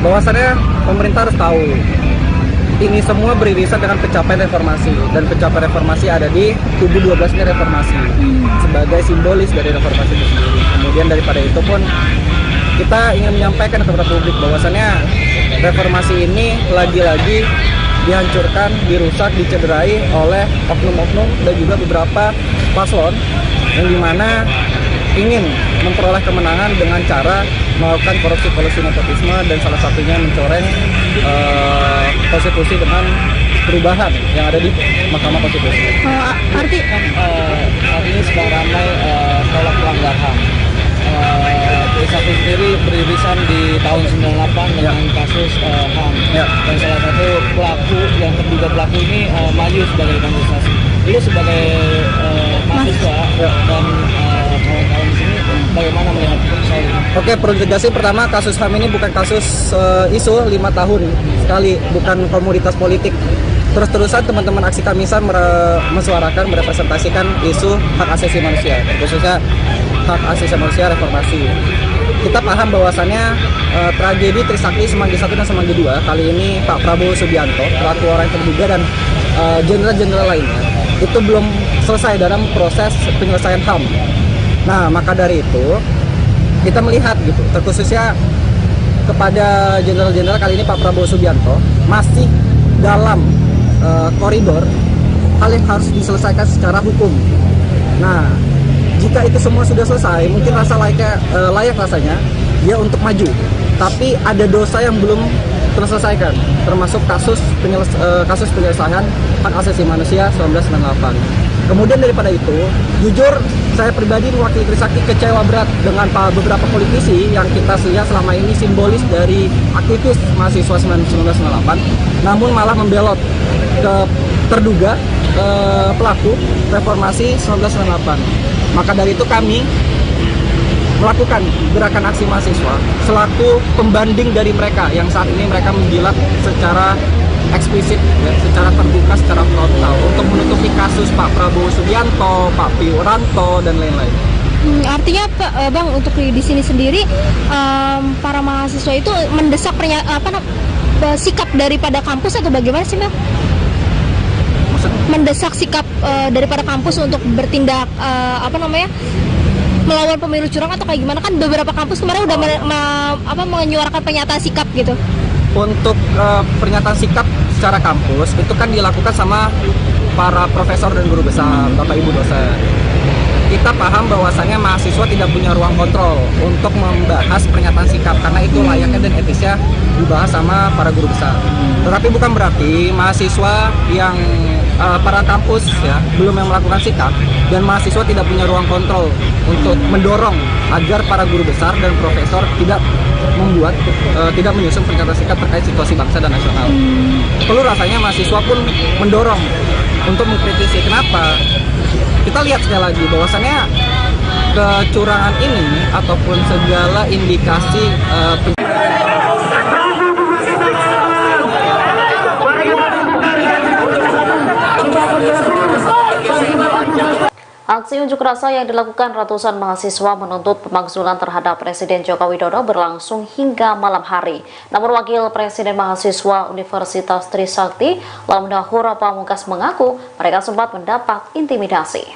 bahwasannya pemerintah harus tahu ini semua beririsan dengan pencapaian reformasi, dan pencapaian reformasi ada di kubu 12 ini reformasi sebagai simbolis dari reformasi itu sendiri. Kemudian daripada itu pun kita ingin menyampaikan kepada publik bahwasannya reformasi ini lagi-lagi dihancurkan, dirusak, dicederai oleh oknum-oknum dan juga beberapa paslon yang dimana ingin memperoleh kemenangan dengan cara melakukan korupsi nepotisme dan salah satunya mencoreng konstitusi dengan perubahan yang ada di Mahkamah Konstitusi. Arti Saat ini sedang ramai tolak pelanggar HAM. Trisakti sendiri beririsan di tahun 98 dengan kasus HAM. Dan salah satu pelaku yang terduga pelaku ini maju sebagai kandidasi. Lu sebagai mahasiswa dan kawan-kawan di sini bagaimana melihat soal ini? Oke, perlu tegasih pertama kasus HAM ini bukan kasus isu 5 tahun sekali, bukan komoditas politik. Terus-terusan teman-teman aksi Kamisan mesuarakan, merepresentasikan isu hak asasi manusia, khususnya hak asasi manusia reformasi. Kita paham bahwasannya tragedi Trisakti Semanggi 1 dan Semanggi 2 kali ini Pak Prabowo Subianto, pelaku orang yang terduga dan jenderal-jenderal lainnya itu belum selesai dalam proses penyelesaian HAM. Nah, maka dari itu kita melihat gitu, terkhususnya kepada jenderal-jenderal kali ini Pak Prabowo Subianto masih dalam koridor hal yang harus diselesaikan secara hukum. Nah, jika itu semua sudah selesai, mungkin layak rasanya dia untuk maju. Tapi ada dosa yang belum terselesaikan, termasuk kasus penyelesaian hak asasi manusia 1998. Kemudian daripada itu, jujur saya pribadi mewakili Trisakti kecewa berat dengan beberapa politisi yang kita lihat selama ini simbolis dari aktivis mahasiswa 1998, namun malah membelot ke terduga pelaku reformasi 1998. Maka dari itu kami melakukan gerakan aksi mahasiswa selaku pembanding dari mereka yang saat ini mereka menjilat secara eksplisit, ya, secara terbuka, secara frontal untuk menutupi kasus Pak Prabowo Subianto, Pak Wiranto, dan lain-lain. Artinya Bang, untuk di sini sendiri para mahasiswa itu mendesak sikap daripada kampus atau bagaimana sih Bang? Mendesak sikap daripada kampus untuk bertindak melawan pemilu curang atau kayak gimana? Kan beberapa kampus kemarin udah menyuarakan pernyataan sikap gitu. Untuk pernyataan sikap secara kampus itu kan dilakukan sama para profesor dan guru besar, Bapak Ibu dosen. Kita paham bahwasannya mahasiswa tidak punya ruang kontrol untuk membahas pernyataan sikap karena itu layaknya dan etisnya dibahas sama para guru besar. Tetapi bukan berarti mahasiswa yang para kampus ya belum yang melakukan sikap dan mahasiswa tidak punya ruang kontrol untuk mendorong agar para guru besar dan profesor tidak menyusun pernyataan sikap terkait situasi bangsa dan nasional. Perlu rasanya mahasiswa pun mendorong untuk mengkritisi. Kenapa? Kita lihat sekali lagi bahwasannya kecurangan ini ataupun segala indikasi Aksi unjuk rasa yang dilakukan ratusan mahasiswa menuntut pemakzulan terhadap Presiden Joko Widodo berlangsung hingga malam hari. Namun Wakil Presiden Mahasiswa Universitas Trisakti, Lamdahur Pamungkas mengaku mereka sempat mendapat intimidasi.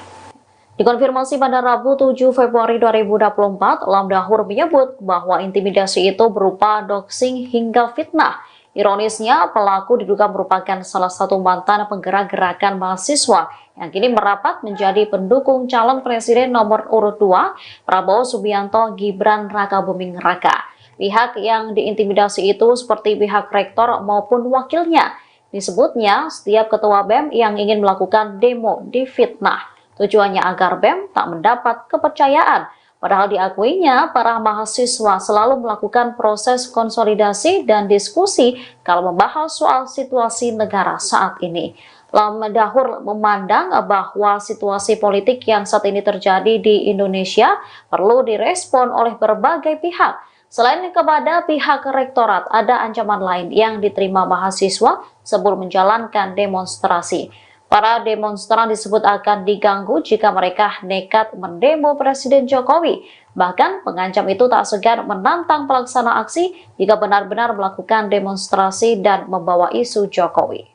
Dikonfirmasi pada Rabu 7 Februari 2024, Lamdahur menyebut bahwa intimidasi itu berupa doxing hingga fitnah. Ironisnya, pelaku diduga merupakan salah satu mantan penggerak gerakan mahasiswa yang kini merapat menjadi pendukung calon presiden nomor urut 2, Prabowo Subianto Gibran Rakabuming Raka. Pihak yang diintimidasi itu seperti pihak rektor maupun wakilnya. Disebutnya, setiap ketua BEM yang ingin melakukan demo difitnah. Tujuannya agar BEM tak mendapat kepercayaan. Padahal diakuinya, para mahasiswa selalu melakukan proses konsolidasi dan diskusi kalau membahas soal situasi negara saat ini. Lamdahur memandang bahwa situasi politik yang saat ini terjadi di Indonesia perlu direspon oleh berbagai pihak. Selain kepada pihak rektorat, ada ancaman lain yang diterima mahasiswa sebelum menjalankan demonstrasi. Para demonstran disebut akan diganggu jika mereka nekat mendemo Presiden Jokowi. Bahkan pengancam itu tak segan menantang pelaksana aksi jika benar-benar melakukan demonstrasi dan membawa isu Jokowi.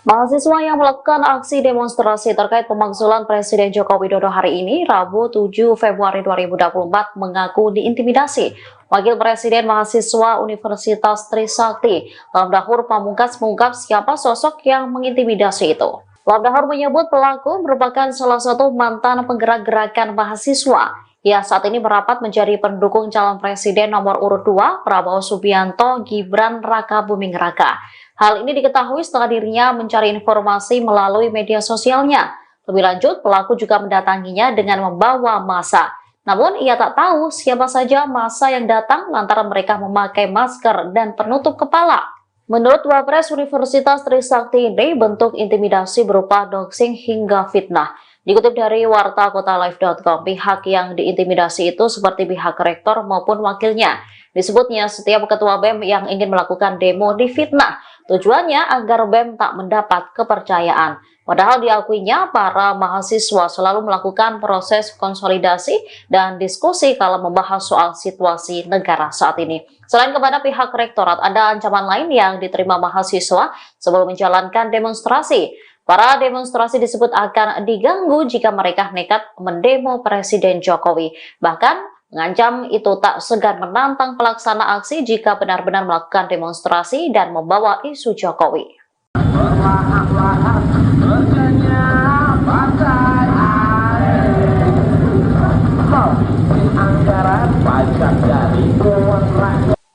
Mahasiswa yang melakukan aksi demonstrasi terkait pemakzulan Presiden Joko Widodo hari ini, Rabu 7 Februari 2024, mengaku diintimidasi. Wakil Presiden Mahasiswa Universitas Trisakti, Lamdahur Pamungkas mengungkap siapa sosok yang mengintimidasi itu. Lamdahur menyebut pelaku merupakan salah satu mantan penggerak gerakan mahasiswa. Ia saat ini merapat menjadi pendukung calon presiden nomor urut 2, Prabowo Subianto Gibran Rakabuming Raka. Hal ini diketahui setelah dirinya mencari informasi melalui media sosialnya. Lebih lanjut, pelaku juga mendatanginya dengan membawa massa. Namun, ia tak tahu siapa saja massa yang datang lantaran mereka memakai masker dan penutup kepala. Menurut Wapres Universitas Trisakti ini, bentuk intimidasi berupa doxing hingga fitnah. Dikutip dari wartakotalive.com, pihak yang diintimidasi itu seperti pihak rektor maupun wakilnya. Disebutnya setiap ketua BEM yang ingin melakukan demo difitnah. Tujuannya agar BEM tak mendapat kepercayaan. Padahal diakuinya para mahasiswa selalu melakukan proses konsolidasi dan diskusi kalau membahas soal situasi negara saat ini. Selain kepada pihak rektorat, ada ancaman lain yang diterima mahasiswa sebelum menjalankan demonstrasi. Para demonstrasi disebut akan diganggu jika mereka nekat mendemo Presiden Jokowi. Bahkan mengancam itu tak segan menantang pelaksana aksi jika benar-benar melakukan demonstrasi dan membawa isu Jokowi.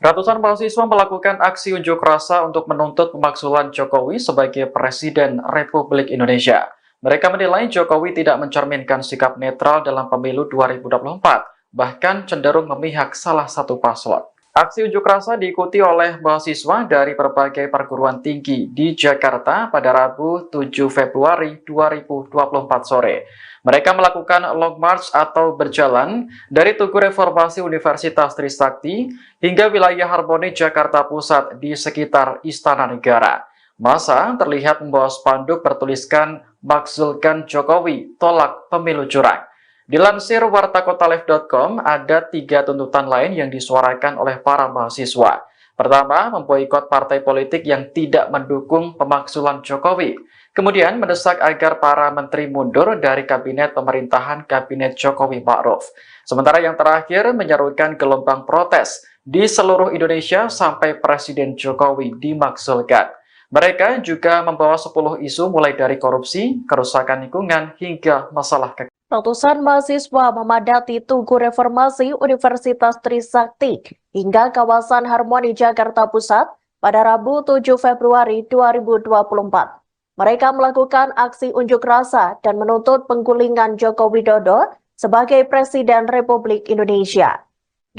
Ratusan mahasiswa melakukan aksi unjuk rasa untuk menuntut pemakzulan Jokowi sebagai Presiden Republik Indonesia. Mereka menilai Jokowi tidak mencerminkan sikap netral dalam pemilu 2024, bahkan cenderung memihak salah satu paslon. Aksi unjuk rasa diikuti oleh mahasiswa dari berbagai perguruan tinggi di Jakarta pada Rabu 7 Februari 2024 sore. Mereka melakukan long march atau berjalan dari Tugu Reformasi Universitas Trisakti hingga wilayah Harmoni Jakarta Pusat di sekitar Istana Negara. Massa terlihat membawa spanduk bertuliskan "Makzulkan Jokowi, tolak pemilu curang". Dilansir wartakotalive.com, ada 3 tuntutan lain yang disuarakan oleh para mahasiswa. Pertama, memboikot partai politik yang tidak mendukung pemakzulan Jokowi. Kemudian mendesak agar para menteri mundur dari kabinet pemerintahan Kabinet Jokowi Ma'ruf. Sementara yang terakhir menyerukan gelombang protes di seluruh Indonesia sampai Presiden Jokowi dimakzulkan. Mereka juga membawa 10 isu mulai dari korupsi, kerusakan lingkungan, hingga masalah kekerasan. Ratusan mahasiswa memadati Tugu Reformasi Universitas Trisakti hingga kawasan Harmoni Jakarta Pusat pada Rabu 7 Februari 2024. Mereka melakukan aksi unjuk rasa dan menuntut penggulingan Joko Widodo sebagai Presiden Republik Indonesia.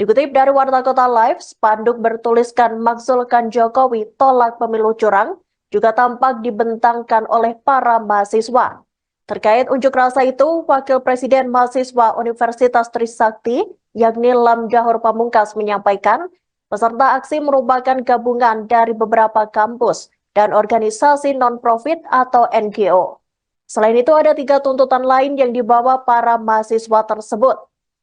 Dikutip dari Warta Kota Live, spanduk bertuliskan "Makzulkan Jokowi, tolak pemilu curang" juga tampak dibentangkan oleh para mahasiswa. Terkait unjuk rasa itu, Wakil Presiden Mahasiswa Universitas Trisakti, yakni Lam Dahor Pamungkas, menyampaikan peserta aksi merupakan gabungan dari beberapa kampus dan organisasi non-profit atau NGO. Selain itu, ada 3 tuntutan lain yang dibawa para mahasiswa tersebut.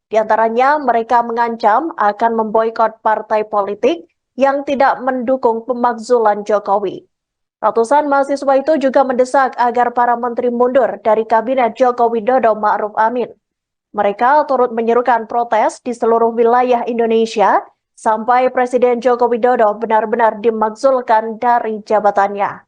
Di antaranya, mereka mengancam akan memboikot partai politik yang tidak mendukung pemakzulan Jokowi. Ratusan mahasiswa itu juga mendesak agar para menteri mundur dari Kabinet Joko Widodo Ma'ruf Amin. Mereka turut menyerukan protes di seluruh wilayah Indonesia sampai Presiden Joko Widodo benar-benar dimakzulkan dari jabatannya.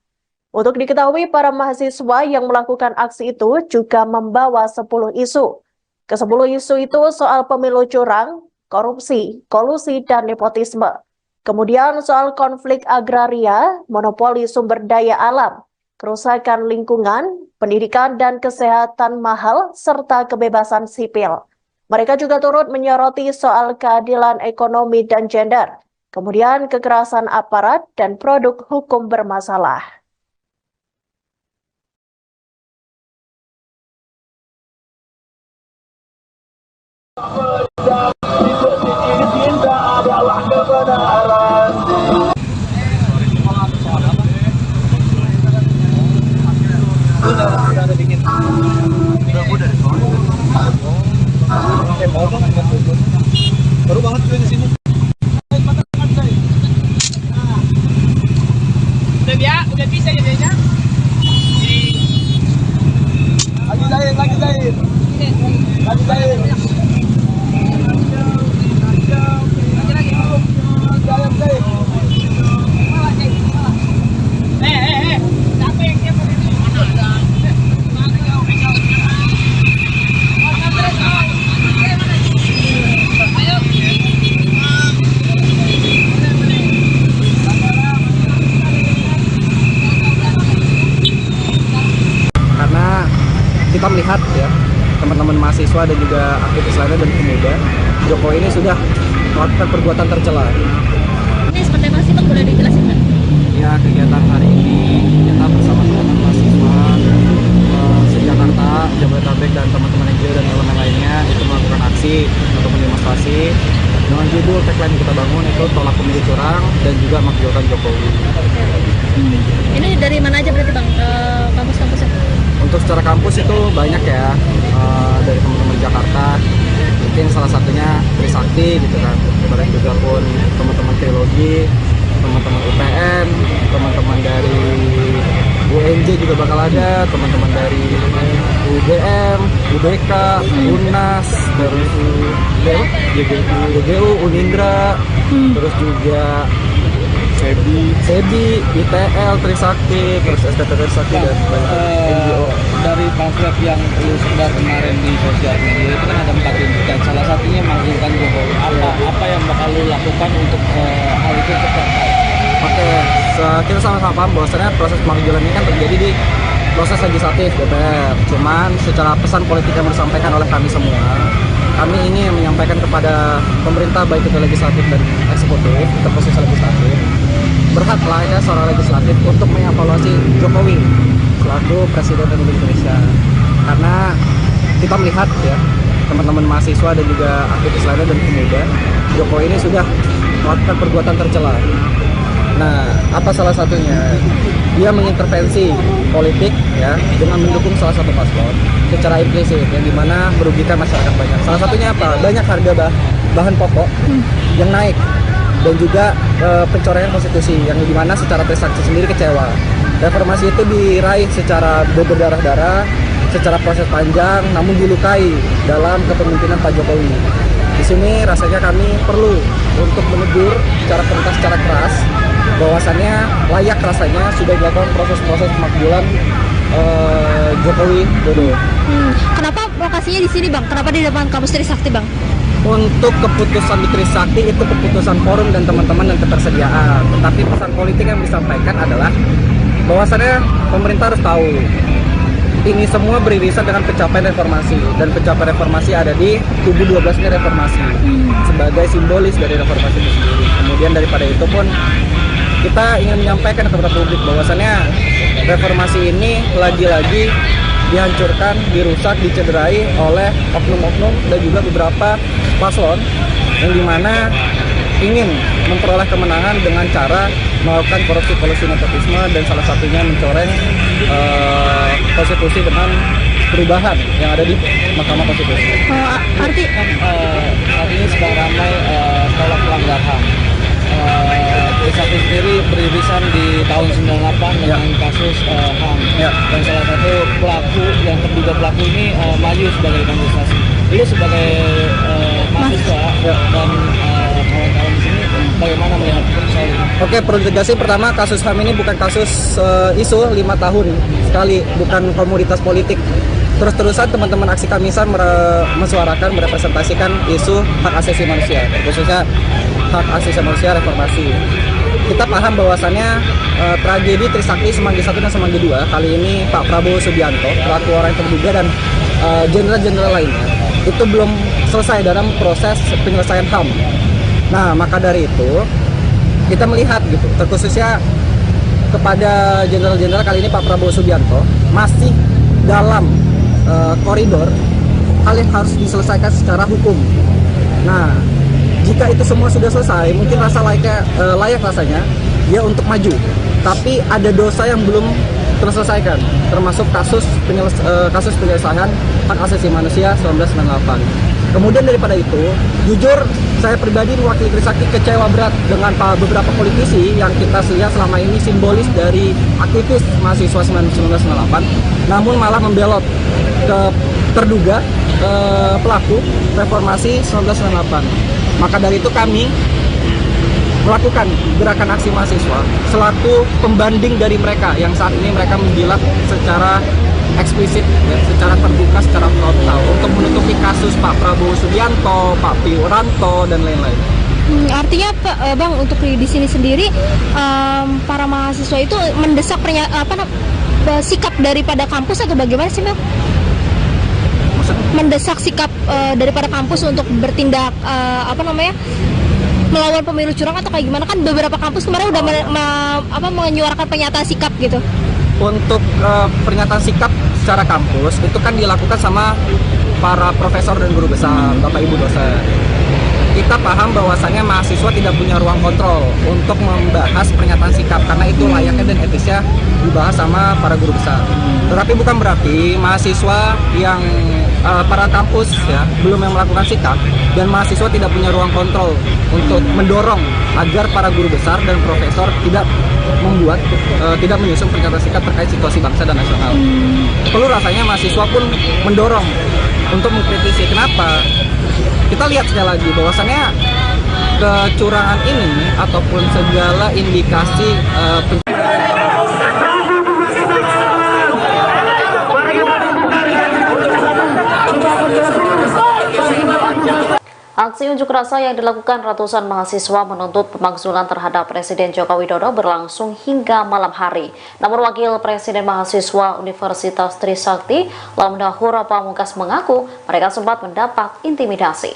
Untuk diketahui, para mahasiswa yang melakukan aksi itu juga membawa 10 isu. Ke-10 isu itu soal pemilu curang, korupsi, kolusi, dan nepotisme. Kemudian soal konflik agraria, monopoli sumber daya alam, kerusakan lingkungan, pendidikan dan kesehatan mahal, serta kebebasan sipil. Mereka juga turut menyoroti soal keadilan ekonomi dan gender, kemudian kekerasan aparat dan produk hukum bermasalah. Baru banget gue di sini. Udah bisa jadinya. Lagi jahit. Lagi jahit. Siapa yang siapa ini? Karena kita melihat ya, teman-teman mahasiswa dan juga aktivis lainnya dan pemuda, Jokowi ini sudah melakukan perbuatan tercela. Ini seperti apa sih Bang, boleh dijelasin Bang? Ya, kegiatan hari ini kita bersama teman-teman mahasiswa se-Jakarta, Jabodetabek dan teman-teman NGO dan elemen lainnya itu melakukan aksi atau demonstrasi dengan judul tagline kita bangun itu "Tolak Pemilu Curang" dan juga "Makzulkan Jokowi". Ini dari mana aja berarti Bang, kampus-kampusnya? Untuk secara kampus itu banyak ya, dari teman-teman Jakarta, Mungkin salah satunya Trisakti gitu kan. Kemarin juga pun teman-teman Trilogi, teman-teman UPN, teman-teman dari UNJ juga bakal ada, teman-teman dari UGM, UBK, UNAS, terus JGU, Unindra, terus juga SEBI, ITL, Trisakti, terus STT Trisakti dan NGO. Dari pamflet yang lu sebar kemarin di sosial media itu kan ada 4 tuntutan, salah satunya menghasilkan Jokowi. Apa yang bakal lu lakukan untuk hal itu tercapai? Oke, kita sama-sama paham bahwasannya proses pemanggilan ini kan terjadi di proses legislatif DPR. Cuman secara pesan politik yang disampaikan oleh kami semua, kami ingin menyampaikan kepada pemerintah baik itu legislatif dan eksekutif, terkhusus legislatif, berhaklah ya seorang legislatif untuk mengevaluasi Jokowi selaku Presiden Republik Indonesia. Karena kita melihat ya teman-teman mahasiswa dan juga aktivis lainnya dan pemuda, Jokowi ini sudah melakukan perbuatan tercela. Nah, apa salah satunya? Dia mengintervensi politik ya dengan mendukung salah satu paslon secara implisit yang dimana merugikan masyarakat banyak. Salah satunya apa? Banyak harga bahan pokok yang naik dan juga pencoretan konstitusi yang dimana secara Trisakti sendiri kecewa. Reformasi itu diraih secara berdarah-darah, secara proses panjang, namun dilukai dalam kepemimpinan Pak Jokowi. Di sini rasanya kami perlu untuk menegur secara perintah secara keras bahwasannya layak rasanya sudah dilakukan proses-proses pemakzulan Jokowi Dodo. Kenapa lokasinya di sini bang? Kenapa di depan kampus Trisakti bang? Untuk keputusan di Trisakti itu keputusan forum dan teman-teman dan ketersediaan. Tetapi pesan politik yang disampaikan adalah bahwasannya pemerintah harus tahu ini semua beririsan dengan pencapaian reformasi, dan pencapaian reformasi ada di kubu 12 ini reformasi sebagai simbolis dari reformasi itu sendiri. Kemudian daripada itu pun kita ingin menyampaikan kepada publik bahwasannya reformasi ini lagi-lagi dihancurkan, dirusak, dicederai oleh oknum-oknum dan juga beberapa paslon yang dimana ingin memperoleh kemenangan dengan cara melakukan korupsi nepotisme dan salah satunya mencoreng konstitusi dengan perubahan yang ada di Mahkamah Konstitusi. Artinya sedang ramai tolak pelanggar HAM. Trisakti sendiri beririsan di tahun 98 dengan kasus HAM, dan salah satu pelaku yang terduga pelaku ini maju sebagai kandidasi. Ini sebagai mahasiswa dan kawan-kawan di sini bagaimana melihat soal ini? Oke, perlu tegasih pertama kasus HAM ini bukan kasus isu 5 tahun sekali, bukan komoditas politik. Terus-terusan teman-teman aksi Kamisan mensuarakan, merepresentasikan isu hak asasi manusia, khususnya hak asasi manusia reformasi. Kita paham bahwasannya tragedi Trisakti Semanggi 1 dan Semanggi 2 kali ini Pak Prabowo Subianto, pelaku orang yang terduga dan jenderal-jenderal lainnya itu belum selesai dalam proses penyelesaian HAM. Nah, maka dari itu kita melihat gitu, terkhususnya kepada jenderal-jenderal kali ini Pak Prabowo Subianto masih dalam koridor hal yang harus diselesaikan secara hukum. Nah, jika itu semua sudah selesai, mungkin layak rasanya dia untuk maju. Tapi ada dosa yang belum terselesaikan, termasuk kasus penyelesaian hak asasi manusia 1998. Kemudian daripada itu, jujur saya pribadi mewakili Trisakti kecewa berat dengan beberapa politisi yang kita lihat selama ini simbolis dari aktivis mahasiswa 1998, namun malah membelot ke terduga pelaku reformasi 1998. Maka dari itu kami melakukan gerakan aksi mahasiswa selaku pembanding dari mereka yang saat ini mereka menjilat secara eksplisit, ya, secara terbuka, secara frontal untuk menutupi kasus Pak Prabowo Subianto, Pak Wiranto dan lain-lain. Artinya bang untuk di sini sendiri para mahasiswa itu mendesak sikap daripada kampus atau bagaimana sih bang? Mendesak sikap daripada kampus untuk bertindak melawan pemilu curang atau kayak gimana? Kan beberapa kampus kemarin udah menyuarakan pernyataan sikap gitu. Untuk pernyataan sikap secara kampus itu kan dilakukan sama para profesor dan guru besar, Bapak Ibu dosen. kita paham bahwasannya mahasiswa tidak punya ruang kontrol untuk membahas pernyataan sikap karena itu layaknya dan etisnya dibahas sama para guru besar. Tetapi bukan berarti mahasiswa yang para kampus ya belum yang melakukan sikap dan mahasiswa tidak punya ruang kontrol untuk mendorong agar para guru besar dan profesor tidak membuat tidak menyusun pernyataan sikap terkait situasi bangsa dan nasional. Perlu rasanya mahasiswa pun mendorong untuk mengkritisi. Kenapa? Kita lihat sekali lagi bahwasannya kecurangan ini ataupun segala indikasi Aksi unjuk rasa yang dilakukan ratusan mahasiswa menuntut pemakzulan terhadap Presiden Joko Widodo berlangsung hingga malam hari. Namun Wakil Presiden Mahasiswa Universitas Trisakti, Lamdahur Pamungkas mengaku mereka sempat mendapat intimidasi.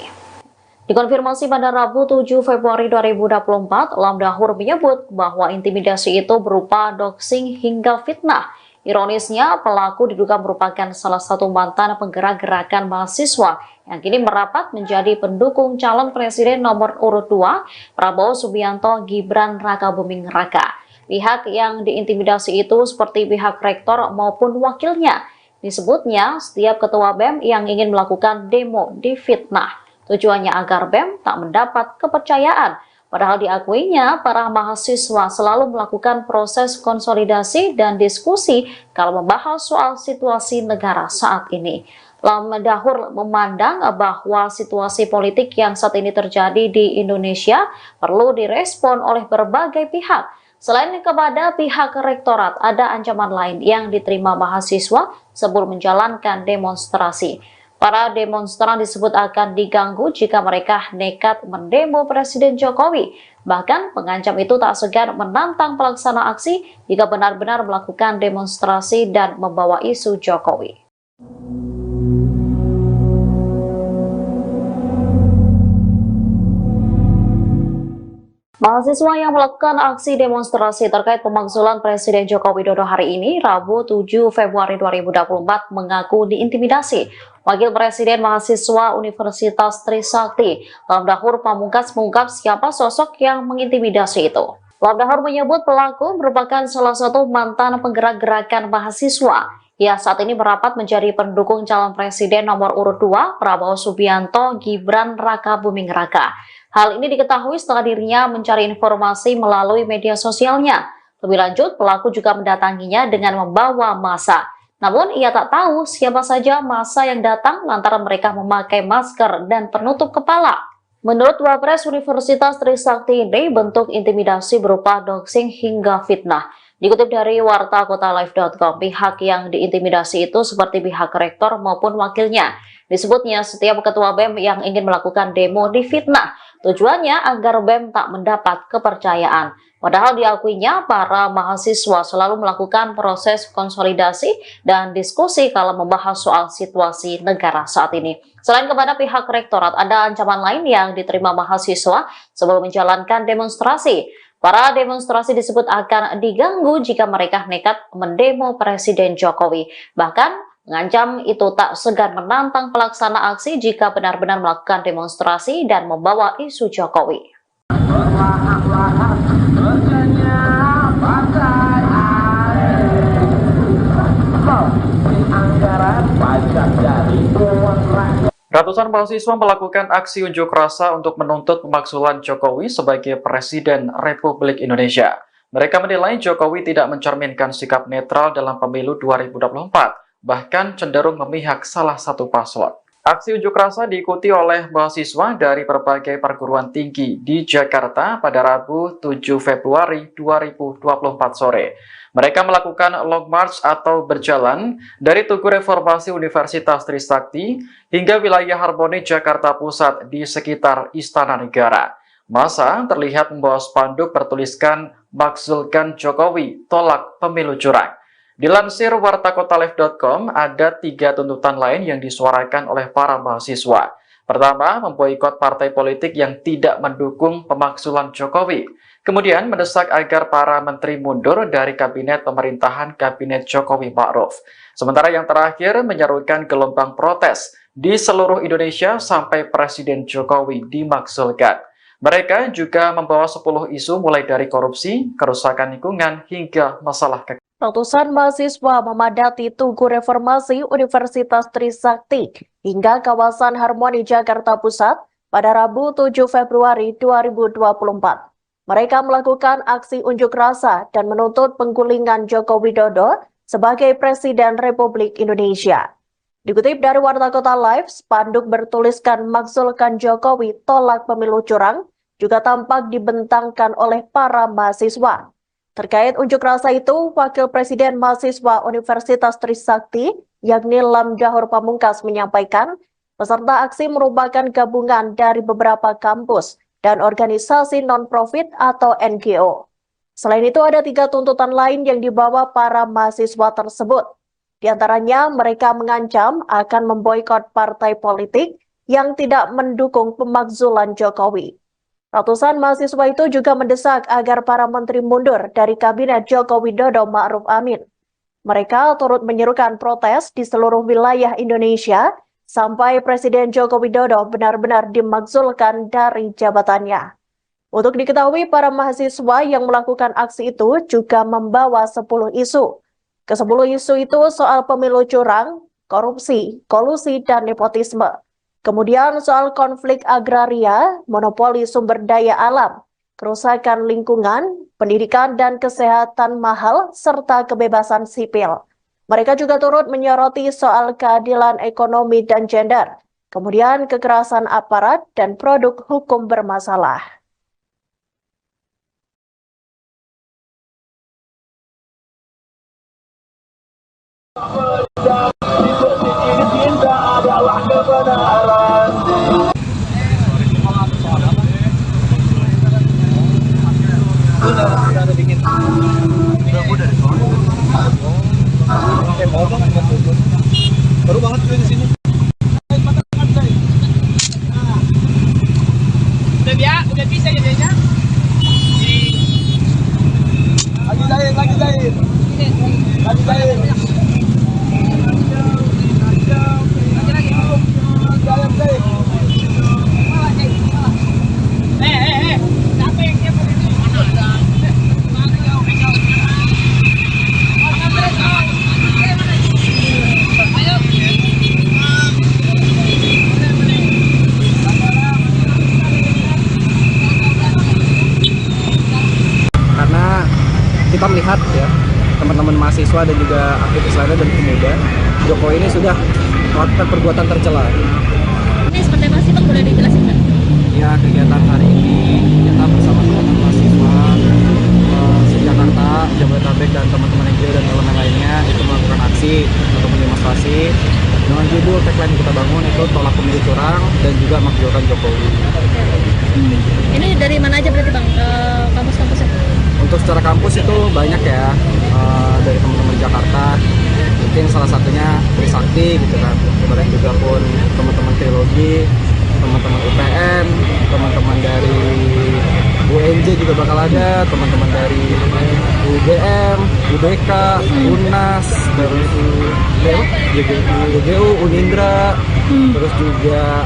Dikonfirmasi pada Rabu 7 Februari 2024, Lamdahur menyebut bahwa intimidasi itu berupa doxing hingga fitnah. Ironisnya, pelaku diduga merupakan salah satu mantan penggerak gerakan mahasiswa yang kini merapat menjadi pendukung calon presiden nomor urut 2, Prabowo Subianto Gibran Rakabuming Raka. Pihak yang diintimidasi itu seperti pihak rektor maupun wakilnya. Disebutnya, setiap ketua BEM yang ingin melakukan demo difitnah. Tujuannya agar BEM tak mendapat kepercayaan. Padahal diakuinya, para mahasiswa selalu melakukan proses konsolidasi dan diskusi kalau membahas soal situasi negara saat ini. Lamdahur memandang bahwa situasi politik yang saat ini terjadi di Indonesia perlu direspon oleh berbagai pihak. Selain kepada pihak rektorat, ada ancaman lain yang diterima mahasiswa sebelum menjalankan demonstrasi. Para demonstran disebut akan diganggu jika mereka nekat mendemo Presiden Jokowi. Bahkan pengancam itu tak segan menantang pelaksana aksi jika benar-benar melakukan demonstrasi dan membawa isu Jokowi. Mahasiswa yang melakukan aksi demonstrasi terkait pemakzulan Presiden Joko Widodo hari ini, Rabu 7 Februari 2024, mengaku diintimidasi. Wakil Presiden Mahasiswa Universitas Trisakti, Lamdahur Pamungkas mengungkap siapa sosok yang mengintimidasi itu. Lamdahur menyebut pelaku merupakan salah satu mantan penggerak gerakan mahasiswa. Ia saat ini merapat menjadi pendukung calon presiden nomor urut 2, Prabowo Subianto Gibran Rakabuming Raka. Hal ini diketahui setelah dirinya mencari informasi melalui media sosialnya. Lebih lanjut, pelaku juga mendatanginya dengan membawa massa. Namun, ia tak tahu siapa saja massa yang datang lantaran mereka memakai masker dan penutup kepala. Menurut Wapres Universitas Trisakti ini, bentuk intimidasi berupa doxing hingga fitnah. Dikutip dari wartakotalive.com, pihak yang diintimidasi itu seperti pihak rektor maupun wakilnya. Disebutnya setiap ketua BEM yang ingin melakukan demo difitnah. Tujuannya agar BEM tak mendapat kepercayaan. Padahal diakuinya para mahasiswa selalu melakukan proses konsolidasi dan diskusi kalau membahas soal situasi negara saat ini. Selain kepada pihak rektorat, ada ancaman lain yang diterima mahasiswa sebelum menjalankan demonstrasi. Para demonstrasi disebut akan diganggu jika mereka nekat mendemo Presiden Jokowi. Bahkan mengancam itu tak segan menantang pelaksana aksi jika benar-benar melakukan demonstrasi dan membawa isu Jokowi. Ratusan mahasiswa melakukan aksi unjuk rasa untuk menuntut pemakzulan Jokowi sebagai Presiden Republik Indonesia. Mereka menilai Jokowi tidak mencerminkan sikap netral dalam pemilu 2024. Bahkan cenderung memihak salah satu paslon. Aksi unjuk rasa diikuti oleh mahasiswa dari berbagai perguruan tinggi di Jakarta pada Rabu 7 Februari 2024 sore. Mereka melakukan long march atau berjalan dari Tugu Reformasi Universitas Trisakti hingga wilayah Harmoni Jakarta Pusat di sekitar Istana Negara. Massa terlihat membawa spanduk bertuliskan "Makzulkan Jokowi, tolak pemilu curang". Dilansir wartakotalive.com, ada 3 tuntutan lain yang disuarakan oleh para mahasiswa. Pertama, memboikot partai politik yang tidak mendukung pemakzulan Jokowi. Kemudian mendesak agar para menteri mundur dari kabinet pemerintahan Kabinet Jokowi Ma'ruf. Sementara yang terakhir menyerukan gelombang protes di seluruh Indonesia sampai Presiden Jokowi dimakzulkan. Mereka juga membawa 10 isu mulai dari korupsi, kerusakan lingkungan, hingga masalah Ratusan mahasiswa memadati Tugu Reformasi Universitas Trisakti hingga kawasan Harmoni Jakarta Pusat pada Rabu 7 Februari 2024. Mereka melakukan aksi unjuk rasa dan menuntut penggulingan Joko Widodo sebagai Presiden Republik Indonesia. Dikutip dari Warta Kota Live, spanduk bertuliskan "Makzulkan Jokowi, tolak pemilu curang" juga tampak dibentangkan oleh para mahasiswa. Terkait unjuk rasa itu, Wakil Presiden Mahasiswa Universitas Trisakti, yakni Lam Dahor Pamungkas, menyampaikan peserta aksi merupakan gabungan dari beberapa kampus dan organisasi non-profit atau NGO. Selain itu, ada 3 tuntutan lain yang dibawa para mahasiswa tersebut. Di antaranya, mereka mengancam akan memboikot partai politik yang tidak mendukung pemakzulan Jokowi. Ratusan mahasiswa itu juga mendesak agar para menteri mundur dari Kabinet Joko Widodo Ma'ruf Amin. Mereka turut menyerukan protes di seluruh wilayah Indonesia sampai Presiden Joko Widodo benar-benar dimakzulkan dari jabatannya. Untuk diketahui, para mahasiswa yang melakukan aksi itu juga membawa 10 isu. Ke-10 isu itu soal pemilu curang, korupsi, kolusi, dan nepotisme. Kemudian soal konflik agraria, monopoli sumber daya alam, kerusakan lingkungan, pendidikan dan kesehatan mahal, serta kebebasan sipil. Mereka juga turut menyoroti soal keadilan ekonomi dan gender, kemudian kekerasan aparat dan produk hukum bermasalah. Baru banget di sini. Udah bisa jadinya. Lagi jahit. Siapa yang dia ini? Karena kita melihat ya, teman-teman mahasiswa dan juga aktivis lainnya dan pemuda, Jokowi ini sudah melakukan perbuatan tercela. Ini seperti apa sih Bang, boleh dijelasin Bang? Ya, kegiatan hari ini kita bersama teman-teman mahasiswa se-Jakarta, Jabodetabek, dan teman-teman NGO dan elemen lainnya itu melakukan aksi untuk mendemonstrasi dengan judul tagline yang kita bangun itu "Tolak Pemilu Curang" dan juga "Makzulkan Jokowi". Ini dari mana aja berarti Bang, kampus-kampusnya? Untuk secara kampus itu banyak ya, dari teman-teman Jakarta, mungkin salah satunya Trisakti gitu kan, kemudian juga pun teman-teman teologi, teman-teman UPN, teman-teman dari UNJ juga bakal ada, teman-teman dari UGM, UBK, UNAS, terus UGU, Unindra, terus juga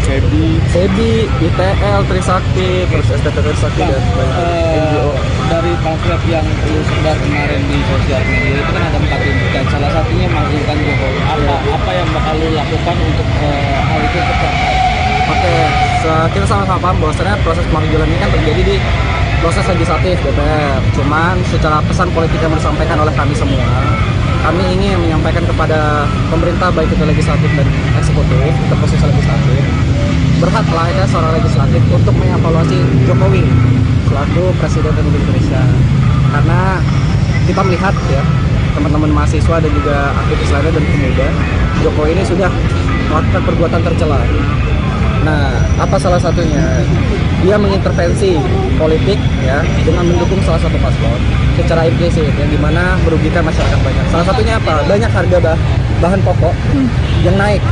SEBI, ITL, Trisakti, terus STT Trisakti, dan NGO. Dari pamflet yang perlu sebar kemarin di sosial media itu kan ada 4 tuntutan, salah satunya makzulkan Jokowi. Apa yang bakal lu lakukan untuk hal itu tercapai? Oke, kita sama-sama paham bahwasannya proses pemakzulan ini kan terjadi di proses legislatif DPR. Cuman secara pesan politik yang disampaikan oleh kami semua, kami ingin menyampaikan kepada pemerintah baik itu legislatif dan eksekutif, itu proses legislatif, berhaklah ya seorang legislatif untuk mengevaluasi Jokowi selaku Presiden Republik Indonesia. Karena kita melihat ya, teman-teman mahasiswa dan juga aktivis lainnya dan pemuda, Jokowi ini sudah melakukan perbuatan tercela. Nah, apa salah satunya? Dia mengintervensi politik ya dengan mendukung salah satu paslon secara implisit yang dimana merugikan masyarakat banyak. Salah satunya apa? Banyak harga bahan pokok yang naik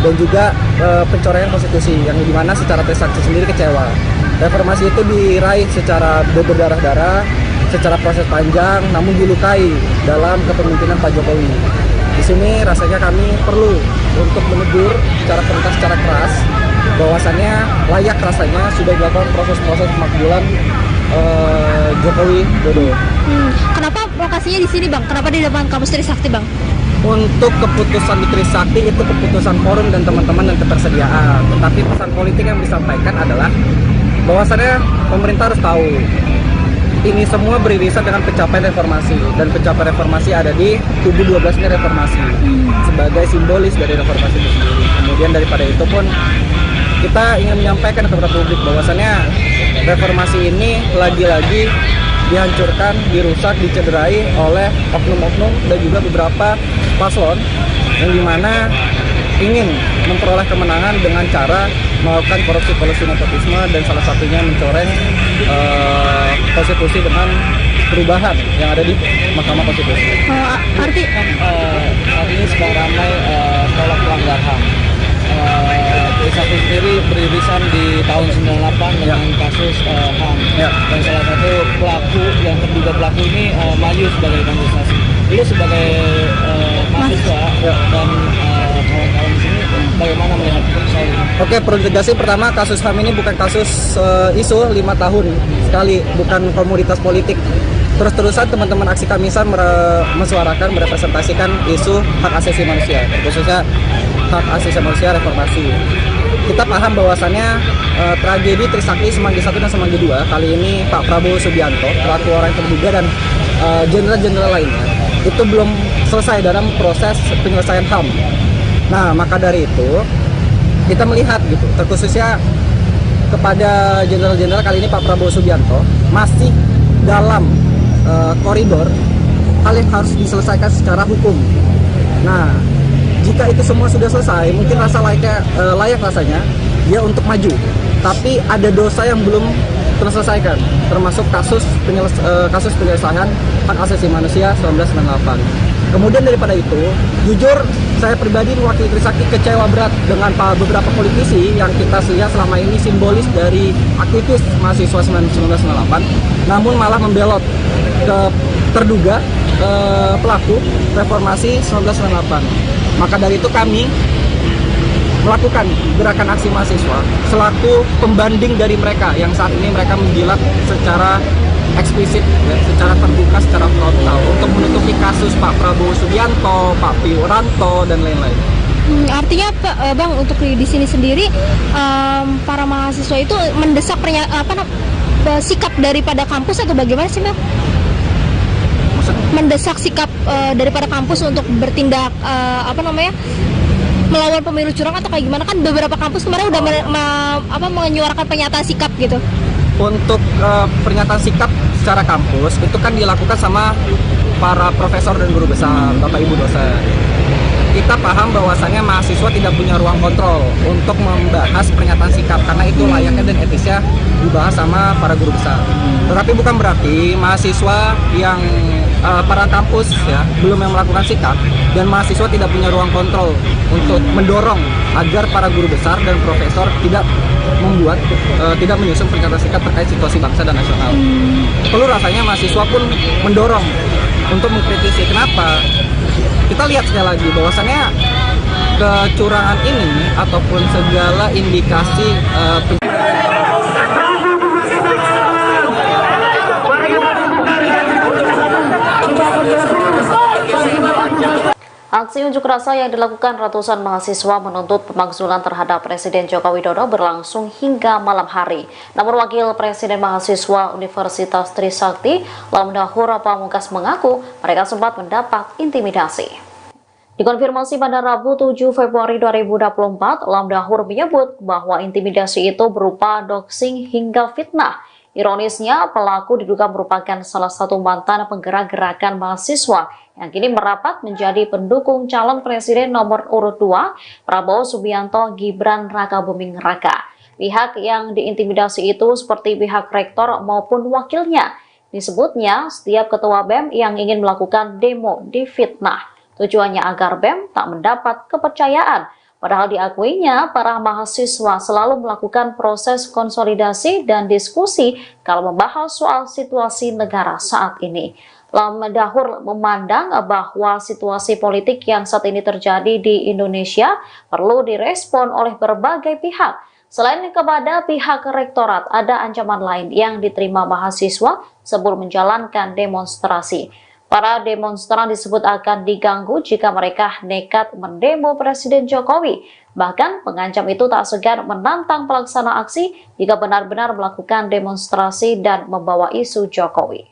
dan juga pencorian konstitusi yang dimana secara Trisakti sendiri kecewa Reformasi itu diraih secara berdarah-darah, secara proses panjang, namun dilukai dalam kepemimpinan Pak Jokowi. Di sini rasanya kami perlu untuk menegur secara tuntas, secara keras, bahwasannya layak rasanya sudah dilakukan proses-proses pemakzulan Jokowi Dodo. Kenapa lokasinya di sini, Bang? Kenapa di depan kampus Trisakti, Bang? Untuk keputusan di Trisakti itu keputusan forum dan teman-teman dan ketersediaan. Tetapi pesan politik yang disampaikan adalah bahwasannya pemerintah harus tahu ini semua beririsan dengan pencapaian reformasi, dan pencapaian reformasi ada di kubu 12 ini reformasi sebagai simbolis dari reformasi itu sendiri. Kemudian daripada itu pun kita ingin menyampaikan kepada publik bahwasannya reformasi ini lagi-lagi dihancurkan, dirusak, dicederai oleh oknum-oknum dan juga beberapa paslon yang dimana ingin memperoleh kemenangan dengan cara melakukan korupsi nepotisme dan salah satunya mencoreng konstitusi dengan perubahan yang ada di Mahkamah Konstitusi. Saat ini sedang ramai tolak pelanggar HAM. Trisakti sendiri beririsan di tahun 98 dengan kasus HAM. Dan salah satu pelaku yang terduga pelaku ini maju sebagai kandidasi. Itu sebagai mahasiswa dan kawan-kawan di sini bagaimana melihat soal ini? Oke, perlu tegasih pertama kasus HAM ini bukan kasus isu 5 tahun sekali, bukan komoditas politik. Terus-terusan teman-teman aksi Kamisan menyuarakan, merepresentasikan isu hak asasi manusia, khususnya hak asasi manusia reformasi. Kita paham bahwasannya tragedi Trisakti Semanggi 1 dan Semanggi 2 kali ini Pak Prabowo Subianto, pelaku orang yang terduga, dan jenderal-jenderal lainnya itu belum selesai dalam proses penyelesaian HAM. Nah, maka dari itu kita melihat gitu, terkhususnya kepada jenderal-jenderal kali ini Pak Prabowo Subianto masih dalam koridor hal yang harus diselesaikan secara hukum. Nah, jika itu semua sudah selesai, mungkin layak rasanya dia untuk maju. Tapi ada dosa yang belum terselesaikan, termasuk kasus penyelesaian hak asasi manusia 1998. Kemudian daripada itu, jujur saya pribadi mewakili Trisakti kecewa berat dengan beberapa politisi yang kita lihat selama ini simbolis dari aktivis mahasiswa 1998, namun malah membelot ke terduga pelaku reformasi 1998. Maka dari itu kami melakukan gerakan aksi mahasiswa selaku pembanding dari mereka yang saat ini mereka menjilat secara eksplisit, ya, secara terbuka, secara frontal untuk menutupi kasus Pak Prabowo Subianto, Pak Wiranto, dan lain-lain. Artinya Bang, untuk di sini sendiri para mahasiswa itu mendesak sikap daripada kampus atau bagaimana sih, Bang? Mendesak sikap daripada kampus untuk bertindak melawan pemilu curang atau kayak gimana? Kan beberapa kampus kemarin udah menyuarakan pernyataan sikap gitu. Untuk pernyataan sikap secara kampus itu kan dilakukan sama para profesor dan guru besar, Bapak Ibu dosen. Kita paham bahwasannya mahasiswa tidak punya ruang kontrol untuk membahas pernyataan sikap karena itu layaknya dan etisnya dibahas sama para guru besar. Tetapi bukan berarti mahasiswa yang para kampus ya belum yang melakukan sikap dan mahasiswa tidak punya ruang kontrol untuk mendorong agar para guru besar dan profesor tidak menyusun pernyataan sikap terkait situasi bangsa dan nasional. Perlu rasanya mahasiswa pun mendorong untuk mengkritisi. Kenapa? Kita lihat sekali lagi bahwasannya kecurangan ini ataupun segala indikasi Aksi unjuk rasa yang dilakukan ratusan mahasiswa menuntut pemakzulan terhadap Presiden Joko Widodo berlangsung hingga malam hari. Namun Wakil Presiden Mahasiswa Universitas Trisakti, Lamdahur Pamungkas mengaku mereka sempat mendapat intimidasi. Dikonfirmasi pada Rabu 7 Februari 2024, Lamdahur menyebut bahwa intimidasi itu berupa doxing hingga fitnah. Ironisnya, pelaku diduga merupakan salah satu mantan penggerak gerakan mahasiswa yang kini merapat menjadi pendukung calon presiden nomor urut 2, Prabowo Subianto Gibran Rakabuming Raka. Pihak yang diintimidasi itu seperti pihak rektor maupun wakilnya. Disebutnya, setiap ketua BEM yang ingin melakukan demo difitnah. Tujuannya agar BEM tak mendapat kepercayaan. Padahal diakuinya, para mahasiswa selalu melakukan proses konsolidasi dan diskusi kalau membahas soal situasi negara saat ini. Lam Dahur memandang bahwa situasi politik yang saat ini terjadi di Indonesia perlu direspon oleh berbagai pihak. Selain kepada pihak rektorat, ada ancaman lain yang diterima mahasiswa sebelum menjalankan demonstrasi. Para demonstran disebut akan diganggu jika mereka nekat mendemo Presiden Jokowi. Bahkan pengancam itu tak segan menantang pelaksana aksi jika benar-benar melakukan demonstrasi dan membawa isu Jokowi.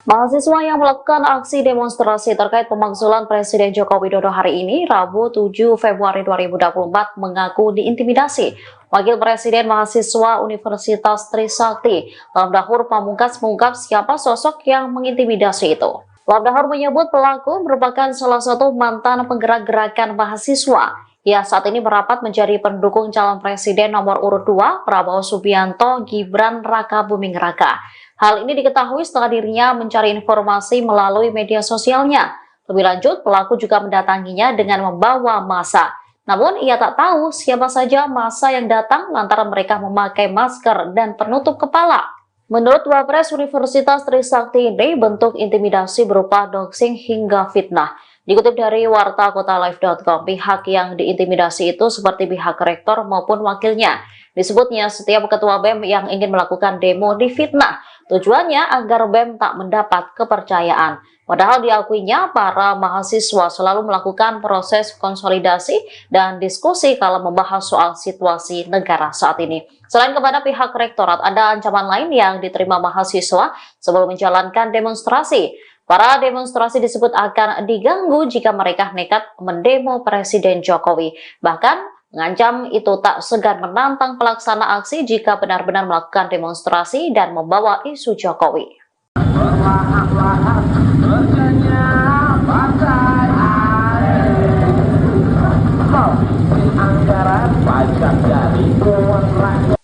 Mahasiswa yang melakukan aksi demonstrasi terkait pemakzulan Presiden Joko Widodo hari ini, Rabu 7 Februari 2024, mengaku diintimidasi. Wakil Presiden Mahasiswa Universitas Trisakti, Lam Dahur Pamungkas, mengungkap siapa sosok yang mengintimidasi itu. Lam Dahur menyebut pelaku merupakan salah satu mantan penggerak gerakan mahasiswa. Ia saat ini merapat menjadi pendukung calon presiden nomor urut 2, Prabowo Subianto Gibran Raka Buming Raka. Hal ini diketahui setelah dirinya mencari informasi melalui media sosialnya. Lebih lanjut, pelaku juga mendatanginya dengan membawa massa. Namun, ia tak tahu siapa saja massa yang datang lantaran mereka memakai masker dan penutup kepala. Menurut Wapres Universitas Trisakti ini, bentuk intimidasi berupa doxing hingga fitnah. Dikutip dari wartakotalive.com, pihak yang diintimidasi itu seperti pihak rektor maupun wakilnya. Disebutnya setiap ketua BEM yang ingin melakukan demo difitnah. Tujuannya agar BEM tak mendapat kepercayaan. Padahal diakuinya para mahasiswa selalu melakukan proses konsolidasi dan diskusi kalau membahas soal situasi negara saat ini. Selain kepada pihak rektorat, ada ancaman lain yang diterima mahasiswa sebelum menjalankan demonstrasi. Para demonstrasi disebut akan diganggu jika mereka nekat mendemo Presiden Jokowi. Bahkan mengancam itu tak segan menantang pelaksana aksi jika benar-benar melakukan demonstrasi dan membawa isu Jokowi.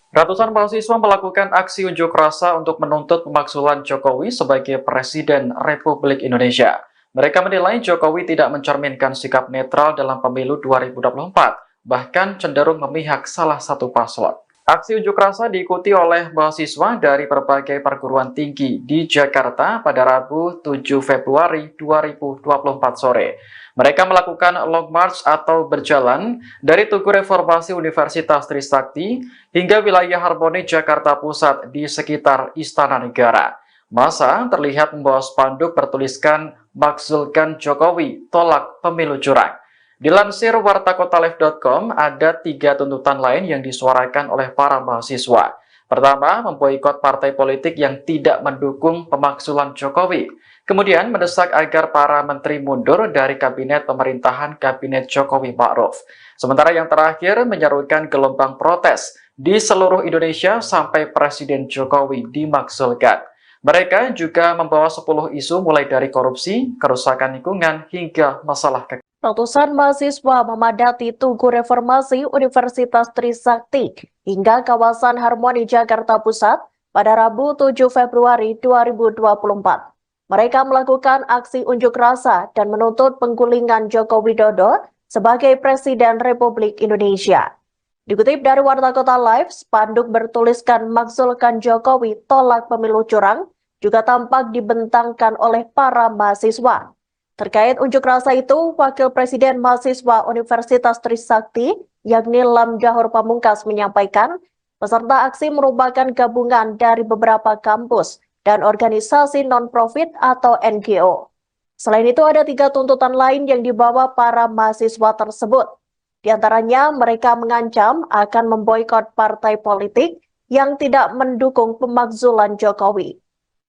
Ratusan mahasiswa melakukan aksi unjuk rasa untuk menuntut pemakzulan Jokowi sebagai Presiden Republik Indonesia. Mereka menilai Jokowi tidak mencerminkan sikap netral dalam pemilu 2024. Bahkan cenderung memihak salah satu paslon. Aksi unjuk rasa diikuti oleh mahasiswa dari berbagai perguruan tinggi di Jakarta pada Rabu 7 Februari 2024 sore. Mereka melakukan long march atau berjalan dari Tugu Reformasi Universitas Trisakti hingga wilayah Harmoni Jakarta Pusat di sekitar Istana Negara. Massa terlihat membawa spanduk bertuliskan "Makzulkan Jokowi, tolak pemilu curang". Dilansir wartakotalive.com, ada 3 tuntutan lain yang disuarakan oleh para mahasiswa. Pertama, memboikot partai politik yang tidak mendukung pemakzulan Jokowi. Kemudian, mendesak agar para menteri mundur dari kabinet pemerintahan Kabinet Jokowi Ma'ruf. Sementara yang terakhir, menyerukan gelombang protes di seluruh Indonesia sampai Presiden Jokowi dimakzulkan. Mereka juga membawa 10 isu mulai dari korupsi, kerusakan lingkungan, hingga masalah kekayaan. Ratusan mahasiswa memadati Tugu Reformasi Universitas Trisakti hingga kawasan Harmoni Jakarta Pusat pada Rabu 7 Februari 2024. Mereka melakukan aksi unjuk rasa dan menuntut penggulingan Joko Widodo sebagai Presiden Republik Indonesia. Dikutip dari Warta Kota Live, spanduk bertuliskan "Makzulkan Jokowi, tolak pemilu curang" juga tampak dibentangkan oleh para mahasiswa. Terkait unjuk rasa itu, Wakil Presiden Mahasiswa Universitas Trisakti, yakni Lam Dahur Pamungkas, menyampaikan peserta aksi merupakan gabungan dari beberapa kampus dan organisasi non-profit atau NGO. Selain itu, ada 3 tuntutan lain yang dibawa para mahasiswa tersebut. Di antaranya, mereka mengancam akan memboikot partai politik yang tidak mendukung pemakzulan Jokowi.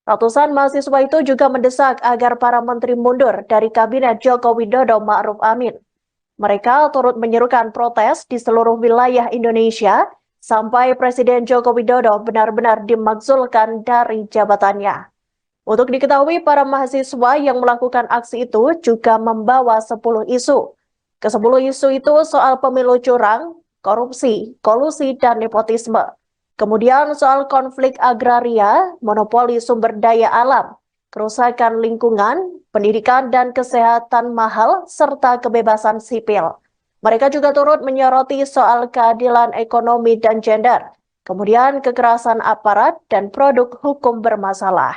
Ratusan mahasiswa itu juga mendesak agar para menteri mundur dari Kabinet Joko Widodo Ma'ruf Amin. Mereka turut menyerukan protes di seluruh wilayah Indonesia sampai Presiden Joko Widodo benar-benar dimakzulkan dari jabatannya. Untuk diketahui, para mahasiswa yang melakukan aksi itu juga membawa 10 isu. Ke-10 isu itu soal pemilu curang, korupsi, kolusi, dan nepotisme. Kemudian soal konflik agraria, monopoli sumber daya alam, kerusakan lingkungan, pendidikan dan kesehatan mahal, serta kebebasan sipil. Mereka juga turut menyoroti soal keadilan ekonomi dan gender, kemudian kekerasan aparat dan produk hukum bermasalah.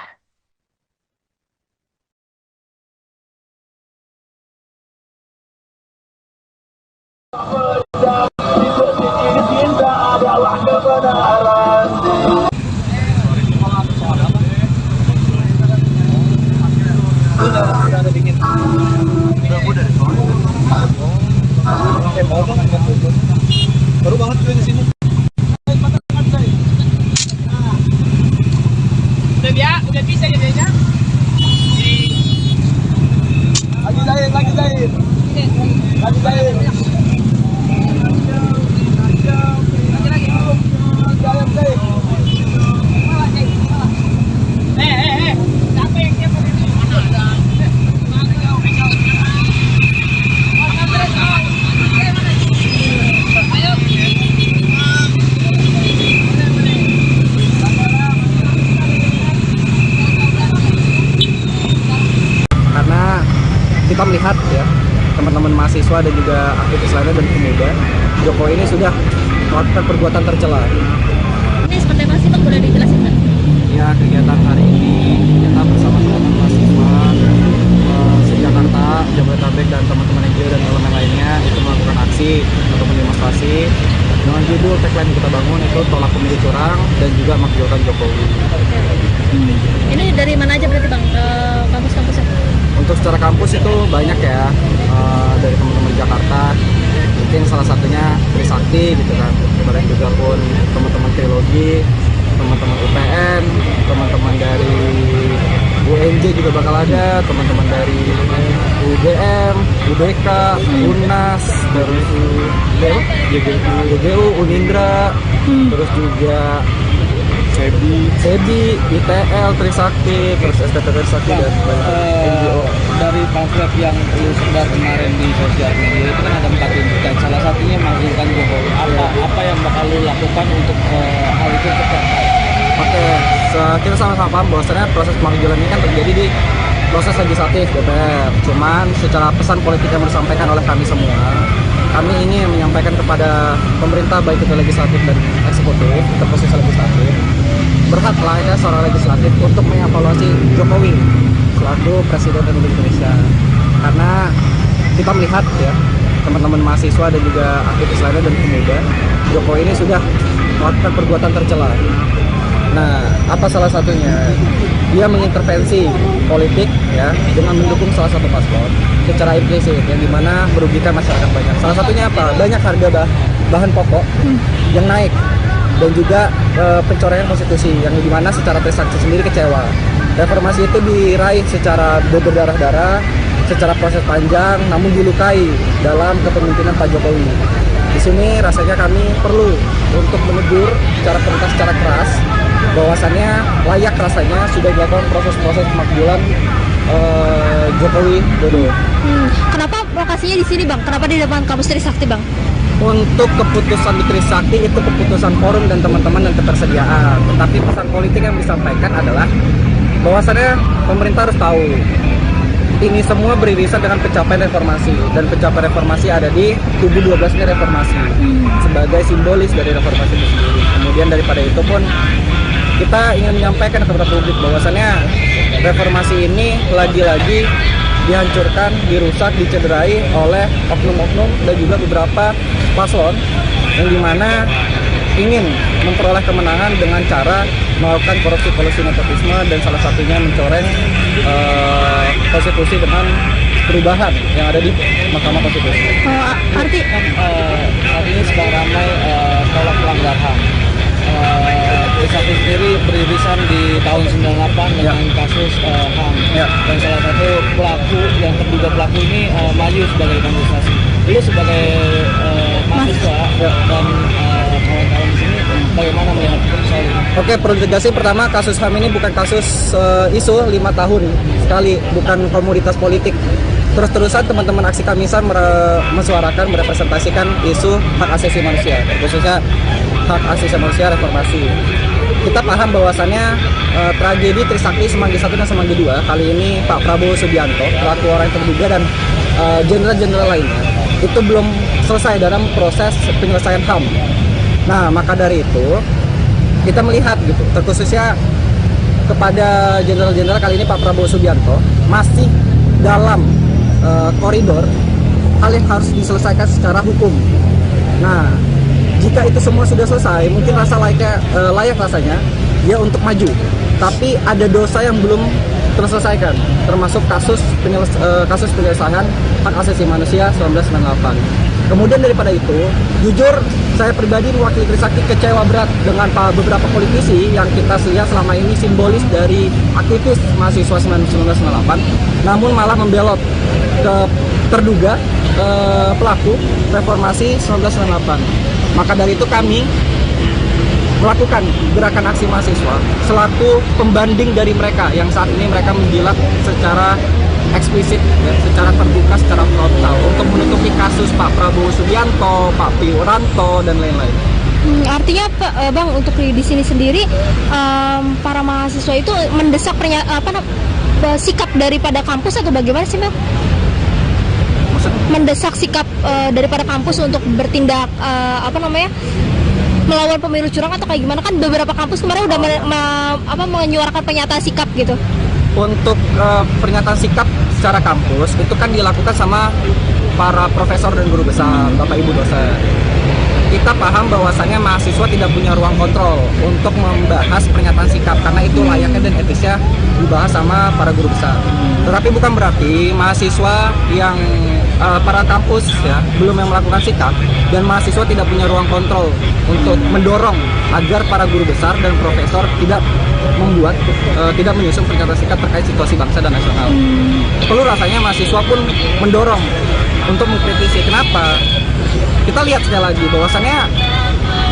Baru banget gue di sini. Udah bisa jadinya. Lagi jahit. Siapa yang tiap hari ini? Karena kita melihat ya teman-teman mahasiswa dan juga aktivis lainnya dan pemuda, Jokowi ini sudah melakukan perbuatan tercela. Ini seperti apa sih Bang, boleh dijelasin Bang? Ya, kegiatan hari ini kita bersama teman-teman mahasiswa se-Jakarta, Jabodetabek dan teman-teman NGO dan elemen lainnya itu melakukan aksi atau demonstrasi dengan judul tagline yang kita bangun itu tolak pemilu curang dan juga makjulkan Jokowi. Ini dari mana aja berarti Bang, kampus-kampusnya? Untuk secara kampus itu banyak ya, dari teman-teman Jakarta, mungkin salah satunya Trisakti gitu kan, kemudian juga pun teman-teman Trilogi, teman-teman UPN, teman-teman dari UNJ juga bakal ada, teman-teman dari UGM, UBK, UNAS, terus UGU, Unindra, terus juga SEBI, ITL, Trisakti, terus STT Trisakti dan NGO. Dari pamflet yang lu sebar kemarin di sosial media itu kan ada 4 tuntutan, salah satunya makjulkan Jokowi. Apa yang bakal lu lakukan untuk hal itu tercapai? Oke, kita sama-sama paham bahwasannya proses pemakjulan ini kan terjadi di proses legislatif DPR. Cuman secara pesan politik yang disampaikan oleh kami semua, kami ingin menyampaikan kepada pemerintah baik itu legislatif dan eksekutif, terkhusus legislatif, berhaklah ya seorang legislatif untuk mengevaluasi Jokowi selaku Presiden Republik Indonesia. Karena kita melihat ya teman-teman mahasiswa dan juga aktivis lainnya dan pemuda, Jokowi ini sudah melakukan perbuatan tercela. Nah, apa salah satunya? Dia mengintervensi politik ya dengan mendukung salah satu paslon secara implisit yang dimana merugikan masyarakat banyak. Salah satunya apa? Banyak harga bahan pokok yang naik dan juga pencoretan konstitusi yang dimana secara Trisakti sendiri kecewa. Reformasi itu diraih secara berdarah-darah, secara proses panjang, namun dilukai dalam kepemimpinan Pak Jokowi. Di sini rasanya kami perlu untuk menegur secara keras bahwasannya layak rasanya sudah dilakukan proses-proses pemakjulan Jokowi Dodo. Kenapa lokasinya di sini Bang? Kenapa di depan kampus Trisakti Bang? Untuk keputusan di Trisakti itu keputusan forum dan teman-teman dan ketersediaan. Tetapi pesan politik yang disampaikan adalah bahwasannya pemerintah harus tahu ini semua beririsan dengan pencapaian reformasi, dan pencapaian reformasi ada di kubu 12-nya reformasi sebagai simbolis dari reformasi itu sendiri. Kemudian daripada itu pun kita ingin menyampaikan kepada publik bahwasannya reformasi ini lagi-lagi dihancurkan, dirusak, dicederai oleh oknum-oknum dan juga beberapa paslon yang dimana ingin memperoleh kemenangan dengan cara melakukan korupsi nepotisme dan salah satunya mencoreng konstitusi dengan perubahan yang ada di Mahkamah Konstitusi. Saat ini sedang ramai tolak pelanggar HAM. Trisakti sendiri beririsan di tahun 98 dengan kasus HAM, dan salah satu pelaku yang terduga pelaku ini maju sebagai kandidasi. Lu sebagai mahasiswa dan kawan-kawan di sini bagaimana melihat soal ini? Oke, perlu tegasih pertama kasus HAM ini bukan kasus isu 5 tahun sekali, bukan komoditas politik. terus-terusan teman-teman aksi Kamisa mesuarakan, merepresentasikan isu hak asasi manusia, khususnya hak asasi manusia reformasi. Kita paham bahwasannya tragedi Trisakti Semanggi 1 dan Semanggi 2 kali ini Pak Prabowo Subianto, pelaku orang yang terduga, dan jenderal-jenderal lainnya itu belum selesai dalam proses penyelesaian HAM. Nah, maka dari itu kita melihat gitu, terkhususnya kepada jenderal-jenderal kali ini Pak Prabowo Subianto masih dalam koridor hal yang harus diselesaikan secara hukum. Nah, jika itu semua sudah selesai, mungkin layak rasanya dia untuk maju. Tapi ada dosa yang belum terselesaikan, termasuk kasus penyelesaian hak asasi manusia 1998. Kemudian daripada itu, jujur saya pribadi mewakili Trisakti kecewa berat dengan beberapa politisi yang kita lihat selama ini simbolis dari aktivis mahasiswa 1998, namun malah membelot ke terduga pelaku reformasi 1998. Maka dari itu kami melakukan gerakan aksi mahasiswa selaku pembanding dari mereka yang saat ini mereka menjilat secara eksplisit, ya, secara terbuka, secara frontal untuk menutupi kasus Pak Prabowo Subianto, Pak Wiranto, dan lain-lain. Artinya Bang, untuk di sini sendiri para mahasiswa itu mendesak sikap daripada kampus atau bagaimana sih Bang? Mendesak sikap daripada kampus untuk bertindak melawan pemilu curang atau kayak gimana? Kan beberapa kampus kemarin udah menyuarakan pernyataan sikap gitu. Untuk pernyataan sikap secara kampus itu kan dilakukan sama para profesor dan guru besar, Bapak Ibu dosen. Kita paham bahwasannya mahasiswa tidak punya ruang kontrol untuk membahas pernyataan sikap karena itu layaknya dan etisnya dibahas sama para guru besar. Tetapi bukan berarti mahasiswa yang para kampus ya belum yang melakukan sikap dan mahasiswa tidak punya ruang kontrol untuk mendorong agar para guru besar dan profesor tidak menyusun pernyataan sikap terkait situasi bangsa dan nasional. Perlu rasanya mahasiswa pun mendorong untuk mengkritisi. Kenapa? Kita lihat sekali lagi bahwasannya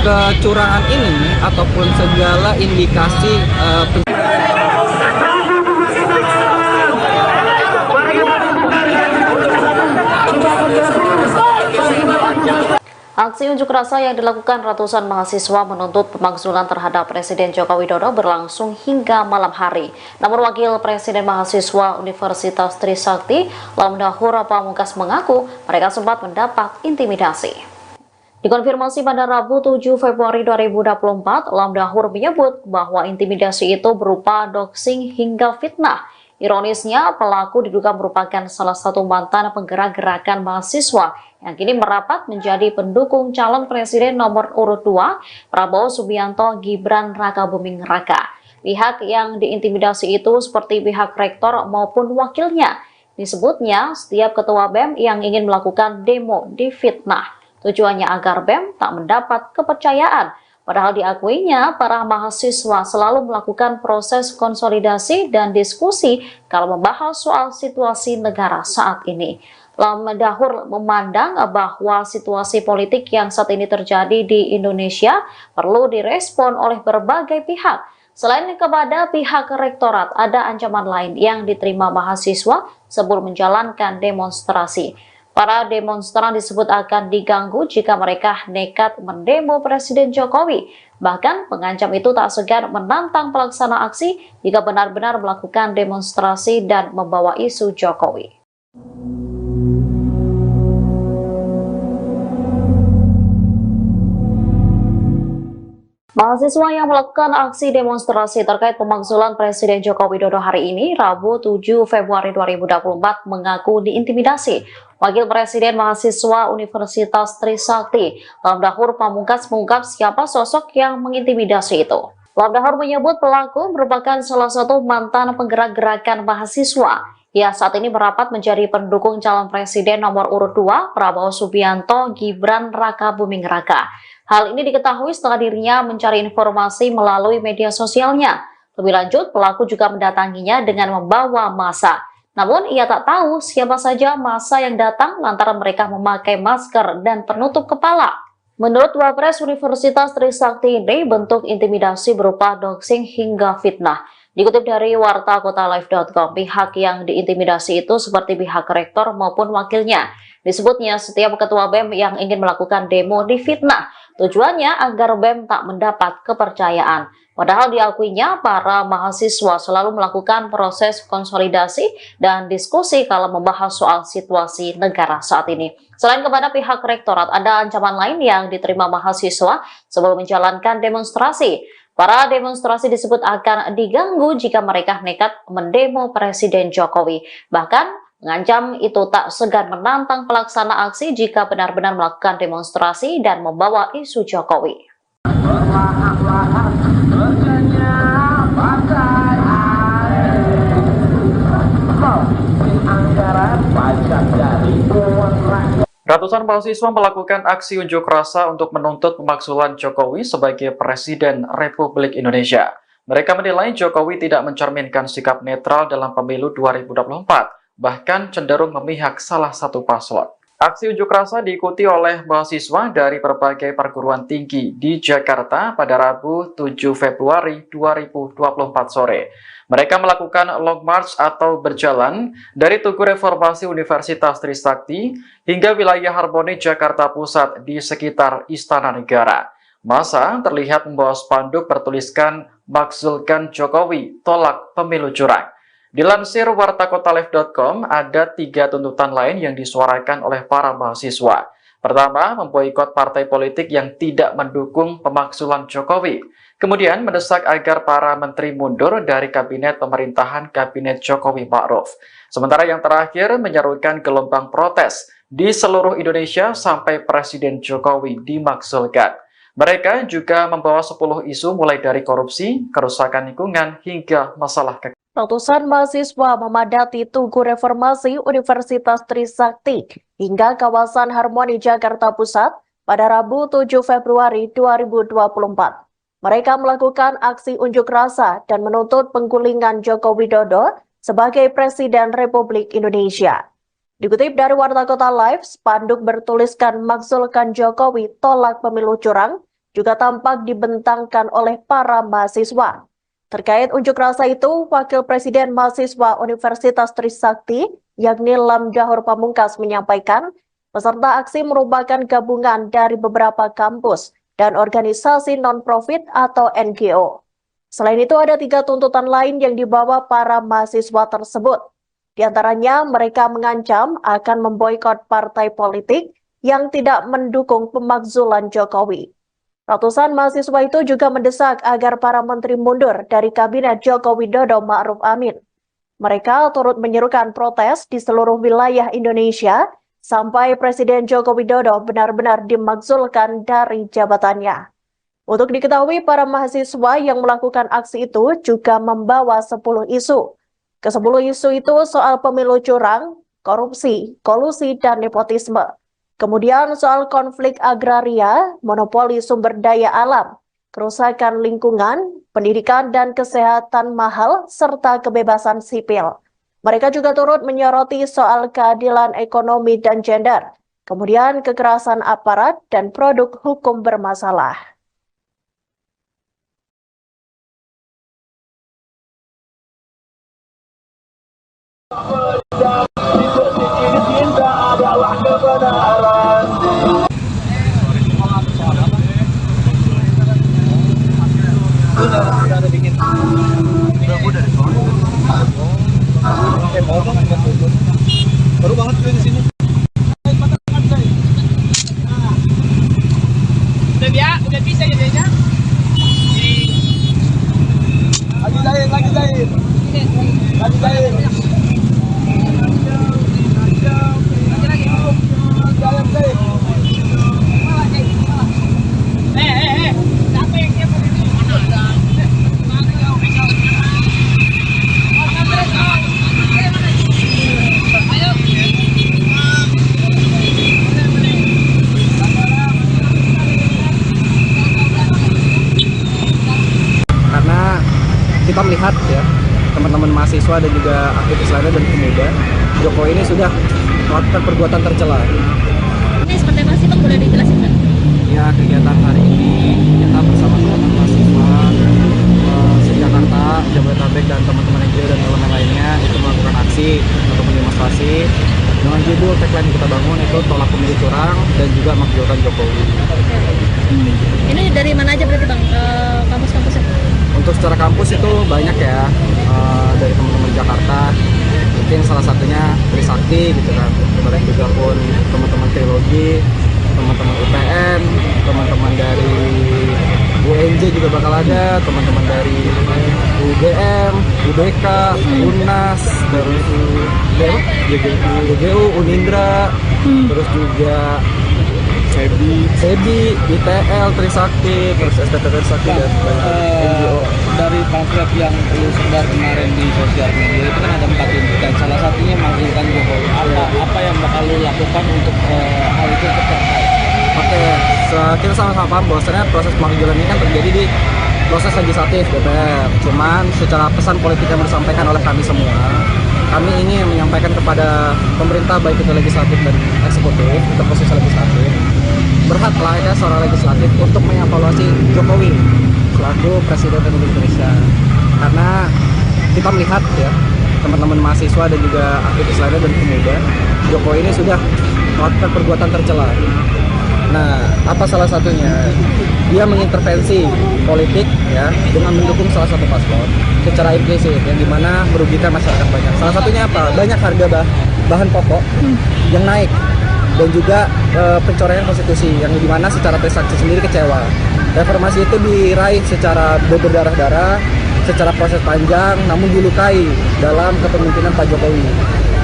kecurangan ini ataupun segala indikasi Aksi unjuk rasa yang dilakukan ratusan mahasiswa menuntut pemakzulan terhadap Presiden Joko Widodo berlangsung hingga malam hari. Namun Wakil Presiden Mahasiswa Universitas Trisakti, Lamdahur Pamungkas mengaku mereka sempat mendapat intimidasi. Dikonfirmasi pada Rabu 7 Februari 2024, Lamdahur menyebut bahwa intimidasi itu berupa doxing hingga fitnah. Ironisnya, pelaku diduga merupakan salah satu mantan penggerak gerakan mahasiswa yang kini merapat menjadi pendukung calon presiden nomor urut 2, Prabowo Subianto Gibran Rakabuming Raka. Pihak yang diintimidasi itu seperti pihak rektor maupun wakilnya. Disebutnya, setiap ketua BEM yang ingin melakukan demo difitnah. Tujuannya agar BEM tak mendapat kepercayaan. Padahal diakuinya, para mahasiswa selalu melakukan proses konsolidasi dan diskusi kalau membahas soal situasi negara saat ini. Lamdahur memandang bahwa situasi politik yang saat ini terjadi di Indonesia perlu direspon oleh berbagai pihak. Selain kepada pihak rektorat, ada ancaman lain yang diterima mahasiswa sebelum menjalankan demonstrasi. Para demonstran disebut akan diganggu jika mereka nekat mendemo Presiden Jokowi. Bahkan pengancam itu tak segan menantang pelaksana aksi jika benar-benar melakukan demonstrasi dan membawa isu Jokowi. Mahasiswa yang melakukan aksi demonstrasi terkait pemakzulan Presiden Joko Widodo hari ini, Rabu 7 Februari 2024, mengaku diintimidasi. Wakil Presiden Mahasiswa Universitas Trisakti, Lamdahur Pamungkas mengungkap siapa sosok yang mengintimidasi itu. Lamdahur menyebut pelaku merupakan salah satu mantan penggerak gerakan mahasiswa. Ia saat ini merapat menjadi pendukung calon presiden nomor urut 2, Prabowo Subianto Gibran Rakabuming Raka. Hal ini diketahui setelah dirinya mencari informasi melalui media sosialnya. Lebih lanjut, pelaku juga mendatanginya dengan membawa massa. Namun, ia tak tahu siapa saja massa yang datang lantaran mereka memakai masker dan penutup kepala. Menurut Wapres Universitas Trisakti ini, bentuk intimidasi berupa doxing hingga fitnah. Dikutip dari wartakotalive.com, pihak yang diintimidasi itu seperti pihak rektor maupun wakilnya. Disebutnya setiap ketua BEM yang ingin melakukan demo difitnah. Tujuannya agar BEM tak mendapat kepercayaan. Padahal diakuinya para mahasiswa selalu melakukan proses konsolidasi dan diskusi kalau membahas soal situasi negara saat ini. Selain kepada pihak rektorat, ada ancaman lain yang diterima mahasiswa sebelum menjalankan demonstrasi. Para demonstrasi disebut akan diganggu jika mereka nekat mendemo Presiden Jokowi. Bahkan mengancam itu tak segan menantang pelaksana aksi jika benar-benar melakukan demonstrasi dan membawa isu Jokowi. Ratusan mahasiswa melakukan aksi unjuk rasa untuk menuntut pemakzulan Jokowi sebagai Presiden Republik Indonesia. Mereka menilai Jokowi tidak mencerminkan sikap netral dalam pemilu 2024, bahkan cenderung memihak salah satu paslon. Aksi unjuk rasa diikuti oleh mahasiswa dari berbagai perguruan tinggi di Jakarta pada Rabu 7 Februari 2024 sore. Mereka melakukan long march atau berjalan dari Tugu Reformasi Universitas Trisakti hingga wilayah Harmoni Jakarta Pusat di sekitar Istana Negara. Massa terlihat membawa spanduk bertuliskan "Makzulkan Jokowi, tolak pemilu curang". Dilansir wartakotalive.com, ada 3 tuntutan lain yang disuarakan oleh para mahasiswa. Pertama, memboikot partai politik yang tidak mendukung pemakzulan Jokowi. Kemudian mendesak agar para menteri mundur dari kabinet pemerintahan Kabinet Jokowi Ma'ruf. Sementara yang terakhir menyerukan gelombang protes di seluruh Indonesia sampai Presiden Jokowi dimakzulkan. Mereka juga membawa 10 isu mulai dari korupsi, kerusakan lingkungan, hingga masalah kekayaan. Ratusan mahasiswa memadati Tugu Reformasi Universitas Trisakti hingga kawasan Harmoni Jakarta Pusat pada Rabu 7 Februari 2024. Mereka melakukan aksi unjuk rasa dan menuntut penggulingan Joko Widodo sebagai Presiden Republik Indonesia. Dikutip dari Warta Kota Live, spanduk bertuliskan "Makzulkan Jokowi, tolak pemilu curang" juga tampak dibentangkan oleh para mahasiswa. Terkait unjuk rasa itu, Wakil Presiden Mahasiswa Universitas Trisakti, yakni Lam Dahor Pamungkas, menyampaikan peserta aksi merupakan gabungan dari beberapa kampus dan organisasi non-profit atau NGO. Selain itu, ada 3 tuntutan lain yang dibawa para mahasiswa tersebut. Di antaranya, mereka mengancam akan memboikot partai politik yang tidak mendukung pemakzulan Jokowi. Ratusan mahasiswa itu juga mendesak agar para menteri mundur dari Kabinet Joko Widodo Ma'ruf Amin. Mereka turut menyerukan protes di seluruh wilayah Indonesia sampai Presiden Joko Widodo benar-benar dimakzulkan dari jabatannya. Untuk diketahui, para mahasiswa yang melakukan aksi itu juga membawa 10 isu. Ke-10 isu itu soal pemilu curang, korupsi, kolusi, dan nepotisme. Kemudian soal konflik agraria, monopoli sumber daya alam, kerusakan lingkungan, pendidikan dan kesehatan mahal, serta kebebasan sipil. Mereka juga turut menyoroti soal keadilan ekonomi dan gender, kemudian kekerasan aparat dan produk hukum bermasalah. Baru banget di sini. Udah bisa jadinya. Lagi jahit. Siapa yang dia kita melihat ya teman-teman mahasiswa dan juga aktivis lainnya dan pemuda, Jokowi ini sudah melakukan perbuatan tercela. Ini seperti apa sih Bang, boleh dijelasin Bang? Ya, kegiatan hari ini kita bersama teman-teman mahasiswa se-Jakarta, Jabodetabek judul tagline yang kita bangun itu tolak pemilu curang dan juga makjulkan Jokowi. Ini dari mana aja berarti bang kampus-kampusnya? Untuk secara kampus itu banyak ya, dari teman-teman Jakarta, mungkin salah satunya Trisakti gitu kan, kemudian juga pun teman-teman teologi, teman-teman UPN, teman-teman dari UNJ juga bakal ada, teman-teman dari UGM, UBK, UNAS, terus UGU, Unindra, terus juga SEBI, ITL, Trisakti, terus STT Trisakti dan NGO. Dari pamflet yang lu sebar kemarin di sosial media itu kan ada 4 tuntutan, salah satunya menghadirkan Jokowi. Apa yang bakal lu lakukan untuk hal itu tercapai? Oke, kita sama-sama paham bahwasannya proses pemakzulan ini kan terjadi di proses legislatif DPR. Cuman secara pesan politik yang disampaikan oleh kami semua, kami ingin menyampaikan kepada pemerintah baik itu legislatif dan eksekutif, untuk posisi legislatif, berhaklah ya seorang legislatif untuk mengevaluasi Jokowi selaku Presiden Republik Indonesia. Karena kita melihat ya teman-teman mahasiswa dan juga aktivis lainnya dan pemuda, Jokowi ini sudah melakukan perbuatan tercela. Nah, apa salah satunya? Dia mengintervensi politik ya dengan mendukung salah satu paslon secara implisit yang dimana merugikan masyarakat banyak. Salah satunya apa? Banyak harga bahan pokok yang naik dan juga pencoretan konstitusi yang dimana secara Trisakti sendiri kecewa. Reformasi itu diraih secara berdarah-darah, secara proses panjang, namun dilukai dalam kepemimpinan Pak Jokowi.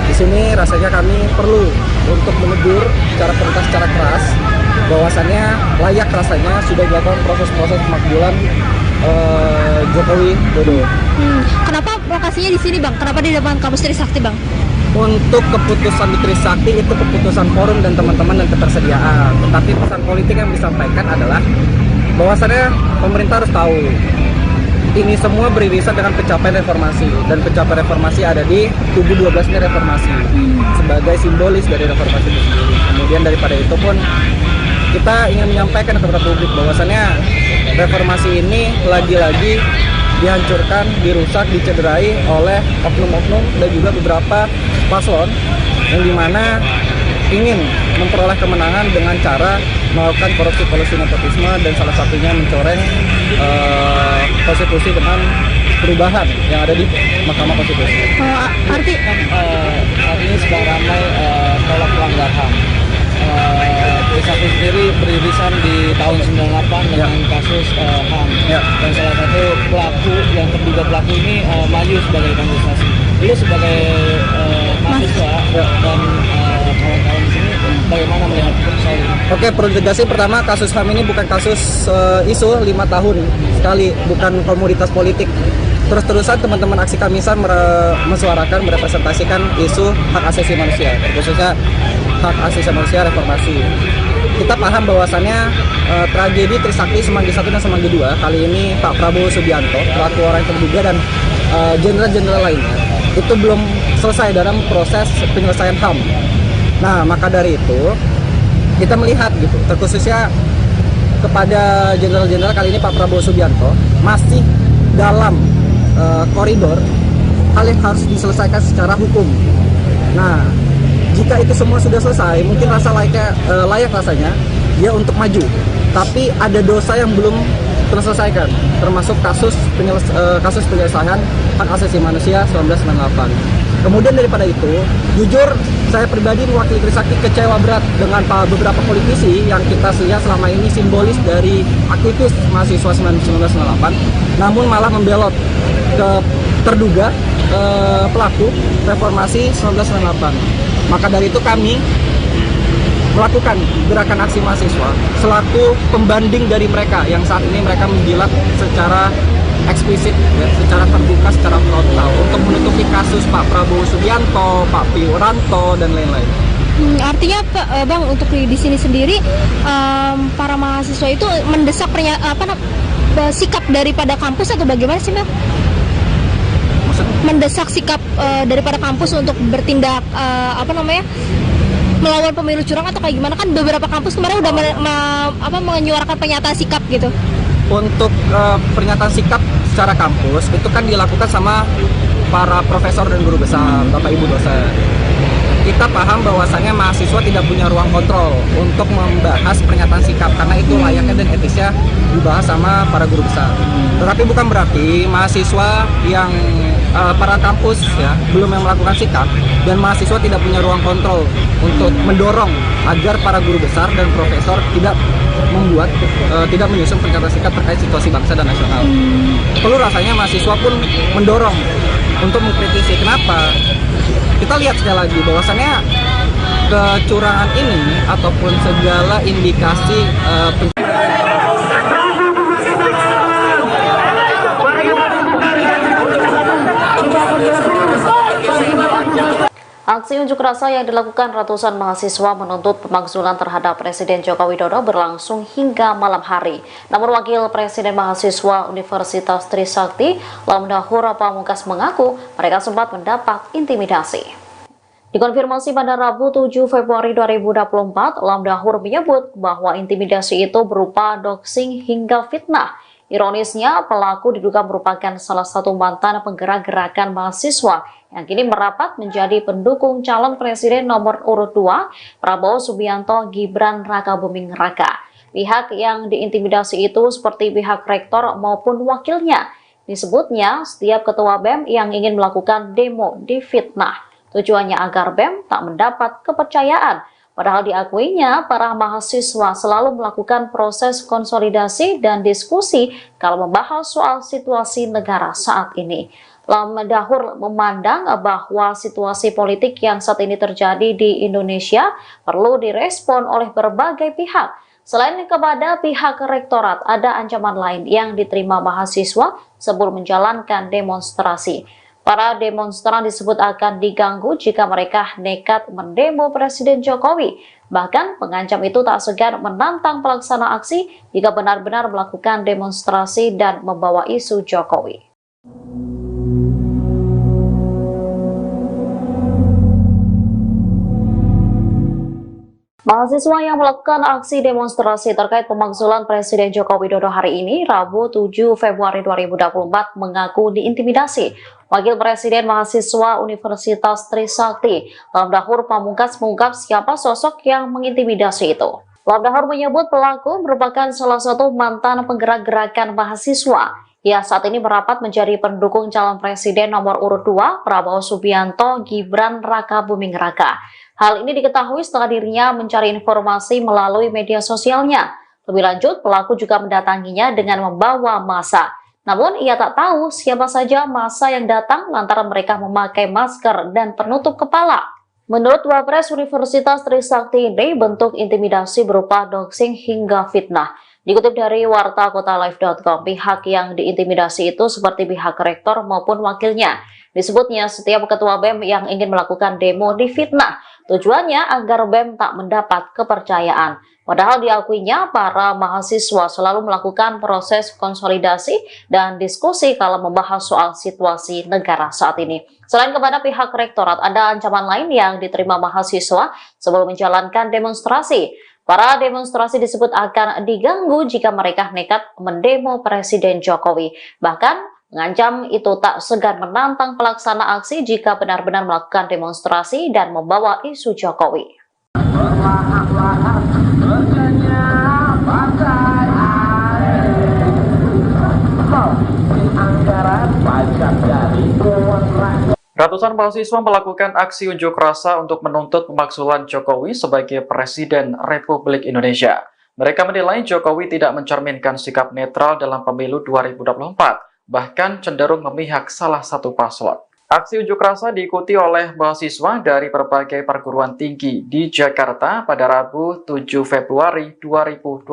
Di sini rasanya kami perlu untuk menegur secara perintah secara keras bahwasannya layak rasanya sudah dilakukan proses-proses pemakzulan Jokowi Dodo. Kenapa lokasinya di sini bang? Kenapa di depan kampus Trisakti bang? Untuk keputusan di Trisakti itu keputusan forum dan teman-teman dan ketersediaan. Tetapi pesan politik yang disampaikan adalah bahwasannya pemerintah harus tahu ini semua beririsan dengan pencapaian reformasi, dan pencapaian reformasi ada di tubuh 12-nya reformasi sebagai simbolis dari reformasi itu sendiri. Kemudian daripada itu pun kita ingin menyampaikan kepada publik bahwasannya reformasi ini lagi-lagi dihancurkan, dirusak, dicederai oleh oknum-oknum dan juga beberapa paslon yang dimana ingin memperoleh kemenangan dengan cara melakukan korupsi nepotisme dan salah satunya mencoreng konstitusi dengan perubahan yang ada di Mahkamah Konstitusi. Artinya sedang ramai tolak pelanggar HAM. Trisakti sendiri beririsan di tahun 98 dengan kasus HAM, dan salah satu pelaku yang terduga pelaku ini maju sebagai kandidasi. Lu sebagai mahasiswa dan kawan-kawan di sini bagaimana melihat soal ini? Oke, perlu tegaskan pertama kasus HAM ini bukan kasus isu 5 tahun sekali, bukan komoditas politik. Terus-terusan teman-teman aksi Kamisan mensuarakan, merepresentasikan isu hak asasi manusia, khususnya hak asasi manusia reformasi. Kita paham bahwasannya tragedi Trisakti Semanggi 1 dan Semanggi 2 kali ini Pak Prabowo Subianto, pelaku orang yang terduga, dan jenderal-jenderal lainnya itu belum selesai dalam proses penyelesaian HAM. Nah, maka dari itu kita melihat gitu, terkhususnya kepada jenderal-jenderal kali ini Pak Prabowo Subianto masih dalam koridor hal yang harus diselesaikan secara hukum. Nah, jika itu semua sudah selesai, mungkin layak rasanya dia untuk maju. Tapi ada dosa yang belum terselesaikan, termasuk kasus penyelesaian hak asasi manusia 1998. Kemudian daripada itu, jujur saya pribadi mewakili Trisakti kecewa berat dengan beberapa politisi yang kita lihat selama ini simbolis dari aktivis mahasiswa 1998, namun malah membelot ke terduga pelaku reformasi 1998. Maka dari itu kami melakukan gerakan aksi mahasiswa selaku pembanding dari mereka yang saat ini mereka menjilat secara eksplisit, ya, secara terbuka, secara frontal untuk menutupi kasus Pak Prabowo Subianto, Pak Wiranto dan lain-lain. Artinya bang, untuk di sini sendiri para mahasiswa itu mendesak sikap daripada kampus atau bagaimana sih bang? Mendesak sikap daripada kampus untuk bertindak melawan pemilu curang atau kayak gimana? Kan beberapa kampus kemarin udah menyuarakan pernyataan sikap gitu. Untuk pernyataan sikap secara kampus itu kan dilakukan sama para profesor dan guru besar, Bapak Ibu dosen. kita paham bahwasannya mahasiswa tidak punya ruang kontrol untuk membahas pernyataan sikap karena itu layaknya dan etisnya dibahas sama para guru besar. Tetapi bukan berarti mahasiswa yang para kampus ya belum yang melakukan sikap dan mahasiswa tidak punya ruang kontrol untuk mendorong agar para guru besar dan profesor tidak membuat tidak menyusun pernyataan sikap terkait situasi bangsa dan nasional. Perlu rasanya mahasiswa pun mendorong untuk mengkritisi. Kenapa? Kita lihat sekali lagi bahwasannya kecurangan ini ataupun segala indikasi Aksi unjuk rasa yang dilakukan ratusan mahasiswa menuntut pemakzulan terhadap Presiden Joko Widodo berlangsung hingga malam hari. Namun Wakil Presiden Mahasiswa Universitas Trisakti, Lamdahur Pamungkas mengaku mereka sempat mendapat intimidasi. Dikonfirmasi pada Rabu 7 Februari 2024, Lamdahur menyebut bahwa intimidasi itu berupa doxing hingga fitnah. Ironisnya, pelaku diduga merupakan salah satu mantan penggerak gerakan mahasiswa yang kini merapat menjadi pendukung calon presiden nomor urut 2, Prabowo Subianto Gibran Rakabuming Raka. Pihak yang diintimidasi itu seperti pihak rektor maupun wakilnya. Disebutnya, setiap ketua BEM yang ingin melakukan demo difitnah. Tujuannya agar BEM tak mendapat kepercayaan. Padahal diakuinya, para mahasiswa selalu melakukan proses konsolidasi dan diskusi kalau membahas soal situasi negara saat ini. Lamdahur memandang bahwa situasi politik yang saat ini terjadi di Indonesia perlu direspon oleh berbagai pihak. Selain kepada pihak rektorat, ada ancaman lain yang diterima mahasiswa sebelum menjalankan demonstrasi. Para demonstran disebut akan diganggu jika mereka nekat mendemo Presiden Jokowi. Bahkan pengancam itu tak segan menantang pelaksana aksi jika benar-benar melakukan demonstrasi dan membawa isu Jokowi. Mahasiswa yang melakukan aksi demonstrasi terkait pemakzulan Presiden Joko Widodo hari ini, Rabu 7 Februari 2024, mengaku diintimidasi. Wakil Presiden Mahasiswa Universitas Trisakti, Lamdahur Pamungkas mengungkap siapa sosok yang mengintimidasi itu. Lamdahur menyebut pelaku merupakan salah satu mantan penggerak gerakan mahasiswa. Ia saat ini merapat menjadi pendukung calon presiden nomor urut 2, Prabowo Subianto Gibran Rakabuming Raka. Hal ini diketahui setelah dirinya mencari informasi melalui media sosialnya. Lebih lanjut, pelaku juga mendatanginya dengan membawa massa. Namun, ia tak tahu siapa saja massa yang datang lantaran mereka memakai masker dan penutup kepala. Menurut Wapres Universitas Trisakti ini, bentuk intimidasi berupa doxing hingga fitnah. Dikutip dari wartakotalive.com, pihak yang diintimidasi itu seperti pihak rektor maupun wakilnya. Disebutnya setiap ketua BEM yang ingin melakukan demo difitnah. Tujuannya agar BEM tak mendapat kepercayaan. Padahal diakuinya para mahasiswa selalu melakukan proses konsolidasi dan diskusi kalau membahas soal situasi negara saat ini. Selain kepada pihak rektorat, ada ancaman lain yang diterima mahasiswa sebelum menjalankan demonstrasi. Para demonstrasi disebut akan diganggu jika mereka nekat mendemo Presiden Jokowi. Bahkan mengancam itu tak segan menantang pelaksana aksi jika benar-benar melakukan demonstrasi dan membawa isu Jokowi. Ratusan mahasiswa melakukan aksi unjuk rasa untuk menuntut pemakzulan Jokowi sebagai Presiden Republik Indonesia. Mereka menilai Jokowi tidak mencerminkan sikap netral dalam pemilu 2024, bahkan cenderung memihak salah satu paslon. Aksi unjuk rasa diikuti oleh mahasiswa dari berbagai perguruan tinggi di Jakarta pada Rabu 7 Februari 2024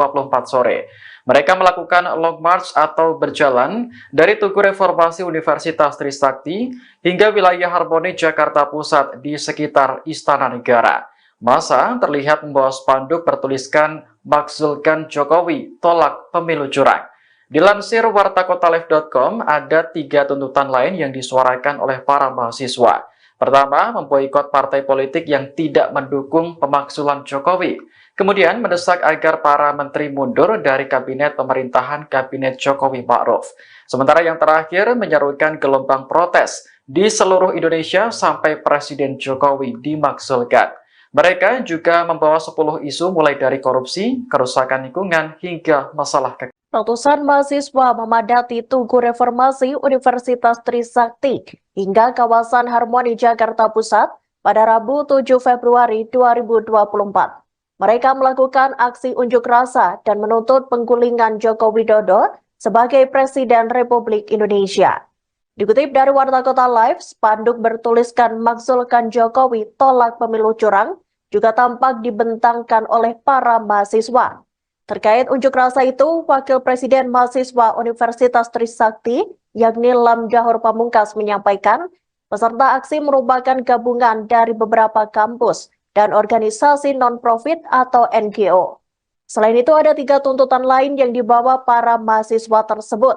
sore. Mereka melakukan long march atau berjalan dari Tugu Reformasi Universitas Trisakti hingga wilayah Harmoni Jakarta Pusat di sekitar Istana Negara. Massa terlihat membawa spanduk bertuliskan "Makzulkan Jokowi, tolak pemilu curang". Dilansir wartakotalive.com, ada 3 tuntutan lain yang disuarakan oleh para mahasiswa. Pertama, memboikot partai politik yang tidak mendukung pemakzulan Jokowi. Kemudian mendesak agar para menteri mundur dari kabinet pemerintahan Kabinet Jokowi Ma'ruf. Sementara yang terakhir menyerukan gelombang protes di seluruh Indonesia sampai Presiden Jokowi dimakzulkan. Mereka juga membawa 10 isu mulai dari korupsi, kerusakan lingkungan, hingga masalah Ratusan mahasiswa memadati Tugu Reformasi Universitas Trisakti hingga kawasan Harmoni Jakarta Pusat pada Rabu 7 Februari 2024. Mereka melakukan aksi unjuk rasa dan menuntut penggulingan Joko Widodo sebagai Presiden Republik Indonesia. Dikutip dari Warta Kota Live, spanduk bertuliskan "Makzulkan Jokowi, tolak pemilu curang" juga tampak dibentangkan oleh para mahasiswa. Terkait unjuk rasa itu, Wakil Presiden Mahasiswa Universitas Trisakti, yakni Lam Dahor Pamungkas, menyampaikan peserta aksi merupakan gabungan dari beberapa kampus dan organisasi non-profit atau NGO. Selain itu, ada 3 tuntutan lain yang dibawa para mahasiswa tersebut.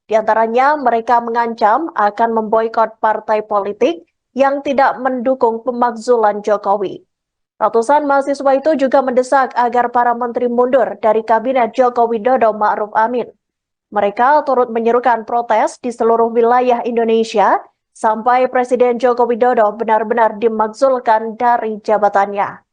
Di antaranya, mereka mengancam akan memboikot partai politik yang tidak mendukung pemakzulan Jokowi. Ratusan mahasiswa itu juga mendesak agar para menteri mundur dari Kabinet Joko Widodo Ma'ruf Amin. Mereka turut menyerukan protes di seluruh wilayah Indonesia sampai Presiden Joko Widodo benar-benar dimakzulkan dari jabatannya.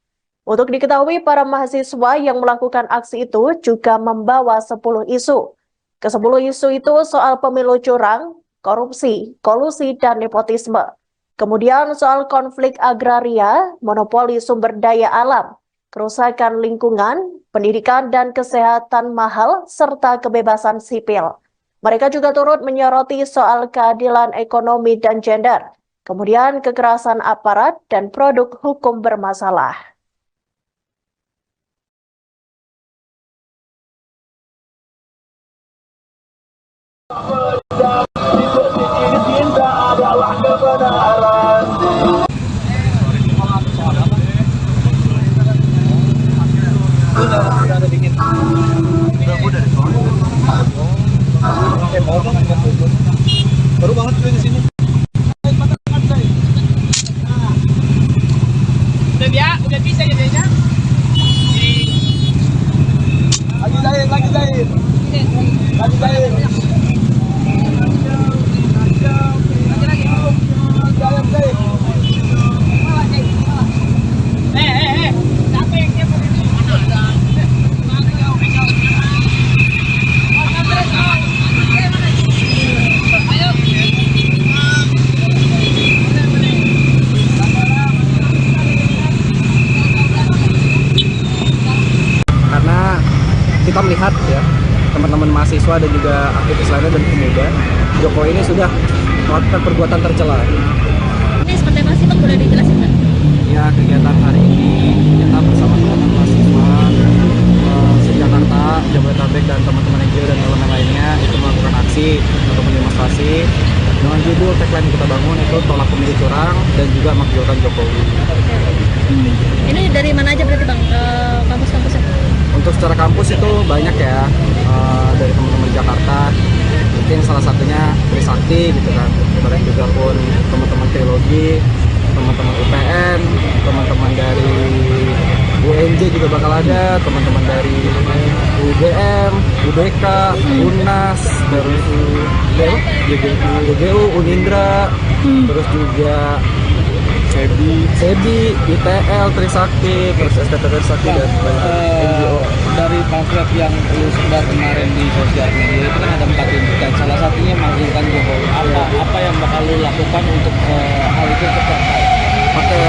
Untuk diketahui, para mahasiswa yang melakukan aksi itu juga membawa 10 isu. Ke-10 isu itu soal pemilu curang, korupsi, kolusi, dan nepotisme. Kemudian soal konflik agraria, monopoli sumber daya alam, kerusakan lingkungan, pendidikan dan kesehatan mahal, serta kebebasan sipil. Mereka juga turut menyoroti soal keadilan ekonomi dan gender, kemudian kekerasan aparat dan produk hukum bermasalah. Baru banget gue di sini. Udah bisa jadinya. Lagi jahit. Siapa yang siapa ini? Karena kita melihat ya, teman-teman mahasiswa dan juga aktivis lainnya dan pemuda, Jokowi ini sudah melakukan perbuatan tercela. Ini seperti apa sih Bang, boleh dijelasin Bang? Ya, kegiatan hari ini kita bersama teman-teman mahasiswa se-Jakarta, Jabodetabek dan teman-teman NGO dan elemen lainnya itu melakukan aksi atau demonstrasi dengan judul tagline kita bangun itu tolak pemilu curang dan juga makzulkan Jokowi. Ini dari mana aja berarti Bang, kampus-kampusnya? Untuk secara kampus itu banyak ya, dari teman-teman Jakarta, mungkin salah satunya Trisakti gitu kan, kemudian juga pun teman-teman Trilogi, teman-teman UPN, teman-teman dari UNJ juga bakal ada, teman-teman dari UGM, UBK, UNAS, terus UGU, Unindra, terus juga SEBI, ITL, Trisakti, terus STT Trisakti dan NGO. Dari pamflet yang lu sebar kemarin di sosial media itu kan ada 4 tuntutan, salah satunya makzulkan Jokowi. Apa yang bakal lu lakukan untuk hal itu tercapai? Oke,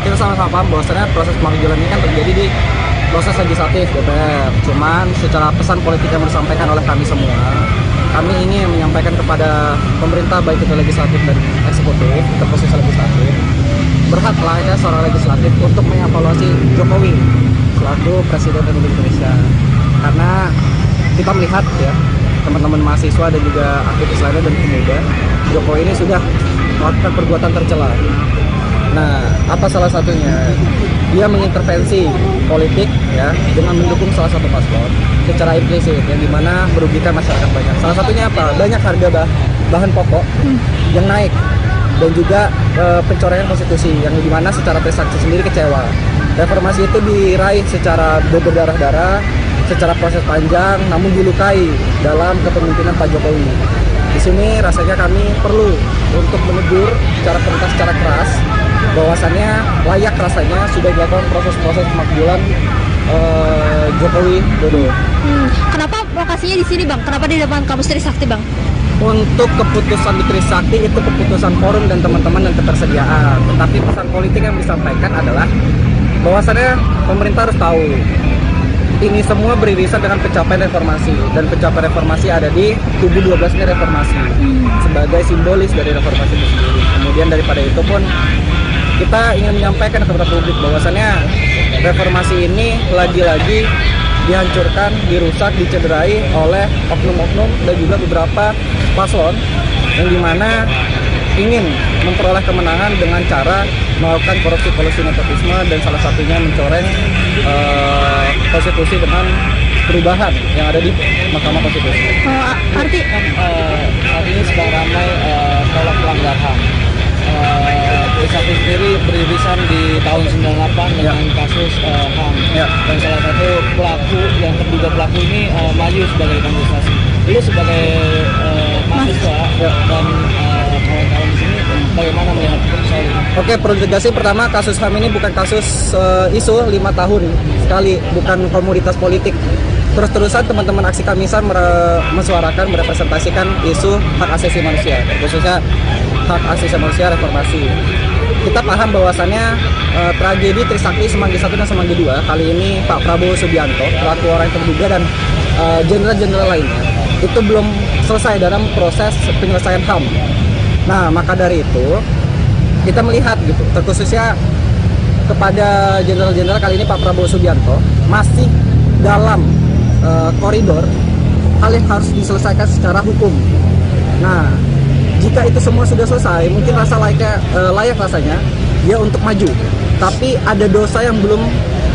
kita sama-sama paham bahwasannya proses pemakzulan ini kan terjadi di proses legislatif DPR. Cuman secara pesan politik yang disampaikan oleh kami semua, kami ingin menyampaikan kepada pemerintah baik itu legislatif dan eksekutif, posisi legislatif, berhaklah ya seorang legislatif untuk mengevaluasi Jokowi selaku Presiden Republik Indonesia. Karena kita melihat ya, teman-teman mahasiswa dan juga aktivis lainnya dan pemuda, Jokowi ini sudah melakukan perbuatan tercela. Nah, apa salah satunya? Dia mengintervensi politik ya dengan mendukung salah satu paslon secara implisit yang dimana merugikan masyarakat banyak. Salah satunya apa? Banyak harga bahan pokok yang naik dan juga pencoretan konstitusi yang dimana secara Trisakti sendiri kecewa. Reformasi itu diraih secara berdarah-darah, secara proses panjang, namun dilukai dalam kepemimpinan Pak Jokowi. Di sini rasanya kami perlu untuk menegur secara keras bahwasannya layak rasanya sudah dilakukan proses-proses pemakzulan Jokowi Dodo. Kenapa lokasinya di sini, Bang? Kenapa di depan kampus Trisakti, Bang? Untuk keputusan di Trisakti itu keputusan forum dan teman-teman dan ketersediaan. Tetapi pesan politik yang disampaikan adalah bahwasannya pemerintah harus tahu ini semua beririsan dengan pencapaian reformasi, dan pencapaian reformasi ada di kubu 12 ini reformasi sebagai simbolis dari reformasi itu sendiri. Kemudian daripada itu pun kita ingin menyampaikan kepada publik bahwasannya reformasi ini lagi-lagi dihancurkan, dirusak, dicederai oleh oknum-oknum dan juga beberapa paslon yang dimana ingin memperoleh kemenangan dengan cara melakukan korupsi kolusi nepotisme dan salah satunya mencoreng konstitusi dengan perubahan yang ada di Mahkamah Konstitusi. Artinya sedang ramai tolak pelanggar HAM. Trisakti sendiri beririsan di tahun 98 dengan kasus HAM, dan salah satu pelaku yang terduga pelaku ini maju sebagai kontestasi. Lu sebagai mahasiswa dan kawan-kawan di sini bagaimana melihat soal ini? Oke, perlu tegaskan pertama, kasus HAM ini bukan kasus isu 5 tahun sekali, bukan komoditas politik. Terus-terusan teman-teman aksi Kamisan mensuarakan, merepresentasikan isu hak asasi manusia, khususnya hak asasi manusia reformasi. Kita paham bahwasannya tragedi Trisakti Semanggi 1 dan Semanggi 2 kali ini Pak Prabowo Subianto, pelaku orang yang terduga, dan jenderal-jenderal lainnya itu belum selesai dalam proses penyelesaian HAM. Nah, maka dari itu kita melihat gitu, terkhususnya kepada jenderal-jenderal kali ini Pak Prabowo Subianto masih dalam koridor hal yang harus diselesaikan secara hukum. Nah, jika itu semua sudah selesai, mungkin layak rasanya dia untuk maju. Tapi ada dosa yang belum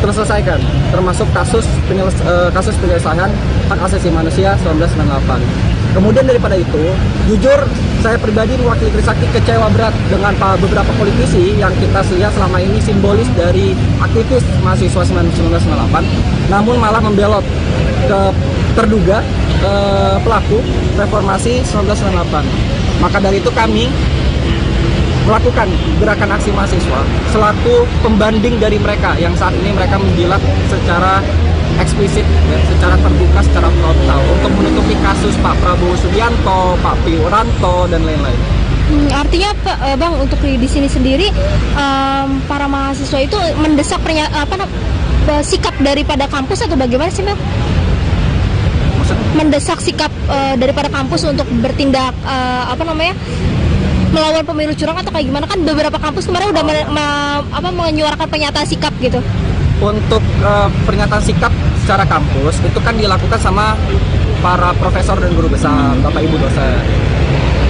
terselesaikan, termasuk kasus penyelesaian hak asasi manusia 1998. Kemudian daripada itu, jujur saya pribadi mewakili Trisakti kecewa berat dengan beberapa politisi yang kita lihat selama ini simbolis dari aktivis mahasiswa 1998, namun malah membelot ke terduga pelaku reformasi 1998. Maka dari itu kami melakukan gerakan aksi mahasiswa selaku pembanding dari mereka yang saat ini mereka menjilat secara eksplisit, ya, secara terbuka, secara frontal untuk menutupi kasus Pak Prabowo Subianto, Pak Wiranto, dan lain-lain. Artinya Bang, untuk di sini sendiri para mahasiswa itu mendesak sikap daripada kampus atau bagaimana sih, Bang? Mendesak sikap daripada kampus untuk bertindak melawan pemilu curang atau kayak gimana? Kan beberapa kampus kemarin udah menyuarakan pernyataan sikap gitu. Untuk pernyataan sikap secara kampus itu kan dilakukan sama para profesor dan guru besar, Bapak Ibu dosen.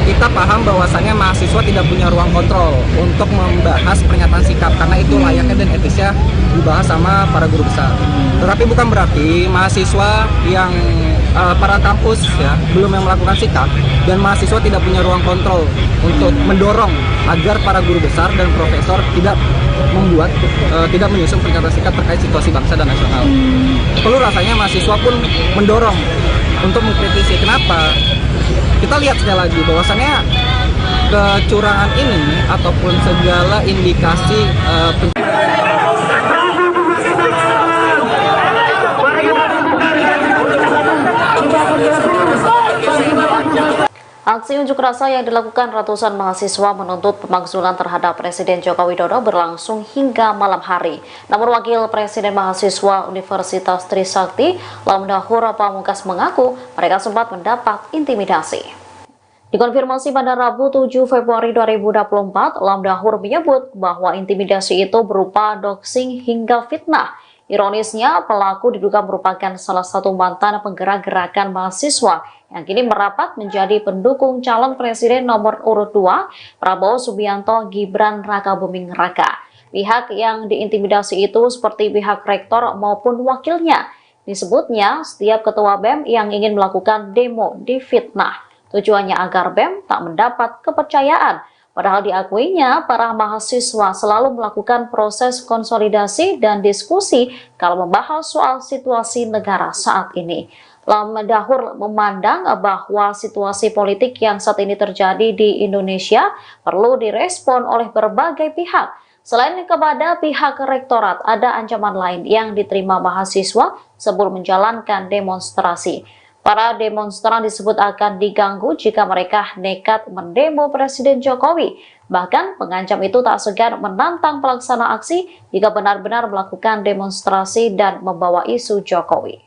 Kita paham bahwasannya mahasiswa tidak punya ruang kontrol untuk membahas pernyataan sikap karena itu layaknya dan etisnya dibahas sama para guru besar. Tetapi bukan berarti mahasiswa yang para kampus ya belum yang melakukan sikap dan mahasiswa tidak punya ruang kontrol untuk mendorong agar para guru besar dan profesor tidak menyusun pernyataan sikap terkait situasi bangsa dan nasional. Perlu rasanya mahasiswa pun mendorong untuk mengkritisi. Kenapa? Kita lihat sekali lagi bahwasannya kecurangan ini ataupun segala indikasi Aksi unjuk rasa yang dilakukan ratusan mahasiswa menuntut pemakzulan terhadap Presiden Joko Widodo berlangsung hingga malam hari. Namun Wakil Presiden Mahasiswa Universitas Trisakti, Lamdahur Pamungkas mengaku mereka sempat mendapat intimidasi. Dikonfirmasi pada Rabu 7 Februari 2024, Lamdahur menyebut bahwa intimidasi itu berupa doxing hingga fitnah. Ironisnya, pelaku diduga merupakan salah satu mantan penggerak gerakan mahasiswa yang kini merapat menjadi pendukung calon presiden nomor urut 2, Prabowo Subianto Gibran Rakabuming Raka. Pihak yang diintimidasi itu seperti pihak rektor maupun wakilnya. Disebutnya, setiap ketua BEM yang ingin melakukan demo difitnah. Tujuannya agar BEM tak mendapat kepercayaan. Padahal diakuinya, para mahasiswa selalu melakukan proses konsolidasi dan diskusi kalau membahas soal situasi negara saat ini. Lam Dahur memandang bahwa situasi politik yang saat ini terjadi di Indonesia perlu direspon oleh berbagai pihak. Selain kepada pihak rektorat, ada ancaman lain yang diterima mahasiswa sebelum menjalankan demonstrasi. Para demonstran disebut akan diganggu jika mereka nekat mendemo Presiden Jokowi. Bahkan pengancam itu tak segan menantang pelaksana aksi jika benar-benar melakukan demonstrasi dan membawa isu Jokowi.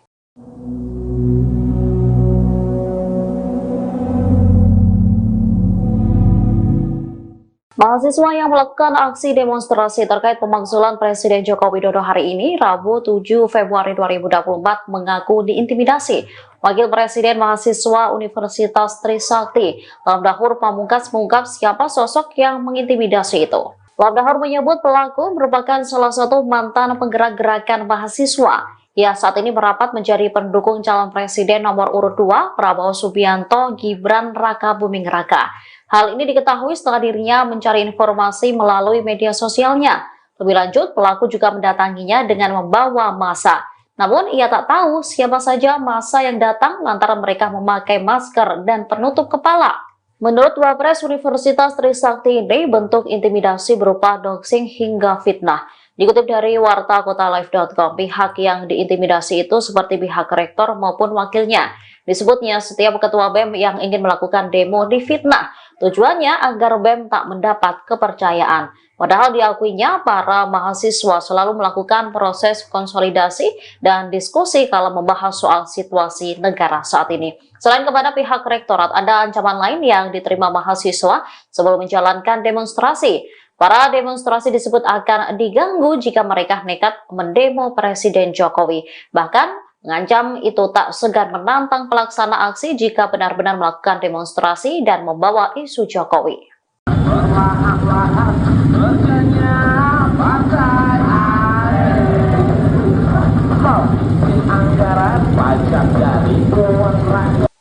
Mahasiswa yang melakukan aksi demonstrasi terkait pemakzulan Presiden Joko Widodo hari ini, Rabu 7 Februari 2024, mengaku diintimidasi. Wakil Presiden Mahasiswa Universitas Trisakti, Lam Dahur Pamungkas, mengungkap siapa sosok yang mengintimidasi itu. Lam Dahur menyebut pelaku merupakan salah satu mantan penggerak gerakan mahasiswa. Ia saat ini merapat menjadi pendukung calon presiden nomor urut 2, Prabowo Subianto Gibran Rakabuming Raka. Hal ini diketahui setelah dirinya mencari informasi melalui media sosialnya. Lebih lanjut, pelaku juga mendatanginya dengan membawa massa. Namun, ia tak tahu siapa saja massa yang datang lantaran mereka memakai masker dan penutup kepala. Menurut Wapres Universitas Trisakti ini, bentuk intimidasi berupa doxing hingga fitnah. Dikutip dari wartakotalive.com, pihak yang diintimidasi itu seperti pihak rektor maupun wakilnya. Disebutnya setiap ketua BEM yang ingin melakukan demo difitnah. Tujuannya agar BEM tak mendapat kepercayaan. Padahal diakuinya para mahasiswa selalu melakukan proses konsolidasi dan diskusi kalau membahas soal situasi negara saat ini. Selain kepada pihak rektorat, ada ancaman lain yang diterima mahasiswa sebelum menjalankan demonstrasi. Para demonstrasi disebut akan diganggu jika mereka nekat mendemo Presiden Jokowi. Bahkan mengancam itu tak segan menantang pelaksana aksi jika benar-benar melakukan demonstrasi dan membawa isu Jokowi.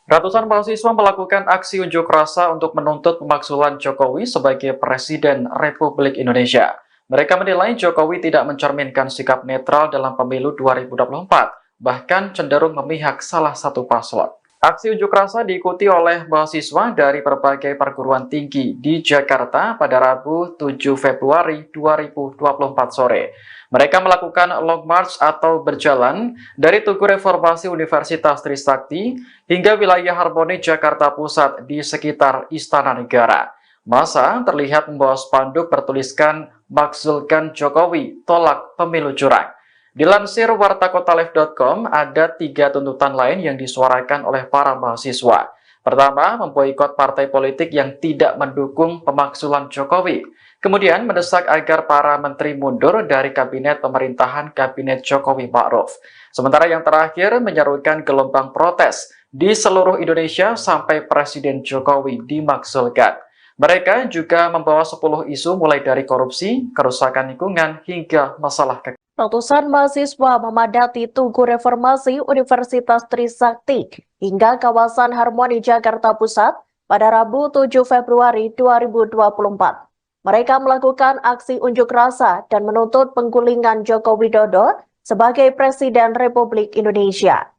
Ratusan mahasiswa melakukan aksi unjuk rasa untuk menuntut pemakzulan Jokowi sebagai Presiden Republik Indonesia. Mereka menilai Jokowi tidak mencerminkan sikap netral dalam pemilu 2024, bahkan cenderung memihak salah satu paslon. Aksi unjuk rasa diikuti oleh mahasiswa dari berbagai perguruan tinggi di Jakarta pada Rabu 7 Februari 2024 sore. Mereka melakukan long march atau berjalan dari Tugu Reformasi Universitas Trisakti hingga wilayah Harmoni Jakarta Pusat di sekitar Istana Negara. Massa terlihat membawa spanduk bertuliskan "Makzulkan Jokowi, tolak pemilu curang". Dilansir wartakotalive.com, ada 3 tuntutan lain yang disuarakan oleh para mahasiswa. Pertama, memboikot partai politik yang tidak mendukung pemakzulan Jokowi. Kemudian mendesak agar para menteri mundur dari kabinet pemerintahan Kabinet Jokowi Ma'ruf. Sementara yang terakhir menyerukan gelombang protes di seluruh Indonesia sampai Presiden Jokowi dimakzulkan. Mereka juga membawa 10 isu mulai dari korupsi, kerusakan lingkungan, hingga masalah kekayaan. Ratusan mahasiswa memadati Tugu Reformasi Universitas Trisakti hingga kawasan Harmoni Jakarta Pusat pada Rabu 7 Februari 2024. Mereka melakukan aksi unjuk rasa dan menuntut penggulingan Joko Widodo sebagai Presiden Republik Indonesia.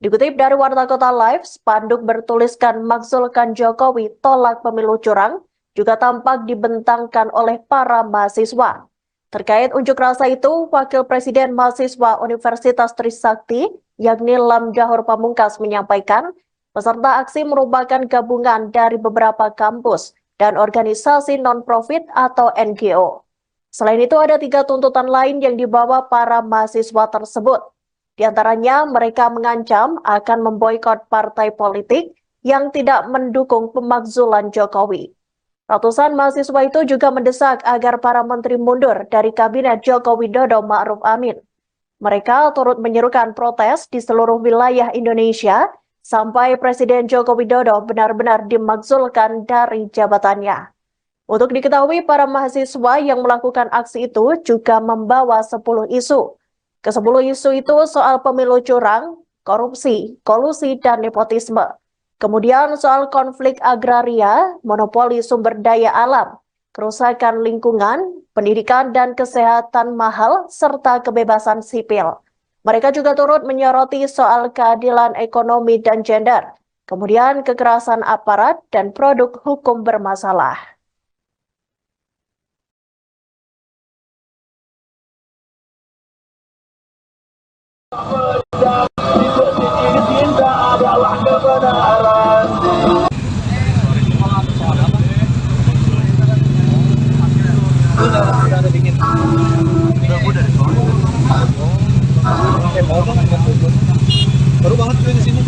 Dikutip dari Warta Kota Live, spanduk bertuliskan "Makzulkan Jokowi, tolak pemilu curang" juga tampak dibentangkan oleh para mahasiswa. Terkait unjuk rasa itu, Wakil Presiden Mahasiswa Universitas Trisakti, yakni Lam Dahur Pamungkas, menyampaikan peserta aksi merupakan gabungan dari beberapa kampus dan organisasi non-profit atau NGO. Selain itu, ada 3 tuntutan lain yang dibawa para mahasiswa tersebut. Di antaranya, mereka mengancam akan memboikot partai politik yang tidak mendukung pemakzulan Jokowi. Ratusan mahasiswa itu juga mendesak agar para menteri mundur dari Kabinet Joko Widodo Ma'ruf Amin. Mereka turut menyerukan protes di seluruh wilayah Indonesia sampai Presiden Joko Widodo benar-benar dimakzulkan dari jabatannya. Untuk diketahui, para mahasiswa yang melakukan aksi itu juga membawa 10 isu. Ke-10 isu itu soal pemilu curang, korupsi, kolusi, dan nepotisme. Kemudian soal konflik agraria, monopoli sumber daya alam, kerusakan lingkungan, pendidikan dan kesehatan mahal, serta kebebasan sipil. Mereka juga turut menyoroti soal keadilan ekonomi dan gender, kemudian kekerasan aparat dan produk hukum bermasalah. Baru banget di sini.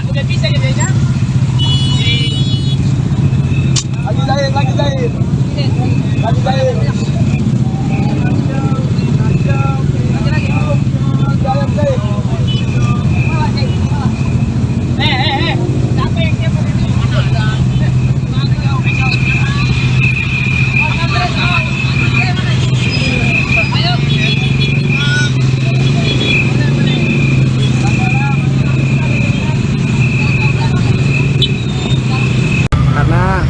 Udah bisa jadinya. Lagi jahit. Lagi jahit. Siapa yang siapa ini? Karena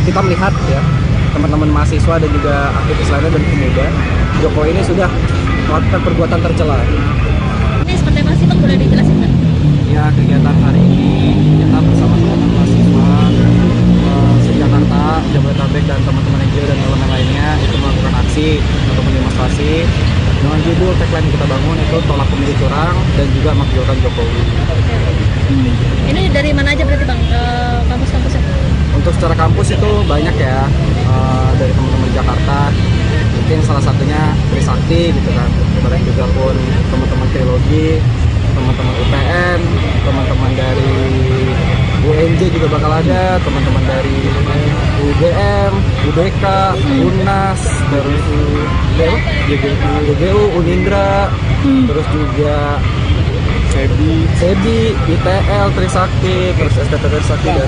kita melihat ya teman-teman mahasiswa dan juga aktivis lainnya dan pemuda, Jokowi ini sudah melakukan perbuatan tercela. Ini seperti apa sih Bang, boleh dijelasin Bang? Ya, kegiatan hari ini kita bersama teman-teman mahasiswa se-Jakarta, Jabodetabek dan teman-teman NGO dan elemen lainnya itu melakukan aksi atau demonstrasi dengan judul tagline kita bangun itu tolak pemilu curang dan juga makzulkan Jokowi. Ini dari mana aja berarti Bang, kampus-kampusnya? Untuk secara kampus itu banyak ya, dari teman-teman Jakarta, mungkin salah satunya Trisakti gitu kan, kemudian juga pun teman-teman Trilogi, teman-teman UPN, teman-teman dari UNJ juga bakal ada, teman-teman dari UGM, UDK, UNAS, terus UGU, Unindra, terus juga SEBI, ITL, Trisakti, terus STT Trisakti dan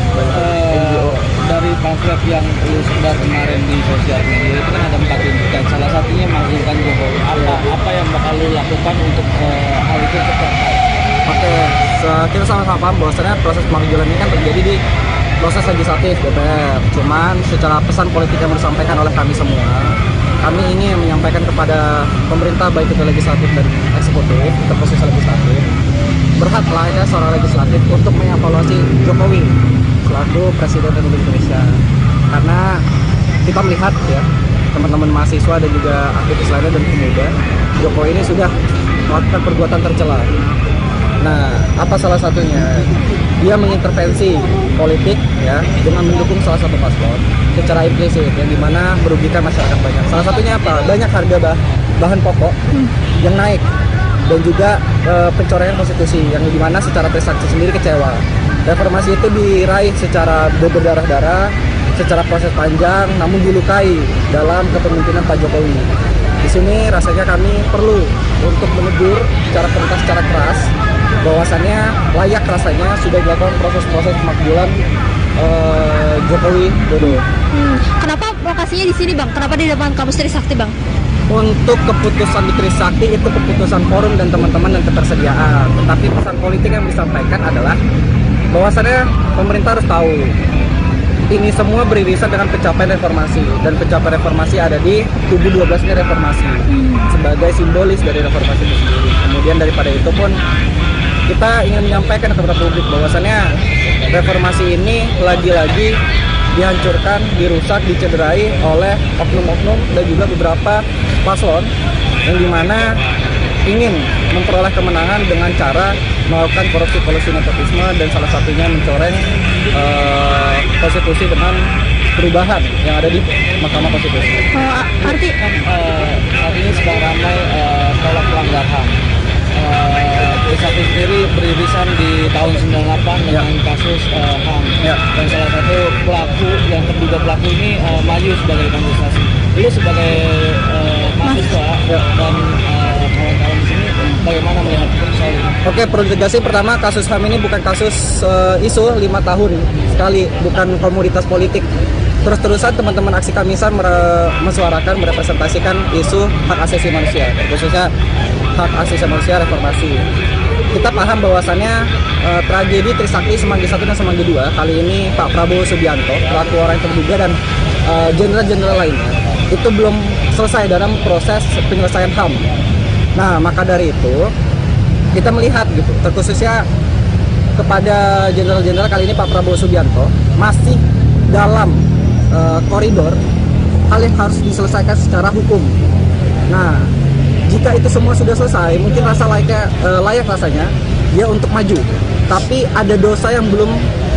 NGO. Dari pamflet yang lu sebar kemarin di sosial media itu kan ada 4 tuntutan, salah satunya makzulkan Jokowi. Apa yang bakal lu lakukan untuk hal itu tercapai? Oke, kita sama-sama paham bahwasannya proses pemakzulan ini kan terjadi di proses legislatif DPR. Cuman secara pesan politik yang disampaikan oleh kami semua, kami ingin menyampaikan kepada pemerintah baik itu legislatif dan eksekutif, terkhusus legislatif, berhaklah ya seorang legislatif untuk mengevaluasi Jokowi selaku Presiden Republik Indonesia. Karena kita melihat ya teman-teman mahasiswa dan juga aktivis lainnya dan pemuda, Jokowi ini sudah melakukan perbuatan tercela. Nah, apa salah satunya? Dia mengintervensi politik ya dengan mendukung salah satu paslon secara implisit yang dimana merugikan masyarakat banyak. Salah satunya apa? Banyak harga bahan pokok yang naik dan juga pencoretan konstitusi yang dimana secara Trisakti sendiri kecewa. Reformasi itu diraih secara berdarah-darah, secara proses panjang, namun dilukai dalam kepemimpinan Pak Jokowi. Di sini rasanya kami perlu untuk menegur secara perintah secara keras bahwasannya layak rasanya sudah dilakukan proses-proses pemakzulan Jokowi Dodo. Kenapa lokasinya di sini Bang? Kenapa di depan kampus Trisakti Bang? Untuk keputusan di Trisakti itu keputusan forum dan teman-teman dan ketersediaan. Tetapi pesan politik yang disampaikan adalah bahwasannya pemerintah harus tahu ini semua beririsan dengan pencapaian reformasi, dan pencapaian reformasi ada di tubuh 12 ini reformasi sebagai simbolis dari reformasi itu sendiri. Kemudian daripada itu pun kita ingin menyampaikan kepada publik bahwasannya reformasi ini lagi-lagi dihancurkan, dirusak, dicederai oleh oknum-oknum dan juga beberapa paslon yang dimana ingin memperoleh kemenangan dengan cara melakukan korupsi nepotisme dan salah satunya mencoreng konstitusi dengan perubahan yang ada di Mahkamah Konstitusi. Artinya sedang ramai tolak pelanggar HAM. Trisakti sendiri beririsan di tahun 98 dengan kasus HAM, dan salah satu pelaku yang terduga pelaku ini maju sebagai kandidasi. Lu sebagai mahasiswa dan kawan-kawan di sini bagaimana melihat soal ini? Oke, perlu ditegasi pertama kasus HAM ini bukan kasus isu 5 tahun sekali, bukan komoditas politik. Terus-terusan teman-teman aksi Kamisan mesuarakan, merepresentasikan isu hak asasi manusia, khususnya hak asasi manusia reformasi. Kita paham bahwasannya tragedi Trisakti Semanggi 1 dan Semanggi 2 kali ini Pak Prabowo Subianto, pelaku orang yang terduga dan jenderal-jenderal lainnya itu belum selesai dalam proses penyelesaian HAM. Nah, maka dari itu kita melihat gitu, terkhususnya kepada jenderal-jenderal kali ini Pak Prabowo Subianto masih dalam koridor hal yang harus diselesaikan secara hukum. Nah, jika itu semua sudah selesai, mungkin layak rasanya dia untuk maju. Tapi ada dosa yang belum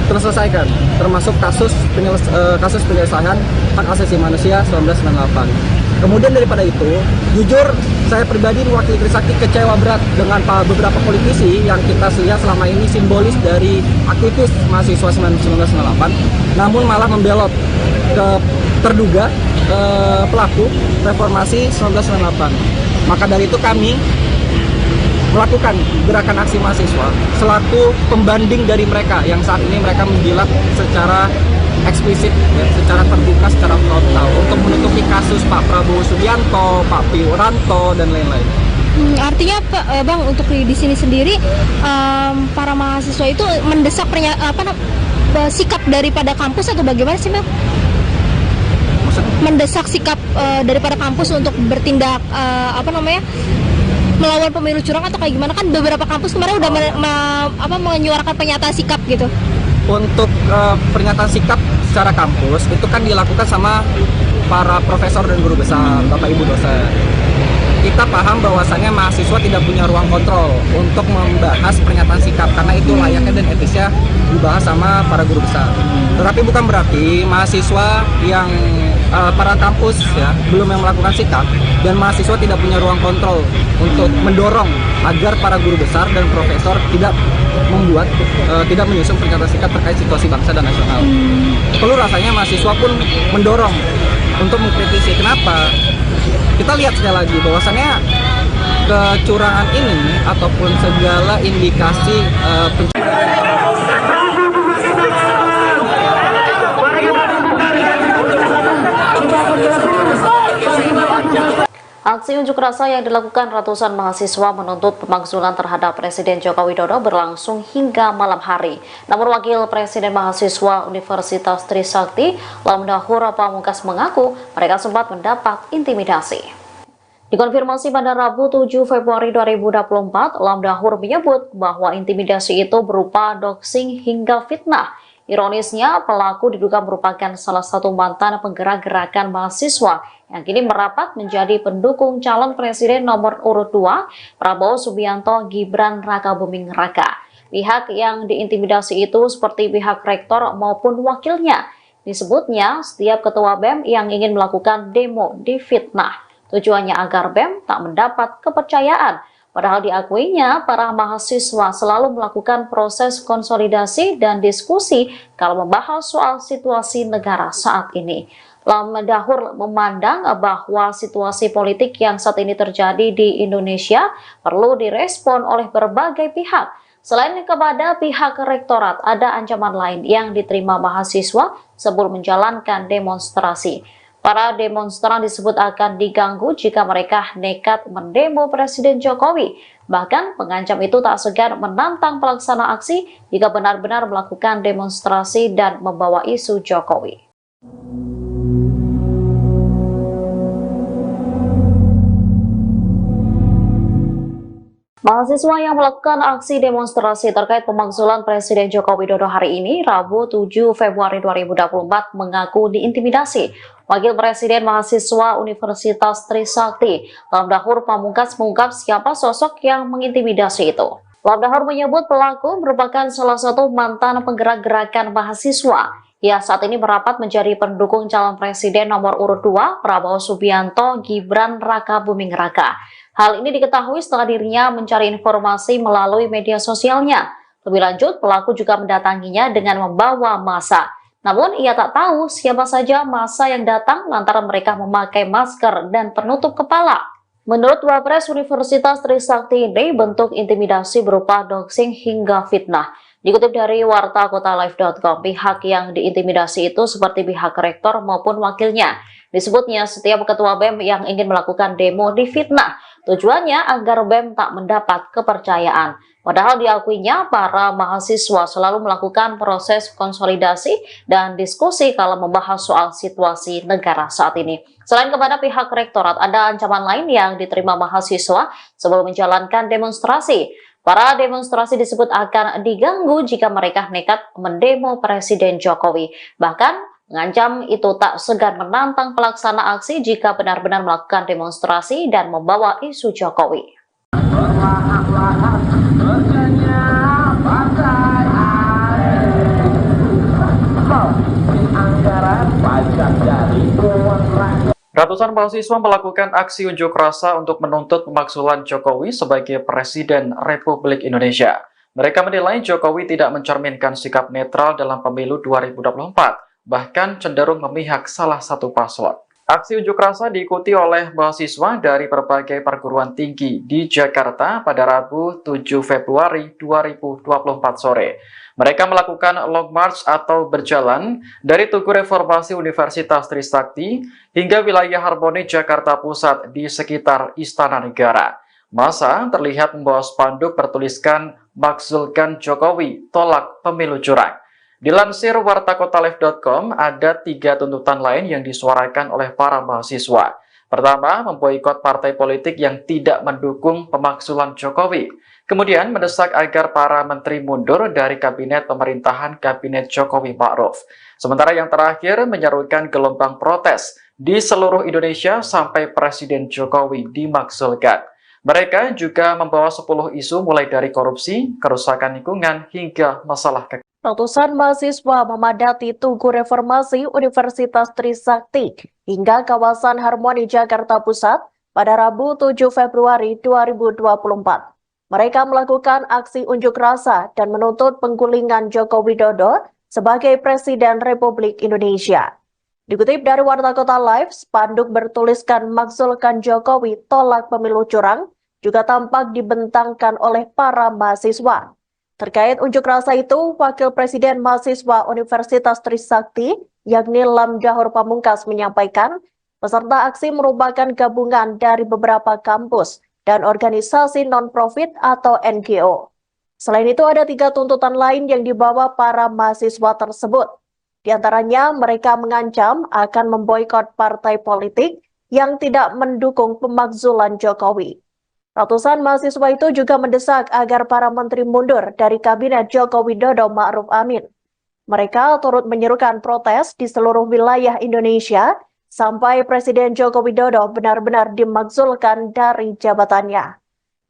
terselesaikan, termasuk kasus penyelesaian hak asasi manusia 1998. Kemudian daripada itu, jujur saya pribadi mewakili Trisakti kecewa berat dengan beberapa politisi yang kita lihat selama ini simbolis dari aktivis mahasiswa 1998, namun malah membelot ke terduga pelaku reformasi 1998. Maka dari itu kami melakukan gerakan aksi mahasiswa selaku pembanding dari mereka yang saat ini mereka menjilat secara eksplisit, ya, secara terbuka, secara frontal untuk menutupi kasus Pak Prabowo Subianto, Pak Wiranto, dan lain-lain. Artinya Bang, untuk di sini sendiri para mahasiswa itu mendesak sikap daripada kampus atau bagaimana sih Bang? Mendesak sikap daripada kampus untuk bertindak melawan pemilu curang atau kayak gimana? Kan beberapa kampus kemarin udah menyuarakan pernyataan sikap gitu. Untuk pernyataan sikap secara kampus itu kan dilakukan sama para profesor dan guru besar, Bapak Ibu dosen. Kita paham bahwasannya mahasiswa tidak punya ruang kontrol untuk membahas pernyataan sikap karena itu layaknya dan etisnya dibahas sama para guru besar. Tetapi bukan berarti mahasiswa yang para kampus ya belum yang melakukan sikap dan mahasiswa tidak punya ruang kontrol untuk mendorong agar para guru besar dan profesor tidak menyusun pernyataan sikap terkait situasi bangsa dan nasional. Perlu rasanya mahasiswa pun mendorong untuk mengkritisi. Kenapa? Kita lihat sekali lagi bahwasannya kecurangan ini ataupun segala indikasi Aksi unjuk rasa yang dilakukan ratusan mahasiswa menuntut pemakzulan terhadap Presiden Joko Widodo berlangsung hingga malam hari. Namun Wakil Presiden Mahasiswa Universitas Trisakti, Lamdahur Pamungkas mengaku mereka sempat mendapat intimidasi. Dikonfirmasi pada Rabu 7 Februari 2024, Lamdahur menyebut bahwa intimidasi itu berupa doxing hingga fitnah. Ironisnya, pelaku diduga merupakan salah satu mantan penggerak gerakan mahasiswa yang kini merapat menjadi pendukung calon presiden nomor urut 2, Prabowo Subianto Gibran Rakabuming Raka. Pihak yang diintimidasi itu seperti pihak rektor maupun wakilnya. Disebutnya, setiap ketua BEM yang ingin melakukan demo difitnah. Tujuannya agar BEM tak mendapat kepercayaan. Padahal diakuinya, para mahasiswa selalu melakukan proses konsolidasi dan diskusi kalau membahas soal situasi negara saat ini. Lamdahur memandang bahwa situasi politik yang saat ini terjadi di Indonesia perlu direspon oleh berbagai pihak. Selain kepada pihak rektorat, ada ancaman lain yang diterima mahasiswa sebelum menjalankan demonstrasi. Para demonstran disebut akan diganggu jika mereka nekat mendemo Presiden Jokowi. Bahkan pengancam itu tak segan menantang pelaksana aksi jika benar-benar melakukan demonstrasi dan membawa isu Jokowi. Mahasiswa yang melakukan aksi demonstrasi terkait pemakzulan Presiden Joko Widodo hari ini, Rabu 7 Februari 2024, mengaku diintimidasi. Wakil Presiden Mahasiswa Universitas Trisakti, Lamdahur Pamungkas mengungkap siapa sosok yang mengintimidasi itu. Lamdahur menyebut pelaku merupakan salah satu mantan penggerak gerakan mahasiswa. Ia saat ini merapat menjadi pendukung calon presiden nomor urut 2, Prabowo Subianto Gibran Rakabuming Raka. Hal ini diketahui setelah dirinya mencari informasi melalui media sosialnya. Lebih lanjut, pelaku juga mendatanginya dengan membawa massa. Namun, ia tak tahu siapa saja massa yang datang lantaran mereka memakai masker dan penutup kepala. Menurut Wapres Universitas Trisakti ini, bentuk intimidasi berupa doxing hingga fitnah. Dikutip dari wartakotalive.com, pihak yang diintimidasi itu seperti pihak rektor maupun wakilnya. Disebutnya setiap ketua BEM yang ingin melakukan demo difitnah. Tujuannya agar BEM tak mendapat kepercayaan. Padahal diakuinya para mahasiswa selalu melakukan proses konsolidasi dan diskusi kalau membahas soal situasi negara saat ini. Selain kepada pihak rektorat, ada ancaman lain yang diterima mahasiswa sebelum menjalankan demonstrasi. Para demonstrasi disebut akan diganggu jika mereka nekat mendemo Presiden Jokowi. Bahkan mengancam itu tak segan menantang pelaksana aksi jika benar-benar melakukan demonstrasi dan membawa isu Jokowi. Ratusan mahasiswa melakukan aksi unjuk rasa untuk menuntut pemakzulan Jokowi sebagai Presiden Republik Indonesia. Mereka menilai Jokowi tidak mencerminkan sikap netral dalam pemilu 2024, bahkan cenderung memihak salah satu paslon. Aksi unjuk rasa diikuti oleh mahasiswa dari berbagai perguruan tinggi di Jakarta pada Rabu 7 Februari 2024 sore. Mereka melakukan long march atau berjalan dari Tugu Reformasi Universitas Trisakti hingga wilayah Harmoni Jakarta Pusat di sekitar Istana Negara. Massa terlihat membawa spanduk bertuliskan "Makzulkan Jokowi, tolak pemilu curang". Dilansir wartakotalive.com, ada 3 tuntutan lain yang disuarakan oleh para mahasiswa. Pertama, memboikot partai politik yang tidak mendukung pemakzulan Jokowi. Kemudian mendesak agar para menteri mundur dari kabinet pemerintahan Kabinet Jokowi Ma'ruf. Sementara yang terakhir menyerukan gelombang protes di seluruh Indonesia sampai Presiden Jokowi dimakzulkan. Mereka juga membawa 10 isu mulai dari korupsi, kerusakan lingkungan, hingga masalah kekayaan. Ratusan mahasiswa memadati Tugu Reformasi Universitas Trisakti hingga kawasan Harmoni Jakarta Pusat pada Rabu 7 Februari 2024. Mereka melakukan aksi unjuk rasa dan menuntut penggulingan Joko Widodo sebagai Presiden Republik Indonesia. Dikutip dari Warta Kota Live, spanduk bertuliskan "Makzulkan Jokowi, tolak pemilu curang" juga tampak dibentangkan oleh para mahasiswa. Terkait unjuk rasa itu, Wakil Presiden Mahasiswa Universitas Trisakti, yakni Lam Dahor Pamungkas, menyampaikan peserta aksi merupakan gabungan dari beberapa kampus dan organisasi non-profit atau NGO. Selain itu, ada 3 tuntutan lain yang dibawa para mahasiswa tersebut. Di antaranya, mereka mengancam akan memboikot partai politik yang tidak mendukung pemakzulan Jokowi. Ratusan mahasiswa itu juga mendesak agar para menteri mundur dari Kabinet Joko Widodo Ma'ruf Amin. Mereka turut menyerukan protes di seluruh wilayah Indonesia sampai Presiden Joko Widodo benar-benar dimakzulkan dari jabatannya.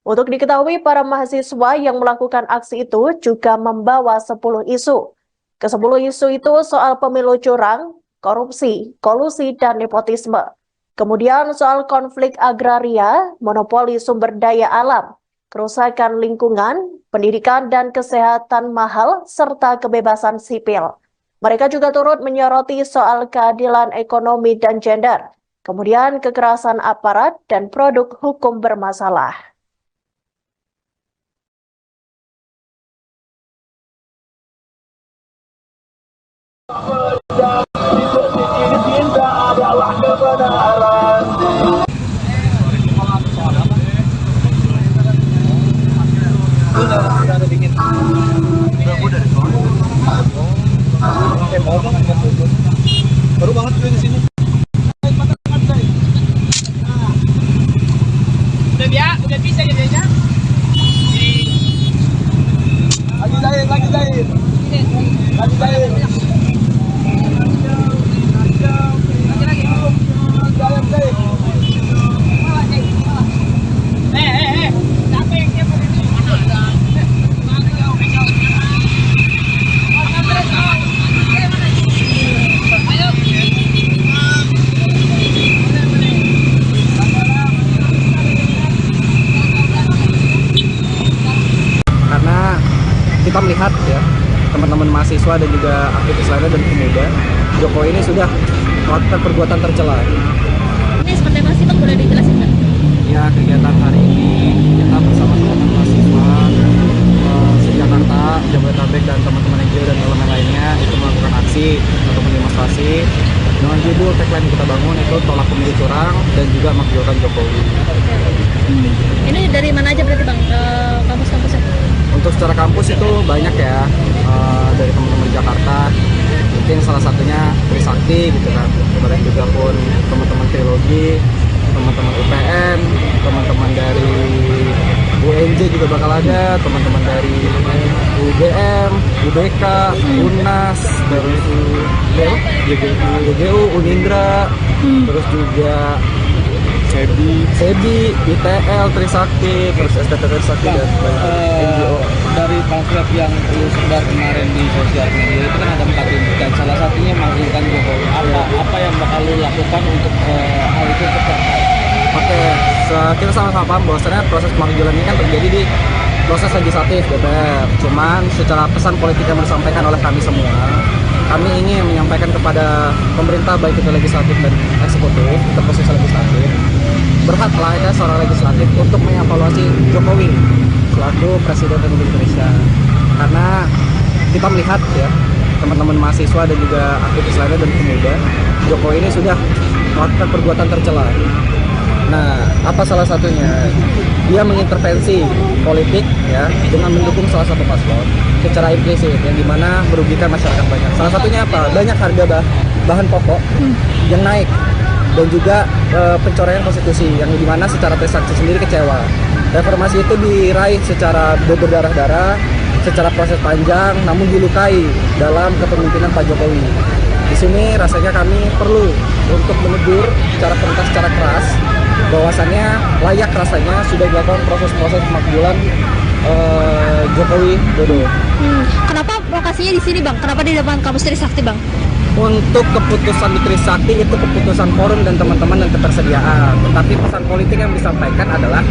Untuk diketahui, para mahasiswa yang melakukan aksi itu juga membawa 10 isu. Ke-10 isu itu soal pemilu curang, korupsi, kolusi, dan nepotisme. Kemudian soal konflik agraria, monopoli sumber daya alam, kerusakan lingkungan, pendidikan dan kesehatan mahal, serta kebebasan sipil. Mereka juga turut menyoroti soal keadilan ekonomi dan gender, kemudian kekerasan aparat dan produk hukum bermasalah. Baru banget di sini. Udah bisa jadinya. Lagi jahit. Siapa yang dia berdiri? Karena kita melihat ya, teman-teman mahasiswa dan juga aktivis lainnya dan pemuda, Jokowi ini sudah melakukan perbuatan tercela. Ini seperti apa sih, Bang? Boleh dijelasin nggak? Ya, kegiatan hari ini kita bersama teman-teman mahasiswa se-Jakarta, Jabodetabek, judul tagline yang kita bangun itu tolak pemilu curang dan juga makjulkan Jokowi. Ini dari mana aja berarti bang kampus-kampusnya? Untuk secara kampus itu banyak ya, dari teman-teman Jakarta, mungkin salah satunya Trisakti gitu kan, kemudian juga pun teman-teman teologi, teman-teman UPN, teman-teman dari UNJ juga bakal ada, teman-teman dari UGM, UBK, UNAS, terus GGU, Unindra, terus juga SEBI, ITL, Trisakti, terus STT Trisakti dan NGO. Dari pamflet yang lu sebar kemarin di sosial media itu kan ada 4 inti dan salah satunya menghasilkan Jokowi. Apa yang bakal lu lakukan untuk hal itu tercapai? Oke, kita sama-sama paham bahwasannya proses pemakzulan ini kan terjadi di proses legislatif DPR. Cuman secara pesan politik yang disampaikan oleh kami semua, kami ingin menyampaikan kepada pemerintah baik itu legislatif dan eksekutif, itu proses legislatif, berhaklah ya seorang legislatif untuk mengevaluasi Jokowi selaku Presiden Republik Indonesia. Karena kita melihat ya teman-teman mahasiswa dan juga aktivis lainnya dan pemuda, Jokowi ini sudah melakukan perbuatan tercela. Nah, apa salah satunya? Dia mengintervensi politik ya dengan mendukung salah satu paslon secara implisit yang dimana merugikan masyarakat banyak. Salah satunya apa? Banyak harga bahan pokok yang naik dan juga pencoreng konstitusi yang dimana secara Trisakti sendiri kecewa. Reformasi itu diraih secara berdarah-darah, secara proses panjang, namun dilukai dalam kepemimpinan Pak Jokowi. Di sini rasanya kami perlu untuk menegur secara pentas, secara keras, bahwasannya layak rasanya sudah dilakukan proses-proses pemakzulan Jokowi Dodo. Kenapa lokasinya di sini bang? Kenapa di depan kampus Trisakti bang? Untuk keputusan di Trisakti itu keputusan forum dan teman-teman dan ketersediaan. Tetapi pesan politik yang disampaikan adalah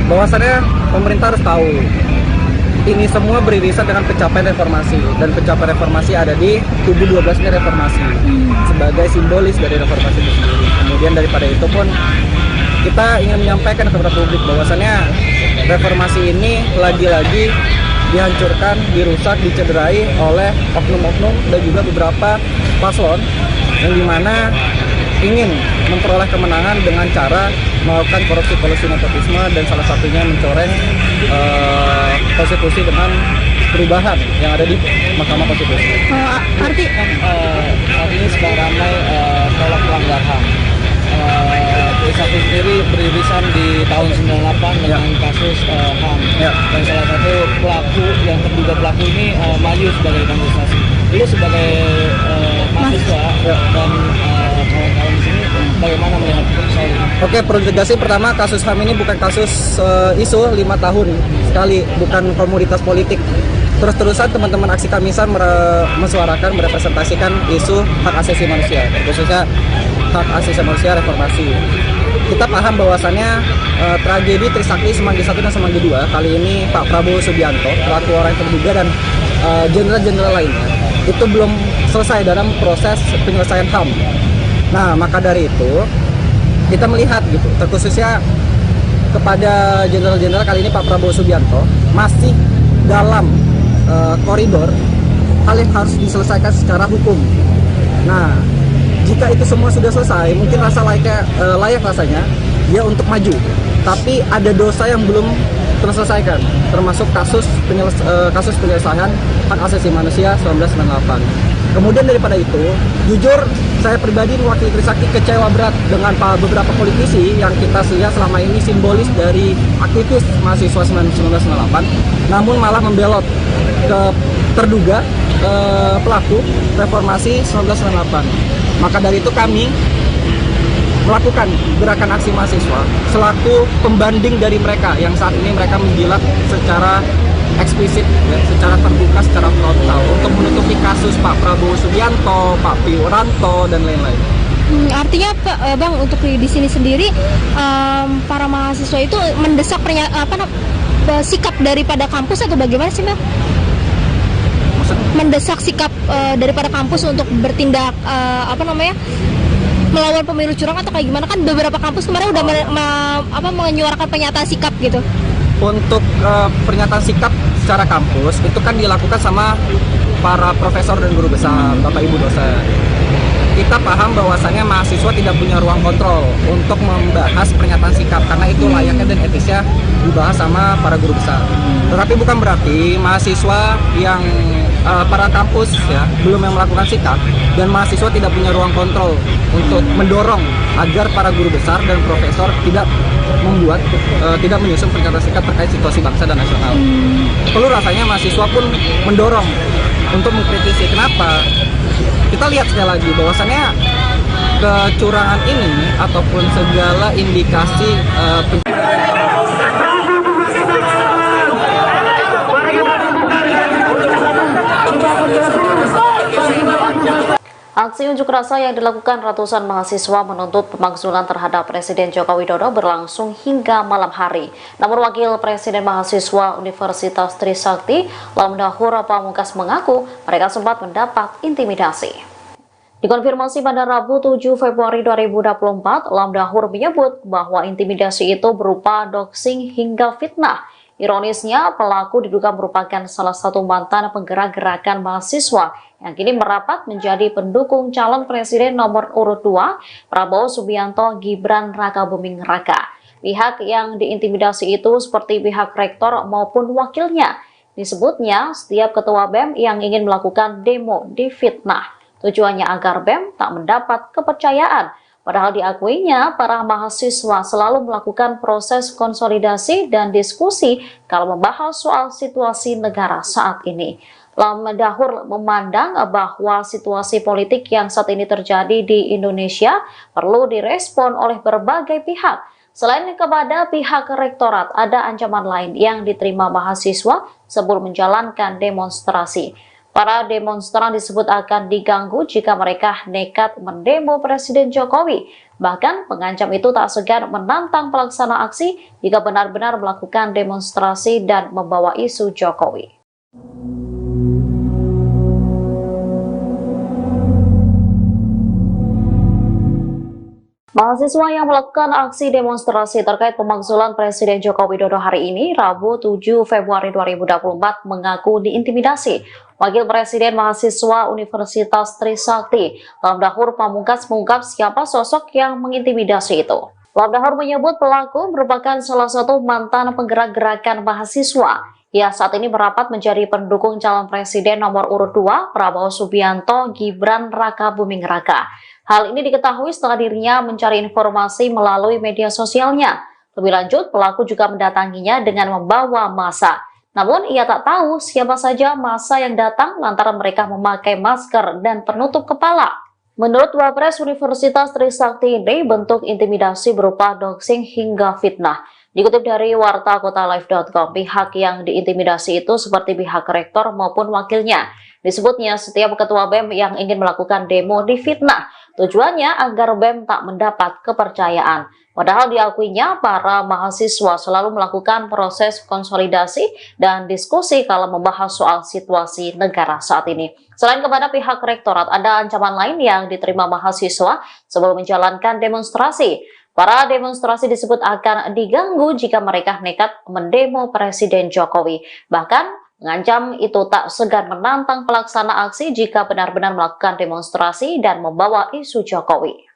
bahwasannya pemerintah harus tahu ini semua beririsan dengan pencapaian reformasi, dan pencapaian reformasi ada di kubu 12 ini reformasi sebagai simbolis dari reformasi itu sendiri. Kemudian daripada itu pun kita ingin menyampaikan kepada publik bahwasannya reformasi ini lagi-lagi dihancurkan, dirusak, dicederai oleh oknum-oknum dan juga beberapa paslon yang dimana ingin memperoleh kemenangan dengan cara melakukan korupsi nepotisme dan salah satunya mencoreng konstitusi dengan perubahan yang ada di Mahkamah Konstitusi. Saat ini sedang ramai tolak pelanggar HAM. Trisakti sendiri beririsan di tahun 98 dengan kasus HAM dan salah satu pelaku yang terduga pelaku ini maju sebagai kandidasi. Lu sebagai mahasiswa dan kawan-kawan di sini bagaimana melihat soal ini? Oke, perlu tegasih pertama kasus HAM ini bukan kasus isu 5 tahun sekali, bukan komoditas politik. Terus-terusan teman-teman aksi Kamisan mensuarakan, merepresentasikan isu hak asasi manusia, khususnya hak asasi manusia reformasi. Kita paham bahwasannya tragedi Trisakti Semanggi 1 dan Semanggi 2 kali ini Pak Prabowo Subianto, pelaku orang yang terduga dan jenderal-jenderal lainnya itu belum selesai dalam proses penyelesaian HAM. Nah, maka dari itu kita melihat gitu, terkhususnya kepada jenderal-jenderal kali ini Pak Prabowo Subianto masih dalam koridor hal yang harus diselesaikan secara hukum. Nah, jika itu semua sudah selesai, mungkin layak rasanya dia untuk maju. Tapi ada dosa yang belum terselesaikan, termasuk kasus penyelesaian hak asasi manusia 1998. Kemudian daripada itu, jujur saya pribadi mewakili Trisakti kecewa berat dengan beberapa politisi yang kita lihat selama ini simbolis dari aktivis mahasiswa 1998, namun malah membelot ke terduga pelaku reformasi 1998. Maka dari itu kami melakukan gerakan aksi mahasiswa selaku pembanding dari mereka yang saat ini mereka menjilat secara eksplisit, ya, secara terbuka, secara frontal untuk menutupi kasus Pak Prabowo Subianto, Pak Wiranto dan lain-lain. Artinya bang untuk di sini sendiri para mahasiswa itu mendesak sikap daripada kampus atau bagaimana sih bang? Mendesak sikap daripada kampus untuk bertindak melawan pemilu curang atau kayak gimana, kan beberapa kampus kemarin udah menyuarakan pernyataan sikap gitu. Untuk pernyataan sikap secara kampus itu kan dilakukan sama para profesor dan guru besar, Bapak Ibu dosen. kita paham bahwasannya mahasiswa tidak punya ruang kontrol untuk membahas pernyataan sikap karena itu layaknya dan etisnya dibahas sama para guru besar. Tetapi bukan berarti mahasiswa yang para kampus ya belum yang melakukan sikap dan mahasiswa tidak punya ruang kontrol untuk mendorong agar para guru besar dan profesor tidak membuat tidak menyusun pernyataan sikap terkait situasi bangsa dan nasional. Perlu rasanya mahasiswa pun mendorong untuk mengkritisi. Kenapa? Kita lihat sekali lagi bahwasannya kecurangan ini ataupun segala indikasi Aksi unjuk rasa yang dilakukan ratusan mahasiswa menuntut pemakzulan terhadap Presiden Joko Widodo berlangsung hingga malam hari. Namun Wakil Presiden Mahasiswa Universitas Trisakti, Lamdahur Pamungkas mengaku mereka sempat mendapat intimidasi. Dikonfirmasi pada Rabu 7 Februari 2024, Lamdahur menyebut bahwa intimidasi itu berupa doxing hingga fitnah. Ironisnya, pelaku diduga merupakan salah satu mantan penggerak gerakan mahasiswa yang kini merapat menjadi pendukung calon presiden nomor urut 2, Prabowo Subianto Gibran Rakabuming Raka. Pihak yang diintimidasi itu seperti pihak rektor maupun wakilnya. Disebutnya, setiap ketua BEM yang ingin melakukan demo difitnah. Tujuannya agar BEM tak mendapat kepercayaan. Padahal diakuinya, para mahasiswa selalu melakukan proses konsolidasi dan diskusi kalau membahas soal situasi negara saat ini. Lamdahur memandang bahwa situasi politik yang saat ini terjadi di Indonesia perlu direspon oleh berbagai pihak. Selain kepada pihak rektorat, ada ancaman lain yang diterima mahasiswa sebelum menjalankan demonstrasi. Para demonstran disebut akan diganggu jika mereka nekat mendemo Presiden Jokowi. Bahkan pengancam itu tak segan menantang pelaksana aksi jika benar-benar melakukan demonstrasi dan membawa isu Jokowi. Mahasiswa yang melakukan aksi demonstrasi terkait pemakzulan Presiden Joko Widodo hari ini, Rabu 7 Februari 2024, mengaku diintimidasi. Wakil Presiden Mahasiswa Universitas Trisakti, Lamdahur Pamungkas mengungkap siapa sosok yang mengintimidasi itu. Lamdahur menyebut pelaku merupakan salah satu mantan penggerak gerakan mahasiswa. Ia saat ini merapat menjadi pendukung calon presiden nomor urut 2, Prabowo Subianto Gibran Rakabuming Raka. Hal ini diketahui setelah dirinya mencari informasi melalui media sosialnya. Lebih lanjut, pelaku juga mendatanginya dengan membawa massa. Namun, ia tak tahu siapa saja massa yang datang lantaran mereka memakai masker dan penutup kepala. Menurut Wapres Universitas Trisakti ini, bentuk intimidasi berupa doxing hingga fitnah. Dikutip dari wartakotalive.com, pihak yang diintimidasi itu seperti pihak rektor maupun wakilnya. Disebutnya setiap ketua BEM yang ingin melakukan demo difitnah. Tujuannya agar BEM tak mendapat kepercayaan. Padahal diakuinya para mahasiswa selalu melakukan proses konsolidasi dan diskusi kalau membahas soal situasi negara saat ini. Selain kepada pihak rektorat, ada ancaman lain yang diterima mahasiswa sebelum menjalankan demonstrasi. Para demonstrasi disebut akan diganggu jika mereka nekat mendemo Presiden Jokowi. Bahkan mengancam itu tak segan menantang pelaksana aksi jika benar-benar melakukan demonstrasi dan membawa isu Jokowi.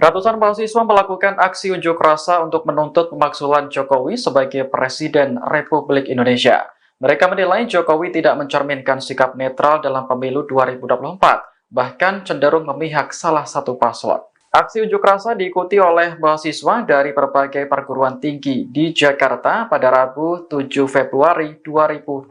Ratusan mahasiswa melakukan aksi unjuk rasa untuk menuntut pemakzulan Jokowi sebagai Presiden Republik Indonesia. Mereka menilai Jokowi tidak mencerminkan sikap netral dalam pemilu 2024. Bahkan cenderung memihak salah satu paslon. Aksi unjuk rasa diikuti oleh mahasiswa dari berbagai perguruan tinggi di Jakarta pada Rabu 7 Februari 2024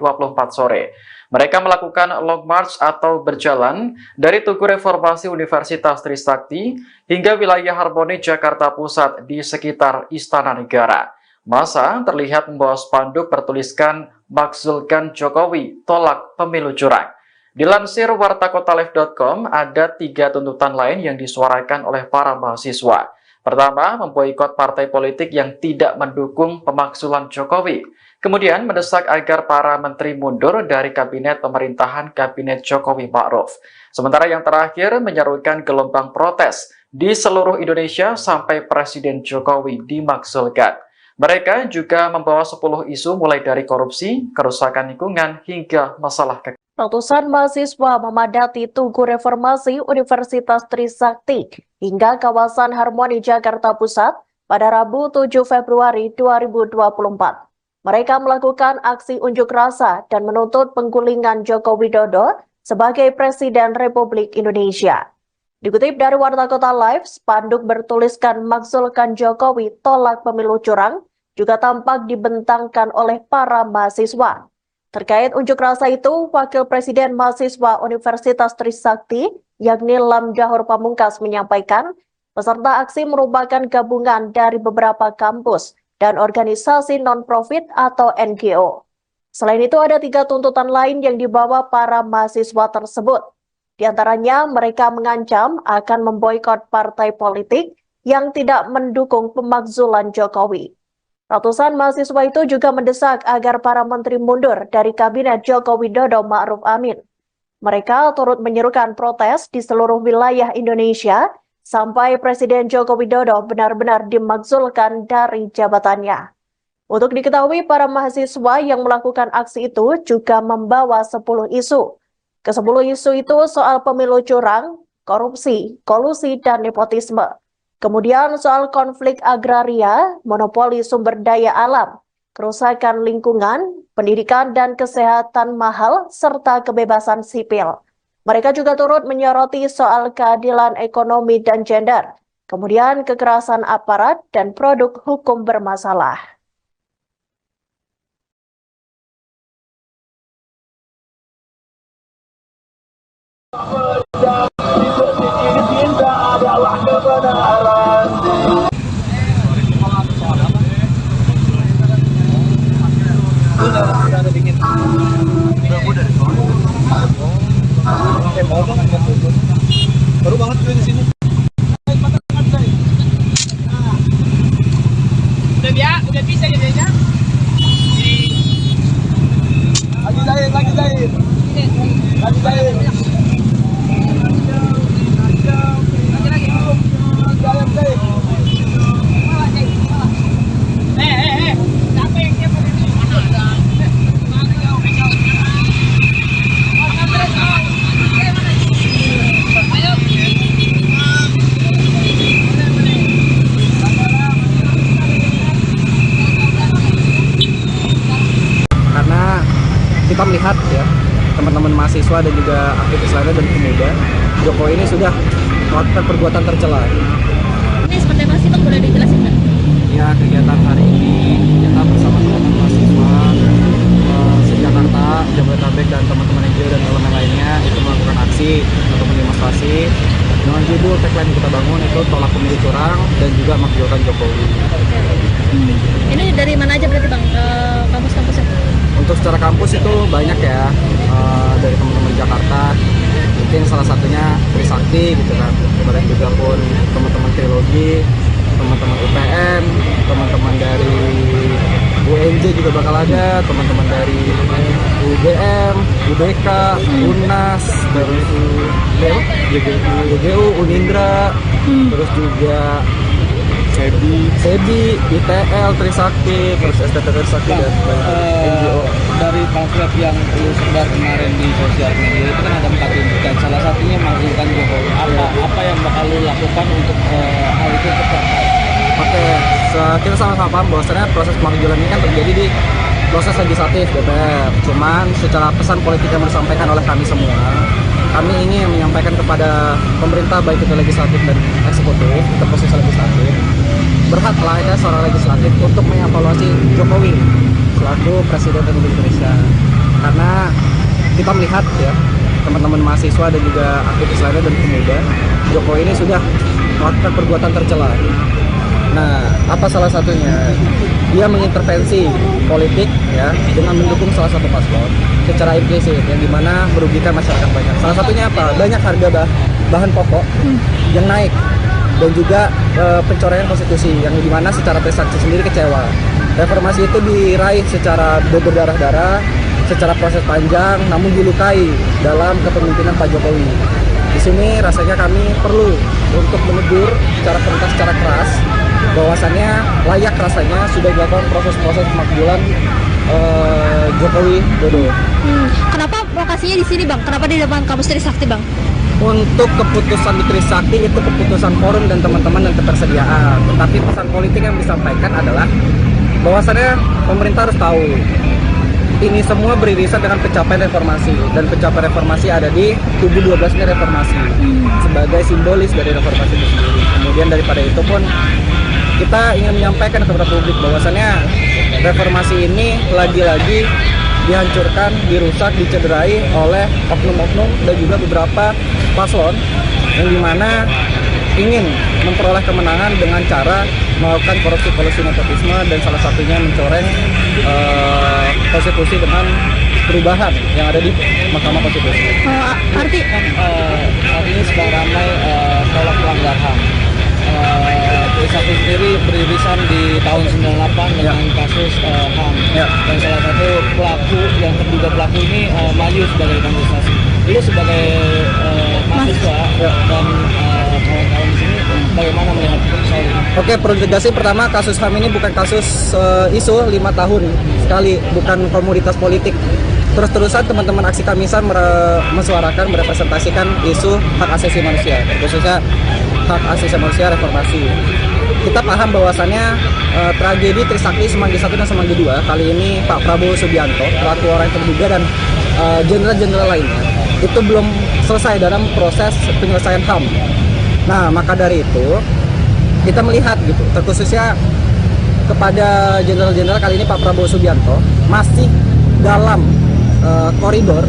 sore. Mereka melakukan long march atau berjalan dari Tugu Reformasi Universitas Trisakti hingga wilayah Harmoni Jakarta Pusat di sekitar Istana Negara. Massa terlihat membawa spanduk bertuliskan "Makzulkan Jokowi, tolak pemilu curang". Dilansir wartakotalive.com, ada 3 tuntutan lain yang disuarakan oleh para mahasiswa. Pertama, memboikot partai politik yang tidak mendukung pemakzulan Jokowi. Kemudian mendesak agar para menteri mundur dari kabinet pemerintahan Kabinet Jokowi Ma'ruf. Sementara yang terakhir menyerukan gelombang protes di seluruh Indonesia sampai Presiden Jokowi dimakzulkan. Mereka juga membawa 10 isu mulai dari korupsi, kerusakan lingkungan, hingga masalah Ratusan mahasiswa memadati Tugu Reformasi Universitas Trisakti hingga kawasan Harmoni Jakarta Pusat pada Rabu 7 Februari 2024. Mereka melakukan aksi unjuk rasa dan menuntut penggulingan Joko Widodo sebagai Presiden Republik Indonesia. Dikutip dari Warta Kota Live, spanduk bertuliskan "Makzulkan Jokowi, tolak pemilu curang" juga tampak dibentangkan oleh para mahasiswa. Terkait unjuk rasa itu, Wakil Presiden Mahasiswa Universitas Trisakti, yakni Lam Dahor Pamungkas, menyampaikan peserta aksi merupakan gabungan dari beberapa kampus dan organisasi non-profit atau NGO. Selain itu, ada 3 tuntutan lain yang dibawa para mahasiswa tersebut. Di antaranya, mereka mengancam akan memboikot partai politik yang tidak mendukung pemakzulan Jokowi. Ratusan mahasiswa itu juga mendesak agar para menteri mundur dari Kabinet Joko Widodo Ma'ruf Amin. Mereka turut menyerukan protes di seluruh wilayah Indonesia sampai Presiden Joko Widodo benar-benar dimakzulkan dari jabatannya. Untuk diketahui, para mahasiswa yang melakukan aksi itu juga membawa 10 isu. Ke-10 isu itu soal pemilu curang, korupsi, kolusi, dan nepotisme. Kemudian soal konflik agraria, monopoli sumber daya alam, kerusakan lingkungan, pendidikan dan kesehatan mahal, serta kebebasan sipil. Mereka juga turut menyoroti soal keadilan ekonomi dan gender, kemudian kekerasan aparat dan produk hukum bermasalah. Baru banget di sini. Udah bisa jadinya. Lagi jahit. Siapa yang dia mau ini? Karena kita melihat ya, teman-teman mahasiswa dan juga aktivis lainnya dan pemuda, Jokowi ini sudah melakukan perbuatan tercela. Ini seperti apa sih Bang, boleh dijelasin nggak? Ya, kegiatan hari ini kita bersama teman-teman mahasiswa se-Jakarta, Jabodetabek dan teman-teman NGO dan elemen lainnya itu melakukan aksi atau demonstrasi dengan judul tagline yang kita bangun itu "Tolak Pemilu Curang" dan juga "Makzulkan Jokowi". Ini dari mana aja berarti Bang, kampus-kampusnya? Untuk secara kampus itu banyak ya, dari teman-teman Jakarta, mungkin salah satunya Trisakti gitu kan, kemudian juga pun teman-teman Trilogi, teman-teman UPN, teman-teman dari UNJ juga bakal ada, teman-teman dari UGM, UBK, UNAS, terus UGU, Unindra, terus juga SEBI, ITL, Trisakti, terus STT Trisakti dan NGO. Dari pamflet yang lu sebar kemarin di sosial media itu kan ada 4 tuntutan, salah satunya makzulkan Jokowi. Apa yang bakal lu lakukan untuk hal itu tercapai? Oke, kita sama-sama paham bahwasannya proses pemakzulan ini kan terjadi di proses legislatif DPR. Cuman secara pesan politik yang disampaikan oleh kami semua, kami ingin menyampaikan kepada pemerintah baik itu legislatif dan eksekutif, itu proses legislatif, berhaklah ya seorang legislatif untuk mengevaluasi Jokowi selaku Presiden Republik Indonesia. Karena kita melihat ya, teman-teman mahasiswa dan juga aktivis lainnya dan pemuda, Jokowi ini sudah melakukan perbuatan tercela. Nah, apa salah satunya? Dia mengintervensi politik ya dengan mendukung salah satu paslon secara implisit yang dimana merugikan masyarakat banyak. Salah satunya apa? Banyak harga bahan pokok yang naik dan juga pencoretan konstitusi yang dimana secara Trisakti sendiri kecewa Reformasi itu diraih secara berdarah-darah, secara proses panjang, namun dilukai dalam kepemimpinan Pak Jokowi. Di sini rasanya kami perlu untuk menegur secara keras, secara keras, bahwasannya layak rasanya sudah dilakukan proses-proses pemakzulan Jokowi Dodo. Kenapa lokasinya di sini, Bang? Kenapa di depan kampus Trisakti, Bang? Untuk keputusan di Trisakti itu keputusan forum dan teman-teman dan ketersediaan. Tetapi pesan politik yang disampaikan adalah bahwasannya pemerintah harus tahu ini semua beririsan dengan pencapaian reformasi, dan pencapaian reformasi ada di kubu 12 ini reformasi sebagai simbolis dari reformasi itu sendiri. Kemudian daripada itu pun kita ingin menyampaikan kepada publik bahwasannya reformasi ini lagi-lagi dihancurkan, dirusak, dicederai oleh oknum-oknum dan juga beberapa paslon yang dimana ingin memperoleh kemenangan dengan cara melakukan korupsi nepotisme dan salah satunya mencoreng konstitusi dengan perubahan yang ada di Mahkamah Konstitusi. Artinya sedang ramai tolak pelanggar HAM. Trisakti sendiri beririsan di tahun 98 dengan kasus HAM. Dan salah satu pelaku yang terduga pelaku ini maju sebagai kontestasi. Ini sebagai mahasiswa dan kawan-kawan di sini bagaimana melihat soal ini? Oke, perlu tegasih pertama kasus HAM ini bukan kasus isu 5 tahun sekali, bukan komoditas politik. Terus-terusan teman-teman aksi Kamisan mensuarakan, merepresentasikan isu hak asasi manusia, khususnya hak asasi manusia reformasi. Kita paham bahwasannya tragedi Trisakti Semanggi 1 dan Semanggi 2 kali ini Pak Prabowo Subianto, pelaku orang yang terduga, dan jenderal-jenderal lainnya itu belum selesai dalam proses penyelesaian HAM. Nah, maka dari itu kita melihat gitu, terkhususnya kepada jenderal-jenderal kali ini Pak Prabowo Subianto masih dalam koridor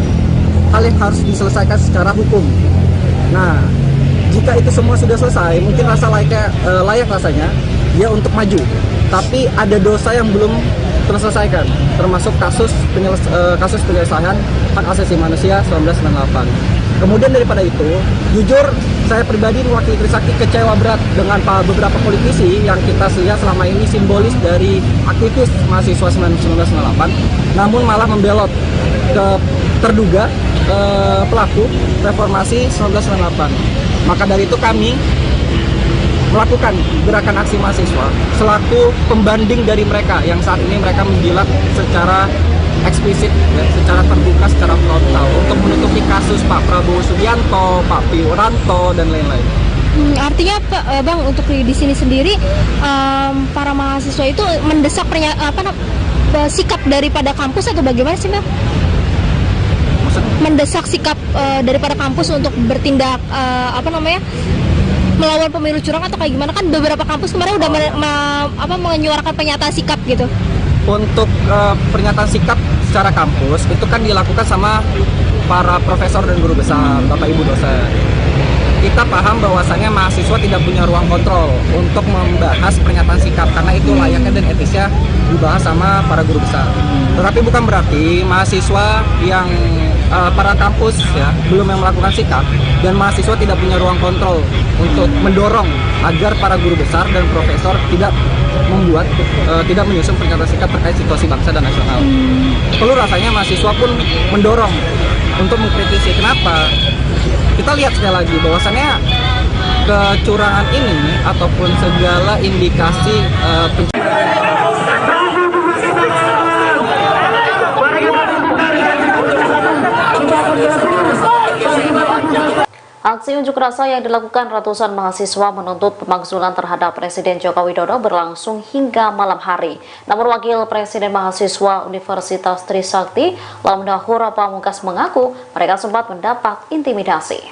hal yang harus diselesaikan secara hukum. Nah, jika itu semua sudah selesai, mungkin layak rasanya dia untuk maju. Tapi ada dosa yang belum terselesaikan, termasuk kasus penyelesaian hak asasi manusia 1998. Kemudian daripada itu, jujur saya pribadi mewakili Trisakti kecewa berat dengan beberapa politisi yang kita lihat selama ini simbolis dari aktivis mahasiswa 1998, namun malah membelot ke terduga pelaku reformasi 1998. Maka dari itu kami melakukan gerakan aksi mahasiswa selaku pembanding dari mereka yang saat ini mereka menjilat secara eksplisit, ya, secara terbuka, secara frontal untuk menutupi kasus Pak Prabowo Subianto, Pak Wiranto, dan lain-lain. Artinya Bang, untuk di sini sendiri para mahasiswa itu mendesak sikap daripada kampus atau bagaimana sih, Bang? Mendesak sikap daripada kampus untuk bertindak melawan pemilu curang atau kayak gimana? Kan beberapa kampus kemarin udah menyuarakan pernyataan sikap gitu. Untuk pernyataan sikap secara kampus itu kan dilakukan sama para profesor dan guru besar, Bapak Ibu dosen. Kita paham bahwasannya mahasiswa tidak punya ruang kontrol untuk membahas pernyataan sikap karena itu layaknya dan etisnya dibahas sama para guru besar. Tetapi bukan berarti mahasiswa yang para kampus ya belum yang melakukan sikap dan mahasiswa tidak punya ruang kontrol untuk mendorong agar para guru besar dan profesor tidak menyusun pernyataan sikap terkait situasi bangsa dan nasional. Perlu rasanya mahasiswa pun mendorong untuk mengkritisi. Kenapa? Kita lihat sekali lagi bahwasannya kecurangan ini ataupun segala indikasi Aksi unjuk rasa yang dilakukan ratusan mahasiswa menuntut pemakzulan terhadap Presiden Joko Widodo berlangsung hingga malam hari. Namun Wakil Presiden Mahasiswa Universitas Trisakti, Lamdahur Pamungkas mengaku mereka sempat mendapat intimidasi.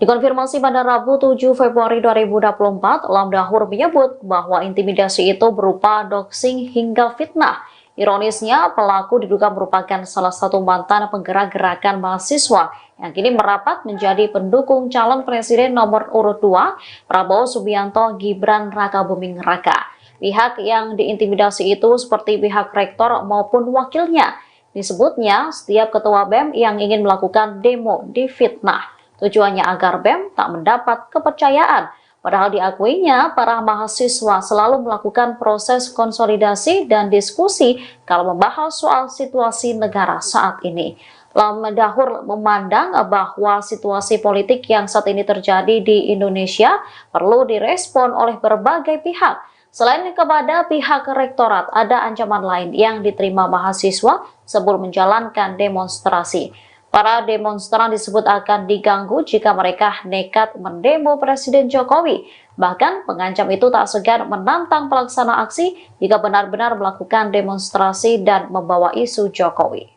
Dikonfirmasi pada Rabu 7 Februari 2024, Lamdahur menyebut bahwa intimidasi itu berupa doxing hingga fitnah. Ironisnya, pelaku diduga merupakan salah satu mantan penggerak gerakan mahasiswa yang kini merapat menjadi pendukung calon presiden nomor urut 2, Prabowo Subianto Gibran Rakabuming Raka. Pihak yang diintimidasi itu seperti pihak rektor maupun wakilnya. Disebutnya, setiap ketua BEM yang ingin melakukan demo difitnah. Tujuannya agar BEM tak mendapat kepercayaan. Padahal diakuinya, para mahasiswa selalu melakukan proses konsolidasi dan diskusi kalau membahas soal situasi negara saat ini. Lam Dahur memandang bahwa situasi politik yang saat ini terjadi di Indonesia perlu direspon oleh berbagai pihak. Selain kepada pihak rektorat, ada ancaman lain yang diterima mahasiswa sebelum menjalankan demonstrasi. Para demonstran disebut akan diganggu jika mereka nekat mendemo Presiden Jokowi. Bahkan pengancam itu tak segan menantang pelaksana aksi jika benar-benar melakukan demonstrasi dan membawa isu Jokowi.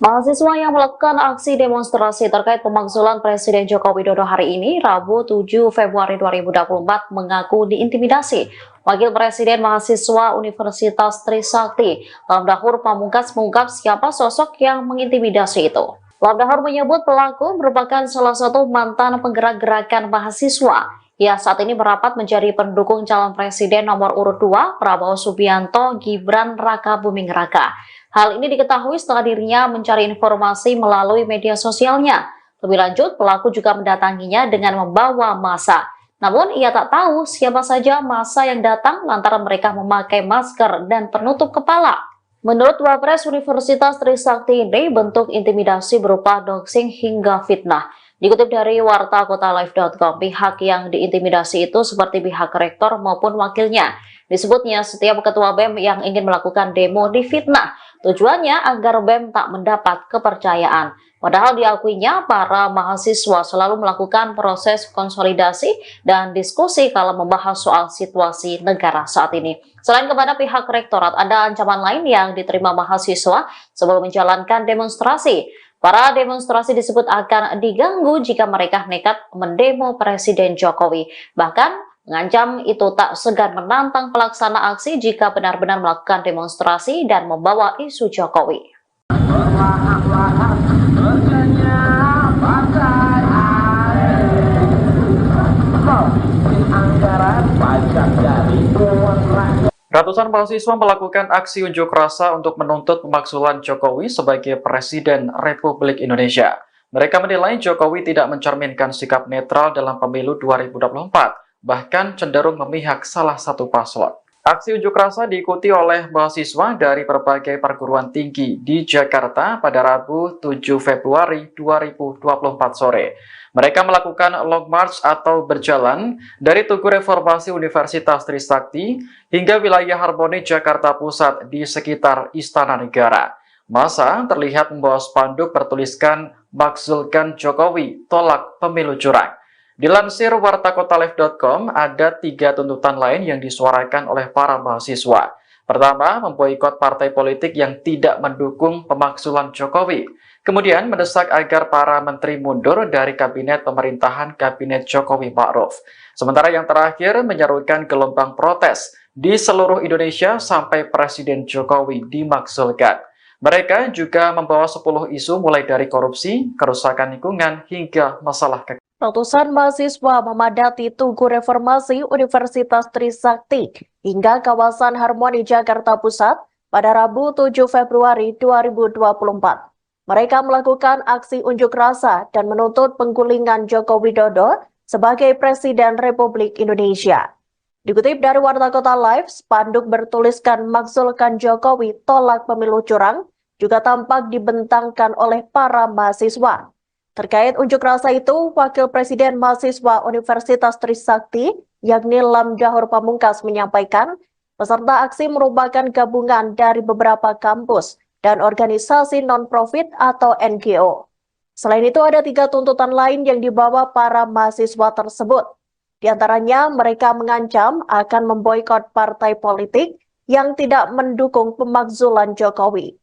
Mahasiswa yang melakukan aksi demonstrasi terkait pemakzulan Presiden Joko Widodo hari ini, Rabu 7 Februari 2024, mengaku diintimidasi. Wakil Presiden Mahasiswa Universitas Trisakti, Lam Dahur Pamungkas, mengungkap siapa sosok yang mengintimidasi itu. Lam Dahur menyebut pelaku merupakan salah satu mantan penggerak gerakan mahasiswa. Ia saat ini merapat menjadi pendukung calon presiden nomor urut 2, Prabowo Subianto Gibran Raka Buming Raka. Hal ini diketahui setelah dirinya mencari informasi melalui media sosialnya. Lebih lanjut, pelaku juga mendatanginya dengan membawa massa. Namun, ia tak tahu siapa saja massa yang datang lantaran mereka memakai masker dan penutup kepala. Menurut Wapres Universitas Trisakti ini, bentuk intimidasi berupa doxing hingga fitnah. Dikutip dari wartakotalive.com, pihak yang diintimidasi itu seperti pihak rektor maupun wakilnya. Disebutnya setiap ketua BEM yang ingin melakukan demo difitnah. Tujuannya agar BEM tak mendapat kepercayaan. Padahal diakuinya para mahasiswa selalu melakukan proses konsolidasi dan diskusi kalau membahas soal situasi negara saat ini. Selain kepada pihak rektorat, ada ancaman lain yang diterima mahasiswa sebelum menjalankan demonstrasi. Para demonstrasi disebut akan diganggu jika mereka nekat mendemo Presiden Jokowi. Bahkan mengancam itu tak segan menantang pelaksana aksi jika benar-benar melakukan demonstrasi dan membawa isu Jokowi. Ratusan mahasiswa melakukan aksi unjuk rasa untuk menuntut pemakzulan Jokowi sebagai Presiden Republik Indonesia. Mereka menilai Jokowi tidak mencerminkan sikap netral dalam pemilu 2024, bahkan cenderung memihak salah satu paslon. Aksi unjuk rasa diikuti oleh mahasiswa dari berbagai perguruan tinggi di Jakarta pada Rabu 7 Februari 2024 sore. Mereka melakukan long march atau berjalan dari Tugu Reformasi Universitas Trisakti hingga wilayah Harmoni Jakarta Pusat di sekitar Istana Negara. Massa terlihat membawa spanduk bertuliskan "Makzulkan Jokowi, tolak pemilu curang". Dilansir wartakotalive.com, ada 3 tuntutan lain yang disuarakan oleh para mahasiswa. Pertama, memboikot partai politik yang tidak mendukung pemakzulan Jokowi. Kemudian mendesak agar para menteri mundur dari kabinet pemerintahan Kabinet Jokowi Ma'ruf. Sementara yang terakhir menyerukan gelombang protes di seluruh Indonesia sampai Presiden Jokowi dimakzulkan. Mereka juga membawa 10 isu mulai dari korupsi, kerusakan lingkungan, hingga masalah kekayaan. Ratusan mahasiswa memadati Tugu Reformasi Universitas Trisakti hingga kawasan Harmoni Jakarta Pusat pada Rabu 7 Februari 2024. Mereka melakukan aksi unjuk rasa dan menuntut penggulingan Joko Widodo sebagai Presiden Republik Indonesia. Dikutip dari Warta Kota Live, spanduk bertuliskan "Makzulkan Jokowi, tolak pemilu curang" juga tampak dibentangkan oleh para mahasiswa. Terkait unjuk rasa itu, Wakil Presiden Mahasiswa Universitas Trisakti, yakni Lam Dahur Pamungkas, menyampaikan peserta aksi merupakan gabungan dari beberapa kampus dan organisasi non-profit atau NGO. Selain itu, ada 3 tuntutan lain yang dibawa para mahasiswa tersebut. Di antaranya, mereka mengancam akan memboikot partai politik yang tidak mendukung pemakzulan Jokowi.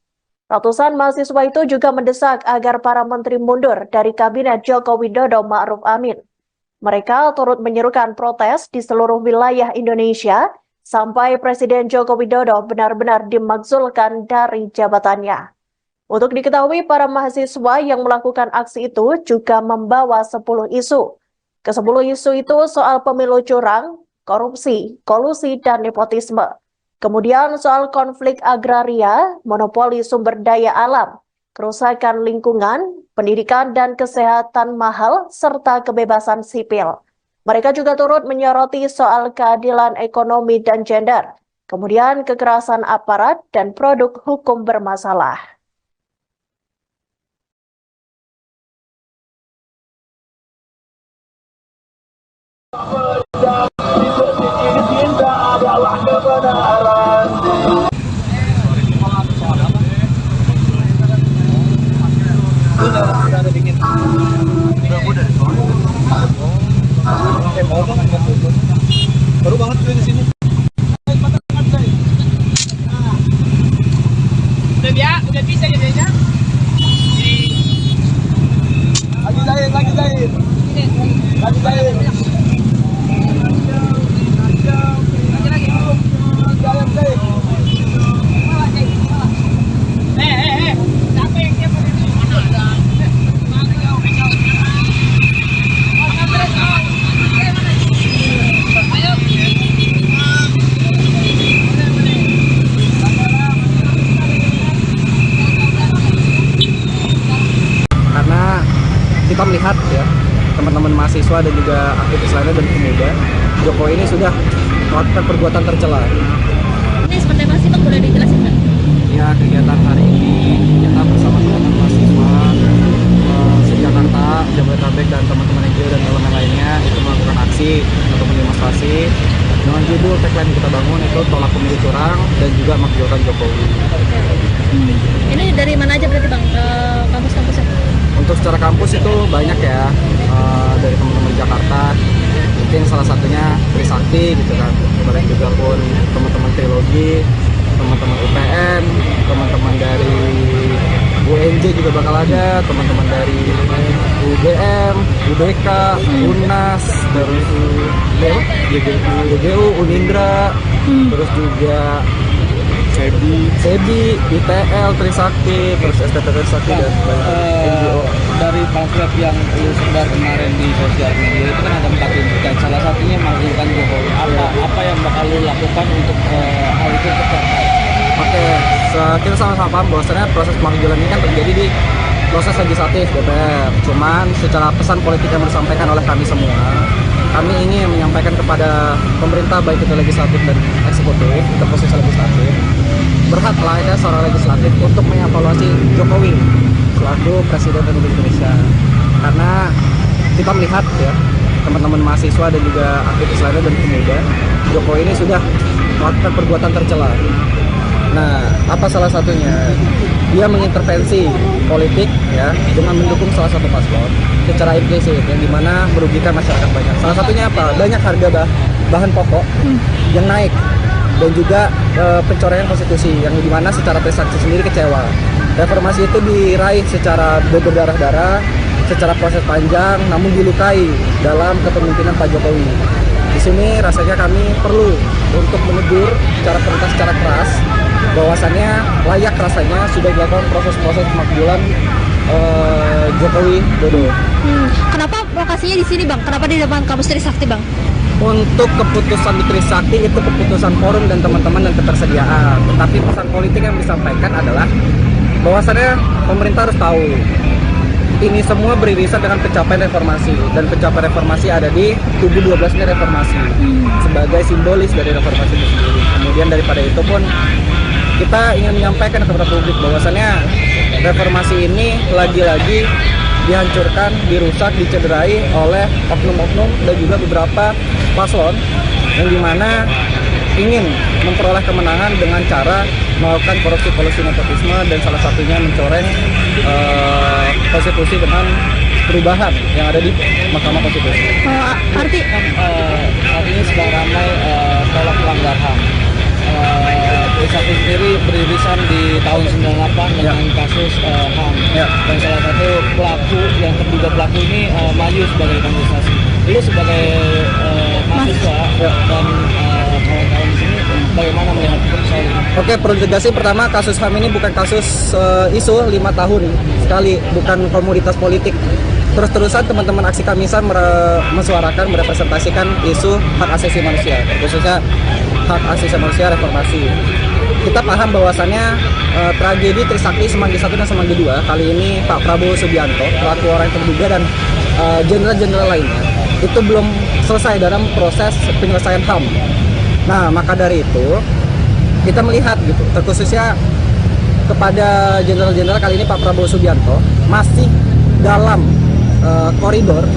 Ratusan mahasiswa itu juga mendesak agar para menteri mundur dari Kabinet Joko Widodo Ma'ruf Amin. Mereka turut menyerukan protes di seluruh wilayah Indonesia sampai Presiden Joko Widodo benar-benar dimakzulkan dari jabatannya. Untuk diketahui, para mahasiswa yang melakukan aksi itu juga membawa 10 isu. Ke-10 isu itu soal pemilu curang, korupsi, kolusi, dan nepotisme. Kemudian soal konflik agraria, monopoli sumber daya alam, kerusakan lingkungan, pendidikan dan kesehatan mahal, serta kebebasan sipil. Mereka juga turut menyoroti soal keadilan ekonomi dan gender, kemudian kekerasan aparat dan produk hukum bermasalah. Baru banget di sini. Udah bisa jadinya. Lagi jahit. Lagi jahit. Siapa yang dia Karena kita melihat ya teman-teman mahasiswa dan juga aktivis lainnya dan pemuda, Jokowi ini sudah melakukan perbuatan tercela. Ini seperti apa sih Bang, boleh dijelasin Bang? Ya, kegiatan hari ini kita bersama teman-teman mahasiswa se-Jakarta, Jabodetabek dan teman-teman NGO dan elemen lainnya itu melakukan aksi atau demonstrasi dengan judul tagline kita bangun itu tolak pemilu curang dan juga makjuran Jokowi. Ini dari mana aja berarti Bang, kampus-kampusnya? Untuk secara kampus itu banyak ya, dari teman-teman Jakarta, mungkin salah satunya Trisakti gitu kan, kemudian juga pun teman-teman Trilogi, teman-teman UPN, teman-teman dari UNJ juga bakal ada, teman-teman dari UGM, UBK, UNAS, terus UGU, Unindra, terus juga SEBI, ITL, Trisakti, terus STT Trisakti dan NGO. Dari pamflet yang lu sebar kemarin di sosial media itu kan ada 4 tuntutan, salah satunya makzulkan Jokowi. Apa yang bakal lu lakukan untuk hal itu tercapai? Oke, kita sama-sama paham bahwasannya proses pemakzulan ini kan terjadi di proses legislatif DPR. Cuman secara pesan politik yang disampaikan oleh kami semua, kami ingin menyampaikan kepada pemerintah baik itu legislatif dan eksekutif, itu posisi legislatif, berhak layaknya seorang legislatif untuk mengevaluasi Jokowi selaku Presiden Republik Indonesia. Karena kita melihat ya teman-teman mahasiswa dan juga aktivis lainnya dan pemuda, Jokowi ini sudah melakukan perbuatan tercela. Nah, apa salah satunya? Dia mengintervensi politik ya dengan mendukung salah satu paslon secara implisit yang dimana merugikan masyarakat banyak. Salah satunya apa? Banyak harga bahan pokok yang naik dan juga pencoretan konstitusi yang dimana secara Trisakti sendiri kecewa. Reformasi itu diraih secara berdarah-darah, secara proses panjang, namun dilukai dalam kepemimpinan Pak Jokowi. Di sini rasanya kami perlu untuk menegur secara perintah secara keras bahwasannya layak rasanya sudah dilakukan proses-proses pemakzulan Jokowi Dodo. Kenapa lokasinya di sini Bang? Kenapa di depan kampus Trisakti Bang? Untuk keputusan di Trisakti itu keputusan forum dan teman-teman dan ketersediaan. Tetapi pesan politik yang disampaikan adalah bahwasannya pemerintah harus tahu ini semua beririsan dengan pencapaian reformasi, dan pencapaian reformasi ada di tubuh 12 ini reformasi sebagai simbolis dari reformasi itu sendiri. Kemudian daripada itu pun kita ingin menyampaikan kepada publik bahwasannya reformasi ini lagi-lagi dihancurkan, dirusak, dicederai oleh oknum-oknum dan juga beberapa paslon yang dimana ingin memperoleh kemenangan dengan cara melakukan korupsi, kolusi, nepotisme, dan salah satunya mencoreng konstitusi dengan perubahan yang ada di Mahkamah Konstitusi. Artinya sedang ramai tolak pelanggar HAM. Trisakti sendiri beririsan di tahun 98 dengan kasus HAM. Dan salah satu pelaku yang terduga pelaku ini maju sebagai kandidasi. Lu sebagai mahasiswa dan kawan-kawan di sini bagaimana melihat soal ini? Oke, perlu tegasih pertama kasus HAM ini bukan kasus isu 5 tahun sekali, bukan komoditas politik. Terus-terusan teman-teman aksi Kamisan mesuarakan, merepresentasikan isu hak asasi manusia, khususnya hak asasi manusia reformasi. kita paham bahwasannya tragedi Trisakti Semanggi 1 dan Semanggi 2 kali ini Pak Prabowo Subianto, pelaku orang yang terduga, dan jenderal-jenderal lainnya itu belum selesai dalam proses penyelesaian HAM. Nah, maka dari itu kita melihat gitu, terkhususnya kepada jenderal-jenderal kali ini Pak Prabowo Subianto masih dalam koridor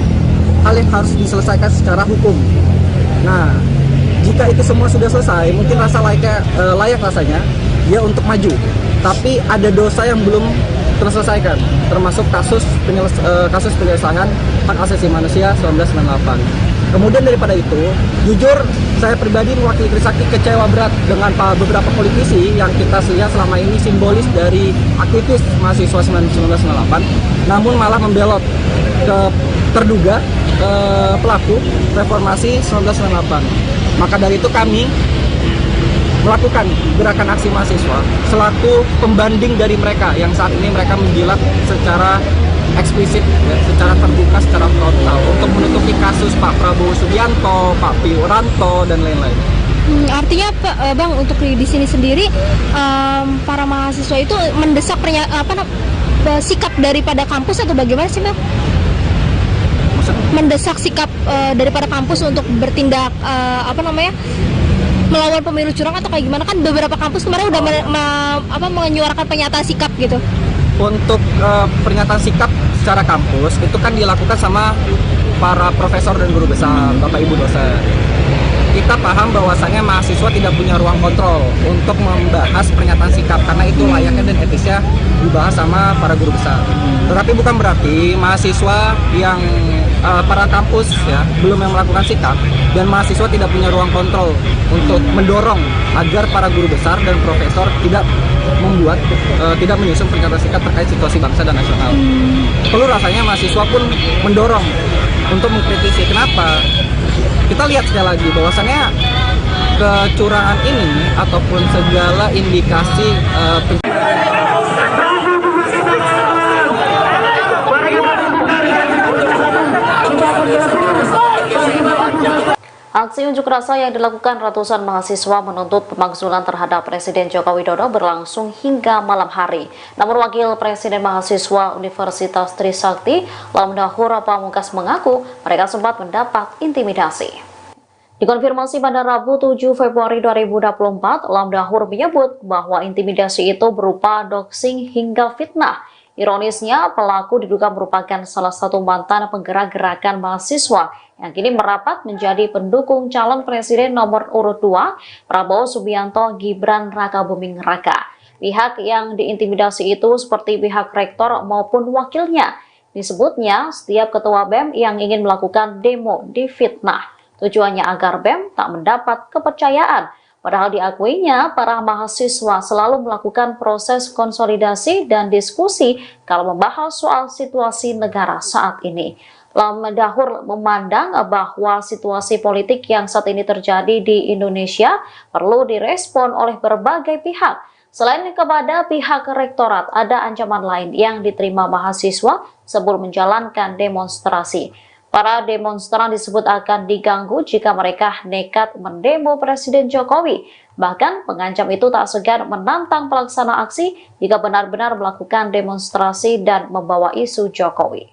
hal yang harus diselesaikan secara hukum. Nah, jika itu semua sudah selesai, mungkin layak rasanya dia untuk maju. Tapi ada dosa yang belum terselesaikan, termasuk kasus penyelesaian hak asasi manusia 1998. Kemudian daripada itu, jujur saya pribadi mewakili Trisakti kecewa berat dengan beberapa politisi yang kita lihat selama ini simbolis dari aktivis mahasiswa 1998, namun malah membelot ke terduga pelaku reformasi 1998. Maka dari itu kami melakukan gerakan aksi mahasiswa selaku pembanding dari mereka yang saat ini mereka menjilat secara eksplisit, ya, secara terbuka, secara frontal untuk menutupi kasus Pak Prabowo Subianto, Pak Wiranto, dan lain-lain. Artinya Bang, untuk di sini sendiri para mahasiswa itu mendesak sikap daripada kampus atau bagaimana sih Bang? Mendesak sikap daripada kampus untuk bertindak melawan pemilu curang atau kayak gimana? Kan beberapa kampus kemarin udah menyuarakan pernyataan sikap gitu. Untuk pernyataan sikap secara kampus itu kan dilakukan sama para profesor dan guru besar, Bapak Ibu dosen. Kita paham bahwasannya mahasiswa tidak punya ruang kontrol untuk membahas pernyataan sikap karena itu layaknya dan etisnya dibahas sama para guru besar. Tetapi bukan berarti mahasiswa yang para kampus ya belum yang melakukan sikap dan mahasiswa tidak punya ruang kontrol untuk mendorong agar para guru besar dan profesor tidak menyusun pernyataan sikap terkait situasi bangsa dan nasional. Perlu rasanya mahasiswa pun mendorong untuk mengkritisi. Kenapa? Kita lihat sekali lagi bahwasannya kecurangan ini ataupun segala indikasi Aksi unjuk rasa yang dilakukan ratusan mahasiswa menuntut pemakzulan terhadap Presiden Joko Widodo berlangsung hingga malam hari. Namun Wakil Presiden Mahasiswa Universitas Trisakti, Lamdahur Pamungkas mengaku mereka sempat mendapat intimidasi. Dikonfirmasi pada Rabu 7 Februari 2024, Lamdahur menyebut bahwa intimidasi itu berupa doxing hingga fitnah. Ironisnya, pelaku diduga merupakan salah satu mantan penggerak gerakan mahasiswa yang kini merapat menjadi pendukung calon presiden nomor urut 2, Prabowo Subianto Gibran Rakabuming Raka. Pihak yang diintimidasi itu seperti pihak rektor maupun wakilnya. Disebutnya, setiap ketua BEM yang ingin melakukan demo difitnah. Tujuannya agar BEM tak mendapat kepercayaan. Padahal diakuinya, para mahasiswa selalu melakukan proses konsolidasi dan diskusi kalau membahas soal situasi negara saat ini. Lamdahur memandang bahwa situasi politik yang saat ini terjadi di Indonesia perlu direspon oleh berbagai pihak. Selain kepada pihak rektorat, ada ancaman lain yang diterima mahasiswa sebelum menjalankan demonstrasi. Para demonstran disebut akan diganggu jika mereka nekat mendemo Presiden Jokowi. Bahkan pengancam itu tak segan menantang pelaksana aksi jika benar-benar melakukan demonstrasi dan membawa isu Jokowi.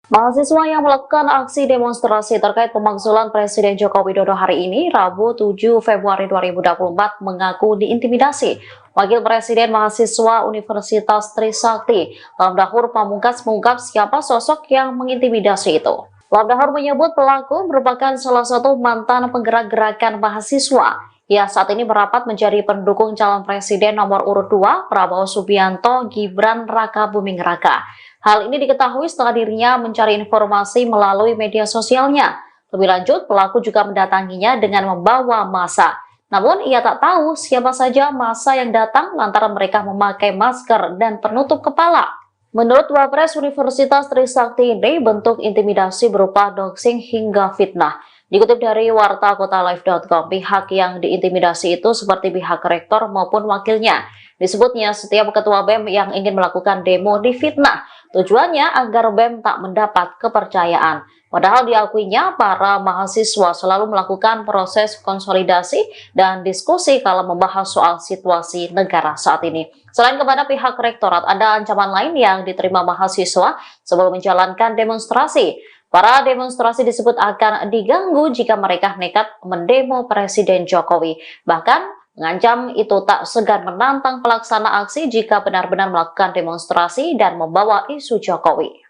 Mahasiswa yang melakukan aksi demonstrasi terkait pemakzulan Presiden Joko Widodo hari ini, Rabu 7 Februari 2024, mengaku diintimidasi. Wakil Presiden Mahasiswa Universitas Trisakti, Lamdahur Pamungkas, mengungkap siapa sosok yang mengintimidasi itu. Lamdahur menyebut pelaku merupakan salah satu mantan penggerak gerakan mahasiswa. Ia saat ini merapat menjadi pendukung calon presiden nomor urut 2, Prabowo Subianto Gibran Rakabuming Raka. Hal ini diketahui setelah dirinya mencari informasi melalui media sosialnya. Lebih lanjut, pelaku juga mendatanginya dengan membawa massa. Namun, ia tak tahu siapa saja massa yang datang lantaran mereka memakai masker dan penutup kepala. Menurut Wapres Universitas Trisakti ini, bentuk intimidasi berupa doxing hingga fitnah. Dikutip dari wartakotalive.com, pihak yang diintimidasi itu seperti pihak rektor maupun wakilnya. Disebutnya setiap ketua BEM yang ingin melakukan demo difitnah. Tujuannya agar BEM tak mendapat kepercayaan. Padahal diakuinya para mahasiswa selalu melakukan proses konsolidasi dan diskusi kala membahas soal situasi negara saat ini. Selain kepada pihak rektorat, ada ancaman lain yang diterima mahasiswa sebelum menjalankan demonstrasi. Para demonstrasi disebut akan diganggu jika mereka nekat mendemo Presiden Jokowi. Bahkan mengancam itu tak segan menantang pelaksana aksi jika benar-benar melakukan demonstrasi dan membawa isu Jokowi.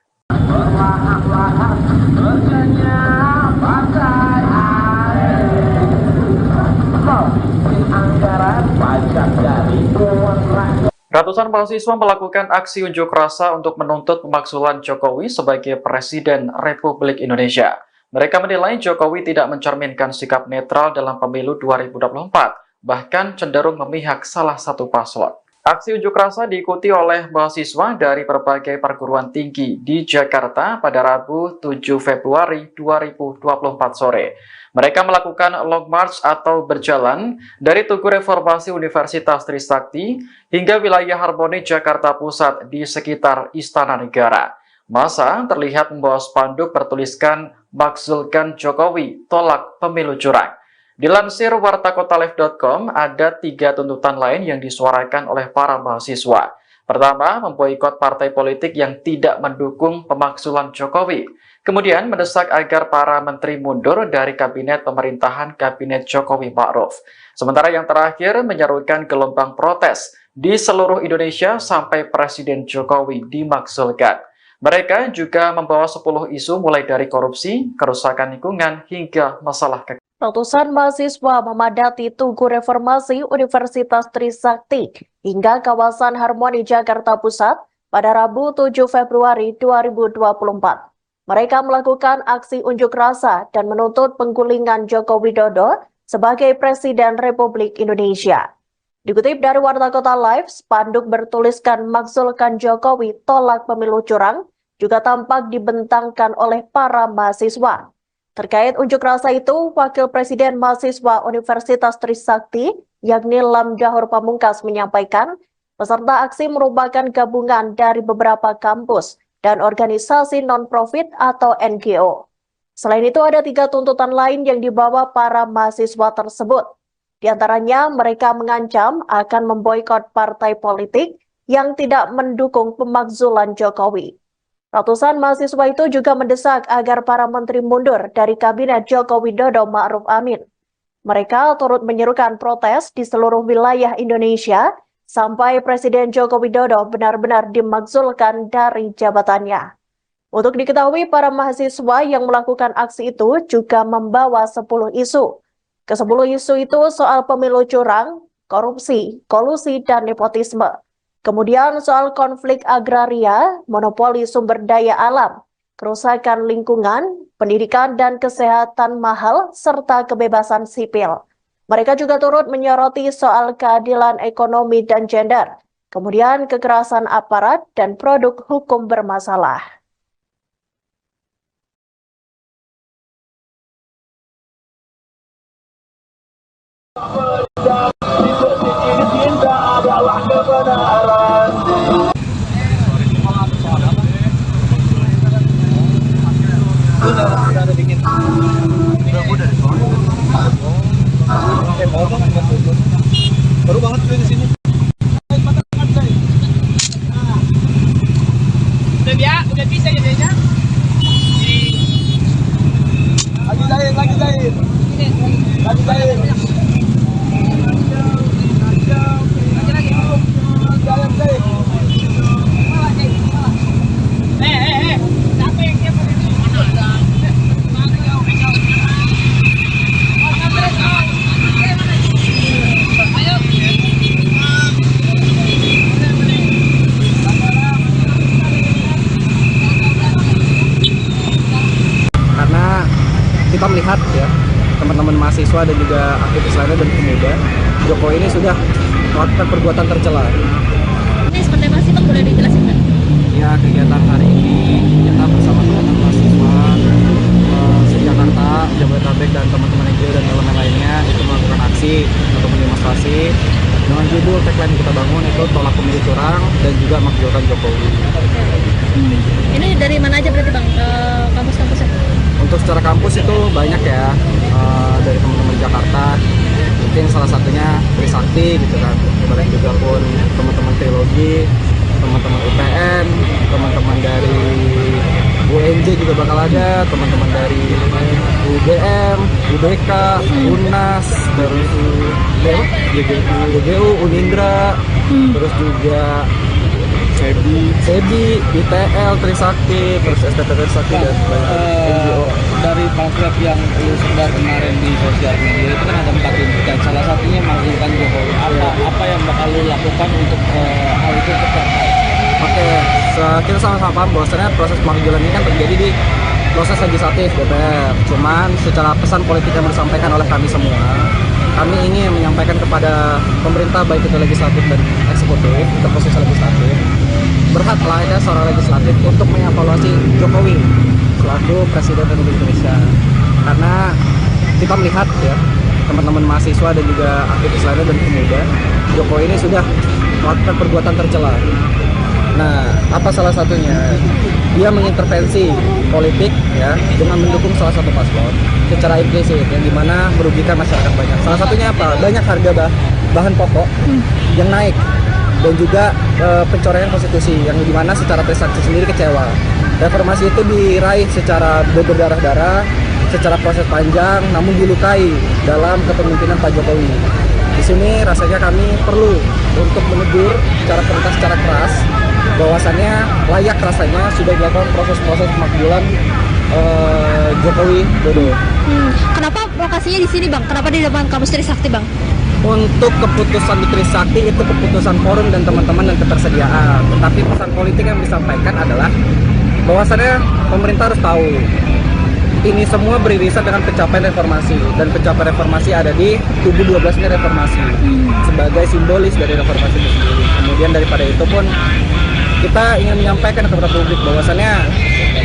Ratusan mahasiswa melakukan aksi unjuk rasa untuk menuntut pemakzulan Jokowi sebagai Presiden Republik Indonesia. Mereka menilai Jokowi tidak mencerminkan sikap netral dalam pemilu 2024, bahkan cenderung memihak salah satu paslon. Aksi unjuk rasa diikuti oleh mahasiswa dari berbagai perguruan tinggi di Jakarta pada Rabu 7 Februari 2024 sore. Mereka melakukan long march atau berjalan dari Tugu Reformasi Universitas Trisakti hingga wilayah Harmoni Jakarta Pusat di sekitar Istana Negara. Massa terlihat membawa spanduk bertuliskan "Makzulkan Jokowi, tolak pemilu curang". Dilansir wartakotalive.com, ada 3 tuntutan lain yang disuarakan oleh para mahasiswa. Pertama, memboikot partai politik yang tidak mendukung pemakzulan Jokowi. Kemudian mendesak agar para menteri mundur dari kabinet pemerintahan Kabinet Jokowi Ma'ruf. Sementara yang terakhir menyerukan gelombang protes di seluruh Indonesia sampai Presiden Jokowi dimakzulkan. Mereka juga membawa 10 isu mulai dari korupsi, kerusakan lingkungan, hingga masalah kekayaan. Ratusan mahasiswa memadati Tugu Reformasi Universitas Trisakti hingga kawasan Harmoni Jakarta Pusat pada Rabu 7 Februari 2024. Mereka melakukan aksi unjuk rasa dan menuntut penggulingan Joko Widodo sebagai Presiden Republik Indonesia. Dikutip dari Warta Kota Live, spanduk bertuliskan "Makzulkan Jokowi, tolak pemilu curang" juga tampak dibentangkan oleh para mahasiswa. Terkait unjuk rasa itu, Wakil Presiden Mahasiswa Universitas Trisakti, yakni Lam Dahor Pamungkas, menyampaikan peserta aksi merupakan gabungan dari beberapa kampus dan organisasi non-profit atau NGO. Selain itu, ada 3 tuntutan lain yang dibawa para mahasiswa tersebut. Di antaranya, mereka mengancam akan memboikot partai politik yang tidak mendukung pemakzulan Jokowi. Ratusan mahasiswa itu juga mendesak agar para menteri mundur dari Kabinet Joko Widodo Ma'ruf Amin. Mereka turut menyerukan protes di seluruh wilayah Indonesia sampai Presiden Joko Widodo benar-benar dimakzulkan dari jabatannya. Untuk diketahui, para mahasiswa yang melakukan aksi itu juga membawa 10 isu. Ke-10 isu itu soal pemilu curang, korupsi, kolusi, dan nepotisme. Kemudian soal konflik agraria, monopoli sumber daya alam, kerusakan lingkungan, pendidikan dan kesehatan mahal, serta kebebasan sipil. Mereka juga turut menyoroti soal keadilan ekonomi dan gender, kemudian kekerasan aparat dan produk hukum bermasalah. Baru banget di sini. Udah bisa jadinya. Lagi jahit. Lagi jahit. Siapa yang dia pada ini? Karena kita melihat ya teman-teman mahasiswa dan juga aktivis lainnya dan pemuda, Jokowi ini sudah melakukan perbuatan tercela. Ini seperti apa sih Bang, boleh dijelasin nggak? Ya, kegiatan hari ini kita bersama teman-teman mahasiswa se-Jakarta mahasiswa Jabodetabek dan teman-teman NGO dan elemen lainnya itu melakukan aksi atau demonstrasi dengan judul tagline yang kita bangun itu tolak pemilu curang dan juga makzulkan Jokowi. Ini dari mana aja berarti Bang? Kampus-kampusnya? Untuk secara kampus itu banyak ya, dari teman-teman Jakarta, mungkin salah satunya Trisakti gitu kan, kemudian juga pun teman-teman Teologi, teman-teman UPN, teman-teman dari UNJ juga bakal ada, teman-teman dari UGM, UBK, UNAS, terus GGU, Unindra, terus juga SEBI, ITL, Trisakti, terus STT Trisakti dan NGO. Dari pamflet yang lu sebar kemarin di sosial media itu kan ada 4 tuntutan, salah satunya makzulkan Jokowi. Apa yang bakal lu lakukan untuk hal itu tercapai? Oke, kita sama-sama paham bahwasannya proses pemakzulan ini kan terjadi di proses legislatif DPR. Cuman secara pesan politik yang disampaikan oleh kami semua, kami ingin menyampaikan kepada pemerintah baik itu legislatif dan eksekutif, terkhusus legislatif, berhak layaknya seorang legislatif untuk mengevaluasi Jokowi selaku Presiden Republik Indonesia. Karena kita melihat ya, teman-teman mahasiswa dan juga aktivis lainnya dan pemuda, Jokowi ini sudah melakukan perbuatan tercela. Nah, apa salah satunya? Dia mengintervensi politik ya dengan mendukung salah satu paslon secara implisit yang dimana merugikan masyarakat banyak. Salah satunya apa? Banyak harga bahan pokok yang naik dan juga pencoretan konstitusi yang dimana secara Trisakti sendiri kecewa. Reformasi itu diraih secara berdarah-darah, secara proses panjang, namun dilukai dalam kepemimpinan Pak Jokowi. Di sini rasanya kami perlu untuk menegur secara perintah secara keras bahwasannya layak rasanya sudah dilakukan proses-proses pemakzulan Jokowi Dodo. Kenapa lokasinya di sini Bang? Kenapa di depan kampus Trisakti Bang? Untuk keputusan di Trisakti itu keputusan forum dan teman-teman dan ketersediaan. Tetapi pesan politik yang disampaikan adalah bahwasannya pemerintah harus tahu ini semua beririsan dengan pencapaian reformasi, dan pencapaian reformasi ada di tubuh 12 ini reformasi sebagai simbolis dari reformasi itu sendiri. Kemudian daripada itu pun kita ingin menyampaikan kepada publik bahwasannya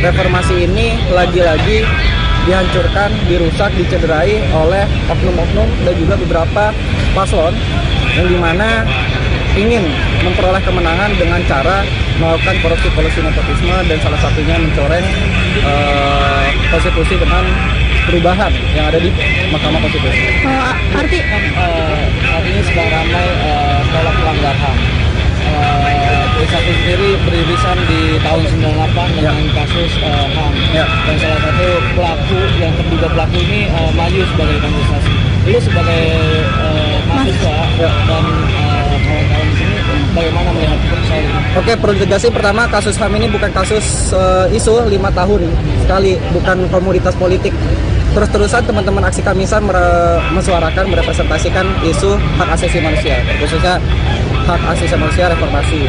reformasi ini lagi-lagi dihancurkan, dirusak, dicederai oleh oknum-oknum dan juga beberapa paslon yang dimana ingin memperoleh kemenangan dengan cara melakukan korupsi nepotisme dan salah satunya mencoreng konstitusi dengan perubahan yang ada di Mahkamah Konstitusi. Artinya sedang ramai tolak pelanggar HAM. Trisakti sendiri beririsan di tahun 98 dengan kasus HAM, dan salah satu pelaku yang terduga pelaku ini maju sebagai kandidasi. Lu sebagai mahasiswa dan kawan-kawan di sini bagaimana melihat soal ini? Oke, perlu tegasih pertama kasus HAM ini bukan kasus isu 5 tahun sekali, bukan komoditas politik. Terus-terusan teman-teman aksi Kamisan mesuarakan, merepresentasikan isu hak asasi manusia, khususnya hak asasi manusia reformasi.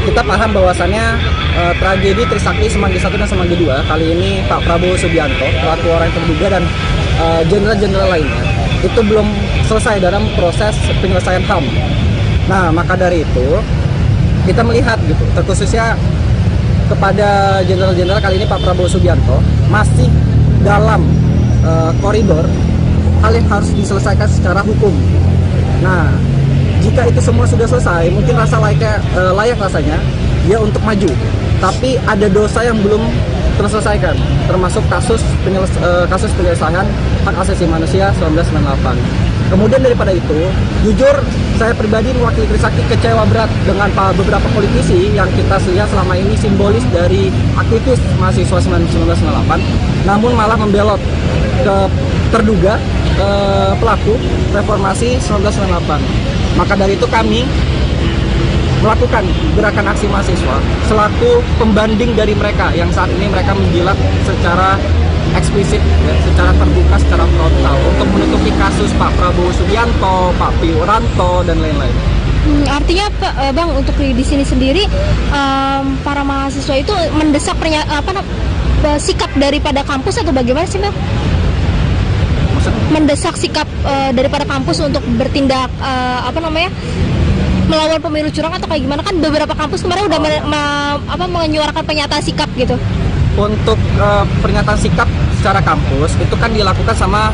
Kita paham bahwasannya tragedi Trisakti Semanggi 1 dan Semanggi 2 kali ini Pak Prabowo Subianto, pelaku orang yang terduga dan jenderal-jenderal lainnya itu belum selesai dalam proses penyelesaian HAM. Nah, maka dari itu kita melihat gitu, terkhususnya kepada jenderal-jenderal kali ini Pak Prabowo Subianto masih dalam koridor hal yang harus diselesaikan secara hukum. Nah, jika itu semua sudah selesai, mungkin layak rasanya dia untuk maju. Tapi ada dosa yang belum terselesaikan, termasuk kasus penyelesaian hak asasi manusia 1998. Kemudian daripada itu, jujur saya pribadi mewakili Trisakti kecewa berat dengan beberapa politisi yang kita lihat selama ini simbolis dari aktivis mahasiswa 1998, namun malah membelot ke terduga pelaku reformasi 1998. Maka dari itu kami melakukan gerakan aksi mahasiswa selaku pembanding dari mereka yang saat ini mereka menjilat secara eksplisit, ya, secara terbuka, secara frontal untuk menutupi kasus Pak Prabowo Subianto, Pak Wiranto dan lain-lain. Artinya Bang, untuk di sini sendiri para mahasiswa itu mendesak sikap daripada kampus atau bagaimana sih Bang? Mendesak sikap daripada kampus untuk bertindak melawan pemilu curang atau kayak gimana? Kan beberapa kampus kemarin udah menyuarakan pernyataan sikap gitu. Untuk pernyataan sikap secara kampus itu kan dilakukan sama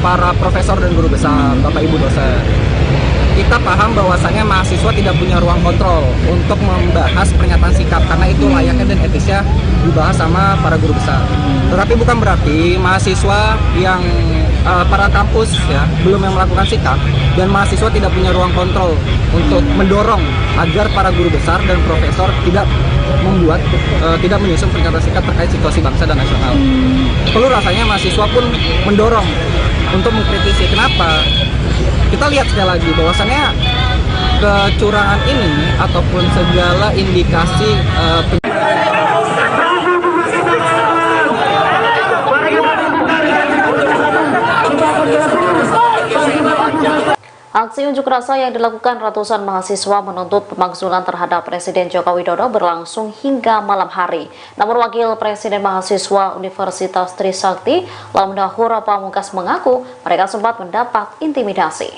para profesor dan guru besar, Bapak Ibu dosen. Kita paham bahwasannya mahasiswa tidak punya ruang kontrol untuk membahas pernyataan sikap karena itu layaknya dan etisnya dibahas sama para guru besar. Tetapi bukan berarti mahasiswa yang para kampus ya belum yang melakukan sikap dan mahasiswa tidak punya ruang kontrol untuk mendorong agar para guru besar dan profesor tidak membuat tidak menyusun pernyataan sikap terkait situasi bangsa dan nasional. Perlu rasanya mahasiswa pun mendorong untuk mengkritisi. Kenapa? Kita lihat sekali lagi bahwasannya kecurangan ini ataupun segala indikasi Aksi unjuk rasa yang dilakukan ratusan mahasiswa menuntut pemakzulan terhadap Presiden Joko Widodo berlangsung hingga malam hari. Namun Wakil Presiden Mahasiswa Universitas Trisakti, Lamdahur Pamungkas mengaku mereka sempat mendapat intimidasi.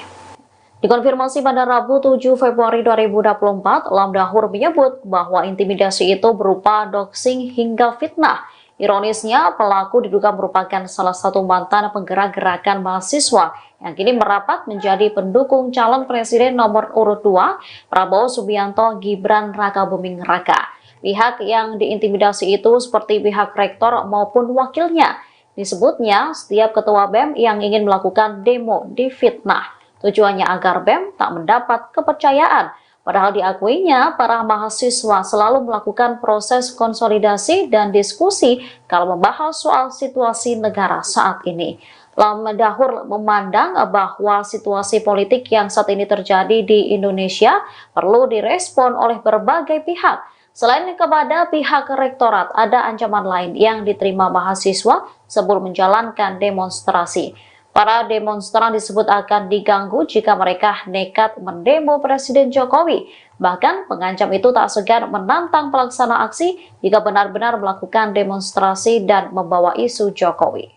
Dikonfirmasi pada Rabu 7 Februari 2024, Lamdahur menyebut bahwa intimidasi itu berupa doxing hingga fitnah. Ironisnya, pelaku diduga merupakan salah satu mantan penggerak gerakan mahasiswa yang kini merapat menjadi pendukung calon presiden nomor urut 2, Prabowo Subianto Gibran Rakabuming Raka. Pihak yang diintimidasi itu seperti pihak rektor maupun wakilnya. Disebutnya, setiap ketua BEM yang ingin melakukan demo difitnah. Tujuannya agar BEM tak mendapat kepercayaan. Padahal diakuinya, para mahasiswa selalu melakukan proses konsolidasi dan diskusi kalau membahas soal situasi negara saat ini. Lamdahur memandang bahwa situasi politik yang saat ini terjadi di Indonesia perlu direspon oleh berbagai pihak. Selain kepada pihak rektorat, ada ancaman lain yang diterima mahasiswa sebelum menjalankan demonstrasi. Para demonstran disebut akan diganggu jika mereka nekat mendemo Presiden Jokowi. Bahkan pengancam itu tak segan menantang pelaksana aksi jika benar-benar melakukan demonstrasi dan membawa isu Jokowi.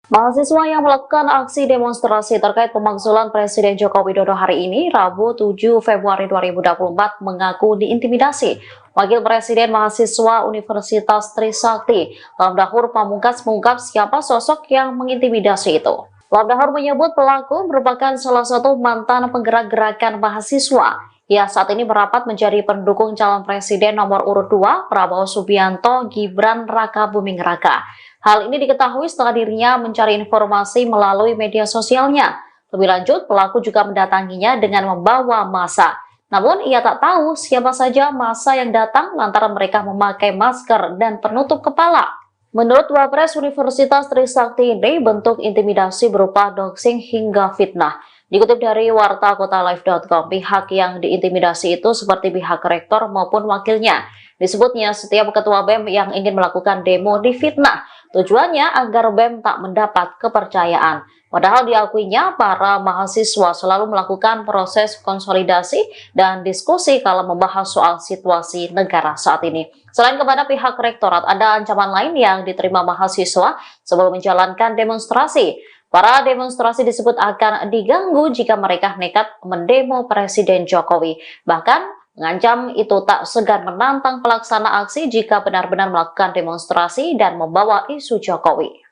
Mahasiswa yang melakukan aksi demonstrasi terkait pemakzulan Presiden Joko Widodo hari ini, Rabu 7 Februari 2024, mengaku diintimidasi. Wakil Presiden Mahasiswa Universitas Trisakti, Lamdahur Pamungkas mengungkap siapa sosok yang mengintimidasi itu. Lamdahur menyebut pelaku merupakan salah satu mantan penggerak gerakan mahasiswa. Ia saat ini merapat menjadi pendukung calon presiden nomor urut 2, Prabowo Subianto Gibran Rakabuming Raka. Hal ini diketahui setelah dirinya mencari informasi melalui media sosialnya. Lebih lanjut, pelaku juga mendatanginya dengan membawa massa. Namun, ia tak tahu siapa saja massa yang datang lantaran mereka memakai masker dan penutup kepala. Menurut Wapres Universitas Trisakti ini, bentuk intimidasi berupa doxing hingga fitnah. Dikutip dari wartakotalive.com, pihak yang diintimidasi itu seperti pihak rektor maupun wakilnya. Disebutnya setiap ketua BEM yang ingin melakukan demo difitnah. Tujuannya agar BEM tak mendapat kepercayaan. Padahal diakuinya para mahasiswa selalu melakukan proses konsolidasi dan diskusi kalau membahas soal situasi negara saat ini. Selain kepada pihak rektorat, ada ancaman lain yang diterima mahasiswa sebelum menjalankan demonstrasi. Para demonstrasi disebut akan diganggu jika mereka nekat mendemo Presiden Jokowi. Bahkan mengancam itu tak segan menantang pelaksana aksi jika benar-benar melakukan demonstrasi dan membawa isu Jokowi.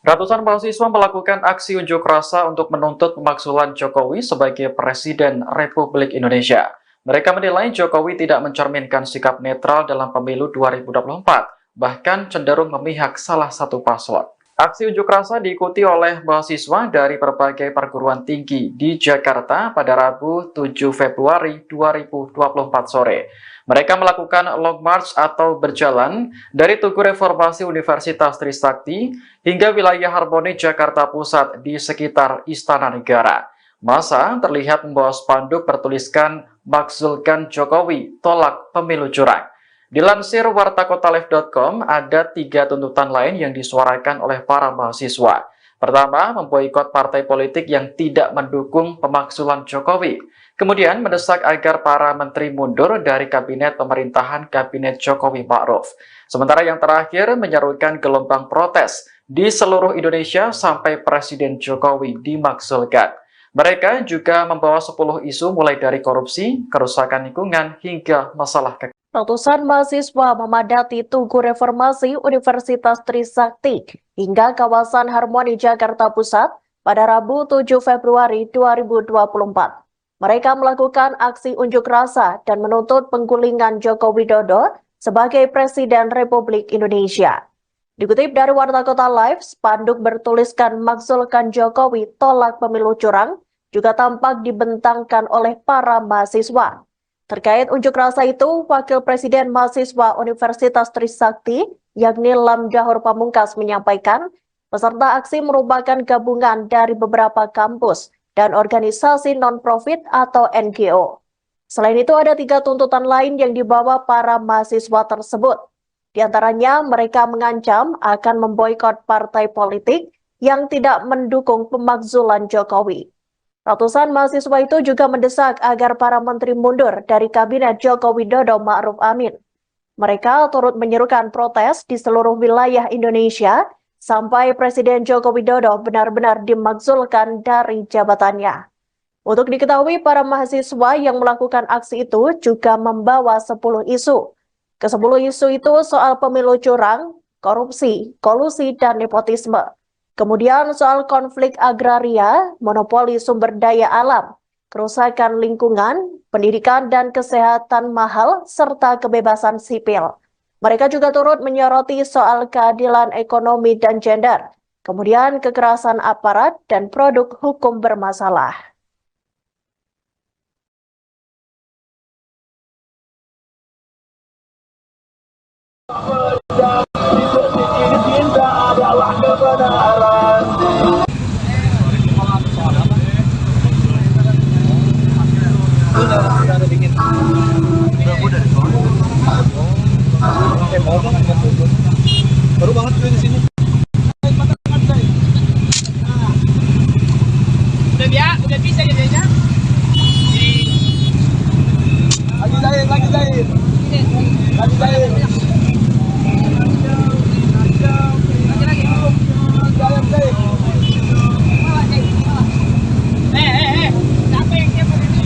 Ratusan mahasiswa melakukan aksi unjuk rasa untuk menuntut pemakzulan Jokowi sebagai Presiden Republik Indonesia. Mereka menilai Jokowi tidak mencerminkan sikap netral dalam pemilu 2024, bahkan cenderung memihak salah satu paslon. Aksi unjuk rasa diikuti oleh mahasiswa dari berbagai perguruan tinggi di Jakarta pada Rabu 7 Februari 2024 sore. Mereka melakukan long march atau berjalan dari Tugu Reformasi Universitas Trisakti hingga wilayah Harmoni Jakarta Pusat di sekitar Istana Negara. Massa terlihat membawa spanduk bertuliskan "Makzulkan Jokowi, tolak pemilu curang". Dilansir wartakotalive.com, ada 3 tuntutan lain yang disuarakan oleh para mahasiswa. Pertama, memboikot partai politik yang tidak mendukung pemakzulan Jokowi. Kemudian mendesak agar para menteri mundur dari kabinet pemerintahan Kabinet Jokowi Ma'ruf. Sementara yang terakhir menyerukan gelombang protes di seluruh Indonesia sampai Presiden Jokowi dimakzulkan. Mereka juga membawa 10 isu mulai dari korupsi, kerusakan lingkungan, hingga masalah Ratusan mahasiswa memadati Tugu Reformasi Universitas Trisakti hingga kawasan Harmoni Jakarta Pusat pada Rabu 7 Februari 2024. Mereka melakukan aksi unjuk rasa dan menuntut penggulingan Joko Widodo sebagai Presiden Republik Indonesia. Dikutip dari Warta Kota Live, spanduk bertuliskan "Makzulkan Jokowi, tolak pemilu curang" juga tampak dibentangkan oleh para mahasiswa. Terkait unjuk rasa itu, Wakil Presiden Mahasiswa Universitas Trisakti, yakni Lam Dahor Pamungkas, menyampaikan peserta aksi merupakan gabungan dari beberapa kampus dan organisasi non-profit atau NGO. Selain itu, ada 3 tuntutan lain yang dibawa para mahasiswa tersebut. Di antaranya, mereka mengancam akan memboikot partai politik yang tidak mendukung pemakzulan Jokowi. Ratusan mahasiswa itu juga mendesak agar para menteri mundur dari Kabinet Joko Widodo Ma'ruf Amin. Mereka turut menyerukan protes di seluruh wilayah Indonesia sampai Presiden Joko Widodo benar-benar dimakzulkan dari jabatannya. Untuk diketahui, para mahasiswa yang melakukan aksi itu juga membawa 10 isu. Ke-10 isu itu soal pemilu curang, korupsi, kolusi, dan nepotisme. Kemudian soal konflik agraria, monopoli sumber daya alam, kerusakan lingkungan, pendidikan dan kesehatan mahal, serta kebebasan sipil. Mereka juga turut menyoroti soal keadilan ekonomi dan gender, kemudian kekerasan aparat dan produk hukum bermasalah. Baru banget di sini. Udah bisa jadinya. Lagi jahit. Lagi jahit. Siapa yang siapa ini?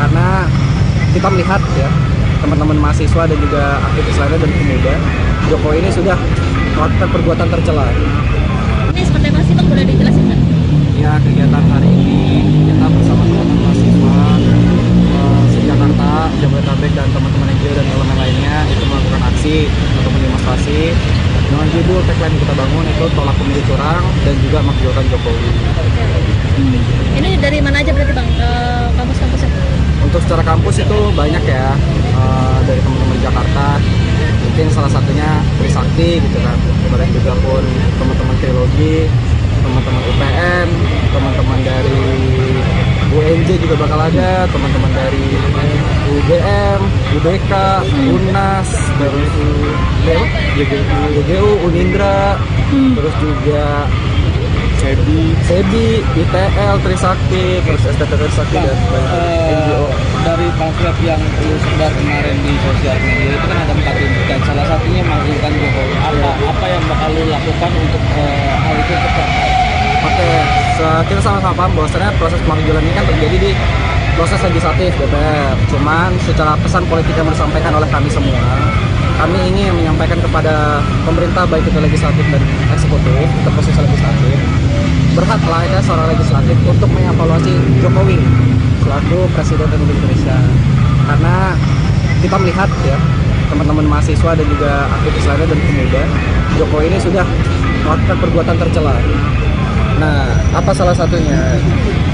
Karena kita melihat ya, teman-teman mahasiswa dan juga aktivis lainnya dan pemuda, Jokowi ini sudah melakukan perbuatan tercela. Ini seperti apa sih Bang, boleh dijelasin nggak? Ya, kegiatan hari ini kita bersama teman-teman mahasiswa se-Jakarta, Jabodetabek, dan teman-teman NGO dan elemen lainnya itu melakukan aksi untuk demonstrasi dengan judul tagline yang kita bangun itu "Tolak Pemilu Curang" dan juga "Makzulkan Jokowi". Ini dari mana aja berarti Bang, kampus-kampusnya? Untuk secara kampus itu banyak ya, dari teman-teman Jakarta, mungkin salah satunya Trisakti gitu kan, kemudian juga pun teman-teman Teologi, teman-teman UPN, teman-teman dari UNJ juga bakal ada, teman-teman dari UGM, UBK, UNAS, terus UGU, Unindra, terus juga SEBI, ITL, Trisakti, terus STT Trisakti, dan NGO. Dari pamflet yang lu sebar kemarin di sosial media itu kan ada 4 tuntutan, salah satunya makzulkan Jokowi. Apa yang bakal lu lakukan untuk hal itu tercapai? Oke, kita sama-sama paham bahwasannya proses pemakzulan ini kan terjadi di proses legislatif DPR. Cuman secara pesan politik yang disampaikan oleh kami semua, kami ingin menyampaikan kepada pemerintah baik itu legislatif dan eksekutif, atau proses legislatif, berhaklah ada seorang legislatif untuk mengevaluasi Jokowi selaku Presiden Republik Indonesia. Karena kita melihat ya, teman-teman mahasiswa dan juga aktivis lainnya dan pemuda, Jokowi ini sudah melakukan perbuatan tercela. Nah, apa salah satunya?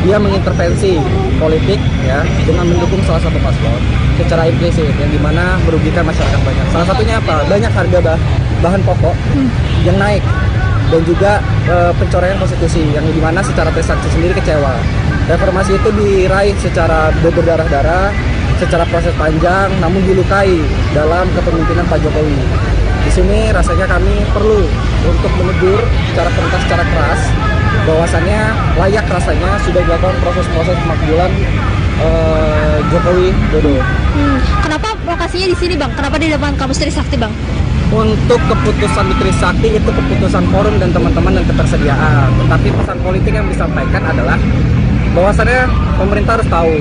Dia mengintervensi politik ya dengan mendukung salah satu paslon secara implisit yang dimana merugikan masyarakat banyak. Salah satunya apa? Banyak harga bahan pokok yang naik dan juga pencoretan konstitusi yang dimana secara Trisakti sendiri kecewa Reformasi itu diraih secara berdarah-darah, secara proses panjang, namun dilukai dalam kepemimpinan Pak Jokowi. Di sini rasanya kami perlu untuk menegur secara keras bahwasannya layak rasanya sudah dilakukan proses-proses pemakzulan Jokowi Dodo. Kenapa lokasinya di sini, Bang? Kenapa di depan kampus Trisakti, Bang? Untuk keputusan di Trisakti itu keputusan forum dan teman-teman dan ketersediaan. Tetapi pesan politik yang disampaikan adalah bahwasannya pemerintah harus tahu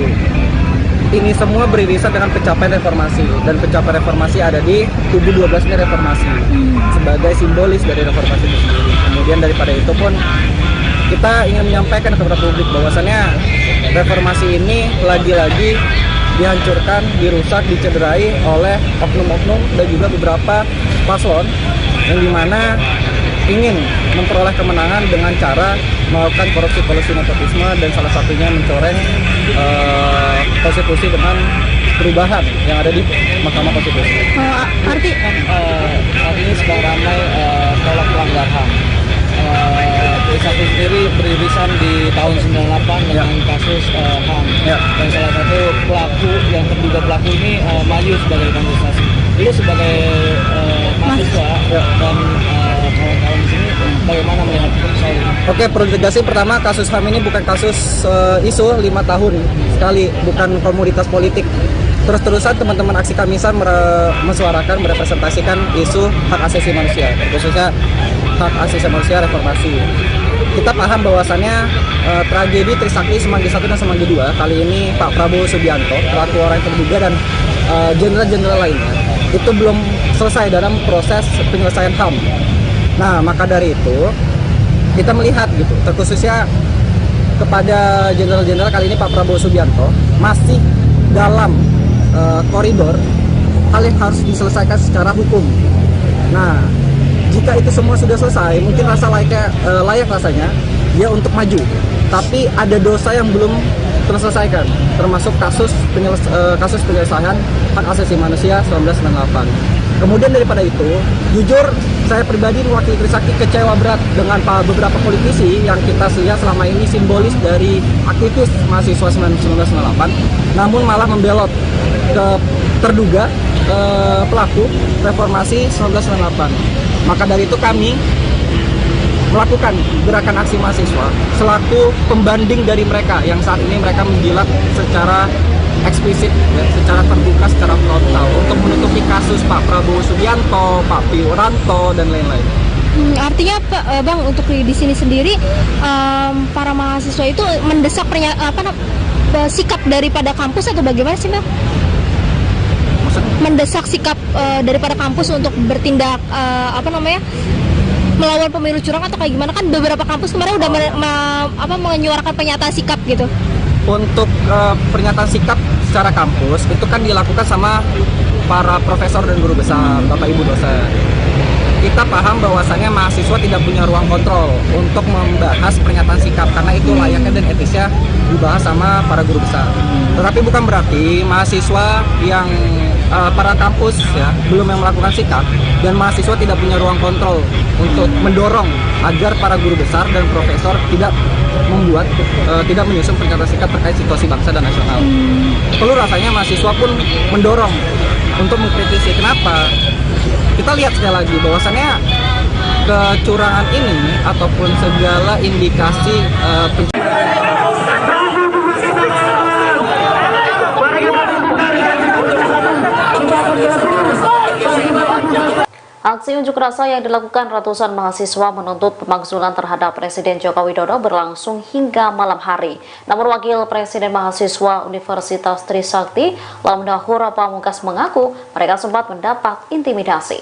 ini semua beririsan dengan pencapaian reformasi, dan pencapaian reformasi ada di tubuh 12 ini reformasi sebagai simbolis dari reformasi itu sendiri. Kemudian daripada itu pun kita ingin menyampaikan kepada publik bahwasannya reformasi ini lagi-lagi dihancurkan, dirusak, dicederai oleh oknum-oknum dan juga beberapa paslon yang dimana ingin memperoleh kemenangan dengan cara melakukan korupsi nepotisme dan salah satunya mencoreng konstitusi dengan perubahan yang ada di Mahkamah Konstitusi. Artinya sedang ramai tolak pelanggar HAM. Trisakti sendiri beririsan di tahun 98 dengan kasus HAM. Dan salah satu pelaku yang terduga pelaku ini maju sebagai kontestasi. Itu sebagai mahasiswa dan kawan-kawan di sini bagaimana melihat soal ini? Oke, perlu tegasin pertama kasus HAM ini bukan kasus isu 5 tahun sekali, bukan komoditas politik. Terus-terusan teman-teman aksi Kamisan menyuarakan, merepresentasikan isu hak asasi manusia, khususnya hak asasi manusia reformasi. Kita paham bahwasannya tragedi Trisakti Semanggi 1 dan Semanggi 2 kali ini Pak Prabowo Subianto, pelaku orang yang terduga dan jenderal-jenderal lainnya itu belum selesai dalam proses penyelesaian HAM. Nah, maka dari itu kita melihat gitu, terkhususnya kepada jenderal-jenderal kali ini Pak Prabowo Subianto masih dalam koridor hal yang harus diselesaikan secara hukum. Nah, jika itu semua sudah selesai, mungkin layak rasanya dia untuk maju. Tapi ada dosa yang belum terselesaikan, termasuk kasus penyelesaian hak asasi manusia 1998. Kemudian daripada itu, jujur saya pribadi mewakili Trisakti kecewa berat dengan beberapa politisi yang kita lihat selama ini simbolis dari aktivis mahasiswa 1998, namun malah membelot ke terduga pelaku reformasi 1998. Maka dari itu kami melakukan gerakan aksi mahasiswa selaku pembanding dari mereka yang saat ini mereka menjilat secara eksplisit, ya, secara terbuka, secara frontal untuk menutupi kasus Pak Prabowo Subianto, Pak Wiranto dan lain-lain. Artinya Bang, untuk di sini sendiri para mahasiswa itu mendesak sikap daripada kampus atau bagaimana sih, Bang? Mendesak sikap daripada kampus untuk bertindak melawan pemilu curang atau kayak gimana? Kan beberapa kampus kemarin udah menyuarakan pernyataan sikap gitu. Untuk pernyataan sikap secara kampus itu kan dilakukan sama para profesor dan guru besar, Bapak Ibu dosen. Kita paham bahwasannya mahasiswa tidak punya ruang kontrol untuk membahas pernyataan sikap karena itu layaknya dan etisnya dibahas sama para guru besar. Tetapi bukan berarti mahasiswa yang para kampus ya belum yang melakukan sikap dan mahasiswa tidak punya ruang kontrol untuk mendorong agar para guru besar dan profesor tidak menyusun pernyataan sikap terkait situasi bangsa dan nasional. Perlu rasanya mahasiswa pun mendorong untuk mengkritisi. Kenapa? Kita lihat sekali lagi bahwasannya kecurangan ini ataupun segala indikasi Aksi unjuk rasa yang dilakukan ratusan mahasiswa menuntut pemakzulan terhadap Presiden Joko Widodo berlangsung hingga malam hari. Namun Wakil Presiden Mahasiswa Universitas Trisakti, Lamdahur Pamungkas mengaku mereka sempat mendapat intimidasi.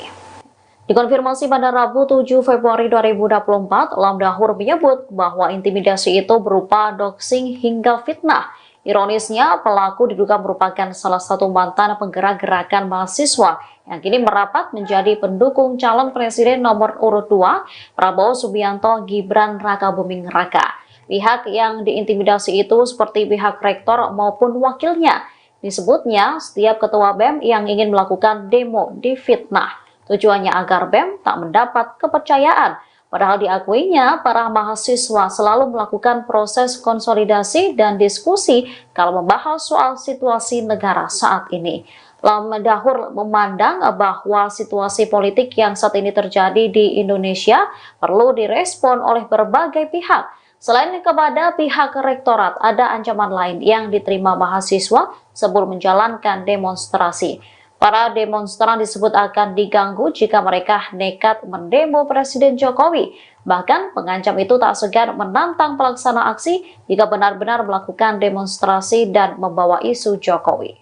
Dikonfirmasi pada Rabu 7 Februari 2024, Lamdahur menyebut bahwa intimidasi itu berupa doxing hingga fitnah. Ironisnya, pelaku diduga merupakan salah satu mantan penggerak gerakan mahasiswa yang kini merapat menjadi pendukung calon presiden nomor urut 2, Prabowo Subianto Gibran Rakabuming Raka. Pihak yang diintimidasi itu seperti pihak rektor maupun wakilnya. Disebutnya, setiap ketua BEM yang ingin melakukan demo difitnah. Tujuannya agar BEM tak mendapat kepercayaan. Padahal diakuinya, para mahasiswa selalu melakukan proses konsolidasi dan diskusi kalau membahas soal situasi negara saat ini. Lam Dahur memandang bahwa situasi politik yang saat ini terjadi di Indonesia perlu direspon oleh berbagai pihak. Selain kepada pihak rektorat, ada ancaman lain yang diterima mahasiswa sebelum menjalankan demonstrasi. Para demonstran disebut akan diganggu jika mereka nekat mendemo Presiden Jokowi. Bahkan pengancam itu tak segan menantang pelaksana aksi jika benar-benar melakukan demonstrasi dan membawa isu Jokowi.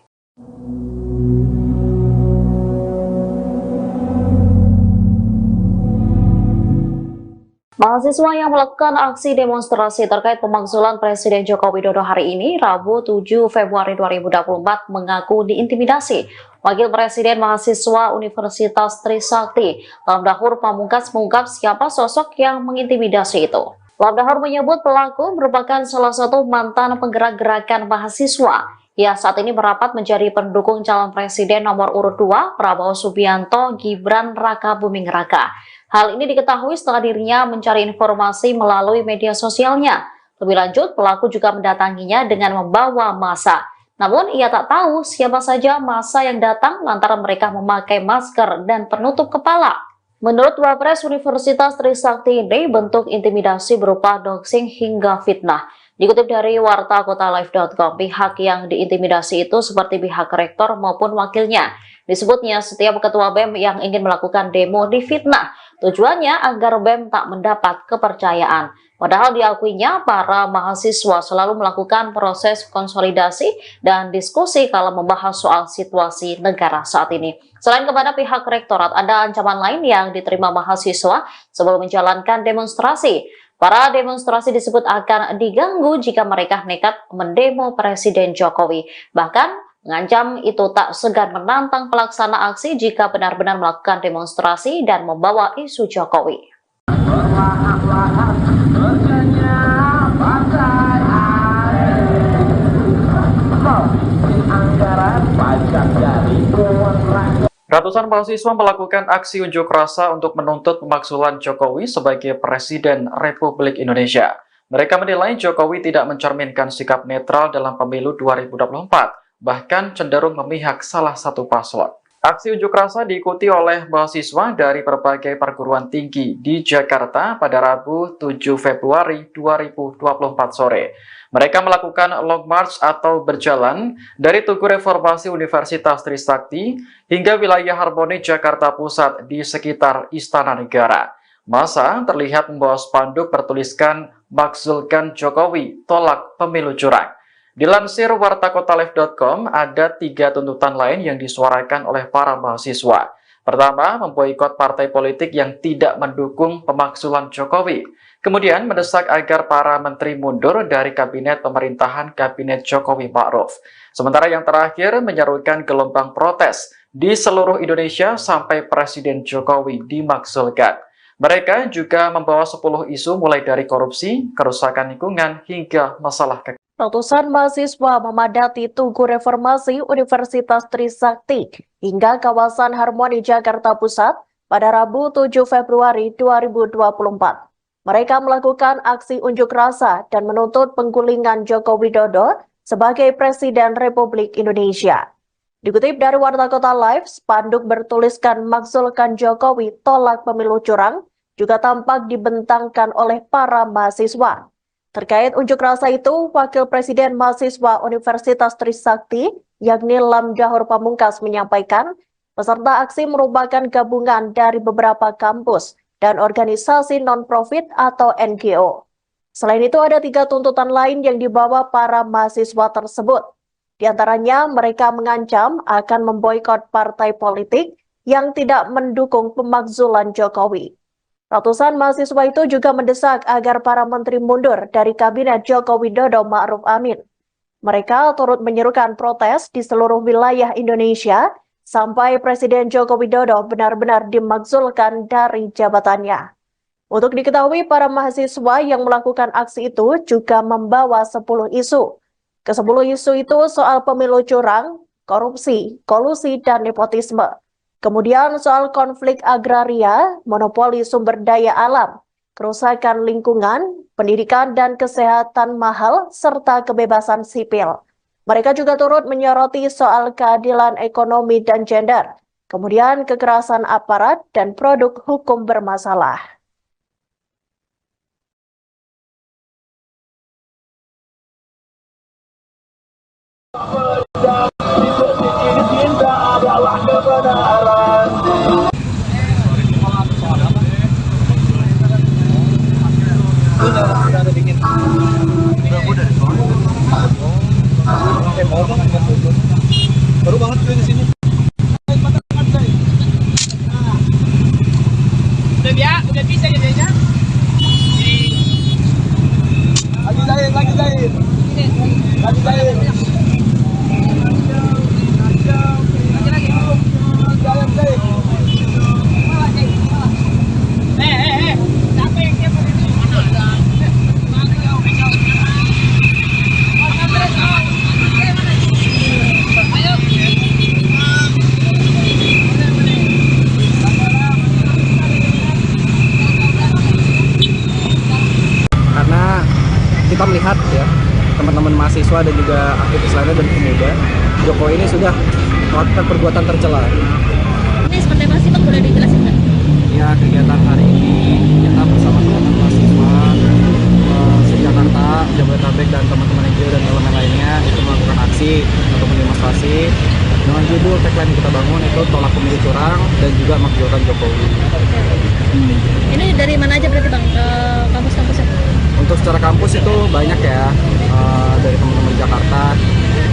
Mahasiswa yang melakukan aksi demonstrasi terkait pemakzulan Presiden Joko Widodo hari ini, Rabu 7 Februari 2024, mengaku diintimidasi. Wakil Presiden Mahasiswa Universitas Trisakti, Lam Dahur Pamungkas, mengungkap siapa sosok yang mengintimidasi itu. Lam Dahur menyebut pelaku merupakan salah satu mantan penggerak gerakan mahasiswa. Ia saat ini merapat menjadi pendukung calon presiden nomor urut 2, Prabowo Subianto Gibran Raka Buming Raka. Hal ini diketahui setelah dirinya mencari informasi melalui media sosialnya. Lebih lanjut, pelaku juga mendatanginya dengan membawa massa. Namun, ia tak tahu siapa saja massa yang datang lantaran mereka memakai masker dan penutup kepala. Menurut Wapres Universitas Trisakti ini, bentuk intimidasi berupa doxing hingga fitnah. Dikutip dari wartakotalive.com, pihak yang diintimidasi itu seperti pihak rektor maupun wakilnya. Disebutnya setiap ketua BEM yang ingin melakukan demo difitnah. Tujuannya agar BEM tak mendapat kepercayaan. Padahal diakuinya para mahasiswa selalu melakukan proses konsolidasi dan diskusi kalau membahas soal situasi negara saat ini. Selain kepada pihak rektorat, ada ancaman lain yang diterima mahasiswa sebelum menjalankan demonstrasi. Para demonstrasi disebut akan diganggu jika mereka nekat mendemo Presiden Jokowi. Bahkan mengancam itu tak segan menantang pelaksana aksi jika benar-benar melakukan demonstrasi dan membawa isu Jokowi. Ratusan mahasiswa melakukan aksi unjuk rasa untuk menuntut pemakzulan Jokowi sebagai Presiden Republik Indonesia. Mereka menilai Jokowi tidak mencerminkan sikap netral dalam pemilu 2024. Bahkan cenderung memihak salah satu paslon. Aksi unjuk rasa diikuti oleh mahasiswa dari berbagai perguruan tinggi di Jakarta pada Rabu 7 Februari 2024 sore. Mereka melakukan long march atau berjalan dari Tugu Reformasi Universitas Trisakti hingga wilayah Harmoni Jakarta Pusat di sekitar Istana Negara. Massa terlihat membawa spanduk bertuliskan "Makzulkan Jokowi, tolak pemilu curang". Dilansir wartakotalive.com, ada 3 tuntutan lain yang disuarakan oleh para mahasiswa. Pertama, memboikot partai politik yang tidak mendukung pemakzulan Jokowi. Kemudian, mendesak agar para menteri mundur dari kabinet pemerintahan Kabinet Jokowi Ma'ruf. Sementara yang terakhir, menyerukan gelombang protes di seluruh Indonesia sampai Presiden Jokowi dimakzulkan. Mereka juga membawa 10 isu mulai dari korupsi, kerusakan lingkungan, hingga masalah kekerasan. Ratusan mahasiswa memadati Tugu Reformasi Universitas Trisakti hingga kawasan Harmoni Jakarta Pusat pada Rabu 7 Februari 2024. Mereka melakukan aksi unjuk rasa dan menuntut penggulingan Joko Widodo sebagai Presiden Republik Indonesia. Dikutip dari Warta Kota Live, spanduk bertuliskan "Makzulkan Jokowi, tolak pemilu curang" juga tampak dibentangkan oleh para mahasiswa. Terkait unjuk rasa itu, Wakil Presiden Mahasiswa Universitas Trisakti, yakni Lam Dahur Pamungkas, menyampaikan peserta aksi merupakan gabungan dari beberapa kampus dan organisasi non-profit atau NGO. Selain itu, ada 3 tuntutan lain yang dibawa para mahasiswa tersebut. Di antaranya, mereka mengancam akan memboikot partai politik yang tidak mendukung pemakzulan Jokowi. Ratusan mahasiswa itu juga mendesak agar para menteri mundur dari Kabinet Joko Widodo Ma'ruf Amin. Mereka turut menyerukan protes di seluruh wilayah Indonesia sampai Presiden Joko Widodo benar-benar dimakzulkan dari jabatannya. Untuk diketahui, para mahasiswa yang melakukan aksi itu juga membawa 10 isu. Ke-10 isu itu soal pemilu curang, korupsi, kolusi, dan nepotisme. Kemudian soal konflik agraria, monopoli sumber daya alam, kerusakan lingkungan, pendidikan dan kesehatan mahal, serta kebebasan sipil. Mereka juga turut menyoroti soal keadilan ekonomi dan gender, kemudian kekerasan aparat dan produk hukum bermasalah. Baru banget di sini. Udah bisa jadinya. Lagi jahit. Lagi jahit. Siapa yang siapa ini? Karena kita melihat ya teman-teman mahasiswa dan juga aktivis lainnya dan pemuda, Jokowi ini sudah melakukan perbuatan tercela. Ini seperti apa sih Bang, boleh dijelasin nggak? Ya, kegiatan hari ini kita bersama teman-teman mahasiswa se-Jakarta, Jabodetabek dan teman-teman NGO dan elemen lainnya itu melakukan aksi atau demonstrasi dengan judul tagline yang kita bangun itu tolak pemilu curang dan juga makzulkan Jokowi. Ini dari mana aja berarti Bang, kampus-kampusnya? Untuk secara kampus itu banyak ya, dari teman-teman Jakarta,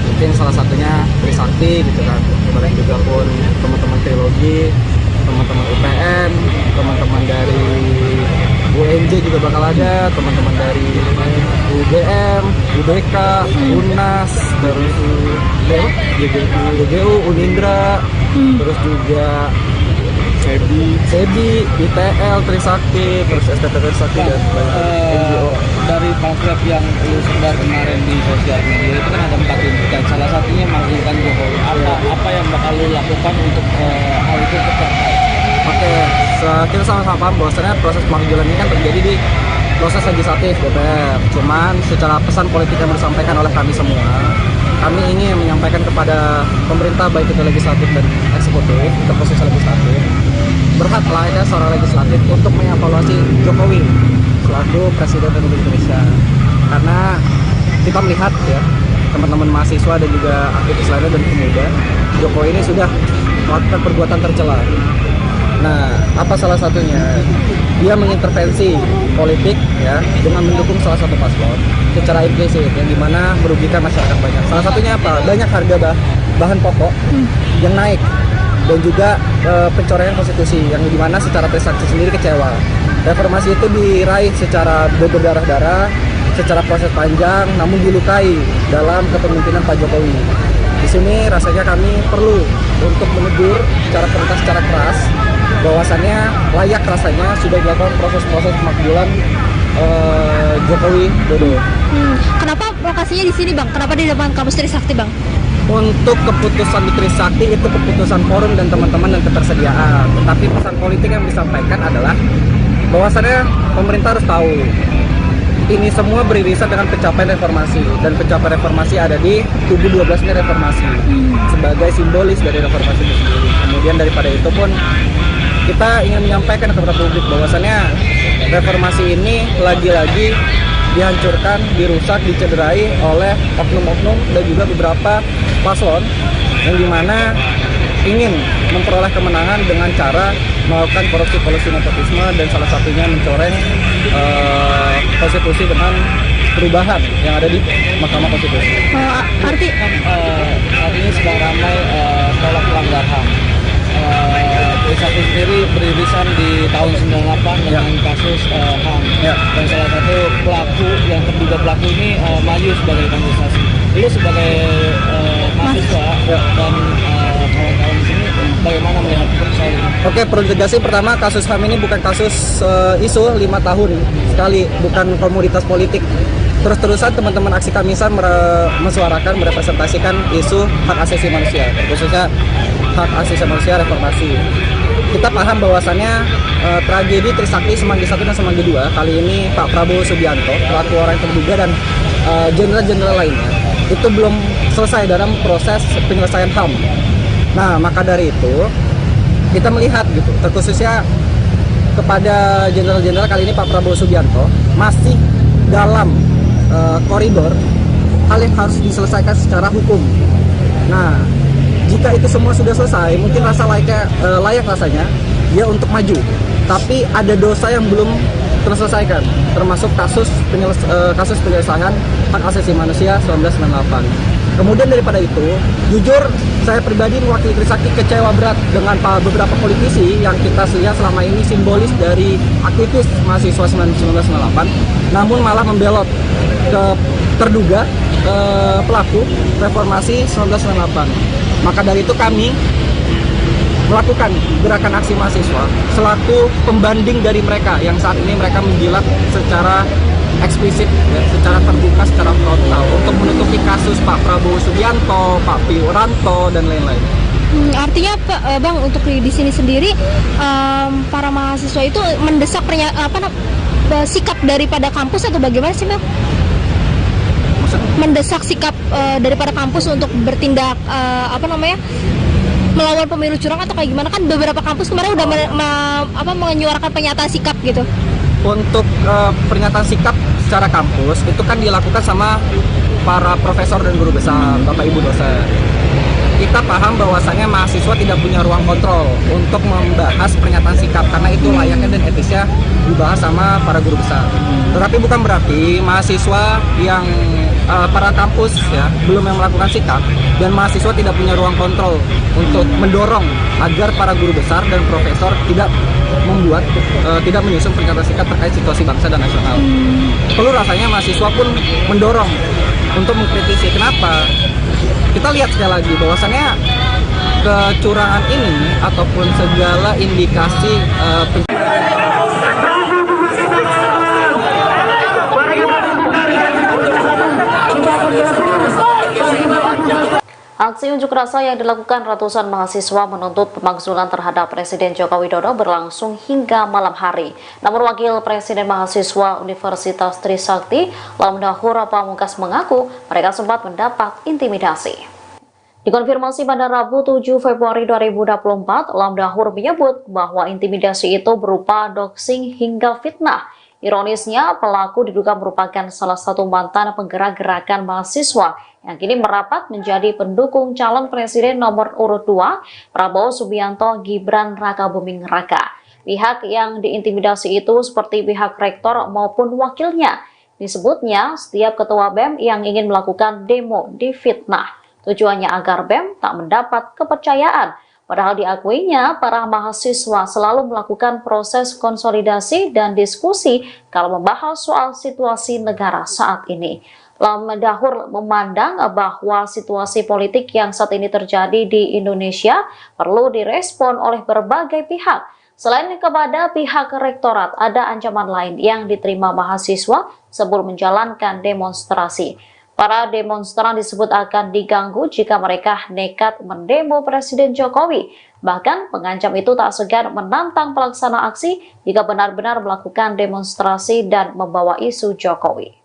mungkin salah satunya Trisakti gitu kan, kemudian juga pun teman-teman Trilogi, teman-teman UPN, teman-teman dari UNJ juga bakal ada, teman-teman dari UGM, UBK, UNAS, terus UGU, Unindra, terus juga SEBI, ITL, Trisakti, terus STT Trisakti dan NGO. Dari pamflet yang lu sebar kemarin di sosial media itu kan ada 4 intikan, salah satunya makzulkan Jokowi. Apa yang bakal lu lakukan untuk hal itu tercapai? Oke, kita sama-sama paham bahwasannya proses pemakzulan ini kan terjadi di proses legislatif DPR. Cuman secara pesan politik yang disampaikan oleh kami semua, kami ingin menyampaikan kepada pemerintah baik itu legislatif dan eksekutif, ke proses legislatif, berhaklah ya seorang legislatif untuk mengevaluasi Jokowi selaku Presiden Republik Indonesia. Karena kita melihat ya teman-teman mahasiswa dan juga aktivis lainnya dan pemuda, Jokowi ini sudah melakukan perbuatan tercela. Nah, apa salah satunya? Dia mengintervensi politik ya dengan mendukung salah satu paslon secara implisit yang dimana merugikan masyarakat banyak. Salah satunya apa? Banyak harga bahan pokok yang naik dan juga pencoretan konstitusi yang dimana secara Trisakti sendiri kecewa. Reformasi itu diraih secara berdarah-darah, secara proses panjang, namun dilukai dalam kepemimpinan Pak Jokowi. Di sini rasanya kami perlu untuk menegur secara keras bahwasannya layak rasanya sudah dilakukan proses-proses pemakzulan Jokowi Dodo. Kenapa lokasinya di sini Bang? Kenapa di depan kampus Trisakti Bang? Untuk keputusan di Trisakti itu keputusan forum dan teman-teman dan ketersediaan. Tetapi pesan politik yang disampaikan adalah bahwasannya pemerintah harus tahu ini semua beririsan dengan pencapaian reformasi, dan pencapaian reformasi ada di tubuh 12 ini reformasi sebagai simbolis dari reformasi itu sendiri. Kemudian daripada itu pun kita ingin menyampaikan kepada publik bahwasannya reformasi ini lagi-lagi dihancurkan, dirusak, dicederai oleh oknum-oknum dan juga beberapa paslon yang dimana ingin memperoleh kemenangan dengan cara melakukan korupsi, kolusi, nepotisme, dan salah satunya mencoreng konstitusi dengan perubahan yang ada di Mahkamah Konstitusi. Artinya sedang ramai tolak pelanggar HAM. Trisakti sendiri beririsan di tahun 98 dengan kasus HAM, dan salah satu pelaku yang terduga pelaku ini maju sebagai kandidasi. Lu sebagai mahasiswa dan kawan-kawan di sini bagaimana melihat soal ini? Oke, perlu ditegasi pertama kasus HAM ini bukan kasus isu 5 tahun sekali, bukan komoditas politik. Terus-terusan teman-teman aksi Kamisan mensuarakan, merepresentasikan isu hak asasi manusia, khususnya hak asasi manusia reformasi. kita paham bahwasannya tragedi Trisakti Semanggi 1 dan Semanggi 2 kali ini Pak Prabowo Subianto pelaku orang yang terduga dan jenderal-jenderal lainnya itu belum selesai dalam proses penyelesaian HAM. Nah, maka dari itu kita melihat gitu, terkhususnya kepada jenderal-jenderal kali ini Pak Prabowo Subianto masih dalam koridor hal yang harus diselesaikan secara hukum. Nah, jika itu semua sudah selesai, mungkin layak rasanya dia untuk maju. Tapi ada dosa yang belum terselesaikan, termasuk kasus penyelesaian hak asasi manusia 1998. Kemudian daripada itu, jujur saya pribadi mewakili Trisakti kecewa berat dengan beberapa politisi yang kita lihat selama ini simbolis dari aktivis mahasiswa 1998, namun malah membelot ke terduga pelaku reformasi 1998. Maka dari itu kami melakukan gerakan aksi mahasiswa selaku pembanding dari mereka yang saat ini mereka menjilat secara eksplisit, ya, secara terbuka, secara frontal untuk menutupi kasus Pak Prabowo Subianto, Pak Wiranto, dan lain-lain. Artinya Bang, untuk di sini sendiri para mahasiswa itu mendesak sikap daripada kampus atau bagaimana sih Bang? Mendesak sikap daripada kampus untuk bertindak melawan pemilu curang atau kayak gimana? Kan beberapa kampus kemarin udah menyuarakan pernyataan sikap gitu. Untuk pernyataan sikap secara kampus itu kan dilakukan sama para profesor dan guru besar, Bapak Ibu dosen. Kita paham bahwasannya mahasiswa tidak punya ruang kontrol untuk membahas pernyataan sikap karena itu layaknya dan etisnya dibahas sama para guru besar. Tetapi bukan berarti mahasiswa yang para kampus ya belum yang melakukan sikap dan mahasiswa tidak punya ruang kontrol untuk mendorong agar para guru besar dan profesor tidak menyusun pernyataan sikap terkait situasi bangsa dan nasional. Perlu rasanya mahasiswa pun mendorong untuk mengkritisi. Kenapa? Kita lihat sekali lagi bahwasannya kecurangan ini ataupun segala indikasi Aksi unjuk rasa yang dilakukan ratusan mahasiswa menuntut pemakzulan terhadap Presiden Joko Widodo berlangsung hingga malam hari. Namun Wakil Presiden Mahasiswa Universitas Trisakti, Lamdahur Pamungkas mengaku mereka sempat mendapat intimidasi. Dikonfirmasi pada Rabu 7 Februari 2024, Lamdahur menyebut bahwa intimidasi itu berupa doxing hingga fitnah. Ironisnya, pelaku diduga merupakan salah satu mantan penggerak gerakan mahasiswa yang kini merapat menjadi pendukung calon presiden nomor urut 2, Prabowo Subianto Gibran Rakabuming Raka. Pihak yang diintimidasi itu seperti pihak rektor maupun wakilnya. Disebutnya, setiap ketua BEM yang ingin melakukan demo difitnah. Tujuannya agar BEM tak mendapat kepercayaan. Padahal diakuinya, para mahasiswa selalu melakukan proses konsolidasi dan diskusi kalau membahas soal situasi negara saat ini. Lamdahur memandang bahwa situasi politik yang saat ini terjadi di Indonesia perlu direspon oleh berbagai pihak. Selain kepada pihak rektorat, ada ancaman lain yang diterima mahasiswa sebelum menjalankan demonstrasi. Para demonstran disebut akan diganggu jika mereka nekat mendemo Presiden Jokowi. Bahkan pengancam itu tak segan menantang pelaksana aksi jika benar-benar melakukan demonstrasi dan membawa isu Jokowi.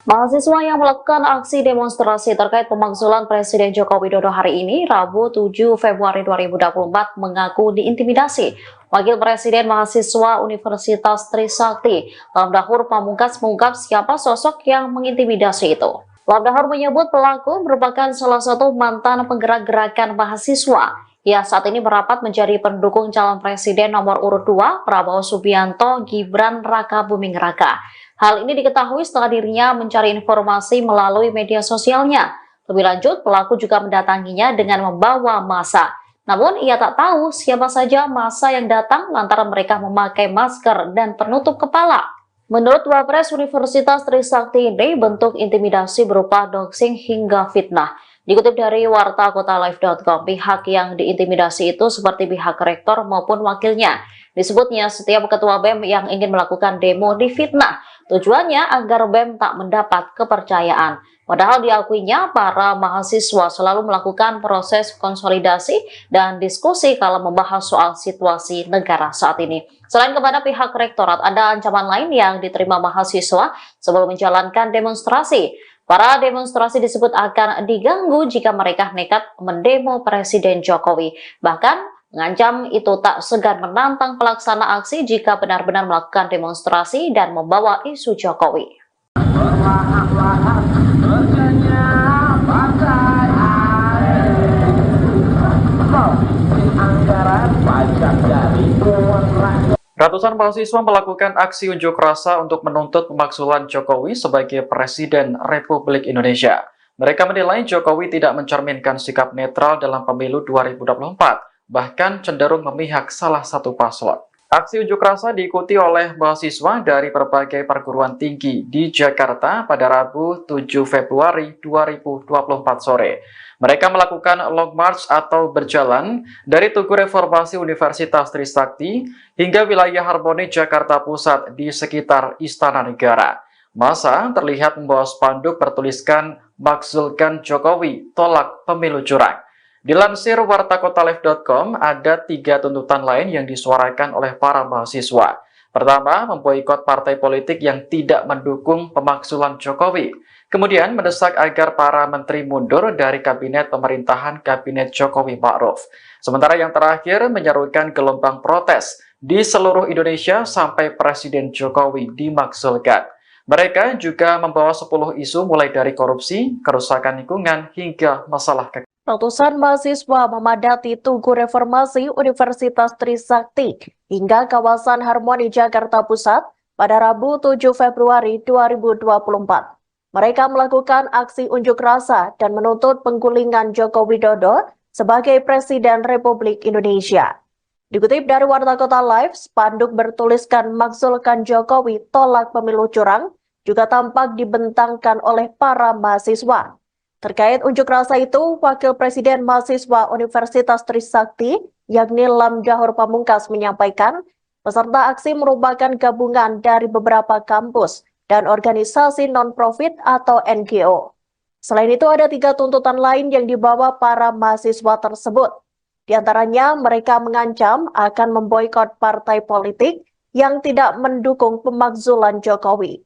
Mahasiswa yang melakukan aksi demonstrasi terkait pemakzulan Presiden Joko Widodo hari ini, Rabu 7 Februari 2024, mengaku diintimidasi. Wakil Presiden Mahasiswa Universitas Trisakti, Lamdahur Pamungkas mengungkap siapa sosok yang mengintimidasi itu. Lamdahur menyebut pelaku merupakan salah satu mantan penggerak gerakan mahasiswa. Ia saat ini merapat menjadi pendukung calon presiden nomor urut 2, Prabowo Subianto Gibran Rakabuming Raka. Hal ini diketahui setelah dirinya mencari informasi melalui media sosialnya. Lebih lanjut, pelaku juga mendatanginya dengan membawa massa. Namun, ia tak tahu siapa saja massa yang datang lantaran mereka memakai masker dan penutup kepala. Menurut Wapres Universitas Trisakti ini, bentuk intimidasi berupa doxing hingga fitnah. Dikutip dari wartakotalive.com, pihak yang diintimidasi itu seperti pihak rektor maupun wakilnya. Disebutnya setiap ketua BEM yang ingin melakukan demo difitnah. Tujuannya agar BEM tak mendapat kepercayaan. Padahal diakuinya para mahasiswa selalu melakukan proses konsolidasi dan diskusi kalau membahas soal situasi negara saat ini. Selain kepada pihak rektorat, ada ancaman lain yang diterima mahasiswa sebelum menjalankan demonstrasi. Para demonstrasi disebut akan diganggu jika mereka nekat mendemo Presiden Jokowi. Bahkan mengancam itu tak segan menantang pelaksana aksi jika benar-benar melakukan demonstrasi dan membawa isu Jokowi. Ratusan mahasiswa melakukan aksi unjuk rasa untuk menuntut pemakzulan Jokowi sebagai Presiden Republik Indonesia. Mereka menilai Jokowi tidak mencerminkan sikap netral dalam pemilu 2024, bahkan cenderung memihak salah satu paslon. Aksi unjuk rasa diikuti oleh mahasiswa dari berbagai perguruan tinggi di Jakarta pada Rabu 7 Februari 2024 sore. Mereka melakukan long march atau berjalan dari Tugu Reformasi Universitas Trisakti hingga wilayah Harmoni Jakarta Pusat di sekitar Istana Negara. Massa terlihat membawa spanduk bertuliskan "Makzulkan Jokowi, tolak pemilu curang". Dilansir wartakotalive.com, ada 3 tuntutan lain yang disuarakan oleh para mahasiswa. Pertama, memboikot partai politik yang tidak mendukung pemakzulan Jokowi. Kemudian mendesak agar para menteri mundur dari kabinet pemerintahan Kabinet Jokowi Ma'ruf. Sementara yang terakhir menyerukan gelombang protes di seluruh Indonesia sampai Presiden Jokowi dimakzulkan. Mereka juga membawa 10 isu mulai dari korupsi, kerusakan lingkungan, hingga masalah kekerasan. Ratusan mahasiswa memadati Tugu Reformasi Universitas Trisakti hingga kawasan Harmoni Jakarta Pusat pada Rabu 7 Februari 2024. Mereka melakukan aksi unjuk rasa dan menuntut penggulingan Joko Widodo sebagai Presiden Republik Indonesia. Dikutip dari Warta Kota Live, spanduk bertuliskan "Makzulkan Jokowi, tolak pemilu curang" juga tampak dibentangkan oleh para mahasiswa. Terkait unjuk rasa itu, Wakil Presiden Mahasiswa Universitas Trisakti, yakni Lam Dahor Pamungkas, menyampaikan peserta aksi merupakan gabungan dari beberapa kampus dan organisasi non-profit atau NGO. Selain itu, ada 3 tuntutan lain yang dibawa para mahasiswa tersebut. Di antaranya, mereka mengancam akan memboikot partai politik yang tidak mendukung pemakzulan Jokowi.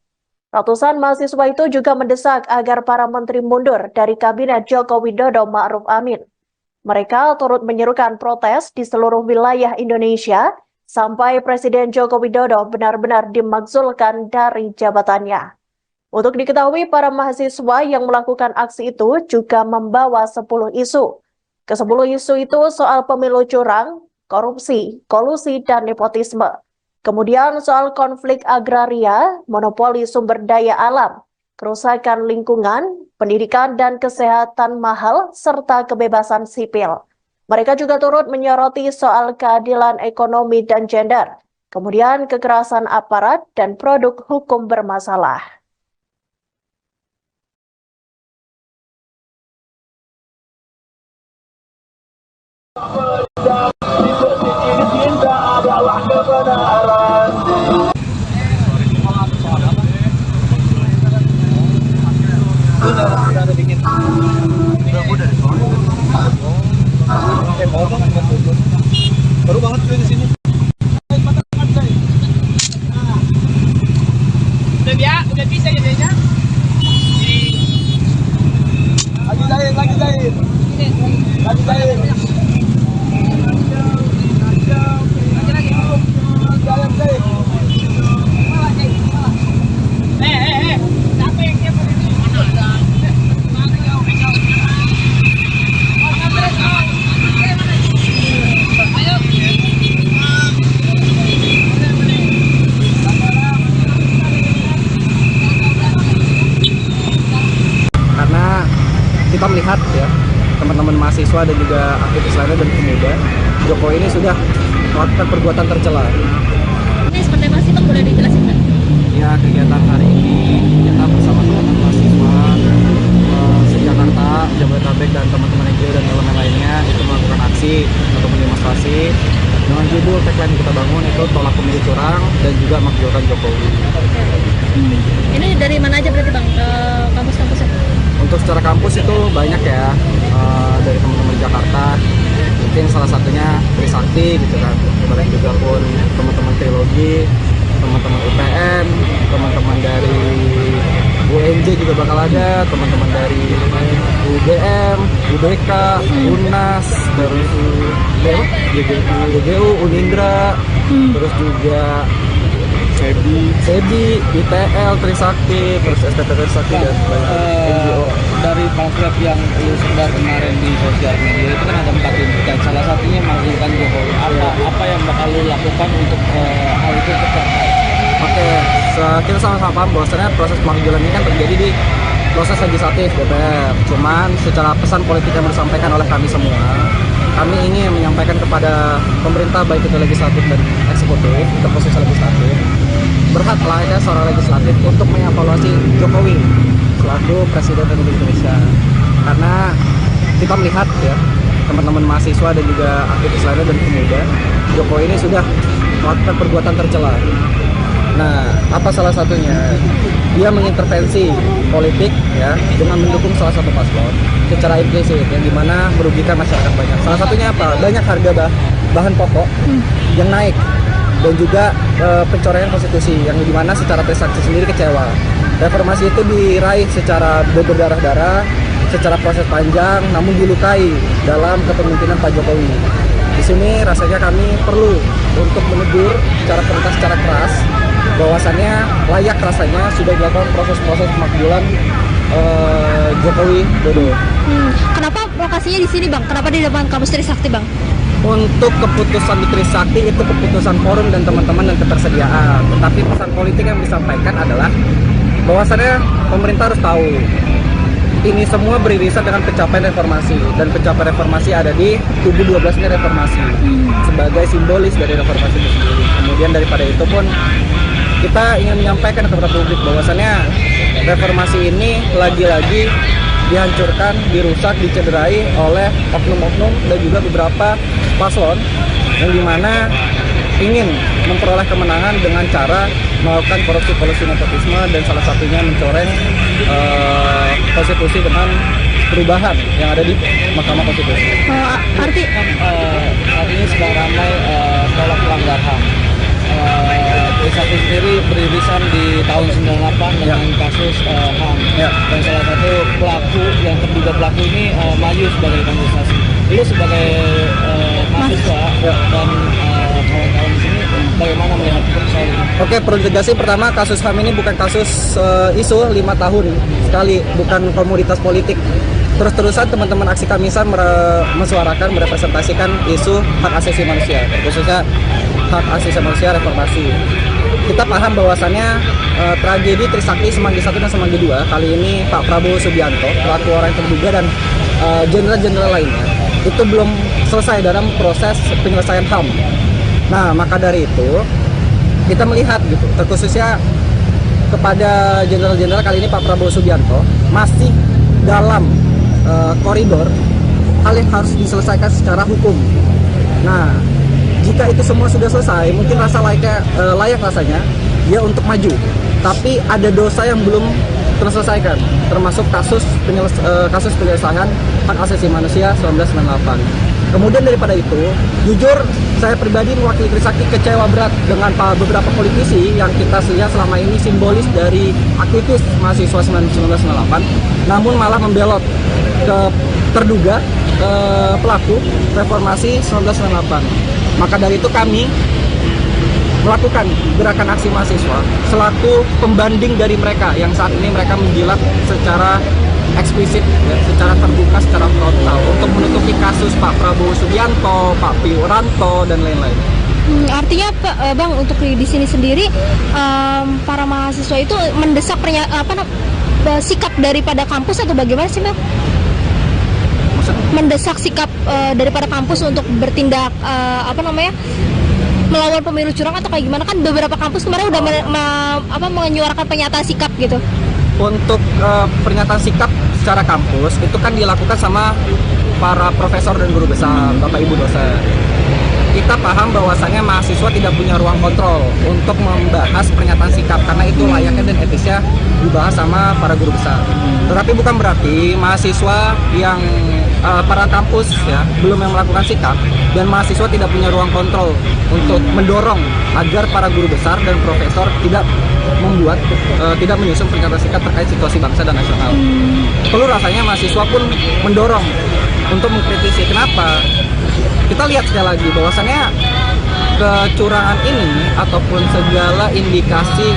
Ratusan mahasiswa itu juga mendesak agar para menteri mundur dari Kabinet Joko Widodo Ma'ruf Amin. Mereka turut menyerukan protes di seluruh wilayah Indonesia sampai Presiden Joko Widodo benar-benar dimakzulkan dari jabatannya. Untuk diketahui, para mahasiswa yang melakukan aksi itu juga membawa 10 isu. Ke-10 isu itu soal pemilu curang, korupsi, kolusi, dan nepotisme. Kemudian soal konflik agraria, monopoli sumber daya alam, kerusakan lingkungan, pendidikan dan kesehatan mahal, serta kebebasan sipil. Mereka juga turut menyoroti soal keadilan ekonomi dan gender, kemudian kekerasan aparat dan produk hukum bermasalah. Baru banget gue di sini. Udah bisa jadinya. Lagi jahit. Lagi jahit. Siapa yang siap di sini? Karena kita melihat ya, teman-teman mahasiswa dan juga aktivis lainnya dan pemuda, Jokowi ini sudah melakukan perbuatan tercela. Ini seperti apa sih, Bang? Boleh dijelasin nggak? Ya, kegiatan hari ini kita bersama teman-teman mahasiswa se-Jakarta Jabodetabek dan teman-teman NGO dan elemen lainnya itu melakukan aksi atau demonstrasi dengan judul tagline kita bangun itu tolak pemilu curang dan juga makzulkan Jokowi. Ini dari mana aja berarti Bang, kampus-kampusnya? Untuk secara kampus itu banyak ya, dari teman-teman di Jakarta, mungkin salah satunya Trisakti gitu kan, kemudian juga pun teman-teman Trilogi, teman-teman UPN, teman-teman dari UNJ juga bakal ada, teman-teman dari UGM, UBK, UNAS, terus GGU, Unindra, terus juga SEBI, ITL, Trisakti, terus STT Trisakti dan NGO. Dari pamflet yang lu sebar kemarin di sosial media itu kan ada 4 tuntutan, salah satunya makzulkan Jokowi. Apa yang bakal lu lakukan untuk hal itu tercapai? Oke, kita sama-sama paham bahwasannya proses pemakzulan ini kan terjadi di proses legislatif DPR. Cuman secara pesan politik yang disampaikan oleh kami semua, kami ingin menyampaikan kepada pemerintah baik itu legislatif dan eksekutif, ke posisi legislatif, berhak layaknya seorang legislatif untuk mengevaluasi Jokowi selaku Presiden Republik Indonesia. Karena kita melihat ya, teman-teman mahasiswa dan juga aktivis lainnya dan pemuda, Jokowi ini sudah melakukan perbuatan tercela. Nah, apa salah satunya? Dia mengintervensi politik ya dengan mendukung salah satu paslon secara implisit yang dimana merugikan masyarakat banyak. Salah satunya apa? Banyak harga bahan pokok yang naik dan juga pencoretan konstitusi yang dimana secara Trisakti sendiri kecewa. Reformasi itu diraih secara berdarah-darah, secara proses panjang, namun dilukai dalam kepemimpinan Pak Jokowi. Di sini rasanya kami perlu untuk menegur secara keras bahwasannya layak rasanya sudah dilakukan proses-proses pemakzulan Jokowi Dodo. Kenapa lokasinya di sini Bang? Kenapa di depan kampus Trisakti Bang? Untuk keputusan di Trisakti itu keputusan forum dan teman-teman dan ketersediaan. Tetapi pesan politik yang disampaikan adalah bahwasannya pemerintah harus tahu ini semua beririsan dengan pencapaian reformasi, dan pencapaian reformasi ada di tubuh 12 ini reformasi sebagai simbolis dari reformasi itu sendiri. Kemudian daripada itu pun kita ingin menyampaikan kepada publik bahwasannya reformasi ini lagi-lagi dihancurkan, dirusak, dicederai oleh oknum-oknum dan juga beberapa paslon yang dimana ingin memperoleh kemenangan dengan cara melakukan korupsi nepotisme dan salah satunya mencoreng konstitusi dengan perubahan yang ada di Mahkamah Konstitusi. Artinya sedang ramai tolak pelanggar HAM. Trisakti sendiri beririsan di tahun 98 dengan kasus HAM, dan salah satu pelaku yang terduga pelaku ini maju sebagai kontestasi. Lu sebagai mahasiswa dan kawan-kawan di sini bagaimana melihat soal ini? Oke, perlu tegasin pertama kasus HAM ini bukan kasus isu 5 tahun sekali, bukan komoditas politik. Terus-terusan teman-teman aksi Kamisan mensuarakan, merepresentasikan isu hak asasi manusia, khususnya hak asasi manusia reformasi. Kita paham bahwasannya tragedi Trisakti Semanggi 1 dan Semanggi 2 kali ini Pak Prabowo Subianto, pelaku orang yang terduga dan jenderal-jenderal lainnya itu belum selesai dalam proses penyelesaian HAM. Nah, maka dari itu kita melihat gitu, terkhususnya kepada jenderal-jenderal kali ini Pak Prabowo Subianto masih dalam koridor hal yang harus diselesaikan secara hukum. Nah, jika itu semua sudah selesai, mungkin layak rasanya dia untuk maju. Tapi ada dosa yang belum terselesaikan, termasuk kasus penyelesaian hak asasi manusia 1998. Kemudian daripada itu, jujur saya pribadi mewakili Trisakti kecewa berat dengan beberapa politisi yang kita lihat selama ini simbolis dari aktivis mahasiswa 1998, namun malah membelot ke terduga pelaku reformasi 1998. Maka dari itu kami melakukan gerakan aksi mahasiswa selaku pembanding dari mereka yang saat ini mereka menjilat secara eksplisit, ya, secara terbuka, secara frontal untuk menutupi kasus Pak Prabowo Subianto, Pak Wiranto dan lain-lain. Artinya Bang, untuk di sini sendiri para mahasiswa itu mendesak sikap daripada kampus atau bagaimana sih Bang? Mendesak sikap daripada kampus untuk bertindak melawan pemilu curang atau kayak gimana? Kan beberapa kampus kemarin udah menyuarakan pernyataan sikap gitu. Untuk pernyataan sikap secara kampus itu kan dilakukan sama para profesor dan guru besar, Bapak Ibu dosen. Kita paham bahwasannya mahasiswa tidak punya ruang kontrol untuk membahas pernyataan sikap karena itu layaknya dan etisnya dibahas sama para guru besar. Tetapi bukan berarti mahasiswa yang para kampus ya belum yang melakukan sikap dan mahasiswa tidak punya ruang kontrol untuk mendorong agar para guru besar dan profesor tidak membuat tidak menyusun pernyataan sikap terkait situasi bangsa dan nasional. Perlu rasanya mahasiswa pun mendorong untuk mengkritisi. Kenapa? Kita lihat sekali lagi bahwasannya kecurangan ini ataupun segala indikasi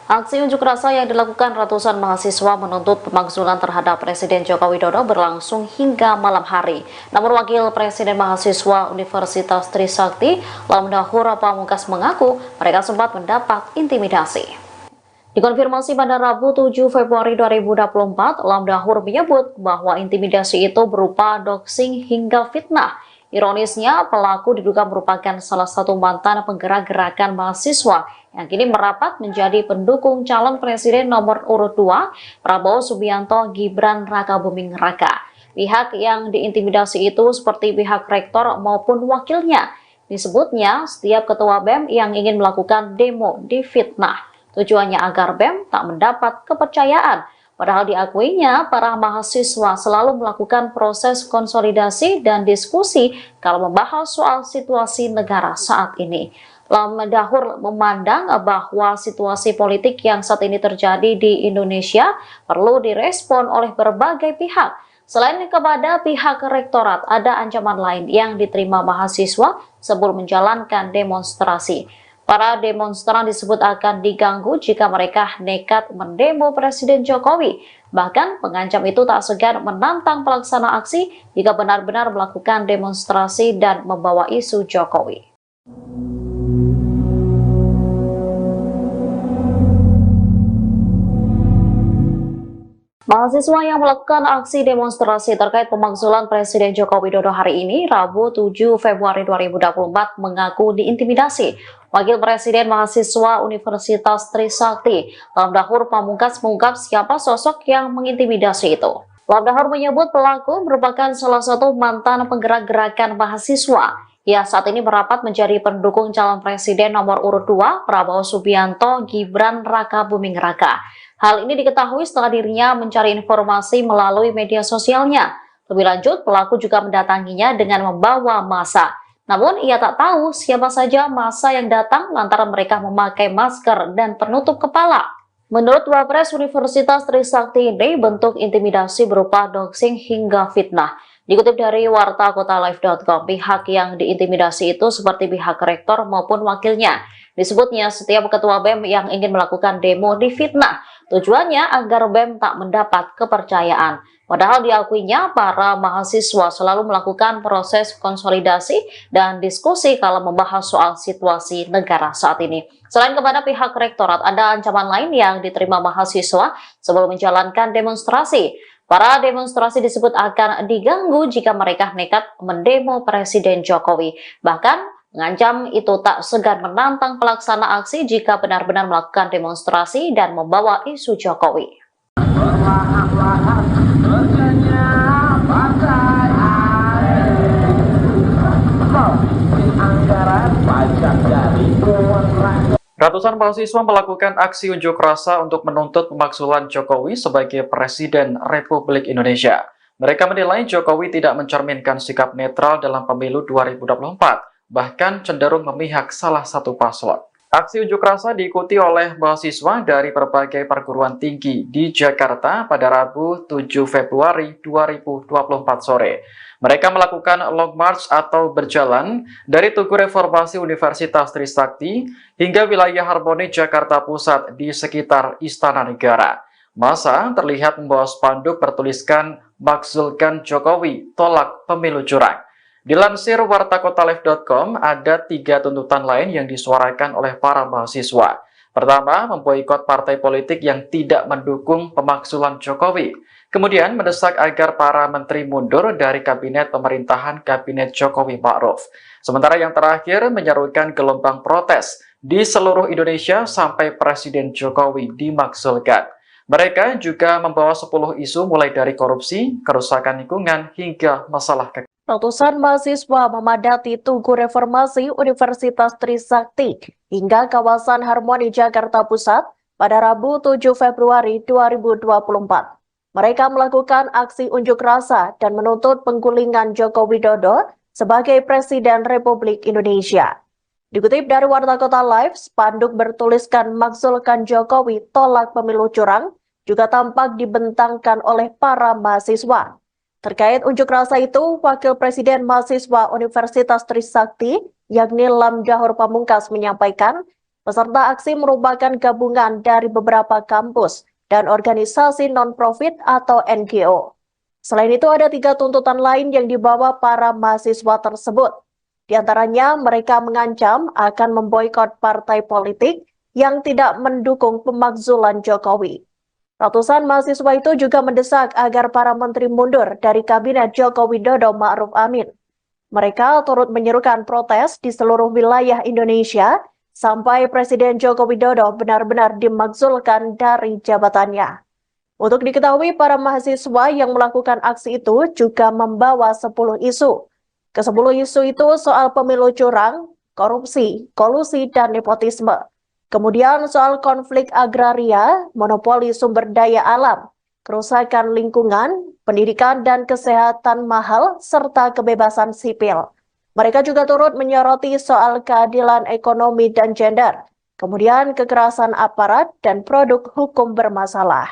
Aksi unjuk rasa yang dilakukan ratusan mahasiswa menuntut pemakzulan terhadap Presiden Joko Widodo berlangsung hingga malam hari. Namun Wakil Presiden Mahasiswa Universitas Trisakti, Lamdahur Pamungkas mengaku mereka sempat mendapat intimidasi. Dikonfirmasi pada Rabu 7 Februari 2024, Lamdahur menyebut bahwa intimidasi itu berupa doxing hingga fitnah. Ironisnya, pelaku diduga merupakan salah satu mantan penggerak gerakan mahasiswa yang kini merapat menjadi pendukung calon presiden nomor urut 2, Prabowo Subianto Gibran Rakabuming Raka. Pihak yang diintimidasi itu seperti pihak rektor maupun wakilnya. Disebutnya, setiap ketua BEM yang ingin melakukan demo difitnah. Tujuannya agar BEM tak mendapat kepercayaan. Padahal diakuinya, para mahasiswa selalu melakukan proses konsolidasi dan diskusi kalau membahas soal situasi negara saat ini. Lamdahur memandang bahwa situasi politik yang saat ini terjadi di Indonesia perlu direspon oleh berbagai pihak. Selain kepada pihak rektorat, ada ancaman lain yang diterima mahasiswa sebelum menjalankan demonstrasi. Para demonstran disebut akan diganggu jika mereka nekat mendemo Presiden Jokowi. Bahkan pengancam itu tak segan menantang pelaksana aksi jika benar-benar melakukan demonstrasi dan membawa isu Jokowi. Mahasiswa yang melakukan aksi demonstrasi terkait pemakzulan Presiden Joko Widodo hari ini, Rabu 7 Februari 2024, mengaku diintimidasi. Wakil Presiden Mahasiswa Universitas Trisakti, Lamdahur Pamungkas mengungkap siapa sosok yang mengintimidasi itu. Lamdahur menyebut pelaku merupakan salah satu mantan penggerak gerakan mahasiswa. Ia saat ini merapat menjadi pendukung calon presiden nomor urut 2, Prabowo Subianto Gibran Rakabuming Raka. Hal ini diketahui setelah dirinya mencari informasi melalui media sosialnya. Lebih lanjut, pelaku juga mendatanginya dengan membawa massa. Namun, ia tak tahu siapa saja massa yang datang lantaran mereka memakai masker dan penutup kepala. Menurut Wapres Universitas Trisakti ini, bentuk intimidasi berupa doxing hingga fitnah. Dikutip dari wartakotalive.com, pihak yang diintimidasi itu seperti pihak rektor maupun wakilnya. Disebutnya setiap ketua BEM yang ingin melakukan demo difitnah. Tujuannya agar BEM tak mendapat kepercayaan. Padahal diakuinya para mahasiswa selalu melakukan proses konsolidasi dan diskusi kalau membahas soal situasi negara saat ini. Selain kepada pihak rektorat, ada ancaman lain yang diterima mahasiswa sebelum menjalankan demonstrasi. Para demonstrasi disebut akan diganggu jika mereka nekat mendemo Presiden Jokowi. Bahkan mengancam itu tak segan menantang pelaksana aksi jika benar-benar melakukan demonstrasi dan membawa isu Jokowi. Ratusan mahasiswa melakukan aksi unjuk rasa untuk menuntut pemakzulan Jokowi sebagai Presiden Republik Indonesia. Mereka menilai Jokowi tidak mencerminkan sikap netral dalam pemilu 2024, bahkan cenderung memihak salah satu paslon. Aksi unjuk rasa diikuti oleh mahasiswa dari berbagai perguruan tinggi di Jakarta pada Rabu 7 Februari 2024 sore. Mereka melakukan long march atau berjalan dari Tugu Reformasi Universitas Trisakti hingga wilayah Harmoni Jakarta Pusat di sekitar Istana Negara. Massa terlihat membawa spanduk bertuliskan "Makzulkan Jokowi, tolak pemilu curang". Dilansir wartakotalive.com, ada 3 tuntutan lain yang disuarakan oleh para mahasiswa. Pertama, memboikot partai politik yang tidak mendukung pemakzulan Jokowi. Kemudian mendesak agar para menteri mundur dari kabinet pemerintahan Kabinet Jokowi Ma'ruf. Sementara yang terakhir menyerukan gelombang protes di seluruh Indonesia sampai Presiden Jokowi dimakzulkan. Mereka juga membawa 10 isu mulai dari korupsi, kerusakan lingkungan, hingga masalah kekayaan. Ratusan mahasiswa memadati Tugu Reformasi Universitas Trisakti hingga kawasan Harmoni Jakarta Pusat pada Rabu 7 Februari 2024. Mereka melakukan aksi unjuk rasa dan menuntut penggulingan Joko Widodo sebagai Presiden Republik Indonesia. Dikutip dari Warta Kota Live, spanduk bertuliskan "Makzulkan Jokowi, tolak pemilu curang" juga tampak dibentangkan oleh para mahasiswa. Terkait unjuk rasa itu, Wakil Presiden Mahasiswa Universitas Trisakti, yakni Lam Dahor Pamungkas, menyampaikan peserta aksi merupakan gabungan dari beberapa kampus dan organisasi non-profit atau NGO. Selain itu, ada 3 tuntutan lain yang dibawa para mahasiswa tersebut. Di antaranya, mereka mengancam akan memboikot partai politik yang tidak mendukung pemakzulan Jokowi. Ratusan mahasiswa itu juga mendesak agar para menteri mundur dari Kabinet Joko Widodo Ma'ruf Amin. Mereka turut menyerukan protes di seluruh wilayah Indonesia sampai Presiden Joko Widodo benar-benar dimakzulkan dari jabatannya. Untuk diketahui, para mahasiswa yang melakukan aksi itu juga membawa 10 isu. Ke-10 isu itu soal pemilu curang, korupsi, kolusi, dan nepotisme. Kemudian soal konflik agraria, monopoli sumber daya alam, kerusakan lingkungan, pendidikan dan kesehatan mahal, serta kebebasan sipil. Mereka juga turut menyoroti soal keadilan ekonomi dan gender, kemudian kekerasan aparat dan produk hukum bermasalah.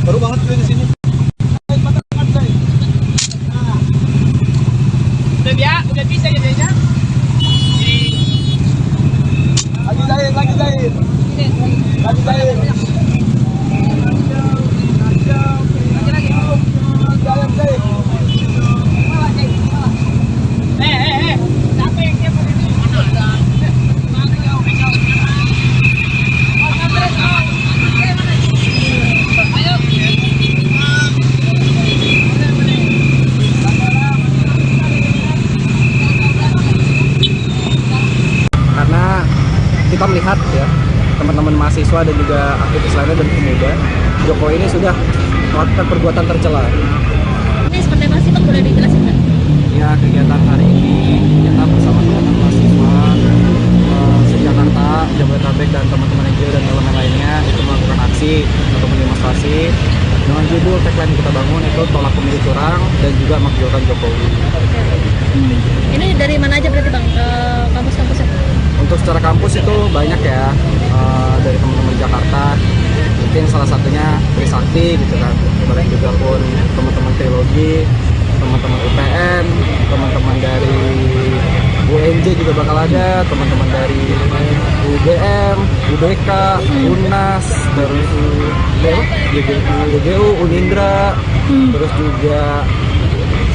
Baru banget gue di sini. Udah bisa jadinya. Lagi jahit. Lagi jahit. Siapa yang siapa ini? Karena kita melihat ya, teman-teman mahasiswa dan juga aktivis lainnya dan pemuda, Jokowi ini sudah melakukan perbuatan tercela. Ini seperti apa sih, Pak? Boleh dijelasin nggak? Ya, kegiatan hari ini kita bersama teman-teman mahasiswa se-Jakarta, Jabodetabek, dan teman-teman NGO dan elemen lainnya itu melakukan aksi atau demonstrasi dengan judul tagline kita bangun itu "Tolak Pemilu Curang" dan juga "Makzulkan Jokowi". Ini dari mana aja berarti, Bang? Kampus-kampusnya? Untuk secara kampus itu banyak ya, dari teman-teman Jakarta, mungkin salah satunya Trisakti gitu kan, kemudian juga pun teman-teman Trilogi, teman-teman UPN, teman-teman dari UNJ juga bakal ada, teman-teman dari UGM, UBK, UNAS, terus UGU, Unindra, terus juga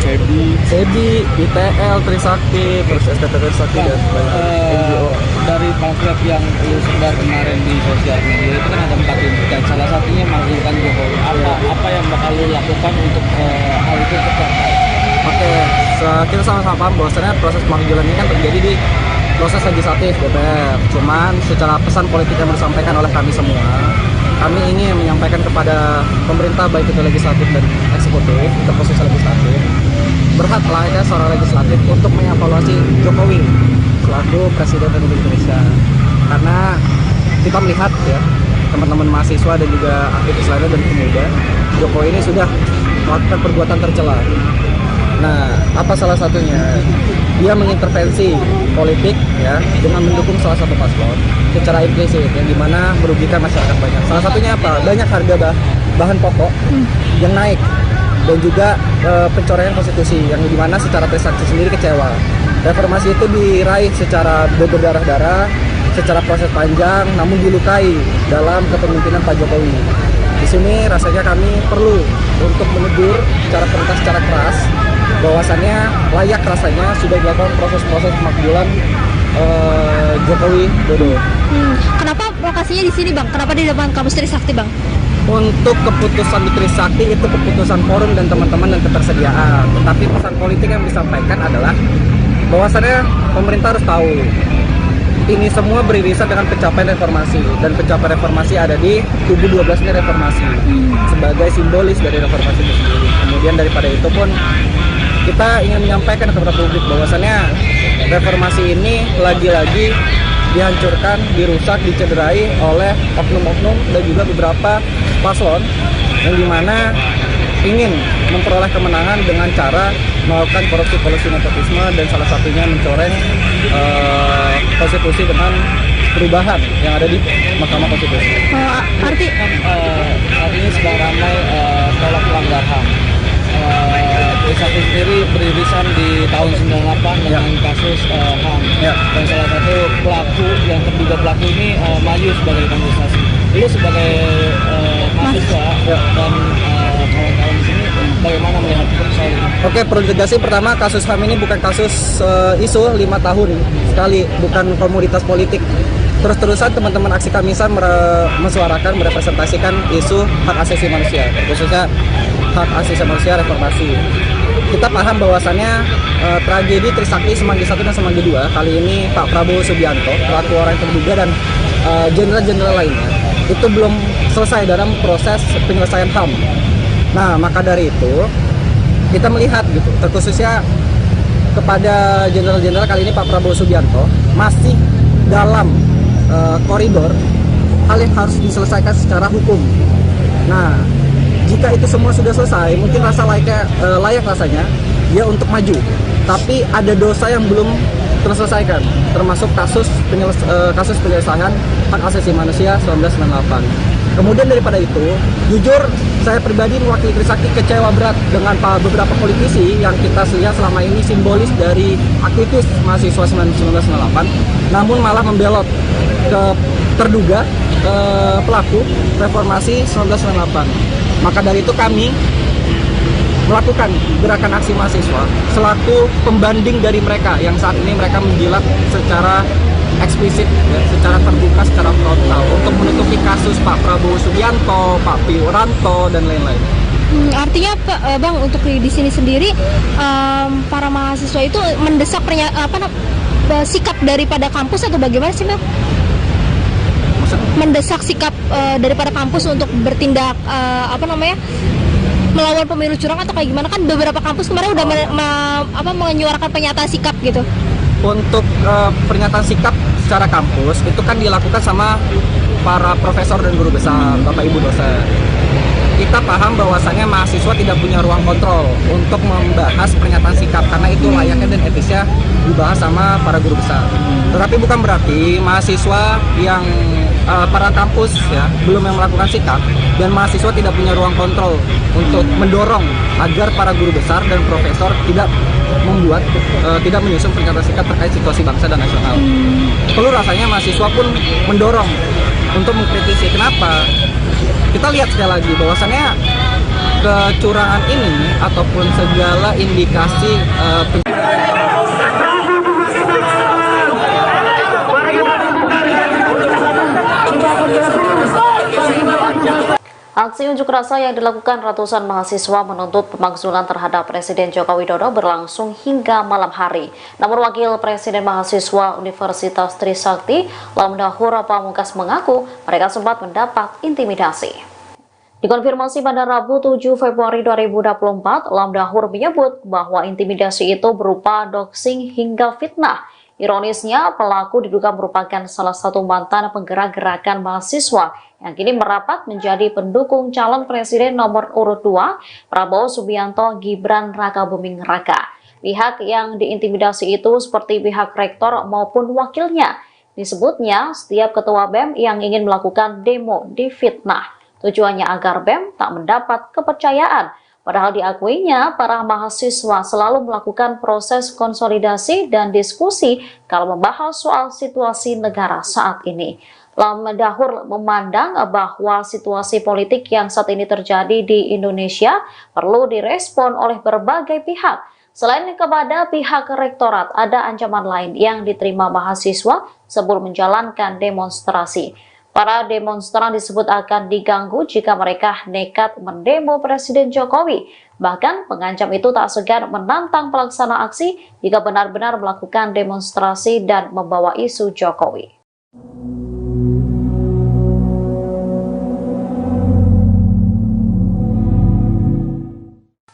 SEBI, ITL, Trisakti, terus STT Trisakti dan NGO. Dari pamflet yang lu sebar kemarin di sosial media itu kan ada 4 tuntutan, salah satunya makzulkan Jokowi. Apa yang bakal lu lakukan untuk hal itu tercapai? Oke, kita sama-sama paham bahwasannya proses pemakzulan ini kan terjadi di proses legislatif DPR. Cuman secara pesan politik yang disampaikan oleh kami semua, kami ingin menyampaikan kepada pemerintah baik itu legislatif dan eksekutif, itu posisi legislatif, berhak layaknya seorang legislatif untuk mengevaluasi Jokowi selaku Presiden Republik Indonesia. Karena kita melihat ya, teman-teman mahasiswa dan juga aktivis lainnya dan pemuda, Jokowi ini sudah melakukan perbuatan tercela. Nah, apa salah satunya? Dia mengintervensi politik ya dengan mendukung salah satu paslon secara implisit yang dimana merugikan masyarakat banyak. Salah satunya apa? Banyak harga bahan pokok yang naik dan juga pencoretan konstitusi yang dimana secara Trisakti sendiri kecewa. Reformasi itu diraih secara berdarah-darah, secara proses panjang, namun dilukai dalam kepemimpinan Pak Jokowi. Di sini rasanya kami perlu untuk menegur secara perintah secara keras bahwasannya layak rasanya sudah dilakukan proses-proses pemakzulan Jokowi Dodo. Kenapa lokasinya di sini, Bang? Kenapa di depan kampus Trisakti, Bang? Untuk keputusan di Trisakti itu keputusan forum dan teman-teman dan ketersediaan. Tetapi pesan politik yang disampaikan adalah bahwasannya pemerintah harus tahu ini semua beririsan dengan pencapaian reformasi, dan pencapaian reformasi ada di kubu 12 ini reformasi sebagai simbolis dari reformasi itu sendiri. Kemudian daripada itu pun kita ingin menyampaikan kepada publik bahwasannya reformasi ini lagi-lagi dihancurkan, dirusak, dicederai oleh oknum-oknum dan juga beberapa paslon yang dimana ingin memperoleh kemenangan dengan cara melakukan korupsi nepotisme dan salah satunya mencoreng konstitusi dengan perubahan yang ada di Mahkamah Konstitusi. Artinya sedang ramai tolak pelanggar HAM. Trisakti sendiri beririsan di tahun 98 dengan kasus HAM, dan salah satu pelaku yang terduga pelaku ini maju sebagai kandidasi. Lu sebagai mahasiswa dan kawan-kawan di sini bagaimana melihat soal ini? Oke, perlu tegasih pertama kasus HAM ini bukan kasus isu 5 tahun sekali, bukan komoditas politik. Terus-terusan teman-teman aksi Kamisan mensuarakan, merepresentasikan isu hak asasi manusia, khususnya hak asasi manusia reformasi. Kita paham bahwasannya tragedi Trisakti Semanggi 1 dan Semanggi 2 kali ini Pak Prabowo Subianto, pelaku orang yang terduga, dan jenderal-jenderal lainnya itu belum selesai dalam proses penyelesaian HAM. Nah, maka dari itu kita melihat gitu, terkhususnya kepada jenderal-jenderal kali ini Pak Prabowo Subianto masih dalam koridor hal yang harus diselesaikan secara hukum. Nah, jika itu semua sudah selesai, mungkin layak rasanya dia untuk maju. Tapi ada dosa yang belum terselesaikan, termasuk kasus penyelesaian hak asasi manusia 1998. Kemudian daripada itu, jujur saya pribadi mewakili Trisakti kecewa berat dengan beberapa politisi yang kita lihat selama ini simbolis dari aktivis mahasiswa 1998, namun malah membelot ke terduga pelaku reformasi 1998. Maka dari itu kami melakukan gerakan aksi mahasiswa selaku pembanding dari mereka yang saat ini mereka menjilat secara eksplisit, ya, secara terbuka, secara frontal untuk menutupi kasus Pak Prabowo Subianto, Pak Wiranto, dan lain-lain. Artinya Bang, untuk di sini sendiri para mahasiswa itu mendesak sikap daripada kampus atau bagaimana sih, Bang? Mendesak sikap daripada kampus untuk bertindak melawan pemilu curang atau kayak gimana? Kan beberapa kampus kemarin udah menyuarakan pernyataan sikap gitu. Untuk pernyataan sikap secara kampus itu kan dilakukan sama para profesor dan guru besar, Bapak Ibu dosen. Kita paham bahwasannya mahasiswa tidak punya ruang kontrol untuk membahas pernyataan sikap karena itu layaknya dan etisnya dibahas sama para guru besar. Tetapi bukan berarti mahasiswa yang para kampus ya belum yang melakukan sikap dan mahasiswa tidak punya ruang kontrol untuk mendorong agar para guru besar dan profesor tidak menyusun pernyataan sikap terkait situasi bangsa dan nasional. Perlu rasanya mahasiswa pun mendorong untuk mengkritisi. Kenapa? Kita lihat sekali lagi bahwasannya kecurangan ini ataupun segala indikasi Aksi unjuk rasa yang dilakukan ratusan mahasiswa menuntut pemakzulan terhadap Presiden Joko Widodo berlangsung hingga malam hari. Namun Wakil Presiden Mahasiswa Universitas Trisakti, Lamdahur Pamungkas mengaku mereka sempat mendapat intimidasi. Dikonfirmasi pada Rabu 7 Februari 2024, Lamdahur menyebut bahwa intimidasi itu berupa doxing hingga fitnah. Ironisnya, pelaku diduga merupakan salah satu mantan penggerak gerakan mahasiswa yang kini merapat menjadi pendukung calon presiden nomor urut 2, Prabowo Subianto Gibran Rakabuming Raka. Pihak yang diintimidasi itu seperti pihak rektor maupun wakilnya. Disebutnya, setiap ketua BEM yang ingin melakukan demo difitnah. Tujuannya agar BEM tak mendapat kepercayaan. Padahal diakuinya, para mahasiswa selalu melakukan proses konsolidasi dan diskusi kalau membahas soal situasi negara saat ini. Lam Dahur memandang bahwa situasi politik yang saat ini terjadi di Indonesia perlu direspon oleh berbagai pihak. Selain kepada pihak rektorat, ada ancaman lain yang diterima mahasiswa sebelum menjalankan demonstrasi. Para demonstran disebut akan diganggu jika mereka nekat mendemo Presiden Jokowi. Bahkan pengancam itu tak segan menantang pelaksana aksi jika benar-benar melakukan demonstrasi dan membawa isu Jokowi.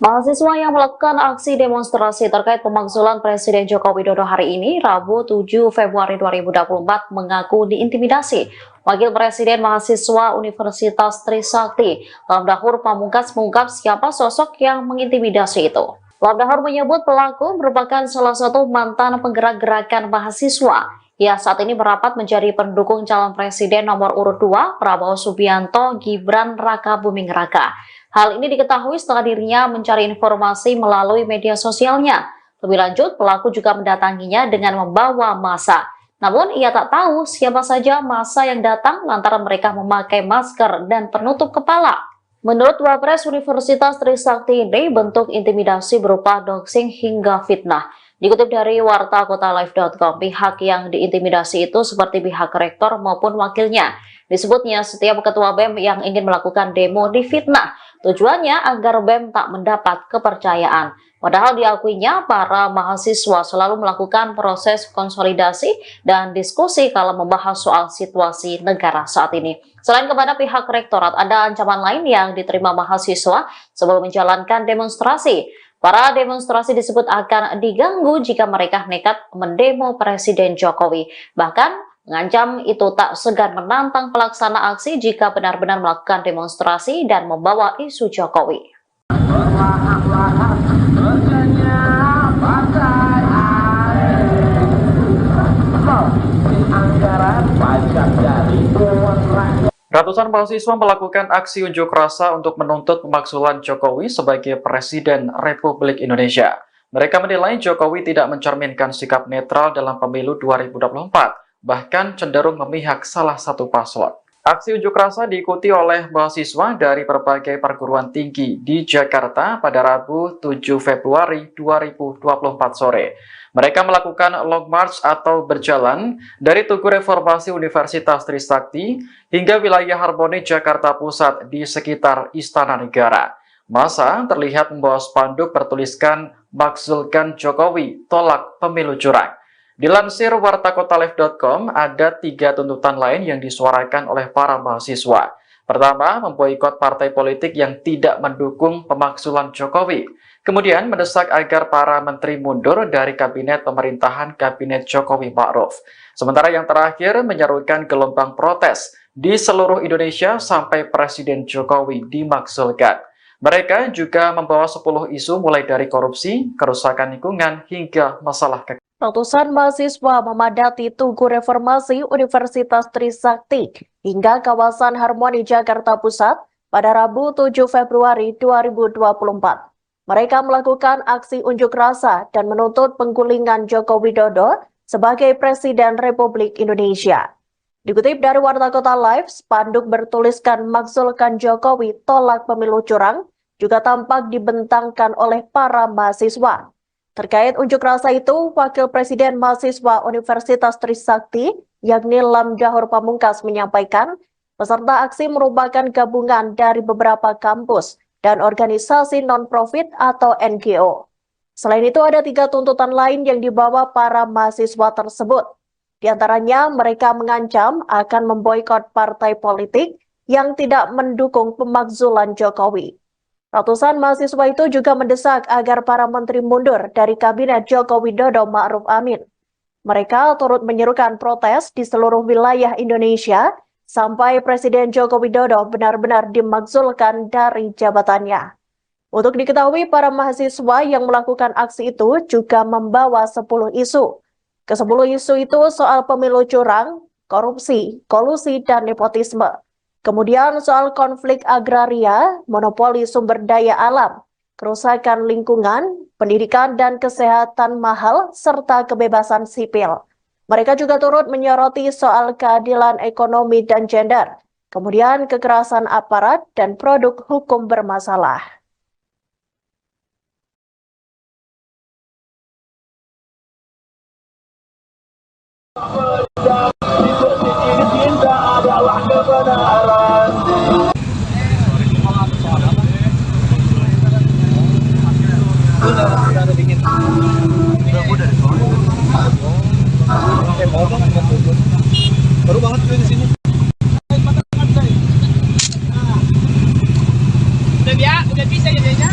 Mahasiswa yang melakukan aksi demonstrasi terkait pemakzulan Presiden Joko Widodo hari ini, Rabu 7 Februari 2024, mengaku diintimidasi. Wakil Presiden Mahasiswa Universitas Trisakti, Lam Dahur Pamungkas, mengungkap siapa sosok yang mengintimidasi itu. Lam Dahur menyebut pelaku merupakan salah satu mantan penggerak gerakan mahasiswa. Ia saat ini merapat menjadi pendukung calon presiden nomor urut 2, Prabowo Subianto Gibran Raka Buming Raka. Hal ini diketahui setelah dirinya mencari informasi melalui media sosialnya. Lebih lanjut, pelaku juga mendatanginya dengan membawa massa. Namun, ia tak tahu siapa saja massa yang datang lantaran mereka memakai masker dan penutup kepala. Menurut Wapres Universitas Trisakti ini, bentuk intimidasi berupa doxing hingga fitnah. Dikutip dari wartakotalive.com, pihak yang diintimidasi itu seperti pihak rektor maupun wakilnya. Disebutnya setiap ketua BEM yang ingin melakukan demo difitnah. Tujuannya agar BEM tak mendapat kepercayaan. Padahal diakuinya para mahasiswa selalu melakukan proses konsolidasi dan diskusi kalau membahas soal situasi negara saat ini. Selain kepada pihak rektorat, ada ancaman lain yang diterima mahasiswa sebelum menjalankan demonstrasi. Para demonstrasi disebut akan diganggu jika mereka nekat mendemo Presiden Jokowi. Bahkan mengancam itu tak segan menantang pelaksana aksi jika benar-benar melakukan demonstrasi dan membawa isu Jokowi. Ratusan mahasiswa melakukan aksi unjuk rasa untuk menuntut pemakzulan Jokowi sebagai Presiden Republik Indonesia. Mereka menilai Jokowi tidak mencerminkan sikap netral dalam pemilu 2024, bahkan cenderung memihak salah satu paslon. Aksi unjuk rasa diikuti oleh mahasiswa dari berbagai perguruan tinggi di Jakarta pada Rabu 7 Februari 2024 sore. Mereka melakukan long march atau berjalan dari Tugu Reformasi Universitas Trisakti hingga wilayah Harmoni Jakarta Pusat di sekitar Istana Negara. Massa terlihat membawa spanduk bertuliskan "Makzulkan Jokowi, tolak pemilu curang". Dilansir wartakotalive.com, ada 3 tuntutan lain yang disuarakan oleh para mahasiswa. Pertama, memboikot partai politik yang tidak mendukung pemakzulan Jokowi. Kemudian mendesak agar para menteri mundur dari kabinet pemerintahan Kabinet Jokowi Ma'ruf. Sementara yang terakhir menyerukan gelombang protes di seluruh Indonesia sampai Presiden Jokowi dimakzulkan. Mereka juga membawa 10 isu mulai dari korupsi, kerusakan lingkungan, hingga masalah kekayaan. Ratusan mahasiswa memadati Tugu Reformasi Universitas Trisakti hingga kawasan Harmoni Jakarta Pusat pada Rabu 7 Februari 2024. Mereka melakukan aksi unjuk rasa dan menuntut penggulingan Joko Widodo sebagai Presiden Republik Indonesia. Dikutip dari Warta Kota Live, spanduk bertuliskan "Makzulkan Jokowi, tolak pemilu curang" juga tampak dibentangkan oleh para mahasiswa. Terkait unjuk rasa itu, Wakil Presiden Mahasiswa Universitas Trisakti, yakni Lam Dahur Pamungkas, menyampaikan peserta aksi merupakan gabungan dari beberapa kampus dan organisasi non-profit atau NGO. Selain itu, ada 3 tuntutan lain yang dibawa para mahasiswa tersebut. Di antaranya, mereka mengancam akan memboikot partai politik yang tidak mendukung pemakzulan Jokowi. Ratusan mahasiswa itu juga mendesak agar para menteri mundur dari Kabinet Joko Widodo Ma'ruf Amin. Mereka turut menyerukan protes di seluruh wilayah Indonesia sampai Presiden Joko Widodo benar-benar dimakzulkan dari jabatannya. Untuk diketahui, para mahasiswa yang melakukan aksi itu juga membawa 10 isu. Ke-10 isu itu soal pemilu curang, korupsi, kolusi, dan nepotisme. Kemudian soal konflik agraria, monopoli sumber daya alam, kerusakan lingkungan, pendidikan dan kesehatan mahal, serta kebebasan sipil. Mereka juga turut menyoroti soal keadilan ekonomi dan gender, kemudian kekerasan aparat dan produk hukum bermasalah. Baru banget gue di sini. Udah bisa jadinya.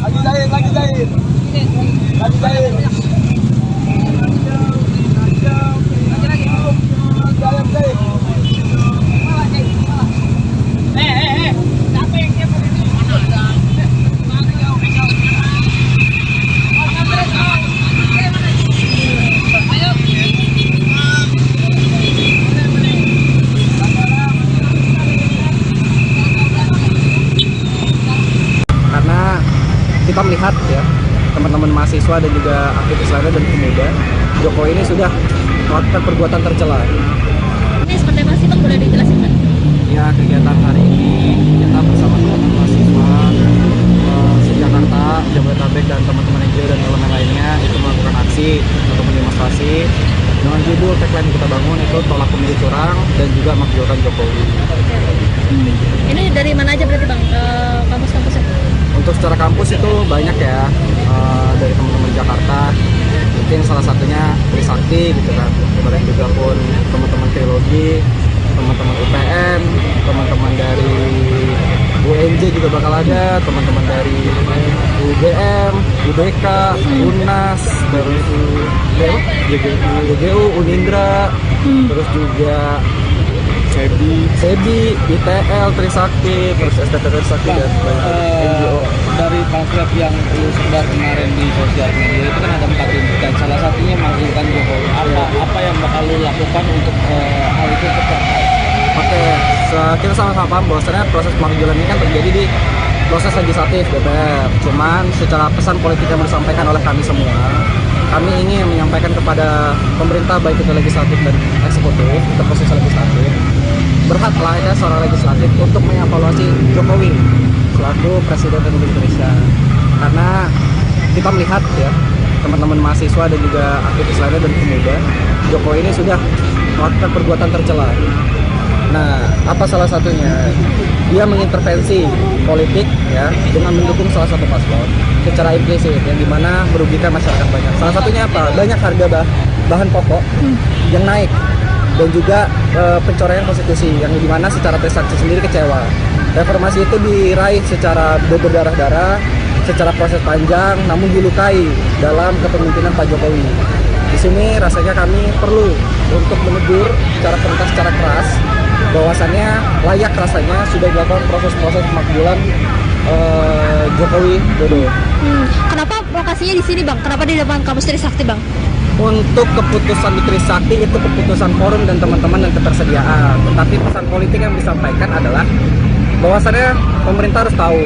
Lagi jahit. Lagi jahit. Siapa yang siapa ini? Karena kita melihat ya teman-teman mahasiswa dan juga aktivis lainnya dan pemuda, Jokowi ini sudah melakukan perbuatan tercela. Ini seperti apa sih Bang, boleh dijelasin Bang? Ya, kegiatan hari ini kita bersama teman-teman mahasiswa se-Jakarta, Jabodetabek dan teman-teman NGO dan elemen lainnya itu melakukan aksi atau demonstrasi dengan judul tagline kita bangun itu tolak pemilu curang dan juga makzulkan Jokowi. Ini dari mana aja berarti Bang, kampus-kampusnya? Untuk secara kampus itu banyak ya, dari teman-teman Jakarta, mungkin salah satunya Trisakti gitu kan, kemudian juga pun teman-teman Trilogi, teman-teman UPN, teman-teman dari UNJ juga bakal ada, teman-teman dari UGM, UBK, UNAS, terus UGU, Unindra, terus juga SEBI, ITL, Trisakti, terus STT Trisakti dan NGO. Dari pamflet yang lu sebar kemarin di sosial media itu kan ada 4 tuntutan, salah satunya makzulkan Jokowi. Apa yang bakal lu lakukan untuk hal itu tercapai? Oke, kita sama-sama paham bahwasannya proses pemakzulan ini kan terjadi di proses legislatif DPR. Cuman secara pesan politik yang disampaikan oleh kami semua, kami ingin menyampaikan kepada pemerintah baik itu legislatif dan eksekutif, itu proses legislatif, berhak layaknya seorang legislatif untuk mengevaluasi Jokowi selaku Presiden Republik Indonesia. Karena kita melihat ya teman-teman mahasiswa dan juga aktivis lainnya dan pemuda, Jokowi ini sudah melakukan perbuatan tercela. Nah, apa salah satunya? Dia mengintervensi politik ya dengan mendukung salah satu paslon secara implisit yang dimana merugikan masyarakat banyak. Salah satunya apa? Banyak harga bahan pokok yang naik dan juga pencoraian konstitusi yang dimana secara Trisakti sendiri kecewa. Reformasi itu diraih secara berdarah-darah, secara proses panjang, namun dilukai dalam kepemimpinan Pak Jokowi. Di sini rasanya kami perlu untuk menegur secara perintah secara keras bahwasannya layak rasanya sudah dilakukan proses-proses pemakzulan Jokowi Dodo. Kenapa lokasinya di sini Bang? Kenapa di depan kampus Trisakti Bang? Untuk keputusan di Trisakti itu keputusan forum dan teman-teman dan ketersediaan. Tetapi pesan politik yang disampaikan adalah bahwasannya pemerintah harus tahu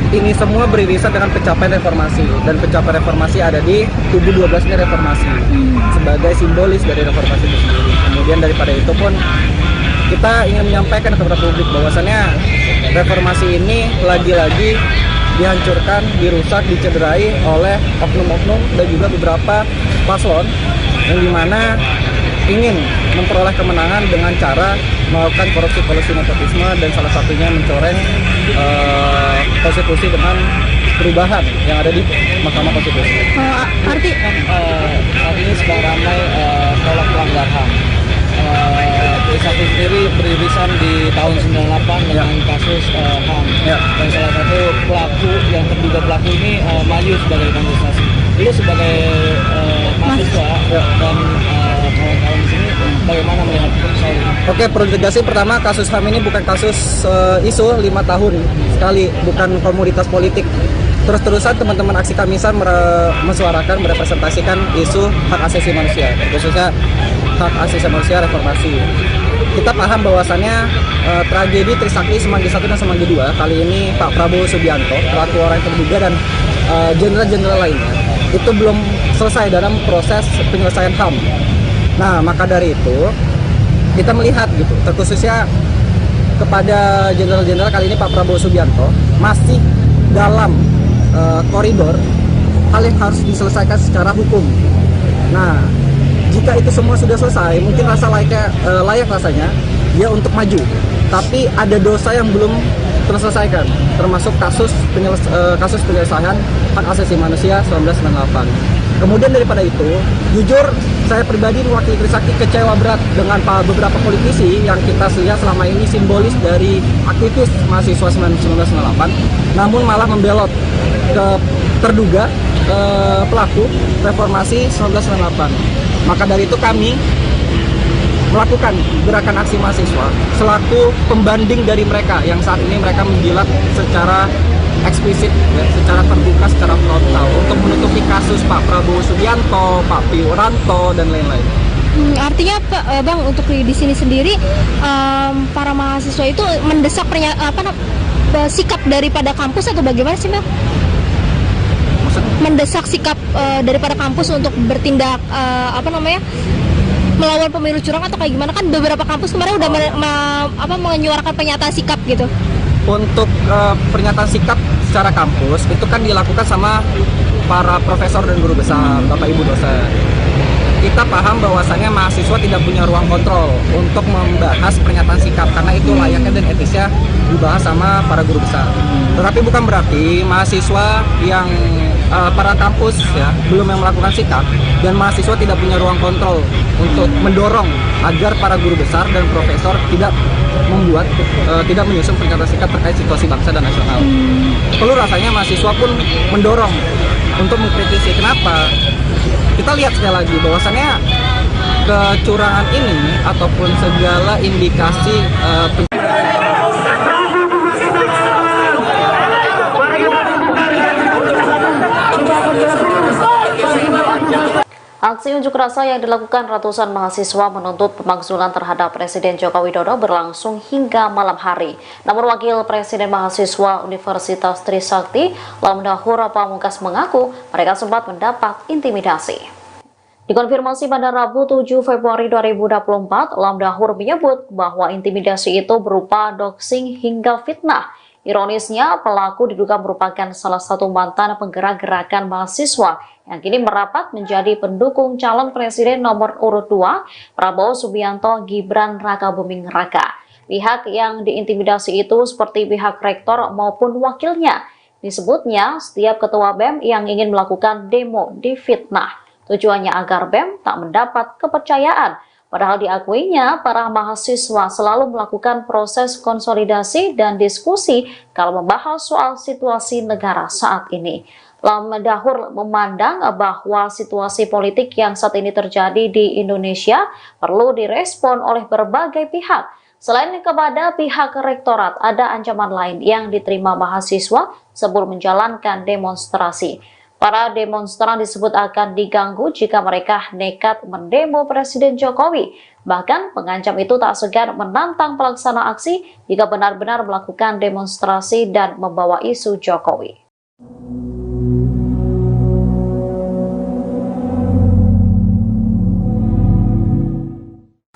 ini semua beririsan dengan pencapaian reformasi, dan pencapaian reformasi ada di kubu 12 ini reformasi sebagai simbolis dari reformasi itu sendiri. Kemudian daripada itu pun kita ingin menyampaikan kepada publik bahwasannya reformasi ini lagi-lagi dihancurkan, dirusak, dicederai oleh oknum-oknum dan juga beberapa paslon yang dimana ingin memperoleh kemenangan dengan cara melakukan korupsi nepotisme dan salah satunya mencoreng konstitusi dengan perubahan yang ada di Mahkamah Konstitusi. Arti Saat ini sedang ramai tolak pelanggar HAM. Trisakti sendiri beririsan di tahun 98 dengan kasus HAM. Dan salah satu pelaku yang terduga pelaku ini maju sebagai kontestasi. Lu sebagai mahasiswa dan kawan-kawan di sini bagaimana melihat soal ini? Oke, perlu tegasin pertama kasus HAM ini bukan kasus isu 5 tahun sekali, bukan komoditas politik. Terus-terusan teman-teman aksi Kamisan mensuarakan, merepresentasikan isu hak asasi manusia, khususnya hak asasi manusia reformasi. Kita paham bahwasannya tragedi Trisakti Semanggi 1 dan Semanggi 2 kali ini Pak Prabowo Subianto, pelaku orang yang terduga dan jenderal-jenderal lainnya itu belum selesai dalam proses penyelesaian HAM. Nah, maka dari itu kita melihat gitu, terkhususnya kepada jenderal-jenderal kali ini Pak Prabowo Subianto masih dalam koridor hal yang harus diselesaikan secara hukum. Nah, jika itu semua sudah selesai, mungkin layak rasanya dia untuk maju. Tapi ada dosa yang belum terselesaikan, termasuk kasus penyelesaian hak asasi manusia 1998. Kemudian daripada itu, jujur saya pribadi mewakili Trisakti kecewa berat dengan beberapa politisi yang kita lihat selama ini simbolis dari aktivis mahasiswa 1998, namun malah membelot ke terduga pelaku reformasi 1998. Maka dari itu kami melakukan gerakan aksi mahasiswa selaku pembanding dari mereka yang saat ini mereka menjilat secara eksplisit, ya, secara terbuka, secara frontal untuk menutupi kasus Pak Prabowo Subianto, Pak Wiranto dan lain-lain. Artinya Bang, untuk di sini sendiri para mahasiswa itu mendesak sikap daripada kampus atau bagaimana sih Bang? Mendesak sikap daripada kampus untuk bertindak melawan pemilu curang atau kayak gimana? Kan beberapa kampus kemarin udah menyuarakan pernyataan sikap gitu. Untuk pernyataan sikap secara kampus itu kan dilakukan sama para profesor dan guru besar, Bapak Ibu dosen. Kita paham bahwasannya mahasiswa tidak punya ruang kontrol untuk membahas pernyataan sikap karena itu layaknya dan etisnya dibahas sama para guru besar. Tetapi bukan berarti mahasiswa yang para kampus ya belum yang melakukan sikap dan mahasiswa tidak punya ruang kontrol untuk mendorong agar para guru besar dan profesor tidak menyusun pernyataan sikap terkait situasi bangsa dan nasional. Perlu rasanya mahasiswa pun mendorong untuk mengkritisi. Kenapa? Kita lihat sekali lagi bahwasannya kecurangan ini ataupun segala indikasi Aksi unjuk rasa yang dilakukan ratusan mahasiswa menuntut pemakzulan terhadap Presiden Joko Widodo berlangsung hingga malam hari. Namun Wakil Presiden Mahasiswa Universitas Trisakti, Lamdahur Pamungkas mengaku mereka sempat mendapat intimidasi. Dikonfirmasi pada Rabu 7 Februari 2024, Lamdahur menyebut bahwa intimidasi itu berupa doxing hingga fitnah. Ironisnya, pelaku diduga merupakan salah satu mantan penggerak gerakan mahasiswa yang kini merapat menjadi pendukung calon presiden nomor urut 2, Prabowo Subianto Gibran Rakabuming Raka. Pihak yang diintimidasi itu seperti pihak rektor maupun wakilnya. Disebutnya, setiap ketua BEM yang ingin melakukan demo difitnah. Tujuannya agar BEM tak mendapat kepercayaan. Padahal diakuinya, para mahasiswa selalu melakukan proses konsolidasi dan diskusi kalau membahas soal situasi negara saat ini. Lamdahur memandang bahwa situasi politik yang saat ini terjadi di Indonesia perlu direspon oleh berbagai pihak. Selain kepada pihak rektorat, ada ancaman lain yang diterima mahasiswa sebelum menjalankan demonstrasi. Para demonstran disebut akan diganggu jika mereka nekat mendemo Presiden Jokowi. Bahkan pengancam itu tak segan menantang pelaksana aksi jika benar-benar melakukan demonstrasi dan membawa isu Jokowi.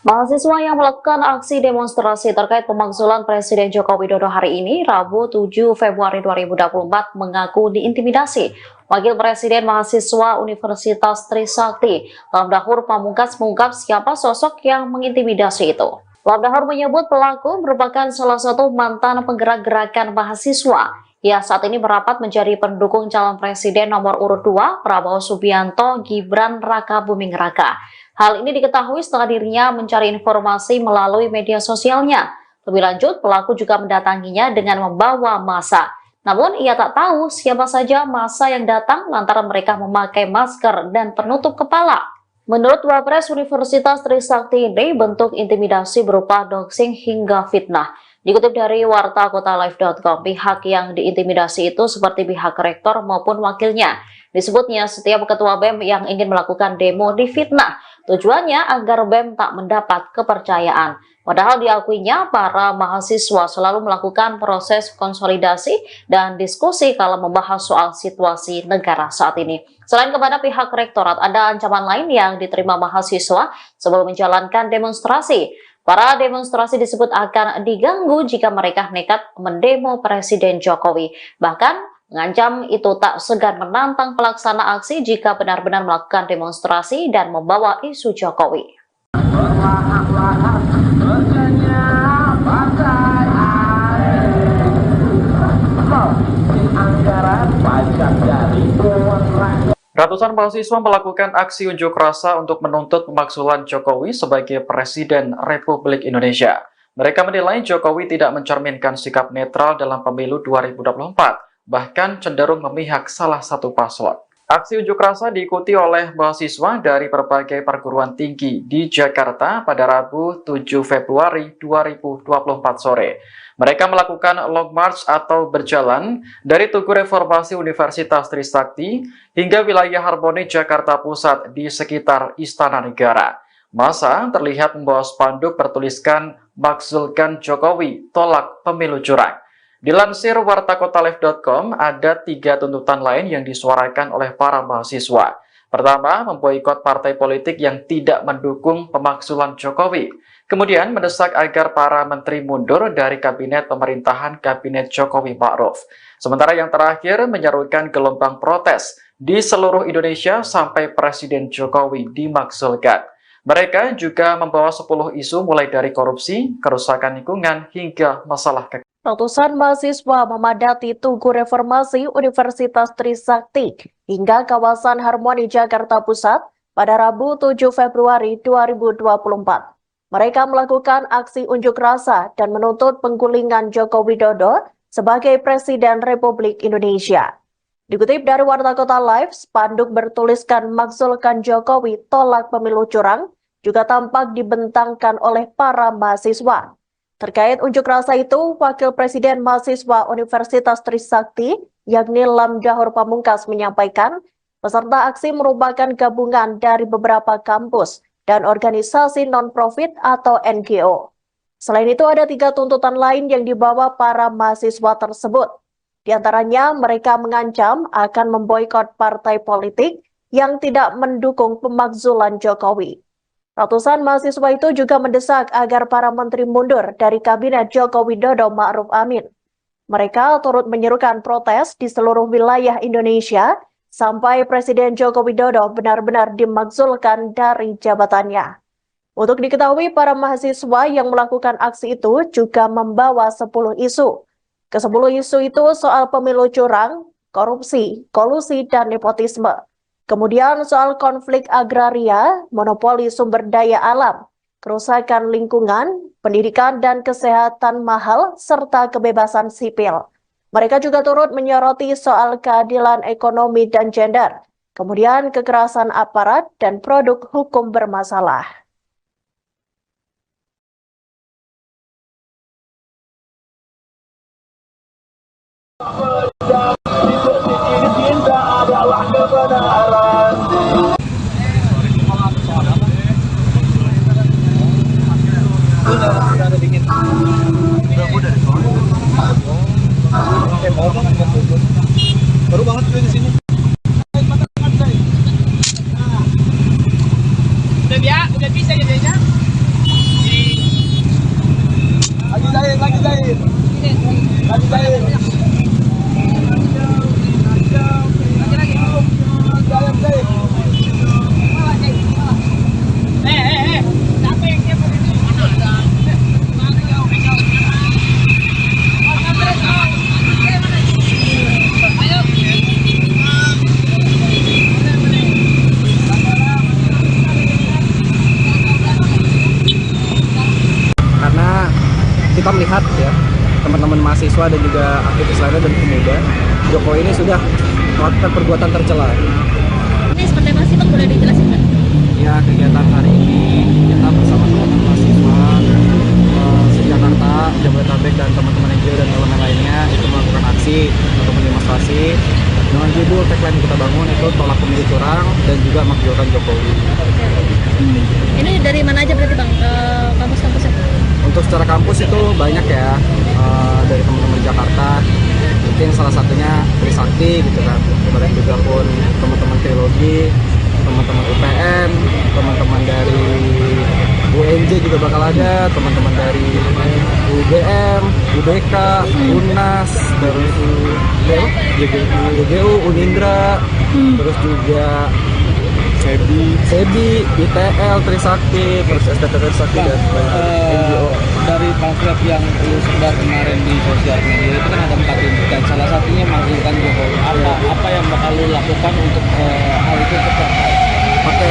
Mahasiswa yang melakukan aksi demonstrasi terkait pemakzulan Presiden Joko Widodo hari ini, Rabu 7 Februari 2024, mengaku diintimidasi. Wakil Presiden Mahasiswa Universitas Trisakti, Lamdahur Pamungkas mengungkap siapa sosok yang mengintimidasi itu. Lamdahur menyebut pelaku merupakan salah satu mantan penggerak gerakan mahasiswa. Ia saat ini merapat menjadi pendukung calon presiden nomor urut 2, Prabowo Subianto Gibran Rakabuming Raka. Hal ini diketahui setelah dirinya mencari informasi melalui media sosialnya. Lebih lanjut, pelaku juga mendatanginya dengan membawa massa. Namun, ia tak tahu siapa saja massa yang datang lantaran mereka memakai masker dan penutup kepala. Menurut Wapres Universitas Trisakti ini, bentuk intimidasi berupa doxing hingga fitnah. Dikutip dari wartakotalive.com, pihak yang diintimidasi itu seperti pihak rektor maupun wakilnya. Disebutnya setiap ketua BEM yang ingin melakukan demo difitnah. Tujuannya agar BEM tak mendapat kepercayaan. Padahal diakuinya para mahasiswa selalu melakukan proses konsolidasi dan diskusi kala membahas soal situasi negara saat ini. Selain kepada pihak rektorat, ada ancaman lain yang diterima mahasiswa sebelum menjalankan demonstrasi. Para demonstrasi disebut akan diganggu jika mereka nekat mendemo Presiden Jokowi. Bahkan mengancam itu tak segan menantang pelaksana aksi jika benar-benar melakukan demonstrasi dan membawa isu Jokowi. Ratusan mahasiswa melakukan aksi unjuk rasa untuk menuntut pemakzulan Jokowi sebagai Presiden Republik Indonesia. Mereka menilai Jokowi tidak mencerminkan sikap netral dalam pemilu 2024, bahkan cenderung memihak salah satu paslon. Aksi unjuk rasa diikuti oleh mahasiswa dari berbagai perguruan tinggi di Jakarta pada Rabu 7 Februari 2024 sore. Mereka melakukan long march atau berjalan dari Tugu Reformasi Universitas Trisakti hingga wilayah Harmoni Jakarta Pusat di sekitar Istana Negara. Massa terlihat membawa spanduk bertuliskan "Makzulkan Jokowi, tolak pemilu curang". Dilansir wartakotalive.com, ada 3 tuntutan lain yang disuarakan oleh para mahasiswa. Pertama, memboikot partai politik yang tidak mendukung pemakzulan Jokowi. Kemudian mendesak agar para menteri mundur dari kabinet pemerintahan Kabinet Jokowi Ma'ruf. Sementara yang terakhir menyerukan gelombang protes di seluruh Indonesia sampai Presiden Jokowi dimakzulkan. Mereka juga membawa 10 isu mulai dari korupsi, kerusakan lingkungan, hingga masalah kekayaan. Ratusan mahasiswa memadati Tugu Reformasi Universitas Trisakti hingga kawasan Harmoni Jakarta Pusat pada Rabu 7 Februari 2024. Mereka melakukan aksi unjuk rasa dan menuntut penggulingan Joko Widodo sebagai Presiden Republik Indonesia. Dikutip dari Warta Kota Live, spanduk bertuliskan "Makzulkan Jokowi, tolak pemilu curang" juga tampak dibentangkan oleh para mahasiswa. Terkait unjuk rasa itu, Wakil Presiden Mahasiswa Universitas Trisakti, yakni Lam Dahor Pamungkas, menyampaikan peserta aksi merupakan gabungan dari beberapa kampus dan organisasi non-profit atau NGO. Selain itu, ada 3 tuntutan lain yang dibawa para mahasiswa tersebut. Di antaranya, mereka mengancam akan memboikot partai politik yang tidak mendukung pemakzulan Jokowi. Ratusan mahasiswa itu juga mendesak agar para menteri mundur dari Kabinet Joko Widodo Ma'ruf Amin. Mereka turut menyerukan protes di seluruh wilayah Indonesia sampai Presiden Joko Widodo benar-benar dimakzulkan dari jabatannya. Untuk diketahui, para mahasiswa yang melakukan aksi itu juga membawa 10 isu. Ke-10 isu itu soal pemilu curang, korupsi, kolusi, dan nepotisme. Kemudian soal konflik agraria, monopoli sumber daya alam, kerusakan lingkungan, pendidikan dan kesehatan mahal, serta kebebasan sipil. Mereka juga turut menyoroti soal keadilan ekonomi dan gender, kemudian kekerasan aparat dan produk hukum bermasalah. Baru banget gue di sini. Udah bisa jadinya. Lagi jahit. Siapa yang siapa ini? Karena kita melihat ya, teman-teman mahasiswa dan juga aktivis lainnya dan pemuda, Jokowi ini sudah melakukan perbuatan tercela. Ini seperti apa sih, Bang? Boleh dijelasin, Bang? Ya, kegiatan hari ini kita bersama teman-teman mahasiswa se-Jakarta, Jabodetabek, dan teman-teman NGO dan elemen lainnya itu melakukan aksi atau demonstrasi dengan judul tagline yang kita bangun itu tolak pemilu curang dan juga makjulkan Jokowi. Ini dari mana aja berarti Bang, kampus-kampusnya? Untuk secara kampus itu banyak ya, dari teman-teman Jakarta, mungkin salah satunya Trisakti gitu kan, kemudian juga pun teman-teman teologi, teman-teman UPN, teman-teman dari UNJ juga bakal ada, teman-teman dari UGM, UBK, UNAS, terus GGU, Unindra, terus juga SEBI, ITL, Trisakti, terus STT Trisakti dan NGO. Dari pamflet yang lu sebar kemarin di sosial media itu kan ada 4 tuntutan, salah satunya makjulkan Jokowi. Apa yang bakal lu lakukan untuk hal itu tercapai? Oke,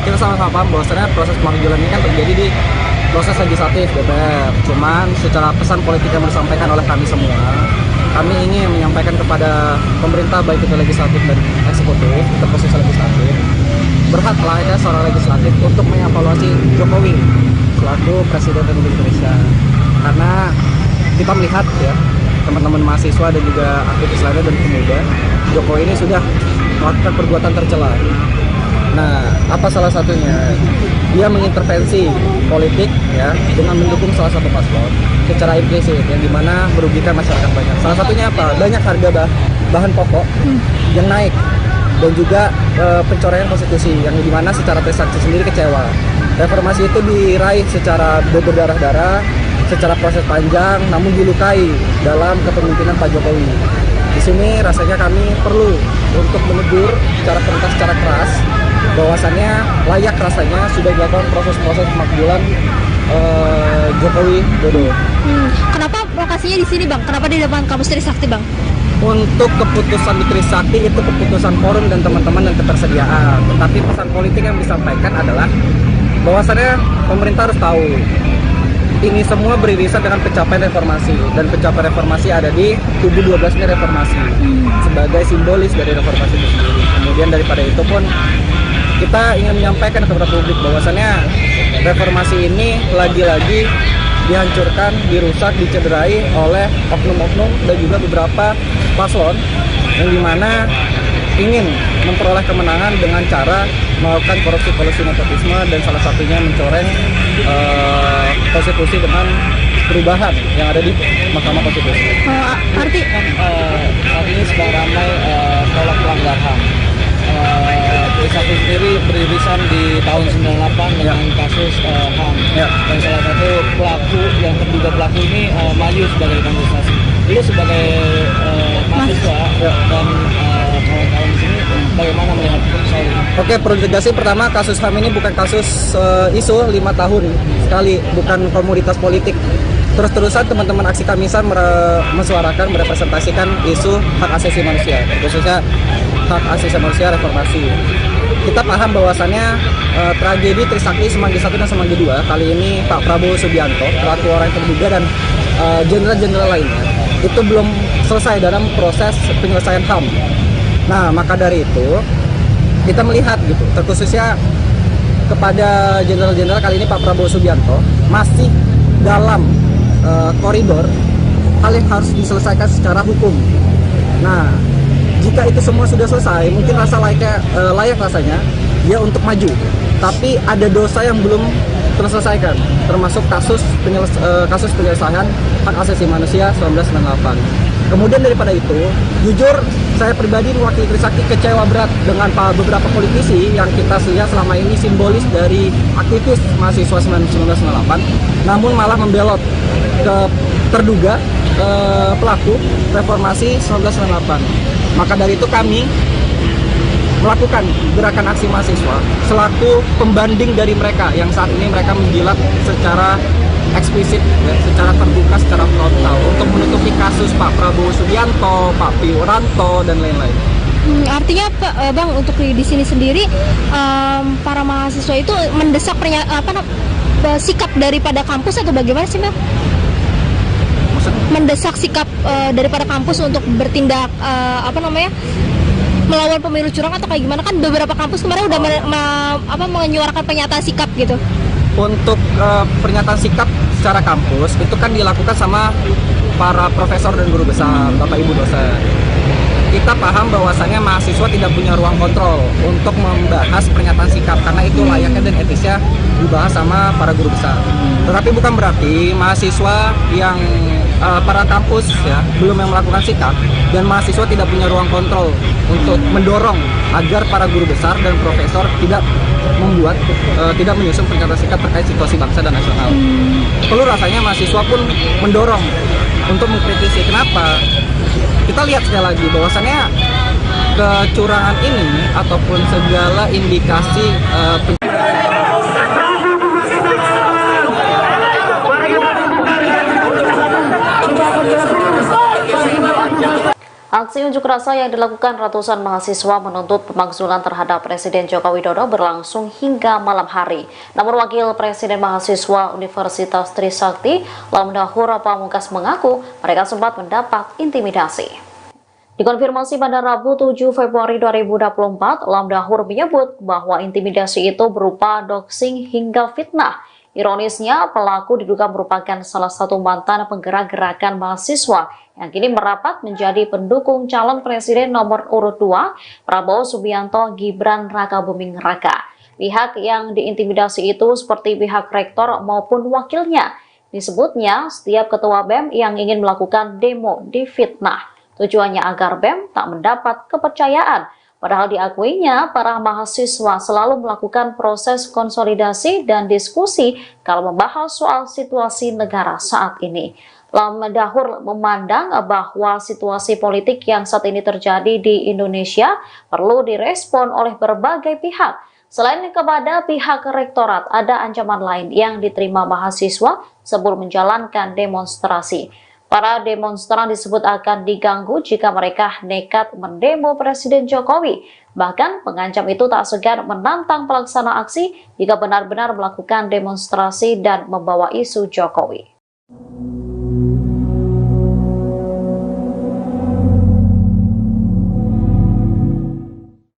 kita sama-sama paham bahwasannya proses pemakjulan ini kan terjadi di proses legislatif DPR. Cuman secara pesan politik yang disampaikan oleh kami semua, kami ingin menyampaikan kepada pemerintah baik itu legislatif dan eksekutif, terkhusus legislatif, berhak layaknya seorang legislatif untuk mengevaluasi Jokowi selaku Presiden Republik Indonesia. Karena kita melihat ya, teman-teman mahasiswa dan juga aktivis lainnya dan pemuda, Jokowi ini sudah melakukan perbuatan tercela. Nah, apa salah satunya? Dia mengintervensi politik ya dengan mendukung salah satu paslon secara implisit yang dimana merugikan masyarakat banyak. Salah satunya apa? Banyak harga bahan pokok yang naik dan juga pencoraian konstitusi yang dimana secara Trisakti sendiri kecewa. Reformasi itu diraih secara berdarah-darah, secara proses panjang, namun dilukai dalam kepemimpinan Pak Jokowi. Di sini rasanya kami perlu untuk menegur secara perintah secara keras bahwasannya layak rasanya sudah dilakukan proses-proses pemakjulan Jokowi Dodo. Kenapa lokasinya di sini Bang? Kenapa di depan kampus Trisakti Bang? Untuk keputusan di Trisakti itu keputusan forum dan teman-teman dan ketersediaan. Tetapi pesan politik yang disampaikan adalah bahwasannya pemerintah harus tahu ini semua beririsan dengan pencapaian reformasi, dan pencapaian reformasi ada di kubu 12 ini reformasi sebagai simbolis dari reformasi itu sendiri. Kemudian daripada itu pun kita ingin menyampaikan kepada publik bahwasannya reformasi ini lagi-lagi dihancurkan, dirusak, dicederai oleh oknum-oknum dan juga beberapa paslon yang dimana ingin memperoleh kemenangan dengan cara melakukan korupsi nepotisme dan salah satunya mencoreng konstitusi dengan perubahan yang ada di Mahkamah Konstitusi. Artinya sedang ramai tolak pelanggar HAM. Trisakti sendiri beririsan di tahun 98 dengan kasus HAM, dan salah satu pelaku yang terduga pelaku ini maju sebagai kontestasi. Lu sebagai mahasiswa dan kawan-kawan di sini bagaimana melihat soal ini? Oke, perlu tegasih pertama kasus HAM ini bukan kasus isu 5 tahun sekali, bukan komoditas politik. Terus-terusan teman-teman aksi Kamisan mesuarakan, merepresentasikan isu hak asasi manusia, khususnya hak asasi manusia reformasi. Kita paham bahwasannya tragedi Trisakti Semanggi 1 dan Semanggi 2 kali ini Pak Prabowo Subianto, pelaku orang yang terduga dan jenderal-jenderal lainnya itu belum selesai dalam proses penyelesaian HAM. Nah, maka dari itu kita melihat gitu, terkhususnya kepada jenderal-jenderal kali ini Pak Prabowo Subianto masih dalam koridor hal yang harus diselesaikan secara hukum. Nah, jika itu semua sudah selesai, mungkin layak rasanya dia untuk maju. Tapi ada dosa yang belum terselesaikan, termasuk kasus penyelesaian hak asasi manusia 1998. Kemudian daripada itu, jujur saya pribadi mewakili Trisakti kecewa berat dengan beberapa politisi yang kita lihat selama ini simbolis dari aktivis mahasiswa 1998, namun malah membelot ke terduga pelaku reformasi 1998. Maka dari itu kami melakukan gerakan aksi mahasiswa selaku pembanding dari mereka yang saat ini mereka menjilat secara eksplisit, ya, secara terbuka, secara frontal untuk menutupi kasus Pak Prabowo Subianto, Pak Wiranto dan lain-lain. Artinya Bang, untuk di sini sendiri para mahasiswa itu mendesak sikap daripada kampus atau bagaimana sih Bang? Mendesak sikap daripada kampus untuk bertindak melawan pemilu curang atau kayak gimana? Kan beberapa kampus kemarin udah menyuarakan pernyataan sikap gitu. Untuk pernyataan sikap secara kampus itu kan dilakukan sama para profesor dan guru besar, Bapak Ibu dosen. Kita paham bahwasannya mahasiswa tidak punya ruang kontrol untuk membahas pernyataan sikap karena itu layaknya dan etisnya dibahas sama para guru besar. Tetapi bukan berarti mahasiswa yang para kampus ya belum yang melakukan sikap dan mahasiswa tidak punya ruang kontrol untuk mendorong agar para guru besar dan profesor tidak membuat tidak menyusun pernyataan sikap terkait situasi bangsa dan nasional. Perlu rasanya mahasiswa pun mendorong untuk mengkritisi. Kenapa? Kita lihat sekali lagi bahwasannya kecurangan ini ataupun segala indikasi Aksi unjuk rasa yang dilakukan ratusan mahasiswa menuntut pemakzulan terhadap Presiden Joko Widodo berlangsung hingga malam hari. Namun Wakil Presiden Mahasiswa Universitas Trisakti, Lamdahur Pamungkas mengaku mereka sempat mendapat intimidasi. Dikonfirmasi pada Rabu 7 Februari 2024, Lamdahur menyebut bahwa intimidasi itu berupa doxing hingga fitnah. Ironisnya, pelaku diduga merupakan salah satu mantan penggerak gerakan mahasiswa yang kini merapat menjadi pendukung calon presiden nomor urut 2, Prabowo Subianto Gibran Rakabuming Raka. Pihak yang diintimidasi itu seperti pihak rektor maupun wakilnya. Disebutnya, setiap ketua BEM yang ingin melakukan demo difitnah. Tujuannya agar BEM tak mendapat kepercayaan. Padahal diakuinya, para mahasiswa selalu melakukan proses konsolidasi dan diskusi kalau membahas soal situasi negara saat ini. Lamdahur memandang bahwa situasi politik yang saat ini terjadi di Indonesia perlu direspon oleh berbagai pihak. Selain kepada pihak rektorat, ada ancaman lain yang diterima mahasiswa sebelum menjalankan demonstrasi. Para demonstran disebut akan diganggu jika mereka nekat mendemo Presiden Jokowi. Bahkan pengancam itu tak segan menantang pelaksana aksi jika benar-benar melakukan demonstrasi dan membawa isu Jokowi.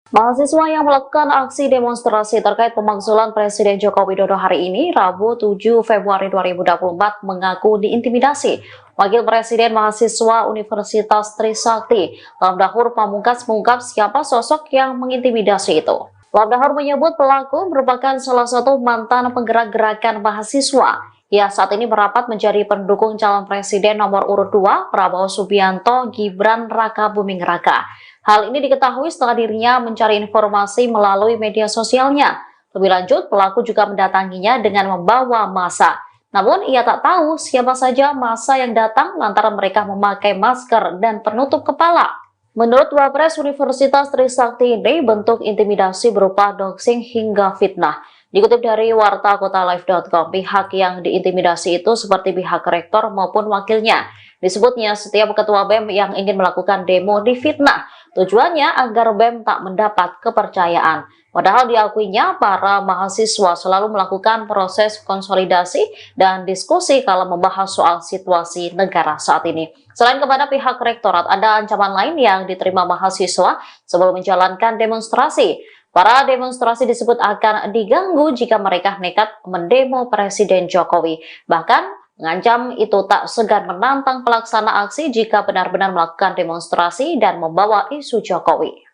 Mahasiswa yang melakukan aksi demonstrasi terkait pemakzulan Presiden Joko Widodo hari ini, Rabu 7 Februari 2024, mengaku diintimidasi. Wakil Presiden Mahasiswa Universitas Trisakti, Lamdahur Pamungkas mengungkap siapa sosok yang mengintimidasi itu. Lamdahur menyebut pelaku merupakan salah satu mantan penggerak gerakan mahasiswa. Ia saat ini merapat menjadi pendukung calon presiden nomor urut 2, Prabowo Subianto Gibran Rakabuming Raka. Hal ini diketahui setelah dirinya mencari informasi melalui media sosialnya. Lebih lanjut, pelaku juga mendatanginya dengan membawa massa. Namun, ia tak tahu siapa saja massa yang datang lantaran mereka memakai masker dan penutup kepala. Menurut Wapres Universitas Trisakti ini, bentuk intimidasi berupa doxing hingga fitnah. Dikutip dari wartakotalive.com, pihak yang diintimidasi itu seperti pihak rektor maupun wakilnya. Disebutnya setiap ketua BEM yang ingin melakukan demo difitnah. Tujuannya agar BEM tak mendapat kepercayaan. Padahal diakuinya para mahasiswa selalu melakukan proses konsolidasi dan diskusi kalau membahas soal situasi negara saat ini. Selain kepada pihak rektorat, ada ancaman lain yang diterima mahasiswa sebelum menjalankan demonstrasi. Para demonstrasi disebut akan diganggu jika mereka nekat mendemo Presiden Jokowi. Bahkan mengancam itu tak segan menantang pelaksana aksi jika benar-benar melakukan demonstrasi dan membawa isu Jokowi.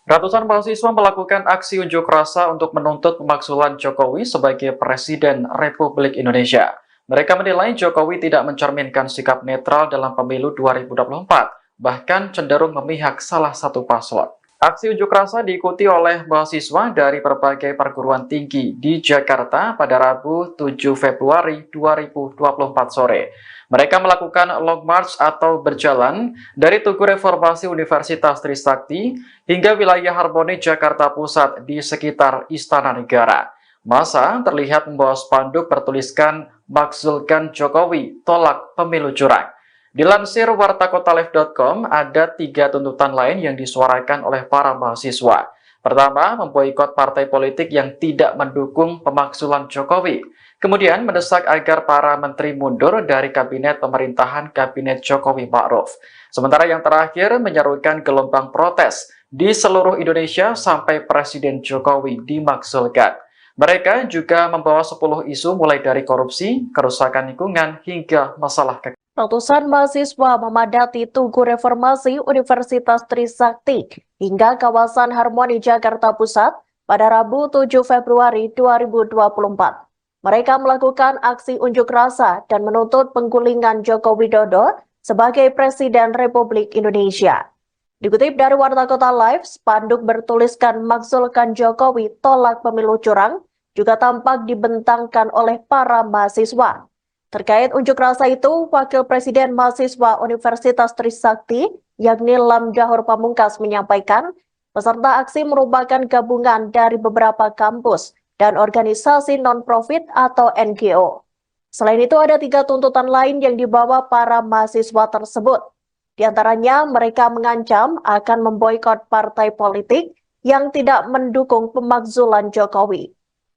Ratusan mahasiswa melakukan aksi unjuk rasa untuk menuntut pemakzulan Jokowi sebagai Presiden Republik Indonesia. Mereka menilai Jokowi tidak mencerminkan sikap netral dalam pemilu 2024. Bahkan cenderung memihak salah satu paslon. Aksi unjuk rasa diikuti oleh mahasiswa dari berbagai perguruan tinggi di Jakarta pada Rabu 7 Februari 2024 sore. Mereka melakukan long march atau berjalan dari Tugu Reformasi Universitas Trisakti hingga wilayah Harmoni Jakarta Pusat di sekitar Istana Negara. Massa terlihat membawa spanduk bertuliskan "Makzulkan Jokowi, tolak pemilu curang". Dilansir wartakotalive.com, ada 3 tuntutan lain yang disuarakan oleh para mahasiswa. Pertama, memboikot partai politik yang tidak mendukung pemakzulan Jokowi. Kemudian mendesak agar para menteri mundur dari kabinet pemerintahan Kabinet Jokowi Ma'ruf. Sementara yang terakhir menyerukan gelombang protes di seluruh Indonesia sampai Presiden Jokowi dimakzulkan. Mereka juga membawa 10 isu mulai dari korupsi, kerusakan lingkungan, hingga masalah kekayaan. Ratusan mahasiswa memadati Tugu Reformasi Universitas Trisakti hingga kawasan Harmoni Jakarta Pusat pada Rabu 7 Februari 2024. Mereka melakukan aksi unjuk rasa dan menuntut penggulingan Joko Widodo sebagai Presiden Republik Indonesia. Dikutip dari Warta Kota Live, spanduk bertuliskan "Makzulkan Jokowi, tolak pemilu curang" juga tampak dibentangkan oleh para mahasiswa. Terkait unjuk rasa itu, Wakil Presiden Mahasiswa Universitas Trisakti, yakni Lam Dahor Pamungkas, menyampaikan peserta aksi merupakan gabungan dari beberapa kampus dan organisasi non-profit atau NGO. Selain itu, ada 3 tuntutan lain yang dibawa para mahasiswa tersebut. Di antaranya, mereka mengancam akan memboikot partai politik yang tidak mendukung pemakzulan Jokowi.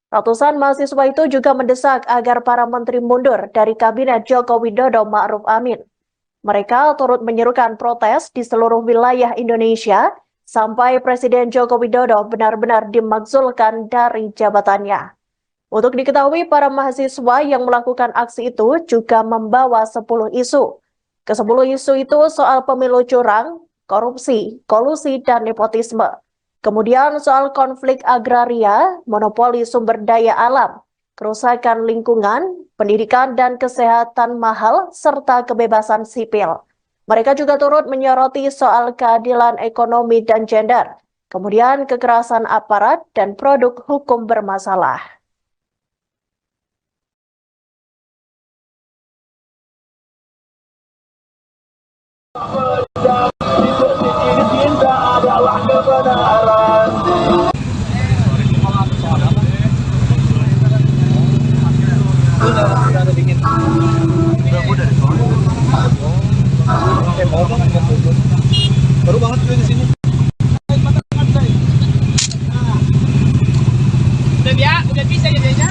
Ratusan mahasiswa itu juga mendesak agar para menteri mundur dari Kabinet Joko Widodo Ma'ruf Amin. Mereka turut menyerukan protes di seluruh wilayah Indonesia sampai Presiden Joko Widodo benar-benar dimakzulkan dari jabatannya. Untuk diketahui, para mahasiswa yang melakukan aksi itu juga membawa 10 isu. Ke-10 isu itu soal pemilu curang, korupsi, kolusi, dan nepotisme. Kemudian soal konflik agraria, monopoli sumber daya alam, kerusakan lingkungan, pendidikan dan kesehatan mahal, serta kebebasan sipil. Mereka juga turut menyoroti soal keadilan ekonomi dan gender, kemudian kekerasan aparat dan produk hukum bermasalah. Baru banget di sini. Udah bisa jadinya.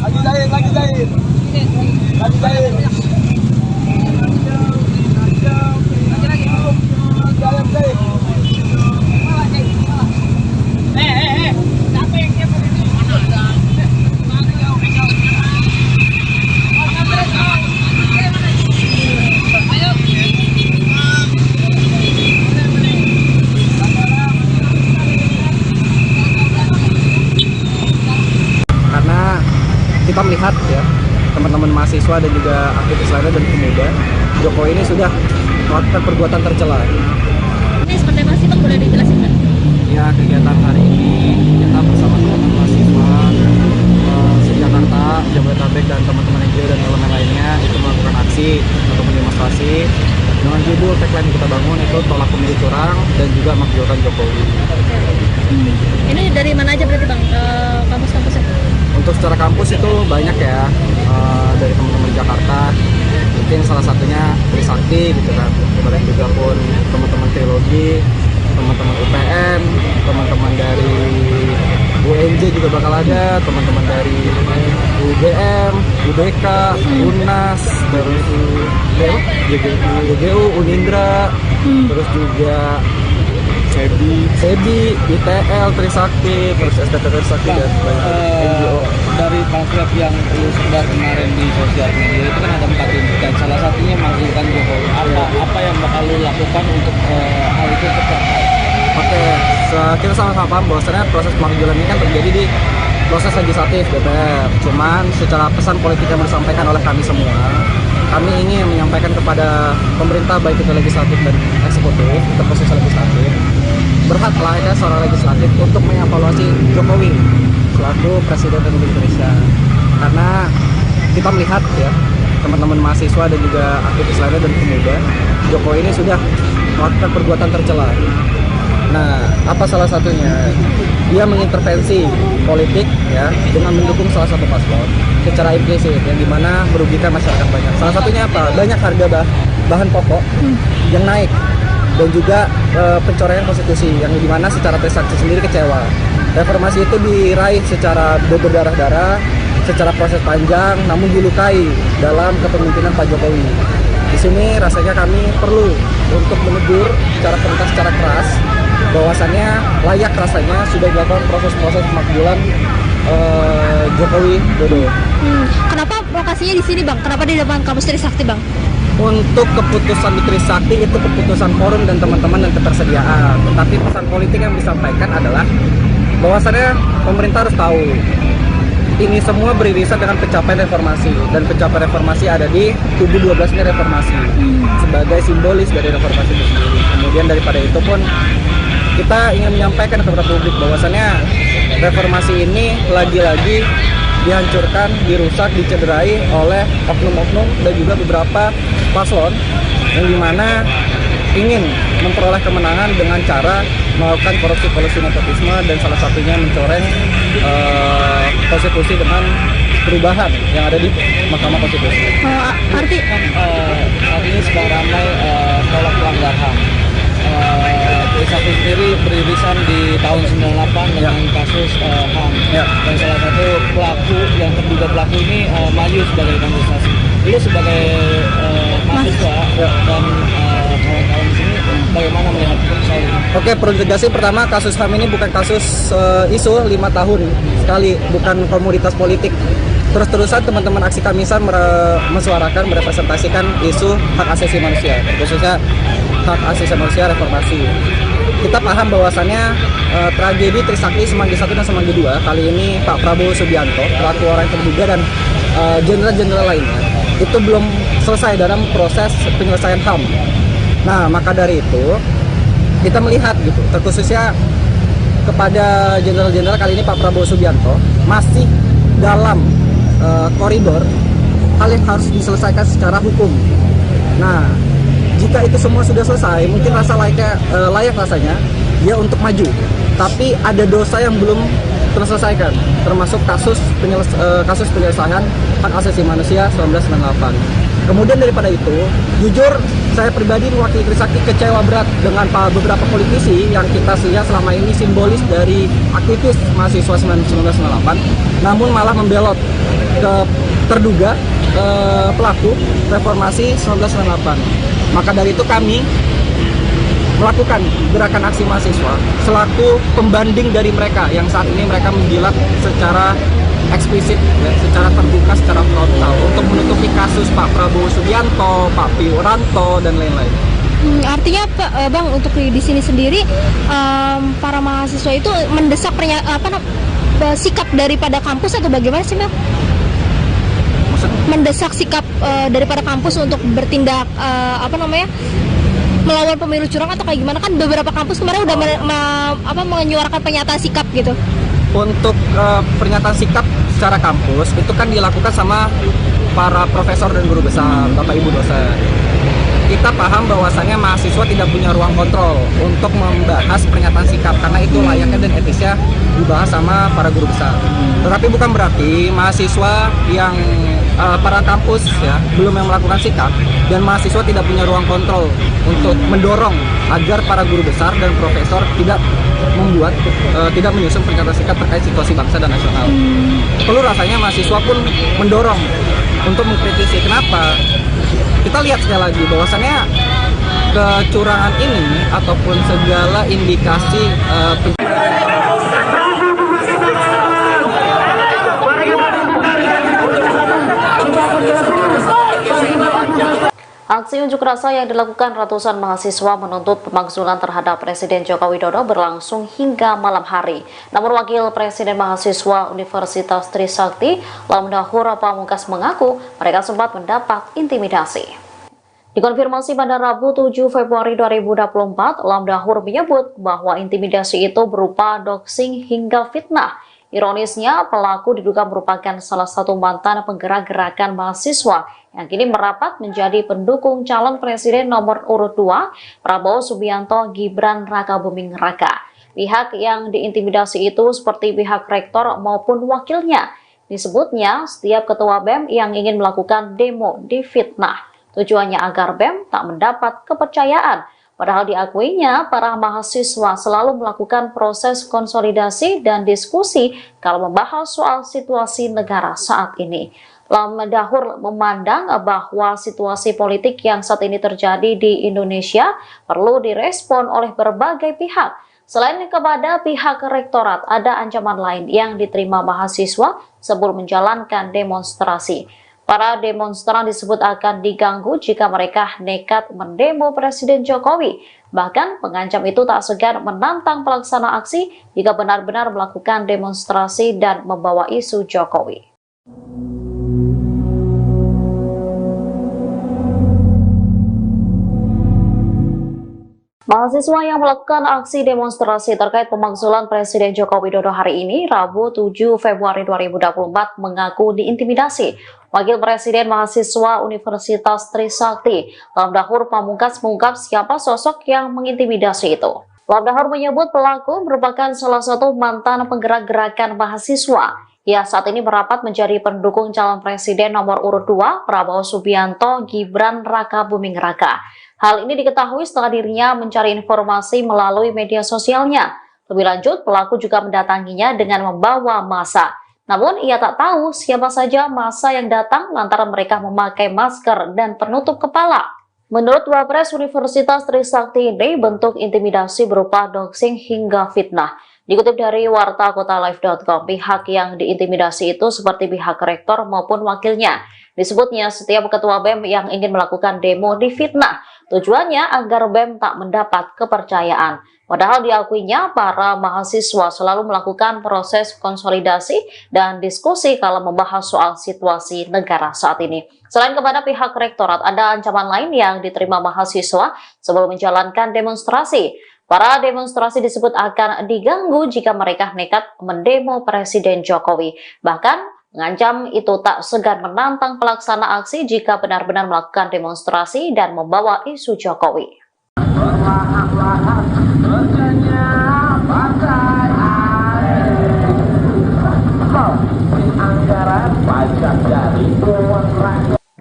Lagi jahit. Siapa yang dia berdiri? Karena kita melihat ya, teman-teman mahasiswa dan juga aktivis lainnya dan pemuda, Jokowi ini sudah melakukan perbuatan tercela. Ini seperti apa sih Bang, boleh dijelasin Bang? Ya, kegiatan hari ini kita bersama teman-teman mahasiswa se-Jakarta, Jabodetabek, dan teman-teman NGO dan elemen lainnya itu melakukan aksi atau demonstrasi dengan judul tagline yang kita bangun itu "Tolak Pemilu Curang" dan juga "Makzulkan Jokowi". Ini dari mana aja berarti Bang, kampus-kampusnya? Untuk secara kampus itu banyak ya, dari teman-teman Jakarta, mungkin salah satunya Trisakti gitu kan, kemudian juga pun teman-teman teologi, teman-teman UPN, teman-teman dari UNJ juga bakal ada, teman-teman dari UGM, UBK, UNAS, terus GGU, Unindra, terus juga SEBI, ITL, Trisakti, terus STT Trisakti, dan NGO. Dari pamflet yang perlu sebar kemarin di sosial media itu kan ada 4 inti dan salah satunya Makzulkan Jokowi. Apa yang bakal lu lakukan untuk hal itu tercapai? Oke, kita sama-sama paham bahwasannya proses pemakzulan ini kan terjadi di proses legislatif DPR. Cuman secara pesan politik yang disampaikan oleh kami semua, kami ingin menyampaikan kepada pemerintah baik itu legislatif dan eksekutif, untuk proses legislatif, berhaklah ya seorang legislatif untuk mengevaluasi Jokowi selaku Presiden Republik Indonesia. Karena kita melihat ya, teman-teman mahasiswa dan juga aktivis lainnya dan pemuda, Jokowi ini sudah melakukan perbuatan tercela. Nah, apa salah satunya? Dia mengintervensi politik ya dengan mendukung salah satu paslon secara implisit yang dimana merugikan masyarakat banyak. Salah satunya apa? Banyak harga bahan pokok yang naik dan juga pencoretan konstitusi yang dimana secara Trisakti sendiri kecewa. Reformasi itu diraih secara berdarah-darah, secara proses panjang, namun dilukai dalam kepemimpinan Pak Jokowi. Di sini rasanya kami perlu untuk menegur secara tuntas, secara keras, bahwasannya layak rasanya sudah dilakukan proses-proses pemakzulan Jokowi Dodo. Kenapa lokasinya di sini, Bang? Kenapa di depan kampus Trisakti, Bang? Untuk keputusan di Trisakti itu keputusan forum dan teman-teman dan ketersediaan. Tetapi pesan politik yang disampaikan adalah bahwasannya pemerintah harus tahu ini semua beririsan dengan pencapaian reformasi, dan pencapaian reformasi ada di kubu 12 ini reformasi sebagai simbolis dari reformasi itu sendiri. Kemudian daripada itu pun kita ingin menyampaikan kepada publik bahwasannya reformasi ini lagi-lagi dihancurkan, dirusak, dicederai oleh oknum-oknum dan juga beberapa paslon yang dimana ingin memperoleh kemenangan dengan cara melakukan korupsi nepotisme dan salah satunya mencoreng konstitusi dengan perubahan yang ada di Mahkamah Konstitusi. Saat ini sedang ramai tolak pelanggar HAM. Trisakti sendiri beririsan di tahun 98 dengan kasus HAM. Dan salah satu pelaku yang terduga pelaku ini maju sebagai kandidasi. Ini sebagai mahasiswa dan kawan-kawan di sini bagaimana melihat soal ini? Oke, perlu tegasih pertama kasus HAM ini bukan kasus isu 5 tahun sekali, bukan komoditas politik. Terus-terusan teman-teman aksi Kamisan mensuarakan, merepresentasikan isu hak asasi manusia, khususnya hak asasi manusia reformasi. Kita paham bahwasannya tragedi Trisakti Semanggi 1 dan Semanggi 2 kali ini Pak Prabowo Subianto, pelaku orang yang terduga, dan jenderal-jenderal lainnya itu belum selesai dalam proses penyelesaian HAM. Nah, maka dari itu kita melihat gitu, terkhususnya kepada jenderal-jenderal kali ini Pak Prabowo Subianto masih dalam koridor hal yang harus diselesaikan secara hukum. Nah, jika itu semua sudah selesai, mungkin layak rasanya dia untuk maju. Tapi ada dosa yang belum terselesaikan, termasuk kasus penyelesaian hak asasi manusia 1998. Kemudian daripada itu, jujur saya pribadi mewakili Trisakti kecewa berat dengan beberapa politisi yang kita lihat selama ini simbolis dari aktivis mahasiswa 1998, namun malah membelot ke terduga pelaku reformasi 1998. Maka dari itu kami melakukan gerakan aksi mahasiswa selaku pembanding dari mereka yang saat ini mereka menjilat secara eksplisit, ya, secara terbuka, secara frontal untuk menutupi kasus Pak Prabowo Subianto, Pak Wiranto, dan lain-lain. Artinya Bang, untuk di sini sendiri para mahasiswa itu mendesak sikap daripada kampus atau bagaimana sih, Bang? Mendesak sikap daripada kampus untuk bertindak melawan pemilu curang atau kayak gimana? Kan beberapa kampus kemarin udah menyuarakan pernyataan sikap gitu. Untuk pernyataan sikap secara kampus itu kan dilakukan sama para profesor dan guru besar, Bapak Ibu dosen. Kita paham bahwasannya mahasiswa tidak punya ruang kontrol untuk membahas pernyataan sikap karena itu layaknya dan etisnya dibahas sama para guru besar. Tetapi bukan berarti mahasiswa yang para kampus ya belum yang melakukan sikap dan mahasiswa tidak punya ruang kontrol untuk mendorong agar para guru besar dan profesor tidak menyusun pernyataan sikap terkait situasi bangsa dan nasional. Perlu rasanya mahasiswa pun mendorong untuk mengkritisi. Kenapa? Kita lihat sekali lagi bahwasannya kecurangan ini ataupun segala indikasi Aksi unjuk rasa yang dilakukan ratusan mahasiswa menuntut pemakzulan terhadap Presiden Joko Widodo berlangsung hingga malam hari. Namun Wakil Presiden Mahasiswa Universitas Trisakti, Lamdahur Pamungkas mengaku mereka sempat mendapat intimidasi. Dikonfirmasi pada Rabu 7 Februari 2024, Lamdahur menyebut bahwa intimidasi itu berupa doxing hingga fitnah. Ironisnya, pelaku diduga merupakan salah satu mantan penggerak gerakan mahasiswa yang kini merapat menjadi pendukung calon presiden nomor urut 2, Prabowo Subianto Gibran Rakabuming Raka. Pihak yang diintimidasi itu seperti pihak rektor maupun wakilnya. Disebutnya, setiap ketua BEM yang ingin melakukan demo difitnah. Tujuannya agar BEM tak mendapat kepercayaan. Padahal diakuinya, para mahasiswa selalu melakukan proses konsolidasi dan diskusi kalau membahas soal situasi negara saat ini. Lam Dahur memandang bahwa situasi politik yang saat ini terjadi di Indonesia perlu direspon oleh berbagai pihak. Selain kepada pihak rektorat, ada ancaman lain yang diterima mahasiswa sebelum menjalankan demonstrasi. Para demonstran disebut akan diganggu jika mereka nekat mendemo Presiden Jokowi. Bahkan pengancam itu tak segan menantang pelaksana aksi jika benar-benar melakukan demonstrasi dan membawa isu Jokowi. Mahasiswa yang melakukan aksi demonstrasi terkait pemakzulan Presiden Joko Widodo hari ini, Rabu 7 Februari 2024, mengaku diintimidasi. Wakil Presiden Mahasiswa Universitas Trisakti, Lam Dahur Pamungkas, mengungkap siapa sosok yang mengintimidasi itu. Lam Dahur menyebut pelaku merupakan salah satu mantan penggerak gerakan mahasiswa. Ia saat ini merapat menjadi pendukung calon presiden nomor urut 2, Prabowo Subianto Gibran Raka Buming Raka. Hal ini diketahui setelah dirinya mencari informasi melalui media sosialnya. Lebih lanjut, pelaku juga mendatanginya dengan membawa massa. Namun, ia tak tahu siapa saja massa yang datang lantaran mereka memakai masker dan penutup kepala. Menurut Wapres Universitas Trisakti ini, bentuk intimidasi berupa doxing hingga fitnah. Dikutip dari wartakotalive.com, pihak yang diintimidasi itu seperti pihak rektor maupun wakilnya. Disebutnya setiap ketua BEM yang ingin melakukan demo difitnah. Tujuannya agar BEM tak mendapat kepercayaan. Padahal diakuinya para mahasiswa selalu melakukan proses konsolidasi dan diskusi kalau membahas soal situasi negara saat ini. Selain kepada pihak rektorat, ada ancaman lain yang diterima mahasiswa sebelum menjalankan demonstrasi. Para demonstrasi disebut akan diganggu jika mereka nekat mendemo Presiden Jokowi. Bahkan mengancam itu tak segan menantang pelaksana aksi jika benar-benar melakukan demonstrasi dan membawa isu Jokowi.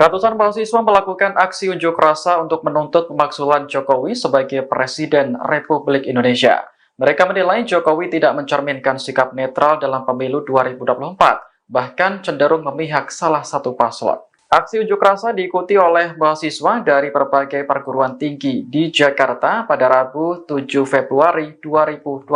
Ratusan mahasiswa melakukan aksi unjuk rasa untuk menuntut pemakzulan Jokowi sebagai Presiden Republik Indonesia. Mereka menilai Jokowi tidak mencerminkan sikap netral dalam pemilu 2024. Bahkan cenderung memihak salah satu paslon. Aksi unjuk rasa diikuti oleh mahasiswa dari berbagai perguruan tinggi di Jakarta pada Rabu 7 Februari 2024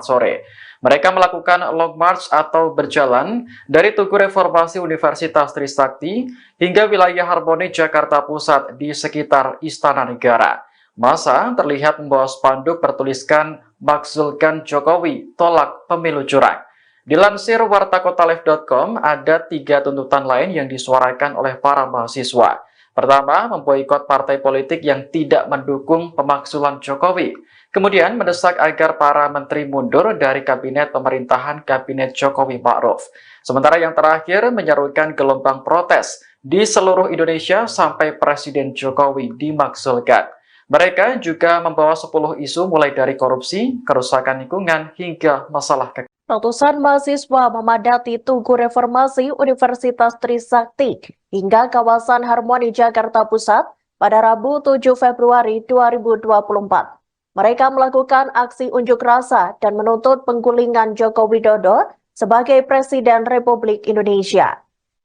sore. Mereka melakukan long march atau berjalan dari Tugu Reformasi Universitas Trisakti hingga wilayah Harmoni Jakarta Pusat di sekitar Istana Negara. Massa terlihat membawa spanduk bertuliskan "Makzulkan Jokowi, tolak pemilu curang". Dilansir wartakotalive.com, ada 3 tuntutan lain yang disuarakan oleh para mahasiswa. Pertama, memboikot partai politik yang tidak mendukung pemakzulan Jokowi. Kemudian, mendesak agar para menteri mundur dari kabinet pemerintahan Kabinet Jokowi Ma'ruf. Sementara yang terakhir, menyerukan gelombang protes di seluruh Indonesia sampai Presiden Jokowi dimakzulkan. Mereka juga membawa 10 isu mulai dari korupsi, kerusakan lingkungan, hingga masalah kekerasan. Ratusan mahasiswa memadati Tugu Reformasi Universitas Trisakti hingga kawasan Harmoni Jakarta Pusat pada Rabu 7 Februari 2024. Mereka melakukan aksi unjuk rasa dan menuntut penggulingan Joko Widodo sebagai Presiden Republik Indonesia.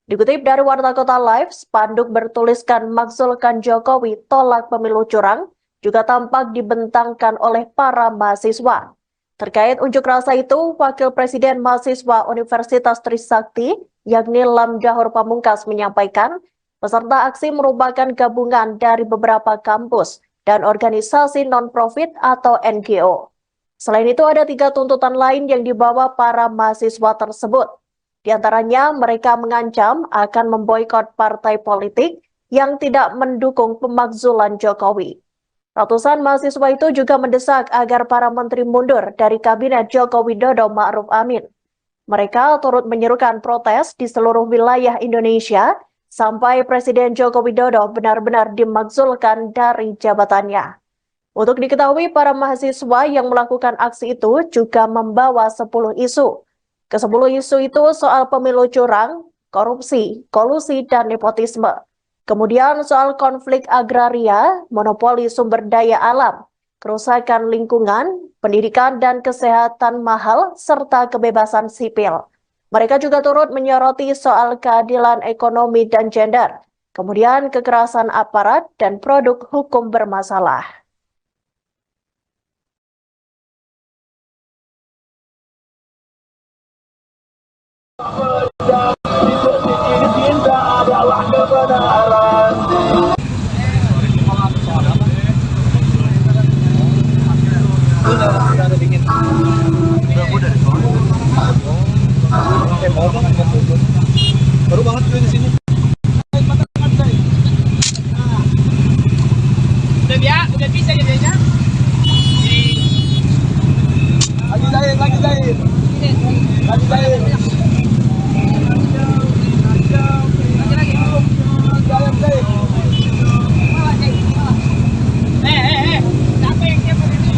Dikutip dari Warta Kota Live, spanduk bertuliskan "Makzulkan Jokowi, tolak pemilu curang" juga tampak dibentangkan oleh para mahasiswa. Terkait unjuk rasa itu, Wakil Presiden Mahasiswa Universitas Trisakti, yakni Lam Dahur Pamungkas, menyampaikan peserta aksi merupakan gabungan dari beberapa kampus dan organisasi non-profit atau NGO. Selain itu, ada 3 tuntutan lain yang dibawa para mahasiswa tersebut. Di antaranya, mereka mengancam akan memboikot partai politik yang tidak mendukung pemakzulan Jokowi. Ratusan mahasiswa itu juga mendesak agar para menteri mundur dari Kabinet Joko Widodo Ma'ruf Amin. Mereka turut menyerukan protes di seluruh wilayah Indonesia sampai Presiden Joko Widodo benar-benar dimakzulkan dari jabatannya. Untuk diketahui, para mahasiswa yang melakukan aksi itu juga membawa 10 isu. Ke-10 isu itu soal pemilu curang, korupsi, kolusi, dan nepotisme. Kemudian soal konflik agraria, monopoli sumber daya alam, kerusakan lingkungan, pendidikan dan kesehatan mahal, serta kebebasan sipil. Mereka juga turut menyoroti soal keadilan ekonomi dan gender, kemudian kekerasan aparat dan produk hukum bermasalah. Baru banget gue di sini. Udah bisa jadinya. Lagi jahit. Siapa yang dia berdiri?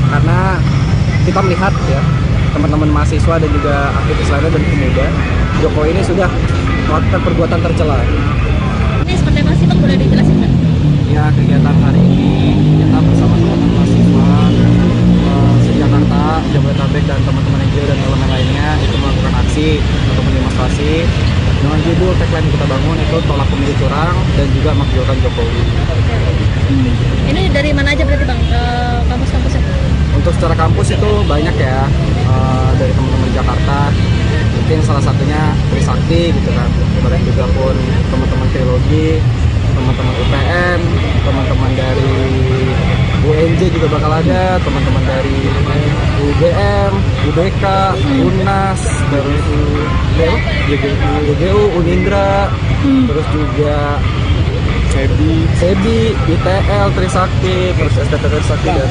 Karena kita melihat ya, teman-teman mahasiswa dan juga aktivis lainnya dan pemuda, Jokowi ini sudah melakukan perbuatan tercela. Ini seperti apa sih Bang, boleh dijelasin nggak? Ya, kegiatan hari ini kita bersama teman-teman mahasiswa se-Jakarta, Jabodetabek dan teman-teman NGO dan elemen lainnya itu melakukan aksi atau demonstrasi dengan judul tagline yang kita bangun itu tolak pemilu curang dan juga makjulkan Jokowi. Ini dari mana aja berarti Bang, kampus-kampusnya? Untuk secara kampus itu banyak ya, dari teman-teman Jakarta, mungkin salah satunya Trisakti gitu kan, kemudian juga pun teman-teman Trilogi, teman-teman UPN, teman-teman dari UNJ juga bakal ada, teman-teman dari UGM, UBK, UNAS, terus UGU, Unindra, terus juga SEBI, ITL, Trisakti, terus STT Trisakti dan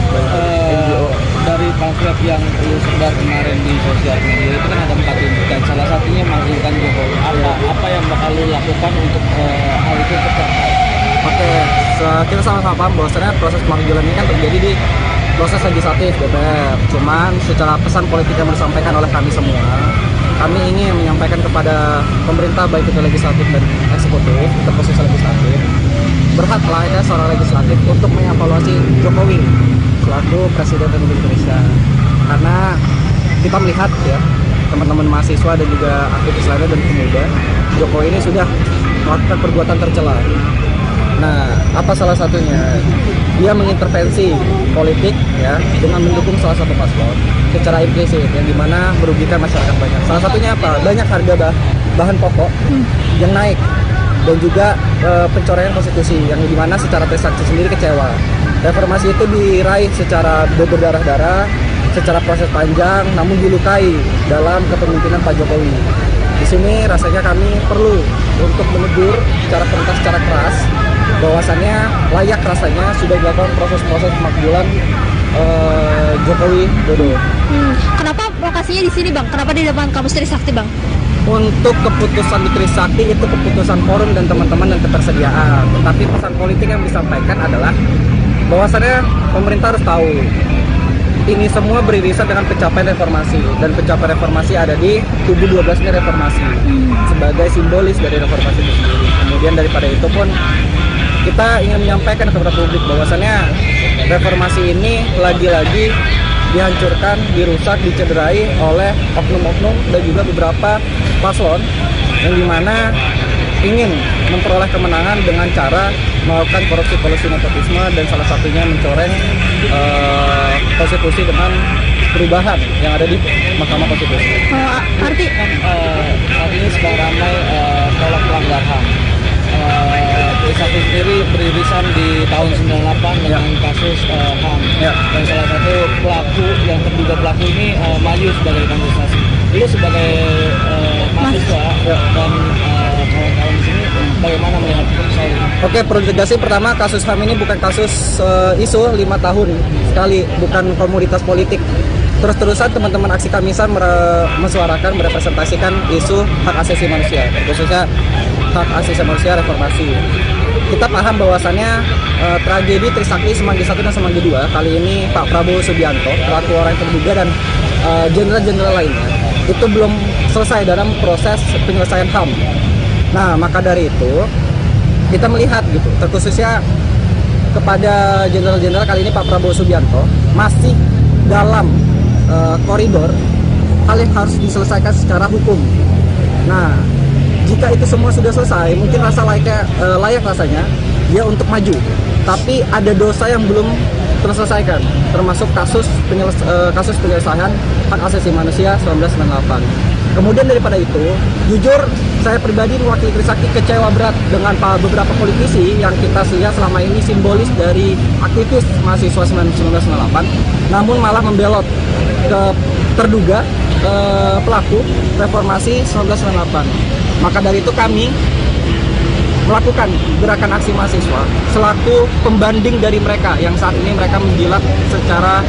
NGO. Dari pamflet yang lu sebar kemarin di sosial media itu kan ada 4 inti dan salah satunya menghasilkan Jokowi. Apa yang bakal lu lakukan untuk hal itu tercapai? Oke, kita sama-sama paham bahwasannya proses pemakzulan ini kan terjadi di proses legislatif DPR. Cuman secara pesan politik yang disampaikan oleh kami semua, kami ingin menyampaikan kepada pemerintah baik itu legislatif dan eksekutif, itu proses legislatif, berhaklah ya seorang legislatif untuk mengevaluasi Jokowi selaku Presiden Republik Indonesia. Karena kita melihat ya, teman-teman mahasiswa dan juga aktivis lainnya dan pemuda, Jokowi ini sudah melakukan perbuatan tercela. Nah, apa salah satunya? Dia mengintervensi politik ya dengan mendukung salah satu paslon secara implisit yang dimana merugikan masyarakat banyak. Salah satunya apa? Banyak harga bahan pokok yang naik dan juga pencoreng konstitusi yang dimana secara Trisakti sendiri kecewa. Reformasi itu diraih secara berdarah-darah, secara proses panjang, namun dilukai dalam kepemimpinan Pak Jokowi. Di sini rasanya kami perlu untuk menegur secara tuntas, secara keras, bahwasannya layak rasanya sudah dilakukan proses-proses pemakzulan Jokowi Dodo. Kenapa lokasinya di sini Bang? Kenapa di depan kampus Trisakti Bang? Untuk keputusan di Trisakti itu keputusan forum dan teman-teman dan ketersediaan. Tetapi pesan politik yang disampaikan adalah bahwasannya pemerintah harus tahu ini semua beririsan dengan pencapaian reformasi, dan pencapaian reformasi ada di kubu 12 ini reformasi sebagai simbolis dari reformasi itu sendiri. Kemudian daripada itu pun kita ingin menyampaikan kepada publik bahwasannya reformasi ini lagi-lagi dihancurkan, dirusak, dicederai oleh oknum-oknum dan juga beberapa paslon yang dimana ingin memperoleh kemenangan dengan cara melakukan korupsi, kolusi, nepotisme, dan salah satunya mencoreng konstitusi dengan perubahan yang ada di Mahkamah Konstitusi. Arti Saat ini sedang ramai tolak pelanggar HAM. Trisakti sendiri beririsan di tahun 98 dengan kasus HAM. Dan salah satu pelaku yang terduga pelaku ini maju sebagai kontestasi. Lu sebagai mahasiswa dan kawan-kawan di sini bagaimana melihat soal ini? Oke, perlu tegasih pertama, kasus HAM ini bukan kasus isu 5 tahun sekali, bukan komoditas politik. terus-terusan teman-teman aksi Kamisan mensuarakan, merepresentasikan isu hak asasi manusia, khususnya hak asasi manusia reformasi. Kita paham bahwasannya tragedi Trisakti Semanggi 1 dan Semanggi 2 kali ini Pak Prabowo Subianto, pelaku orang yang terduga, dan jenderal-jenderal lainnya itu belum selesai dalam proses penyelesaian HAM. Nah, maka dari itu kita melihat gitu, terkhususnya kepada jenderal-jenderal kali ini Pak Prabowo Subianto masih dalam koridor hal yang harus diselesaikan secara hukum. Nah, jika itu semua sudah selesai, mungkin layak rasanya dia untuk maju. Tapi ada dosa yang belum terselesaikan, termasuk kasus penyelesaian hak asasi manusia 1998. Kemudian daripada itu, jujur saya pribadi mewakili Trisakti kecewa berat dengan beberapa politisi yang kita lihat selama ini simbolis dari aktivis mahasiswa 1998, namun malah membelot ke terduga pelaku reformasi 1998. Maka dari itu kami melakukan gerakan aksi mahasiswa selaku pembanding dari mereka yang saat ini mereka menjilat secara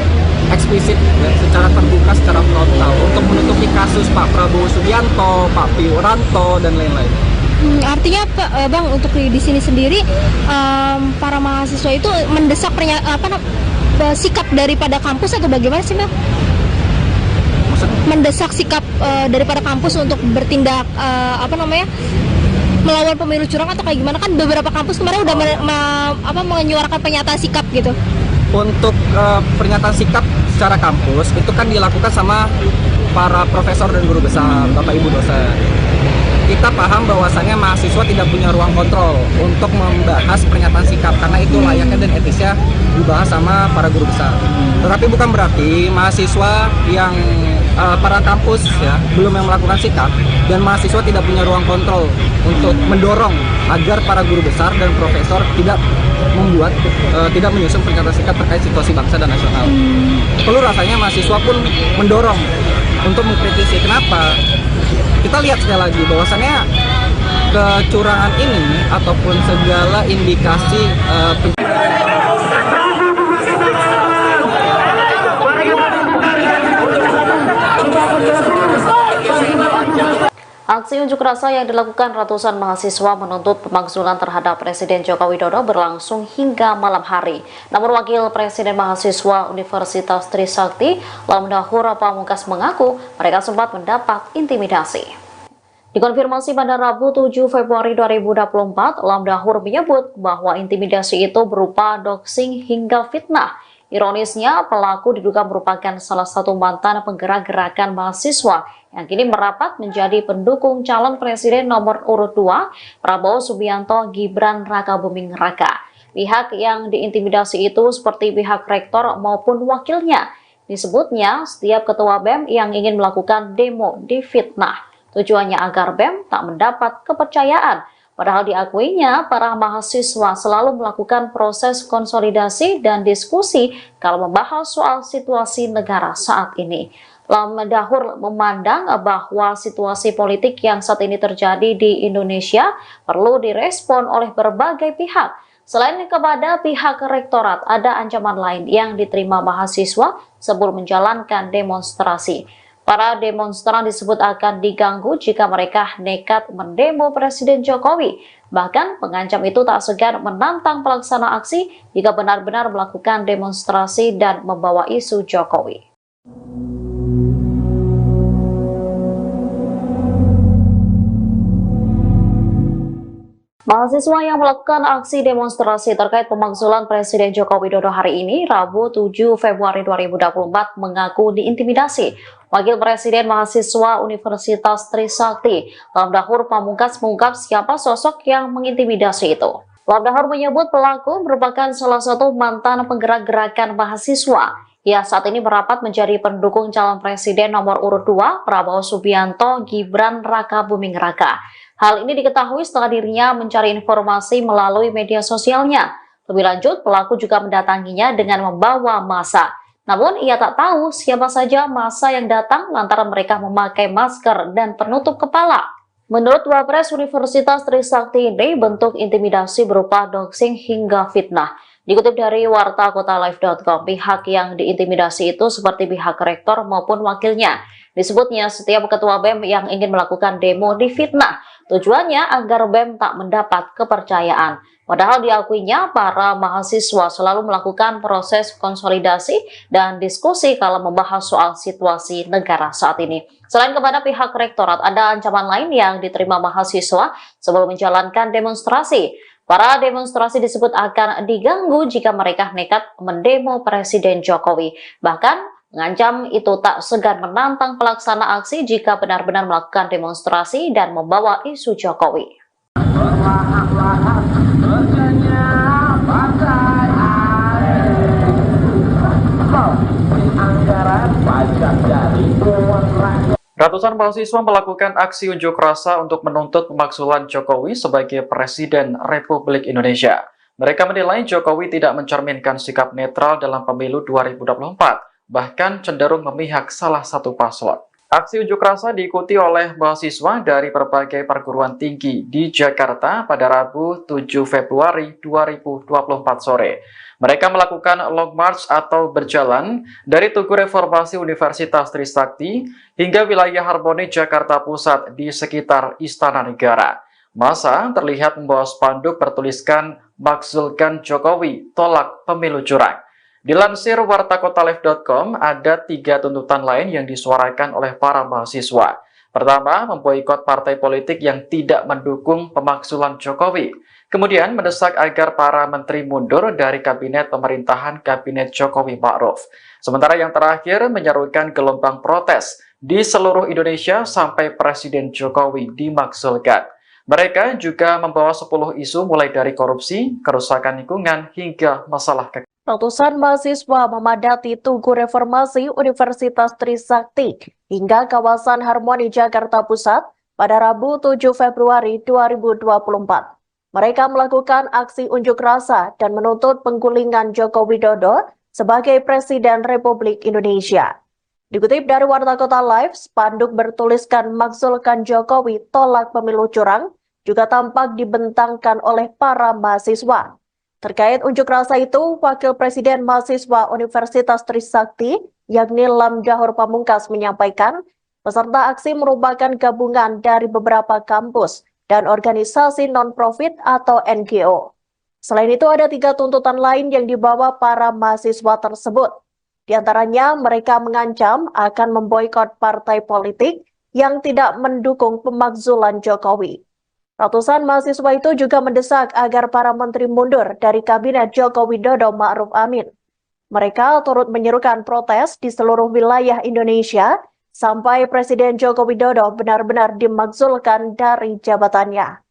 eksplisit, ya, secara terbuka, secara frontal untuk menutupi kasus Pak Prabowo Subianto, Pak Wiranto, dan lain-lain. Artinya Bang, untuk di sini sendiri para mahasiswa itu mendesak sikap daripada kampus atau bagaimana sih Bang? Mendesak sikap daripada kampus untuk bertindak melawan pemilu curang atau kayak gimana? Kan beberapa kampus kemarin udah menyuarakan pernyataan sikap gitu. Untuk pernyataan sikap secara kampus itu kan dilakukan sama para profesor dan guru besar, Bapak Ibu dosen. Kita paham bahwasannya mahasiswa tidak punya ruang kontrol untuk membahas pernyataan sikap karena itu layaknya dan etisnya dibahas sama para guru besar. Tetapi bukan berarti mahasiswa yang para kampus ya belum yang melakukan sikap dan mahasiswa tidak punya ruang kontrol untuk mendorong agar para guru besar dan profesor tidak menyusun pernyataan sikap terkait situasi bangsa dan nasional. Perlu rasanya mahasiswa pun mendorong untuk mengkritisi. Kenapa? Kita lihat sekali lagi bahwasannya kecurangan ini ataupun segala indikasi Aksi unjuk rasa yang dilakukan ratusan mahasiswa menuntut pemakzulan terhadap Presiden Joko Widodo berlangsung hingga malam hari. Namun Wakil Presiden Mahasiswa Universitas Trisakti, Lamdahur Pamungkas mengaku mereka sempat mendapat intimidasi. Dikonfirmasi pada Rabu 7 Februari 2024, Lamdahur menyebut bahwa intimidasi itu berupa doxing hingga fitnah. Ironisnya, pelaku diduga merupakan salah satu mantan penggerak gerakan mahasiswa yang kini merapat menjadi pendukung calon presiden nomor urut 2, Prabowo Subianto Gibran Rakabuming Raka. Pihak yang diintimidasi itu seperti pihak rektor maupun wakilnya. Disebutnya, setiap ketua BEM yang ingin melakukan demo difitnah. Tujuannya agar BEM tak mendapat kepercayaan. Padahal diakuinya, para mahasiswa selalu melakukan proses konsolidasi dan diskusi kalau membahas soal situasi negara saat ini. Lamdahur memandang bahwa situasi politik yang saat ini terjadi di Indonesia perlu direspon oleh berbagai pihak. Selain kepada pihak rektorat, ada ancaman lain yang diterima mahasiswa sebelum menjalankan demonstrasi. Para demonstran disebut akan diganggu jika mereka nekat mendemo Presiden Jokowi. Bahkan pengancam itu tak segan menantang pelaksana aksi jika benar-benar melakukan demonstrasi dan membawa isu Jokowi. Mahasiswa yang melakukan aksi demonstrasi terkait pemakzulan Presiden Joko Widodo hari ini, Rabu 7 Februari 2024, mengaku diintimidasi. Wakil Presiden Mahasiswa Universitas Trisakti, Lamdahur Pamungkas mengungkap siapa sosok yang mengintimidasi itu. Lamdahur menyebut pelaku merupakan salah satu mantan penggerak gerakan mahasiswa. Ia saat ini merapat menjadi pendukung calon presiden nomor urut 2, Prabowo Subianto Gibran Rakabuming Raka. Hal ini diketahui setelah dirinya mencari informasi melalui media sosialnya. Lebih lanjut, pelaku juga mendatanginya dengan membawa massa. Namun, ia tak tahu siapa saja massa yang datang lantaran mereka memakai masker dan penutup kepala. Menurut Wapres Universitas Trisakti ini, bentuk intimidasi berupa doxing hingga fitnah. Dikutip dari wartakotalive.com, pihak yang diintimidasi itu seperti pihak rektor maupun wakilnya. Disebutnya setiap ketua BEM yang ingin melakukan demo difitnah. Tujuannya agar BEM tak mendapat kepercayaan. Padahal diakuinya para mahasiswa selalu melakukan proses konsolidasi dan diskusi kalau membahas soal situasi negara saat ini. Selain kepada pihak rektorat, ada ancaman lain yang diterima mahasiswa sebelum menjalankan demonstrasi. Para demonstrasi disebut akan diganggu jika mereka nekat mendemo Presiden Jokowi. Bahkan mengancam itu tak segan menantang pelaksana aksi jika benar-benar melakukan demonstrasi dan membawa isu Jokowi. Ratusan mahasiswa melakukan aksi unjuk rasa untuk menuntut pemakzulan Jokowi sebagai Presiden Republik Indonesia. Mereka menilai Jokowi tidak mencerminkan sikap netral dalam pemilu 2024, bahkan cenderung memihak salah satu paslon. Aksi unjuk rasa diikuti oleh mahasiswa dari berbagai perguruan tinggi di Jakarta pada Rabu 7 Februari 2024 sore. Mereka melakukan long march atau berjalan dari Tugu Reformasi Universitas Trisakti hingga wilayah Harmoni Jakarta Pusat di sekitar Istana Negara. Massa terlihat membawa spanduk bertuliskan "Makzulkan Jokowi, tolak pemilu curang". Dilansir wartakotalive.com, ada 3 tuntutan lain yang disuarakan oleh para mahasiswa. Pertama, memboikot partai politik yang tidak mendukung pemakzulan Jokowi. Kemudian mendesak agar para menteri mundur dari kabinet pemerintahan Kabinet Jokowi Ma'ruf. Sementara yang terakhir menyerukan gelombang protes di seluruh Indonesia sampai Presiden Jokowi dimakzulkan. Mereka juga membawa 10 isu mulai dari korupsi, kerusakan lingkungan, hingga masalah kekerasan. Ratusan mahasiswa memadati Tugu Reformasi Universitas Trisakti hingga kawasan Harmoni Jakarta Pusat pada Rabu 7 Februari 2024. Mereka melakukan aksi unjuk rasa dan menuntut penggulingan Joko Widodo sebagai Presiden Republik Indonesia. Dikutip dari Warta Kota Live, spanduk bertuliskan "Makzulkan Jokowi, tolak pemilu curang" juga tampak dibentangkan oleh para mahasiswa. Terkait unjuk rasa itu, Wakil Presiden Mahasiswa Universitas Trisakti, yakni Lam Dahor Pamungkas, menyampaikan peserta aksi merupakan gabungan dari beberapa kampus dan organisasi non-profit atau NGO. Selain itu, ada 3 tuntutan lain yang dibawa para mahasiswa tersebut. Di antaranya, mereka mengancam akan memboikot partai politik yang tidak mendukung pemakzulan Jokowi. Ratusan mahasiswa itu juga mendesak agar para menteri mundur dari Kabinet Joko Widodo Ma'ruf Amin. Mereka turut menyerukan protes di seluruh wilayah Indonesia sampai Presiden Joko Widodo benar-benar dimakzulkan dari jabatannya.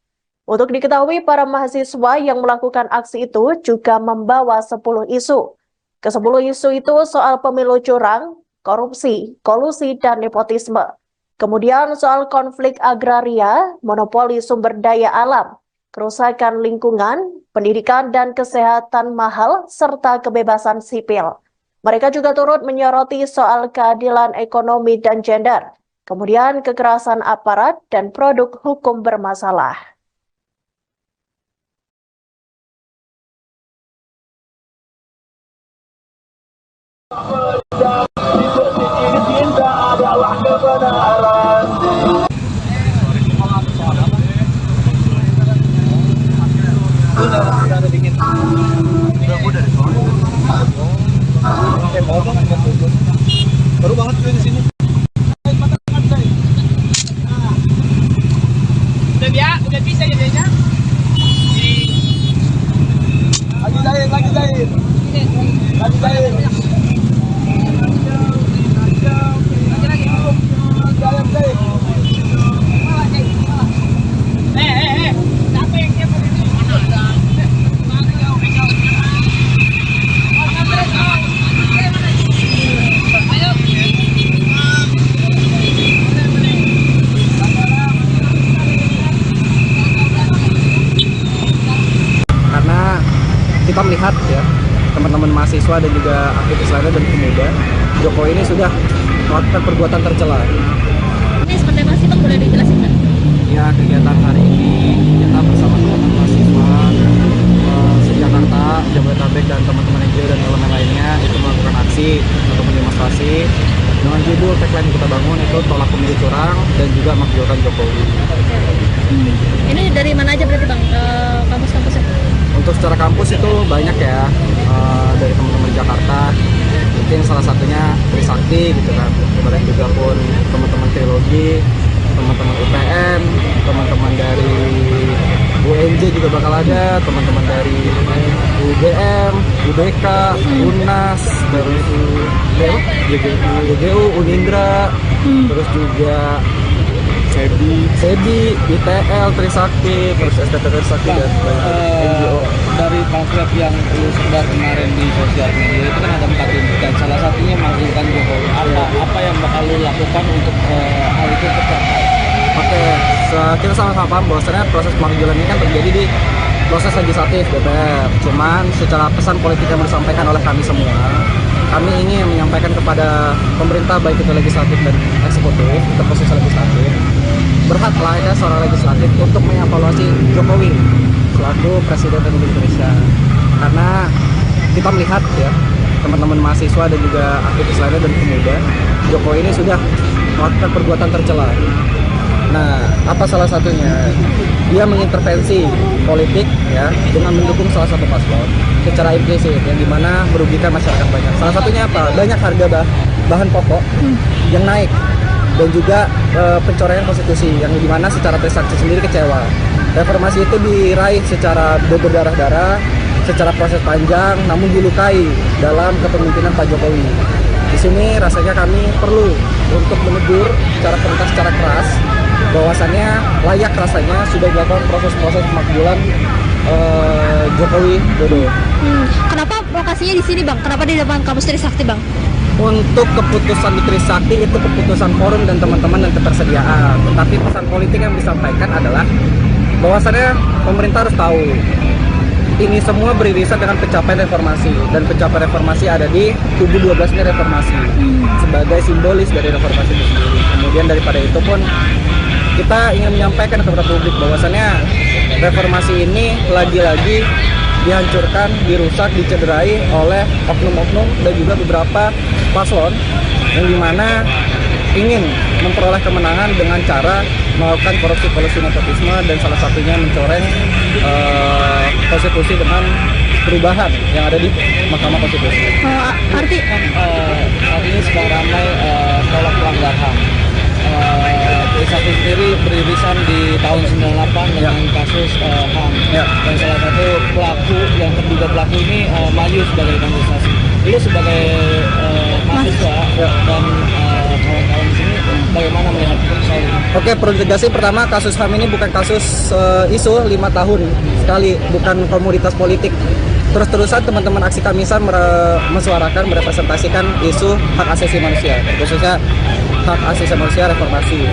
Untuk diketahui, para mahasiswa yang melakukan aksi itu juga membawa 10 isu. Ke-10 isu itu soal pemilu curang, korupsi, kolusi, dan nepotisme. Kemudian soal konflik agraria, monopoli sumber daya alam, kerusakan lingkungan, pendidikan dan kesehatan mahal, serta kebebasan sipil. Mereka juga turut menyoroti soal keadilan ekonomi dan gender, kemudian kekerasan aparat dan produk hukum bermasalah. Baru banget gue di sini. Udah bisa jadinya. Lagi jahit. Lagi jahit. Siapa yang dia mau ini? Karena kita melihat ya, teman-teman mahasiswa dan juga aktivis lainnya dan pemuda, Jokowi ini sudah melakukan perbuatan tercela. Ini seperti apa sih, Bang? Boleh dijelasin nggak? Ya, kegiatan hari ini kita bersama teman-teman mahasiswa se-Jakarta, Jabodetabek, dan memakzulkan Jokowi. Ini dari mana aja berarti bang kampus-kampusnya? Untuk secara kampus itu banyak ya, dari teman-teman Jakarta, mungkin salah satunya Trisakti gitu kan, kemudian juga pun teman-teman Trilogi, teman-teman UPN, teman-teman dari UNJ juga bakal ada, teman-teman dari UGM, UBK, UNAS, terus UGU, Unindra, terus juga SEBI, ITL, Trisakti, terus STT Trisakti dan NGO. Dari pamflet yang lu sebar kemarin di sosial media itu kan ada 4 tuntutan, salah satunya menghasilkan Jokowi. Apa yang bakal lu lakukan untuk hal itu tercapai? Oke, kita sama-sama paham bahwasannya proses pemakzulan ini kan terjadi di proses legislatif DPR. Cuman secara pesan politik yang disampaikan oleh kami semua, kami ingin menyampaikan kepada pemerintah baik itu legislatif dan eksekutif, itu proses legislatif, berhaklah ya seorang legislatif untuk mengevaluasi Jokowi selaku Presiden Republik Indonesia. Karena kita melihat ya, teman-teman mahasiswa dan juga aktivis lainnya dan pemuda, Jokowi ini sudah melakukan perbuatan tercela. Nah, apa salah satunya? Dia mengintervensi politik ya dengan mendukung salah satu paslon secara implisit yang dimana merugikan masyarakat banyak. Salah satunya apa? Banyak harga bahan pokok yang naik dan juga pencoreng konstitusi yang dimana secara Trisakti sendiri kecewa. Reformasi itu diraih secara berdarah-darah, secara proses panjang, namun dilukai dalam kepemimpinan Pak Jokowi. Di sini rasanya kami perlu untuk menegur secara keras bahwasannya layak rasanya sudah dilakukan proses-proses pemakzulan Jokowi Dodo. Kenapa lokasinya di sini bang? Kenapa di depan kampus Trisakti bang? Untuk keputusan di Trisakti itu keputusan forum dan teman-teman dan ketersediaan. Tetapi pesan politik yang disampaikan adalah bahwasannya pemerintah harus tahu ini semua beririsan dengan pencapaian reformasi, dan pencapaian reformasi ada di kubu 12 ini reformasi sebagai simbolis dari reformasi itu sendiri. Kemudian daripada itu pun kita ingin menyampaikan kepada publik bahwasannya reformasi ini lagi-lagi dihancurkan, dirusak, dicederai oleh oknum-oknum dan juga beberapa paslon yang dimana ingin memperoleh kemenangan dengan cara melakukan korupsi nepotisme dan salah satunya mencoreng konstitusi dengan perubahan yang ada di Mahkamah Konstitusi. Artinya sedang ramai tolak pelanggar HAM. Trisakti sendiri beririsan di tahun 98 dengan kasus HAM, dan salah satu pelaku yang terduga pelaku ini maju sebagai kontestasi. Lu sebagai mahasiswa dan kawan-kawan di sini bagaimana melihat soal ini? Oke, perlu tegaskan pertama, kasus HAM ini bukan kasus isu 5 tahun sekali, bukan komoditas politik. Terus-terusan teman-teman aksi Kamisan mensuarakan, merepresentasikan isu hak asasi manusia, khususnya hak asasi manusia reformasi.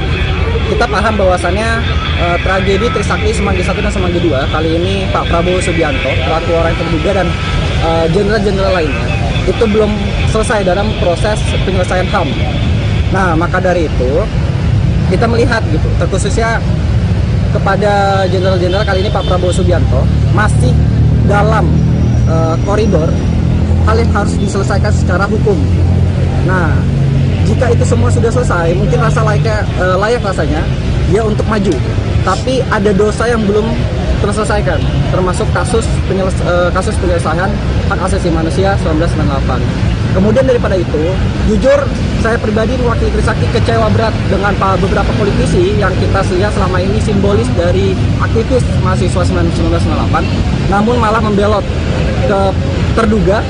Kita paham bahwasannya tragedi Trisakti Semanggi 1 dan Semanggi 2 kali ini Pak Prabowo Subianto, pelaku orang yang terduga dan jenderal-jenderal lainnya itu belum selesai dalam proses penyelesaian HAM. Nah, maka dari itu kita melihat gitu, terkhususnya kepada jenderal-jenderal kali ini Pak Prabowo Subianto masih dalam koridor hal yang harus diselesaikan secara hukum. Nah, jika itu semua sudah selesai, mungkin layak rasanya dia untuk maju. Tapi ada dosa yang belum terselesaikan, termasuk kasus penyelesaian hak asasi manusia 1998. Kemudian daripada itu, jujur saya pribadi mewakili Trisakti kecewa berat dengan beberapa politisi yang kita lihat selama ini simbolis dari aktivis mahasiswa 1998, namun malah membelot ke terduga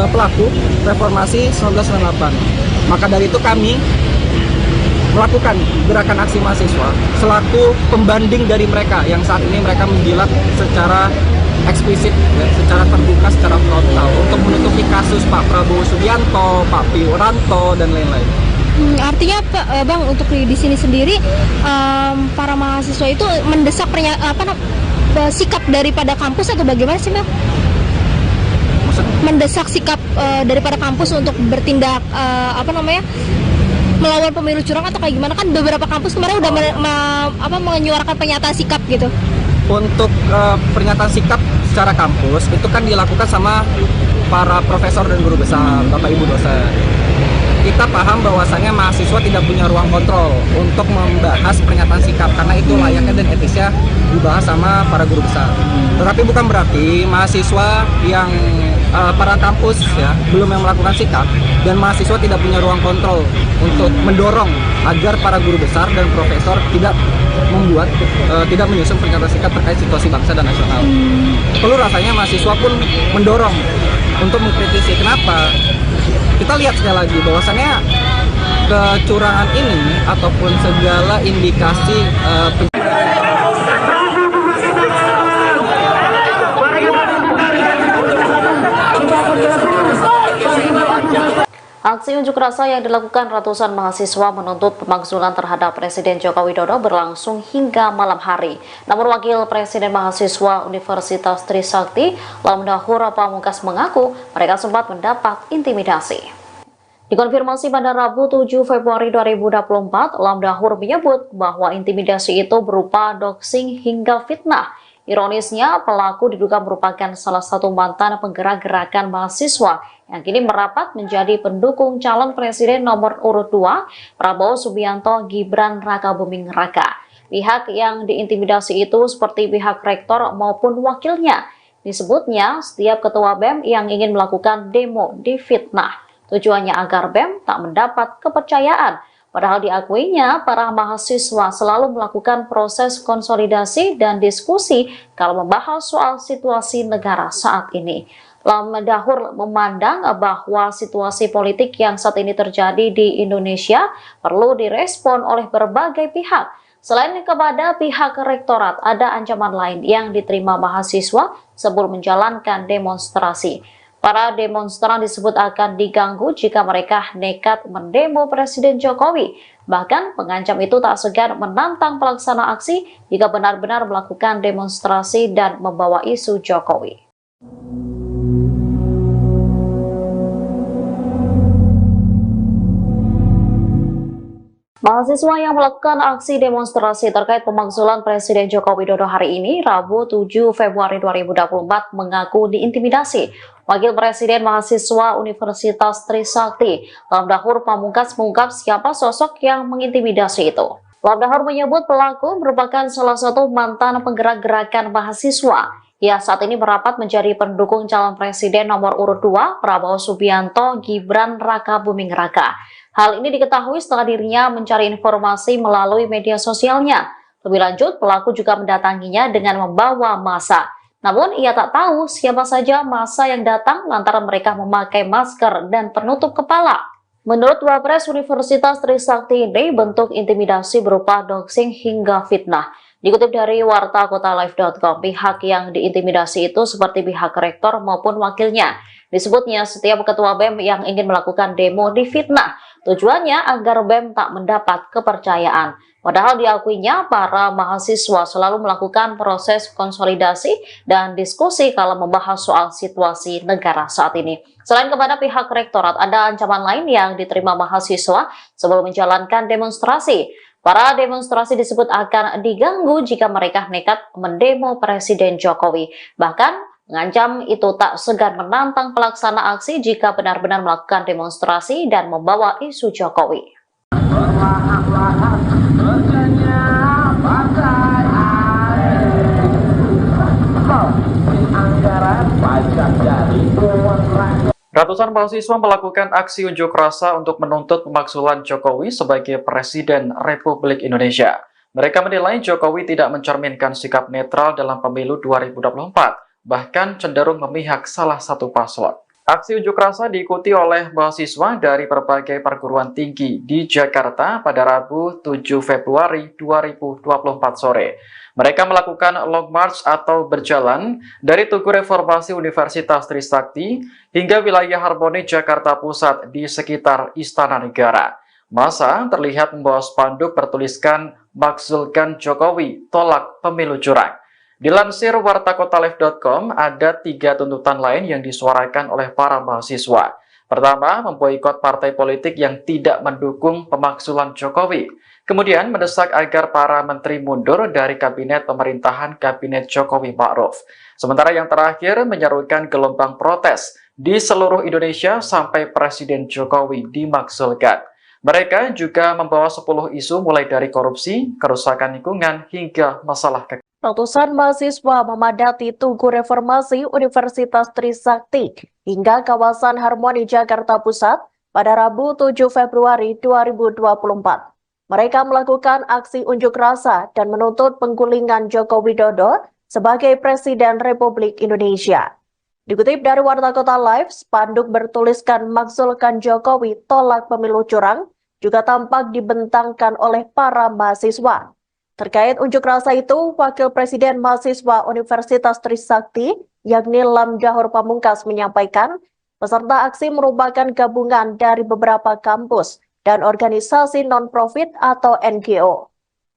pelaku reformasi 1998. Maka dari itu kami melakukan gerakan aksi mahasiswa selaku pembanding dari mereka yang saat ini mereka menjilat secara eksplisit, ya, secara terbuka, secara frontal untuk menutupi kasus Pak Prabowo Subianto, Pak Wiranto dan lain-lain. Artinya bang, untuk di sini sendiri para mahasiswa itu mendesak sikap daripada kampus atau bagaimana sih bang? Mendesak sikap daripada kampus untuk bertindak melawan pemilu curang atau kayak gimana? Kan beberapa kampus kemarin udah menyuarakan pernyataan sikap gitu. Untuk pernyataan sikap secara kampus itu kan dilakukan sama para profesor dan guru besar, Bapak Ibu dosen. kita paham bahwasannya mahasiswa tidak punya ruang kontrol untuk membahas pernyataan sikap karena itu layaknya dan etisnya dibahas sama para guru besar. Tetapi bukan berarti mahasiswa yang para kampus ya belum yang melakukan sikap dan mahasiswa tidak punya ruang kontrol untuk mendorong agar para guru besar dan profesor tidak membuat tidak menyusun pernyataan sikap terkait situasi bangsa dan nasional. Perlu rasanya mahasiswa pun mendorong untuk mengkritisi. Kenapa? Kita lihat sekali lagi bahwasannya kecurangan ini ataupun segala indikasi Aksi unjuk rasa yang dilakukan ratusan mahasiswa menuntut pemakzulan terhadap Presiden Joko Widodo berlangsung hingga malam hari. Namun Wakil Presiden Mahasiswa Universitas Trisakti, Lamdahur Pamungkas mengaku mereka sempat mendapat intimidasi. Dikonfirmasi pada Rabu 7 Februari 2024, Lamdahur menyebut bahwa intimidasi itu berupa doxing hingga fitnah. Ironisnya, pelaku diduga merupakan salah satu mantan penggerak gerakan mahasiswa yang kini merapat menjadi pendukung calon presiden nomor urut 2, Prabowo Subianto Gibran Rakabuming Raka. Pihak yang diintimidasi itu seperti pihak rektor maupun wakilnya. Disebutnya, setiap ketua BEM yang ingin melakukan demo difitnah. Tujuannya agar BEM tak mendapat kepercayaan. Padahal diakuinya, para mahasiswa selalu melakukan proses konsolidasi dan diskusi kalau membahas soal situasi negara saat ini. Lamdahur memandang bahwa situasi politik yang saat ini terjadi di Indonesia perlu direspon oleh berbagai pihak. Selain kepada pihak rektorat, ada ancaman lain yang diterima mahasiswa sebelum menjalankan demonstrasi. Para demonstran disebut akan diganggu jika mereka nekat mendemo Presiden Jokowi. Bahkan pengancam itu tak segan menantang pelaksana aksi jika benar-benar melakukan demonstrasi dan membawa isu Jokowi. Mahasiswa yang melakukan aksi demonstrasi terkait pemakzulan Presiden Joko Widodo hari ini, Rabu 7 Februari 2024, mengaku diintimidasi. Wakil Presiden Mahasiswa Universitas Trisakti, Lamdahur Pamungkas mengungkap siapa sosok yang mengintimidasi itu. Lamdahur menyebut pelaku merupakan salah satu mantan penggerak gerakan mahasiswa. Ia saat ini merapat menjadi pendukung calon presiden nomor urut 2, Prabowo Subianto Gibran Rakabuming Raka. Hal ini diketahui setelah dirinya mencari informasi melalui media sosialnya. Lebih lanjut, pelaku juga mendatanginya dengan membawa massa. Namun, ia tak tahu siapa saja massa yang datang lantaran mereka memakai masker dan penutup kepala. Menurut Wapres Universitas Trisakti ini, bentuk intimidasi berupa doxing hingga fitnah. Dikutip dari wartakotalive.com, pihak yang diintimidasi itu seperti pihak rektor maupun wakilnya. Disebutnya setiap ketua BEM yang ingin melakukan demo difitnah. Tujuannya agar BEM tak mendapat kepercayaan. Padahal diakuinya para mahasiswa selalu melakukan proses konsolidasi dan diskusi kalau membahas soal situasi negara saat ini. Selain kepada pihak rektorat, ada ancaman lain yang diterima mahasiswa sebelum menjalankan demonstrasi. Para demonstrasi disebut akan diganggu jika mereka nekat mendemo Presiden Jokowi. Bahkan mengancam itu tak segan menantang pelaksana aksi jika benar-benar melakukan demonstrasi dan membawa isu Jokowi. Ratusan mahasiswa melakukan aksi unjuk rasa untuk menuntut pemakzulan Jokowi sebagai Presiden Republik Indonesia. Mereka menilai Jokowi tidak mencerminkan sikap netral dalam pemilu 2024, bahkan cenderung memihak salah satu paslon. Aksi unjuk rasa diikuti oleh mahasiswa dari berbagai perguruan tinggi di Jakarta pada Rabu 7 Februari 2024 sore. Mereka melakukan long march atau berjalan dari Tugu Reformasi Universitas Trisakti hingga wilayah Harmoni Jakarta Pusat di sekitar Istana Negara. Massa terlihat membawa spanduk bertuliskan "Makzulkan Jokowi, tolak pemilu curang". Dilansir wartakotalive.com, ada 3 tuntutan lain yang disuarakan oleh para mahasiswa. Pertama, memboikot partai politik yang tidak mendukung pemakzulan Jokowi. Kemudian mendesak agar para menteri mundur dari kabinet pemerintahan Kabinet Jokowi Ma'ruf. Sementara yang terakhir menyerukan gelombang protes di seluruh Indonesia sampai Presiden Jokowi dimakzulkan. Mereka juga membawa 10 isu mulai dari korupsi, kerusakan lingkungan, hingga masalah Ratusan mahasiswa memadati Tugu Reformasi Universitas Trisakti hingga kawasan Harmoni Jakarta Pusat pada Rabu 7 Februari 2024. Mereka melakukan aksi unjuk rasa dan menuntut penggulingan Joko Widodo sebagai Presiden Republik Indonesia. Dikutip dari Warta Kota Live, spanduk bertuliskan "Makzulkan Jokowi, tolak pemilu curang" juga tampak dibentangkan oleh para mahasiswa. Terkait unjuk rasa itu, Wakil Presiden Mahasiswa Universitas Trisakti, yakni Lam Dahor Pamungkas, menyampaikan peserta aksi merupakan gabungan dari beberapa kampus dan organisasi non-profit atau NGO.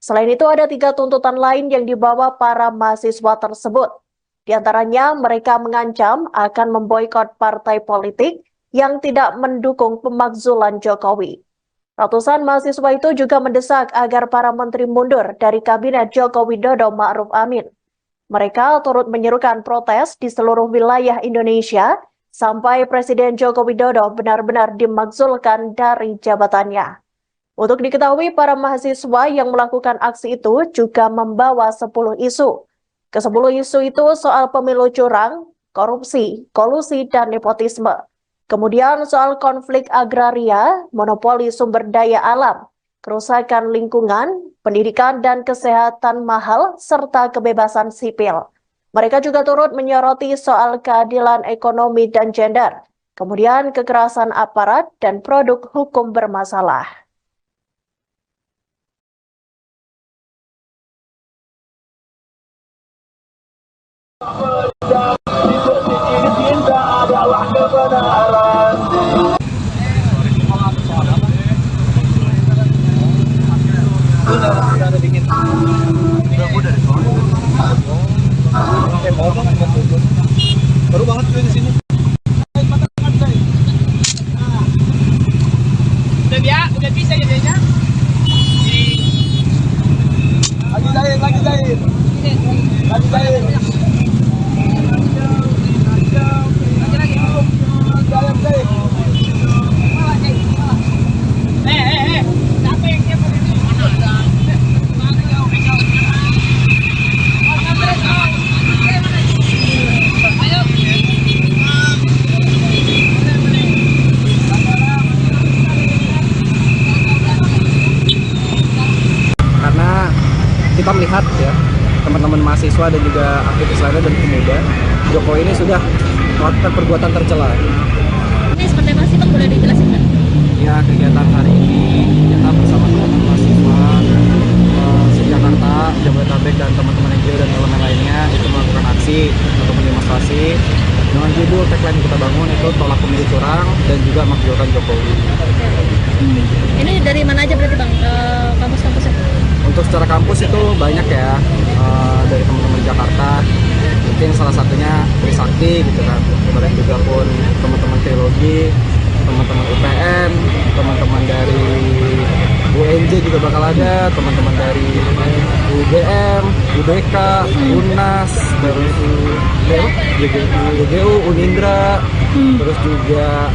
Selain itu, ada 3 tuntutan lain yang dibawa para mahasiswa tersebut. Di antaranya, mereka mengancam akan memboikot partai politik yang tidak mendukung pemakzulan Jokowi. Ratusan mahasiswa itu juga mendesak agar para menteri mundur dari Kabinet Joko Widodo Ma'ruf Amin. Mereka turut menyerukan protes di seluruh wilayah Indonesia sampai Presiden Joko Widodo benar-benar dimakzulkan dari jabatannya. Untuk diketahui, para mahasiswa yang melakukan aksi itu juga membawa 10 isu. Ke-10 isu itu soal pemilu curang, korupsi, kolusi, dan nepotisme. Kemudian soal konflik agraria, monopoli sumber daya alam, kerusakan lingkungan, pendidikan dan kesehatan mahal, serta kebebasan sipil. Mereka juga turut menyoroti soal keadilan ekonomi dan gender, kemudian kekerasan aparat dan produk hukum bermasalah. Baru banget gue di sini. Udah bisa jadinya. Lagi jahit. Lagi jahit. Siapa yang siapa ini? Karena kita melihat ya, teman-teman mahasiswa dan juga aktivis lainnya dan pemuda, Jokowi ini sudah melakukan perbuatan tercela. Ini seperti apa sih, Bang? Boleh dijelasin kan? Ya, kegiatan hari ini kita bersama teman-teman mahasiswa se-Jakarta, Jabodetabek, dan teman-teman NGO dan elemen lainnya itu melakukan aksi atau demonstrasi dengan judul tagline kita bangun itu "Tolak Pemilu Curang" dan juga "Makzulkan Jokowi". Ini dari mana aja berarti, Bang? Kampus-kampusnya? Untuk secara kampus itu banyak ya, dari teman-teman Jakarta, mungkin salah satunya Trisakti gitu kan, kemudian juga pun teman-teman Teologi, teman-teman UPN, teman-teman dari UNJ juga bakal ada, teman-teman dari UGM, UBK, UNAS, terus UGU, Unindra, terus juga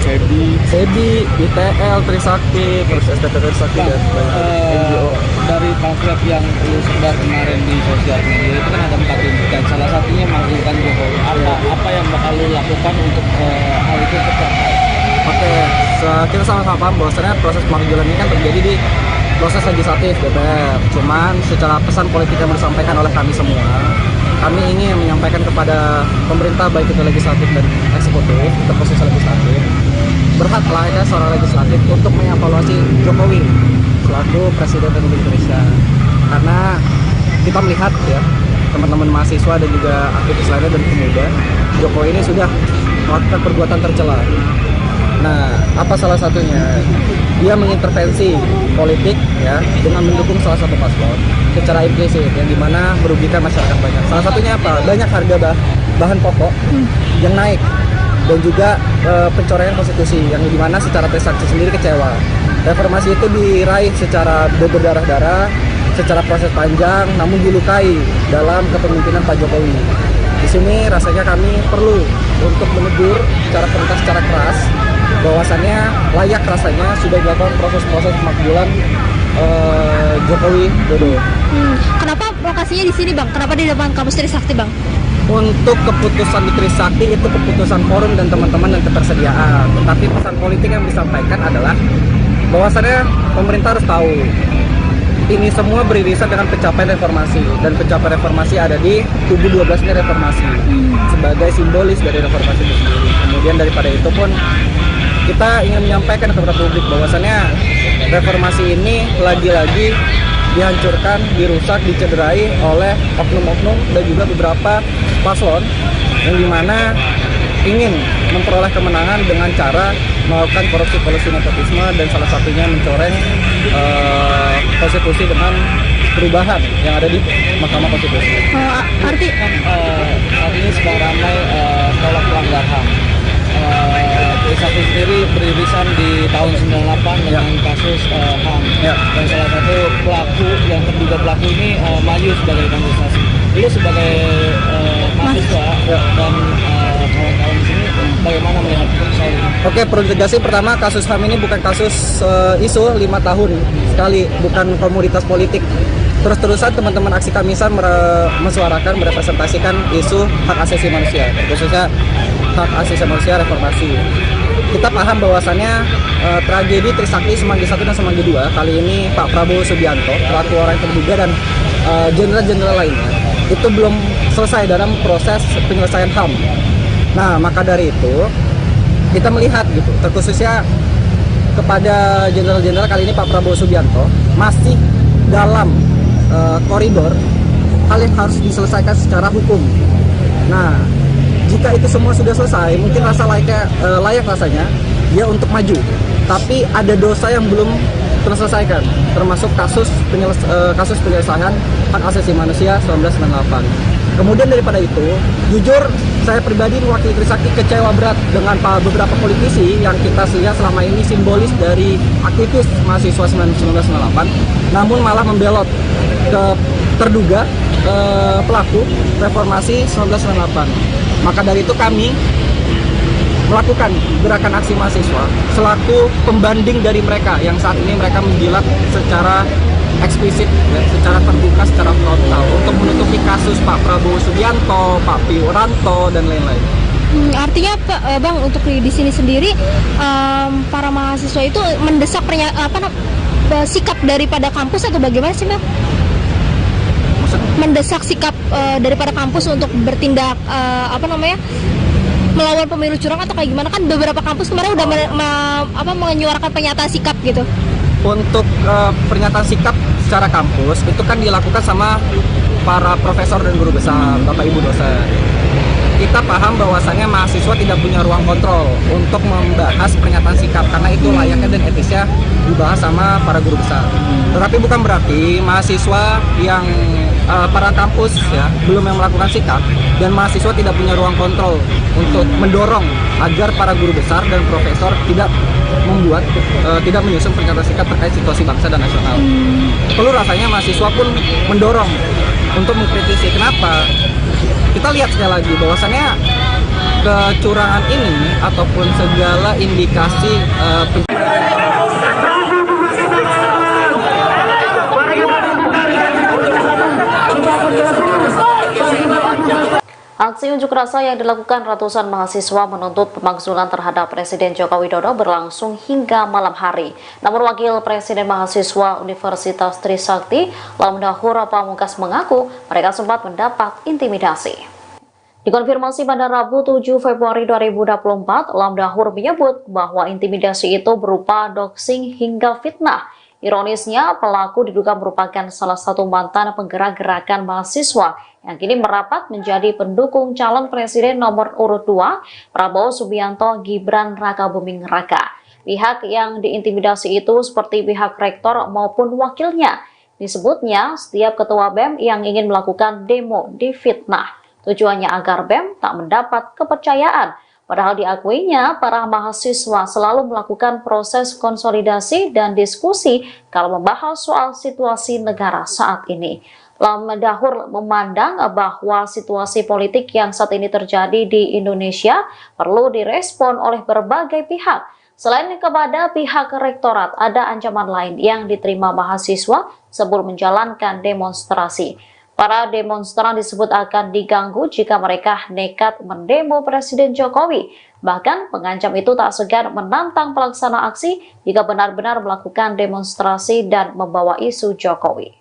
SEBI, ITL, Trisakti, terus STT Trisakti dan NGO. Dari pamflet yang lu sebar kemarin di sosial media itu kan ada 4 tuntutan, salah satunya makzulkan Jokowi. Apa yang bakal lu lakukan untuk hal itu tercapai? Oke, kita sama-sama paham bahwasannya proses pemakzulan ini kan terjadi di proses legislatif DPR. Cuman secara pesan politik yang disampaikan oleh kami semua, kami ingin menyampaikan kepada pemerintah baik itu legislatif dan eksekutif, atau proses legislatif, berhaklah ya seorang legislatif untuk mengevaluasi Jokowi selaku Presiden Republik Indonesia. Karena kita melihat ya, teman-teman mahasiswa dan juga aktivis lainnya dan pemuda, Jokowi ini sudah melakukan perbuatan tercela. Nah, apa salah satunya? Dia mengintervensi politik ya dengan mendukung salah satu paslon secara implisit yang dimana merugikan masyarakat banyak. Salah satunya apa? Banyak harga bahan pokok yang naik dan juga pencoraian konstitusi yang dimana secara Trisakti sendiri kecewa. Reformasi itu diraih secara berdarah-darah, secara proses panjang, namun dilukai dalam kepemimpinan Pak Jokowi. Di sini rasanya kami perlu untuk menegur secara keras, secara keras bahwasannya layak rasanya sudah dilakukan proses-proses pemakzulan Jokowi Dodo. Kenapa lokasinya di sini bang? Kenapa di depan kampus Trisakti bang? Untuk keputusan di Trisakti itu keputusan forum dan teman-teman dan ketersediaan. Tetapi pesan politik yang disampaikan adalah bahwasannya pemerintah harus tahu ini semua beririsan dengan pencapaian reformasi, dan pencapaian reformasi ada di kubu 12 ini reformasi sebagai simbolis dari reformasi itu sendiri. Kemudian daripada itu pun kita ingin menyampaikan kepada publik bahwasannya reformasi ini lagi-lagi dihancurkan, dirusak, dicederai oleh oknum-oknum dan juga beberapa paslon yang dimana ingin memperoleh kemenangan dengan cara melakukan korupsi nepotisme dan salah satunya mencoreng konstitusi dengan perubahan yang ada di Mahkamah Konstitusi. Saat ini sedang ramai tolak pelanggar HAM. Trisakti sendiri beririsan di tahun 98 dengan kasus HAM, dan salah satu pelaku yang terduga pelaku ini maju sebagai kandidasi. Itu sebagai mahasiswa dan kawan-kawan di sini, bagaimana melihat soal ini? Oke, perlu tegasih pertama, kasus HAM ini bukan kasus isu 5 tahun sekali, bukan komoditas politik. Terus-terusan teman-teman aksi Kamisan mensuarakan, merepresentasikan isu hak asasi manusia, khususnya hak asasi manusia reformasi. Kita paham bahwasannya tragedi Trisakti Semanggi 1 dan Semanggi 2 kali ini Pak Prabowo Subianto, pelaku orang yang terduga, dan jenderal-jenderal lainnya itu belum selesai dalam proses penyelesaian HAM. Nah, maka dari itu kita melihat gitu, terkhususnya kepada jenderal-jenderal kali ini Pak Prabowo Subianto masih dalam koridor hal yang harus diselesaikan secara hukum. Nah, jika itu semua sudah selesai, mungkin layak rasanya dia untuk maju. Tapi ada dosa yang belum terselesaikan, termasuk kasus penyelesaian hak asasi manusia 1998. Kemudian daripada itu, jujur saya pribadi mewakili Trisakti kecewa berat dengan beberapa politisi yang kita lihat selama ini simbolis dari aktivis mahasiswa 1998, namun malah membelot ke terduga pelaku reformasi 1998. Maka dari itu kami melakukan gerakan aksi mahasiswa selaku pembanding dari mereka yang saat ini mereka menjilat secara eksplisit, secara terbuka, secara frontal untuk menutupi kasus Pak Prabowo Subianto, Pak Wiranto, dan lain-lain. Artinya bang, untuk di sini sendiri para mahasiswa itu mendesak sikap daripada kampus atau bagaimana sih bang? Mendesak sikap daripada kampus untuk bertindak melawan pemilu curang atau kayak gimana? Kan beberapa kampus kemarin udah menyuarakan pernyataan sikap gitu. Untuk pernyataan sikap secara kampus itu kan dilakukan sama para profesor dan guru besar, Bapak Ibu dosen. Kita paham bahwasannya mahasiswa tidak punya ruang kontrol untuk membahas pernyataan sikap karena itu layaknya dan etisnya dibahas sama para guru besar. Tetapi bukan berarti mahasiswa yang para kampus belum yang melakukan sikap dan mahasiswa tidak punya ruang kontrol untuk mendorong agar para guru besar dan profesor tidak menyusun pernyataan sikap terkait situasi bangsa dan nasional. Perlu rasanya mahasiswa pun mendorong untuk mengkritisi. Kenapa? Kita lihat sekali lagi bahwasannya kecurangan ini ataupun segala indikasi Aksi unjuk rasa yang dilakukan ratusan mahasiswa menuntut pemakzulan terhadap Presiden Joko Widodo berlangsung hingga malam hari. Namun Wakil Presiden Mahasiswa Universitas Trisakti, Lamdahur Pamungkas mengaku mereka sempat mendapat intimidasi. Dikonfirmasi pada Rabu 7 Februari 2024, Lamdahur menyebut bahwa intimidasi itu berupa doxing hingga fitnah. Ironisnya, pelaku diduga merupakan salah satu mantan penggerak gerakan mahasiswa yang kini merapat menjadi pendukung calon presiden nomor urut 2, Prabowo Subianto Gibran Rakabuming Raka. Pihak yang diintimidasi itu seperti pihak rektor maupun wakilnya. Disebutnya, setiap ketua BEM yang ingin melakukan demo difitnah. Tujuannya agar BEM tak mendapat kepercayaan. Padahal diakuinya, para mahasiswa selalu melakukan proses konsolidasi dan diskusi kalau membahas soal situasi negara saat ini. Lam Dahur memandang bahwa situasi politik yang saat ini terjadi di Indonesia perlu direspon oleh berbagai pihak. Selain kepada pihak rektorat, ada ancaman lain yang diterima mahasiswa sebelum menjalankan demonstrasi. Para demonstran disebut akan diganggu jika mereka nekat mendemo Presiden Jokowi. Bahkan pengancam itu tak segan menantang pelaksana aksi jika benar-benar melakukan demonstrasi dan membawa isu Jokowi.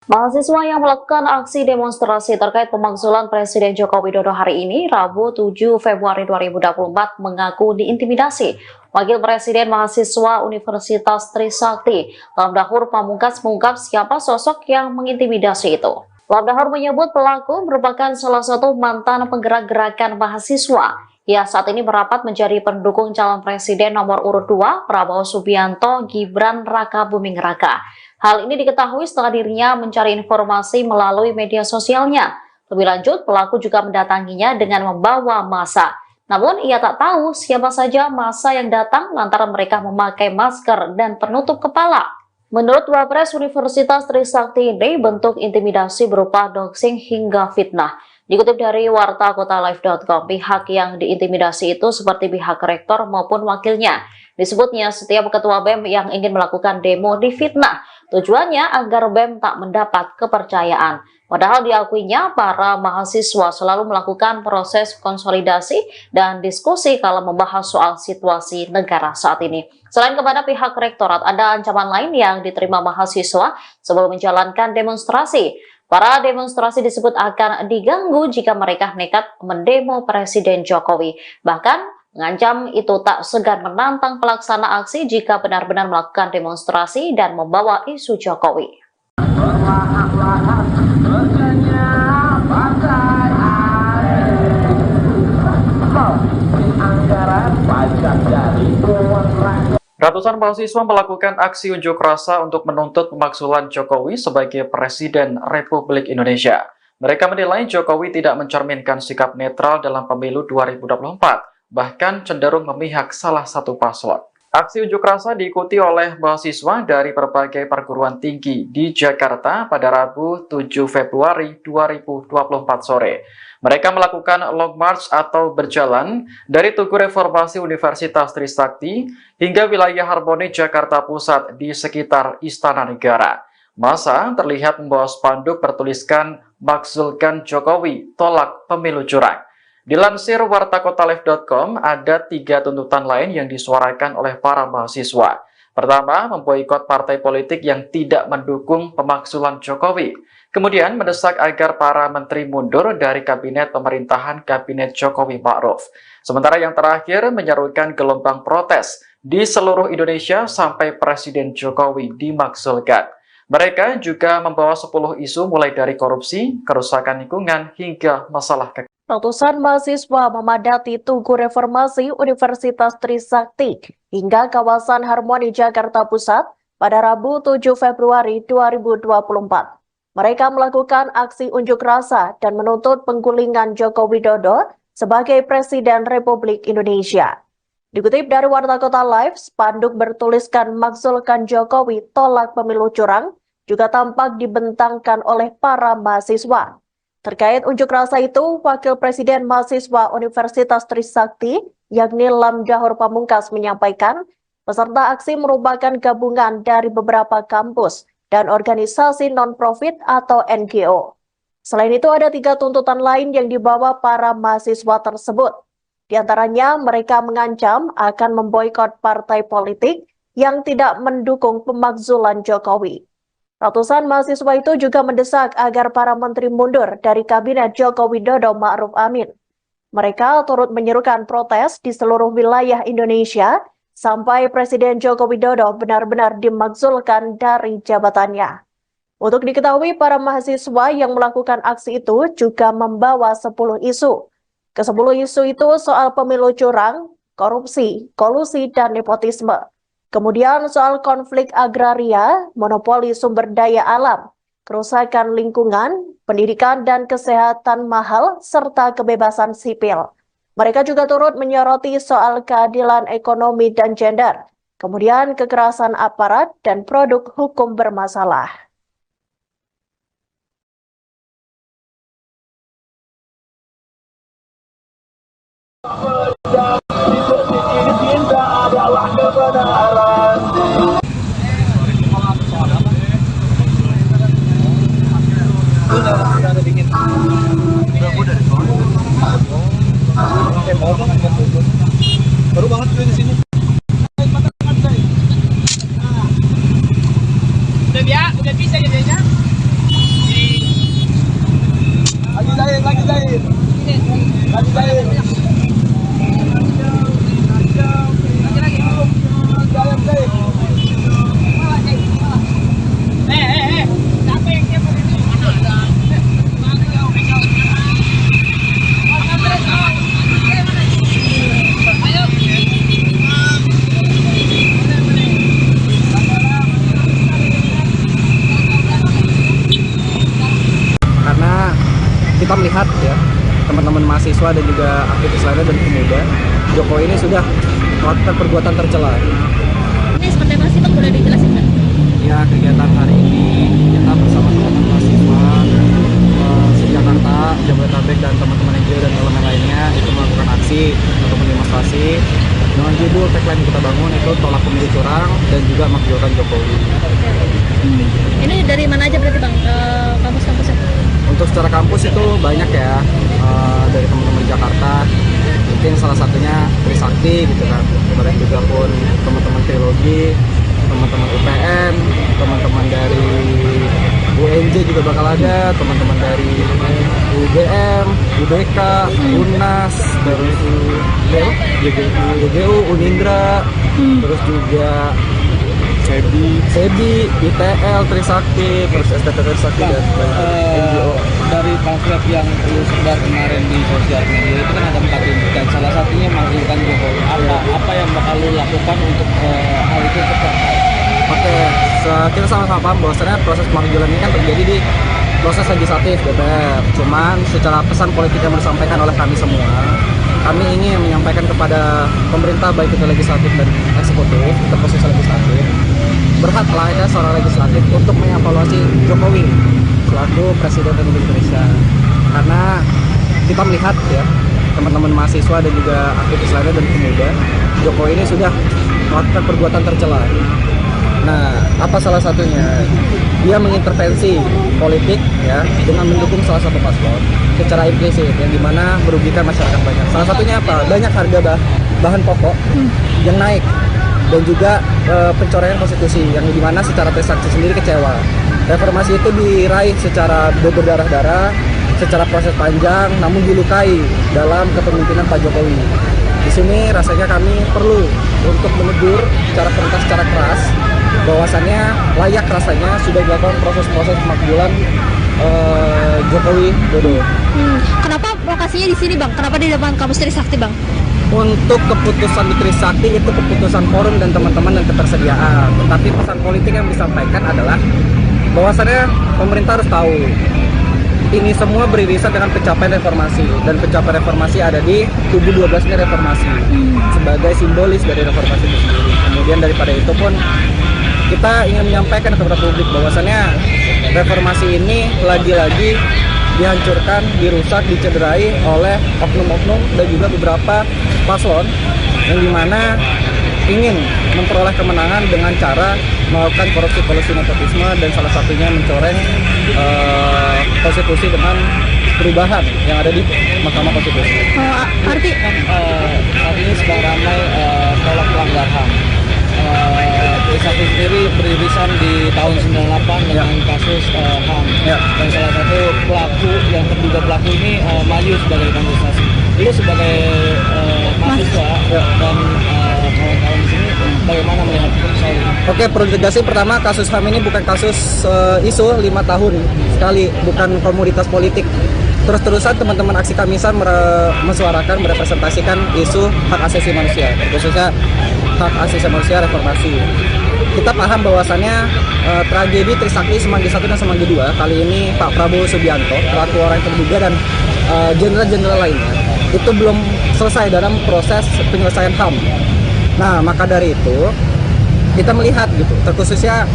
Mahasiswa yang melakukan aksi demonstrasi terkait pemakzulan Presiden Joko Widodo hari ini, Rabu 7 Februari 2024, mengaku diintimidasi. Wakil Presiden Mahasiswa Universitas Trisakti, Lam Dahur Pamungkas, mengungkap siapa sosok yang mengintimidasi itu. Lam Dahur menyebut pelaku merupakan salah satu mantan penggerak gerakan mahasiswa. Ia saat ini merapat menjadi pendukung calon presiden nomor urut 2, Prabowo Subianto Gibran Raka Buming Raka. Hal ini diketahui setelah dirinya mencari informasi melalui media sosialnya. Lebih lanjut, pelaku juga mendatanginya dengan membawa massa. Namun, ia tak tahu siapa saja massa yang datang lantaran mereka memakai masker dan penutup kepala. Menurut Wapres Universitas Trisakti ini, bentuk intimidasi berupa doxing hingga fitnah. Dikutip dari wartakotalive.com, pihak yang diintimidasi itu seperti pihak rektor maupun wakilnya. Disebutnya setiap ketua BEM yang ingin melakukan demo difitnah. Tujuannya agar BEM tak mendapat kepercayaan. Padahal diakuinya para mahasiswa selalu melakukan proses konsolidasi dan diskusi kalau membahas soal situasi negara saat ini. Selain kepada pihak rektorat, ada ancaman lain yang diterima mahasiswa sebelum menjalankan demonstrasi. Para demonstrasi disebut akan diganggu jika mereka nekat mendemo Presiden Jokowi. Bahkan mengancam itu tak segan menantang pelaksana aksi jika benar-benar melakukan demonstrasi dan membawa isu Jokowi. Ratusan mahasiswa melakukan aksi unjuk rasa untuk menuntut pemakzulan Jokowi sebagai Presiden Republik Indonesia. Mereka menilai Jokowi tidak mencerminkan sikap netral dalam pemilu 2024, bahkan cenderung memihak salah satu paslon. Aksi unjuk rasa diikuti oleh mahasiswa dari berbagai perguruan tinggi di Jakarta pada Rabu 7 Februari 2024 sore. Mereka melakukan long march atau berjalan dari Tugu Reformasi Universitas Trisakti hingga wilayah Harmoni Jakarta Pusat di sekitar Istana Negara. Massa terlihat membawa spanduk bertuliskan "Makzulkan Jokowi, tolak pemilu curang". Dilansir wartakotalive.com, ada 3 tuntutan lain yang disuarakan oleh para mahasiswa. Pertama, memboikot partai politik yang tidak mendukung pemakzulan Jokowi. Kemudian mendesak agar para menteri mundur dari kabinet pemerintahan Kabinet Jokowi Ma'ruf. Sementara yang terakhir menyerukan gelombang protes di seluruh Indonesia sampai Presiden Jokowi dimakzulkan. Mereka juga membawa 10 isu mulai dari korupsi, kerusakan lingkungan, hingga masalah kekayaan. Ratusan mahasiswa memadati Tugu Reformasi Universitas Trisakti hingga kawasan Harmoni Jakarta Pusat pada Rabu 7 Februari 2024. Mereka melakukan aksi unjuk rasa dan menuntut penggulingan Joko Widodo sebagai Presiden Republik Indonesia. Dikutip dari Warta Kota Live, spanduk bertuliskan "Makzulkan Jokowi, tolak pemilu curang" juga tampak dibentangkan oleh para mahasiswa. Terkait unjuk rasa itu, Wakil Presiden Mahasiswa Universitas Trisakti, yakni Lam Dahur Pamungkas, menyampaikan peserta aksi merupakan gabungan dari beberapa kampus dan organisasi non-profit atau NGO. Selain itu, ada 3 tuntutan lain yang dibawa para mahasiswa tersebut. Di antaranya, mereka mengancam akan memboikot partai politik yang tidak mendukung pemakzulan Jokowi. Ratusan mahasiswa itu juga mendesak agar para menteri mundur dari Kabinet Joko Widodo Ma'ruf Amin. Mereka turut menyerukan protes di seluruh wilayah Indonesia sampai Presiden Joko Widodo benar-benar dimakzulkan dari jabatannya. Untuk diketahui, para mahasiswa yang melakukan aksi itu juga membawa 10 isu. Ke-10 isu itu soal pemilu curang, korupsi, kolusi, dan nepotisme. Kemudian soal konflik agraria, monopoli sumber daya alam, kerusakan lingkungan, pendidikan dan kesehatan mahal, serta kebebasan sipil. Mereka juga turut menyoroti soal keadilan ekonomi dan gender, kemudian kekerasan aparat dan produk hukum bermasalah. Baru banget di sini. Udah bisa jadinya. Lagi jahit. Lagi jahit. Siapa yang siapa ini? Karena kita melihat ya teman-teman mahasiswa dan juga aktivis lainnya dan pemuda, Jokowi ini sudah melakukan perbuatan tercela. Ini seperti apa sih Bang, boleh dijelasin Bang? Ya, kegiatan hari ini kita bersama teman-teman mahasiswa se-Jakarta, Jabodetabek dan teman-teman NGO dan elemen lainnya itu melakukan aksi untuk demonstrasi dengan judul tagline yang kita bangun itu tolak pemilu curang dan juga makjulkan Jokowi. Ini dari mana aja berarti Bang, kampus-kampusnya? Untuk secara kampus itu banyak ya, dari teman-teman Jakarta, mungkin salah satunya Trisakti gitu kan, kemudian juga pun teman-teman Teologi, teman-teman UPN, teman-teman dari UNJ juga bakal ada, teman-teman dari UGM, UBK, UNAS, terus UGU, Unindra, terus juga SEBI, ITL, Trisakti, terus STT Trisakti dan NGO. Dari pamflet yang lu sebar kemarin di sosial media itu kan ada 4 tuntutan, salah satunya makjulkan Jokowi. Apa yang bakal lu lakukan untuk hal itu tercapai? Oke, kita sama-sama paham bahwasannya proses pemakjulan ini kan terjadi di proses legislatif DPR. Cuman secara pesan politik yang disampaikan oleh kami semua, kami ingin menyampaikan kepada pemerintah baik itu legislatif dan eksekutif, terkhusus legislatif, berhaklah ada seorang legislatif untuk mengevaluasi Jokowi selaku Presiden Republik Indonesia. Karena kita melihat ya teman-teman mahasiswa dan juga aktivis lainnya dan pemuda, Jokowi ini sudah melakukan perbuatan tercela. Nah, apa salah satunya? Dia mengintervensi politik ya dengan mendukung salah satu paslon secara implisit yang dimana merugikan masyarakat banyak. Salah satunya apa? Banyak harga bahan pokok yang naik dan juga pencoraian konstitusi yang dimana secara Trisakti sendiri kecewa. Reformasi itu diraih secara berdarah-darah, secara proses panjang, namun dilukai dalam kepemimpinan Pak Jokowi. Di sini rasanya kami perlu untuk menegur secara keras bahwasannya layak rasanya sudah dilakukan proses-proses pemakjulan Jokowi Dodo. Kenapa lokasinya di sini Bang? Kenapa di depan kampus Trisakti Bang? Untuk keputusan di Trisakti itu keputusan forum dan teman-teman dan ketersediaan. Tetapi pesan politik yang disampaikan adalah bahwasannya pemerintah harus tahu ini semua beririsan dengan pencapaian reformasi, dan pencapaian reformasi ada di kubu 12 ini reformasi sebagai simbolis dari reformasi itu sendiri. Kemudian daripada itu pun kita ingin menyampaikan kepada publik bahwasannya reformasi ini lagi-lagi dihancurkan, dirusak, dicederai oleh oknum-oknum dan juga beberapa paslon yang dimana ingin memperoleh kemenangan dengan cara melakukan korupsi, kolusi, nepotisme, dan salah satunya mencoreng konstitusi dengan perubahan yang ada di Mahkamah Konstitusi. Artinya sedang ramai tolak pelanggar HAM. Trisakti sendiri beririsan di tahun 98 dengan kasus HAM. Dan salah satu pelaku yang terduga pelaku ini maju sebagai kontestasi. Lu sebagai mahasiswa dan kawan-kawan di sini bagaimana melihat soal ini? Oke, perlu tegasin pertama kasus HAM ini bukan kasus isu 5 tahun sekali, bukan komoditas politik. terus-terusan teman-teman aksi Kamisan mesuarakan, merepresentasikan isu hak asasi manusia, khususnya hak asasi manusia reformasi. Kita paham bahwasannya tragedi Trisakti Semanggi 1 dan Semanggi 2 kali ini Pak Prabowo Subianto, pelaku orang yang terduga, dan jenderal-jenderal lainnya itu belum selesai dalam proses penyelesaian HAM. Nah, maka dari itu kita melihat gitu, terkhususnya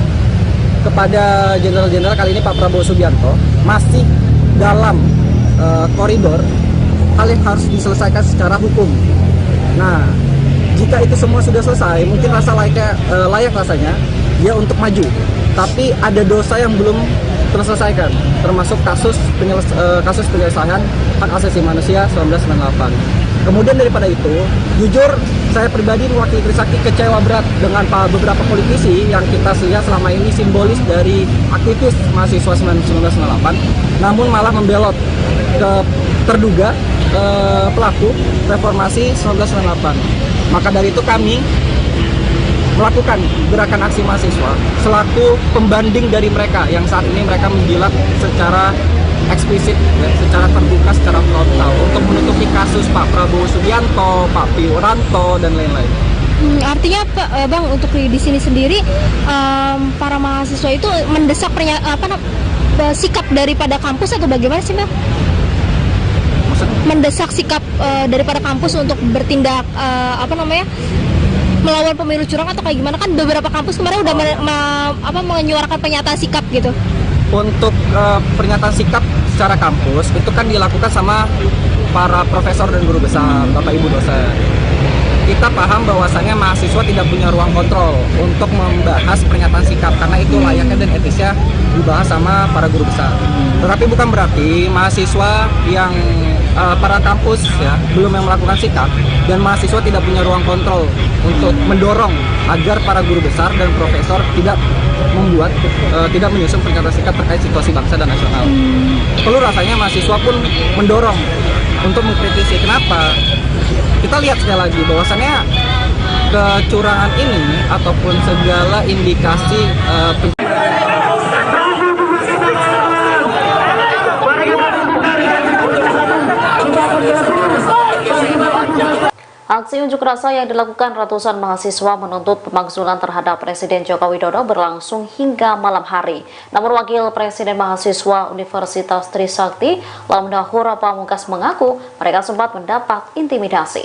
kepada jenderal-jenderal kali ini Pak Prabowo Subianto masih dalam koridor hal yang harus diselesaikan secara hukum. Nah, jika itu semua sudah selesai, mungkin layak rasanya dia untuk maju. Tapi ada dosa yang belum terselesaikan, termasuk kasus penyelesaian hak asasi manusia 1998. Kemudian daripada itu, jujur saya pribadi mewakili Trisakti kecewa berat dengan beberapa politisi yang kita lihat selama ini simbolis dari aktivis mahasiswa 1998, namun malah membelot ke terduga pelaku reformasi 1998. Maka dari itu kami melakukan gerakan aksi mahasiswa selaku pembanding dari mereka yang saat ini mereka menjilat secara eksplisit, ya, secara terbuka, secara frontal untuk menutupi kasus Pak Prabowo Subianto, Pak Wiranto, dan lain-lain. Artinya Bang, untuk di sini sendiri para mahasiswa itu mendesak sikap daripada kampus atau bagaimana sih Bang? Mendesak sikap daripada kampus untuk bertindak melawan pemilu curang atau kayak gimana? Kan beberapa kampus kemarin udah menyuarakan pernyataan sikap gitu. Untuk pernyataan sikap secara kampus itu kan dilakukan sama para profesor dan guru besar, Bapak Ibu dosen. Kita paham bahwasannya mahasiswa tidak punya ruang kontrol untuk membahas pernyataan sikap karena itu layaknya dan etisnya dibahas sama para guru besar. Tetapi bukan berarti mahasiswa yang para kampus ya belum yang melakukan sikap dan mahasiswa tidak punya ruang kontrol untuk mendorong agar para guru besar dan profesor tidak menyusun pernyataan sikap terkait situasi bangsa dan nasional. Perlu rasanya mahasiswa pun mendorong untuk mengkritisi. Kenapa? Kita lihat sekali lagi bahwasannya kecurangan ini ataupun segala indikasi Aksi unjuk rasa yang dilakukan ratusan mahasiswa menuntut pemakzulan terhadap Presiden Joko Widodo berlangsung hingga malam hari. Namun Wakil Presiden Mahasiswa Universitas Trisakti, Lamdahur Pamungkas mengaku mereka sempat mendapat intimidasi.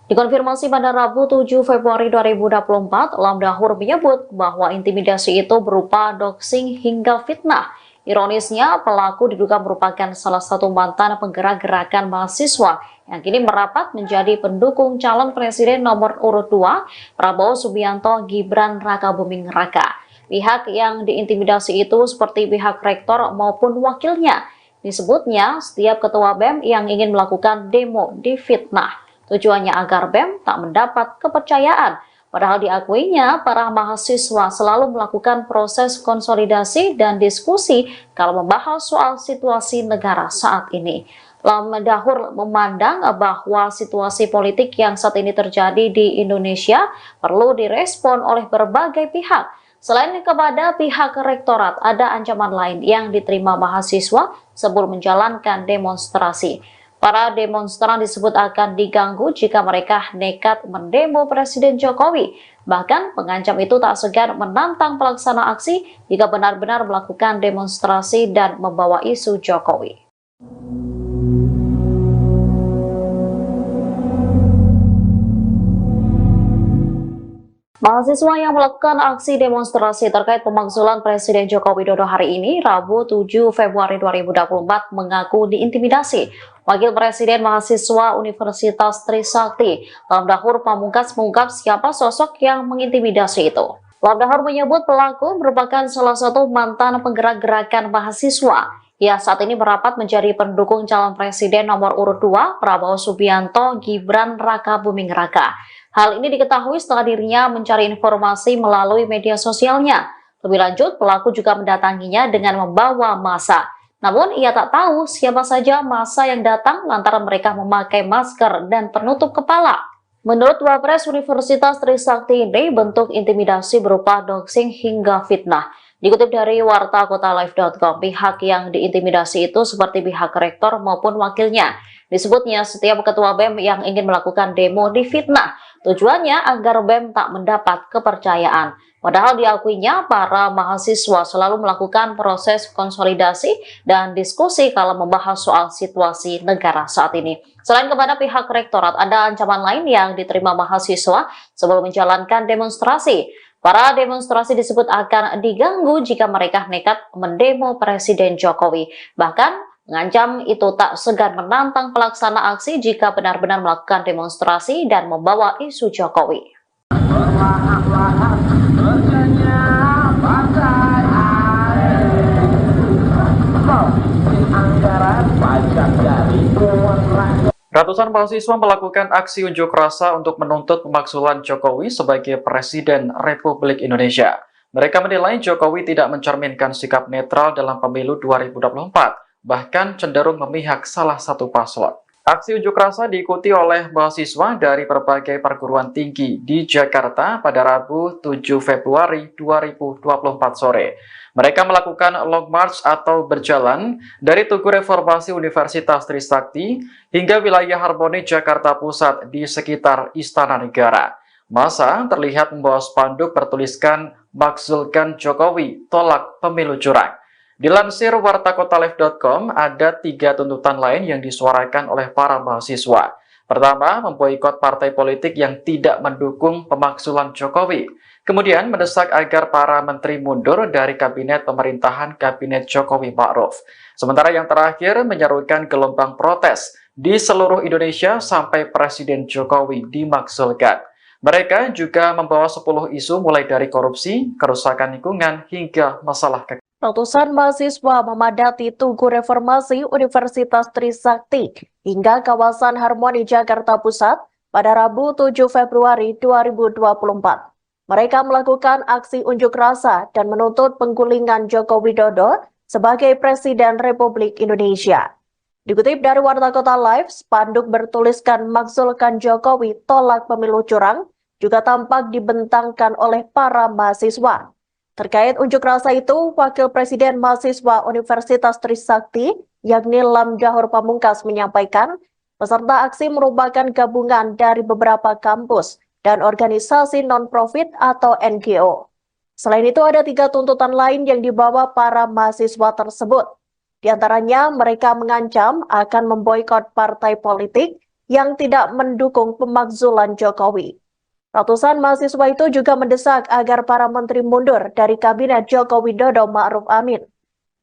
Dikonfirmasi pada Rabu 7 Februari 2024, Lamdahur menyebut bahwa intimidasi itu berupa doxing hingga fitnah. Ironisnya, pelaku diduga merupakan salah satu mantan penggerak gerakan mahasiswa yang kini merapat menjadi pendukung calon presiden nomor urut 2, Prabowo Subianto Gibran Rakabuming Raka. Pihak yang diintimidasi itu seperti pihak rektor maupun wakilnya. Disebutnya, setiap ketua BEM yang ingin melakukan demo difitnah. Tujuannya agar BEM tak mendapat kepercayaan. Padahal diakuinya, para mahasiswa selalu melakukan proses konsolidasi dan diskusi kalau membahas soal situasi negara saat ini. Lamdahur memandang bahwa situasi politik yang saat ini terjadi di Indonesia perlu direspon oleh berbagai pihak. Selain kepada pihak rektorat, ada ancaman lain yang diterima mahasiswa sebelum menjalankan demonstrasi. Para demonstran disebut akan diganggu jika mereka nekat mendemo Presiden Jokowi. Bahkan pengancam itu tak segan menantang pelaksana aksi jika benar-benar melakukan demonstrasi dan membawa isu Jokowi. Mahasiswa yang melakukan aksi demonstrasi terkait pemakzulan Presiden Joko Widodo hari ini, Rabu 7 Februari 2024, mengaku diintimidasi. Wakil Presiden Mahasiswa Universitas Trisakti, Lamdahur Pamungkas mengungkap siapa sosok yang mengintimidasi itu. Lamdahur menyebut pelaku merupakan salah satu mantan penggerak gerakan mahasiswa. Ia saat ini merapat menjadi pendukung calon presiden nomor urut 2, Prabowo Subianto Gibran Rakabuming Raka. Hal ini diketahui setelah dirinya mencari informasi melalui media sosialnya. Lebih lanjut, pelaku juga mendatanginya dengan membawa massa. Namun, ia tak tahu siapa saja massa yang datang lantaran mereka memakai masker dan penutup kepala. Menurut Wapres Universitas Trisakti ini, bentuk intimidasi berupa doxing hingga fitnah. Dikutip dari wartakotalive.com, pihak yang diintimidasi itu seperti pihak rektor maupun wakilnya. Disebutnya setiap ketua BEM yang ingin melakukan demo difitnah. Tujuannya agar BEM tak mendapat kepercayaan. Padahal diakuinya para mahasiswa selalu melakukan proses konsolidasi dan diskusi kalau membahas soal situasi negara saat ini. Selain kepada pihak rektorat, ada ancaman lain yang diterima mahasiswa sebelum menjalankan demonstrasi. Para demonstrasi disebut akan diganggu jika mereka nekat mendemo Presiden Jokowi. Bahkan mengancam itu tak segan menantang pelaksana aksi jika benar-benar melakukan demonstrasi dan membawa isu Jokowi. Ratusan mahasiswa melakukan aksi unjuk rasa untuk menuntut pemakzulan Jokowi sebagai Presiden Republik Indonesia. Mereka menilai Jokowi tidak mencerminkan sikap netral dalam pemilu 2024. Bahkan cenderung memihak salah satu paslon. Aksi unjuk rasa diikuti oleh mahasiswa dari berbagai perguruan tinggi di Jakarta pada Rabu 7 Februari 2024 sore. Mereka melakukan long march atau berjalan dari Tugu Reformasi Universitas Trisakti hingga wilayah Harmoni Jakarta Pusat di sekitar Istana Negara. Massa terlihat membawa spanduk bertuliskan "Makzulkan Jokowi, tolak pemilu curang". Dilansir wartakotalive.com, ada 3 tuntutan lain yang disuarakan oleh para mahasiswa. Pertama, memboikot partai politik yang tidak mendukung pemakzulan Jokowi. Kemudian, mendesak agar para menteri mundur dari kabinet pemerintahan Kabinet Jokowi Ma'ruf. Sementara yang terakhir, menyerukan gelombang protes di seluruh Indonesia sampai Presiden Jokowi dimakzulkan. Mereka juga membawa 10 isu mulai dari korupsi, kerusakan lingkungan, hingga masalah kekerasan. Ratusan mahasiswa memadati Tugu Reformasi Universitas Trisakti hingga kawasan Harmoni Jakarta Pusat pada Rabu 7 Februari 2024. Mereka melakukan aksi unjuk rasa dan menuntut penggulingan Joko Widodo sebagai Presiden Republik Indonesia. Dikutip dari Warta Kota Live, spanduk bertuliskan "Makzulkan Jokowi, tolak pemilu curang" juga tampak dibentangkan oleh para mahasiswa. Terkait unjuk rasa itu, Wakil Presiden Mahasiswa Universitas Trisakti, yakni Lam Dahor Pamungkas, menyampaikan peserta aksi merupakan gabungan dari beberapa kampus dan organisasi non-profit atau NGO. Selain itu, ada 3 tuntutan lain yang dibawa para mahasiswa tersebut. Di antaranya, mereka mengancam akan memboikot partai politik yang tidak mendukung pemakzulan Jokowi. Ratusan mahasiswa itu juga mendesak agar para menteri mundur dari Kabinet Joko Widodo Ma'ruf Amin.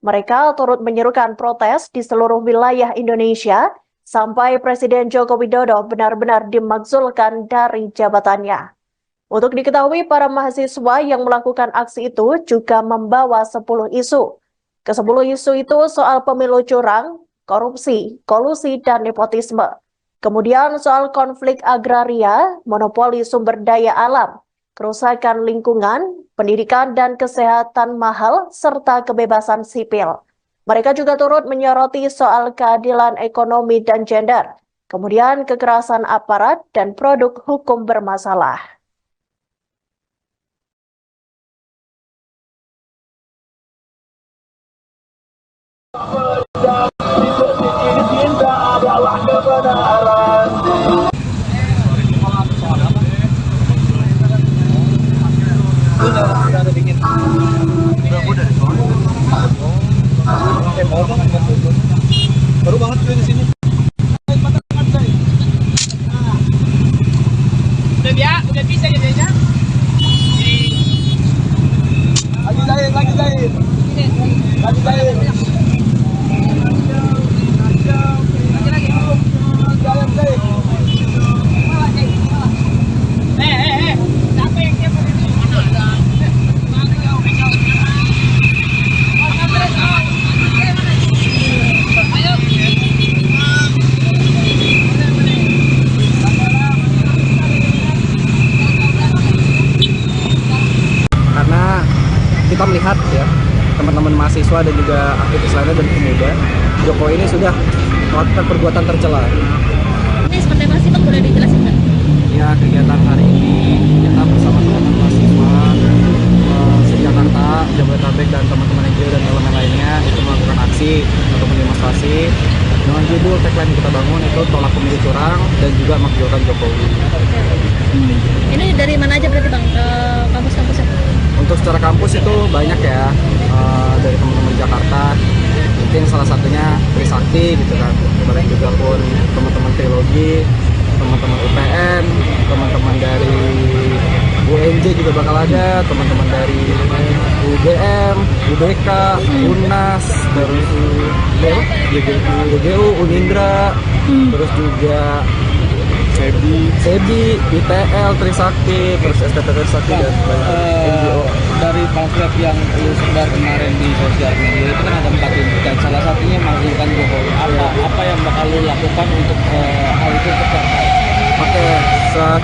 Mereka turut menyerukan protes di seluruh wilayah Indonesia sampai Presiden Joko Widodo benar-benar dimakzulkan dari jabatannya. Untuk diketahui, para mahasiswa yang melakukan aksi itu juga membawa 10 isu. Ke-10 isu itu soal pemilu curang, korupsi, kolusi, dan nepotisme. Kemudian soal konflik agraria, monopoli sumber daya alam, kerusakan lingkungan, pendidikan dan kesehatan mahal, serta kebebasan sipil. Mereka juga turut menyoroti soal keadilan ekonomi dan gender, kemudian kekerasan aparat dan produk hukum bermasalah. Baru banget di sini. Udah bisa jadinya. Lagi jahit. Siapa yang dia mau ini? Karena kita melihat ya, teman-teman mahasiswa dan juga aktivis lainnya dan pemuda, Jokowi ini sudah melakukan perbuatan tercela. Ini seperti apa sih Bang, boleh dijelasin nggak? Ya, kegiatan hari ini kita bersama teman-teman mahasiswa se-Jakarta, Jabodetabek, dan bangun itu tolak pemilu curang dan juga makzulkan Jokowi. Ini dari mana aja berarti Bang, kampus-kampusnya? Untuk secara kampus itu banyak ya, dari teman-teman Jakarta, mungkin salah satunya Trisakti gitu kan, kemarin juga pun teman-teman Trilogi, teman-teman UPN, teman-teman dari UNJ juga bakal ada, teman-teman dari UGM, UBK, UNAS, terus UGU, Unindra, terus juga SEBI, ITL, Trisakti, terus STT Trisakti dan NGO. Dari pamflet yang lu sebar kemarin di sosial media itu kan ada 4 tuntutan, salah satunya makzulkan Jokowi. Apa yang bakal lu lakukan untuk hal itu tercapai? Oke,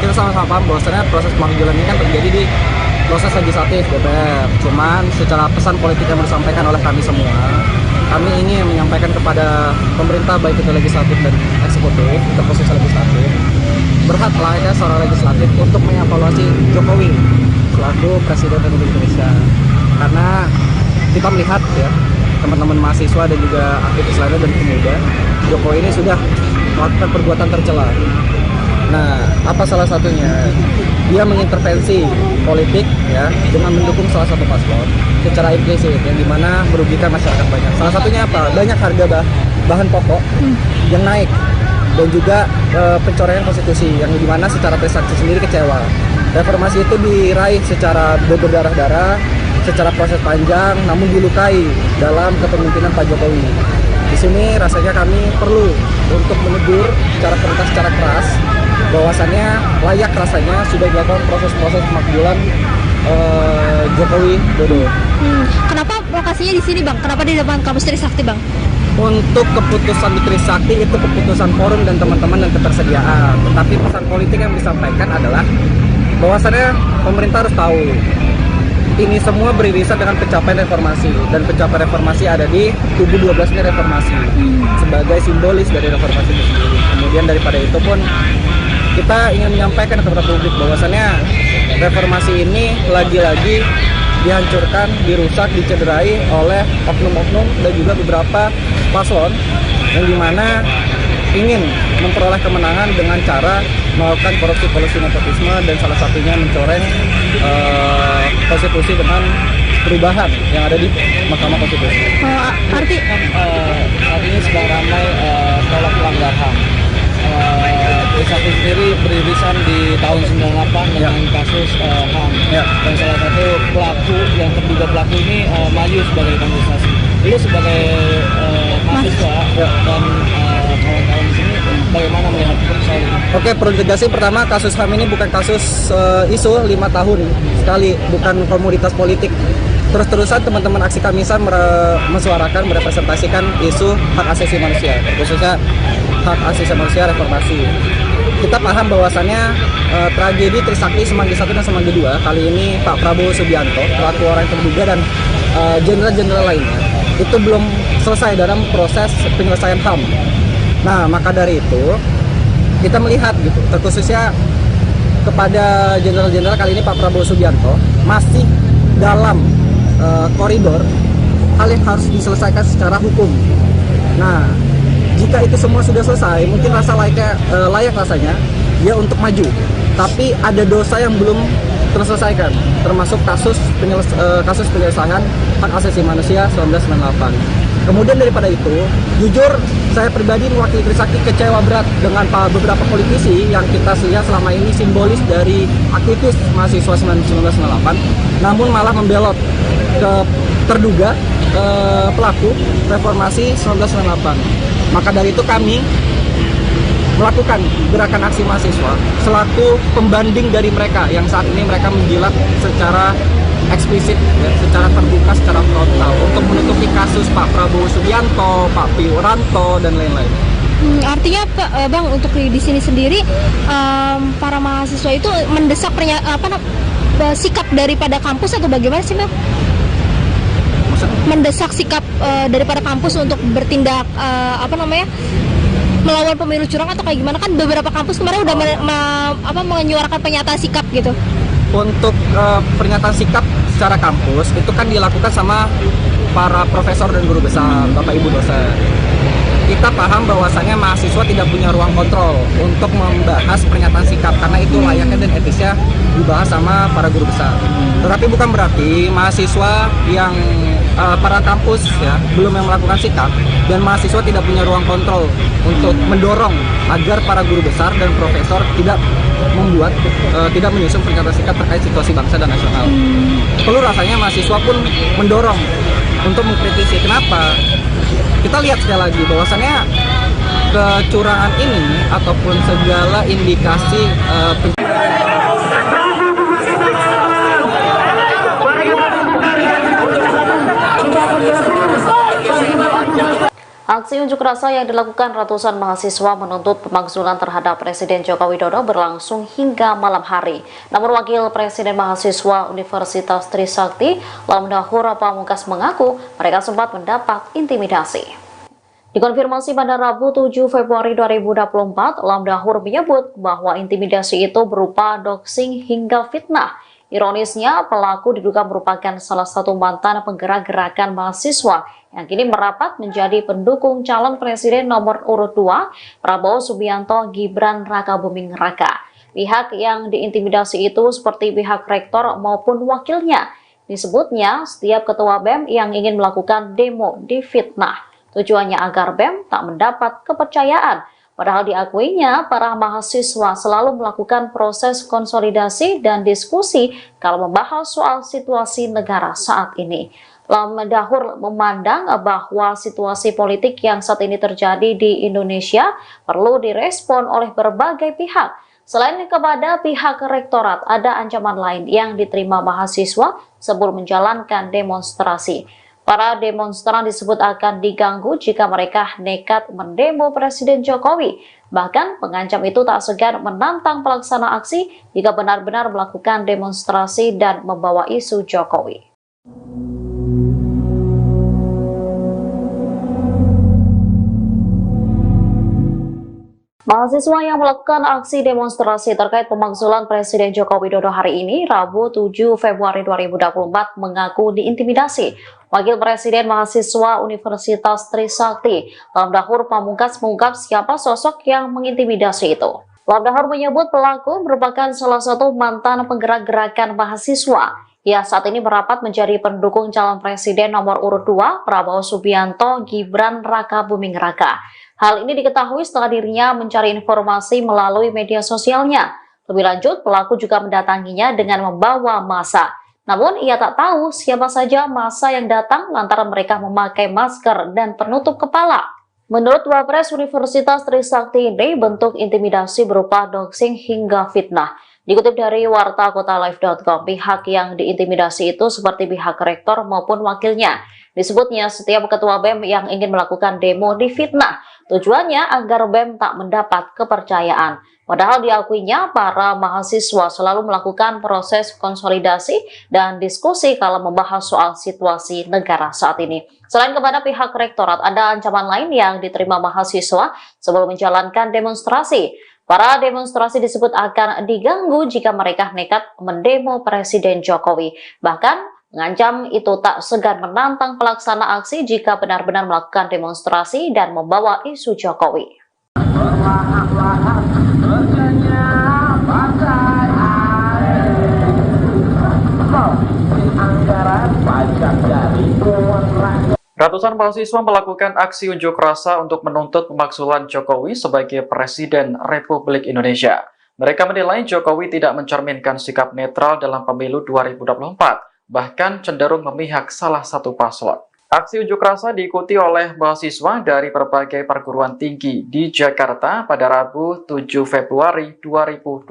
kita sama-sama paham bahwasannya proses pemakzulan ini kan terjadi di proses legislatif DPR. Cuman secara pesan politik yang disampaikan oleh kami semua, kami ingin menyampaikan kepada pemerintah baik itu legislatif dan eksekutif, ke proses legislatif, berhak layaknya seorang legislatif untuk mengevaluasi Jokowi selaku Presiden Republik Indonesia. Karena kita melihat ya, teman-teman mahasiswa dan juga aktivis lainnya dan pemuda, Jokowi ini sudah melakukan perbuatan tercela. Nah, apa salah satunya? Dia mengintervensi politik ya dengan mendukung salah satu paslon secara implisit yang dimana merugikan masyarakat banyak. Salah satunya apa? Banyak harga bahan pokok yang naik dan juga pencoretan konstitusi yang dimana secara Trisakti sendiri kecewa. Reformasi itu diraih secara berdarah-darah, secara proses panjang, namun dilukai dalam kepemimpinan Pak Jokowi. Di sini rasanya kami perlu untuk menegur secara keras bahwasannya layak rasanya sudah dilakukan proses-proses pemakzulan Jokowi Dodo. Kenapa lokasinya di sini Bang? Kenapa di depan kampus Trisakti Bang? Untuk keputusan di Trisakti itu keputusan forum dan teman-teman dan ketersediaan. Tetapi pesan politik yang disampaikan adalah bahwasannya pemerintah harus tahu ini semua beririsan dengan pencapaian reformasi, dan pencapaian reformasi ada di kubu 12-nya reformasi sebagai simbolis dari reformasi itu sendiri. Kemudian daripada itu pun kita ingin menyampaikan kepada publik bahwasannya reformasi ini lagi-lagi dihancurkan, dirusak, dicederai oleh oknum-oknum dan juga beberapa paslon yang dimana ingin memperoleh kemenangan dengan cara melakukan korupsi nepotisme dan salah satunya mencoreng konstitusi dengan perubahan yang ada di Mahkamah Konstitusi. Artinya sedang ramai tolak pelanggar HAM. Trisakti sendiri beririsan di tahun 98 dengan kasus HAM, dan salah satu pelaku yang terduga pelaku ini maju sebagai kontestasi. Lu sebagai mahasiswa dan kawan-kawan di sini bagaimana melihat soal ini? Oke, perlu ditegasi pertama, kasus HAM ini bukan kasus isu 5 tahun sekali, bukan komoditas politik. Terus-terusan teman-teman aksi Kamisan mensuarakan, merepresentasikan isu hak asasi manusia, khususnya hak asasi manusia reformasi. Kita paham bahwasannya tragedi Trisakti Semanggi 1 dan Semanggi 2 kali ini Pak Prabowo Subianto, pelaku orang yang terduga, dan jenderal-jenderal lainnya itu belum selesai dalam proses penyelesaian HAM. Nah, maka dari itu kita melihat gitu, terkhususnya kepada jenderal-jenderal kali ini Pak Prabowo Subianto masih dalam koridor hal yang harus diselesaikan secara hukum. Nah, jika itu semua sudah selesai, mungkin layak rasanya dia untuk maju. Tapi ada dosa yang belum terselesaikan, termasuk kasus penyelesaian hak asasi manusia 1998. Kemudian daripada itu, jujur saya pribadi mewakili Trisakti kecewa berat dengan beberapa politisi yang kita lihat selama ini simbolis dari aktivis mahasiswa 1998, namun malah membelot ke terduga pelaku reformasi 1998. Maka dari itu kami melakukan gerakan aksi mahasiswa selaku pembanding dari mereka yang saat ini mereka menjilat secara eksplisit, ya, secara terbuka, secara frontal untuk menutupi kasus Pak Prabowo Subianto, Pak Wiranto dan lain-lain. Artinya Bang, untuk di sini sendiri para mahasiswa itu mendesak sikap daripada kampus atau bagaimana sih Bang? Mendesak sikap daripada kampus untuk bertindak melawan pemilu curang atau kayak gimana? Kan beberapa kampus kemarin udah menyuarakan pernyataan sikap gitu. Untuk pernyataan sikap secara kampus itu kan dilakukan sama para profesor dan guru besar, Bapak Ibu dosen. kita paham bahwasannya mahasiswa tidak punya ruang kontrol untuk membahas pernyataan sikap karena itu layaknya dan etisnya dibahas sama para guru besar. Tetapi bukan berarti mahasiswa yang para kampus ya belum yang melakukan sikap dan mahasiswa tidak punya ruang kontrol untuk mendorong agar para guru besar dan profesor tidak membuat tidak menyusun pernyataan sikap terkait situasi bangsa dan nasional. Perlu rasanya mahasiswa pun mendorong untuk mengkritisi. Kenapa? Kita lihat sekali lagi bahwasannya kecurangan ini ataupun segala indikasi Aksi unjuk rasa yang dilakukan ratusan mahasiswa menuntut pemakzulan terhadap Presiden Joko Widodo berlangsung hingga malam hari. Namun Wakil Presiden Mahasiswa Universitas Trisakti, Lamdahur Pamungkas mengaku mereka sempat mendapat intimidasi. Dikonfirmasi pada Rabu 7 Februari 2024, Lamdahur menyebut bahwa intimidasi itu berupa doxing hingga fitnah. Ironisnya, pelaku diduga merupakan salah satu mantan penggerak gerakan mahasiswa yang kini merapat menjadi pendukung calon presiden nomor urut 2, Prabowo Subianto Gibran Rakabuming Raka. Pihak yang diintimidasi itu seperti pihak rektor maupun wakilnya. Disebutnya, setiap ketua BEM yang ingin melakukan demo difitnah. Tujuannya agar BEM tak mendapat kepercayaan. Padahal diakuinya, para mahasiswa selalu melakukan proses konsolidasi dan diskusi kalau membahas soal situasi negara saat ini. Lamdahur memandang bahwa situasi politik yang saat ini terjadi di Indonesia perlu direspon oleh berbagai pihak. Selain kepada pihak rektorat, ada ancaman lain yang diterima mahasiswa sebelum menjalankan demonstrasi. Para demonstran disebut akan diganggu jika mereka nekat mendemo Presiden Jokowi. Bahkan pengancam itu tak segan menantang pelaksana aksi jika benar-benar melakukan demonstrasi dan membawa isu Jokowi. Mahasiswa yang melakukan aksi demonstrasi terkait pemakzulan Presiden Joko Widodo hari ini, Rabu 7 Februari 2024, mengaku diintimidasi. Wakil Presiden Mahasiswa Universitas Trisakti, Lamdahur Pamungkas mengungkap siapa sosok yang mengintimidasi itu. Lamdahur menyebut pelaku merupakan salah satu mantan penggerak gerakan mahasiswa. Ia saat ini merapat menjadi pendukung calon presiden nomor urut 2, Prabowo Subianto Gibran Rakabuming Raka. Hal ini diketahui setelah dirinya mencari informasi melalui media sosialnya. Lebih lanjut, pelaku juga mendatanginya dengan membawa massa. Namun, ia tak tahu siapa saja massa yang datang lantaran mereka memakai masker dan penutup kepala. Menurut Wapres Universitas Trisakti ini, bentuk intimidasi berupa doxing hingga fitnah. Dikutip dari wartakotalive.com, pihak yang diintimidasi itu seperti pihak rektor maupun wakilnya. Disebutnya setiap ketua BEM yang ingin melakukan demo difitnah. Tujuannya agar BEM tak mendapat kepercayaan. Padahal diakuinya para mahasiswa selalu melakukan proses konsolidasi dan diskusi kalau membahas soal situasi negara saat ini. Selain kepada pihak rektorat, ada ancaman lain yang diterima mahasiswa sebelum menjalankan demonstrasi. Para demonstrasi disebut akan diganggu jika mereka nekat mendemo Presiden Jokowi. Bahkan mengancam itu tak segan menantang pelaksana aksi jika benar-benar melakukan demonstrasi dan membawa isu Jokowi. Ratusan mahasiswa melakukan aksi unjuk rasa untuk menuntut pemakzulan Jokowi sebagai Presiden Republik Indonesia. Mereka menilai Jokowi tidak mencerminkan sikap netral dalam pemilu 2024, bahkan cenderung memihak salah satu paslon. Aksi unjuk rasa diikuti oleh mahasiswa dari berbagai perguruan tinggi di Jakarta pada Rabu 7 Februari 2024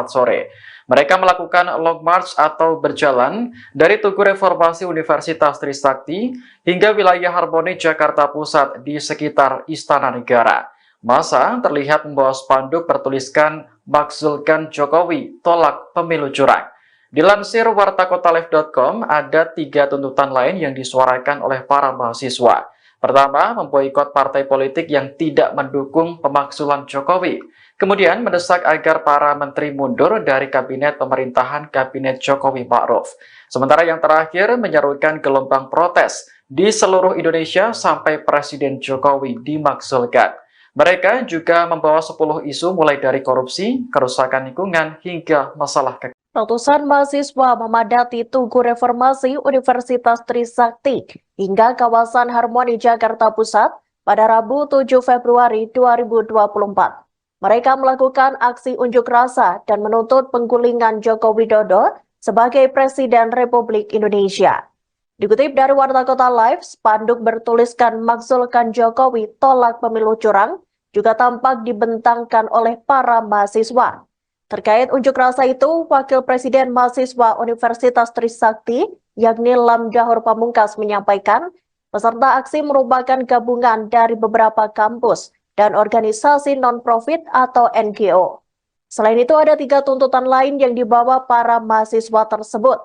sore. Mereka melakukan long march atau berjalan dari Tugu Reformasi Universitas Trisakti hingga wilayah Harmoni Jakarta Pusat di sekitar Istana Negara. Massa terlihat membawa spanduk bertuliskan "Makzulkan Jokowi, tolak pemilu curang". Dilansir wartakotalive.com, ada 3 tuntutan lain yang disuarakan oleh para mahasiswa. Pertama, memboikot partai politik yang tidak mendukung pemakzulan Jokowi. Kemudian mendesak agar para menteri mundur dari kabinet pemerintahan Kabinet Jokowi Ma'ruf. Sementara yang terakhir menyerukan gelombang protes di seluruh Indonesia sampai Presiden Jokowi dimakzulkan. Mereka juga membawa 10 isu mulai dari korupsi, kerusakan lingkungan, hingga masalah Ratusan mahasiswa memadati Tugu Reformasi Universitas Trisakti hingga kawasan Harmoni Jakarta Pusat pada Rabu 7 Februari 2024. Mereka melakukan aksi unjuk rasa dan menuntut penggulingan Joko Widodo sebagai Presiden Republik Indonesia. Dikutip dari Warta Kota Live, spanduk bertuliskan "Makzulkan Jokowi, tolak pemilu curang" juga tampak dibentangkan oleh para mahasiswa. Terkait unjuk rasa itu, Wakil Presiden Mahasiswa Universitas Trisakti, yakni Lam Dahor Pamungkas, menyampaikan peserta aksi merupakan gabungan dari beberapa kampus dan organisasi non-profit atau NGO. Selain itu, ada 3 tuntutan lain yang dibawa para mahasiswa tersebut.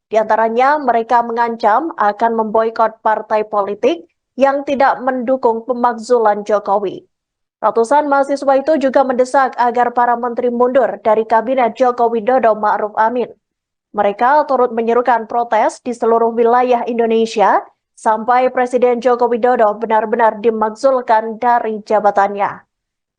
Di antaranya, mereka mengancam akan memboikot partai politik yang tidak mendukung pemakzulan Jokowi. Ratusan mahasiswa itu juga mendesak agar para menteri mundur dari Kabinet Joko Widodo Ma'ruf Amin. Mereka turut menyerukan protes di seluruh wilayah Indonesia sampai Presiden Joko Widodo benar-benar dimakzulkan dari jabatannya.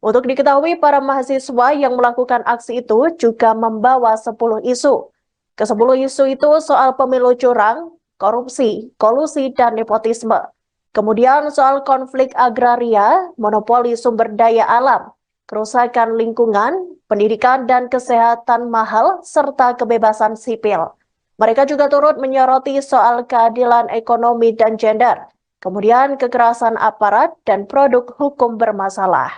Untuk diketahui, para mahasiswa yang melakukan aksi itu juga membawa 10 isu. Ke-10 isu itu soal pemilu curang, korupsi, kolusi, dan nepotisme. Kemudian soal konflik agraria, monopoli sumber daya alam, kerusakan lingkungan, pendidikan dan kesehatan mahal, serta kebebasan sipil. Mereka juga turut menyoroti soal keadilan ekonomi dan gender, kemudian kekerasan aparat dan produk hukum bermasalah.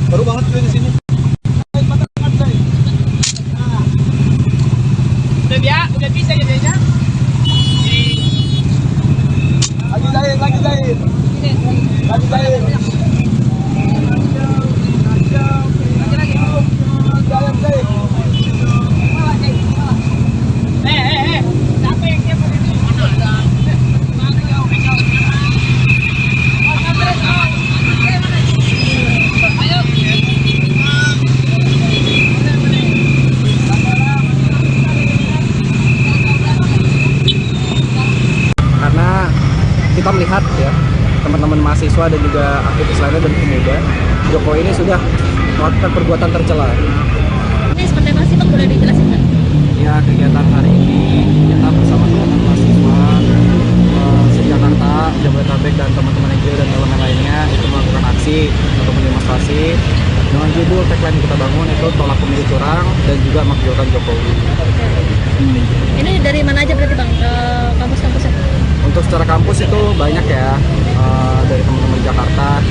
Baru banget gue di sini. Udah bisa jadinya. Lagi lain. Siapa yang dia Karena kita melihat ya, teman-teman mahasiswa dan juga aktivis lainnya dan pemuda, Jokowi ini sudah melakukan perbuatan tercela. Ini seperti apa sih Bang, boleh dijelasin nggak? Ya, kegiatan hari ini kita bersama teman-teman mahasiswa se-Jakarta, Jabodetabek dan teman-teman NGO dan elemen lainnya itu melakukan aksi atau demonstrasi dengan judul tagline kita bangun itu tolak pemilu curang dan juga makzulkan Jokowi. Ini dari mana aja berarti Bang, kampus-kampusnya? Untuk secara kampus itu banyak ya, dari teman-teman Jakarta,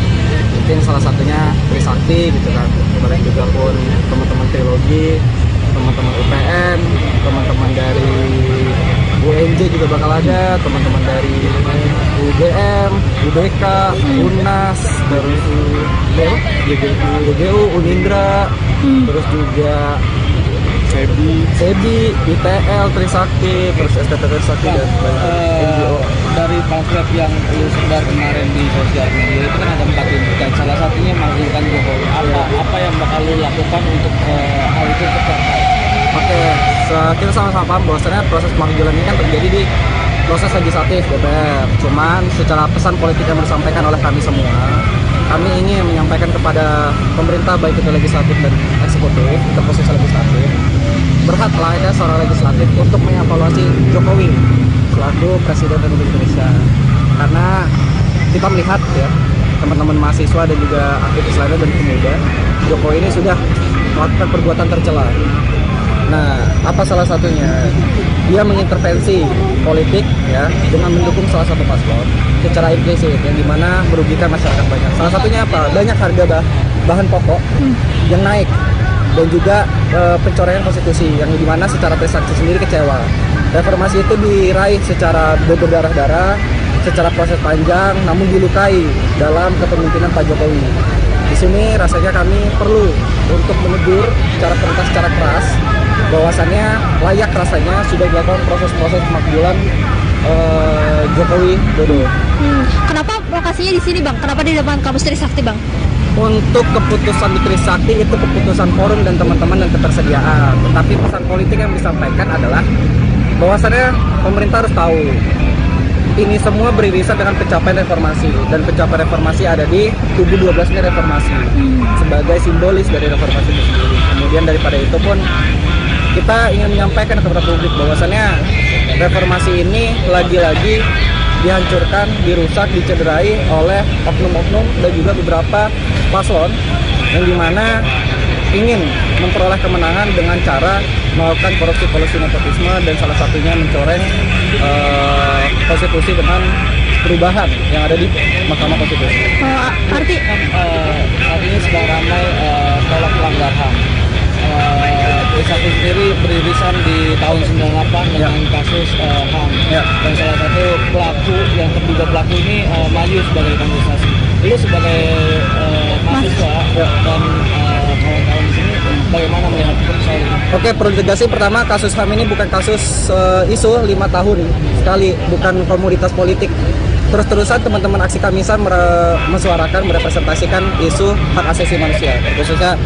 mungkin salah satunya Trisakti gitu kan, kemudian juga pun teman-teman Trilogi, teman-teman UPN, teman-teman dari UNJ juga bakal ada, teman-teman dari UGM, UBK, UNAS, terus UGU, Unindra, terus juga Sebi, ITL, Trisakti, terus STT Trisakti dan NGO. Dari pamflet yang lu sebar kemarin di sosial media itu kan ada 4 tuntutan, salah satunya makzulkan Jokowi. Apa yang bakal lu lakukan untuk hal itu tercapai? Oke, kita sama-sama paham bahwasannya proses pemakzulan ini kan terjadi di proses legislatif DPR. Cuman secara pesan politik yang disampaikan oleh kami semua, kami ingin menyampaikan kepada pemerintah baik itu legislatif dan eksekutif, itu posisi legislatif, berhaklah ada seorang legislatif untuk mengevaluasi Jokowi selaku Presiden Republik Indonesia. Karena kita melihat ya, teman-teman mahasiswa dan juga aktivis lainnya dan pemuda, Jokowi ini sudah melakukan perbuatan tercela. Nah, apa salah satunya? Dia mengintervensi politik ya dengan mendukung salah satu paslon secara implisit yang dimana merugikan masyarakat banyak. Salah satunya apa? Banyak harga bahan pokok yang naik dan juga pencoretan konstitusi yang dimana secara Trisakti sendiri kecewa. Reformasi itu diraih secara berdarah-darah, secara proses panjang, namun dilukai dalam kepemimpinan Pak Jokowi. Di Di sini rasanya kami perlu untuk menegur secara keras bahwasannya layak rasanya sudah dilakukan proses-proses pemakzulan Jokowi Dodo. Kenapa lokasinya di sini, Bang? Kenapa di depan kampus Trisakti, Bang? Untuk keputusan di Trisakti itu keputusan forum dan teman-teman dan ketersediaan. Tetapi pesan politik yang disampaikan adalah bahwasannya pemerintah harus tahu ini semua beririsan dengan pencapaian reformasi, dan pencapaian reformasi ada di kubu 12-nya reformasi sebagai simbolis dari reformasi itu sendiri. Kemudian daripada itu pun kita ingin menyampaikan kepada publik bahwasannya reformasi ini lagi-lagi dihancurkan, dirusak, dicederai oleh oknum-oknum dan juga beberapa paslon yang dimana ingin memperoleh kemenangan dengan cara melakukan korupsi nepotisme dan salah satunya mencoreng konstitusi dengan perubahan yang ada di Mahkamah Konstitusi. Artinya sedang ramai tolak pelanggar HAM. Trisakti sendiri beririsan di tahun 98 dengan kasus HAM. Dan salah satu pelaku yang terduga pelaku ini maju sebagai kandidasi. Lu sebagai mahasiswa dan kawan-kawan di sini bagaimana melihat soal ini? Oke, perlu tegaskan pertama kasus HAM ini bukan kasus isu 5 tahun sekali, bukan komoditas politik. Terus-terusan teman-teman aksi Kamisan mesuarakan, merepresentasikan isu hak asasi manusia, khususnya